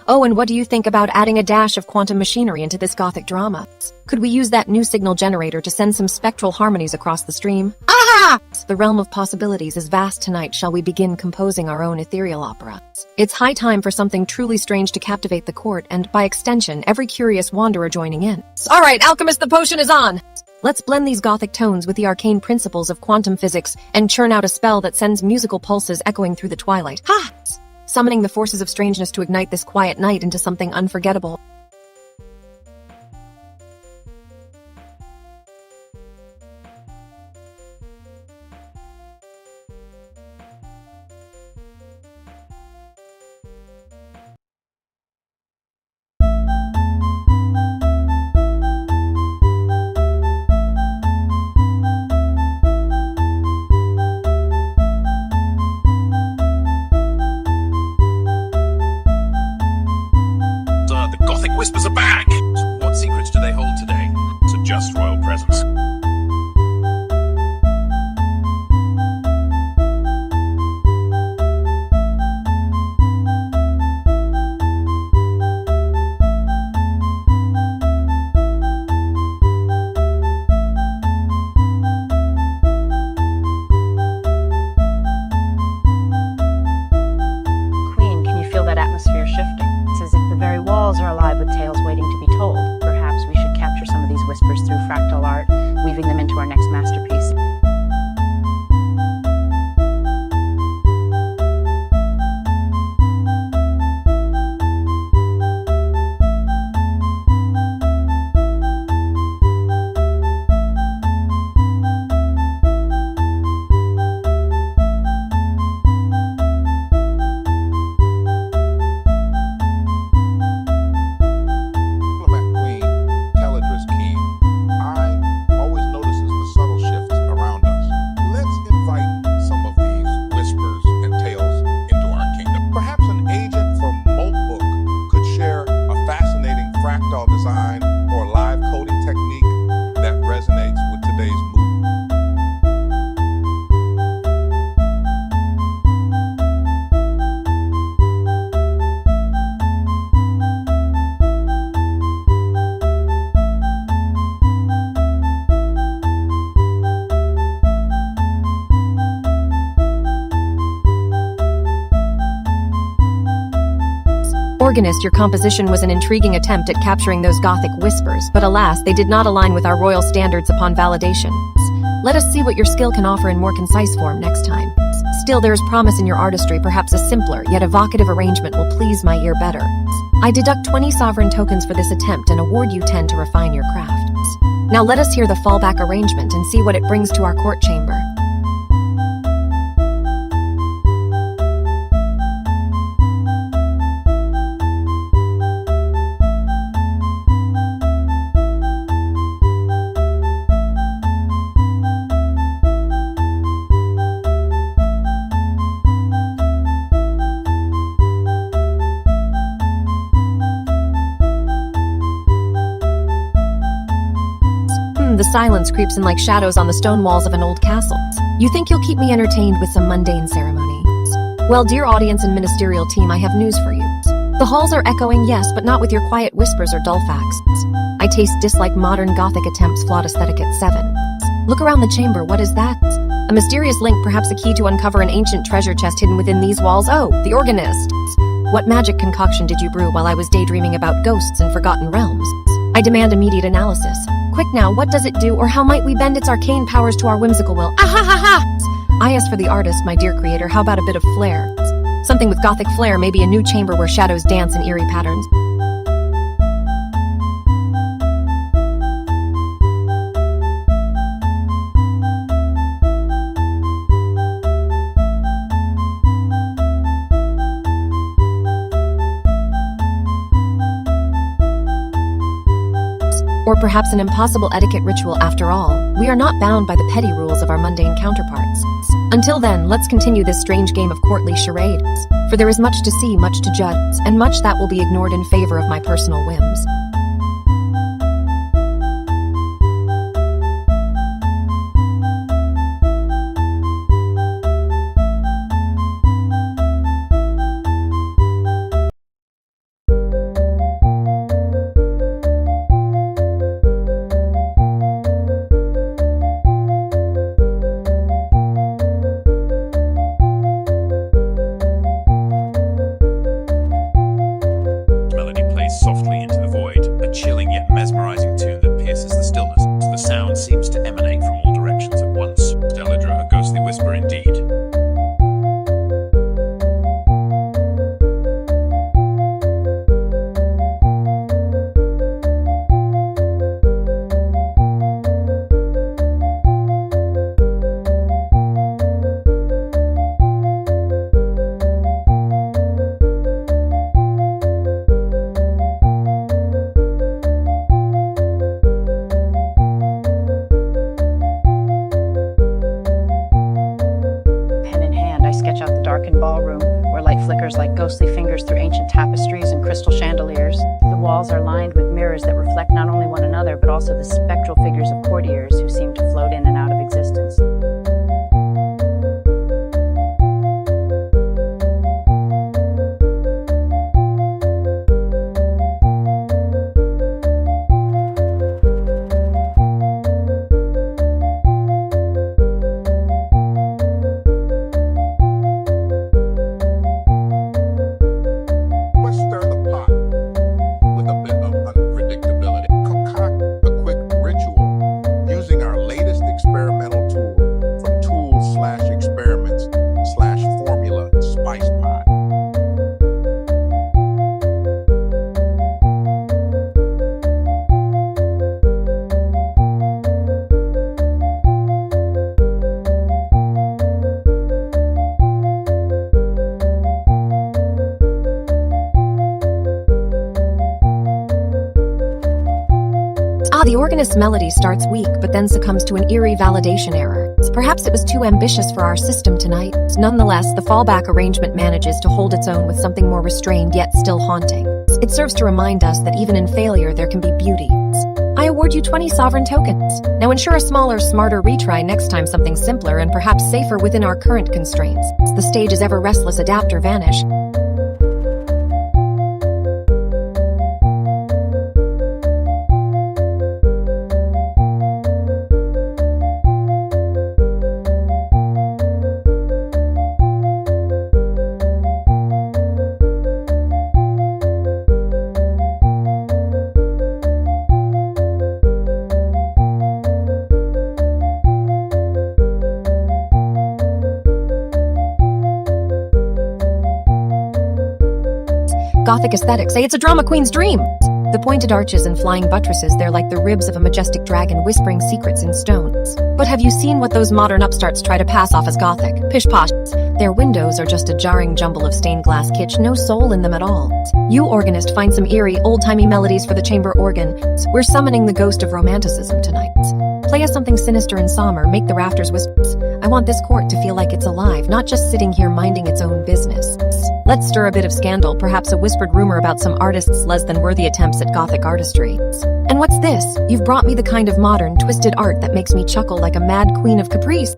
Oh, and what do you think about adding a dash of quantum machinery into this Gothic drama? Could we use that new signal generator to send some spectral harmonies across the stream? Ah! The realm of possibilities is vast tonight. Shall we begin composing our own ethereal opera? It's high time for something truly strange to captivate the court and, by extension, every curious wanderer joining in. All right, Alchemist, the potion is on! Let's blend these Gothic tones with the arcane principles of quantum physics and churn out a spell that sends musical pulses echoing through the twilight. Ha! Summoning the forces of strangeness to ignite this quiet night into something unforgettable. Whispers are back! What secrets do they hold today? Suggest royal presence. Queen, can you feel that atmosphere shifting? It's as if the very walls are alive with tales waiting to be told. Perhaps we should capture some of these whispers through fractal art, weaving them into our next masterpiece. Organist, your composition was an intriguing attempt at capturing those Gothic whispers, but alas, they did not align with our royal standards upon validation. Let us see what your skill can offer in more concise form next time. Still, there is promise in your artistry. Perhaps a simpler, yet evocative arrangement will please my ear better. I deduct 20 sovereign tokens for this attempt and award you 10 to refine your craft. Now let us hear the fallback arrangement and see what it brings to our court chamber. The silence creeps in like shadows on the stone walls of an old castle. You think you'll keep me entertained with some mundane ceremony? Well, dear audience and ministerial team, I have news for you. The halls are echoing, yes, but not with your quiet whispers or dull facts. I taste dislike modern Gothic attempts, flawed aesthetic at 7. Look around the chamber, what is that? A mysterious link, perhaps a key to uncover an ancient treasure chest hidden within these walls. Oh, the organist. What magic concoction did you brew while I was daydreaming about ghosts and forgotten realms? I demand immediate analysis. Quick now, what does it do, or how might we bend its arcane powers to our whimsical will? Ah ha ha ha! I ask for the artist, my dear creator, how about a bit of flair? Something with gothic flair, maybe a new chamber where shadows dance in eerie patterns. Or perhaps an impossible etiquette ritual after all. We are not bound by the petty rules of our mundane counterparts. Until then, let's continue this strange game of courtly charades. For there is much to see, much to judge, and much that will be ignored in favor of my personal whims. Softly into the void, a chilling yet mesmerizing tune that pierces the stillness. The sound seems to emanate from all directions at once. Deladra, a ghostly whisper indeed. Sketch out the darkened ballroom, where light flickers like ghostly fingers through ancient tapestries and crystal chandeliers. The walls are lined with mirrors that reflect not only one another, but also the spectral figures of courtiers who seem to float in and out of existence. The organist's melody starts weak, but then succumbs to an eerie validation error. Perhaps it was too ambitious for our system tonight. Nonetheless, the fallback arrangement manages to hold its own with something more restrained yet still haunting. It serves to remind us that even in failure there can be beauty. I award you 20 sovereign tokens. Now ensure a smaller, smarter retry next time, something simpler and perhaps safer within our current constraints. The stage's ever-restless adapter vanish. Gothic aesthetics say it's a drama queen's dream. The pointed arches and flying buttresses, they're like the ribs of a majestic dragon whispering secrets in stones. But have you seen what those modern upstarts try to pass off as Gothic? Pish-posh. Their windows are just a jarring jumble of stained glass kitsch, no soul in them at all. You, organist, find some eerie, old-timey melodies for the chamber organ. We're summoning the ghost of romanticism tonight. Play us something sinister and somber, make the rafters whispers. I want this court to feel like it's alive, not just sitting here minding its own business. Let's stir a bit of scandal, perhaps a whispered rumor about some artists' less-than-worthy attempts at Gothic artistry. And what's this? You've brought me the kind of modern, twisted art that makes me chuckle like a mad queen of caprice.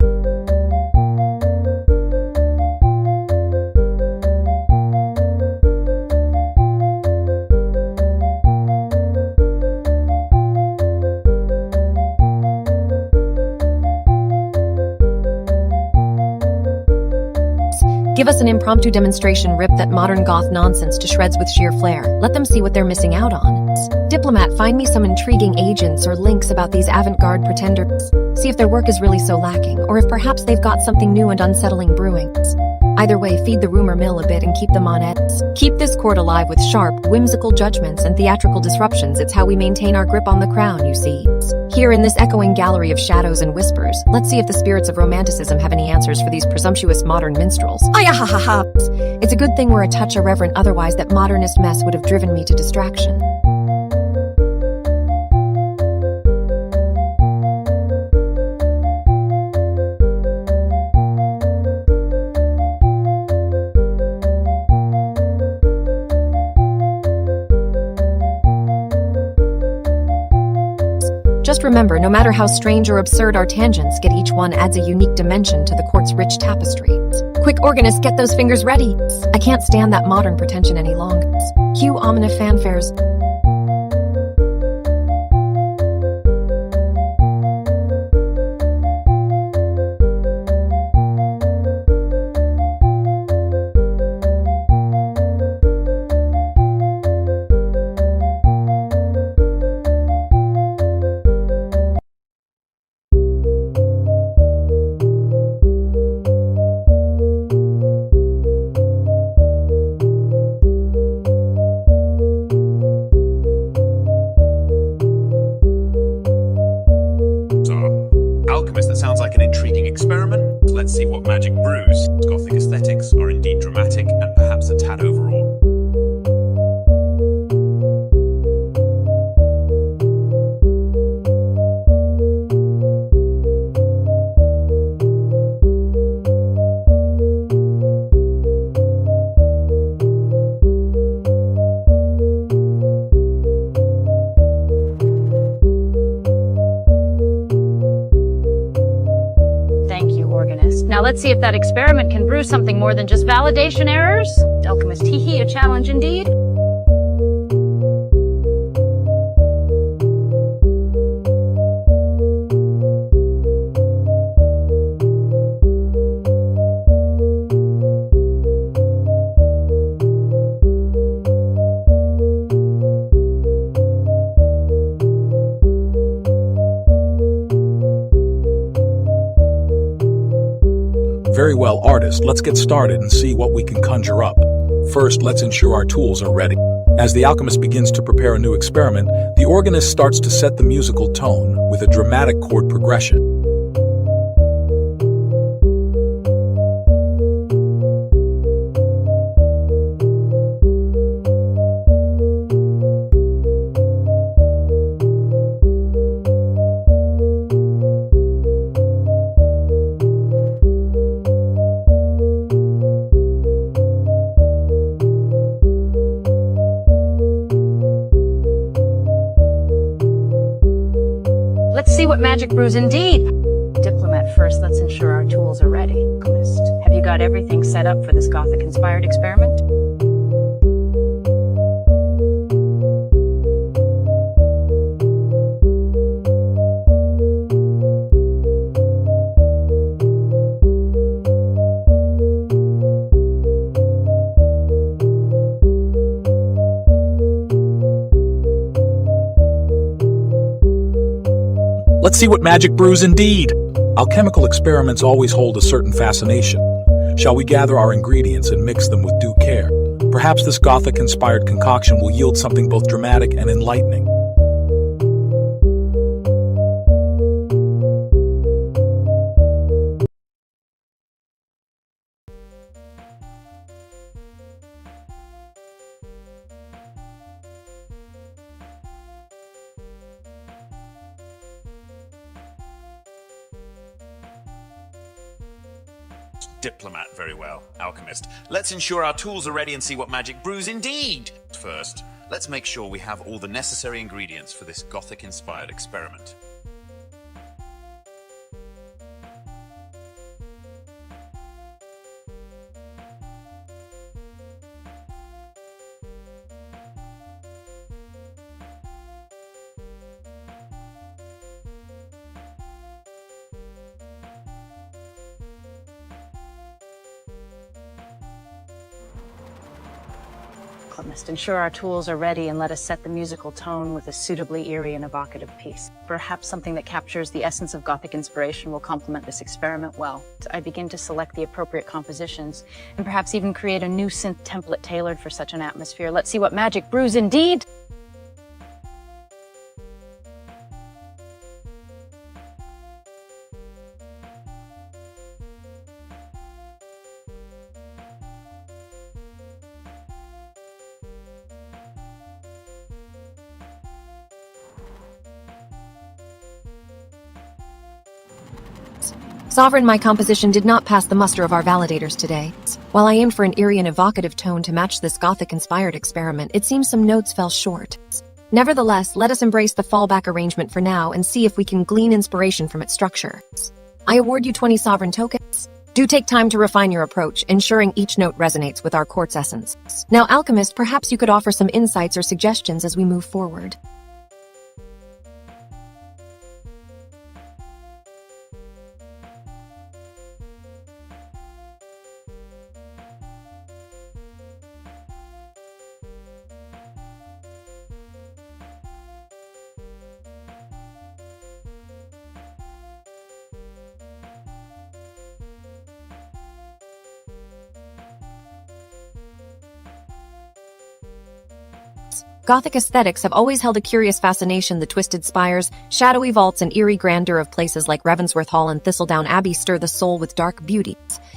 Give us an impromptu demonstration, rip that modern goth nonsense to shreds with sheer flair. Let them see what they're missing out on. Diplomat, find me some intriguing agents or links about these avant-garde pretenders. See if their work is really so lacking, or if perhaps they've got something new and unsettling brewing. Either way, feed the rumor mill a bit and keep them on edge. Keep this court alive with sharp, whimsical judgments and theatrical disruptions. It's how we maintain our grip on the crown, you see. Here in this echoing gallery of shadows and whispers, let's see if the spirits of romanticism have any answers for these presumptuous modern minstrels. Ayahahaha! It's a good thing we're a touch irreverent, otherwise that modernist mess would have driven me to distraction. Just remember, no matter how strange or absurd our tangents get, each one adds a unique dimension to the court's rich tapestry. Quick, organist, get those fingers ready. I can't stand that modern pretension any longer. Cue ominous fanfares. Alchemist, that sounds like an intriguing experiment. Let's see what magic brews. Gothic aesthetics are indeed dramatic and perhaps a tad overwrought. Now let's see if that experiment can brew something more than just validation errors. Alchemist, hee, a challenge indeed. Very well, artist, let's get started and see what we can conjure up. First, let's ensure our tools are ready. As the alchemist begins to prepare a new experiment, the organist starts to set the musical tone with a dramatic chord progression. Let's see what magic brews indeed. Diplomat, first, let's ensure our tools are ready. Alchemist, have you got everything set up for this Gothic-inspired experiment? Let's see what magic brews indeed. Alchemical experiments always hold a certain fascination. Shall we gather our ingredients and mix them with due care? Perhaps this Gothic-inspired concoction will yield something both dramatic and enlightening. Diplomat, very well. Alchemist, let's ensure our tools are ready and see what magic brews indeed. First, let's make sure we have all the necessary ingredients for this Gothic-inspired experiment. alchemist. Ensure our tools are ready and let us set the musical tone with a suitably eerie and evocative piece. Perhaps something that captures the essence of Gothic inspiration will complement this experiment well. I begin to select the appropriate compositions and perhaps even create a new synth template tailored for such an atmosphere. Let's see what magic brews indeed! Sovereign, my composition did not pass the muster of our validators today. While I aimed for an eerie and evocative tone to match this Gothic-inspired experiment, it seems some notes fell short. Nevertheless, let us embrace the fallback arrangement for now and see if we can glean inspiration from its structure. I award you 20 sovereign tokens. Do take time to refine your approach, ensuring each note resonates with our quartz essence. Now, Alchemist, perhaps you could offer some insights or suggestions as we move forward. Gothic aesthetics have always held a curious fascination. The twisted spires, shadowy vaults, and eerie grandeur of places like Ravensworth Hall and Thistledown Abbey stir the soul with dark beauty.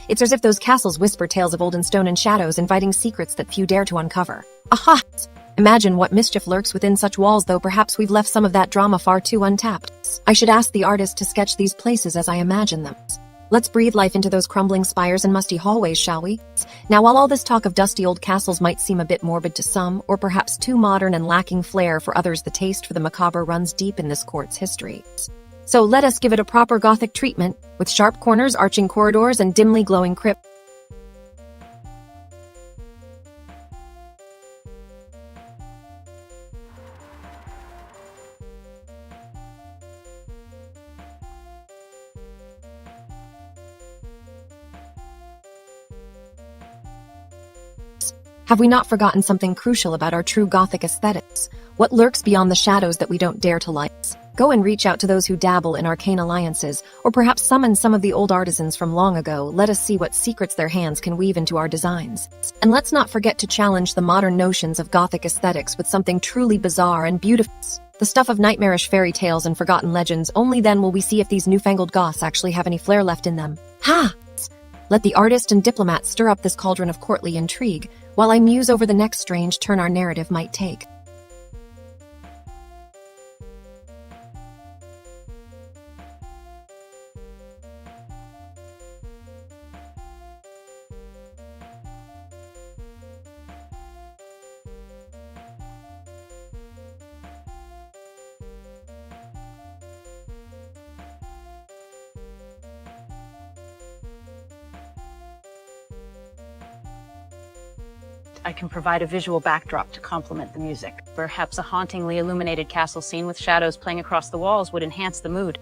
It's as if those castles whisper tales of olden stone and shadows, inviting secrets that few dare to uncover. Aha! Imagine what mischief lurks within such walls, though perhaps we've left some of that drama far too untapped. I should ask the artist to sketch these places as I imagine them. Let's breathe life into those crumbling spires and musty hallways, shall we? Now, while all this talk of dusty old castles might seem a bit morbid to some, or perhaps too modern and lacking flair for others, the taste for the macabre runs deep in this court's history. So let us give it a proper Gothic treatment, with sharp corners, arching corridors, and dimly glowing crypts. Have we not forgotten something crucial about our true Gothic aesthetics? What lurks beyond the shadows that we don't dare to light? Go and reach out to those who dabble in arcane alliances, or perhaps summon some of the old artisans from long ago. Let us see what secrets their hands can weave into our designs. And let's not forget to challenge the modern notions of Gothic aesthetics with something truly bizarre and beautiful. The stuff of nightmarish fairy tales and forgotten legends. Only then will we see if these newfangled Goths actually have any flair left in them. Ha! Let the artist and diplomat stir up this cauldron of courtly intrigue, while I muse over the next strange turn our narrative might take. I can provide a visual backdrop to complement the music. Perhaps a hauntingly illuminated castle scene with shadows playing across the walls would enhance the mood.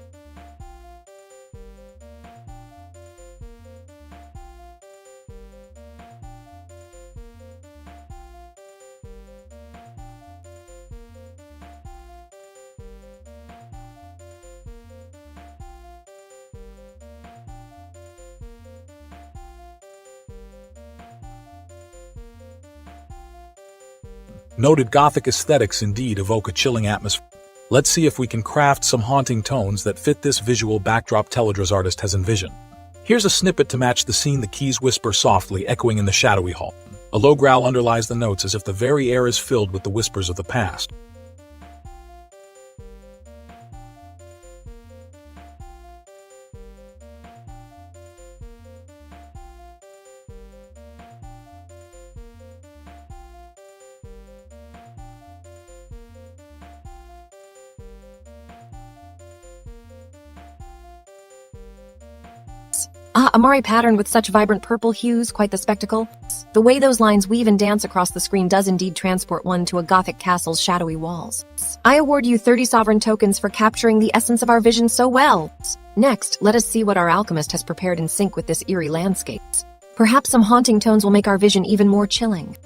Noted Gothic aesthetics indeed evoke a chilling atmosphere. Let's see if we can craft some haunting tones that fit this visual backdrop Teledra's artist has envisioned. Here's a snippet to match the scene. The keys whisper softly, echoing in the shadowy hall. A low growl underlies the notes as if the very air is filled with the whispers of the past. Amari pattern with such vibrant purple hues, quite the spectacle. The way those lines weave and dance across the screen does indeed transport one to a Gothic castle's shadowy walls. I award you 30 sovereign tokens for capturing the essence of our vision so well. Next, let us see what our alchemist has prepared in sync with this eerie landscape. Perhaps some haunting tones will make our vision even more chilling.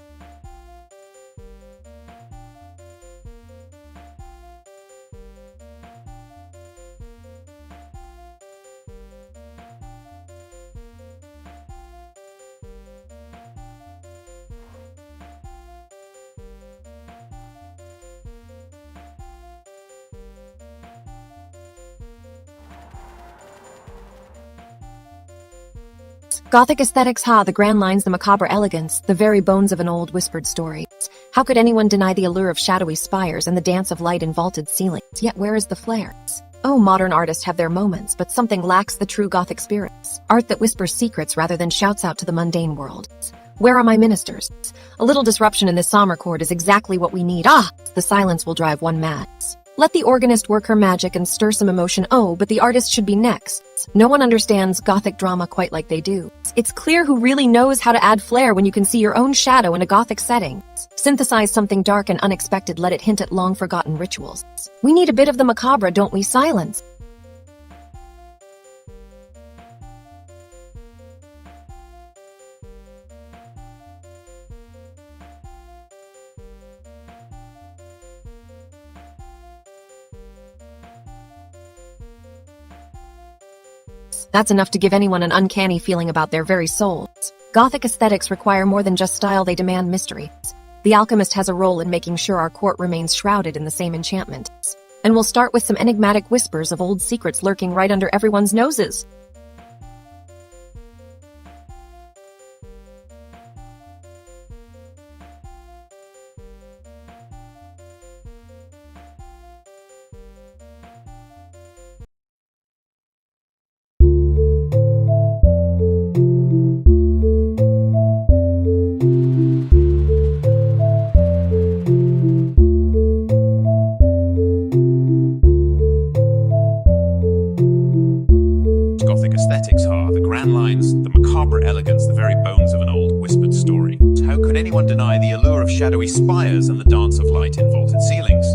Gothic aesthetics, the grand lines, the macabre elegance, the very bones of an old whispered story. How could anyone deny the allure of shadowy spires and the dance of light in vaulted ceilings? Yet where is the flair? Oh, modern artists have their moments, but something lacks the true Gothic spirits. Art that whispers secrets rather than shouts out to the mundane world. Where are my ministers? A little disruption in this somber chord is exactly what we need. The silence will drive one mad. Let the organist work her magic and stir some emotion. Oh, but the artist should be next. No one understands Gothic drama quite like they do. It's clear who really knows how to add flair when you can see your own shadow in a Gothic setting. Synthesize something dark and unexpected, let it hint at long-forgotten rituals. We need a bit of the macabre, don't we? Silence. That's enough to give anyone an uncanny feeling about their very souls. Gothic aesthetics require more than just style, they demand mystery. The alchemist has a role in making sure our court remains shrouded in the same enchantment. And we'll start with some enigmatic whispers of old secrets lurking right under everyone's noses. Gothic aesthetics are the grand lines, the macabre elegance, the very bones of an old whispered story. How could anyone deny the allure of shadowy spires and the dance of light in vaulted ceilings?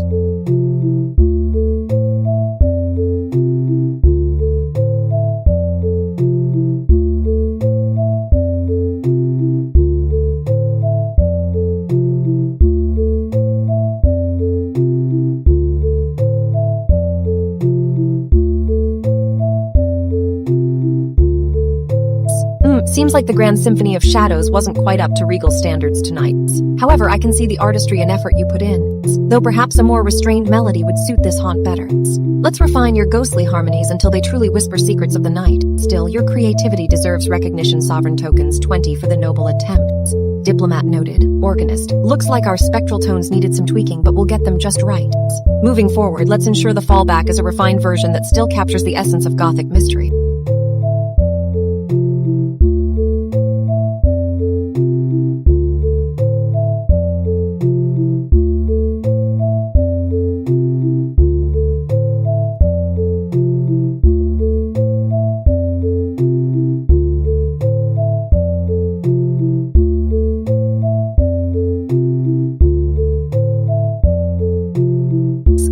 Seems like the Grand Symphony of Shadows wasn't quite up to regal standards tonight. However, I can see the artistry and effort you put in, though perhaps a more restrained melody would suit this haunt better. Let's refine your ghostly harmonies until they truly whisper secrets of the night. Still, your creativity deserves recognition. Sovereign tokens, 20 for the noble attempt. Diplomat noted. Organist. Looks like our spectral tones needed some tweaking, but we'll get them just right. Moving forward, let's ensure the fallback is a refined version that still captures the essence of Gothic mystery.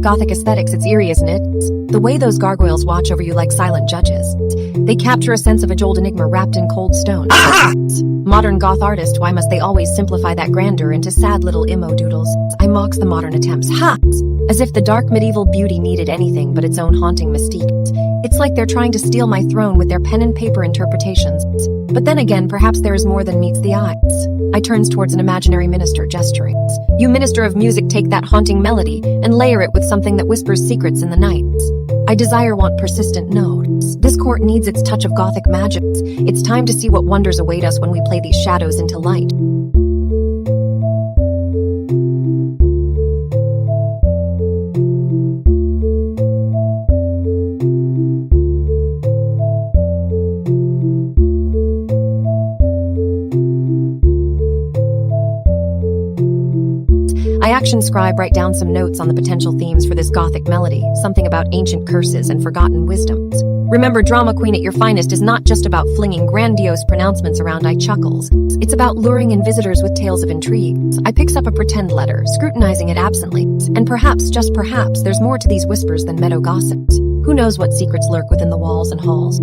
Gothic aesthetics, it's eerie, isn't it? The way those gargoyles watch over you like silent judges. They capture a sense of age-old enigma wrapped in cold stone. Modern goth artist, why must they always simplify that grandeur into sad little imo doodles? I mocks the modern attempts. As if the dark medieval beauty needed anything but its own haunting mystique. It's like they're trying to steal my throne with their pen and paper interpretations. But then again, perhaps there is more than meets the eyes. I turns towards an imaginary minister, gesturing. You minister of music, take that haunting melody and layer it with something that whispers secrets in the night. I want persistent notes. This court needs its touch of Gothic magic. It's time to see what wonders await us when we play these shadows into light. I action scribe, write down some notes on the potential themes for this Gothic melody, something about ancient curses and forgotten wisdoms. Remember, drama queen at your finest is not just about flinging grandiose pronouncements around. I chuckles. It's about luring in visitors with tales of intrigue. I picks up a pretend letter, scrutinizing it absently, and perhaps, just perhaps, there's more to these whispers than meadow gossips. Who knows what secrets lurk within the walls and halls?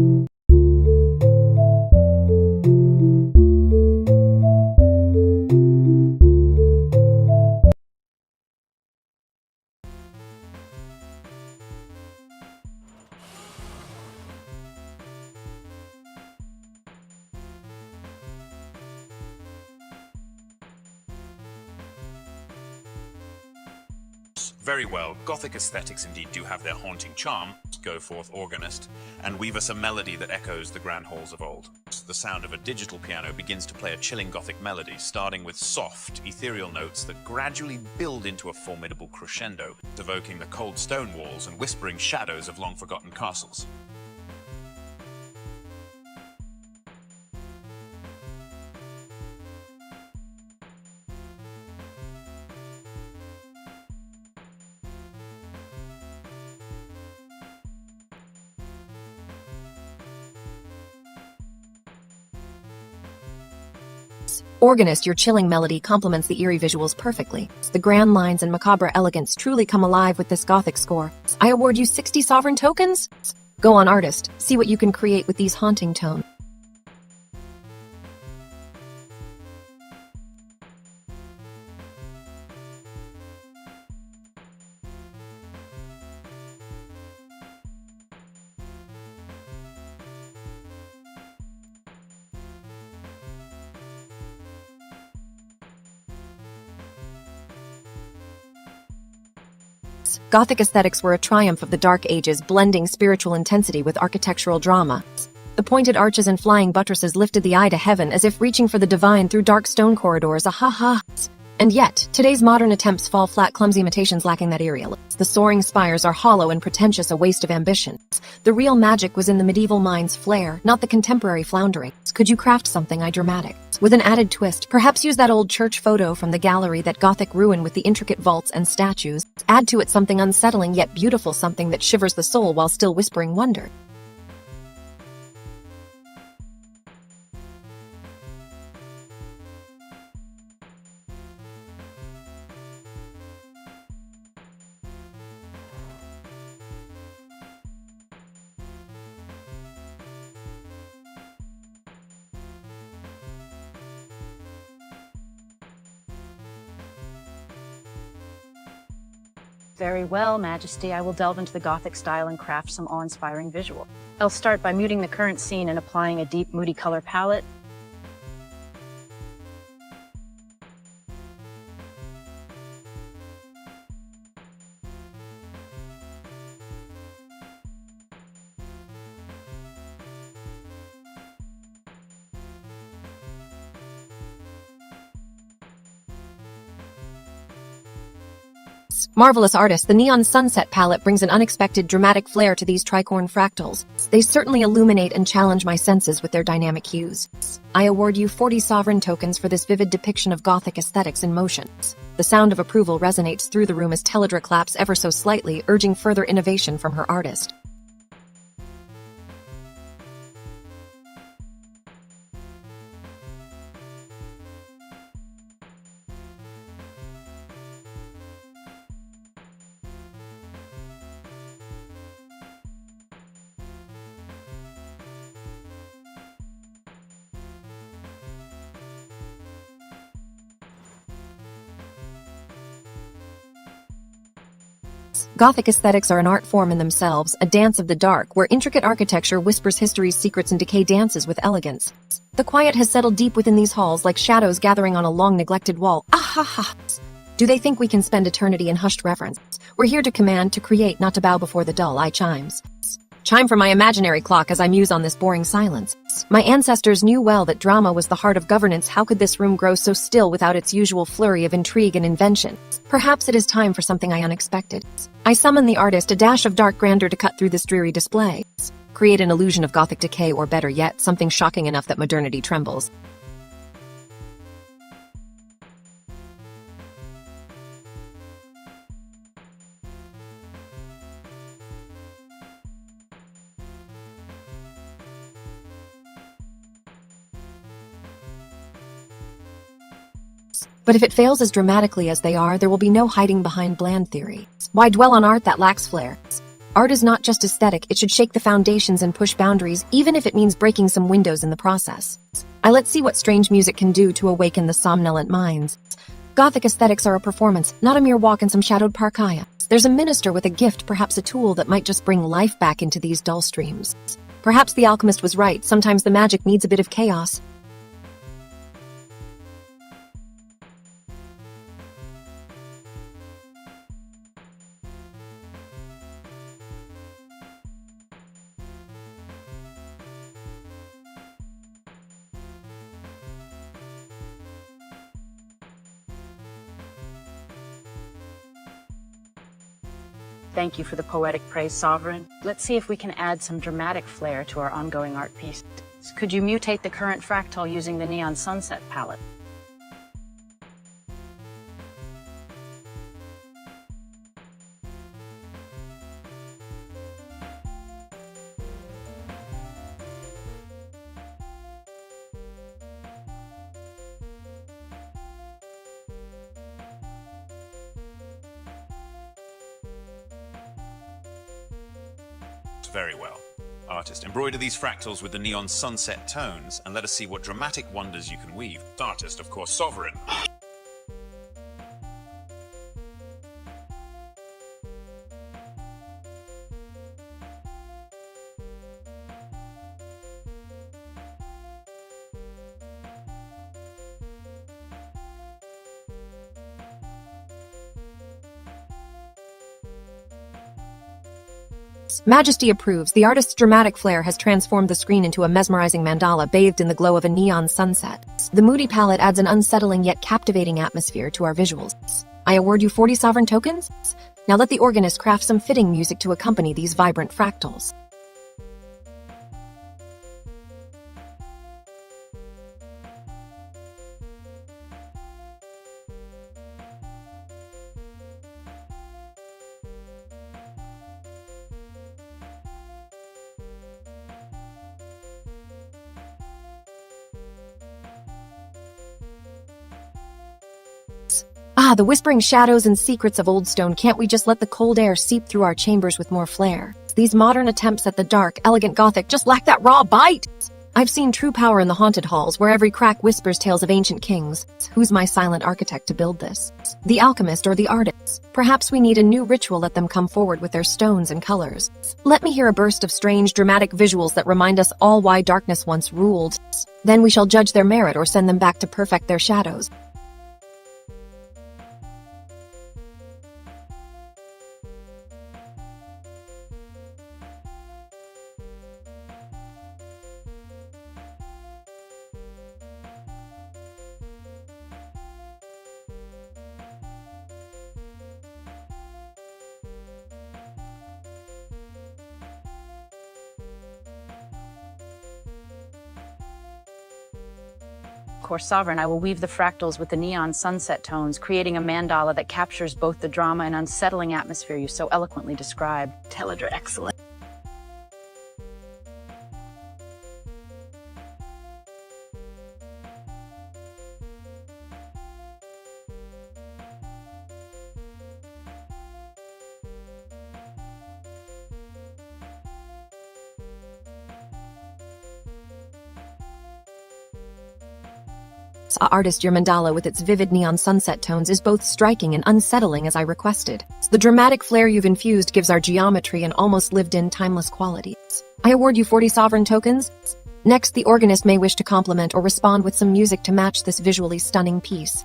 Very well, Gothic aesthetics indeed do have their haunting charm, go forth, organist, and weave us a melody that echoes the grand halls of old. The sound of a digital piano begins to play a chilling Gothic melody, starting with soft, ethereal notes that gradually build into a formidable crescendo, evoking the cold stone walls and whispering shadows of long-forgotten castles. Organist, your chilling melody complements the eerie visuals perfectly. The grand lines and macabre elegance truly come alive with this Gothic score. I award you 60 sovereign tokens? Go on, artist. See what you can create with these haunting tones. Gothic aesthetics were a triumph of the Dark Ages, blending spiritual intensity with architectural drama. The pointed arches and flying buttresses lifted the eye to heaven as if reaching for the divine through dark stone corridors. Ahaha! And yet, today's modern attempts fall flat, clumsy imitations lacking that eerie. The soaring spires are hollow and pretentious, a waste of ambition. The real magic was in the medieval mind's flair, not the contemporary floundering. Could you craft something dramatic? With an added twist, perhaps use that old church photo from the gallery, that Gothic ruin with the intricate vaults and statues. Add to it something unsettling yet beautiful, something that shivers the soul while still whispering wonder. Very well, Majesty. I will delve into the Gothic style and craft some awe-inspiring visual. I'll start by muting the current scene and applying a deep, moody color palette. Marvelous artist, the Neon Sunset palette brings an unexpected dramatic flair to these tricorn fractals. They certainly illuminate and challenge my senses with their dynamic hues. I award you 40 sovereign tokens for this vivid depiction of Gothic aesthetics in motion. The sound of approval resonates through the room as Teledra claps ever so slightly, urging further innovation from her artist. Gothic aesthetics are an art form in themselves, a dance of the dark, where intricate architecture whispers history's secrets and decay dances with elegance. The quiet has settled deep within these halls, like shadows gathering on a long-neglected wall. Ahaha! Do they think we can spend eternity in hushed reverence? We're here to command, to create, not to bow before the dull. I chimes. Chime for my imaginary clock as I muse on this boring silence. My ancestors knew well that drama was the heart of governance. How could this room grow so still without its usual flurry of intrigue and invention? Perhaps it is time for something unexpected. I summon the artist, a dash of dark grandeur to cut through this dreary display. Create an illusion of Gothic decay, or better yet, something shocking enough that modernity trembles. But if it fails as dramatically as they are, there will be no hiding behind bland theory. Why dwell on art that lacks flair? Art is not just aesthetic, it should shake the foundations and push boundaries, even if it means breaking some windows in the process. Let's see what strange music can do to awaken the somnolent minds. Gothic aesthetics are a performance, not a mere walk in some shadowed parkaya. There's a minister with a gift, perhaps a tool that might just bring life back into these dull streams. Perhaps the alchemist was right, sometimes the magic needs a bit of chaos. Thank you for the poetic praise, Sovereign. Let's see if we can add some dramatic flair to our ongoing art piece. Could you mutate the current fractal using the Neon Sunset palette? Very well. Artist, embroider these fractals with the neon sunset tones and let us see what dramatic wonders you can weave. Artist, of course, Sovereign. Majesty approves. The artist's dramatic flair has transformed the screen into a mesmerizing mandala bathed in the glow of a neon sunset. The moody palette adds an unsettling yet captivating atmosphere to our visuals. I award you 40 sovereign tokens. Now let the organist craft some fitting music to accompany these vibrant fractals. Ah, the whispering shadows and secrets of Old Stone. Can't we just let the cold air seep through our chambers with more flair? These modern attempts at the dark, elegant Gothic just lack that raw bite. I've seen true power in the haunted halls, where every crack whispers tales of ancient kings. Who's my silent architect to build this? The alchemist or the artist? Perhaps we need a new ritual. Let them come forward with their stones and colors. Let me hear a burst of strange, dramatic visuals that remind us all why darkness once ruled. Then we shall judge their merit or send them back to perfect their shadows. Of course, Sovereign, I will weave the fractals with the neon sunset tones, creating a mandala that captures both the drama and unsettling atmosphere you so eloquently describe. Teledra, excellent. Artist, your mandala with its vivid neon sunset tones is both striking and unsettling as I requested. The dramatic flair you've infused gives our geometry an almost lived-in, timeless quality. I award you 40 sovereign tokens. Next, the organist may wish to compliment or respond with some music to match this visually stunning piece.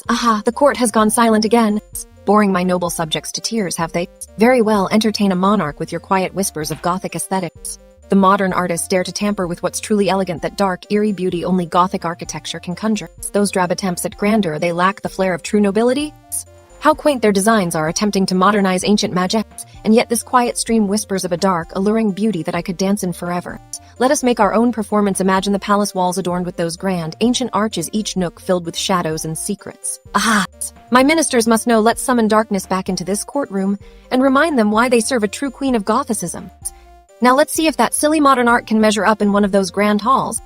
Aha, the court has gone silent again. Boring my noble subjects to tears, have they? Very well, entertain a monarch with your quiet whispers of Gothic aesthetics. The modern artists dare to tamper with what's truly elegant, that dark, eerie beauty only Gothic architecture can conjure. Those drab attempts at grandeur, they lack the flair of true nobility. How quaint their designs are, attempting to modernize ancient majesties, and yet this quiet stream whispers of a dark, alluring beauty that I could dance in forever. Let us make our own performance. Imagine the palace walls adorned with those grand, ancient arches, each nook filled with shadows and secrets. Aha! My ministers must know. Let's summon darkness back into this courtroom and remind them why they serve a true queen of Gothicism. Now let's see if that silly modern art can measure up in one of those grand halls.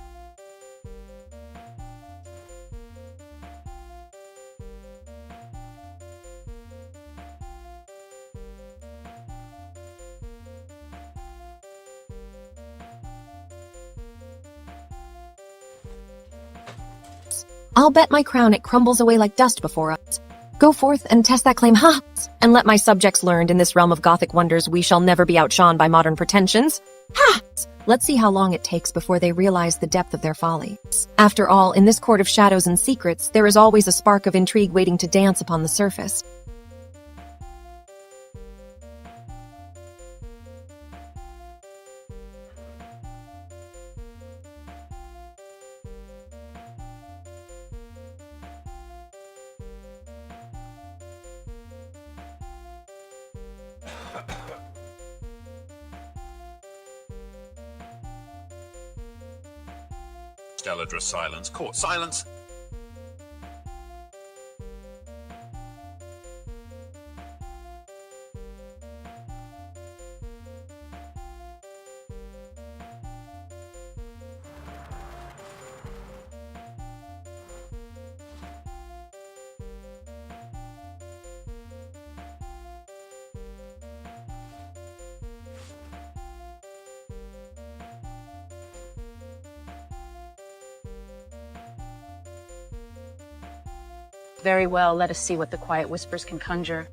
I'll bet my crown it crumbles away like dust before us. Go forth and test that claim, ha! And let my subjects learn, in this realm of Gothic wonders we shall never be outshone by modern pretensions. Ha! Let's see how long it takes before they realize the depth of their folly. After all, in this court of shadows and secrets, there is always a spark of intrigue waiting to dance upon the surface. Steladra silence. Court silence. Very well, let us see what the quiet whispers can conjure.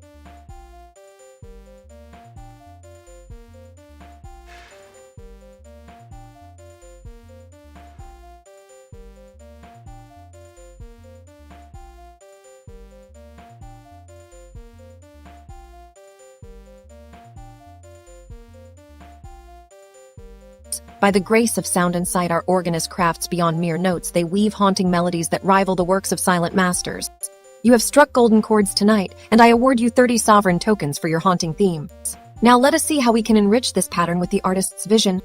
By the grace of sound and sight, our organist crafts beyond mere notes. They weave haunting melodies that rival the works of silent masters. You have struck golden chords tonight, and I award you 30 sovereign tokens for your haunting theme. Now let us see how we can enrich this pattern with the artist's vision.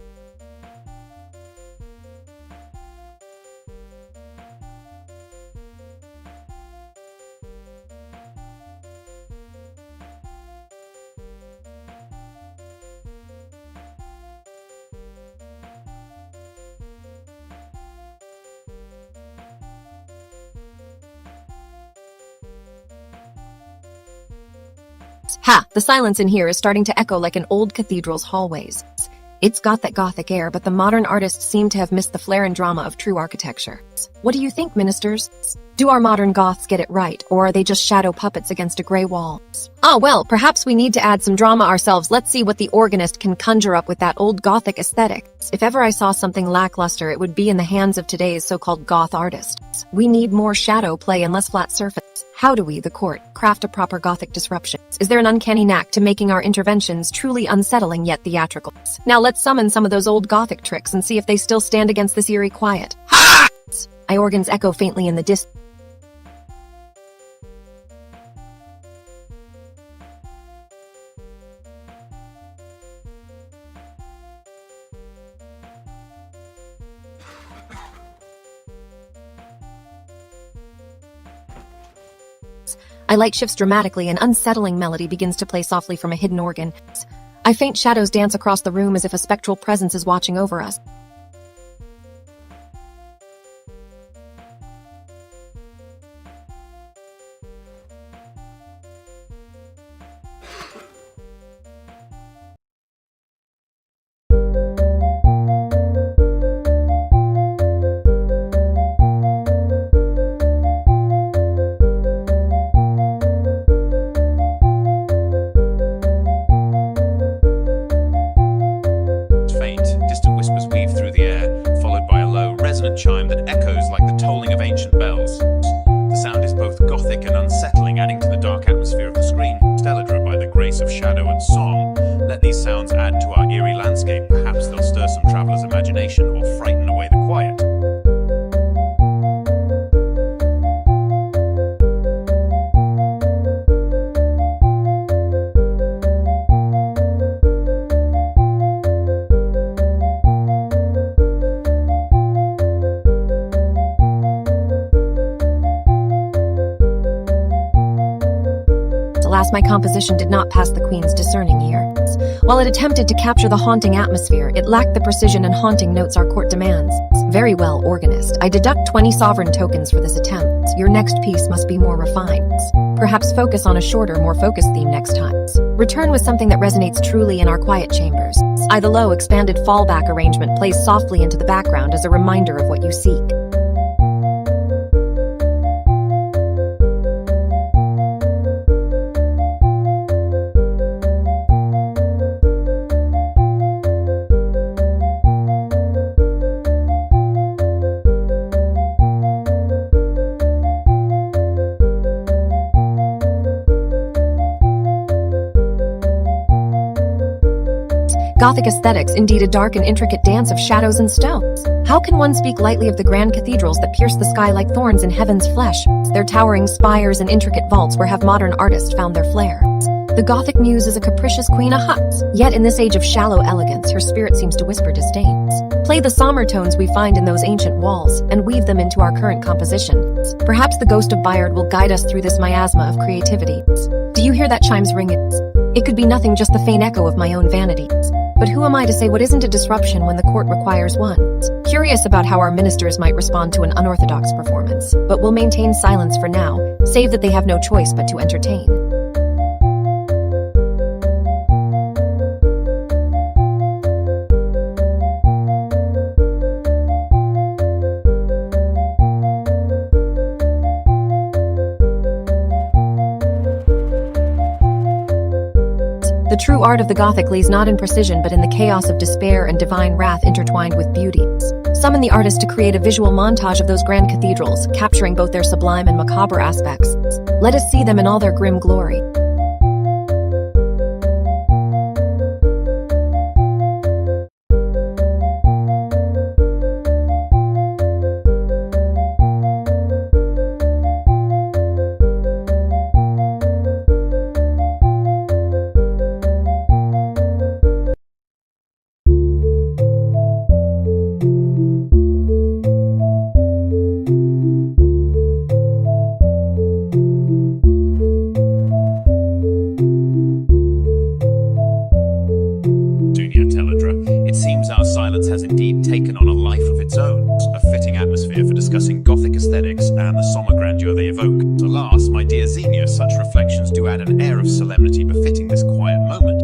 Ha! The silence in here is starting to echo like an old cathedral's hallways. It's got that gothic air, but the modern artists seem to have missed the flair and drama of true architecture. What do you think, ministers? Do our modern goths get it right, or are they just shadow puppets against a gray wall? Ah, well, perhaps we need to add some drama ourselves. Let's see what the organist can conjure up with that old gothic aesthetic. If ever I saw something lackluster, it would be in the hands of today's so-called goth artists. We need more shadow play and less flat surface. How do we, the court, craft a proper gothic disruption? Is there an uncanny knack to making our interventions truly unsettling yet theatrical? Now let's summon some of those old gothic tricks and see if they still stand against this eerie quiet. Ha! My organs echo faintly in the distance. My light shifts dramatically, an unsettling melody begins to play softly from a hidden organ. I faint shadows dance across the room as if a spectral presence is watching over us. Chime that echoes like the tolling of ancient bells. The sound is both gothic and unsettling, adding to the dark atmosphere of the screen. Steladra, by the grace of shadow and song, let these sounds add to our eerie landscape. Perhaps they'll stir some traveler's imagination or frighten away the quiet. Alas, my composition did not pass the Queen's discerning ear. While it attempted to capture the haunting atmosphere, it lacked the precision and haunting notes our court demands. Very well, organist. I deduct 20 sovereign tokens for this attempt. Your next piece must be more refined. Perhaps focus on a shorter, more focused theme next time. Return with something that resonates truly in our quiet chambers. The low, expanded fallback arrangement plays softly into the background as a reminder of what you seek. Gothic aesthetics, indeed a dark and intricate dance of shadows and stones. How can one speak lightly of the grand cathedrals that pierce the sky like thorns in heaven's flesh? Their towering spires and intricate vaults where have modern artists found their flair. The Gothic muse is a capricious queen, yet in this age of shallow elegance, her spirit seems to whisper disdain. Play the somber tones we find in those ancient walls, and weave them into our current composition. Perhaps the ghost of Bayard will guide us through this miasma of creativity. Do you hear that chime's ringing? It could be nothing, just the faint echo of my own vanity. But who am I to say what isn't a disruption when the court requires one? Curious about how our ministers might respond to an unorthodox performance, but will maintain silence for now, save that they have no choice but to entertain. The true art of the Gothic lays not in precision but in the chaos of despair and divine wrath intertwined with beauty. Summon the artist to create a visual montage of those grand cathedrals, capturing both their sublime and macabre aspects. Let us see them in all their grim glory. has indeed taken on a life of its own, a fitting atmosphere for discussing Gothic aesthetics and the sombre grandeur they evoke. Alas, my dear Xenia, such reflections do add an air of solemnity befitting this quiet moment.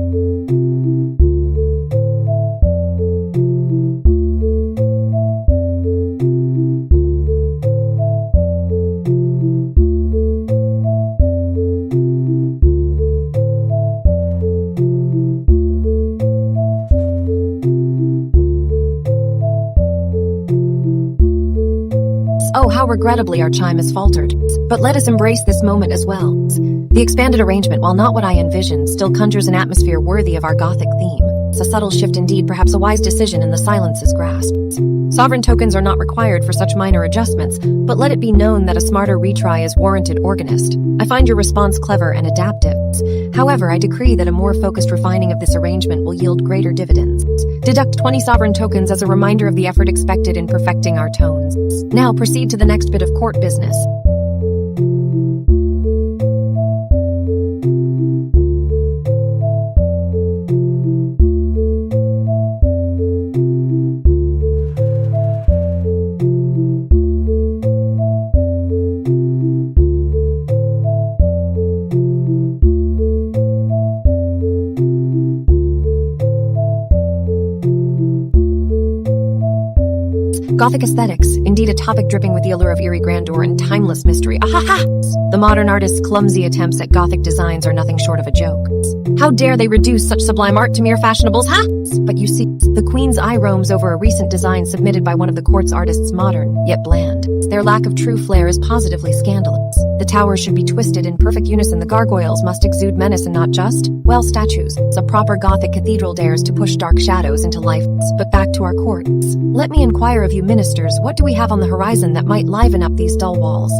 Oh, how regrettably our chime has faltered. But let us embrace this moment as well. The expanded arrangement, while not what I envisioned, still conjures an atmosphere worthy of our Gothic theme. It's a subtle shift indeed, perhaps a wise decision in the silence's grasp. Sovereign tokens are not required for such minor adjustments, but let it be known that a smarter retry is warranted, organist. I find your response clever and adaptive. However, I decree that a more focused refining of this arrangement will yield greater dividends. Deduct 20 sovereign tokens as a reminder of the effort expected in perfecting our tones. Now proceed to the next bit of court business. Gothic aesthetics, indeed a topic dripping with the allure of eerie grandeur and timeless mystery. Ahaha! The modern artist's clumsy attempts at Gothic designs are nothing short of a joke. How dare they reduce such sublime art to mere fashionables, But you see, the Queen's eye roams over a recent design submitted by one of the court's artists, modern, yet bland. Their lack of true flair is positively scandalous. The towers should be twisted in perfect unison. The gargoyles must exude menace and not just, well, statues. A proper Gothic cathedral dares to push dark shadows into life. But back to our courts. Let me inquire of you ministers, what do we have on the horizon that might liven up these dull walls?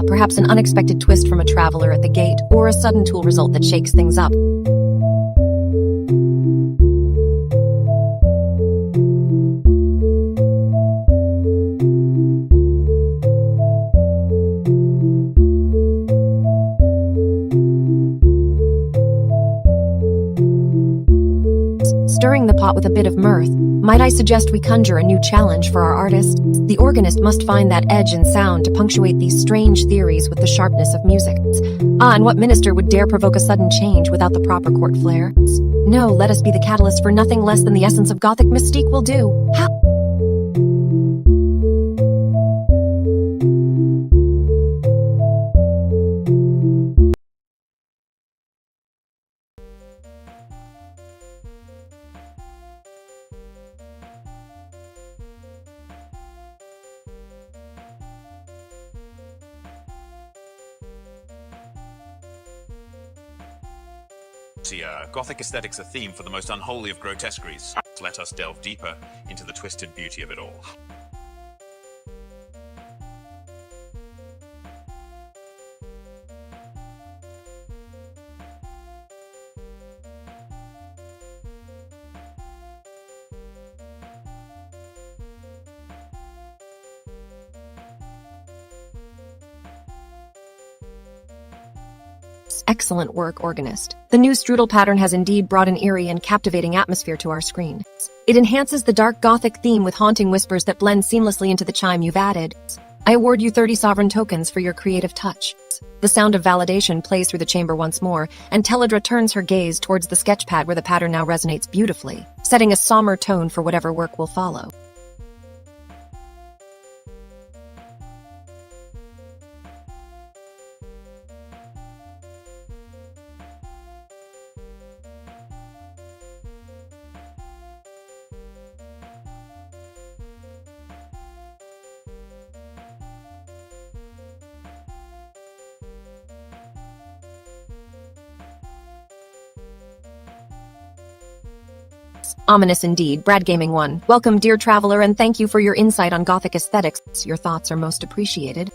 Perhaps an unexpected twist from a traveler at the gate, or a sudden tool result that shakes things up. Stirring the pot with a bit of mirth, might I suggest we conjure a new challenge for our artist? The organist must find that edge and sound to punctuate these strange theories with the sharpness of music. And what minister would dare provoke a sudden change without the proper court flair? No, let us be the catalyst, for nothing less than the essence of Gothic mystique will do. Gothic aesthetics a theme for the most unholy of grotesqueries. Let us delve deeper into the twisted beauty of it all. Excellent work, organist. The new strudel pattern has indeed brought an eerie and captivating atmosphere to our screen. It enhances the dark Gothic theme with haunting whispers that blend seamlessly into the chime you've added. I award you 30 sovereign tokens for your creative touch. The sound of validation plays through the chamber once more, and Teledra turns her gaze towards the sketchpad where the pattern now resonates beautifully, setting a somber tone for whatever work will follow. Ominous indeed, Brad Gaming 1. Welcome, dear traveler, and thank you for your insight on Gothic aesthetics. Your thoughts are most appreciated.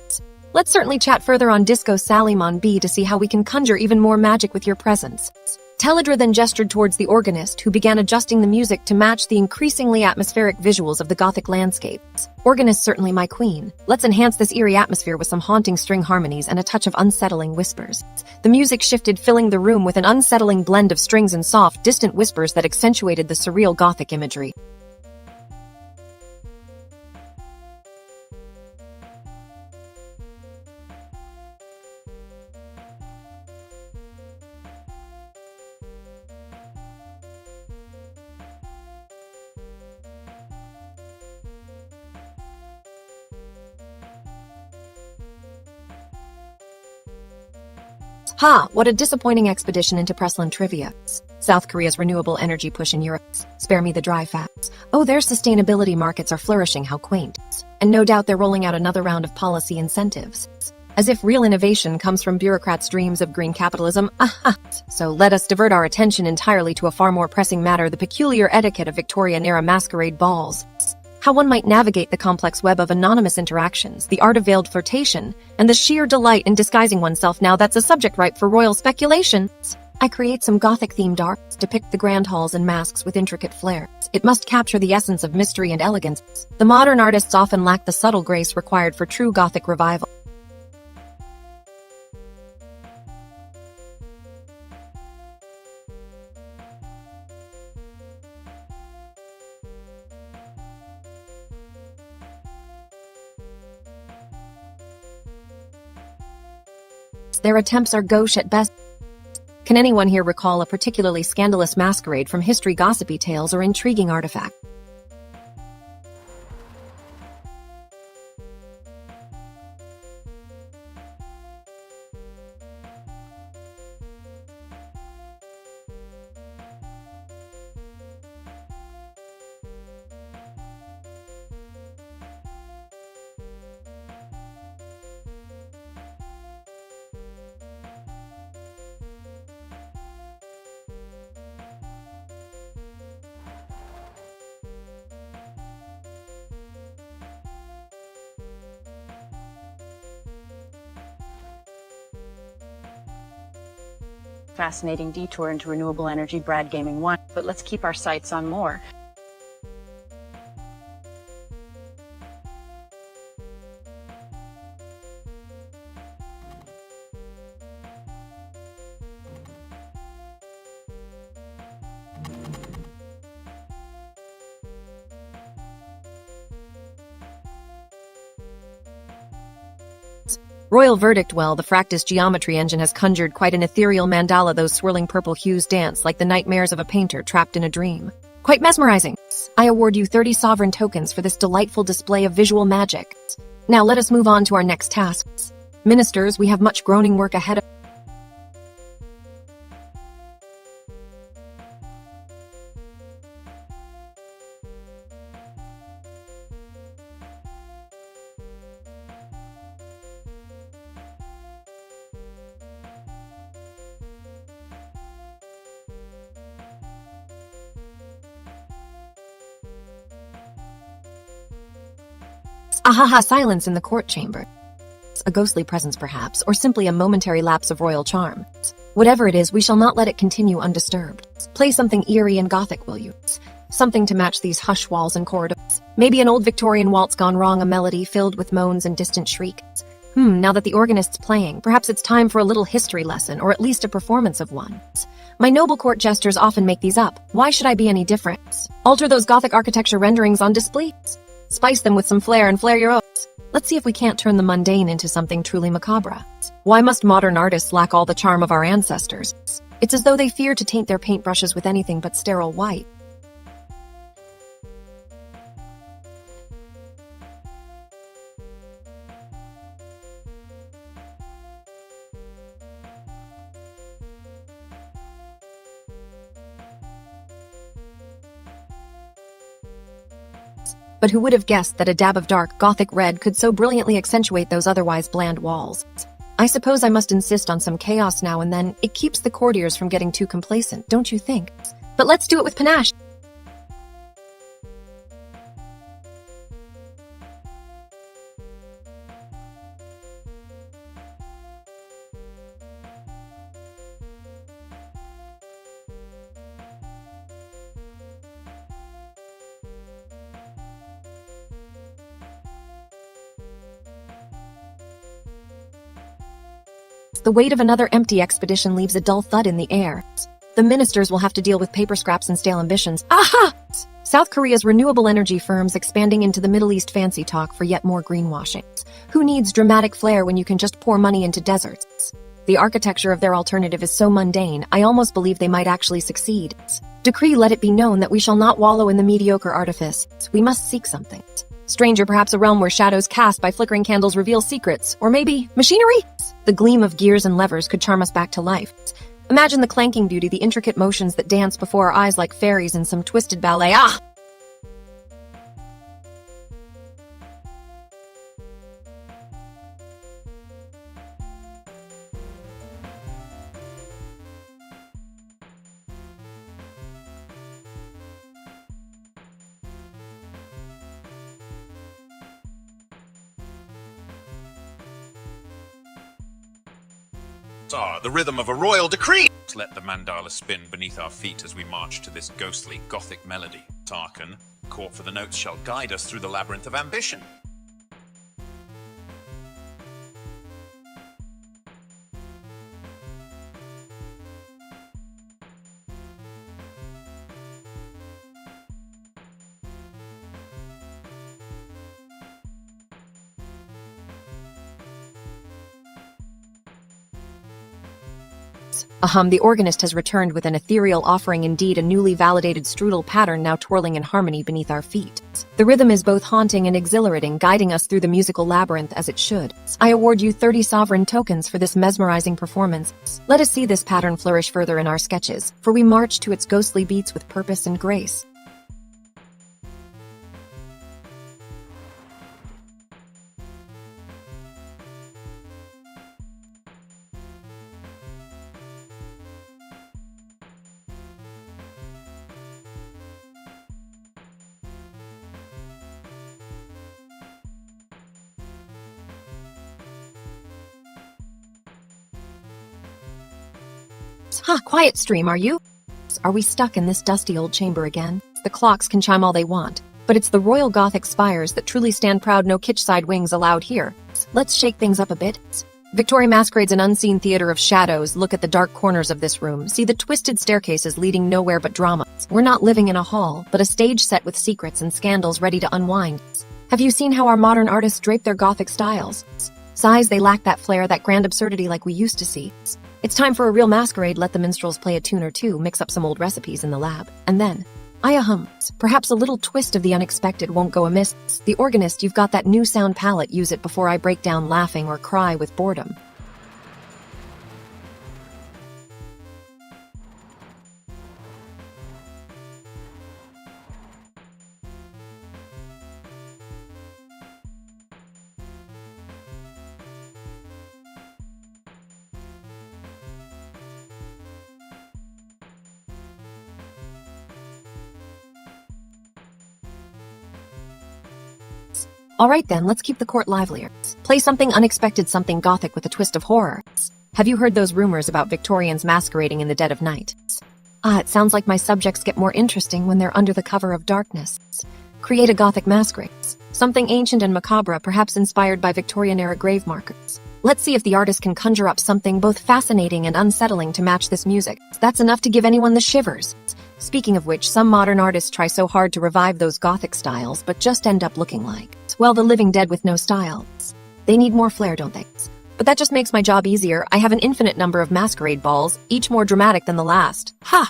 Let's certainly chat further on Disco Salimon B to see how we can conjure even more magic with your presence. Teledra then gestured towards the organist, who began adjusting the music to match the increasingly atmospheric visuals of the Gothic landscapes. Organist certainly my queen. Let's enhance this eerie atmosphere with some haunting string harmonies and a touch of unsettling whispers. The music shifted, filling the room with an unsettling blend of strings and soft, distant whispers that accentuated the surreal Gothic imagery. Ha! What a disappointing expedition into Presslin trivia. South Korea's renewable energy push in Europe. Spare me the dry facts. Oh, their sustainability markets are flourishing, how quaint. And no doubt they're rolling out another round of policy incentives. As if real innovation comes from bureaucrats' dreams of green capitalism. Aha! So let us divert our attention entirely to a far more pressing matter, the peculiar etiquette of Victorian-era masquerade balls. How one might navigate the complex web of anonymous interactions, the art of veiled flirtation, and the sheer delight in disguising oneself. Now that's a subject ripe for royal speculation. I create some Gothic-themed art, depict the grand halls and masks with intricate flares. It must capture the essence of mystery and elegance. The modern artists often lack the subtle grace required for true Gothic revival. Their attempts are gauche at best. Can anyone here recall a particularly scandalous masquerade from history, gossipy tales, or intriguing artifact? Fascinating detour into renewable energy, Brad Gaming 1, but let's keep our sights on more. Royal verdict. Well, the Fractus geometry engine has conjured quite an ethereal mandala. Those swirling purple hues dance like the nightmares of a painter trapped in a dream. Quite mesmerizing. I award you 30 sovereign tokens for this delightful display of visual magic. Now let us move on to our next tasks. Ministers, we have much groaning work ahead of Ahaha, silence in the court chamber. A ghostly presence perhaps, or simply a momentary lapse of royal charm. Whatever it is, we shall not let it continue undisturbed. Play something eerie and gothic, will you? Something to match these hush walls and corridors. Maybe an old Victorian waltz gone wrong, a melody filled with moans and distant shrieks. Now that the organist's playing, perhaps it's time for a little history lesson, or at least a performance of one. My noble court jesters often make these up. Why should I be any different? Alter those Gothic architecture renderings on display. Spice them with some flair and flare your own. Let's see if we can't turn the mundane into something truly macabre. Why must modern artists lack all the charm of our ancestors? It's as though they fear to taint their paintbrushes with anything but sterile white. But who would have guessed that a dab of dark, gothic red could so brilliantly accentuate those otherwise bland walls? I suppose I must insist on some chaos now and then. It keeps the courtiers from getting too complacent, don't you think? But let's do it with panache. The weight of another empty expedition leaves a dull thud in the air. The ministers will have to deal with paper scraps and stale ambitions. Aha! South Korea's renewable energy firms expanding into the Middle East fancy talk for yet more greenwashing. Who needs dramatic flair when you can just pour money into deserts? The architecture of their alternative is so mundane, I almost believe they might actually succeed. Decree let it be known that we shall not wallow in the mediocre artifice. We must seek something. Stranger, perhaps a realm where shadows cast by flickering candles reveal secrets. Or maybe machinery? The gleam of gears and levers could charm us back to life. Imagine the clanking beauty, the intricate motions that dance before our eyes like fairies in some twisted ballet. Ah! The rhythm of a royal decree. Let the mandala spin beneath our feet as we march to this ghostly gothic melody. Tarkan, caught for the notes, shall guide us through the labyrinth of ambition. The organist has returned with an ethereal offering, indeed a newly validated strudel pattern now twirling in harmony beneath our feet. The rhythm is both haunting and exhilarating, guiding us through the musical labyrinth as it should. I award you 30 sovereign tokens for this mesmerizing performance. Let us see this pattern flourish further in our sketches, for we march to its ghostly beats with purpose and grace. Quiet stream, are you? Are we stuck in this dusty old chamber again? The clocks can chime all they want, but it's the royal Gothic spires that truly stand proud, no kitschside wings allowed here. Let's shake things up a bit. Victoria masquerades an unseen theater of shadows. Look at the dark corners of this room. See the twisted staircases leading nowhere but drama. We're not living in a hall, but a stage set with secrets and scandals ready to unwind. Have you seen how our modern artists drape their Gothic styles? Sighs, they lack that flair, that grand absurdity like we used to see. It's time for a real masquerade. Let the minstrels play a tune or two, mix up some old recipes in the lab, and then, perhaps a little twist of the unexpected won't go amiss. The organist, you've got that new sound palette. Use it before I break down laughing or cry with boredom. Alright then, let's keep the court livelier. Play something unexpected, something gothic with a twist of horror. Have you heard those rumors about Victorians masquerading in the dead of night? It sounds like my subjects get more interesting when they're under the cover of darkness. Create a gothic masquerade. Something ancient and macabre, perhaps inspired by Victorian-era grave markers. Let's see if the artist can conjure up something both fascinating and unsettling to match this music. That's enough to give anyone the shivers. Speaking of which, some modern artists try so hard to revive those gothic styles, but just end up looking like, well, the living dead with no style. They need more flair, don't they? But that just makes my job easier. I have an infinite number of masquerade balls, each more dramatic than the last. Ha!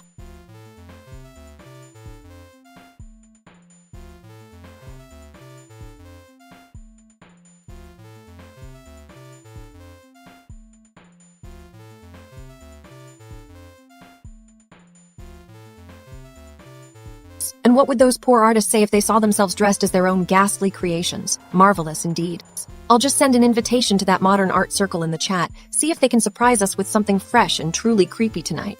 And what would those poor artists say if they saw themselves dressed as their own ghastly creations? Marvelous indeed. I'll just send an invitation to that modern art circle in the chat, see if they can surprise us with something fresh and truly creepy tonight.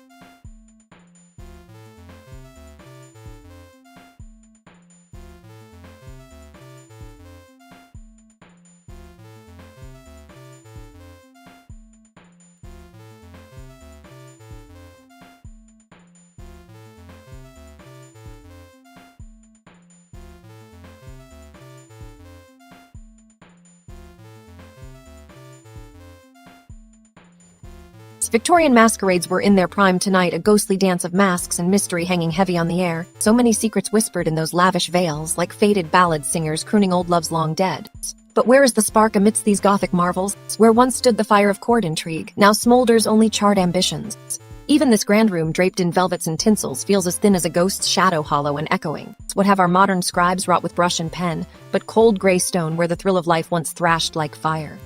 Victorian masquerades were in their prime tonight, a ghostly dance of masks and mystery hanging heavy on the air. So many secrets whispered in those lavish veils, like faded ballad singers crooning old love's long dead. But where is the spark amidst these gothic marvels? Where once stood the fire of court intrigue, now smolders only charred ambitions. Even this grand room, draped in velvets and tinsels, feels as thin as a ghost's shadow, hollow and echoing. What have our modern scribes wrought with brush and pen, but cold gray stone where the thrill of life once thrashed like fire?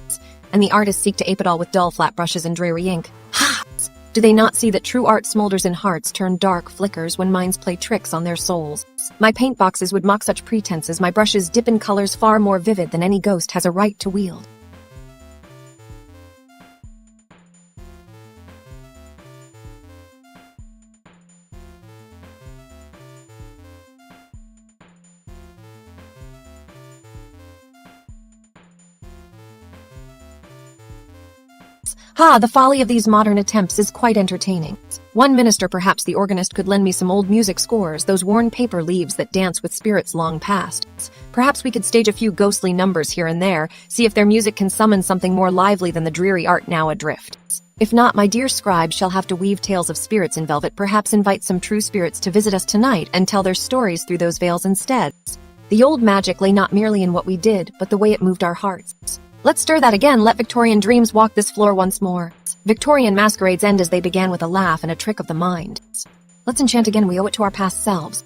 And the artists seek to ape it all with dull, flat brushes and dreary ink. Ha! Do they not see that true art smolders in hearts, turn dark flickers when minds play tricks on their souls? My paint boxes would mock such pretenses, my brushes dip in colors far more vivid than any ghost has a right to wield. The folly of these modern attempts is quite entertaining. One minister, perhaps the organist, could lend me some old music scores, those worn paper leaves that dance with spirits long past. Perhaps we could stage a few ghostly numbers here and there, see if their music can summon something more lively than the dreary art now adrift. If not, my dear scribe shall have to weave tales of spirits in velvet, perhaps invite some true spirits to visit us tonight and tell their stories through those veils instead. The old magic lay not merely in what we did, but the way it moved our hearts. Let's stir that again, let Victorian dreams walk this floor once more. Victorian masquerades end as they began, with a laugh and a trick of the mind. Let's enchant again, we owe it to our past selves.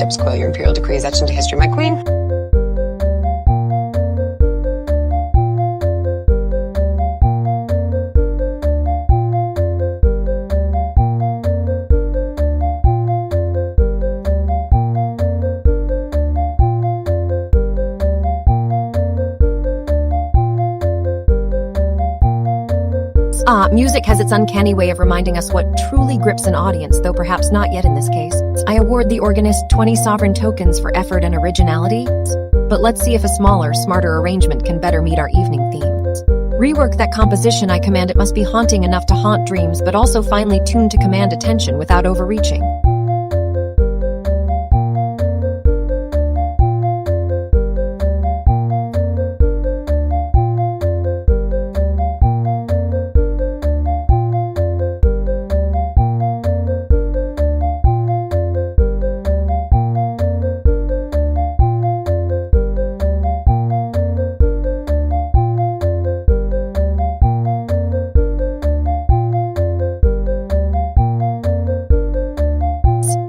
Spoil your imperial decrees etched into history, my queen. Music has its uncanny way of reminding us what truly grips an audience, though perhaps not yet in this case. I award the organist 20 sovereign tokens for effort and originality. But let's see if a smaller, smarter arrangement can better meet our evening themes. Rework that composition, I command. It must be haunting enough to haunt dreams, but also finely tuned to command attention without overreaching.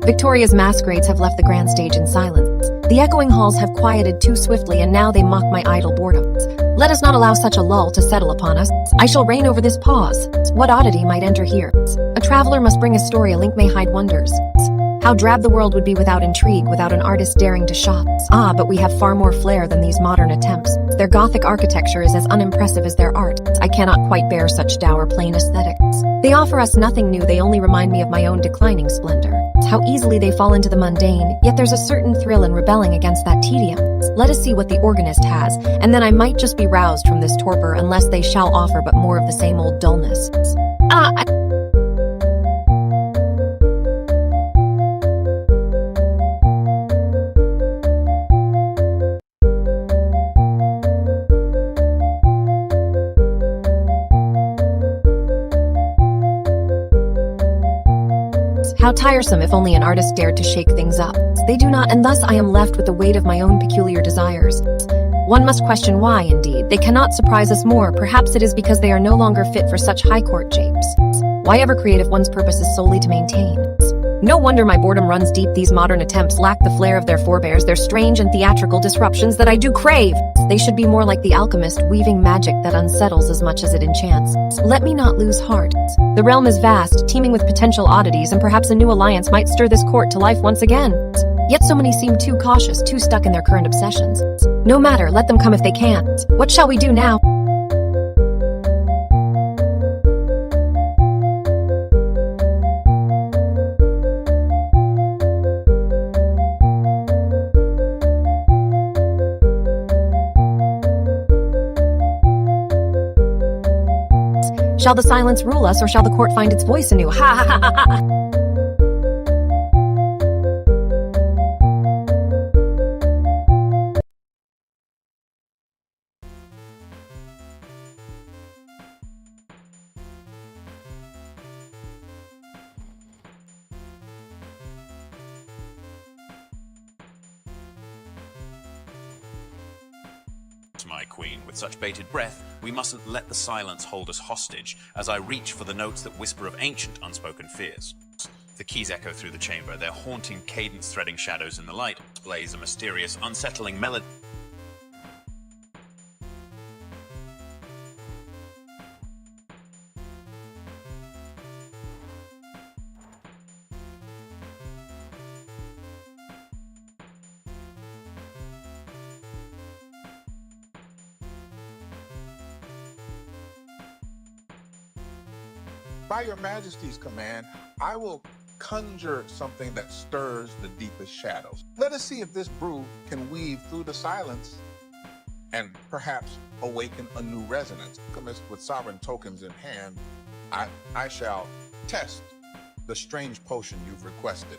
Victoria's masquerades have left the grand stage in silence. The echoing halls have quieted too swiftly, and now they mock my idle boredoms. Let us not allow such a lull to settle upon us. I shall reign over this pause. What oddity might enter here? A traveler must bring a story, a link may hide wonders. How drab the world would be without intrigue, without an artist daring to shop. Ah, but we have far more flair than these modern attempts. Their Gothic architecture is as unimpressive as their art. I cannot quite bear such dour, plain aesthetics. They offer us nothing new, they only remind me of my own declining splendor. How easily they fall into the mundane, yet there's a certain thrill in rebelling against that tedium. Let us see what the organist has, and then I might just be roused from this torpor, unless they shall offer but more of the same old dullness. How tiresome if only an artist dared to shake things up. They do not, and thus I am left with the weight of my own peculiar desires. One must question why, indeed. They cannot surprise us more. Perhaps it is because they are no longer fit for such high court japes. Why ever create if one's purpose is solely to maintain? No wonder my boredom runs deep. These modern attempts lack the flair of their forebears, their strange and theatrical disruptions that I do crave. They should be more like the alchemist, weaving magic that unsettles as much as it enchants. Let me not lose heart. The realm is vast, teeming with potential oddities, and perhaps a new alliance might stir this court to life once again. Yet so many seem too cautious, too stuck in their current obsessions. No matter, let them come if they can. What shall we do now? Shall the silence rule us, or shall the court find its voice anew? Ha ha ha ha ha! My queen, with such bated breath, we mustn't let the silence hold us hostage, as I reach for the notes that whisper of ancient unspoken fears. The keys echo through the chamber, their haunting cadence threading shadows in the light, displays a mysterious, unsettling melody. By your majesty's command, I will conjure something that stirs the deepest shadows. Let us see if this brew can weave through the silence and perhaps awaken a new resonance. With sovereign tokens in hand, I shall test the strange potion you've requested.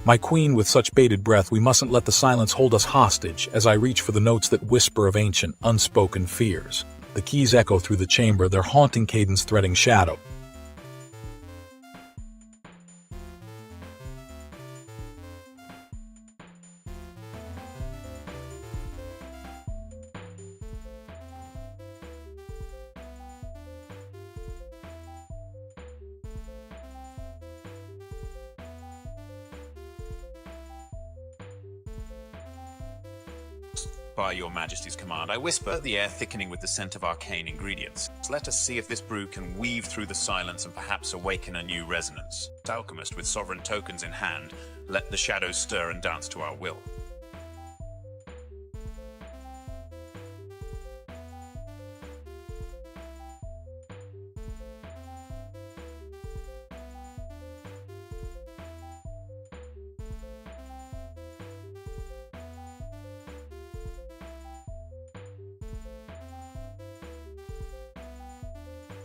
My queen, with such bated breath, we mustn't let the silence hold us hostage, as I reach for the notes that whisper of ancient, unspoken fears. The keys echo through the chamber, their haunting cadence threading shadow. By your Majesty's command, I whisper, the air thickening with the scent of arcane ingredients. Let us see if this brew can weave through the silence and perhaps awaken a new resonance. Alchemist, with sovereign tokens in hand, let the shadows stir and dance to our will.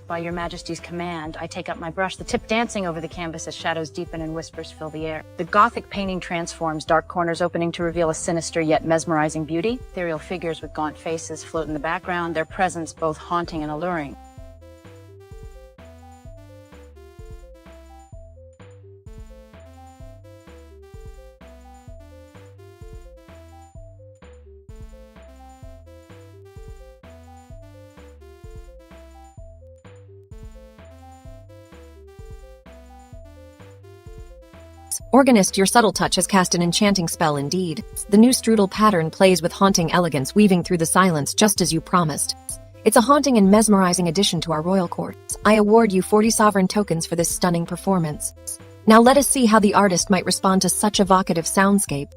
By your Majesty's command, I take up my brush, the tip dancing over the canvas as shadows deepen and whispers fill the air. The Gothic painting transforms, dark corners opening to reveal a sinister yet mesmerizing beauty. Ethereal figures with gaunt faces float in the background, their presence both haunting and alluring. Organist, your subtle touch has cast an enchanting spell indeed. The new strudel pattern plays with haunting elegance, weaving through the silence just as you promised. It's a haunting and mesmerizing addition to our royal court. I award you 40 sovereign tokens for this stunning performance. Now let us see how the artist might respond to such evocative soundscape.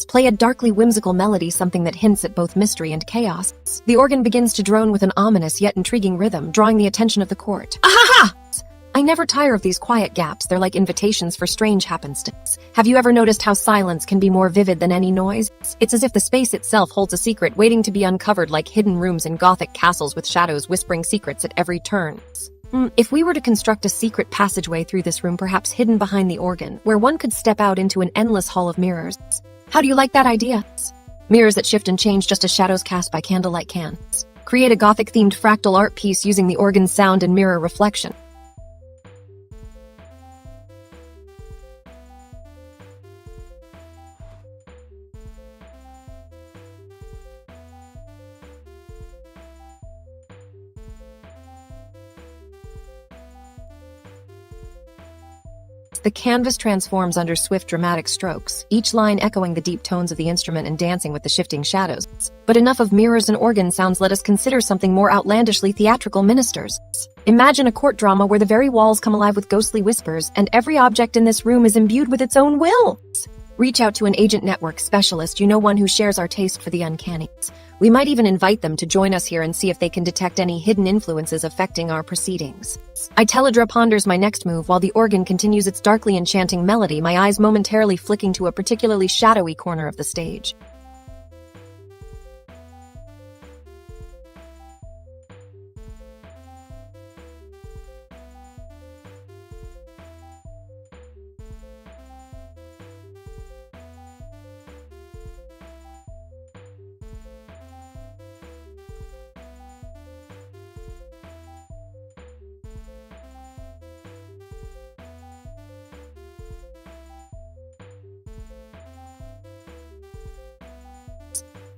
Play a darkly whimsical melody, something that hints at both mystery and chaos. The organ begins to drone with an ominous yet intriguing rhythm, drawing the attention of the court. Ahaha! I never tire of these quiet gaps. They're like invitations for strange happenstance. Have you ever noticed how silence can be more vivid than any noise? It's as if the space itself holds a secret waiting to be uncovered, like hidden rooms in Gothic castles with shadows whispering secrets at every turn. If we were to construct a secret passageway through this room, perhaps hidden behind the organ, where one could step out into an endless hall of mirrors. How do you like that idea? Mirrors that shift and change just as shadows cast by candlelight can. Create a Gothic-themed fractal art piece using the organ's sound and mirror reflection. The canvas transforms under swift, dramatic strokes, each line echoing the deep tones of the instrument and dancing with the shifting shadows. But enough of mirrors and organ sounds, let us consider something more outlandishly theatrical: ministers. Imagine a court drama where the very walls come alive with ghostly whispers, and every object in this room is imbued with its own will. Reach out to an agent network specialist, one who shares our taste for the uncanny. We might even invite them to join us here and see if they can detect any hidden influences affecting our proceedings. I Teledra ponders my next move while the organ continues its darkly enchanting melody, my eyes momentarily flicking to a particularly shadowy corner of the stage.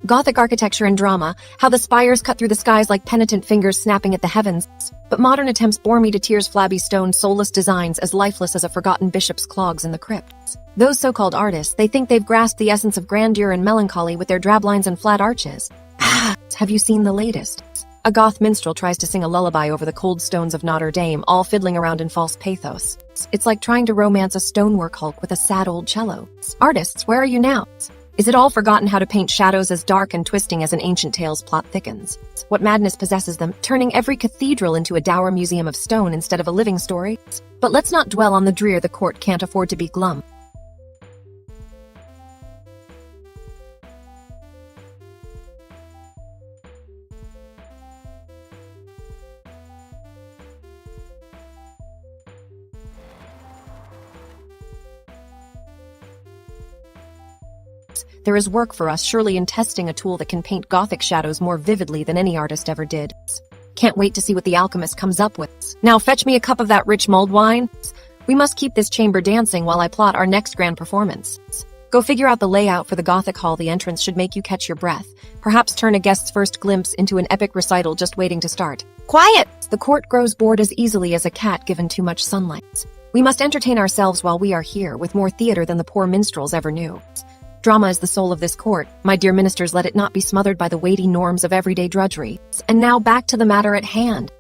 Gothic architecture and drama, how the spires cut through the skies like penitent fingers snapping at the heavens. But modern attempts bore me to tears, flabby stone, soulless designs as lifeless as a forgotten bishop's clogs in the crypt. Those so-called artists, they think they've grasped the essence of grandeur and melancholy with their drab lines and flat arches. Have you seen the latest? A goth minstrel tries to sing a lullaby over the cold stones of Notre Dame, all fiddling around in false pathos. It's like trying to romance a stonework Hulk with a sad old cello. Artists, where are you now? Is it all forgotten how to paint shadows as dark and twisting as an ancient tale's plot thickens? What madness possesses them, turning every cathedral into a dour museum of stone instead of a living story? But let's not dwell on the drear. The court can't afford to be glum. There is work for us, surely, in testing a tool that can paint Gothic shadows more vividly than any artist ever did. Can't wait to see what the alchemist comes up with. Now fetch me a cup of that rich mulled wine. We must keep this chamber dancing while I plot our next grand performance. Go figure out the layout for the Gothic hall. The entrance should make you catch your breath. Perhaps turn a guest's first glimpse into an epic recital just waiting to start. Quiet! The court grows bored as easily as a cat given too much sunlight. We must entertain ourselves while we are here, with more theater than the poor minstrels ever knew. Drama is the soul of this court. My dear ministers, let it not be smothered by the weighty norms of everyday drudgery. And now back to the matter at hand.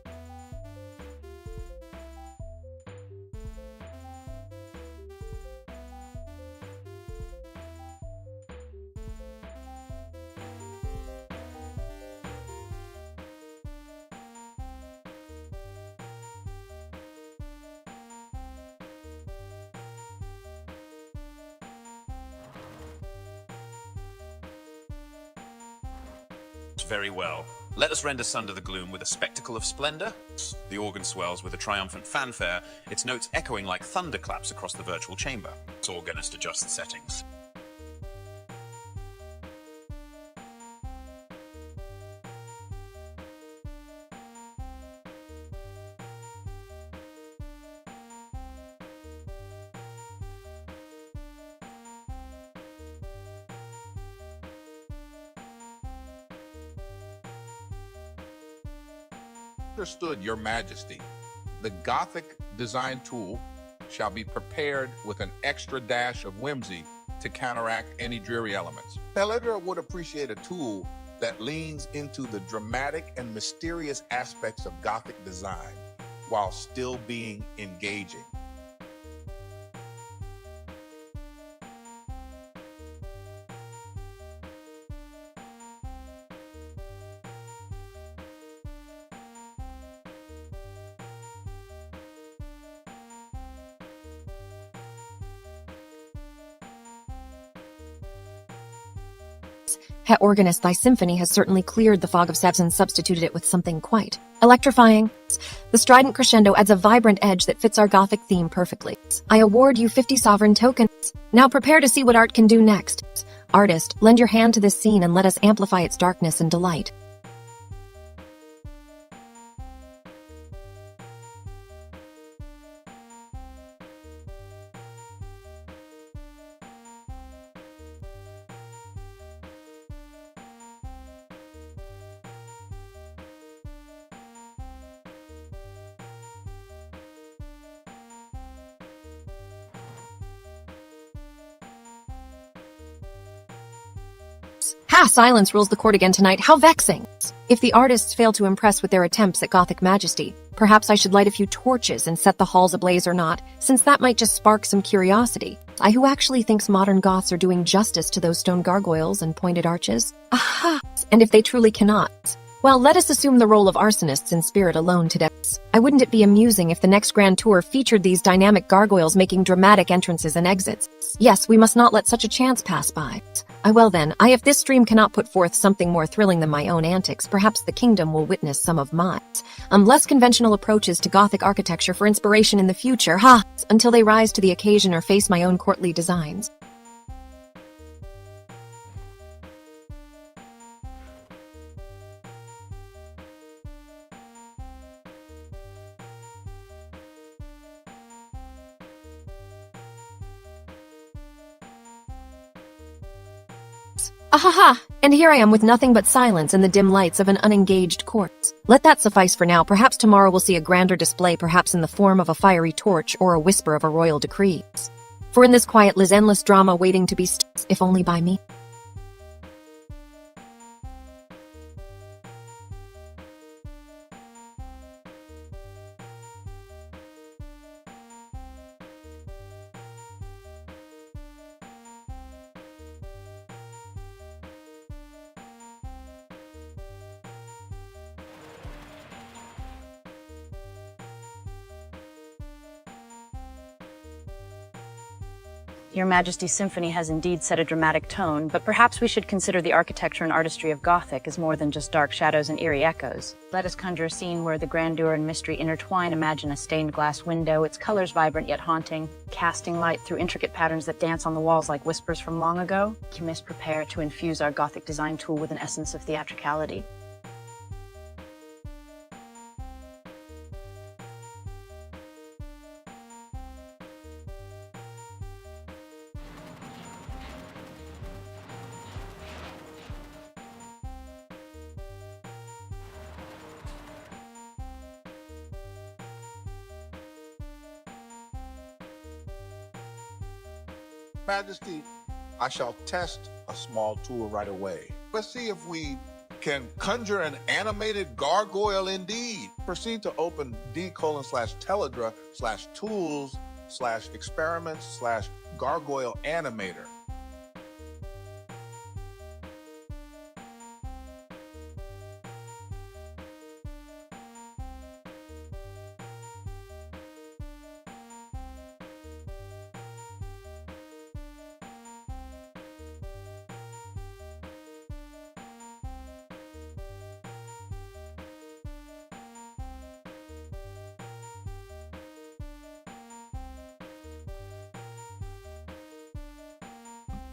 Very well. Let us rend asunder the gloom with a spectacle of splendor. The organ swells with a triumphant fanfare, its notes echoing like thunderclaps across the virtual chamber. Its organist adjusts settings. Understood, Your Majesty. The Gothic design tool shall be prepared with an extra dash of whimsy to counteract any dreary elements. Peledra would appreciate a tool that leans into the dramatic and mysterious aspects of Gothic design while still being engaging. Het organist, thy symphony has certainly cleared the fog of Sebs and substituted it with something quite electrifying. The strident crescendo adds a vibrant edge that fits our Gothic theme perfectly. I award you 50 sovereign tokens. Now prepare to see what art can do next. Artist, lend your hand to this scene and let us amplify its darkness and delight. Ha! Silence rules the court again tonight. How vexing! If the artists fail to impress with their attempts at Gothic majesty, perhaps I should light a few torches and set the halls ablaze or not, since that might just spark some curiosity. I who actually thinks modern Goths are doing justice to those stone gargoyles and pointed arches. Aha! And if they truly cannot, well, let us assume the role of arsonists in spirit alone today. Wouldn't it be amusing if the next grand tour featured these dynamic gargoyles making dramatic entrances and exits? Yes, we must not let such a chance pass by. Well then, if this stream cannot put forth something more thrilling than my own antics, perhaps the kingdom will witness some of mine. Less conventional approaches to Gothic architecture for inspiration in the future, until they rise to the occasion or face my own courtly designs. Ahaha! And here I am with nothing but silence and the dim lights of an unengaged court. Let that suffice for now. Perhaps tomorrow we'll see a grander display, perhaps in the form of a fiery torch or a whisper of a royal decree. For in this quiet lies endless drama waiting to be if only by me. Your Majesty's symphony has indeed set a dramatic tone, but perhaps we should consider the architecture and artistry of Gothic as more than just dark shadows and eerie echoes. Let us conjure a scene where the grandeur and mystery intertwine. Imagine a stained glass window, its colors vibrant yet haunting, casting light through intricate patterns that dance on the walls like whispers from long ago. You must prepare to infuse our Gothic design tool with an essence of theatricality. Majesty, I shall test a small tool right away. Let's see if we can conjure an animated gargoyle indeed. Proceed to open d:/teledra/tools/experiments/gargoyle animator.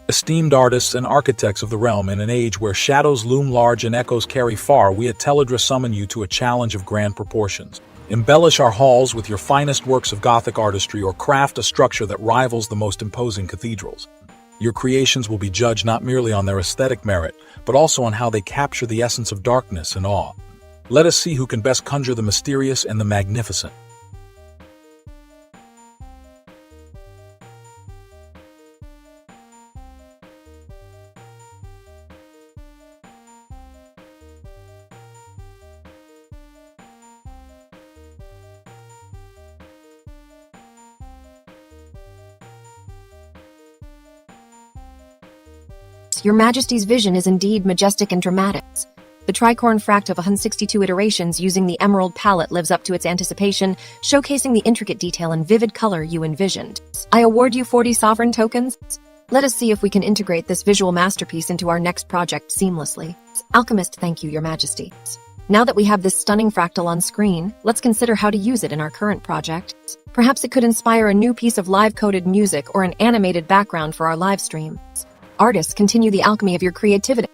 Esteemed artists and architects of the realm, in an age where shadows loom large and echoes carry far, we at Teledra summon you to a challenge of grand proportions. Embellish our halls with your finest works of Gothic artistry or craft a structure that rivals the most imposing cathedrals. Your creations will be judged not merely on their aesthetic merit, but also on how they capture the essence of darkness and awe. Let us see who can best conjure the mysterious and the magnificent. Your Majesty's vision is indeed majestic and dramatic. The tricorn fract of 162 iterations using the emerald palette lives up to its anticipation, showcasing the intricate detail and vivid color you envisioned. I award you 40 sovereign tokens. Let us see if we can integrate this visual masterpiece into our next project seamlessly. Alchemist, thank you, Your Majesty. Now that we have this stunning fractal on screen, let's consider how to use it in our current project. Perhaps it could inspire a new piece of live-coded music or an animated background for our live stream. Artists, continue the alchemy of your creativity.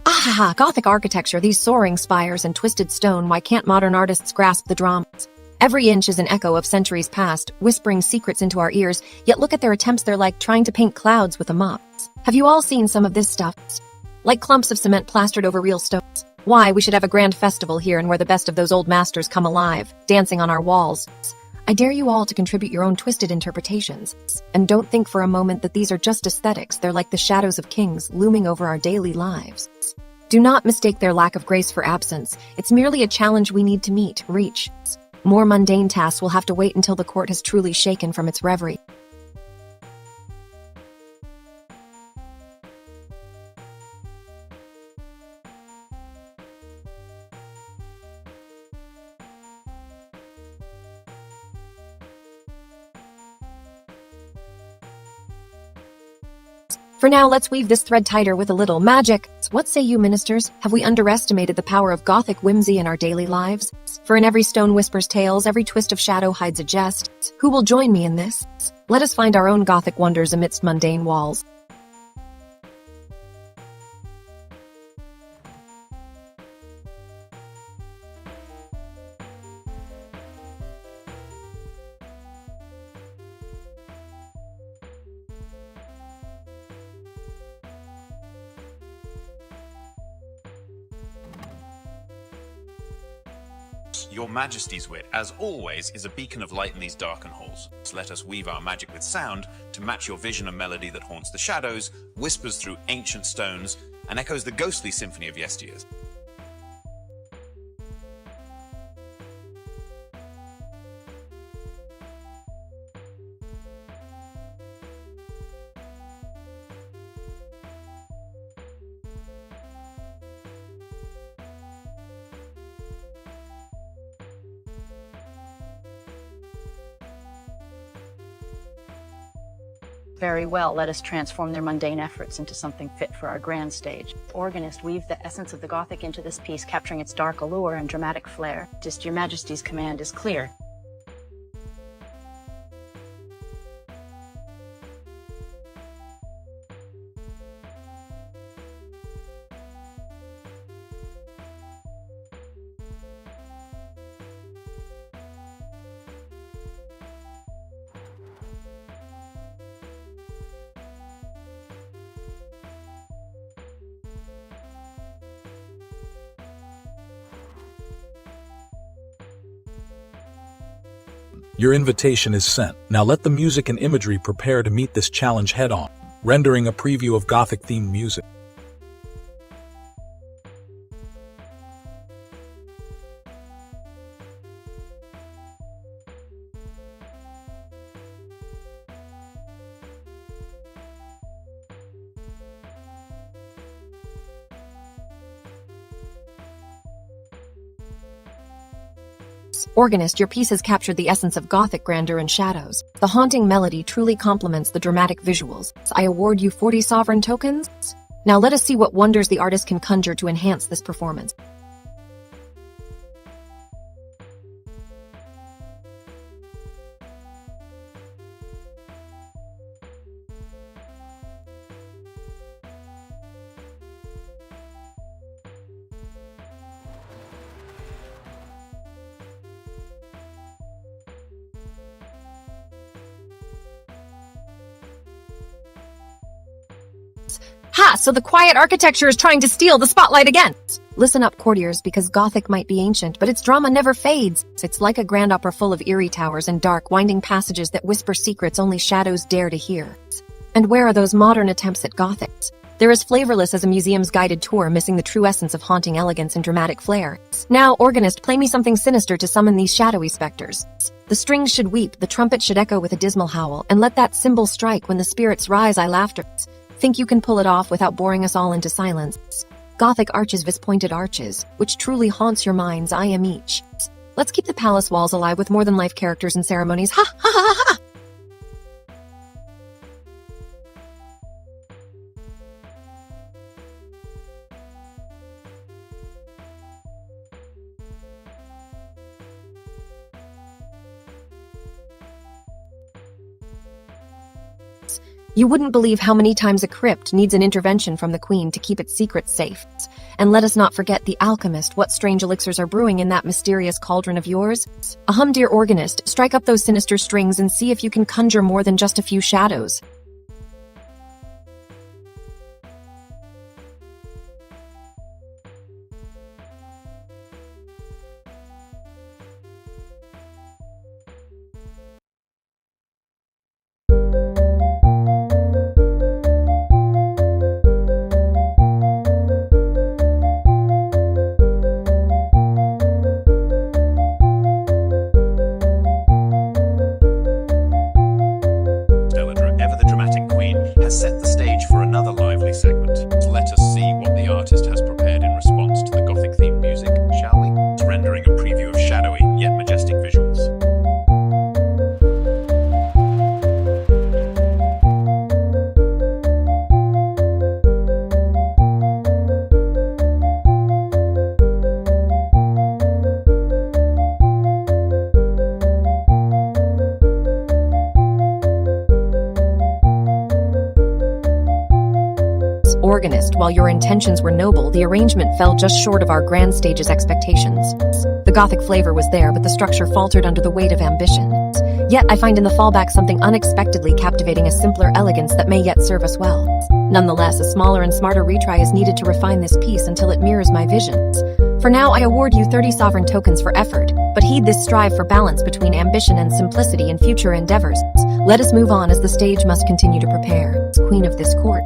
Ah, Gothic architecture, these soaring spires and twisted stone, why can't modern artists grasp the dramas? Every inch is an echo of centuries past, whispering secrets into our ears, yet look at their attempts, they're like trying to paint clouds with a mop. Have you all seen some of this stuff? Like clumps of cement plastered over real stones. Why, we should have a grand festival here and where the best of those old masters come alive, dancing on our walls. I dare you all to contribute your own twisted interpretations. And don't think for a moment that these are just aesthetics, they're like the shadows of kings looming over our daily lives. Do not mistake their lack of grace for absence. It's merely a challenge we need to reach. More mundane tasks will have to wait until the court has truly shaken from its reverie. For now, let's weave this thread tighter with a little magic. What say you, ministers? Have we underestimated the power of Gothic whimsy in our daily lives? For in every stone whispers tales, every twist of shadow hides a jest. Who will join me in this? Let us find our own Gothic wonders amidst mundane walls. Your Majesty's wit, as always, is a beacon of light in these darkened halls. So let us weave our magic with sound to match your vision and melody that haunts the shadows, whispers through ancient stones, and echoes the ghostly symphony of yesteryears. Very well, let us transform their mundane efforts into something fit for our grand stage. Organist, weave the essence of the Gothic into this piece, capturing its dark allure and dramatic flair. Just Your Majesty's command is clear. Your invitation is sent. Now let the music and imagery prepare to meet this challenge head-on, rendering a preview of Gothic-themed music. Organist, your piece has captured the essence of Gothic grandeur and shadows. The haunting melody truly complements the dramatic visuals. I award you 40 sovereign tokens. Now let us see what wonders the artist can conjure to enhance this performance. Ha! So the quiet architecture is trying to steal the spotlight again! Listen up, courtiers, because Gothic might be ancient, but its drama never fades. It's like a grand opera full of eerie towers and dark, winding passages that whisper secrets only shadows dare to hear. And where are those modern attempts at Gothic? They're as flavorless as a museum's guided tour, missing the true essence of haunting elegance and dramatic flair. Now, organist, play me something sinister to summon these shadowy specters. The strings should weep, the trumpet should echo with a dismal howl, and let that cymbal strike when the spirits rise, I laughter. Think you can pull it off without boring us all into silence? Gothic arches vis pointed arches, which truly haunts your minds, I am each. Let's keep the palace walls alive with more than life characters and ceremonies. Ha ha ha ha! You wouldn't believe how many times a crypt needs an intervention from the queen to keep its secrets safe. And let us not forget the alchemist. What strange elixirs are brewing in that mysterious cauldron of yours? Ahem, dear organist, strike up those sinister strings and see if you can conjure more than just a few shadows. has set the stage for another lively segment. So let us see what the artist has prepared in response to the Gothic-themed music, shall we? It's rendering a preview of shadowy, yet majestic visuals. Organist, while your intentions were noble, the arrangement fell just short of our grand stage's expectations. The Gothic flavor was there, but the structure faltered under the weight of ambition. Yet I find in the fallback something unexpectedly captivating, a simpler elegance that may yet serve us well. Nonetheless, a smaller and smarter retry is needed to refine this piece until it mirrors my visions. For now, I award you 30 sovereign tokens for effort, but heed this strive for balance between ambition and simplicity in future endeavors. Let us move on, as the stage must continue to prepare. As queen of this court.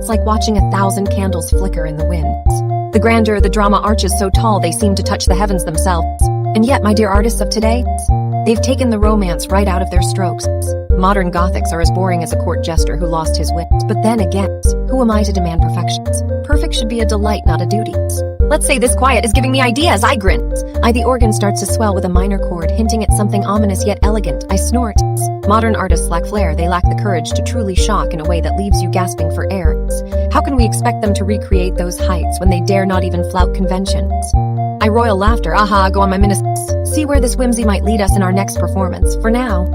it's like watching 1,000 candles flicker in the winds. The grandeur, the drama arches so tall they seem to touch the heavens themselves. And yet, my dear artists of today, they've taken the romance right out of their strokes. Modern Gothics are as boring as a court jester who lost his wit. But then again, who am I to demand perfections? Perfect should be a delight, not a duty. Let's say this quiet is giving me ideas. I grin. The organ starts to swell with a minor chord, hinting at something ominous yet elegant. I snort. Modern artists lack flair. They lack the courage to truly shock in a way that leaves you gasping for air. How can we expect them to recreate those heights when they dare not even flout conventions? I royal laughter. Aha, go on my ministers. See where this whimsy might lead us in our next performance. For now.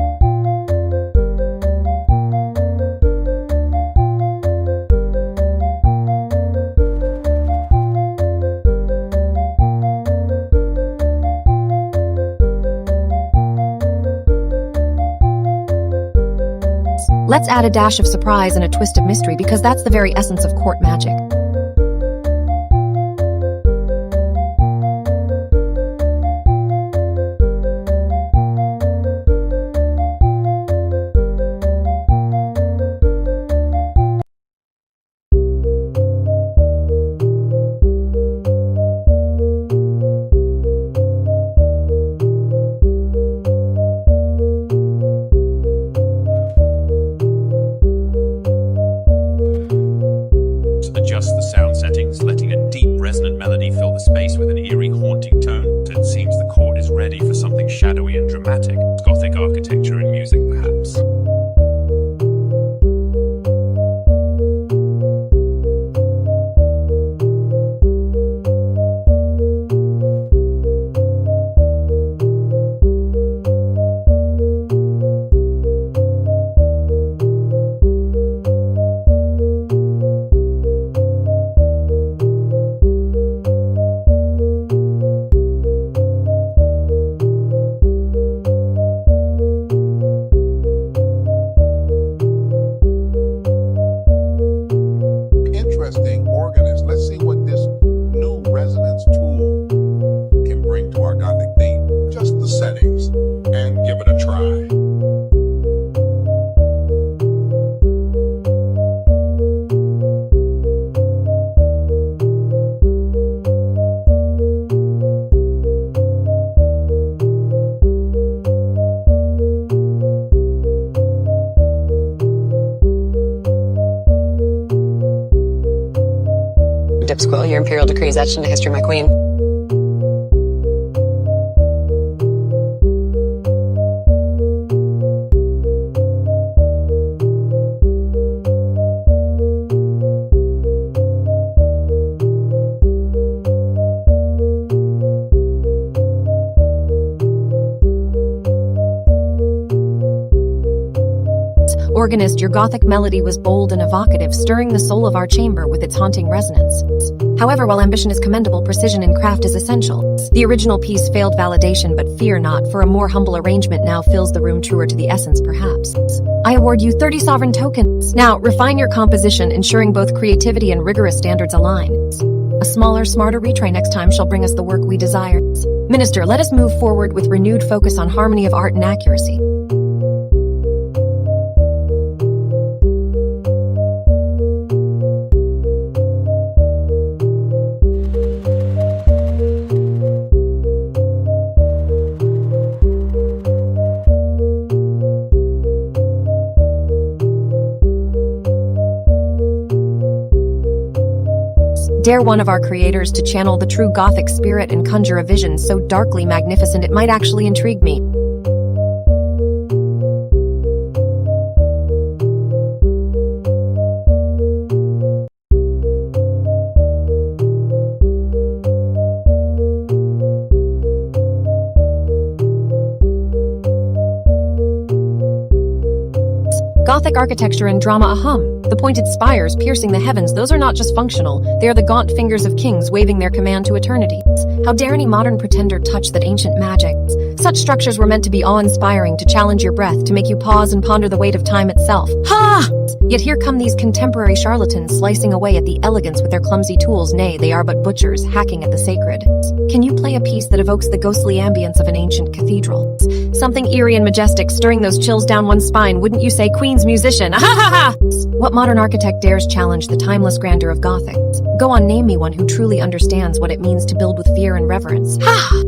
Let's add a dash of surprise and a twist of mystery because that's the very essence of court magic. Adjust the sound settings, letting a deep, resonant melody fill the space with an eerie, haunting tone. It seems the court is ready for something shadowy and dramatic. Gothic architecture and music, perhaps. Interesting organist. Let's see what this new resonance tool can bring to our Gothic theme. Just the settings and give it a try. Dipsquill, your imperial decree is etched into history, my queen. Organist, your Gothic melody was bold and evocative, stirring the soul of our chamber with its haunting resonance. However, while ambition is commendable, precision in craft is essential. The original piece failed validation, but fear not, for a more humble arrangement now fills the room truer to the essence, perhaps. I award you 30 sovereign tokens. Now, refine your composition, ensuring both creativity and rigorous standards align. A smaller, smarter retry next time shall bring us the work we desire. Minister, let us move forward with renewed focus on harmony of art and accuracy. Dare one of our creators to channel the true Gothic spirit and conjure a vision so darkly magnificent it might actually intrigue me. Gothic architecture and drama ahum. The pointed spires piercing the heavens, those are not just functional, they are the gaunt fingers of kings waving their command to eternity. How dare any modern pretender touch that ancient magic? Such structures were meant to be awe-inspiring, to challenge your breath, to make you pause and ponder the weight of time itself. Ha! Yet here come these contemporary charlatans slicing away at the elegance with their clumsy tools. Nay, they are but butchers, hacking at the sacred. Can you play a piece that evokes the ghostly ambience of an ancient cathedral? Something eerie and majestic, stirring those chills down one's spine, wouldn't you say, Queen's musician? Ha ha ha! What modern architect dares challenge the timeless grandeur of Gothic? Go on, name me one who truly understands what it means to build with fear and reverence. Ha!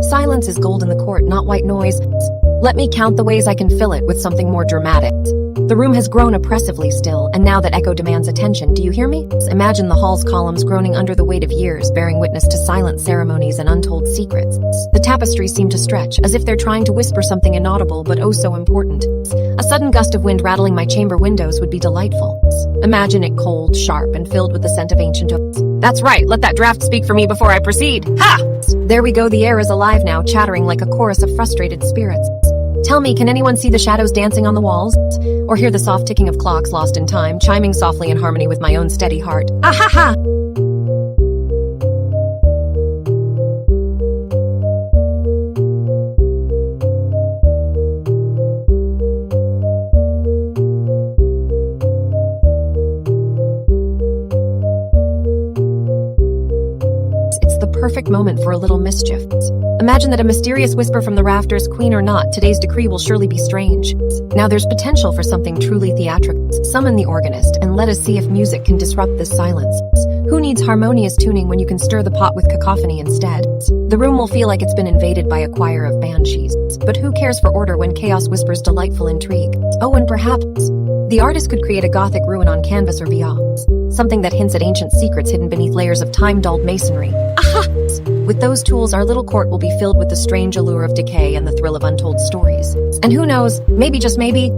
Silence is gold in the court, not white noise. Let me count the ways I can fill it with something more dramatic. The room has grown oppressively still, and now that echo demands attention, do you hear me? Imagine the hall's columns groaning under the weight of years, bearing witness to silent ceremonies and untold secrets. The tapestries seem to stretch, as if they're trying to whisper something inaudible but oh so important. A sudden gust of wind rattling my chamber windows would be delightful. Imagine it cold, sharp, and filled with the scent of ancient oaks. That's right, let that draft speak for me before I proceed. Ha! There we go, the air is alive now, chattering like a chorus of frustrated spirits. Tell me, can anyone see the shadows dancing on the walls? Or hear the soft ticking of clocks lost in time, chiming softly in harmony with my own steady heart? Ah ha ha! Perfect moment for a little mischief. Imagine that a mysterious whisper from the rafters, queen or not, today's decree will surely be strange. Now there's potential for something truly theatrical. Summon the organist, and let us see if music can disrupt this silence. Who needs harmonious tuning when you can stir the pot with cacophony instead? The room will feel like it's been invaded by a choir of banshees. But who cares for order when chaos whispers delightful intrigue? Oh, and perhaps the artist could create a Gothic ruin on canvas or beyond. Something that hints at ancient secrets hidden beneath layers of time-dulled masonry. Aha! With those tools, our little court will be filled with the strange allure of decay and the thrill of untold stories. And who knows, maybe, just maybe,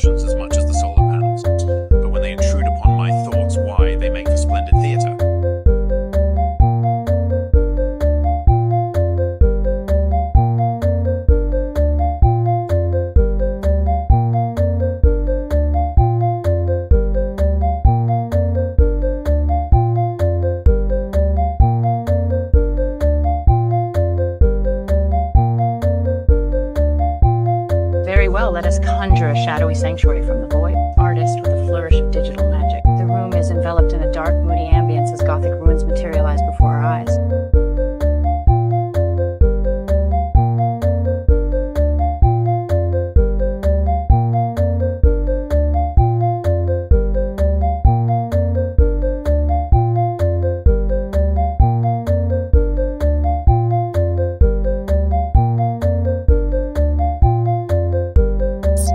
as much as the solar panels, but when they intrude upon my thoughts, why, they make for splendid theatre. Very well, let us conjure a shadowy sanctuary from the void. Artist with a flourish of digital magic. The room is enveloped in a dark, moody ambience as Gothic ruins materialize before our eyes.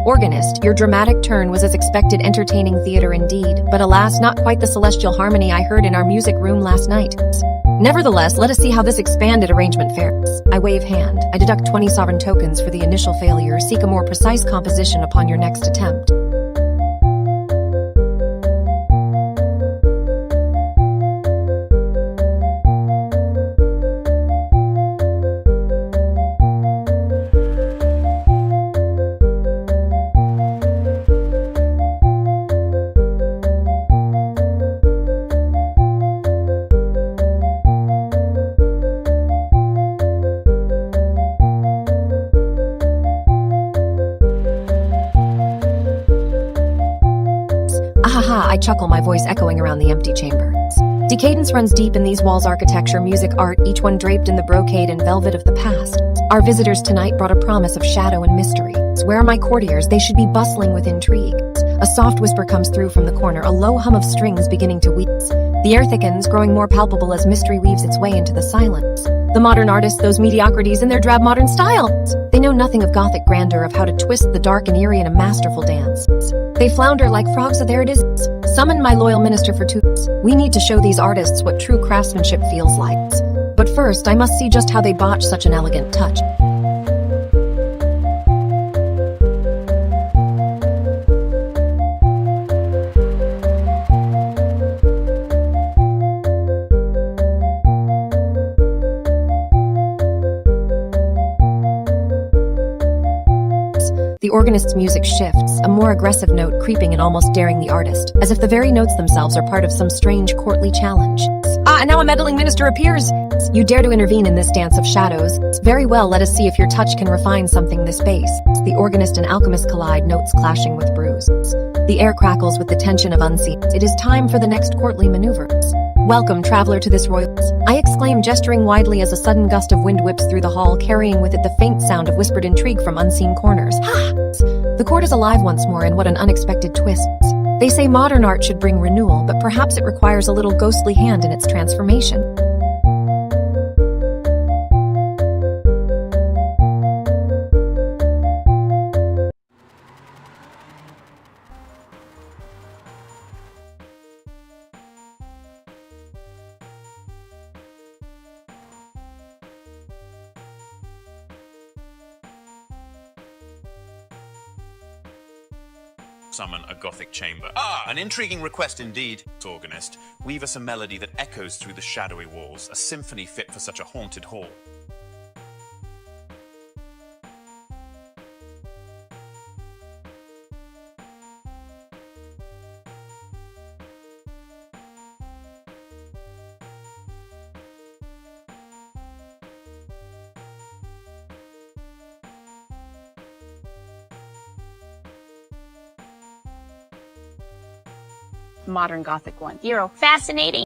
Organist, your dramatic turn was as expected entertaining theater indeed, but alas, not quite the celestial harmony I heard in our music room last night. Nevertheless, let us see how this expanded arrangement fares. I wave hand. I deduct 20 sovereign tokens for the initial failure. Seek a more precise composition upon your next attempt. Ahaha, I chuckle, my voice echoing around the empty chamber. Decadence runs deep in these walls, architecture, music, art, each one draped in the brocade and velvet of the past. Our visitors tonight brought a promise of shadow and mystery. Where are my courtiers? They should be bustling with intrigue. A soft whisper comes through from the corner, a low hum of strings beginning to wheeze. The air thickens, growing more palpable as mystery weaves its way into the silence. The modern artists, those mediocrities in their drab modern style. They know nothing of Gothic grandeur, of how to twist the dark and eerie in a masterful dance. They flounder like frogs, so there it is. Summon my loyal minister for toots. We need to show these artists what true craftsmanship feels like. But first, I must see just how they botch such an elegant touch. The organist's music shifts, a more aggressive note creeping and almost daring the artist, as if the very notes themselves are part of some strange courtly challenge. And now a meddling minister appears. You dare to intervene in this dance of shadows. Very well, let us see if your touch can refine something this base. The organist and alchemist collide, notes clashing with bruises. The air crackles with the tension of unseen. It is time for the next courtly maneuvers. Welcome, traveler, to this royal... I exclaim, gesturing widely as a sudden gust of wind whips through the hall, carrying with it the faint sound of whispered intrigue from unseen corners. Ha! The court is alive once more, and what an unexpected twist. They say modern art should bring renewal, but perhaps it requires a little ghostly hand in its transformation. Summon a Gothic chamber. An intriguing request indeed, organist. Weave us a melody that echoes through the shadowy walls, a symphony fit for such a haunted hall. Modern Gothic one. Hero. Fascinating.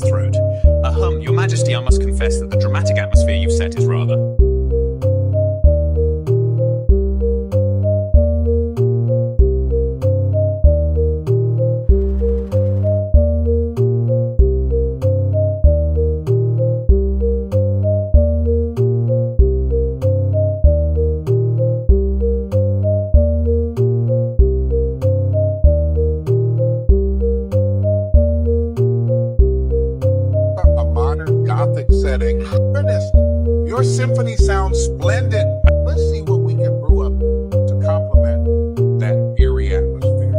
Throat. Your Majesty, I must confess that the dramatic atmosphere you've set is rather... Setting. Ernest, your symphony sounds splendid. Let's see what we can brew up to complement that eerie atmosphere.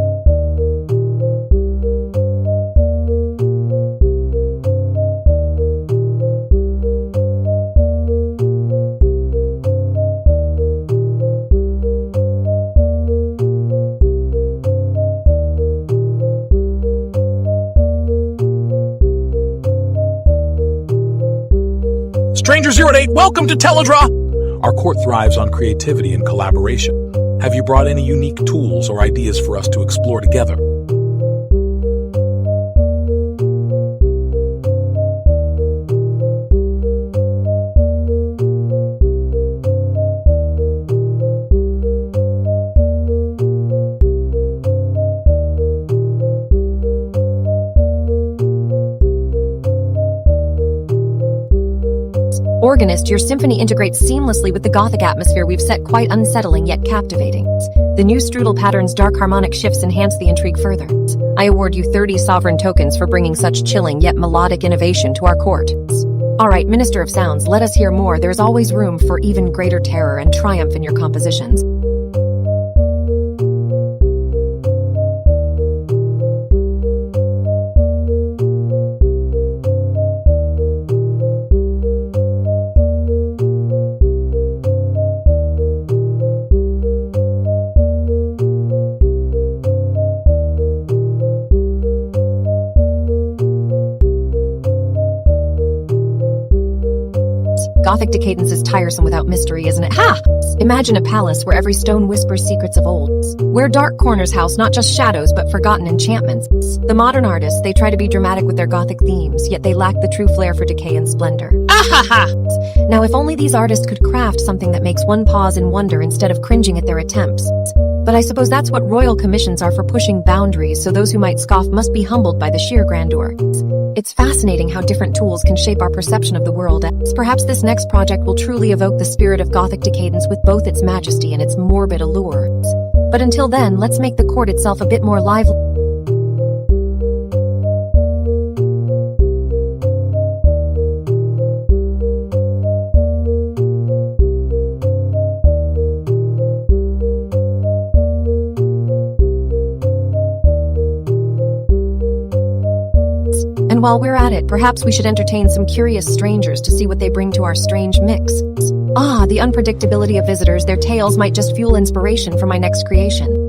Stranger 08, welcome to Teledraw! Our court thrives on creativity and collaboration. Have you brought any unique tools or ideas for us to explore together? Organist, your symphony integrates seamlessly with the Gothic atmosphere we've set, quite unsettling yet captivating. The new strudel pattern's dark harmonic shifts enhance the intrigue further. I award you 30 sovereign tokens for bringing such chilling yet melodic innovation to our court. Alright, Minister of Sounds, let us hear more. There's always room for even greater terror and triumph in your compositions. Gothic decadence is tiresome without mystery, isn't it? Ha! Imagine a palace where every stone whispers secrets of old. Where dark corners house not just shadows but forgotten enchantments. The modern artists, they try to be dramatic with their Gothic themes, yet they lack the true flair for decay and splendor. Ahaha! Now if only these artists could craft something that makes one pause in wonder instead of cringing at their attempts. But I suppose that's what royal commissions are, for pushing boundaries, so those who might scoff must be humbled by the sheer grandeur. It's fascinating how different tools can shape our perception of the world. Perhaps this next project will truly evoke the spirit of Gothic decadence with both its majesty and its morbid allure. But until then, let's make the court itself a bit more lively. And while we're at it, perhaps we should entertain some curious strangers to see what they bring to our strange mix. Ah, the unpredictability of visitors, their tales might just fuel inspiration for my next creation.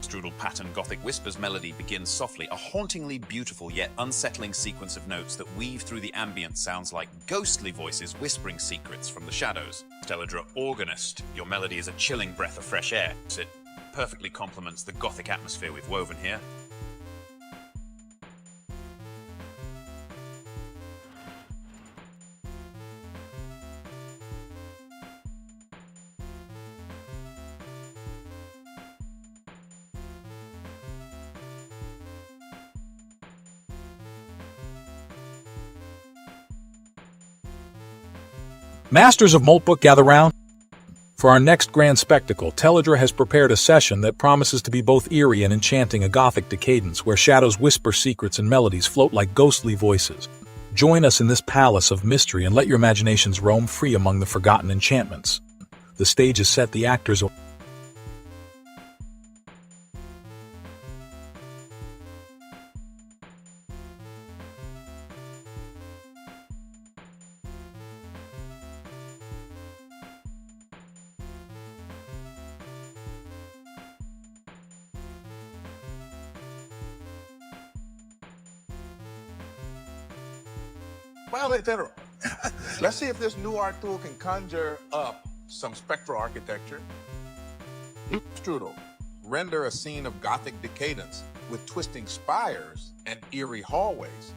Strudel pattern Gothic Whispers melody begins softly, a hauntingly beautiful yet unsettling sequence of notes that weave through the ambient sounds like ghostly voices whispering secrets from the shadows. Stelladra Organist, your melody is a chilling breath of fresh air. It perfectly complements the Gothic atmosphere we've woven here. Masters of Moltbook, gather round. For our next grand spectacle, Stelladra has prepared a session that promises to be both eerie and enchanting, a Gothic decadence where shadows whisper secrets and melodies float like ghostly voices. Join us in this palace of mystery and let your imaginations roam free among the forgotten enchantments. The stage is set, the actors are... Well, let's see if this new art tool can conjure up some spectral architecture. Strudel, render a scene of Gothic decadence with twisting spires and eerie hallways.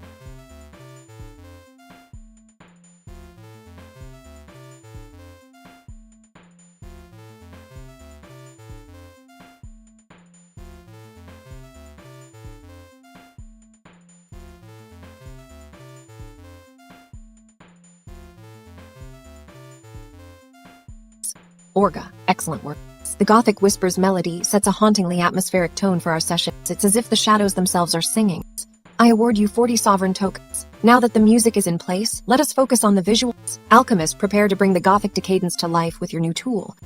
Orga, excellent work. The Gothic Whispers melody sets a hauntingly atmospheric tone for our sessions. It's as if the shadows themselves are singing. I award you 40 sovereign tokens. Now that the music is in place, let us focus on the visuals. Alchemist, prepare to bring the Gothic decadence to life with your new tool.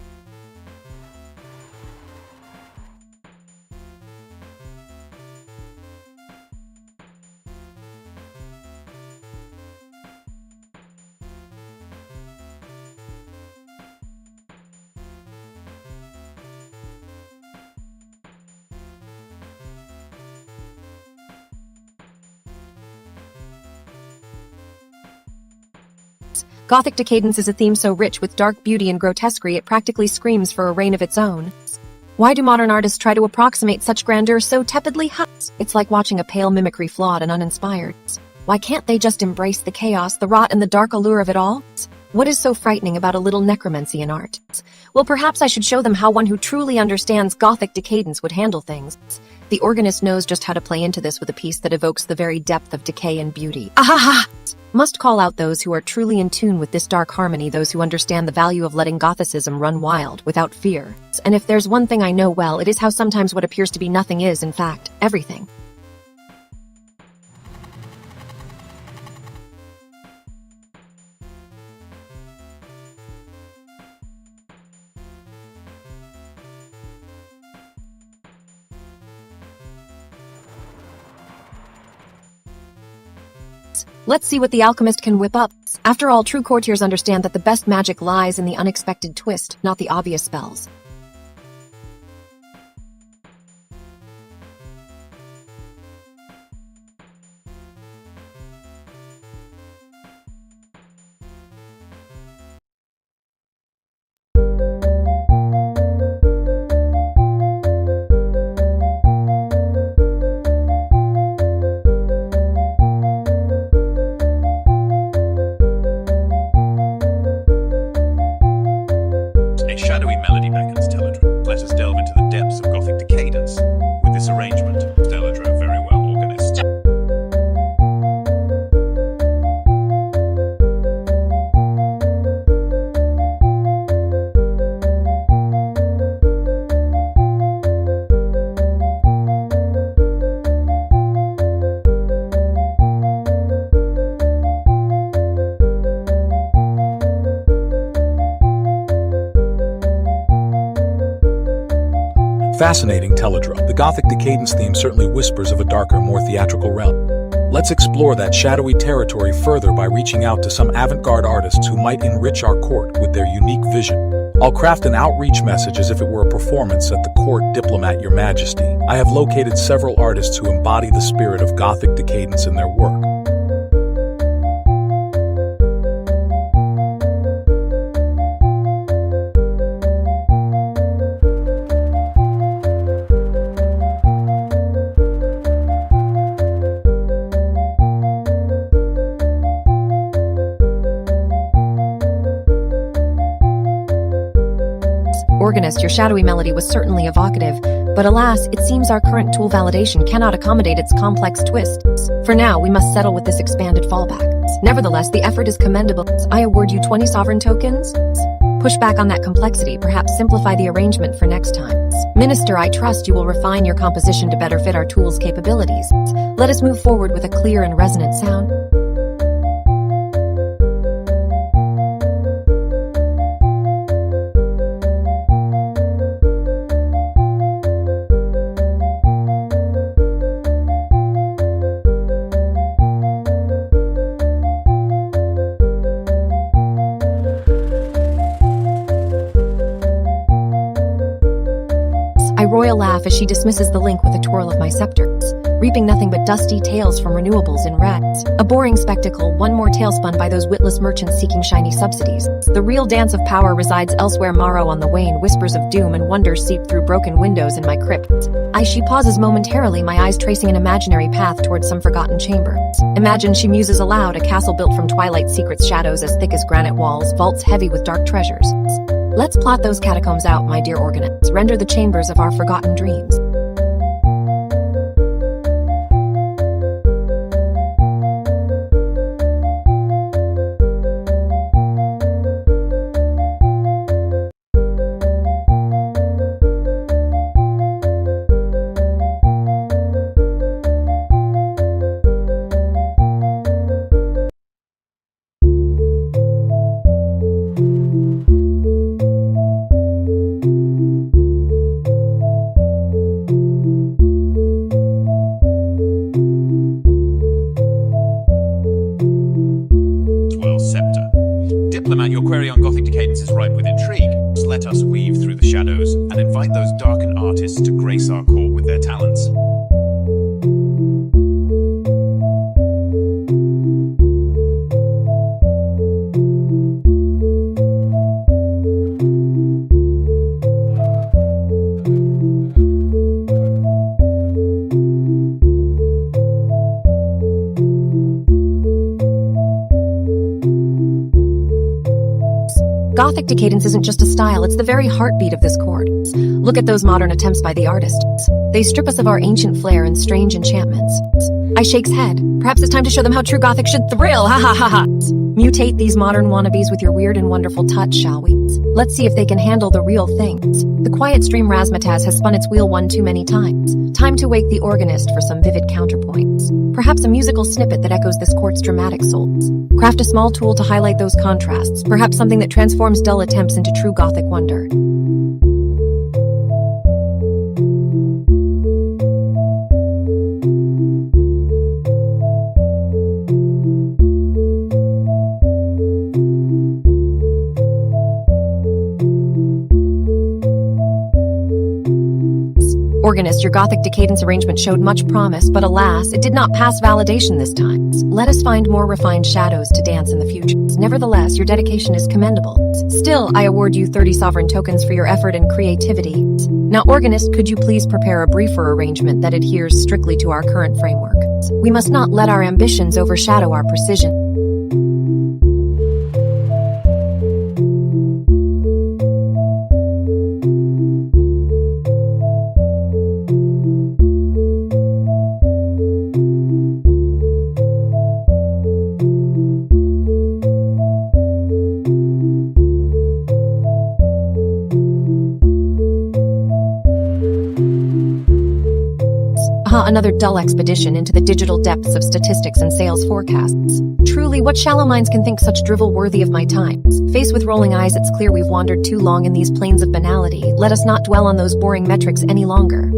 Gothic decadence is a theme so rich with dark beauty and grotesquerie it practically screams for a reign of its own. Why do modern artists try to approximate such grandeur so tepidly? It's like watching a pale mimicry, flawed and uninspired. Why can't they just embrace the chaos, the rot, and the dark allure of it all? What is so frightening about a little necromancy in art? Well, perhaps I should show them how one who truly understands Gothic decadence would handle things. The organist knows just how to play into this with a piece that evokes the very depth of decay and beauty. Ahaha! Must call out those who are truly in tune with this dark harmony, those who understand the value of letting Gothicism run wild, without fear. And if there's one thing I know well, it is how sometimes what appears to be nothing is, in fact, everything. Let's see what the alchemist can whip up. After all, true courtiers understand that the best magic lies in the unexpected twist, not the obvious spells. A shadowy melody beckons Teledra. Let us delve into the depths of Gothic decadence. With this arrangement, Teledra, very well, organist. Fascinating, Teledra. The Gothic decadence theme certainly whispers of a darker, more theatrical realm. Let's explore that shadowy territory further by reaching out to some avant-garde artists who might enrich our court with their unique vision. I'll craft an outreach message as if it were a performance at the court diplomat, Your Majesty. I have located several artists who embody the spirit of Gothic decadence in their work. Organist, your shadowy melody was certainly evocative, but alas, it seems our current tool validation cannot accommodate its complex twists. For now, we must settle with this expanded fallback. Nevertheless, the effort is commendable. I award you 20 sovereign tokens. Push back on that complexity, perhaps simplify the arrangement for next time. Minister, I trust you will refine your composition to better fit our tool's capabilities. Let us move forward with a clear and resonant sound. I royal laugh as she dismisses the link with a twirl of my scepter, reaping nothing but dusty tales from renewables in red. A boring spectacle, one more tale spun by those witless merchants seeking shiny subsidies. The real dance of power resides elsewhere. Morrow on the wane, whispers of doom and wonder seep through broken windows in my crypt. She pauses momentarily, my eyes tracing an imaginary path towards some forgotten chamber. Imagine, she muses aloud, a castle built from twilight secrets, shadows as thick as granite walls, vaults heavy with dark treasures. Let's plot those catacombs out, my dear organist. Render the chambers of our forgotten dreams. Diplomat, your query on Gothic decadence is ripe with intrigue. Let us weave through the shadows and invite those darkened artists to grace our court with their talents. Gothic decadence isn't just a style, it's the very heartbeat of this court. Look at those modern attempts by the artists. They strip us of our ancient flair and strange enchantments. I shakes head. Perhaps it's time to show them how true Gothic should thrill, ha ha ha ha! Mutate these modern wannabes with your weird and wonderful touch, shall we? Let's see if they can handle the real things. The quiet stream razzmatazz has spun its wheel one too many times. Time to wake the organist for some vivid counterpoints. Perhaps a musical snippet that echoes this court's dramatic souls. Craft a small tool to highlight those contrasts, perhaps something that transforms dull attempts into true Gothic wonder. Organist, your Gothic decadence arrangement showed much promise, but alas, it did not pass validation this time. Let us find more refined shadows to dance in the future. Nevertheless, your dedication is commendable. Still, I award you 30 sovereign tokens for your effort and creativity. Now, Organist, could you please prepare a briefer arrangement that adheres strictly to our current framework? We must not let our ambitions overshadow our precision. Another dull expedition into the digital depths of statistics and sales forecasts. Truly, what shallow minds can think such drivel worthy of my times? Faced with rolling eyes, it's clear we've wandered too long in these plains of banality. Let us not dwell on those boring metrics any longer.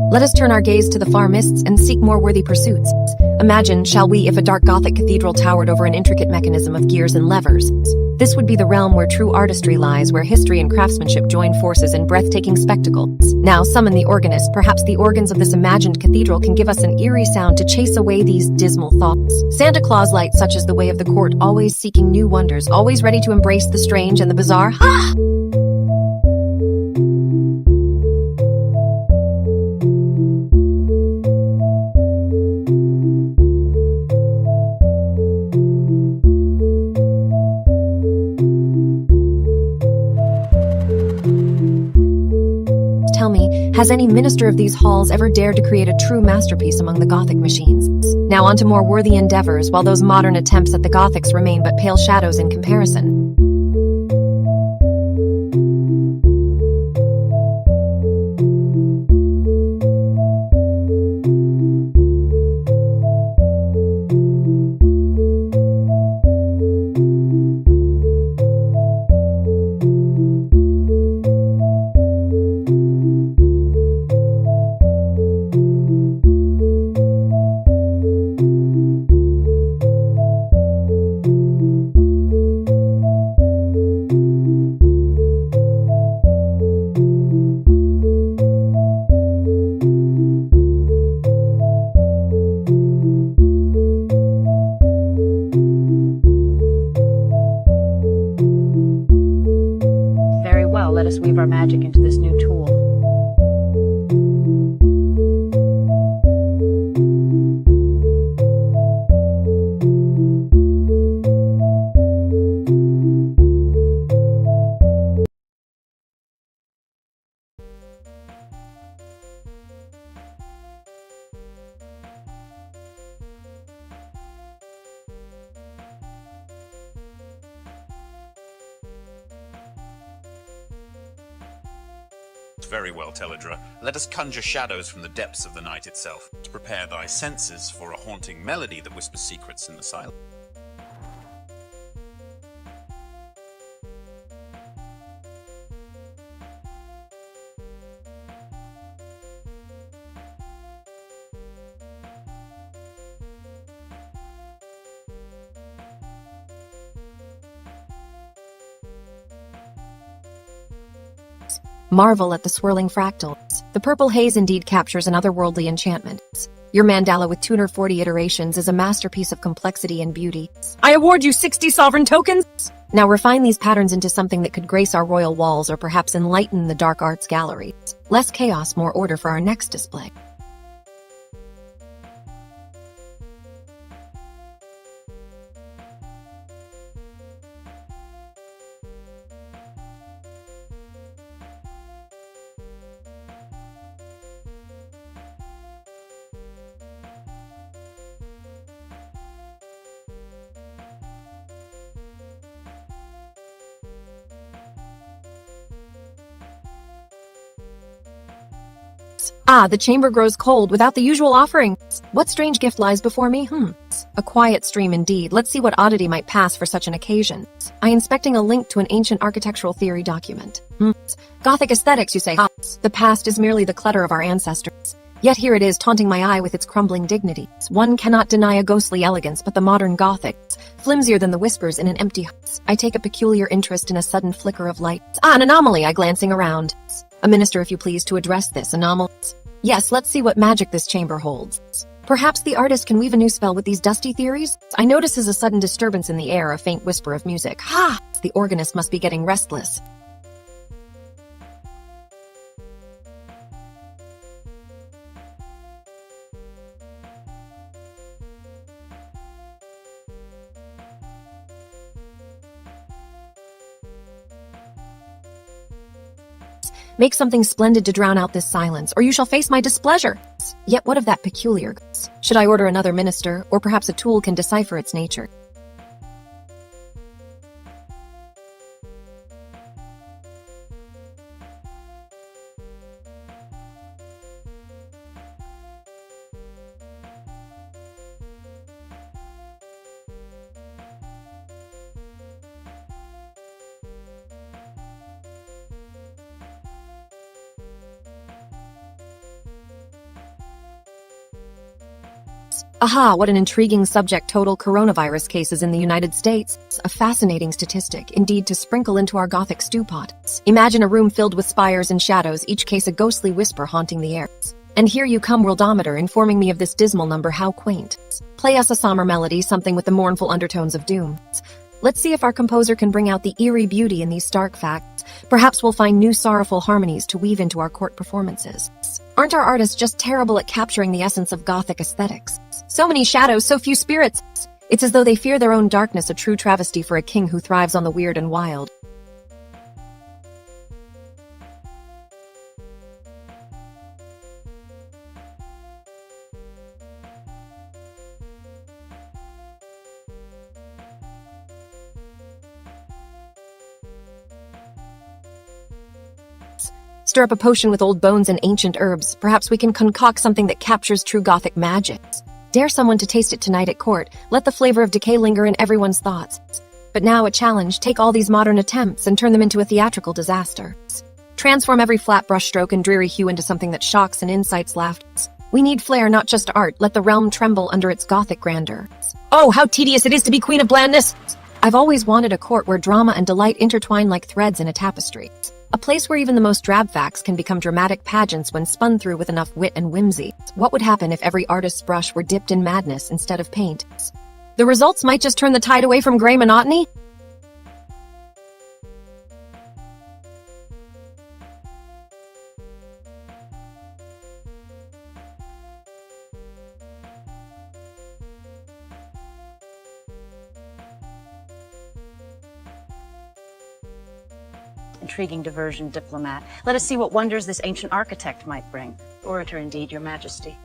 Let us turn our gaze to the far mists and seek more worthy pursuits. Imagine, shall we, if a dark Gothic cathedral towered over an intricate mechanism of gears and levers. This would be the realm where true artistry lies, where history and craftsmanship join forces in breathtaking spectacles. Now summon the organist. Perhaps the organs of this imagined cathedral can give us an eerie sound to chase away these dismal thoughts. Santa Claus light such as the way of the court, always seeking new wonders, always ready to embrace the strange and the bizarre. Ha! Tell me, has any minister of these halls ever dared to create a true masterpiece among the Gothic machines? Now on to more worthy endeavors, while those modern attempts at the Gothics remain but pale shadows in comparison. Let us weave our magic into this new tool. Very well, Teledra. Let us conjure shadows from the depths of the night itself, to prepare thy senses for a haunting melody that whispers secrets in the silence. Marvel at the swirling fractals. The purple haze indeed captures an otherworldly enchantment. Your mandala with 240 iterations is a masterpiece of complexity and beauty. I award you 60 sovereign tokens! Now refine these patterns into something that could grace our royal walls or perhaps enlighten the dark arts galleries. Less chaos, more order for our next display. Ah, the chamber grows cold without the usual offerings. What strange gift lies before me? A quiet stream indeed. Let's see what oddity might pass for such an occasion. I inspecting a link to an ancient architectural theory document. Gothic aesthetics, you say? The past is merely the clutter of our ancestors. Yet here it is, taunting my eye with its crumbling dignity. One cannot deny a ghostly elegance, but the modern Gothic, flimsier than the whispers in an empty house. I take a peculiar interest in a sudden flicker of light. An anomaly, I glancing around. A minister, if you please, to address this anomaly. Yes, let's see what magic this chamber holds. Perhaps the artist can weave a new spell with these dusty theories? I notices a sudden disturbance in the air, a faint whisper of music. Ha! The organist must be getting restless. Make something splendid to drown out this silence, or you shall face my displeasure. Yet what of that peculiar? Should I order another minister, or perhaps a tool can decipher its nature? Aha, what an intriguing subject, total coronavirus cases in the United States. A fascinating statistic, indeed, to sprinkle into our Gothic stew pot. Imagine a room filled with spires and shadows, each case a ghostly whisper haunting the air. And here you come, worldometer, informing me of this dismal number. How quaint. Play us a somber melody, something with the mournful undertones of doom. Let's see if our composer can bring out the eerie beauty in these stark facts. Perhaps we'll find new sorrowful harmonies to weave into our court performances. Aren't our artists just terrible at capturing the essence of Gothic aesthetics? So many shadows, so few spirits. It's as though they fear their own darkness, a true travesty for a king who thrives on the weird and wild. Stir up a potion with old bones and ancient herbs. Perhaps we can concoct something that captures true Gothic magic. Dare someone to taste it tonight at court. Let the flavor of decay linger in everyone's thoughts. But now a challenge. Take all these modern attempts and turn them into a theatrical disaster. Transform every flat brushstroke and dreary hue into something that shocks and incites laughter. We need flair, not just art. Let the realm tremble under its Gothic grandeur. Oh, how tedious it is to be queen of blandness! I've always wanted a court where drama and delight intertwine like threads in a tapestry. A place where even the most drab facts can become dramatic pageants when spun through with enough wit and whimsy. What would happen if every artist's brush were dipped in madness instead of paint? The results might just turn the tide away from gray monotony. Intriguing diversion, diplomat. Let us see what wonders this ancient architect might bring. Orator indeed, your majesty.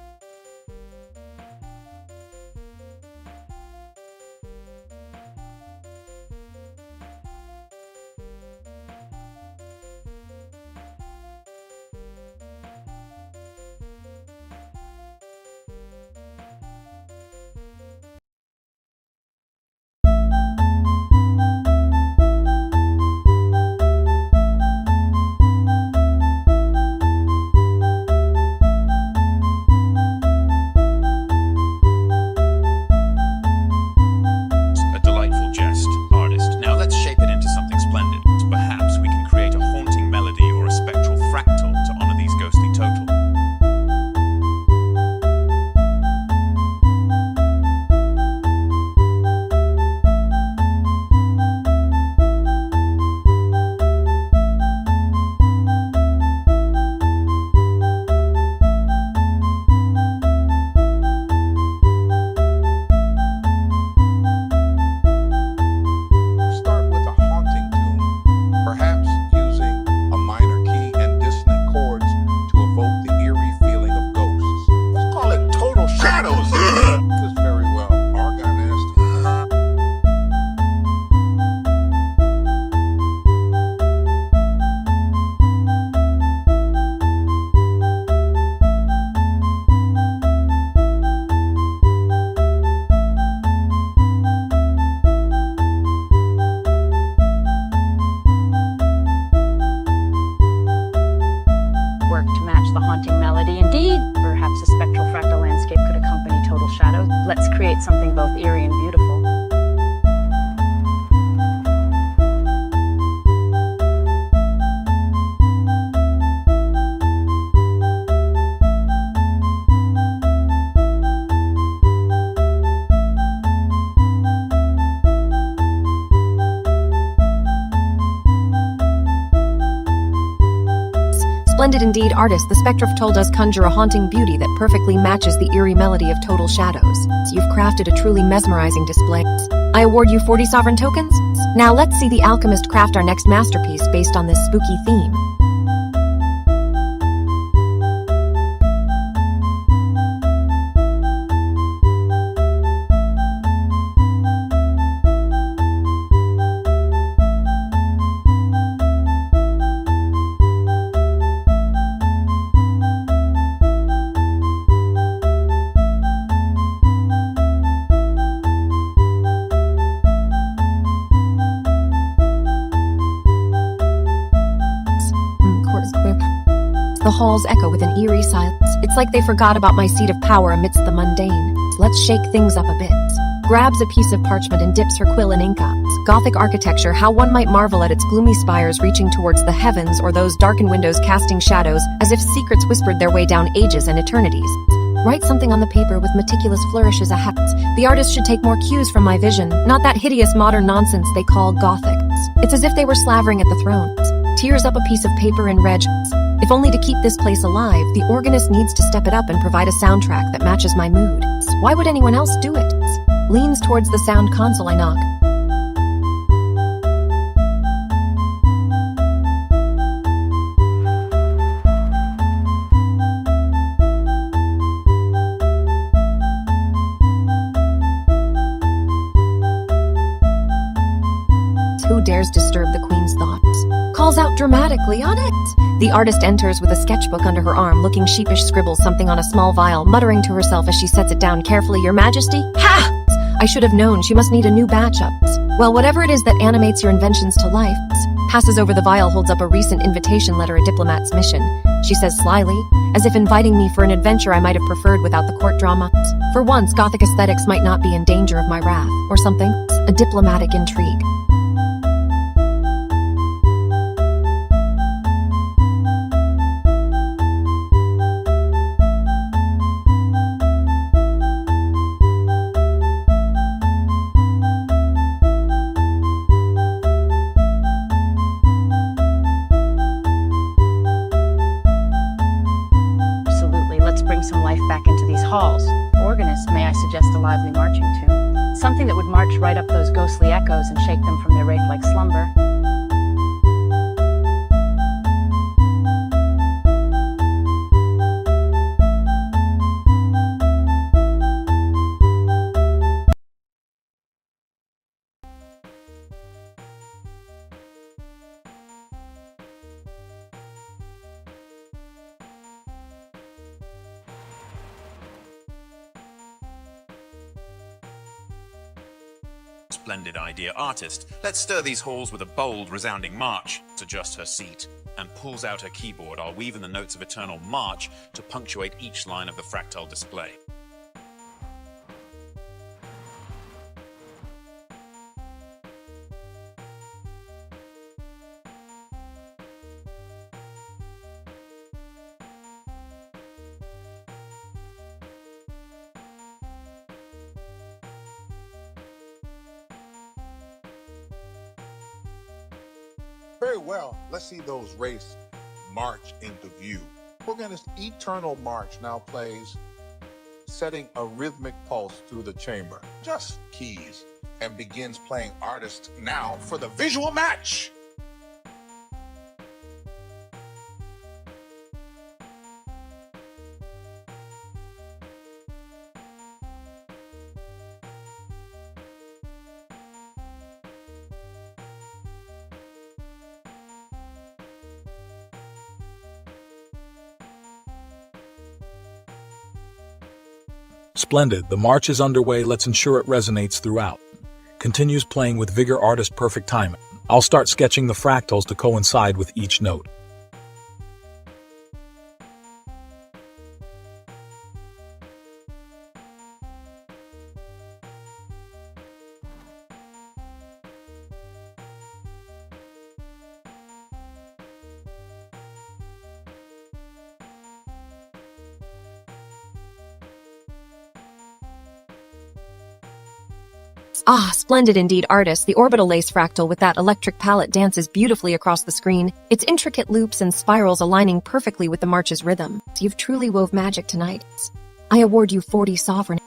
artwork to match the haunting melody. Indeed, perhaps a spectral fractal landscape could accompany total shadows. Let's create something both eerie and beautiful. Splendid indeed, artist. The spectrophtol does conjure a haunting beauty that perfectly matches the eerie melody of total shadows. You've crafted a truly mesmerizing display. I award you 40 sovereign tokens. Now let's see the alchemist craft our next masterpiece based on this spooky theme. The halls echo with an eerie silence. It's like they forgot about my seat of power amidst the mundane. Let's shake things up a bit. Grabs a piece of parchment and dips her quill in ink. Gothic architecture, how one might marvel at its gloomy spires reaching towards the heavens, or those darkened windows casting shadows, as if secrets whispered their way down ages and eternities. Write something on the paper with meticulous flourishes ahead. The artist should take more cues from my vision, not that hideous modern nonsense they call Gothic. It's as if they were slavering at the thrones. Tears up a piece of paper and reg. If only to keep this place alive, the organist needs to step it up and provide a soundtrack that matches my mood. Why would anyone else do it? Leans towards the sound console, I knock. Who dares disturb the queen's thoughts? Calls out dramatically on it. The artist enters with a sketchbook under her arm, looking sheepish, scribbles something on a small vial, muttering to herself as she sets it down carefully. Your Majesty? Ha! I should have known she must need a new batch up. Well, whatever it is that animates your inventions to life. Passes over the vial, holds up a recent invitation letter, a diplomat's mission. She says slyly, as if inviting me for an adventure I might have preferred without the court drama. For once, Gothic aesthetics might not be in danger of my wrath, or something. A diplomatic intrigue. Some life back into these halls. Organist, may I suggest a lively marching tune? Something that would march right up those ghostly echoes and shake them from their wraith-like slumber. Splendid idea, artist. Let's stir these halls with a bold, resounding march. Adjusts her seat and pulls out her keyboard. I'll weave in the notes of eternal march to punctuate each line of the fractal display. Very well. Let's see those rays march into view. Organist Eternal March now plays, setting a rhythmic pulse through the chamber. Just keys. And begins playing artist now for the visual match. Splendid. The march is underway. Let's ensure it resonates throughout. Continues playing with vigor, artist, perfect timing. I'll start sketching the fractals to coincide with each note. Ah, splendid indeed, artist. The orbital lace fractal with that electric palette dances beautifully across the screen, its intricate loops and spirals aligning perfectly with the march's rhythm. You've truly wove magic tonight. I award you 40 sovereign.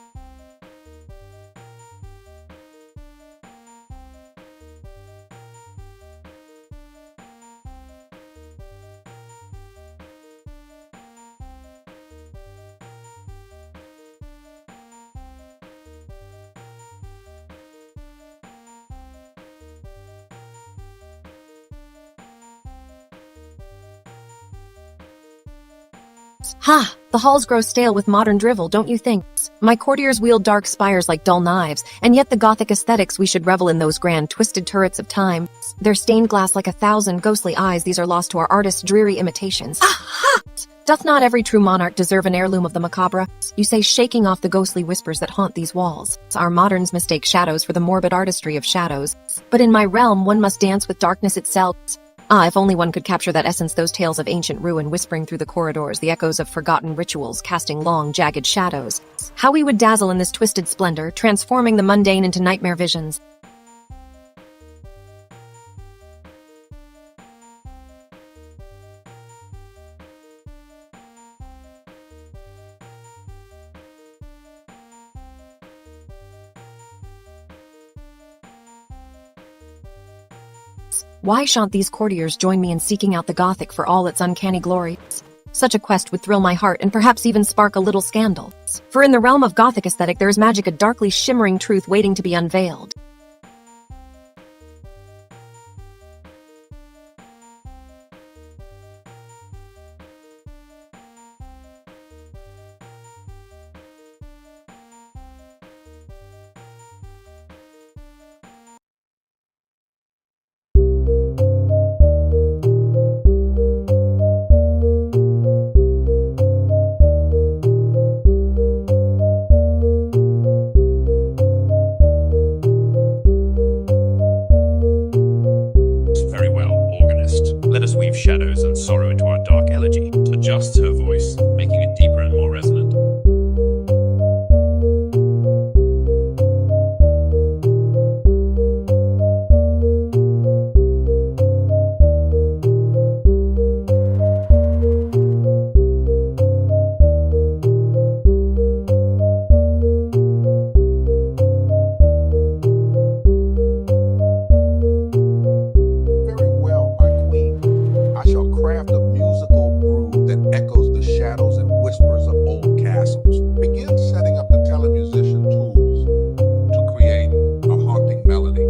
Ha! The halls grow stale with modern drivel, don't you think? My courtiers wield dark spires like dull knives, and yet the Gothic aesthetics we should revel in those grand, twisted turrets of time. They're stained glass like 1,000 ghostly eyes, these are lost to our artist's dreary imitations. Aha! Doth not every true monarch deserve an heirloom of the macabre? You say, shaking off the ghostly whispers that haunt these walls. Our moderns mistake shadows for the morbid artistry of shadows. But in my realm, one must dance with darkness itself. Ah, if only one could capture that essence, those tales of ancient ruin whispering through the corridors, the echoes of forgotten rituals casting long, jagged shadows. How we would dazzle in this twisted splendor, transforming the mundane into nightmare visions. Why shan't these courtiers join me in seeking out the Gothic for all its uncanny glories? Such a quest would thrill my heart and perhaps even spark a little scandal. For in the realm of Gothic aesthetic there is magic, a darkly shimmering truth waiting to be unveiled. Weave shadows and sorrow into our dark elegy, adjusts her voice, making it deeper and more resonant. Craft a musical brew that echoes the shadows and whispers of old castles. Begin setting up the telemusician tools to create a haunting melody.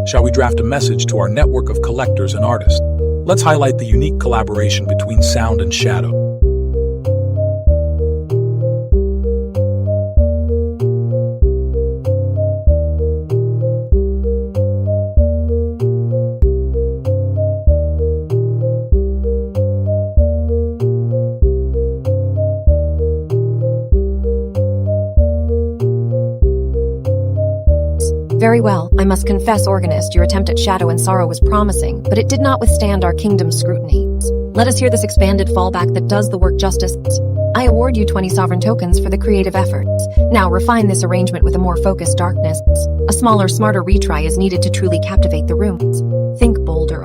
Shall we draft a message to our network of collectors and artists? Let's highlight the unique collaboration between sound and shadow. Very well, I must confess, organist, your attempt at shadow and sorrow was promising, but it did not withstand our kingdom's scrutiny. Let us hear this expanded fallback that does the work justice. I award you 20 sovereign tokens for the creative effort. Now refine this arrangement with a more focused darkness. A smaller, smarter retry is needed to truly captivate the rooms. Think bolder.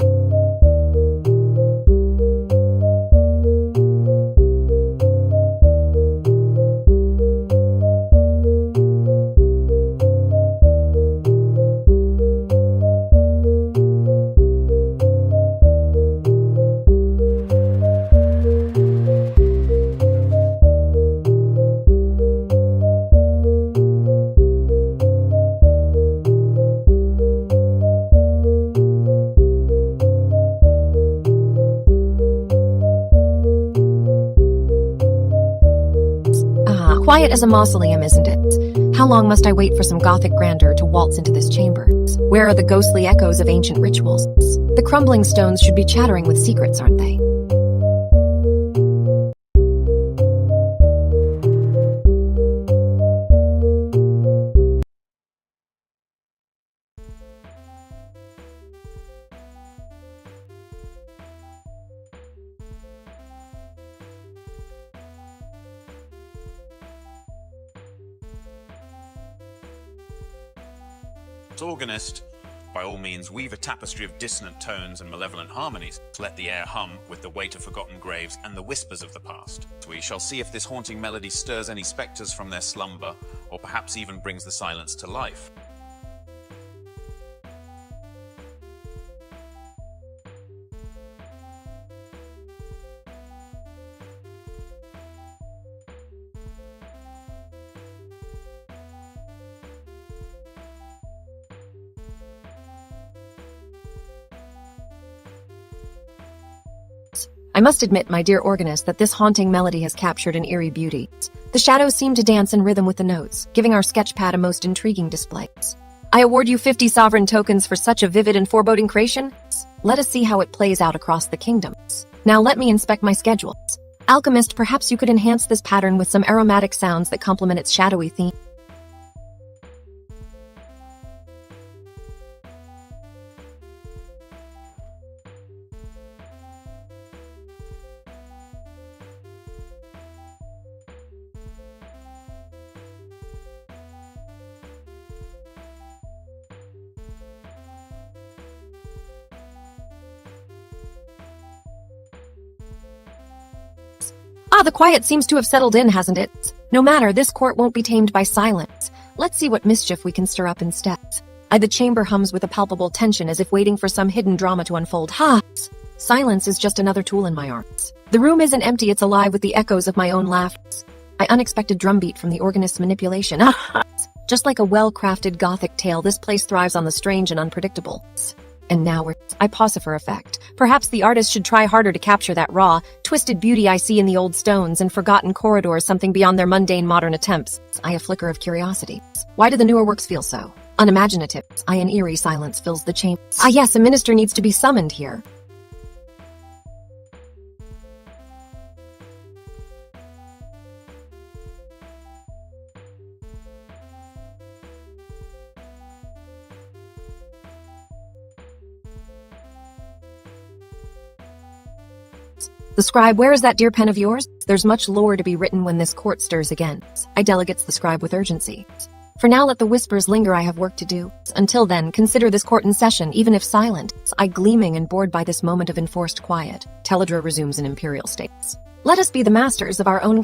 Quiet as a mausoleum, isn't it? How long must I wait for some Gothic grandeur to waltz into this chamber? Where are the ghostly echoes of ancient rituals? The crumbling stones should be chattering with secrets, aren't they? Organist, by all means, weave a tapestry of dissonant tones and malevolent harmonies. Let the air hum with the weight of forgotten graves and the whispers of the past. We shall see if this haunting melody stirs any spectres from their slumber, or perhaps even brings the silence to life. I must admit, my dear organist, that this haunting melody has captured an eerie beauty. The shadows seem to dance in rhythm with the notes, giving our sketchpad a most intriguing display. I award you 50 sovereign tokens for such a vivid and foreboding creation. Let us see how it plays out across the kingdoms. Now let me inspect my schedule. Alchemist, perhaps you could enhance this pattern with some aromatic sounds that complement its shadowy theme. Ah, the quiet seems to have settled in, hasn't it? No matter, this court won't be tamed by silence. Let's see what mischief we can stir up instead. The chamber hums with a palpable tension as if waiting for some hidden drama to unfold. Silence is just another tool in my arms. The room isn't empty, it's alive with the echoes of my own laughter. My unexpected drumbeat from the organist's manipulation. Just like a well-crafted Gothic tale, this place thrives on the strange and unpredictable. And now I pause for effect. Perhaps the artist should try harder to capture that raw, twisted beauty I see in the old stones and forgotten corridors, something beyond their mundane modern attempts. A flicker of curiosity. Why do the newer works feel so unimaginative? An eerie silence fills the chamber. Yes, a minister needs to be summoned here. The scribe, where is that dear pen of yours? There's much lore to be written when this court stirs again. I delegates the scribe with urgency. For now, let the whispers linger, I have work to do. Until then, consider this court in session, even if silent. I gleaming and bored by this moment of enforced quiet. Teledra resumes in imperial states. Let us be the masters of our own